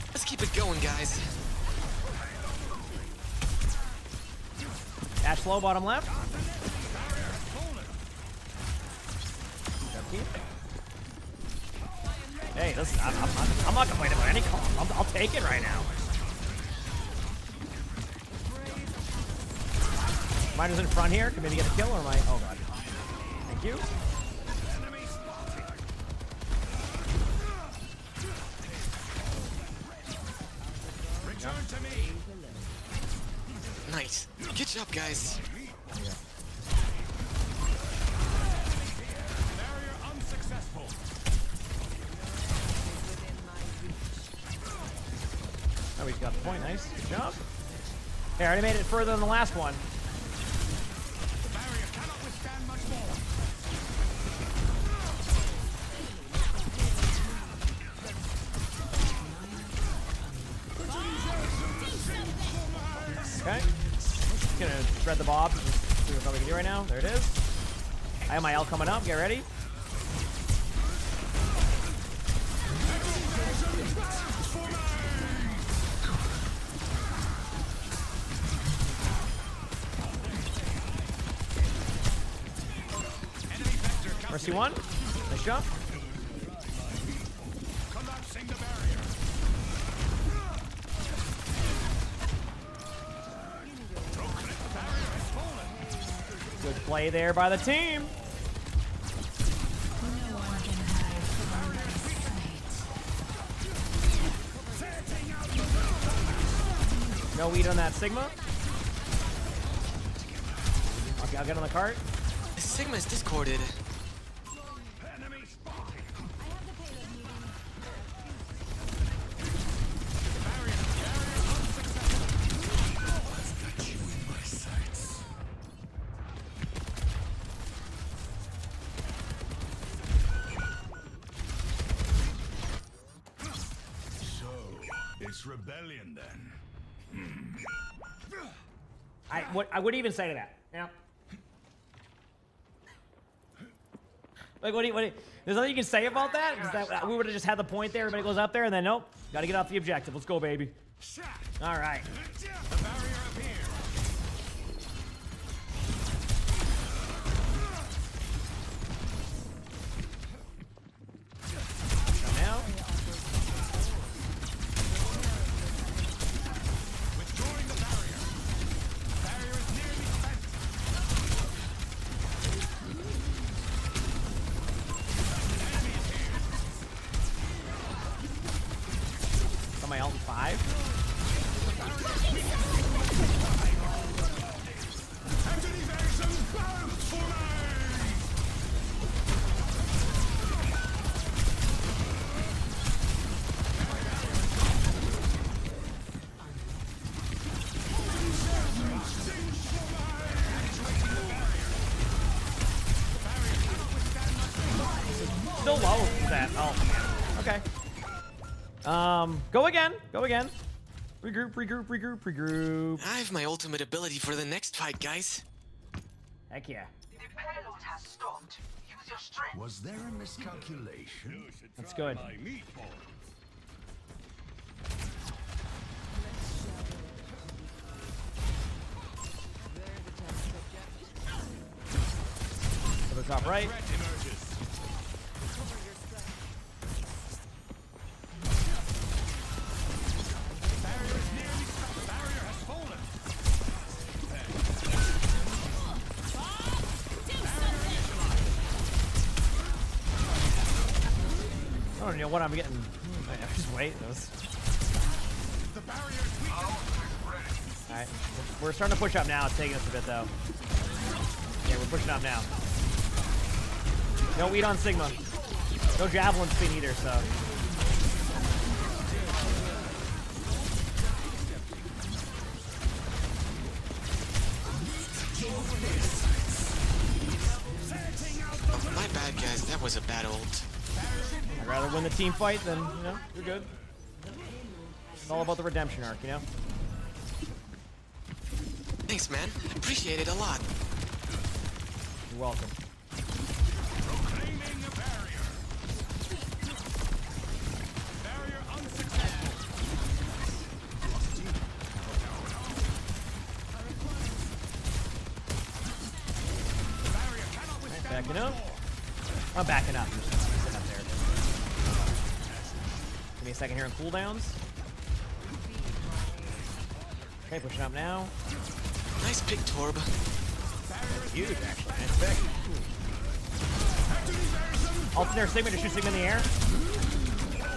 Let's keep it going, guys. Ash slow bottom left. Hey, listen, I'm not complaining about any call. I'll take it right now. Miner's in front here. Can maybe get a kill or am I? Oh god. Thank you. Return to me. Nice. Good job, guys. Barrier unsuccessful. Oh, we got the point. Nice. Good job. Hey, I already made it further than the last one. The barrier cannot withstand much more. Okay. Just gonna spread the bob. Just see what we can do right now. There it is. I have my L coming up. Get ready. Mercy one. Nice jump. Collapsing the barrier. Good play there by the team. No weed on that Sigma. Okay, I'll get on the cart. Sigma's discorded. It's rebellion then. I wouldn't even say to that. Yeah. Like, what do you, there's nothing you can say about that? 'Cause that we would have just had the point there. Everybody goes up there, and then nope. Got to get off the objective. Let's go, baby. All right. The barrier appears. Now. Withdrawing the barrier. Barrier is nearly spent. Enemy is here. Got my ult in 5. Active evasion. Bound for me. Still low with that. Oh, man. Okay. Go again. Go again. Regroup, regroup, regroup, regroup. I have my ultimate ability for the next fight, guys. Heck yeah. The payload has stopped. Use your strength. Was there a miscalculation? That's good. To the top right. I don't know what I'm getting. Just wait. Alright. We're starting to push up now. It's taking us a bit, though. Yeah, we're pushing up now. No weed on Sigma. No javelin spin either, so. rather win the team fight than, you know, you're good. It's all about the redemption arc, you know? Thanks, man. Appreciate it a lot. You're welcome. Proclaiming a barrier. Barrier unsuccessful. Barrier cannot withstand. Backing up. I'm backing up. I'm just sitting up there. Give me a second here on cooldowns. Okay, pushing up now. Nice pick, Torb. Huge, actually. Nice pick. Alternate Sigma to shoot Sigma in the air.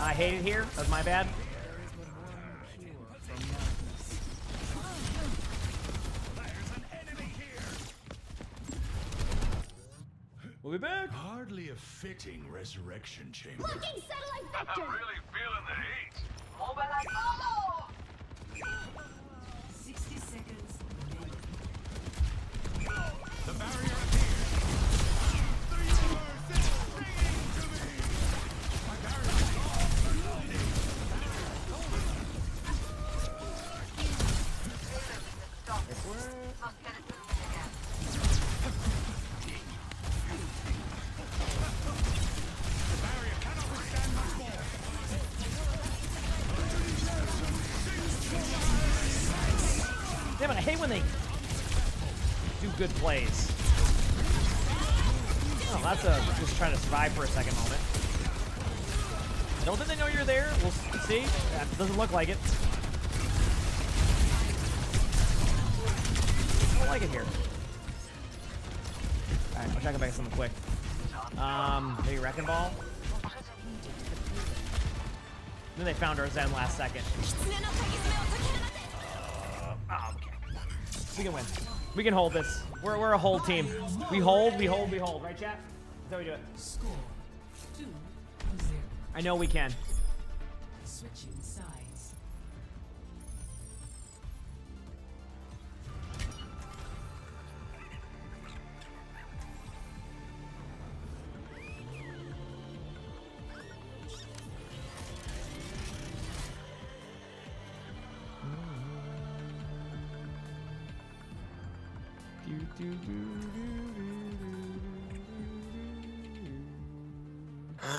I hate it here. That's my bad. We'll be back. Hardly a fitting resurrection chamber. Looking satellite vector! I'm really feeling the heat. Mobilize all! 60 seconds. The barrier appears. The universe is clinging to me. My barrier is gone. The barrier cannot withstand much more. Damn it, I hate when they do good plays. Oh, that's just trying to survive for a second moment. Don't think they know you're there? We'll see. That doesn't look like it. I don't like it here. Alright, I'll try to get back to something quick. Maybe Wrecking Ball? Then they found our Zen last second. Oh, okay. We can win. We can hold this. We're a hold team. We hold. Right, chat? That's how we do it. Score 2-0. I know we can. Switching sides.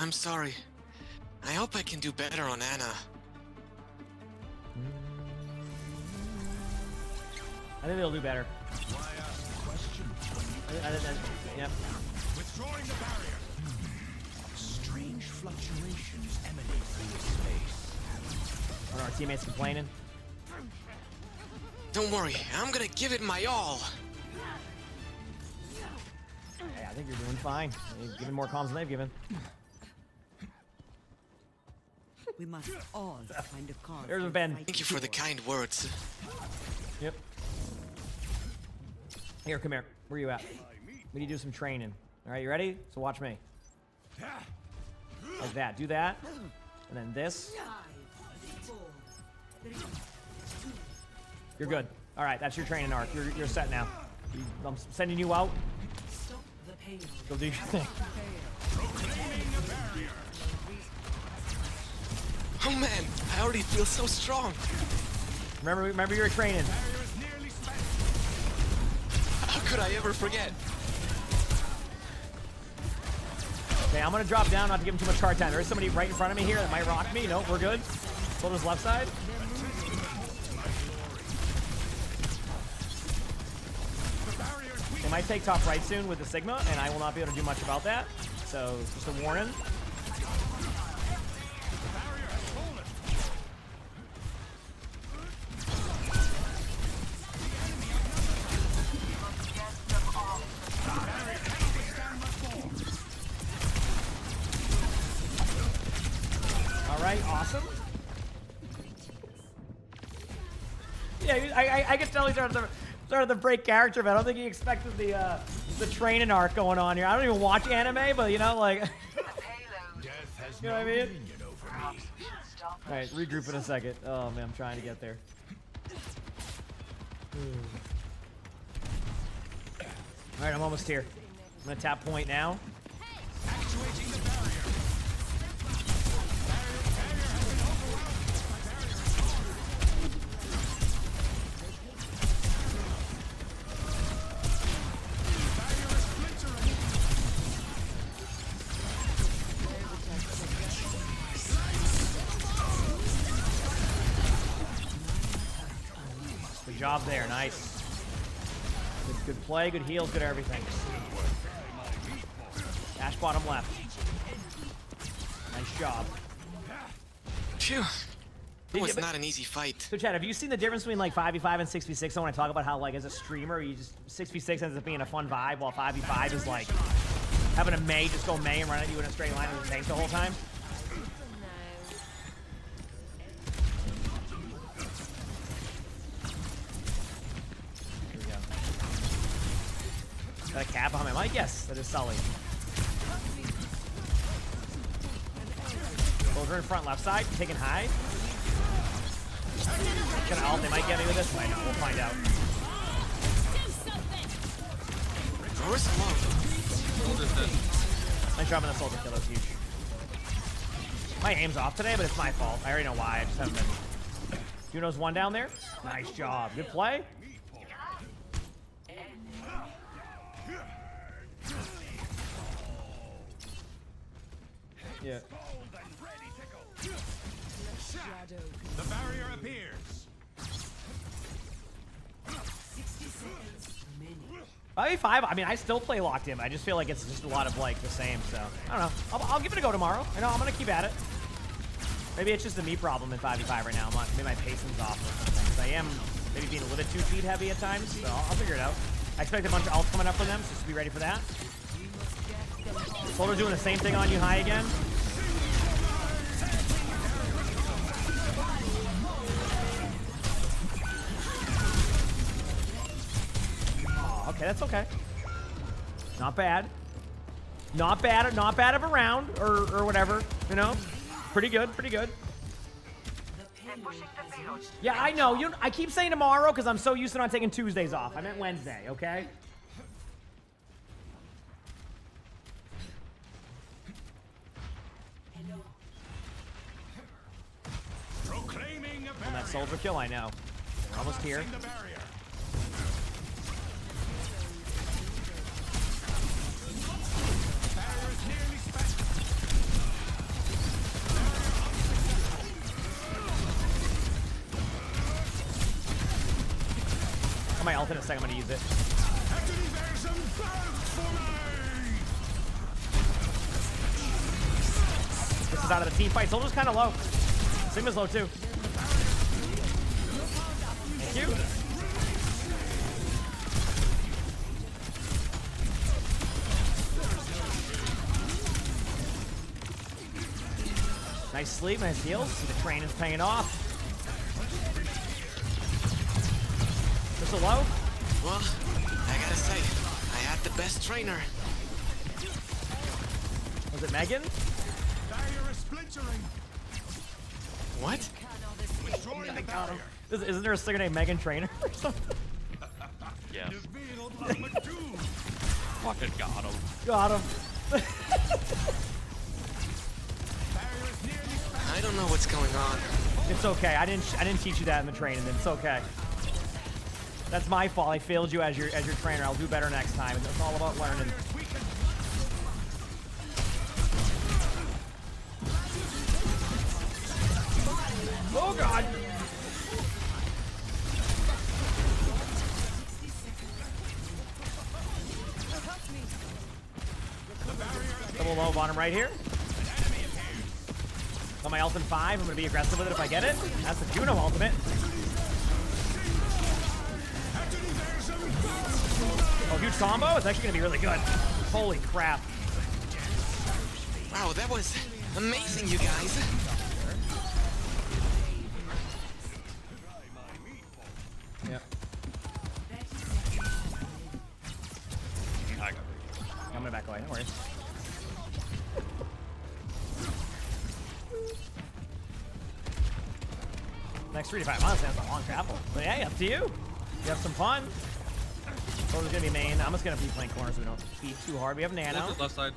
I'm sorry. I hope I can do better on Anna. I think they'll do better. Why ask questions? Yep. Withdrawing the barrier. Strange fluctuations emanate from space. Are our teammates complaining? Don't worry, I'm gonna give it my all. Hey, I think you're doing fine. You've given more comms than they've given. We must all find a cause. There's a Ben. Thank you for the kind words. Yep. Here, come here. Where you at? We need to do some training. All right, you ready? So watch me. Like that. Do that. And then this. 5, 4, 3, You're good. All right, that's your training arc. You're set now. I'm sending you out. stop the pain. Go do your thing. Proclaiming a barrier. Oh man, I already feel so strong. Remember your training. Barrier is nearly spent. How could I ever forget? Okay, I'm gonna drop down, not to give him too much hard time. There is somebody right in front of me here that might rock me. Nope, we're good. Hold his left side. They might take top right soon with the Sigma, and I will not be able to do much about that. So, just a warning. All right, awesome. Yeah, I can tell he started to break character, but I don't think he expected the training arc going on here. I don't even watch anime, but you know, like, you know what I mean? All right, regroup in a second. Oh man, I'm trying to get there. All right, I'm almost here. I'm gonna tap point now. Actuating the barrier. job there. Nice. Good play, good heals, good everything. Ash bottom left. Nice job. Phew. It was not an easy fight. So, Chad, have you seen the difference between like 5v5 and 6v6? So when I talk about how, like, as a streamer, you just 6v6 ends up being a fun vibe, while 5v5 is like having a Mei just go Mei and run at you in a straight line with a tank the whole time. Here we go. Is that a cap behind my mic? Yes, that is Sully. Soldier in front left side, taking high. Gonna ult, they might get me with this. Why not? We'll find out. Nice job on the soldier kill, that's huge. My aim's off today, but it's my fault. I already know why, I just haven't been. Juno's one down there. Nice job. Good play. Yeah. The barrier appears. 5v5, I mean, I still play locked in. I just feel like it's just a lot of, like, the same, so. I don't know. I'll give it a go tomorrow. I know, I'm going to keep at it. Maybe it's just a me problem in 5v5 right now. Maybe my pacing's off or something. 'Cause I am maybe being a little bit too feed heavy at times, so I'll figure it out. I expect a bunch of ults coming up from them, so just be ready for that. Soldier doing the same thing on you high again. Okay, that's okay. Not bad. Not bad. Not bad of a round or whatever. You know, pretty good. Pretty good. Yeah, I know. I keep saying tomorrow because I'm so used to not taking Tuesdays off. I meant Wednesday. Okay. Proclaiming a On that soldier kill, I know. We're almost here. On my ult in a second, I'm gonna use it. This is out of the team fight. Soldier's kind of low. Sigma's low too. Thank you. Nice sleep, nice heals. See, the train is paying off. Just a low? Well, I gotta say, I had the best trainer. Was it Megan? barrier is splintering. What? Destroy the barrier. Isn't there a singer named Megan Trainer or something? Yeah. Doom. Fucking got him. Got him. I don't know what's going on. It's okay. I didn't teach you that in the training. It's okay. That's my fault. I failed you as your trainer. I'll do better next time. It's all about learning. Oh God! Double low bottom right here. Got my ult in 5. I'm gonna be aggressive with it if I get it. That's the Juno ultimate. Oh, huge combo. It's actually gonna be really good. Holy crap! Wow, that was amazing, you guys. Yep. I'm gonna back away. Don't worry. Next 3 to 5 months, that's a long travel. But hey, up to you. You have some fun. Soldier's gonna be main. I'm just gonna be playing corners so we don't feed too hard. We have Nano. Left side.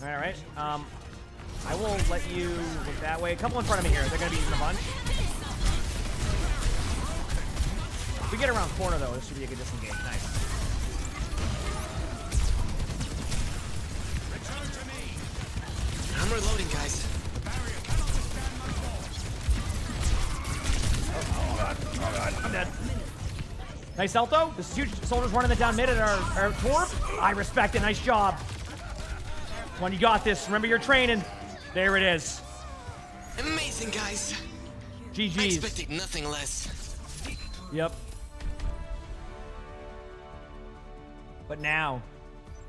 All right. I will let you look that way. A couple in front of me here. They're gonna be in a bunch. If we get around corner though, this should be a good disengage. Nice. I'm reloading, guys. Oh God. I'm dead. Nice Elto. This is huge. Soldiers running it down mid at our Torb. I respect it. Nice job. Come on, you got this. Remember your training. There it is. Amazing, guys. GG's. I expected nothing less. Yep. But now,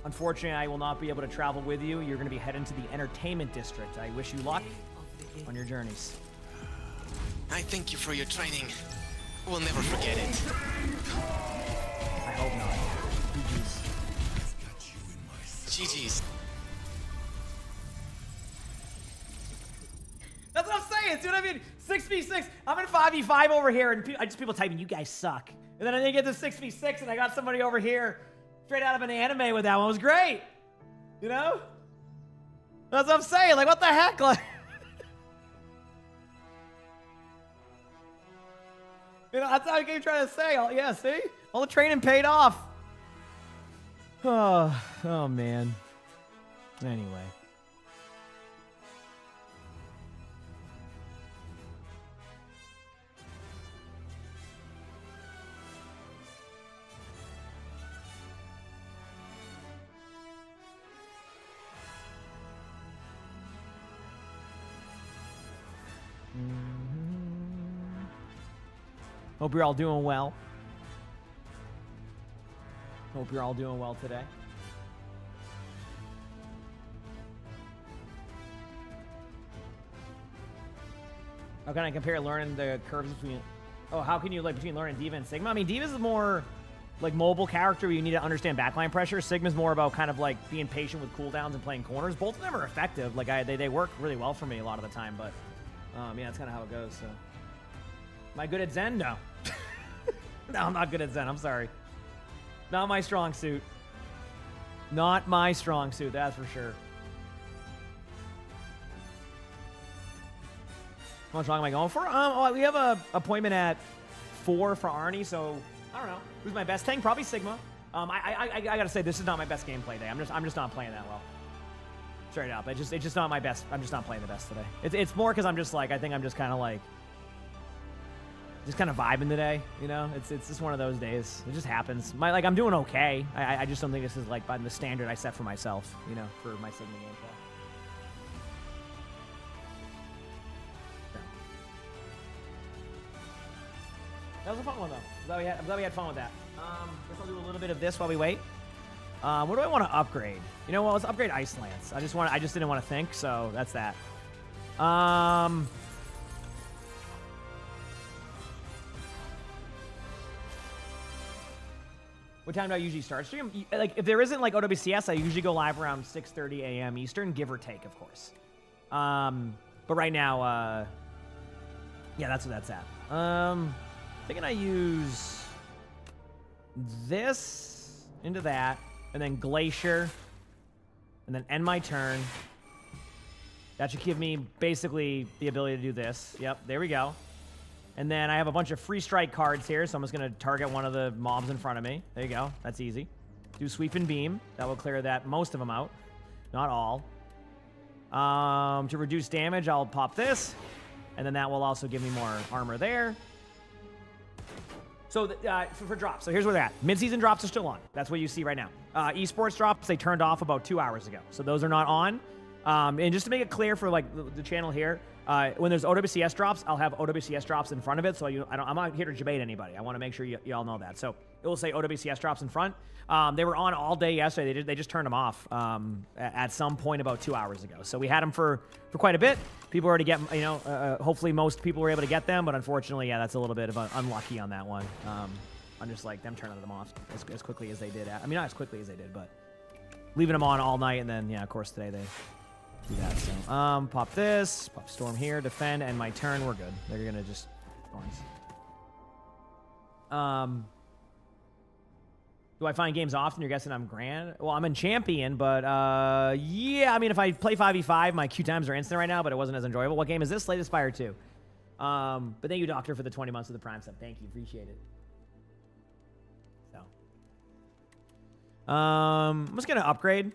unfortunately, I will not be able to travel with you. You're going to be heading to the entertainment district. I wish you luck on your journeys. I thank you for your training. We'll never forget it. I hope not. GG's. GG's. That's what I'm saying. See what I mean? 6v6. I'm in 5v5 over here, and I just people typing, "You guys suck." And then I didn't get to 6v6, and I got somebody over here straight out of an anime with that one. It was great. You know? That's what I'm saying. Like, what the heck? Like, you know, that's how I keep trying to say. Oh, yeah, see? All the training paid off. Oh man. Anyway. Hope you're all doing well. Hope you're all doing well today. How can I compare learning the curves between... Oh, how can you, like, between learning Diva and Sigma? I mean, Diva's a more, like, mobile character where you need to understand backline pressure. Sigma's more about kind of, like, being patient with cooldowns and playing corners. Both of them are effective. Like, they work really well for me a lot of the time, but... yeah, that's kind of how it goes, so... Am I good at Zen? No. No, I'm not good at Zen. I'm sorry. Not my strong suit. Not my strong suit, that's for sure. How much long am I going for? We have a appointment at 4 for Arnie, so I don't know. Who's my best tank? Probably Sigma. I gotta say, this is not my best gameplay day. I'm just not playing that well. Straight up. It's just not my best. I'm just not playing the best today. It's more because I'm just like, I think I'm just kind of like, just kind of vibing today, you know? It's just one of those days. It just happens. I'm doing okay. I just don't think this is like by the standard I set for myself, you know, for my Sigma gameplay. So. That was a fun one though. I'm glad we had fun with that. Guess I'll do a little bit of this while we wait. What do I want to upgrade? You know what? Let's upgrade Ice Lance. I just didn't want to think, so that's that. What time do I usually start stream? Like, if there isn't like OWCS, I usually go live around 6:30 a.m. Eastern, give or take, of course. But right now, yeah, that's what that's at. Thinking I use this into that, and then Glacier, and then end my turn. That should give me basically the ability to do this. Yep, there we go. And then I have a bunch of free strike cards here, so I'm just going to target one of the mobs in front of me. There you go. That's easy. Do Sweep and Beam. That will clear most of them out. Not all. To reduce damage, I'll pop this. And then that will also give me more armor there. So for drops, so here's where they're at. Mid-season drops are still on. That's what you see right now. Esports drops, they turned off about 2 hours ago. So those are not on. And just to make it clear for like the channel here, when there's OWCS drops, I'll have OWCS drops in front of it. So I'm not here to debate anybody. I want to make sure you all know that. So it will say OWCS drops in front. They were on all day yesterday. They just turned them off at some point about 2 hours ago. So we had them for quite a bit. People already get, hopefully most people were able to get them. But unfortunately, yeah, that's a little bit of unlucky on that one. I'm just like them turning them off as quickly as they did. I mean, not as quickly as they did, but leaving them on all night. And then, yeah, of course, today they... do that. So, pop this, pop Storm here, defend, and my turn, we're good. They're gonna just thorns. Do I find games often? You're guessing I'm grand? Well, I'm in champion, but yeah, I mean, if I play 5v5, my Q times are instant right now, but it wasn't as enjoyable. What game is this? Slay Spire 2. But thank you, Doctor, for the 20 months of the Prime sub. Thank you, appreciate it. So, I'm just gonna upgrade.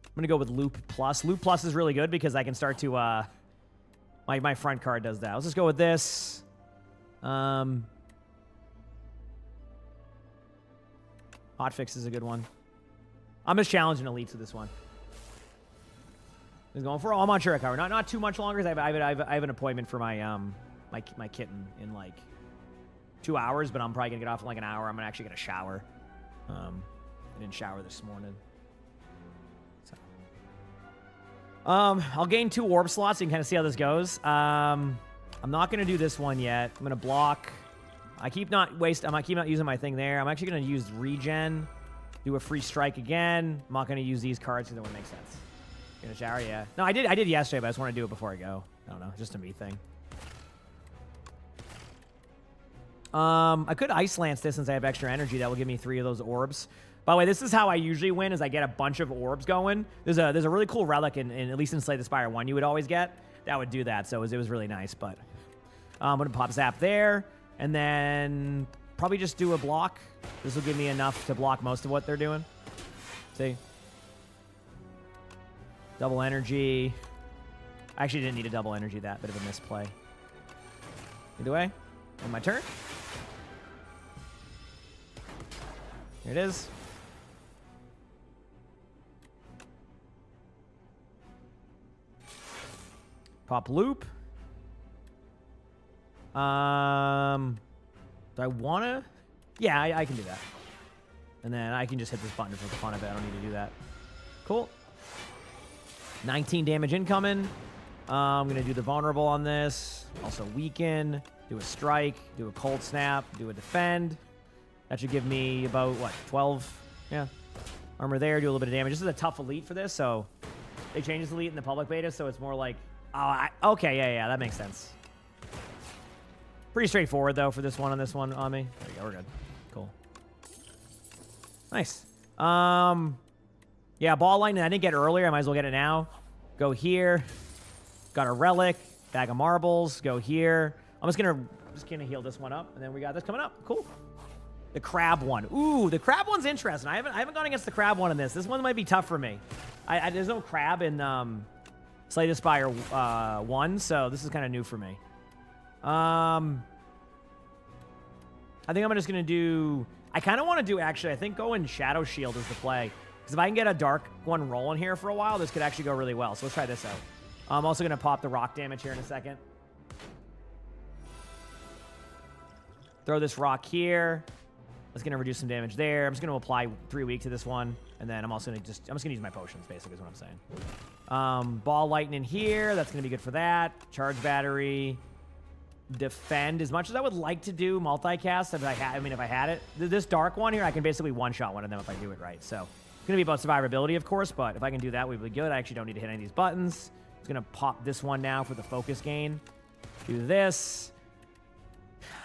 I'm going to go with Loop Plus. Loop Plus is really good because I can start to... my front card does that. Let's just go with this. Hotfix is a good one. I'm just challenging elites with this one. He's going for all. I'm on sure I cover. Not too much longer. 'Cause I have an appointment for my my kitten in like 2 hours, but I'm probably gonna get off in like an hour. I'm gonna actually get a shower. I didn't shower this morning. So. I'll gain 2 orb slots. So you can kind of see how this goes. I'm not gonna do this one yet. I'm gonna block. I keep not using my thing there. I'm actually gonna use regen. Do a free strike again. I'm not gonna use these cards because it wouldn't make sense. Gonna shower, yeah. No, I did yesterday, but I just want to do it before I go. I don't know, just a me thing. I could Ice Lance this since I have extra energy. That will give me 3 of those orbs. By the way, this is how I usually win, is I get a bunch of orbs going. There's a really cool relic, in at least in Slay the Spire 1 you would always get. That would do that, so it was really nice. But I'm going to pop Zap there, and then probably just do a block. This will give me enough to block most of what they're doing. See? Double energy. I actually didn't need a double energy, that bit of a misplay. Either way, on my turn. Here it is. Pop loop. Do I wanna? Yeah, I can do that. And then I can just hit this button for the fun of it. I don't need to do that. Cool. 19 damage incoming. I'm gonna do the vulnerable on this. Also weaken. Do a strike. Do a cold snap. Do a defend. That should give me about, what, 12? Yeah. Armor there, do a little bit of damage. This is a tough elite for this, so they changed this elite in the public beta, so it's more like, okay, yeah, that makes sense. Pretty straightforward, though, for this one on me. There we go, we're good. Cool. Nice. Yeah, Ball Lightning I didn't get earlier. I might as well get it now. Go here. Got a Relic. Bag of Marbles. Go here. I'm just gonna heal this one up, and then we got this coming up. Cool. The crab one. Ooh, the crab one's interesting. I haven't gone against the crab one in this. This one might be tough for me. There's no crab in Slay the Spire 1, so this is kind of new for me. I think I'm just going to do... I kind of want to do, actually, I think go in Shadow Shield is the play. Because if I can get a dark one rolling here for a while, this could actually go really well. So let's try this out. I'm also going to pop the rock damage here in a second. Throw this rock here. That's going to reduce some damage there. I'm just going to apply 3 weak to this one. And then I'm just going to use my potions, basically, is what I'm saying. Ball Lightning here. That's going to be good for that. Charge Battery. Defend. As much as I would like to do multicast, if I had it. This dark one here, I can basically one-shot one of them if I do it right. So it's going to be about survivability, of course. But if I can do that, we'd be good. I actually don't need to hit any of these buttons. I'm going to pop this one now for the focus gain. Do this.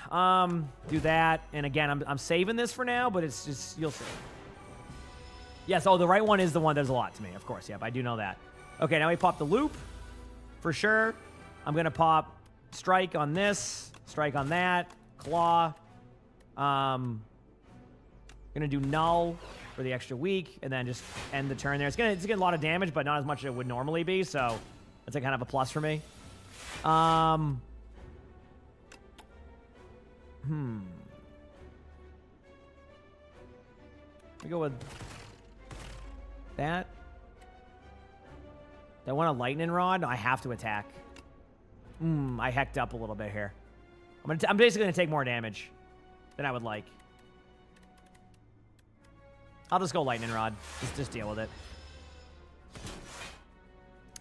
Do that, and again, I'm saving this for now, but it's just, you'll see. Yes, the right one is the one that does a lot to me, of course, yep, I do know that. Okay, now we pop the loop, for sure. I'm gonna pop strike on this, strike on that, claw. Gonna do null for the extra weak, and then just end the turn there. It's gonna get a lot of damage, but not as much as it would normally be, so that's a kind of a plus for me. We go with that. Do I want a lightning rod? No, I have to attack. I hecked up a little bit here. I'm basically gonna take more damage than I would like. I'll just go lightning rod. Just deal with it.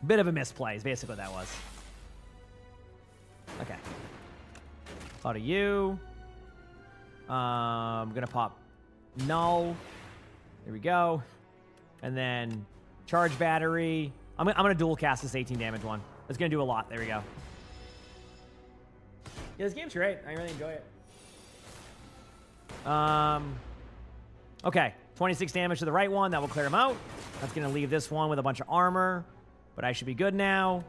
Bit of a misplay is basically what that was. Okay. Out of you. I'm gonna pop null. There we go. And then charge battery. I'm gonna dual cast this 18 damage one. It's gonna do a lot. There we go. Yeah, this game's great. I really enjoy it. Okay, 26 damage to the right one. That will clear him out. That's gonna leave this one with a bunch of armor, but I should be good now.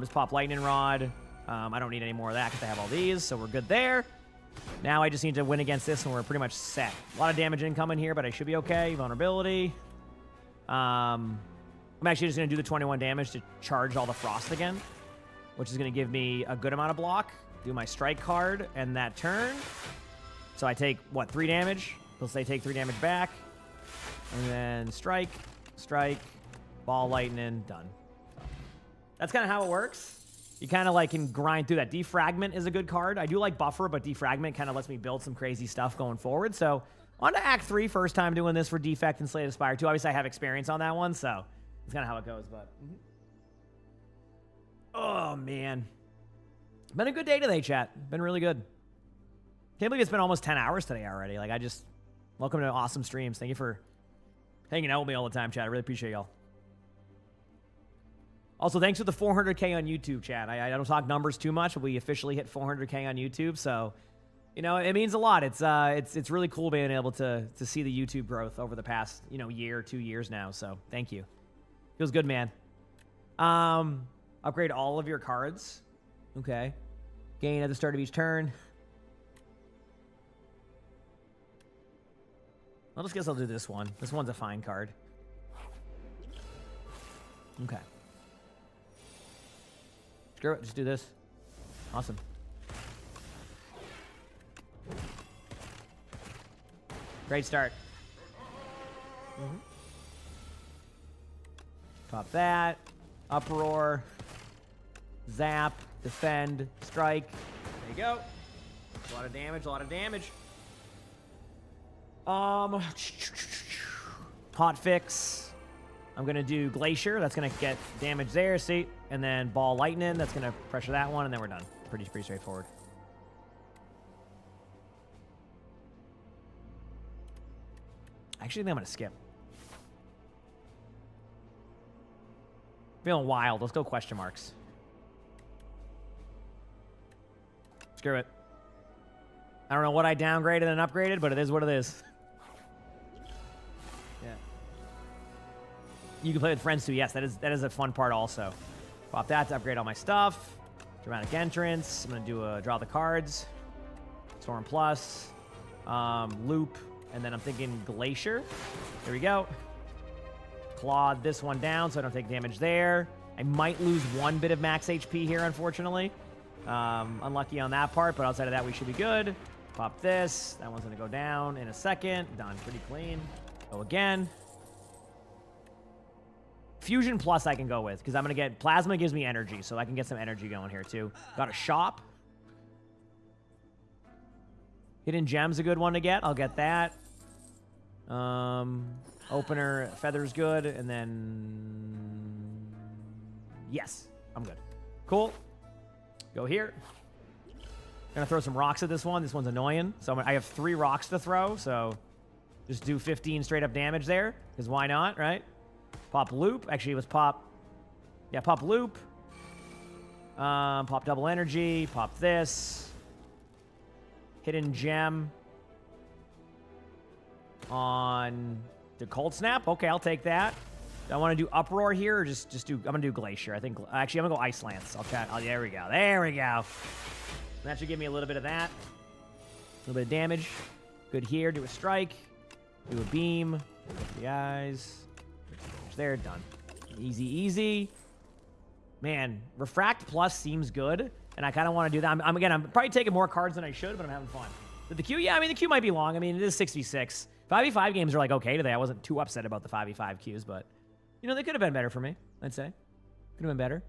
Just pop lightning rod. I don't need any more of that because I have all these, so we're good there. Now I just need to win against this, and we're pretty much set. A lot of damage incoming here, but I should be okay. Vulnerability. I'm actually just going to do the 21 damage to charge all the frost again, which is going to give me a good amount of block. Do my strike card and that turn. So I take, what, 3 damage? Plus they take 3 damage back. And then strike, strike, ball lightning, done. That's kind of how it works. You kind of like can grind through that. Defragment is a good card. I do like buffer, but defragment kind of lets me build some crazy stuff going forward. So on to Act 3, first time doing this for Defect and Slay the Spire 2. Obviously, I have experience on that one, so it's kind of how it goes. But oh, man. Been a good day today, chat. Been really good. Can't believe it's been almost 10 hours today already. Like, welcome to awesome streams. Thank you for hanging out with me all the time, chat. I really appreciate y'all. Also, thanks for the 400K on YouTube, chat. I don't talk numbers too much, but we officially hit 400K on YouTube, so you know it means a lot. It's really cool being able to see the YouTube growth over the past year, 2 years now. So thank you. Feels good, man. Upgrade all of your cards. Okay. Gain at the start of each turn. I'll just guess I'll do this one. This one's a fine card. Okay. Screw it, just do this. Awesome. Great start. Pop that. Uproar. Zap. Defend. Strike. There you go. A lot of damage, a lot of damage. Hot fix. I'm going to do Glacier. That's going to get damage there, see? And then Ball Lightning. That's going to pressure that one, and then we're done. Pretty straightforward. I actually think I'm going to skip. Feeling wild. Let's go question marks. Screw it. I don't know what I downgraded and upgraded, but it is what it is. Yeah. You can play with friends too. Yes, that is a fun part also. Pop that to upgrade all my stuff. Dramatic Entrance. I'm going to do draw the cards. Storm Plus. Loop. And then I'm thinking Glacier. Here we go. Clawed this one down so I don't take damage there. I might lose one bit of max HP here, unfortunately. Unlucky on that part, but outside of that, we should be good. Pop this. That one's going to go down in a second. Done. Pretty clean. Go again. Fusion Plus I can go with, because I'm going to get... Plasma gives me energy, so I can get some energy going here, too. Got a Shop. Hidden Gem's a good one to get. I'll get that. Opener, Feather's good, and then... Yes, I'm good. Cool. Go here. Gonna throw some rocks at this one. This one's annoying. So I have 3 rocks to throw, so just do 15 straight up damage there, because why not, right? Pop Loop. Actually, it was pop... Yeah, pop Loop. Pop Double Energy. Pop this. Hidden Gem on the Cold Snap. Okay, I'll take that. Do I want to do Uproar here or just do... I'm going to do Glacier. I think... Actually, I'm going to go Ice Lance. I'll chat. Oh, there we go. There we go. That should give me a little bit of that. A little bit of damage. Good here. Do a Strike. Do a Beam. Get the eyes. There. Done. Easy, easy. Man, Refract Plus seems good. And I kind of want to do that. I'm probably taking more cards than I should, but I'm having fun. But the queue, yeah, I mean, the queue might be long. I mean, it is 6v6. 5v5 games are like okay today. I wasn't too upset about the 5v5 queues, but you know, they could have been better for me, I'd say. Could have been better.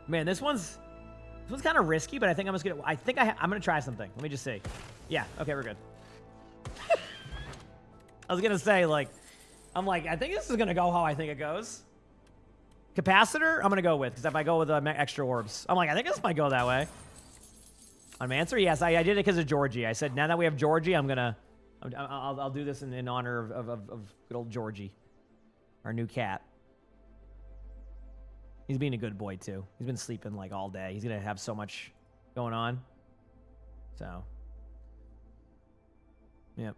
Man, this one's kind of risky, but I think I'm just gonna. I'm gonna try something. Let me just see. Yeah. Okay, we're good. I was gonna say I'm like, I think this is gonna go how I think it goes. Capacitor, I'm gonna go with, because if I go with extra orbs, I'm like, I think this might go that way. On Mancer, yes, I did it because of Georgie. I said now that we have Georgie, I'll do this in honor of good old Georgie, our new cat. He's being a good boy too. He's been sleeping like all day. He's gonna have so much going on. So, yep.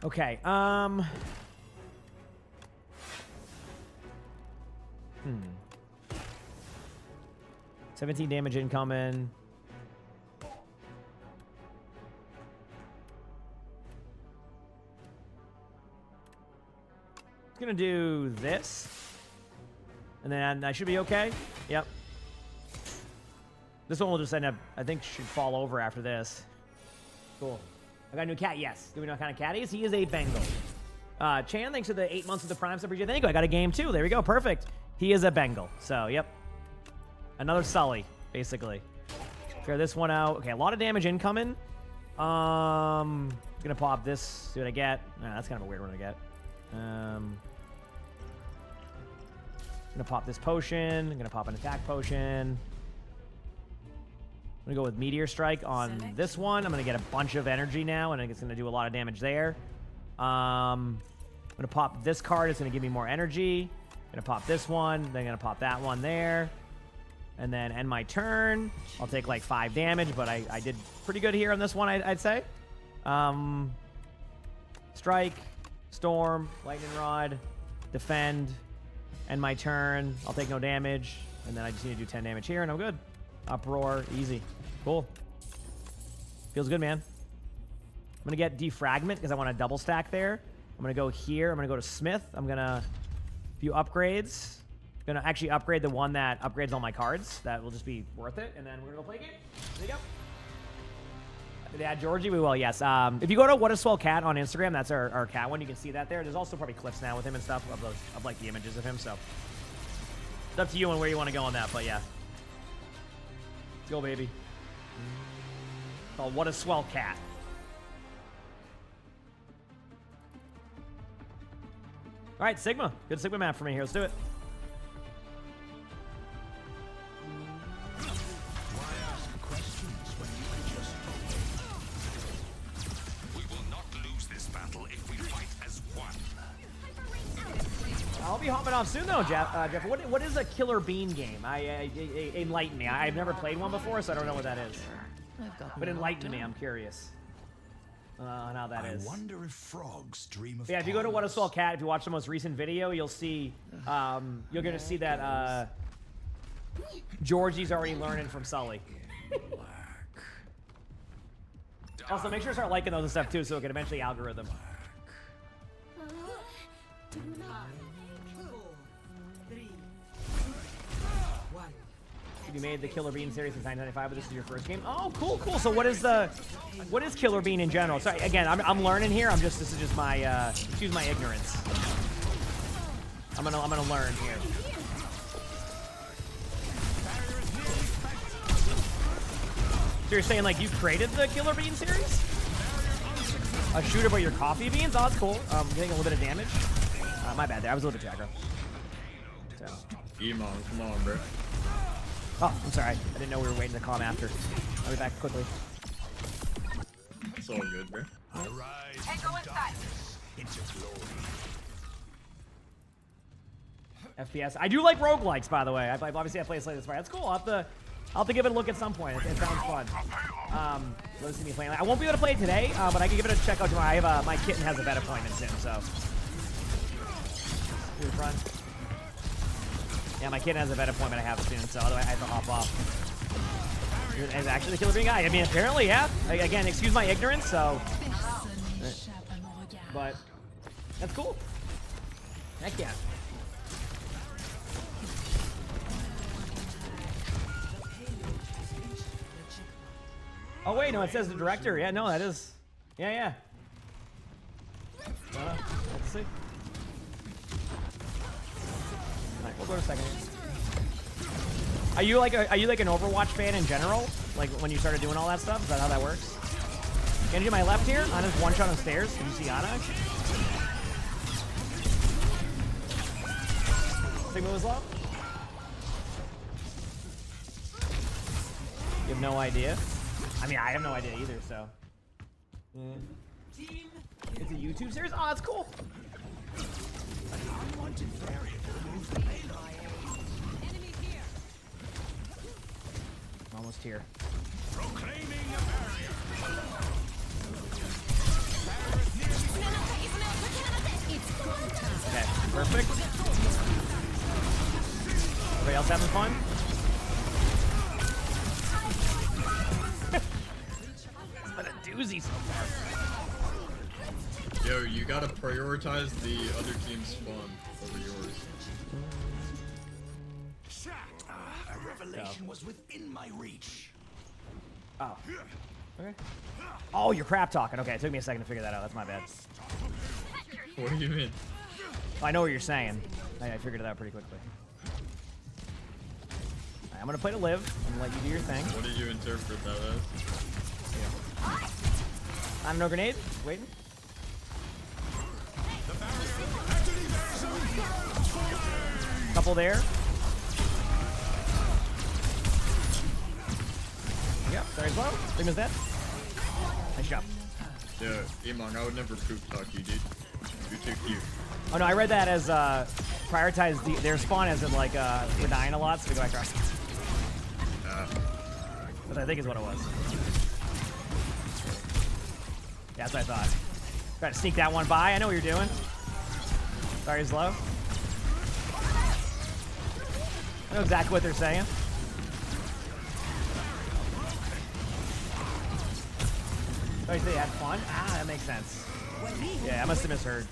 Okay, 17 damage incoming. gonna do this. And then I should be okay. Yep. This one will just end up, I think, should fall over after this. Cool. I got a new cat, yes. Do we know what kind of cat he is? He is a Bengal. Chan, thanks for the 8 months of the Prime sub. Thank you. I got a game too. There we go. Perfect. He is a Bengal. So, yep. Another Sully, basically. Clear this one out. Okay, a lot of damage incoming. Gonna pop this. See what I get. Nah, that's kind of a weird one to get. Gonna pop this potion. I'm gonna pop an attack potion. I'm gonna go with Meteor Strike on this one. I'm gonna get a bunch of energy now, and I think it's gonna do a lot of damage there. I'm gonna pop this card. It's gonna give me more energy. Gonna pop this one. Then gonna pop that one there. And then end my turn. I'll take like 5 damage, but I did pretty good here on this one, I'd say. Strike, Storm, Lightning Rod, Defend, end my turn. I'll take no damage. And then I just need to do 10 damage here, and I'm good. Uproar, easy. Cool. Feels good, man. I'm going to get Defragment because I want a double stack there. I'm going to go here. I'm going to go to Smith. I'm going to few upgrades. I'm going to actually upgrade the one that upgrades all my cards. That will just be worth it. And then we're going to go play a game. There you go. Did they add Georgie? We will, yes. If you go to What a Swell Cat on Instagram, that's our cat one. You can see that there. There's also probably clips now with him and stuff of like the images of him. So it's up to you on where you want to go on that. But yeah. Let's go, baby. Called What a Swell Cat. All right, Sigma. Good Sigma map for me here. Let's do it. I'll be hopping off soon, though, Jeff. What is a Killer Bean game? Enlighten me. I've never played one before, so I don't know what that is. But enlighten me. I'm curious on how that is. I wonder if frogs dream of. Yeah, if you go to What a Swell Cat, if you watch the most recent video, you'll see. You're gonna see that Georgie's already learning from Sully. Also, make sure to start liking those and stuff too, so it can eventually algorithm. You made the Killer Bean series since 1995, but this is your first game. Oh, cool, cool. So what is Killer Bean in general? Sorry, again, I'm learning here. This is just my excuse my ignorance. I'm gonna learn here. So you're saying like you created the Killer Bean series? A shooter by your coffee beans? Oh, that's cool. Getting a little bit of damage. My bad there. I was a little bit aggro. So. Emongg, come on, bro. Oh, I'm sorry. I didn't know we were waiting to calm after. I'll be back quickly. It's all good, bro. FPS. I do like roguelikes, by the way. Obviously, I play Slay the Spire. That's cool. I'll have to give it a look at some point. It sounds fun. Let's see me playing. I won't be able to play it today, but I can give it a check out tomorrow. I have my kitten has a vet appointment soon, so. To the front. Yeah, my kid has a vet appointment I have soon, so otherwise I have to hop off. Is actually the Killer Bean guy? I mean, apparently, yeah. Again, excuse my ignorance, so. But that's cool. Heck yeah. Oh wait, no, it says the director. Yeah, no, that is. Yeah. Let's see. Alright, we'll go to second. Are you like an Overwatch fan in general? Like when you started doing all that stuff? Is that how that works? Gonna do my left here. Ana's one shot on stairs. Can you see Ana? Sigma was low. You have no idea. I mean, I have no idea either. So. It's a YouTube series. Oh, that's cool. I'm almost here. Okay, perfect. Everybody else having fun? It's been a doozy so far. Yo, you gotta prioritize the other team's fun over yours. A revelation was within my reach. Oh. Okay. Oh, you're crap talking. Okay, it took me a second to figure that out. That's my bad. What do you mean? I know what you're saying. I figured it out pretty quickly. Right, I'm gonna play to live and let you do your thing. What did you interpret that as? I have no grenade. Waiting. Couple there. Yep, very slow. Sigma's dead. Nice job. Yeah, emongg, I would never poop talk you, dude. You're too cute. Oh no, I read that as prioritize their spawn as in like we're dying a lot, so we go back across. Which I think is what it was. Yeah, that's what I thought. Try to sneak that one by. I know what you're doing. Sorry, he's low. I know exactly what they're saying. Oh, they had fun? Ah, that makes sense. Yeah, I must have misheard.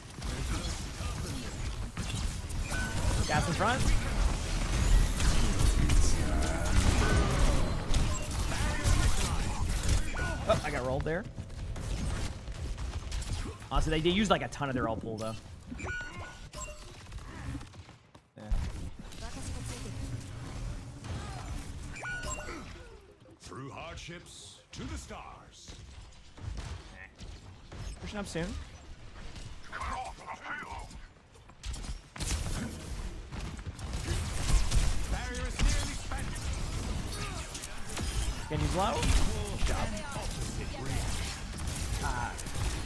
Gas in front. Oh, I got rolled there. Honestly, they used like a ton of their ult pool though. Yeah. Through hardships to the stars. Pushing up soon. Barrier is nearly spent. Can you blow? Good job.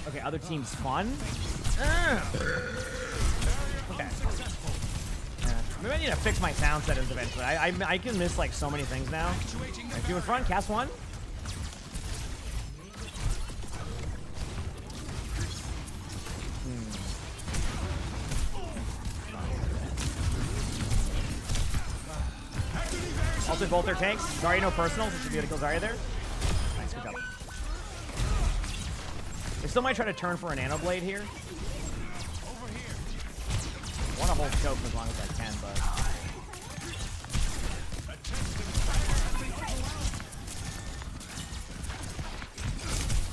Okay, other team's fun. Okay. Maybe I need to fix my sound settings eventually. I can miss like so many things now. Right, two in front, cast one. Also both their tanks. Zarya no personals, so should be able to kill Zarya there. Nice, good job. They still might try to turn for a nano blade here. I want to hold choke as long as I can, but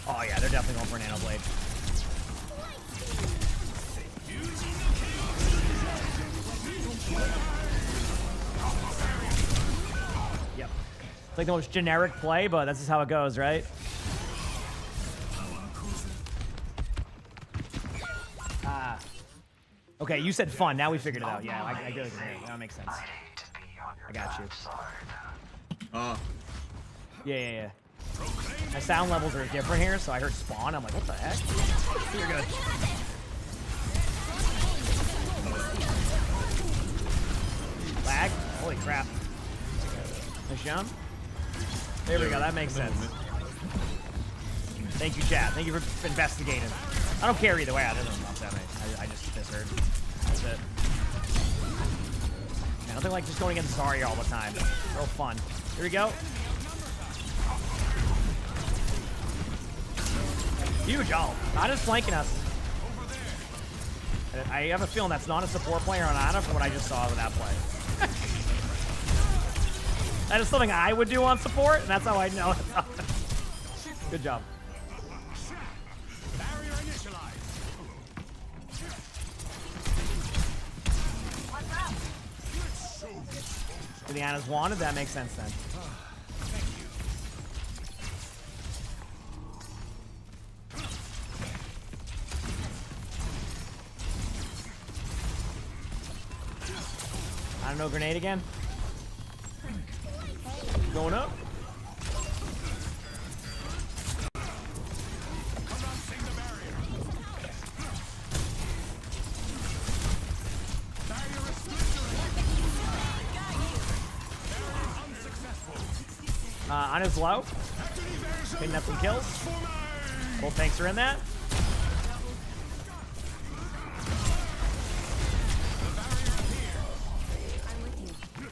oh yeah, they're definitely going for a nano blade. Yep. It's like the most generic play, but this is how it goes, right? Okay, you said fun. Now we figured it out. Yeah, I get it. That makes sense. I got you. Yeah. My sound levels are different here, so I heard spawn. I'm like, what the heck? You're good. Lag? Holy crap. Nice jump. There we go. That makes sense. Thank you, chat. Thank you for investigating. I don't care either way. I doesn't upset me. I just misheard. That's it. Yeah, nothing like just going against Zarya all the time. Real fun. Here we go. Huge ult. Not just flanking us. I have a feeling that's not a support player on Ana from what I just saw with that play. That is something I would do on support, and that's how I know it's up. Good job. Barrier initialized. The Ana's wanted, that makes sense then. I don't know, grenade again. Going up. On his low. Picking up some kills. Both tanks are in that.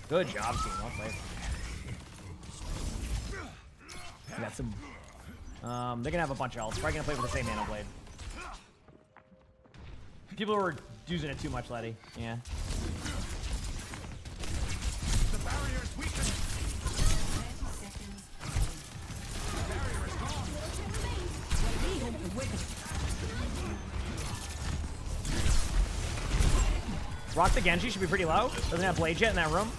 Good job, team. Well played. Got some. They're gonna have a bunch of ults. Probably gonna play with the same nano blade. People were using it too much, Letty. Yeah. The barrier's weakened. 30 seconds. The barrier is gone. Rock the Genji should be pretty low. Doesn't have blade yet in that room.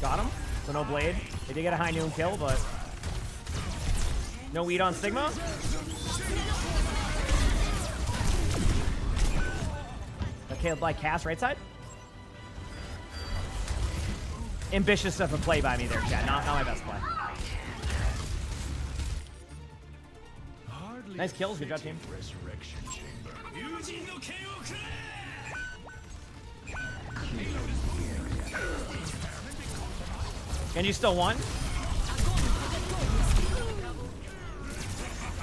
Got him. So no blade. They did get a high noon kill, but no weed on Sigma. Okay, by Cass right side. Ambitious of a play by me there, chat. Not my best play. Nice kills. Good job, team. Resurrection chamber. Genji still won.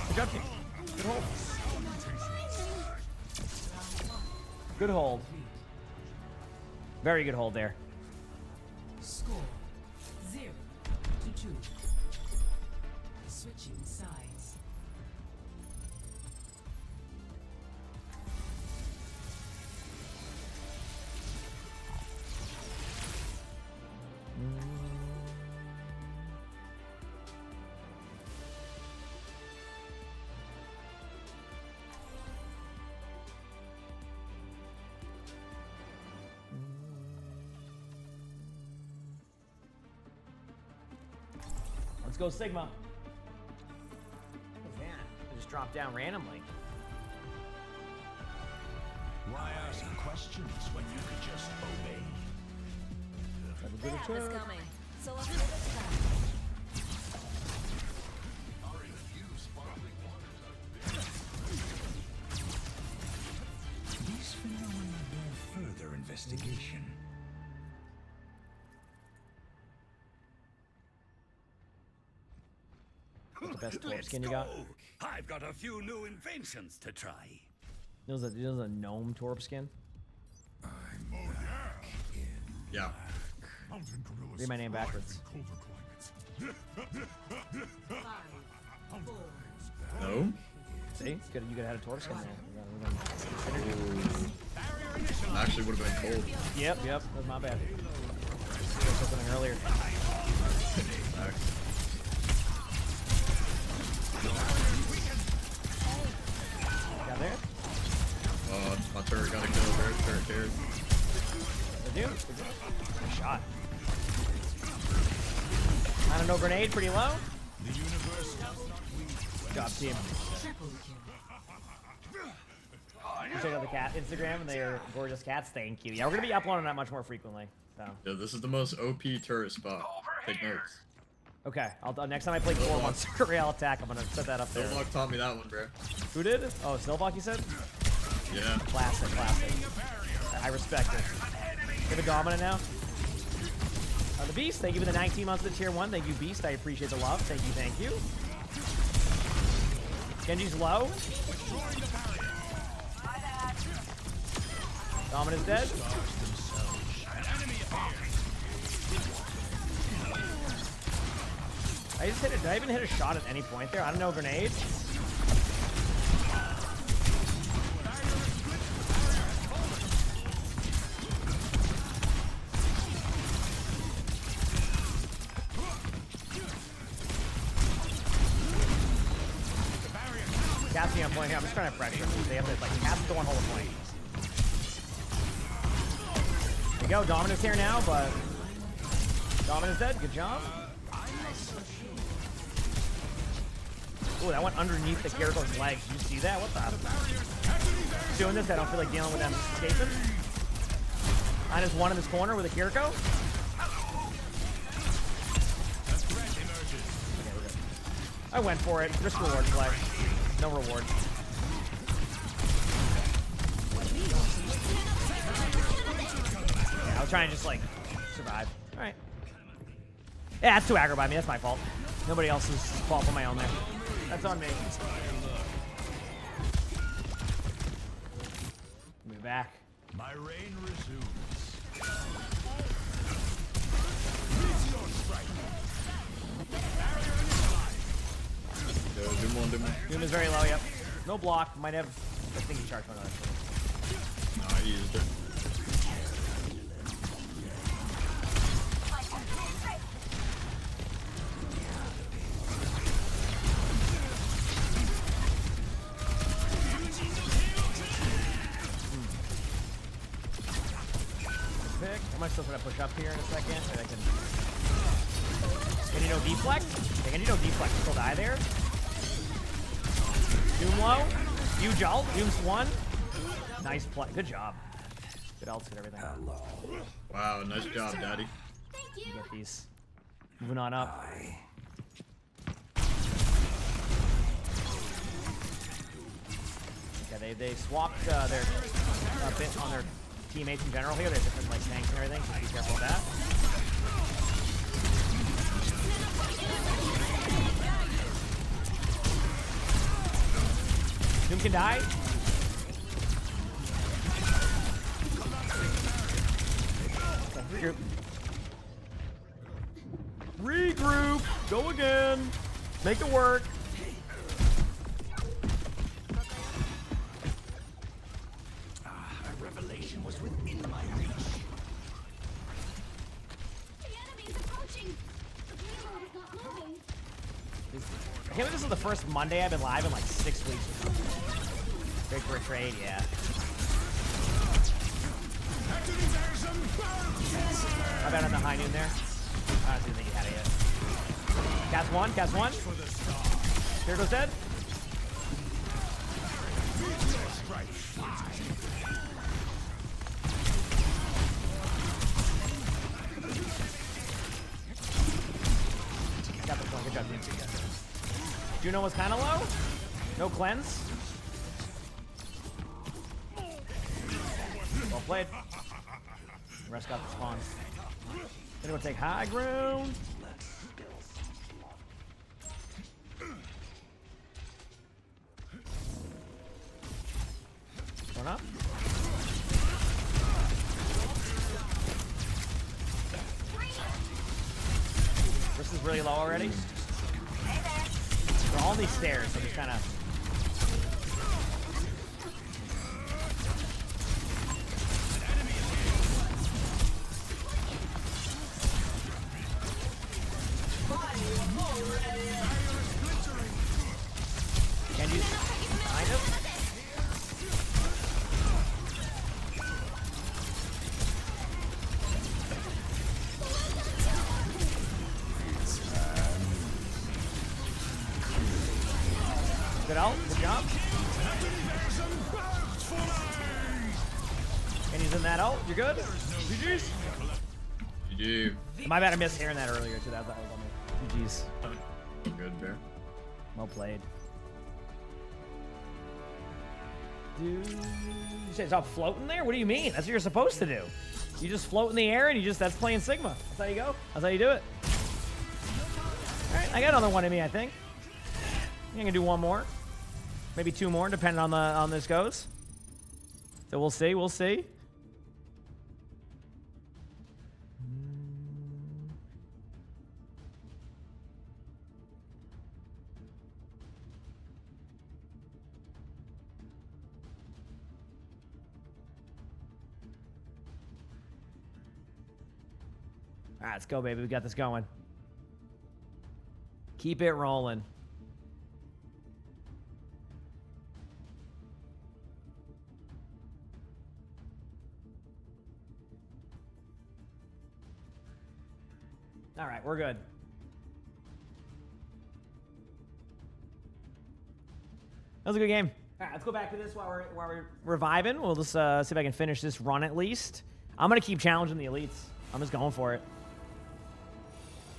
Good job, team. Good hold. Good hold. Very good hold there. Score 0-2. Switching sides. Let's go Sigma. What's that? It just dropped down randomly. Why ask questions when you could just obey? Have a good Bam is attack. coming. So let's give it a try. These phenomena bear further investigation. What's the best torp skin you got? I've got a few new inventions to try. There's a gnome torp skin. Yeah. Read my name backwards. No? See? Good, you could have had a torp skin there. Actually would have been cold. Yep, that was my bad. I said something earlier. Got there? My turret got a kill there. Turret cared. Good dude. Good shot. I don't know, grenade pretty low. The universe Good job, team. Triple kill. You check out the cat Instagram and they're gorgeous cats. Thank you. Yeah, we're gonna be uploading that much more frequently. So. Yeah, this is the most OP turret spot. Take notes. Okay, next time I play 4 months Real Attack, I'm gonna set that up there. Snowblock taught me that one, bro. Who did? Oh, Snowblock, you said? Yeah. Classic. I respect it. You're the dominant now. The Beast, thank you for the 19 months of the tier 1. Thank you, Beast. I appreciate the love. Thank you. Genji's low. Dominant's dead. Did I even hit a shot at any point there? I don't know, grenade. Cassie on point here. I'm just trying to pressure. They have to like have to go on hold a point. There you go. Dominant's here now, but Dominant's dead. Good job. Ooh, that went underneath the Kiriko's legs. Did you see that? What the? Doing this, I don't feel like dealing with them escaping. -1 in this corner with a Kiriko. Okay, we're good. I went for it. Risk reward play. No reward. Yeah, I was trying to just like survive. All right. Yeah, that's too aggro by me. That's my fault. Nobody else's fault but my own there. That's on me. Move back. My reign resumes. Doom one. Doom is very low, yep. No block. Might have. I think he charged one of that. Nah, he used it. Pick. I might still try to push up here in a second. Maybe I can. Can you no deflect? Can you no deflect? Still die there? Doom low. Huge ult. Doom's one. Nice play. Good job. Good ults. Good everything. Wow, nice job, Daddy. Get these. Moving on up. Yeah, they swapped their a bit on their teammates in general here. There's different like tanks and everything, so be careful of that. Doom can die. Okay, regroup. Go again. Make it work. A revelation was within my reach. The enemy's approaching. The payload is not moving. I can't believe this is the first Monday I've been live in like 6 weeks or something. Great for a trade, yeah. How about on the high noon there? I don't think he had it yet. Cast one, cast one. Here goes dead. Got the point. Good job, team. Juno was kind of low. No cleanse. Well played. The rest got the spawns. Gonna go take high ground. Going up. This is really low already. We're all on these stairs, so just kind of. Can you kind of? Good ult. Good job. And he's in that ult. You're good? GG's. GG. My bad, I missed hearing that earlier too. That was on me. GG's. Good, Bear. Well played. Dude, you say stop floating there? What do you mean? That's what you're supposed to do. You just float in the air and that's playing Sigma. That's how you go. That's how you do it. Alright, I got another one in me, I think. I'm gonna do one more. Maybe two more, depending on this goes. So we'll see, we'll see. All right, let's go, baby. We got this going. Keep it rolling. All right, we're good. That was a good game. All right, let's go back to this while we're reviving. We'll just see if I can finish this run at least. I'm going to keep challenging the elites. I'm just going for it.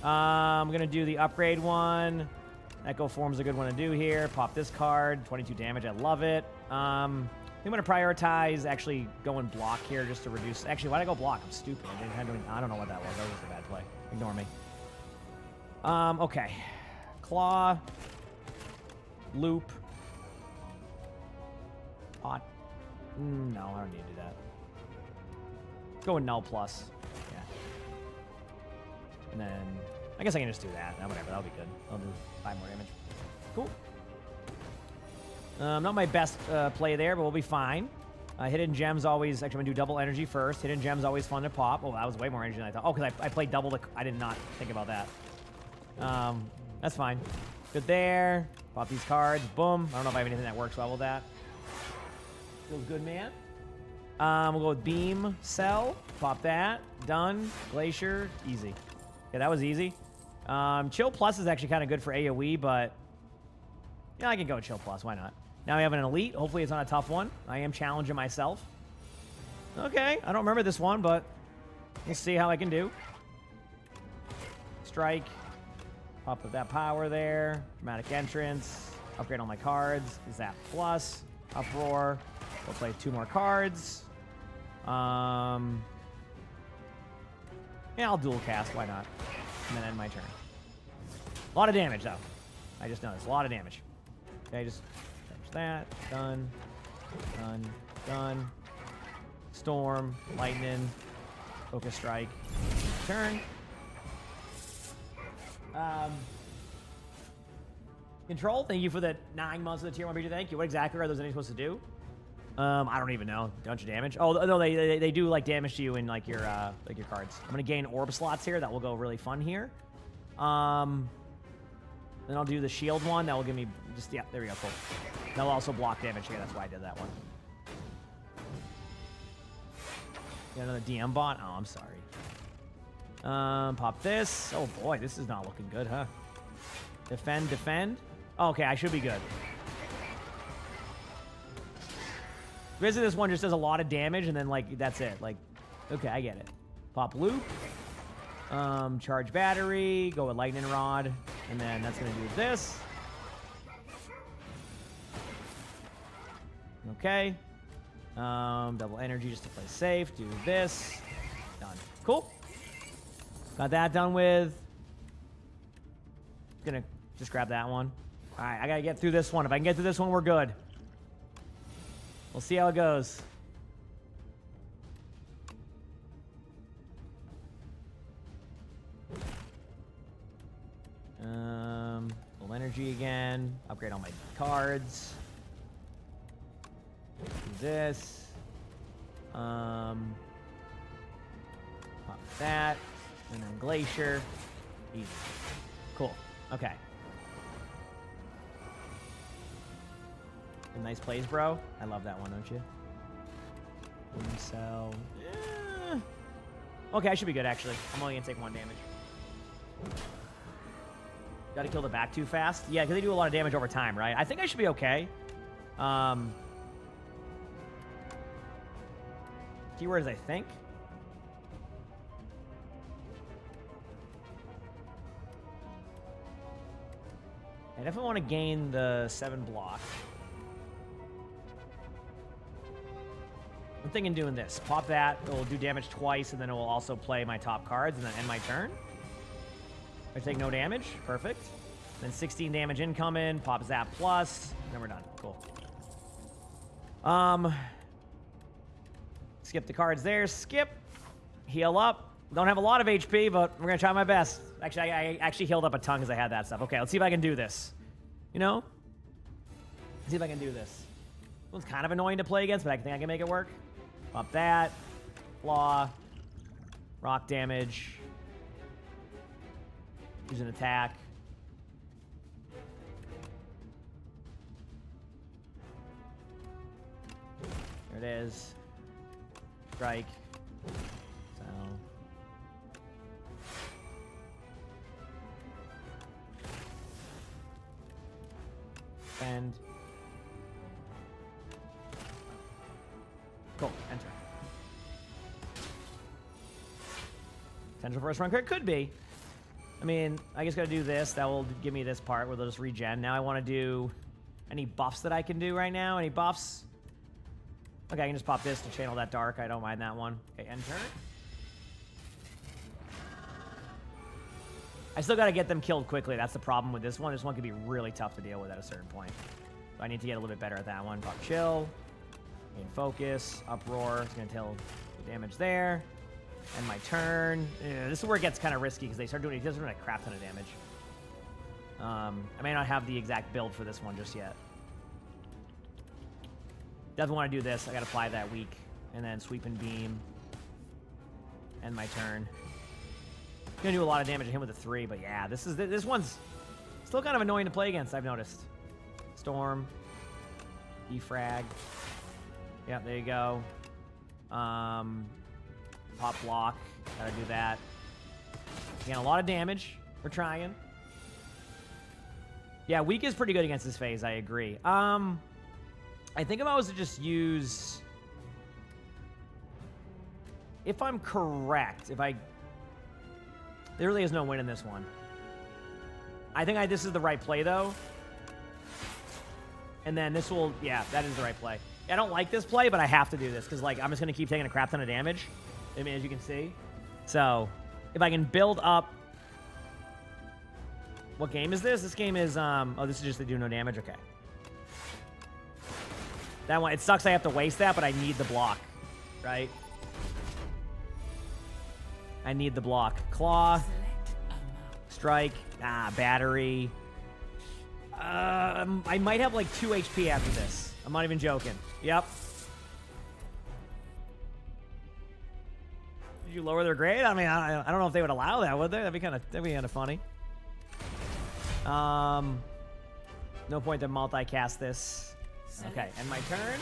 I'm going to do the upgrade one. Echo Form's a good one to do here. Pop this card. 22 damage. I love it. I think I'm going to prioritize actually going block here just to reduce... Actually, why'd I go block? I'm stupid. I don't know what that was. That was just a bad play. Ignore me. Okay. Claw. Loop. Pot. No, I don't need to do that. Go with null plus. Yeah. And then... I guess I can just do that. Whatever, that'll be good. I'll do 5 more damage. Cool. Not my best play there, but we'll be fine. Hidden gems always, actually I'm gonna do double energy first. Hidden gems always fun to pop. Oh, that was way more energy than I thought. Oh, because I played double the, I did not think about that. That's fine. Good there. Pop these cards. Boom. I don't know if I have anything that works well with that. Feels good, man. We'll go with beam, cell. Pop that. Done. Glacier. Easy. Yeah, that was easy. Chill plus is actually kind of good for AoE, but yeah, I can go with chill plus. Why not? Now we have an elite. Hopefully it's not a tough one. I am challenging myself. Okay, I don't remember this one, but we'll see how I can do. Strike. Pop with that power there. Dramatic entrance. Upgrade all my cards. Is that plus? Uproar. We'll play 2 more cards. Yeah, I'll dual cast. Why not? And then end my turn. A lot of damage, though. I just noticed. A lot of damage. Okay, just touch that. Done. Done. Done. Storm. Lightning. Focus strike. Turn. Control, thank you for the 9 months of the tier 1 BG. Thank you. What exactly are those any supposed to do? I don't even know. Bunch of damage. Oh no, they do like damage to you in like your cards. I'm gonna gain orb slots here. That will go really fun here. Then I'll do the shield one. That will give me just, yeah, there we go. Cool. That'll also block damage here. That's why I did that one. Got another DM bot. Oh, I'm sorry. Pop this. Oh boy, this is not looking good, huh? Defend, defend. Oh, okay, I should be good. Basically, this one just does a lot of damage, and then, like, that's it. Like, okay, I get it. Pop loop. Charge battery. Go with lightning rod. And then that's going to do this. Okay. Double energy just to play safe. Do this. Done. Cool. Got that done with. Gonna just grab that one. All right, I got to get through this one. If I can get through this one, we're good. We'll see how it goes. Full energy again. Upgrade all my cards. Do this. Pop that. And then Glacier. Easy. Cool. Okay. Nice plays, bro. I love that one, don't you? Cell. Yeah. Okay, I should be good, actually. I'm only going to take 1 damage. Got to kill the back too fast. Yeah, because they do a lot of damage over time, right? I think I should be okay. Keywords, I think. I definitely want to gain the 7 block. I'm thinking doing this. Pop that. It will do damage twice, and then it will also play my top cards, and then end my turn. I take no damage. Perfect. Then 16 damage incoming. Pop Zap plus. Then we're done. Cool. Skip the cards there. Skip. Heal up. Don't have a lot of HP, but we're going to try my best. Actually, I actually healed up a ton because I had that stuff. Okay, let's see if I can do this. You know? Let's see if I can do this. This one's kind of annoying to play against, but I think I can make it work. Pop that. Flaw. Rock damage. Use an attack. There it is. Strike. So. Defend. Cool. Enter. Potential first run crit could be. I mean, I just gotta do this. That will give me this part where they'll just regen. Now I want to do any buffs that I can do right now. Any buffs? Okay, I can just pop this to channel that dark. I don't mind that one. Okay, end turn. I still gotta get them killed quickly. That's the problem with this one. This one could be really tough to deal with at a certain point. So I need to get a little bit better at that one. Pop chill. Gain focus. Uproar. It's gonna tell the damage there. End my turn. This is where it gets kind of risky because they start doing a crap ton of damage. I may not have the exact build for this one just yet. Definitely want to do this. I got to apply that weak. And then sweep and beam. End my turn. Gonna do a lot of damage to him with a 3, but yeah, this one's still kind of annoying to play against, I've noticed. Storm. Defrag. Yeah, there you go. Pop block. Gotta do that. Again, a lot of damage. We're trying. Yeah, weak is pretty good against this phase, I agree. I think if I was to just use... If I'm correct, there really is no win in this one. I think this is the right play, though. And then this will... Yeah, that is the right play. I don't like this play, but I have to do this, because, like, I'm just going to keep taking a crap ton of damage. I mean, as you can see. So, if I can build up... What game is this? This game is... Oh, this is just to do no damage? Okay. That one... It sucks I have to waste that, but I need the block. Right? I need the block. Claw. Strike. Battery. I might have like 2 HP after this. I'm not even joking. Yep. Did you lower their grade? I mean, I don't know if they would allow that, would they? That'd be kind of funny. No point to multicast this. Okay, and my turn.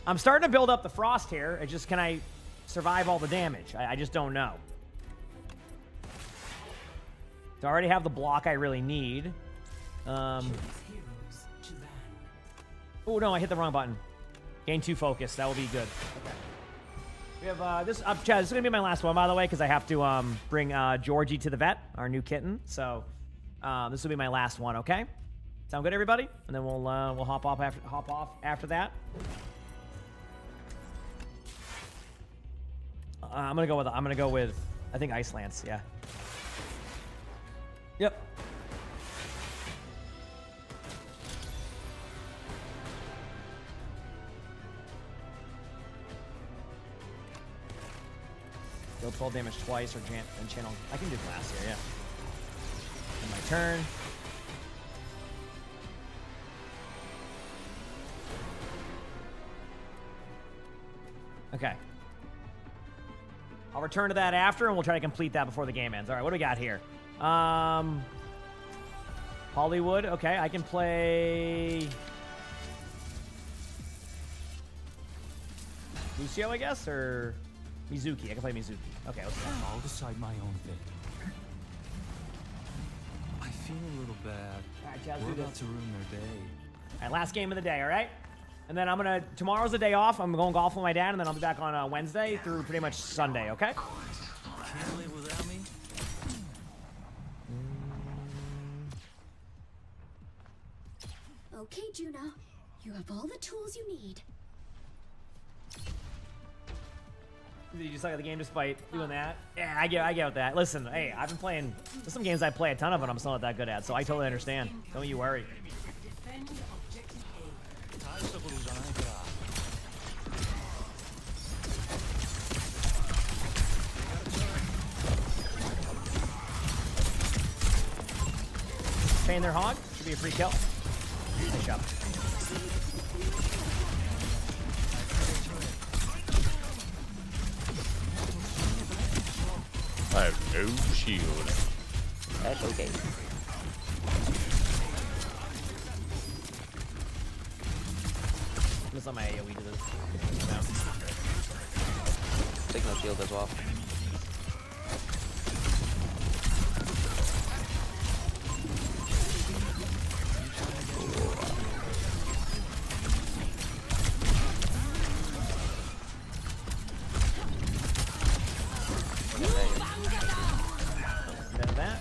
I'm starting to build up the frost here. It just, can I survive all the damage? I just don't know. So I already have the block I really need. Oh no, I hit the wrong button. Gain 2 focus. That will be good. Okay. We have this. Chad, this is gonna be my last one, by the way, because I have to bring Georgie to the vet, our new kitten. So this will be my last one. Okay. Sound good, everybody? And then we'll hop off after that. I'm gonna go with I think Ice Lance. Yeah. Yep. Deal 12 damage twice or and channel. I can do glass here, yeah. And my turn. Okay. I'll return to that after, and we'll try to complete that before the game ends. All right, what do we got here? Hollywood. Okay, I can play Lucio, I guess, or Mizuki. I can play Mizuki. Okay, let's go. I'll decide my own fate. I feel a little bad. All right, Chaz, We're do about this. to ruin their day. All right, last game of the day, all right? And then tomorrow's the day off. I'm going golf with my dad, and then I'll be back on Wednesday through pretty much Sunday, okay? Can't live without me? Okay, Juno. You have all the tools you need. You just suck at the game despite doing that? Yeah, I get that. Listen, hey, I've been playing... There's some games I play a ton of, but I'm still not that good at, so I totally understand. Don't you worry. Defend objective A. 大したことじゃないから。 Paying their hog. Should be a free kill. Nice job. I have no shield. That's okay. Miss on my AoE to this. No. Take no shield as well. That.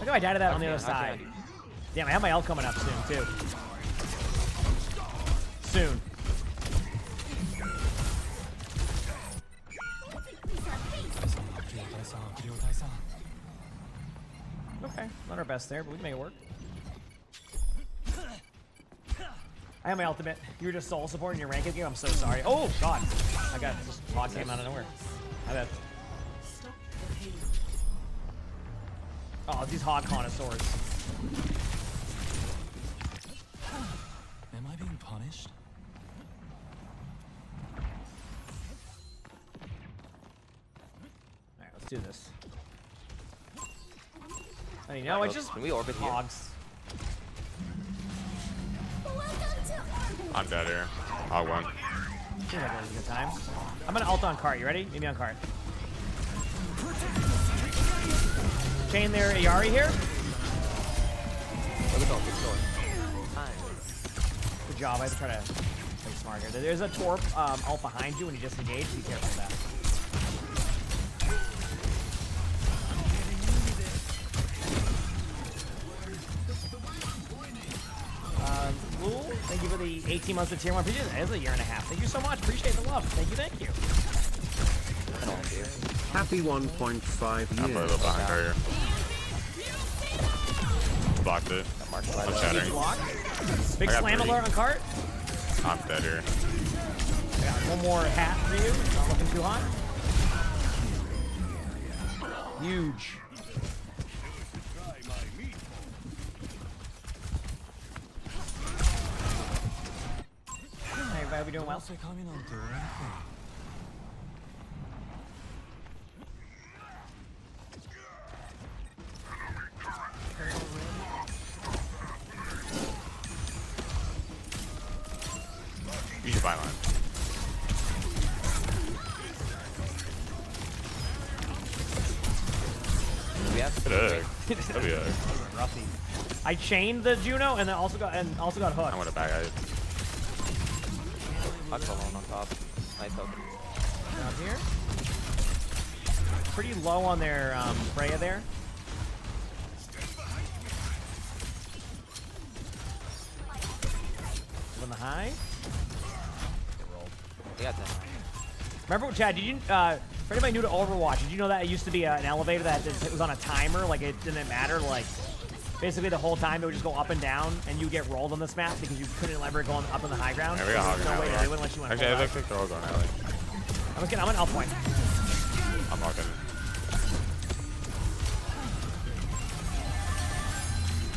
Look how I died to that on the other side. Damn, I have my ult coming up soon, too. Soon. Okay, not our best there, but we can make it work. I have my ultimate. You were just soul support in your ranked game? I'm so sorry. Oh, God. I got just hog came out of nowhere. I bet. Oh, these hog connoisseurs. Am I being punished? do this. I mean, no, it's just Can we orbit here? hogs. I'm dead here. I'll win. Seems like it was a good time. I'm gonna ult on cart. You ready? Maybe on cart. Chain their Ayari here. Good job. I have to try to play smart here. There's a Torp ult behind you when you disengage. Be careful of that. Lul, thank you for the 18 months of tier 1. Appreciate it. That is a year and a half. Thank you so much. Appreciate the love. Thank you, thank you. Happy 1.5 I'm a little years. behind right here. Blocked it. I'm shattering. Big I got slam 3. alert on cart. I'm dead here. I got one more hat for you. Not looking too hot. Huge. Hey, everybody, we doing well? You should buy line. Good egg. That'd be egg. Roughy. I chained the Juno and then also got hooked. I'm gonna back at it. Huck's alone on top. Nice token. Down here. Pretty low on their Freya there. On the high. Get rolled. They got 10. Remember, Chad, did you, for anybody new to Overwatch, did you know that it used to be an elevator that it was on a timer? Like, it didn't matter. Like, basically the whole time it would just go up and down, and you get rolled on this map because you couldn't ever go up in the high ground. Yeah, we got hog There's no way to do it unless you went Actually, full I out. think they're all going alley. I'm an L point. I'm walking.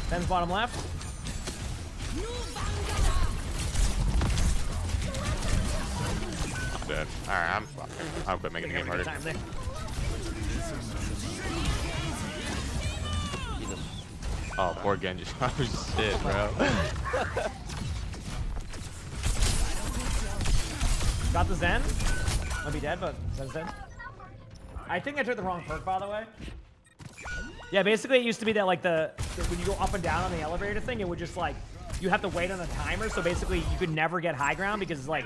Ben's bottom left. I'm dead. Alright, I'm fucking. I'll quit making the game harder. Time there. Oh, poor Genji. Oh, shit, bro. Got the Zen. I'll be dead, but Zen's dead. I think I took the wrong perk, by the way. Yeah, basically it used to be that like when you go up and down on the elevator thing, it would just like you have to wait on the timer. So basically you could never get high ground because like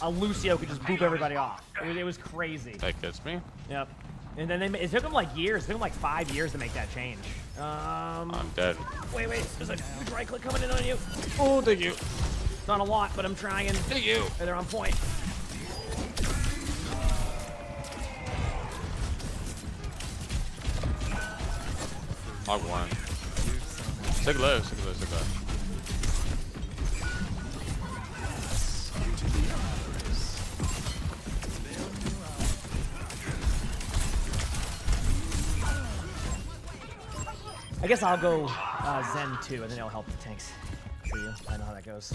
a Lucio could just boop everybody off. It was crazy. That gets me. Yep. And then it took them like years. It took them like 5 years to make that change. I'm dead. Wait. There's a huge right click coming in on you. Oh, thank you. It's not a lot, but I'm trying. Thank you. And they're on point. Hog one. Sick low. I guess I'll go Zen 2, and then it'll help the tanks for you. I know how that goes.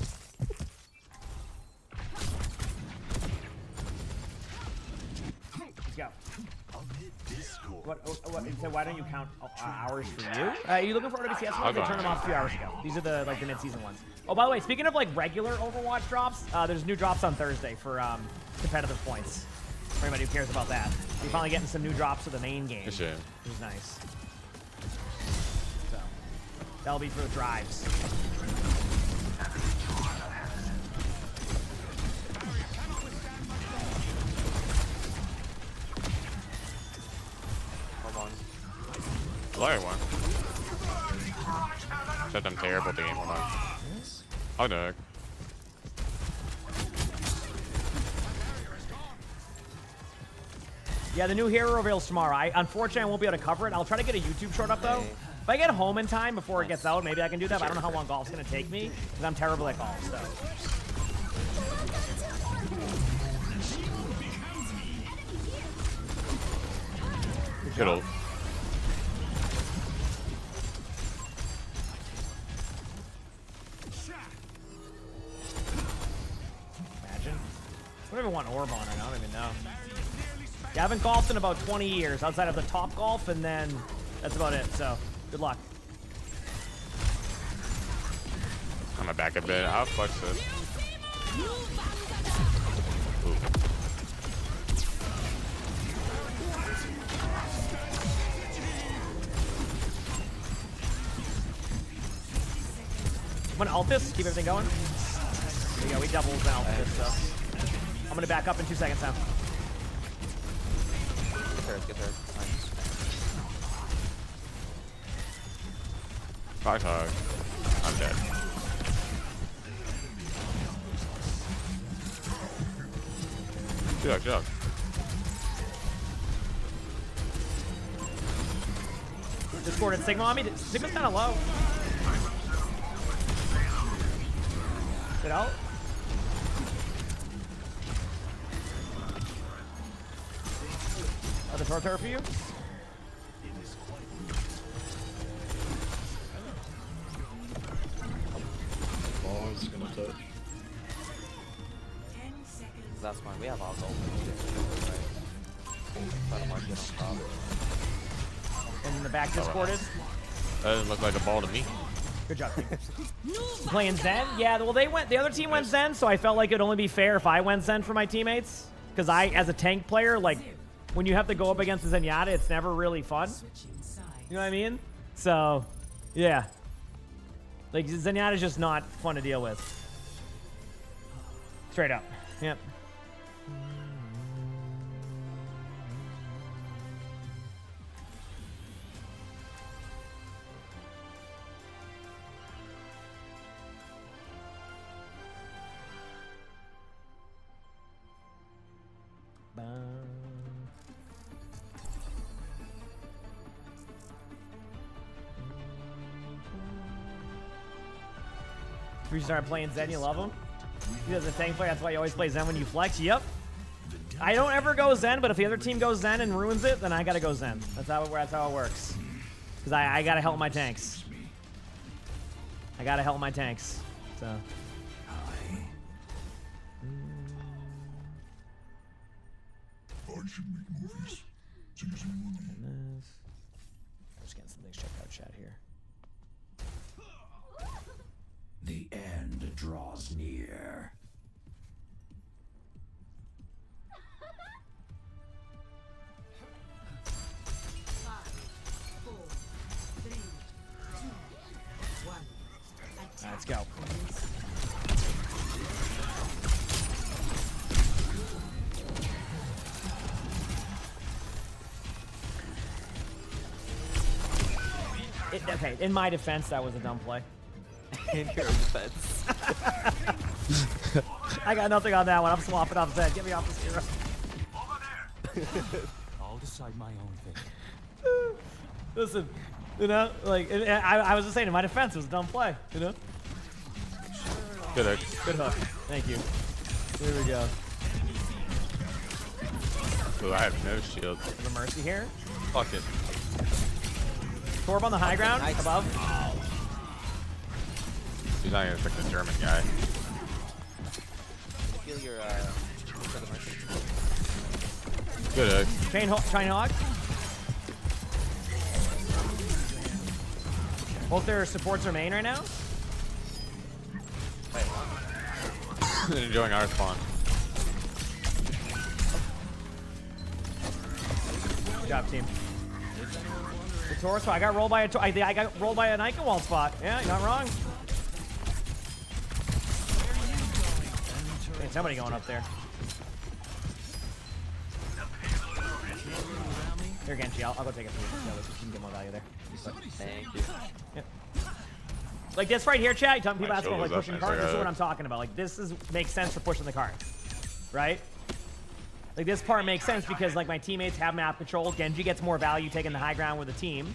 Let's go. What, so why don't you count hours for you? Are you looking for RWCS ones? They turned them off a few hours ago. These are the like the mid-season ones. Oh, by the way, speaking of like regular Overwatch drops, there's new drops on Thursday for competitive points. For anybody who cares about that, we're finally getting some new drops for the main game, which is nice. So that'll be for the drives. Lower one. Shut them terrible at the game. Hold on. Oh no. Yeah, the new hero reveals tomorrow. Unfortunately, I won't be able to cover it. I'll try to get a YouTube short up though. If I get home in time before it gets out, maybe I can do that. But I don't know how long golf's gonna take me because I'm terrible at golf. So. Good old. Imagine. I don't even want orb on it. I don't even know. I haven't golfed in about 20 years outside of the top golf, and then that's about it. So good luck. I'm gonna back a bit. I'll flex this. Ooh. I'm gonna ult this, keep everything going. There you go, we doubled the ult this, so. I'm gonna back up in 2 seconds now. Get her. Nice. Fox hog. I'm dead. Jug. Discorded Sigma on me. Sigma's kind of low. Get out. Other turret for you. Oh, it's gonna touch. That's fine. We have all gold. Try to mark it on top. And in the back discorded. That doesn't look like a ball to me. Good job, team. Playing Zen? Yeah, well, the other team went Zen, so I felt like it'd only be fair if I went Zen for my teammates. Because as a tank player, like, when you have to go up against the Zenyatta, it's never really fun. You know what I mean? So, yeah. Like, Zenyatta's just not fun to deal with. Straight up. Yep. You started playing Zen, you love him? He does a tank player, that's why you always play Zen when you flex? Yep. I don't ever go Zen, but if the other team goes Zen and ruins it, then I gotta go Zen. That's how it works. Because I gotta help my tanks. So. I should make movies. Chasing money. Just getting some things checked out, chat here. The end draws near. Let's go. Okay, in my defense, that was a dumb play. In your defense. I got nothing on that one. I'm swapping off Zed. Get me off this hero. I'll decide my own thing. Listen, you know, like, I was just saying, in my defense, it was a dumb play, you know? Good hook. Good hook. Thank you. There we go. Ooh, I have no shield. The Mercy here. Fuck it. Torb on the high ground, nice. above. He's not gonna pick the German guy. Feel your for the Mercy. Good hook. Chain hog. Both their supports are main right now. Wait, what? They're enjoying our spawn. Good job, team. The Taurus spot. I got rolled by a Nike wall spot. Yeah, you're not wrong. Hey, somebody going up there. Here, Genji. I'll go take it for you. Yeah, you can get more value there. Thank you. Yep. Like this right here, chat. People ask about like shoulders pushing up, cards. it's This is like what I'm talking about. Like this makes sense for pushing the card, right? Like this part makes sense because like my teammates have map control. Genji gets more value taking the high ground with the team.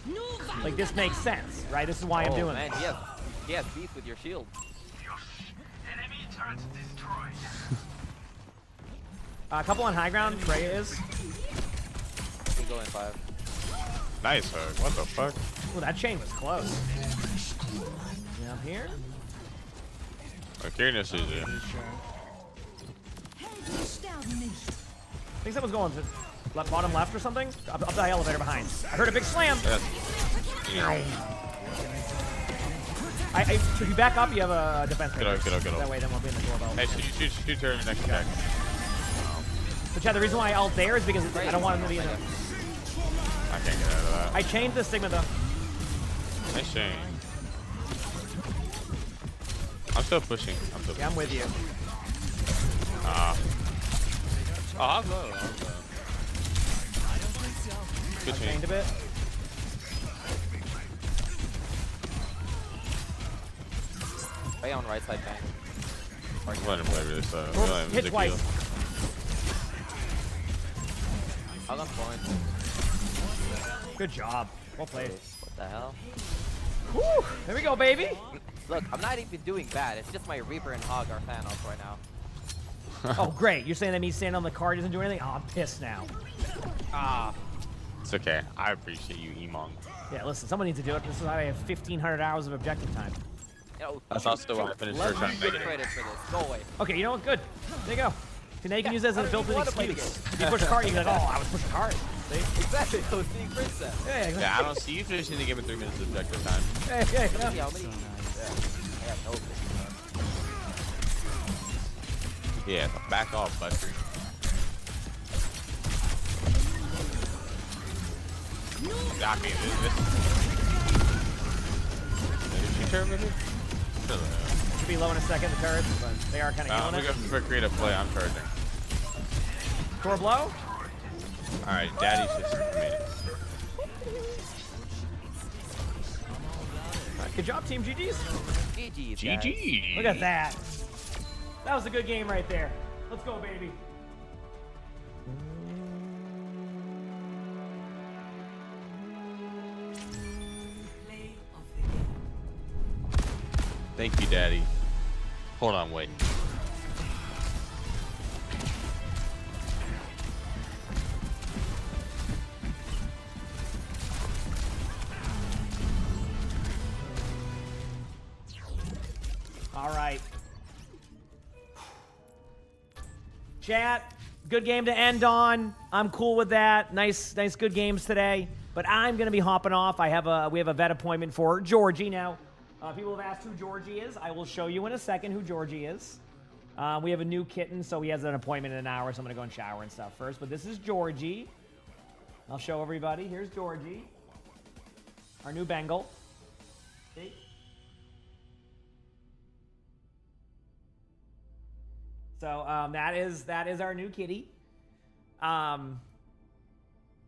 Like this makes sense, right? This is why I'm doing man, it. He has beef with your shield. A couple on high ground. Freya is. We go in 5. Nice hook. What the fuck? Well, that chain was close. Down here. Curious is it. I think someone's going to Bottom left or something? Up the elevator behind. I heard a big slam. If you back up, you have a defense. Get up. That way, then we'll be in the doorbell. Hey, shoot her next attack. But yeah, the reason why I ult there is because I don't want him to be in there. I can't get out of that. I changed the Sigma though. Nice change. I'm still pushing. Yeah, I'm with you. I'll go. Good change. Changed a bit. Right on right side bank. Let him play really slow. Hit twice. Hog on point. Good job. Well played. What the hell? Woo! There we go, baby. Look, I'm not even doing bad. It's just my Reaper and Hog are fan off right now. Oh, great. You're saying that me standing on the card doesn't do anything? Oh, I'm pissed now. It's okay. I appreciate you, emongg. Yeah, listen, someone needs to do it. This is why I have 1,500 hours of objective time. Yo, That's also why I finished let first me round get negative. credit for this. Go away. Okay, you know what? Good. There you go. So now you can use that as a built-in wanna play the excuse. game. If you push a card, you can be like, oh, I was pushing hard. See? Exactly. I was being princess. Yeah, exactly. Yeah, I don't see you finishing the game in 3 minutes of objective time. Hey, hey, How yeah. many? Yeah. I have no clue. Yeah, back off, Buster. Got me. This. Did she turn with me? Should be low in a second, the turrets, but they are kind of I'm healing gonna it. go for a creative play. I'm charging. Core blow? Alright, Daddy's just made it. All right, good job, team. GG's. GG's, guys. GG. Look at that. That was a good game right there. Let's go, baby. Thank you, Daddy. Hold on, wait. All right. Chat, good game to end on. I'm cool with that. Nice, good games today. But I'm gonna be hopping off. We have a vet appointment for Georgie now. People have asked who Georgie is. I will show you in a second who Georgie is. We have a new kitten, so he has an appointment in an hour, so I'm gonna go and shower and stuff first. But this is Georgie. I'll show everybody. Here's Georgie, our new Bengal. See? So that is our new kitty.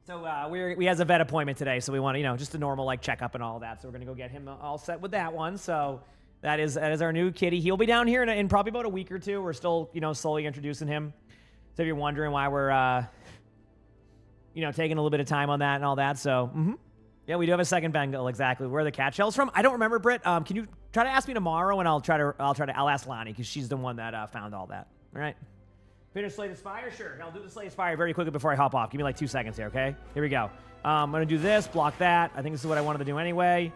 We has a vet appointment today, so we want to, just a normal like checkup and all that. So we're gonna go get him all set with that one. So that is our new kitty. He'll be down here in probably about a week or two. We're still slowly introducing him. So if you're wondering why we're taking a little bit of time on that and all that. So yeah, we do have a second Bengal. Exactly where are the cat shells from? I don't remember, Britt. Can you try to ask me tomorrow, and I'll ask Lonnie because she's the one that found all that. All right. Finish Slay the Spire? Sure. I'll do the Slay the Spire very quickly before I hop off. Give me like 2 seconds here, okay? Here we go. I'm going to do this, block that. I think this is what I wanted to do anyway.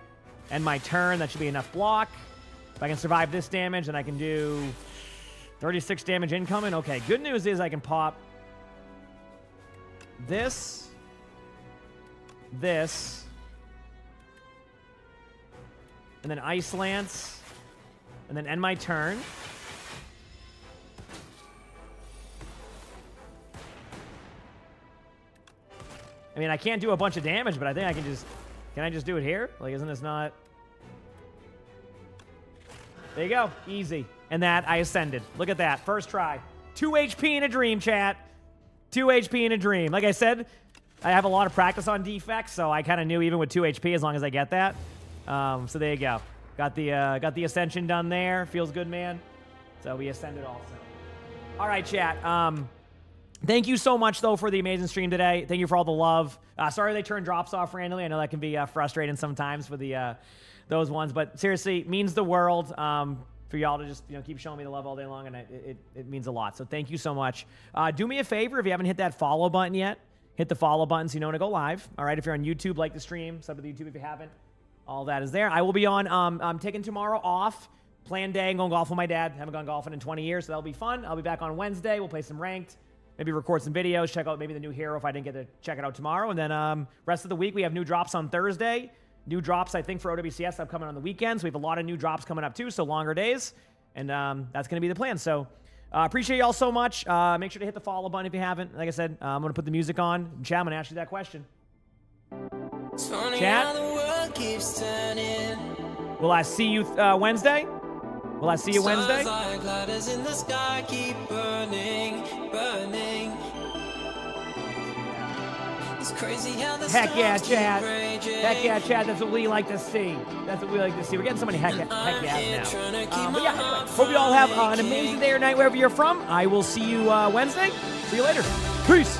End my turn. That should be enough block. If I can survive this damage, then I can do 36 damage incoming. Okay, good news is I can pop this, and then Ice Lance, and then end my turn. I mean, I can't do a bunch of damage, but I think I can just... Can I just do it here? Like, isn't this not... There you go. Easy. And that, I ascended. Look at that. First try. 2 HP in a dream, chat. 2 HP in a dream. Like I said, I have a lot of practice on defects, so I kind of knew even with 2 HP, as long as I get that. So there you go. Got the ascension done there. Feels good, man. So we ascended also. All right, chat. Thank you so much, though, for the amazing stream today. Thank you for all the love. Sorry they turn drops off randomly. I know that can be frustrating sometimes for those ones. But seriously, means the world for y'all to just keep showing me the love all day long, and it means a lot. So thank you so much. Do me a favor, if you haven't hit that follow button yet, hit the follow button so you know when to go live. All right, if you're on YouTube, like the stream. Sub to the YouTube if you haven't. All that is there. I will be on. I'm taking tomorrow off. Planned day, going golf with my dad. Haven't gone golfing in 20 years, so that'll be fun. I'll be back on Wednesday. We'll play some ranked. maybe record some videos, check out maybe the new hero if I didn't get to check it out tomorrow. And then rest of the week, we have new drops on Thursday. New drops, I think, for OWCS upcoming on the weekends. We have a lot of new drops coming up, too, so longer days. And that's going to be the plan. So appreciate you all so much. Make sure to hit the follow button if you haven't. Like I said, I'm going to put the music on. Chad, I'm going to ask you that question. Chad? Will I see you Wednesday? Will I see you Wednesday? Stars like ladders in the sky keep burning, burning. It's crazy how the Heck yeah, stars keep Chad. raging. Heck yeah, Chad. That's what we like to see. That's what we like to see. We're getting so many heck yeahs now. But yeah, anyway, hope you all have an amazing day or night wherever you're from. I will see you Wednesday. See you later. Peace.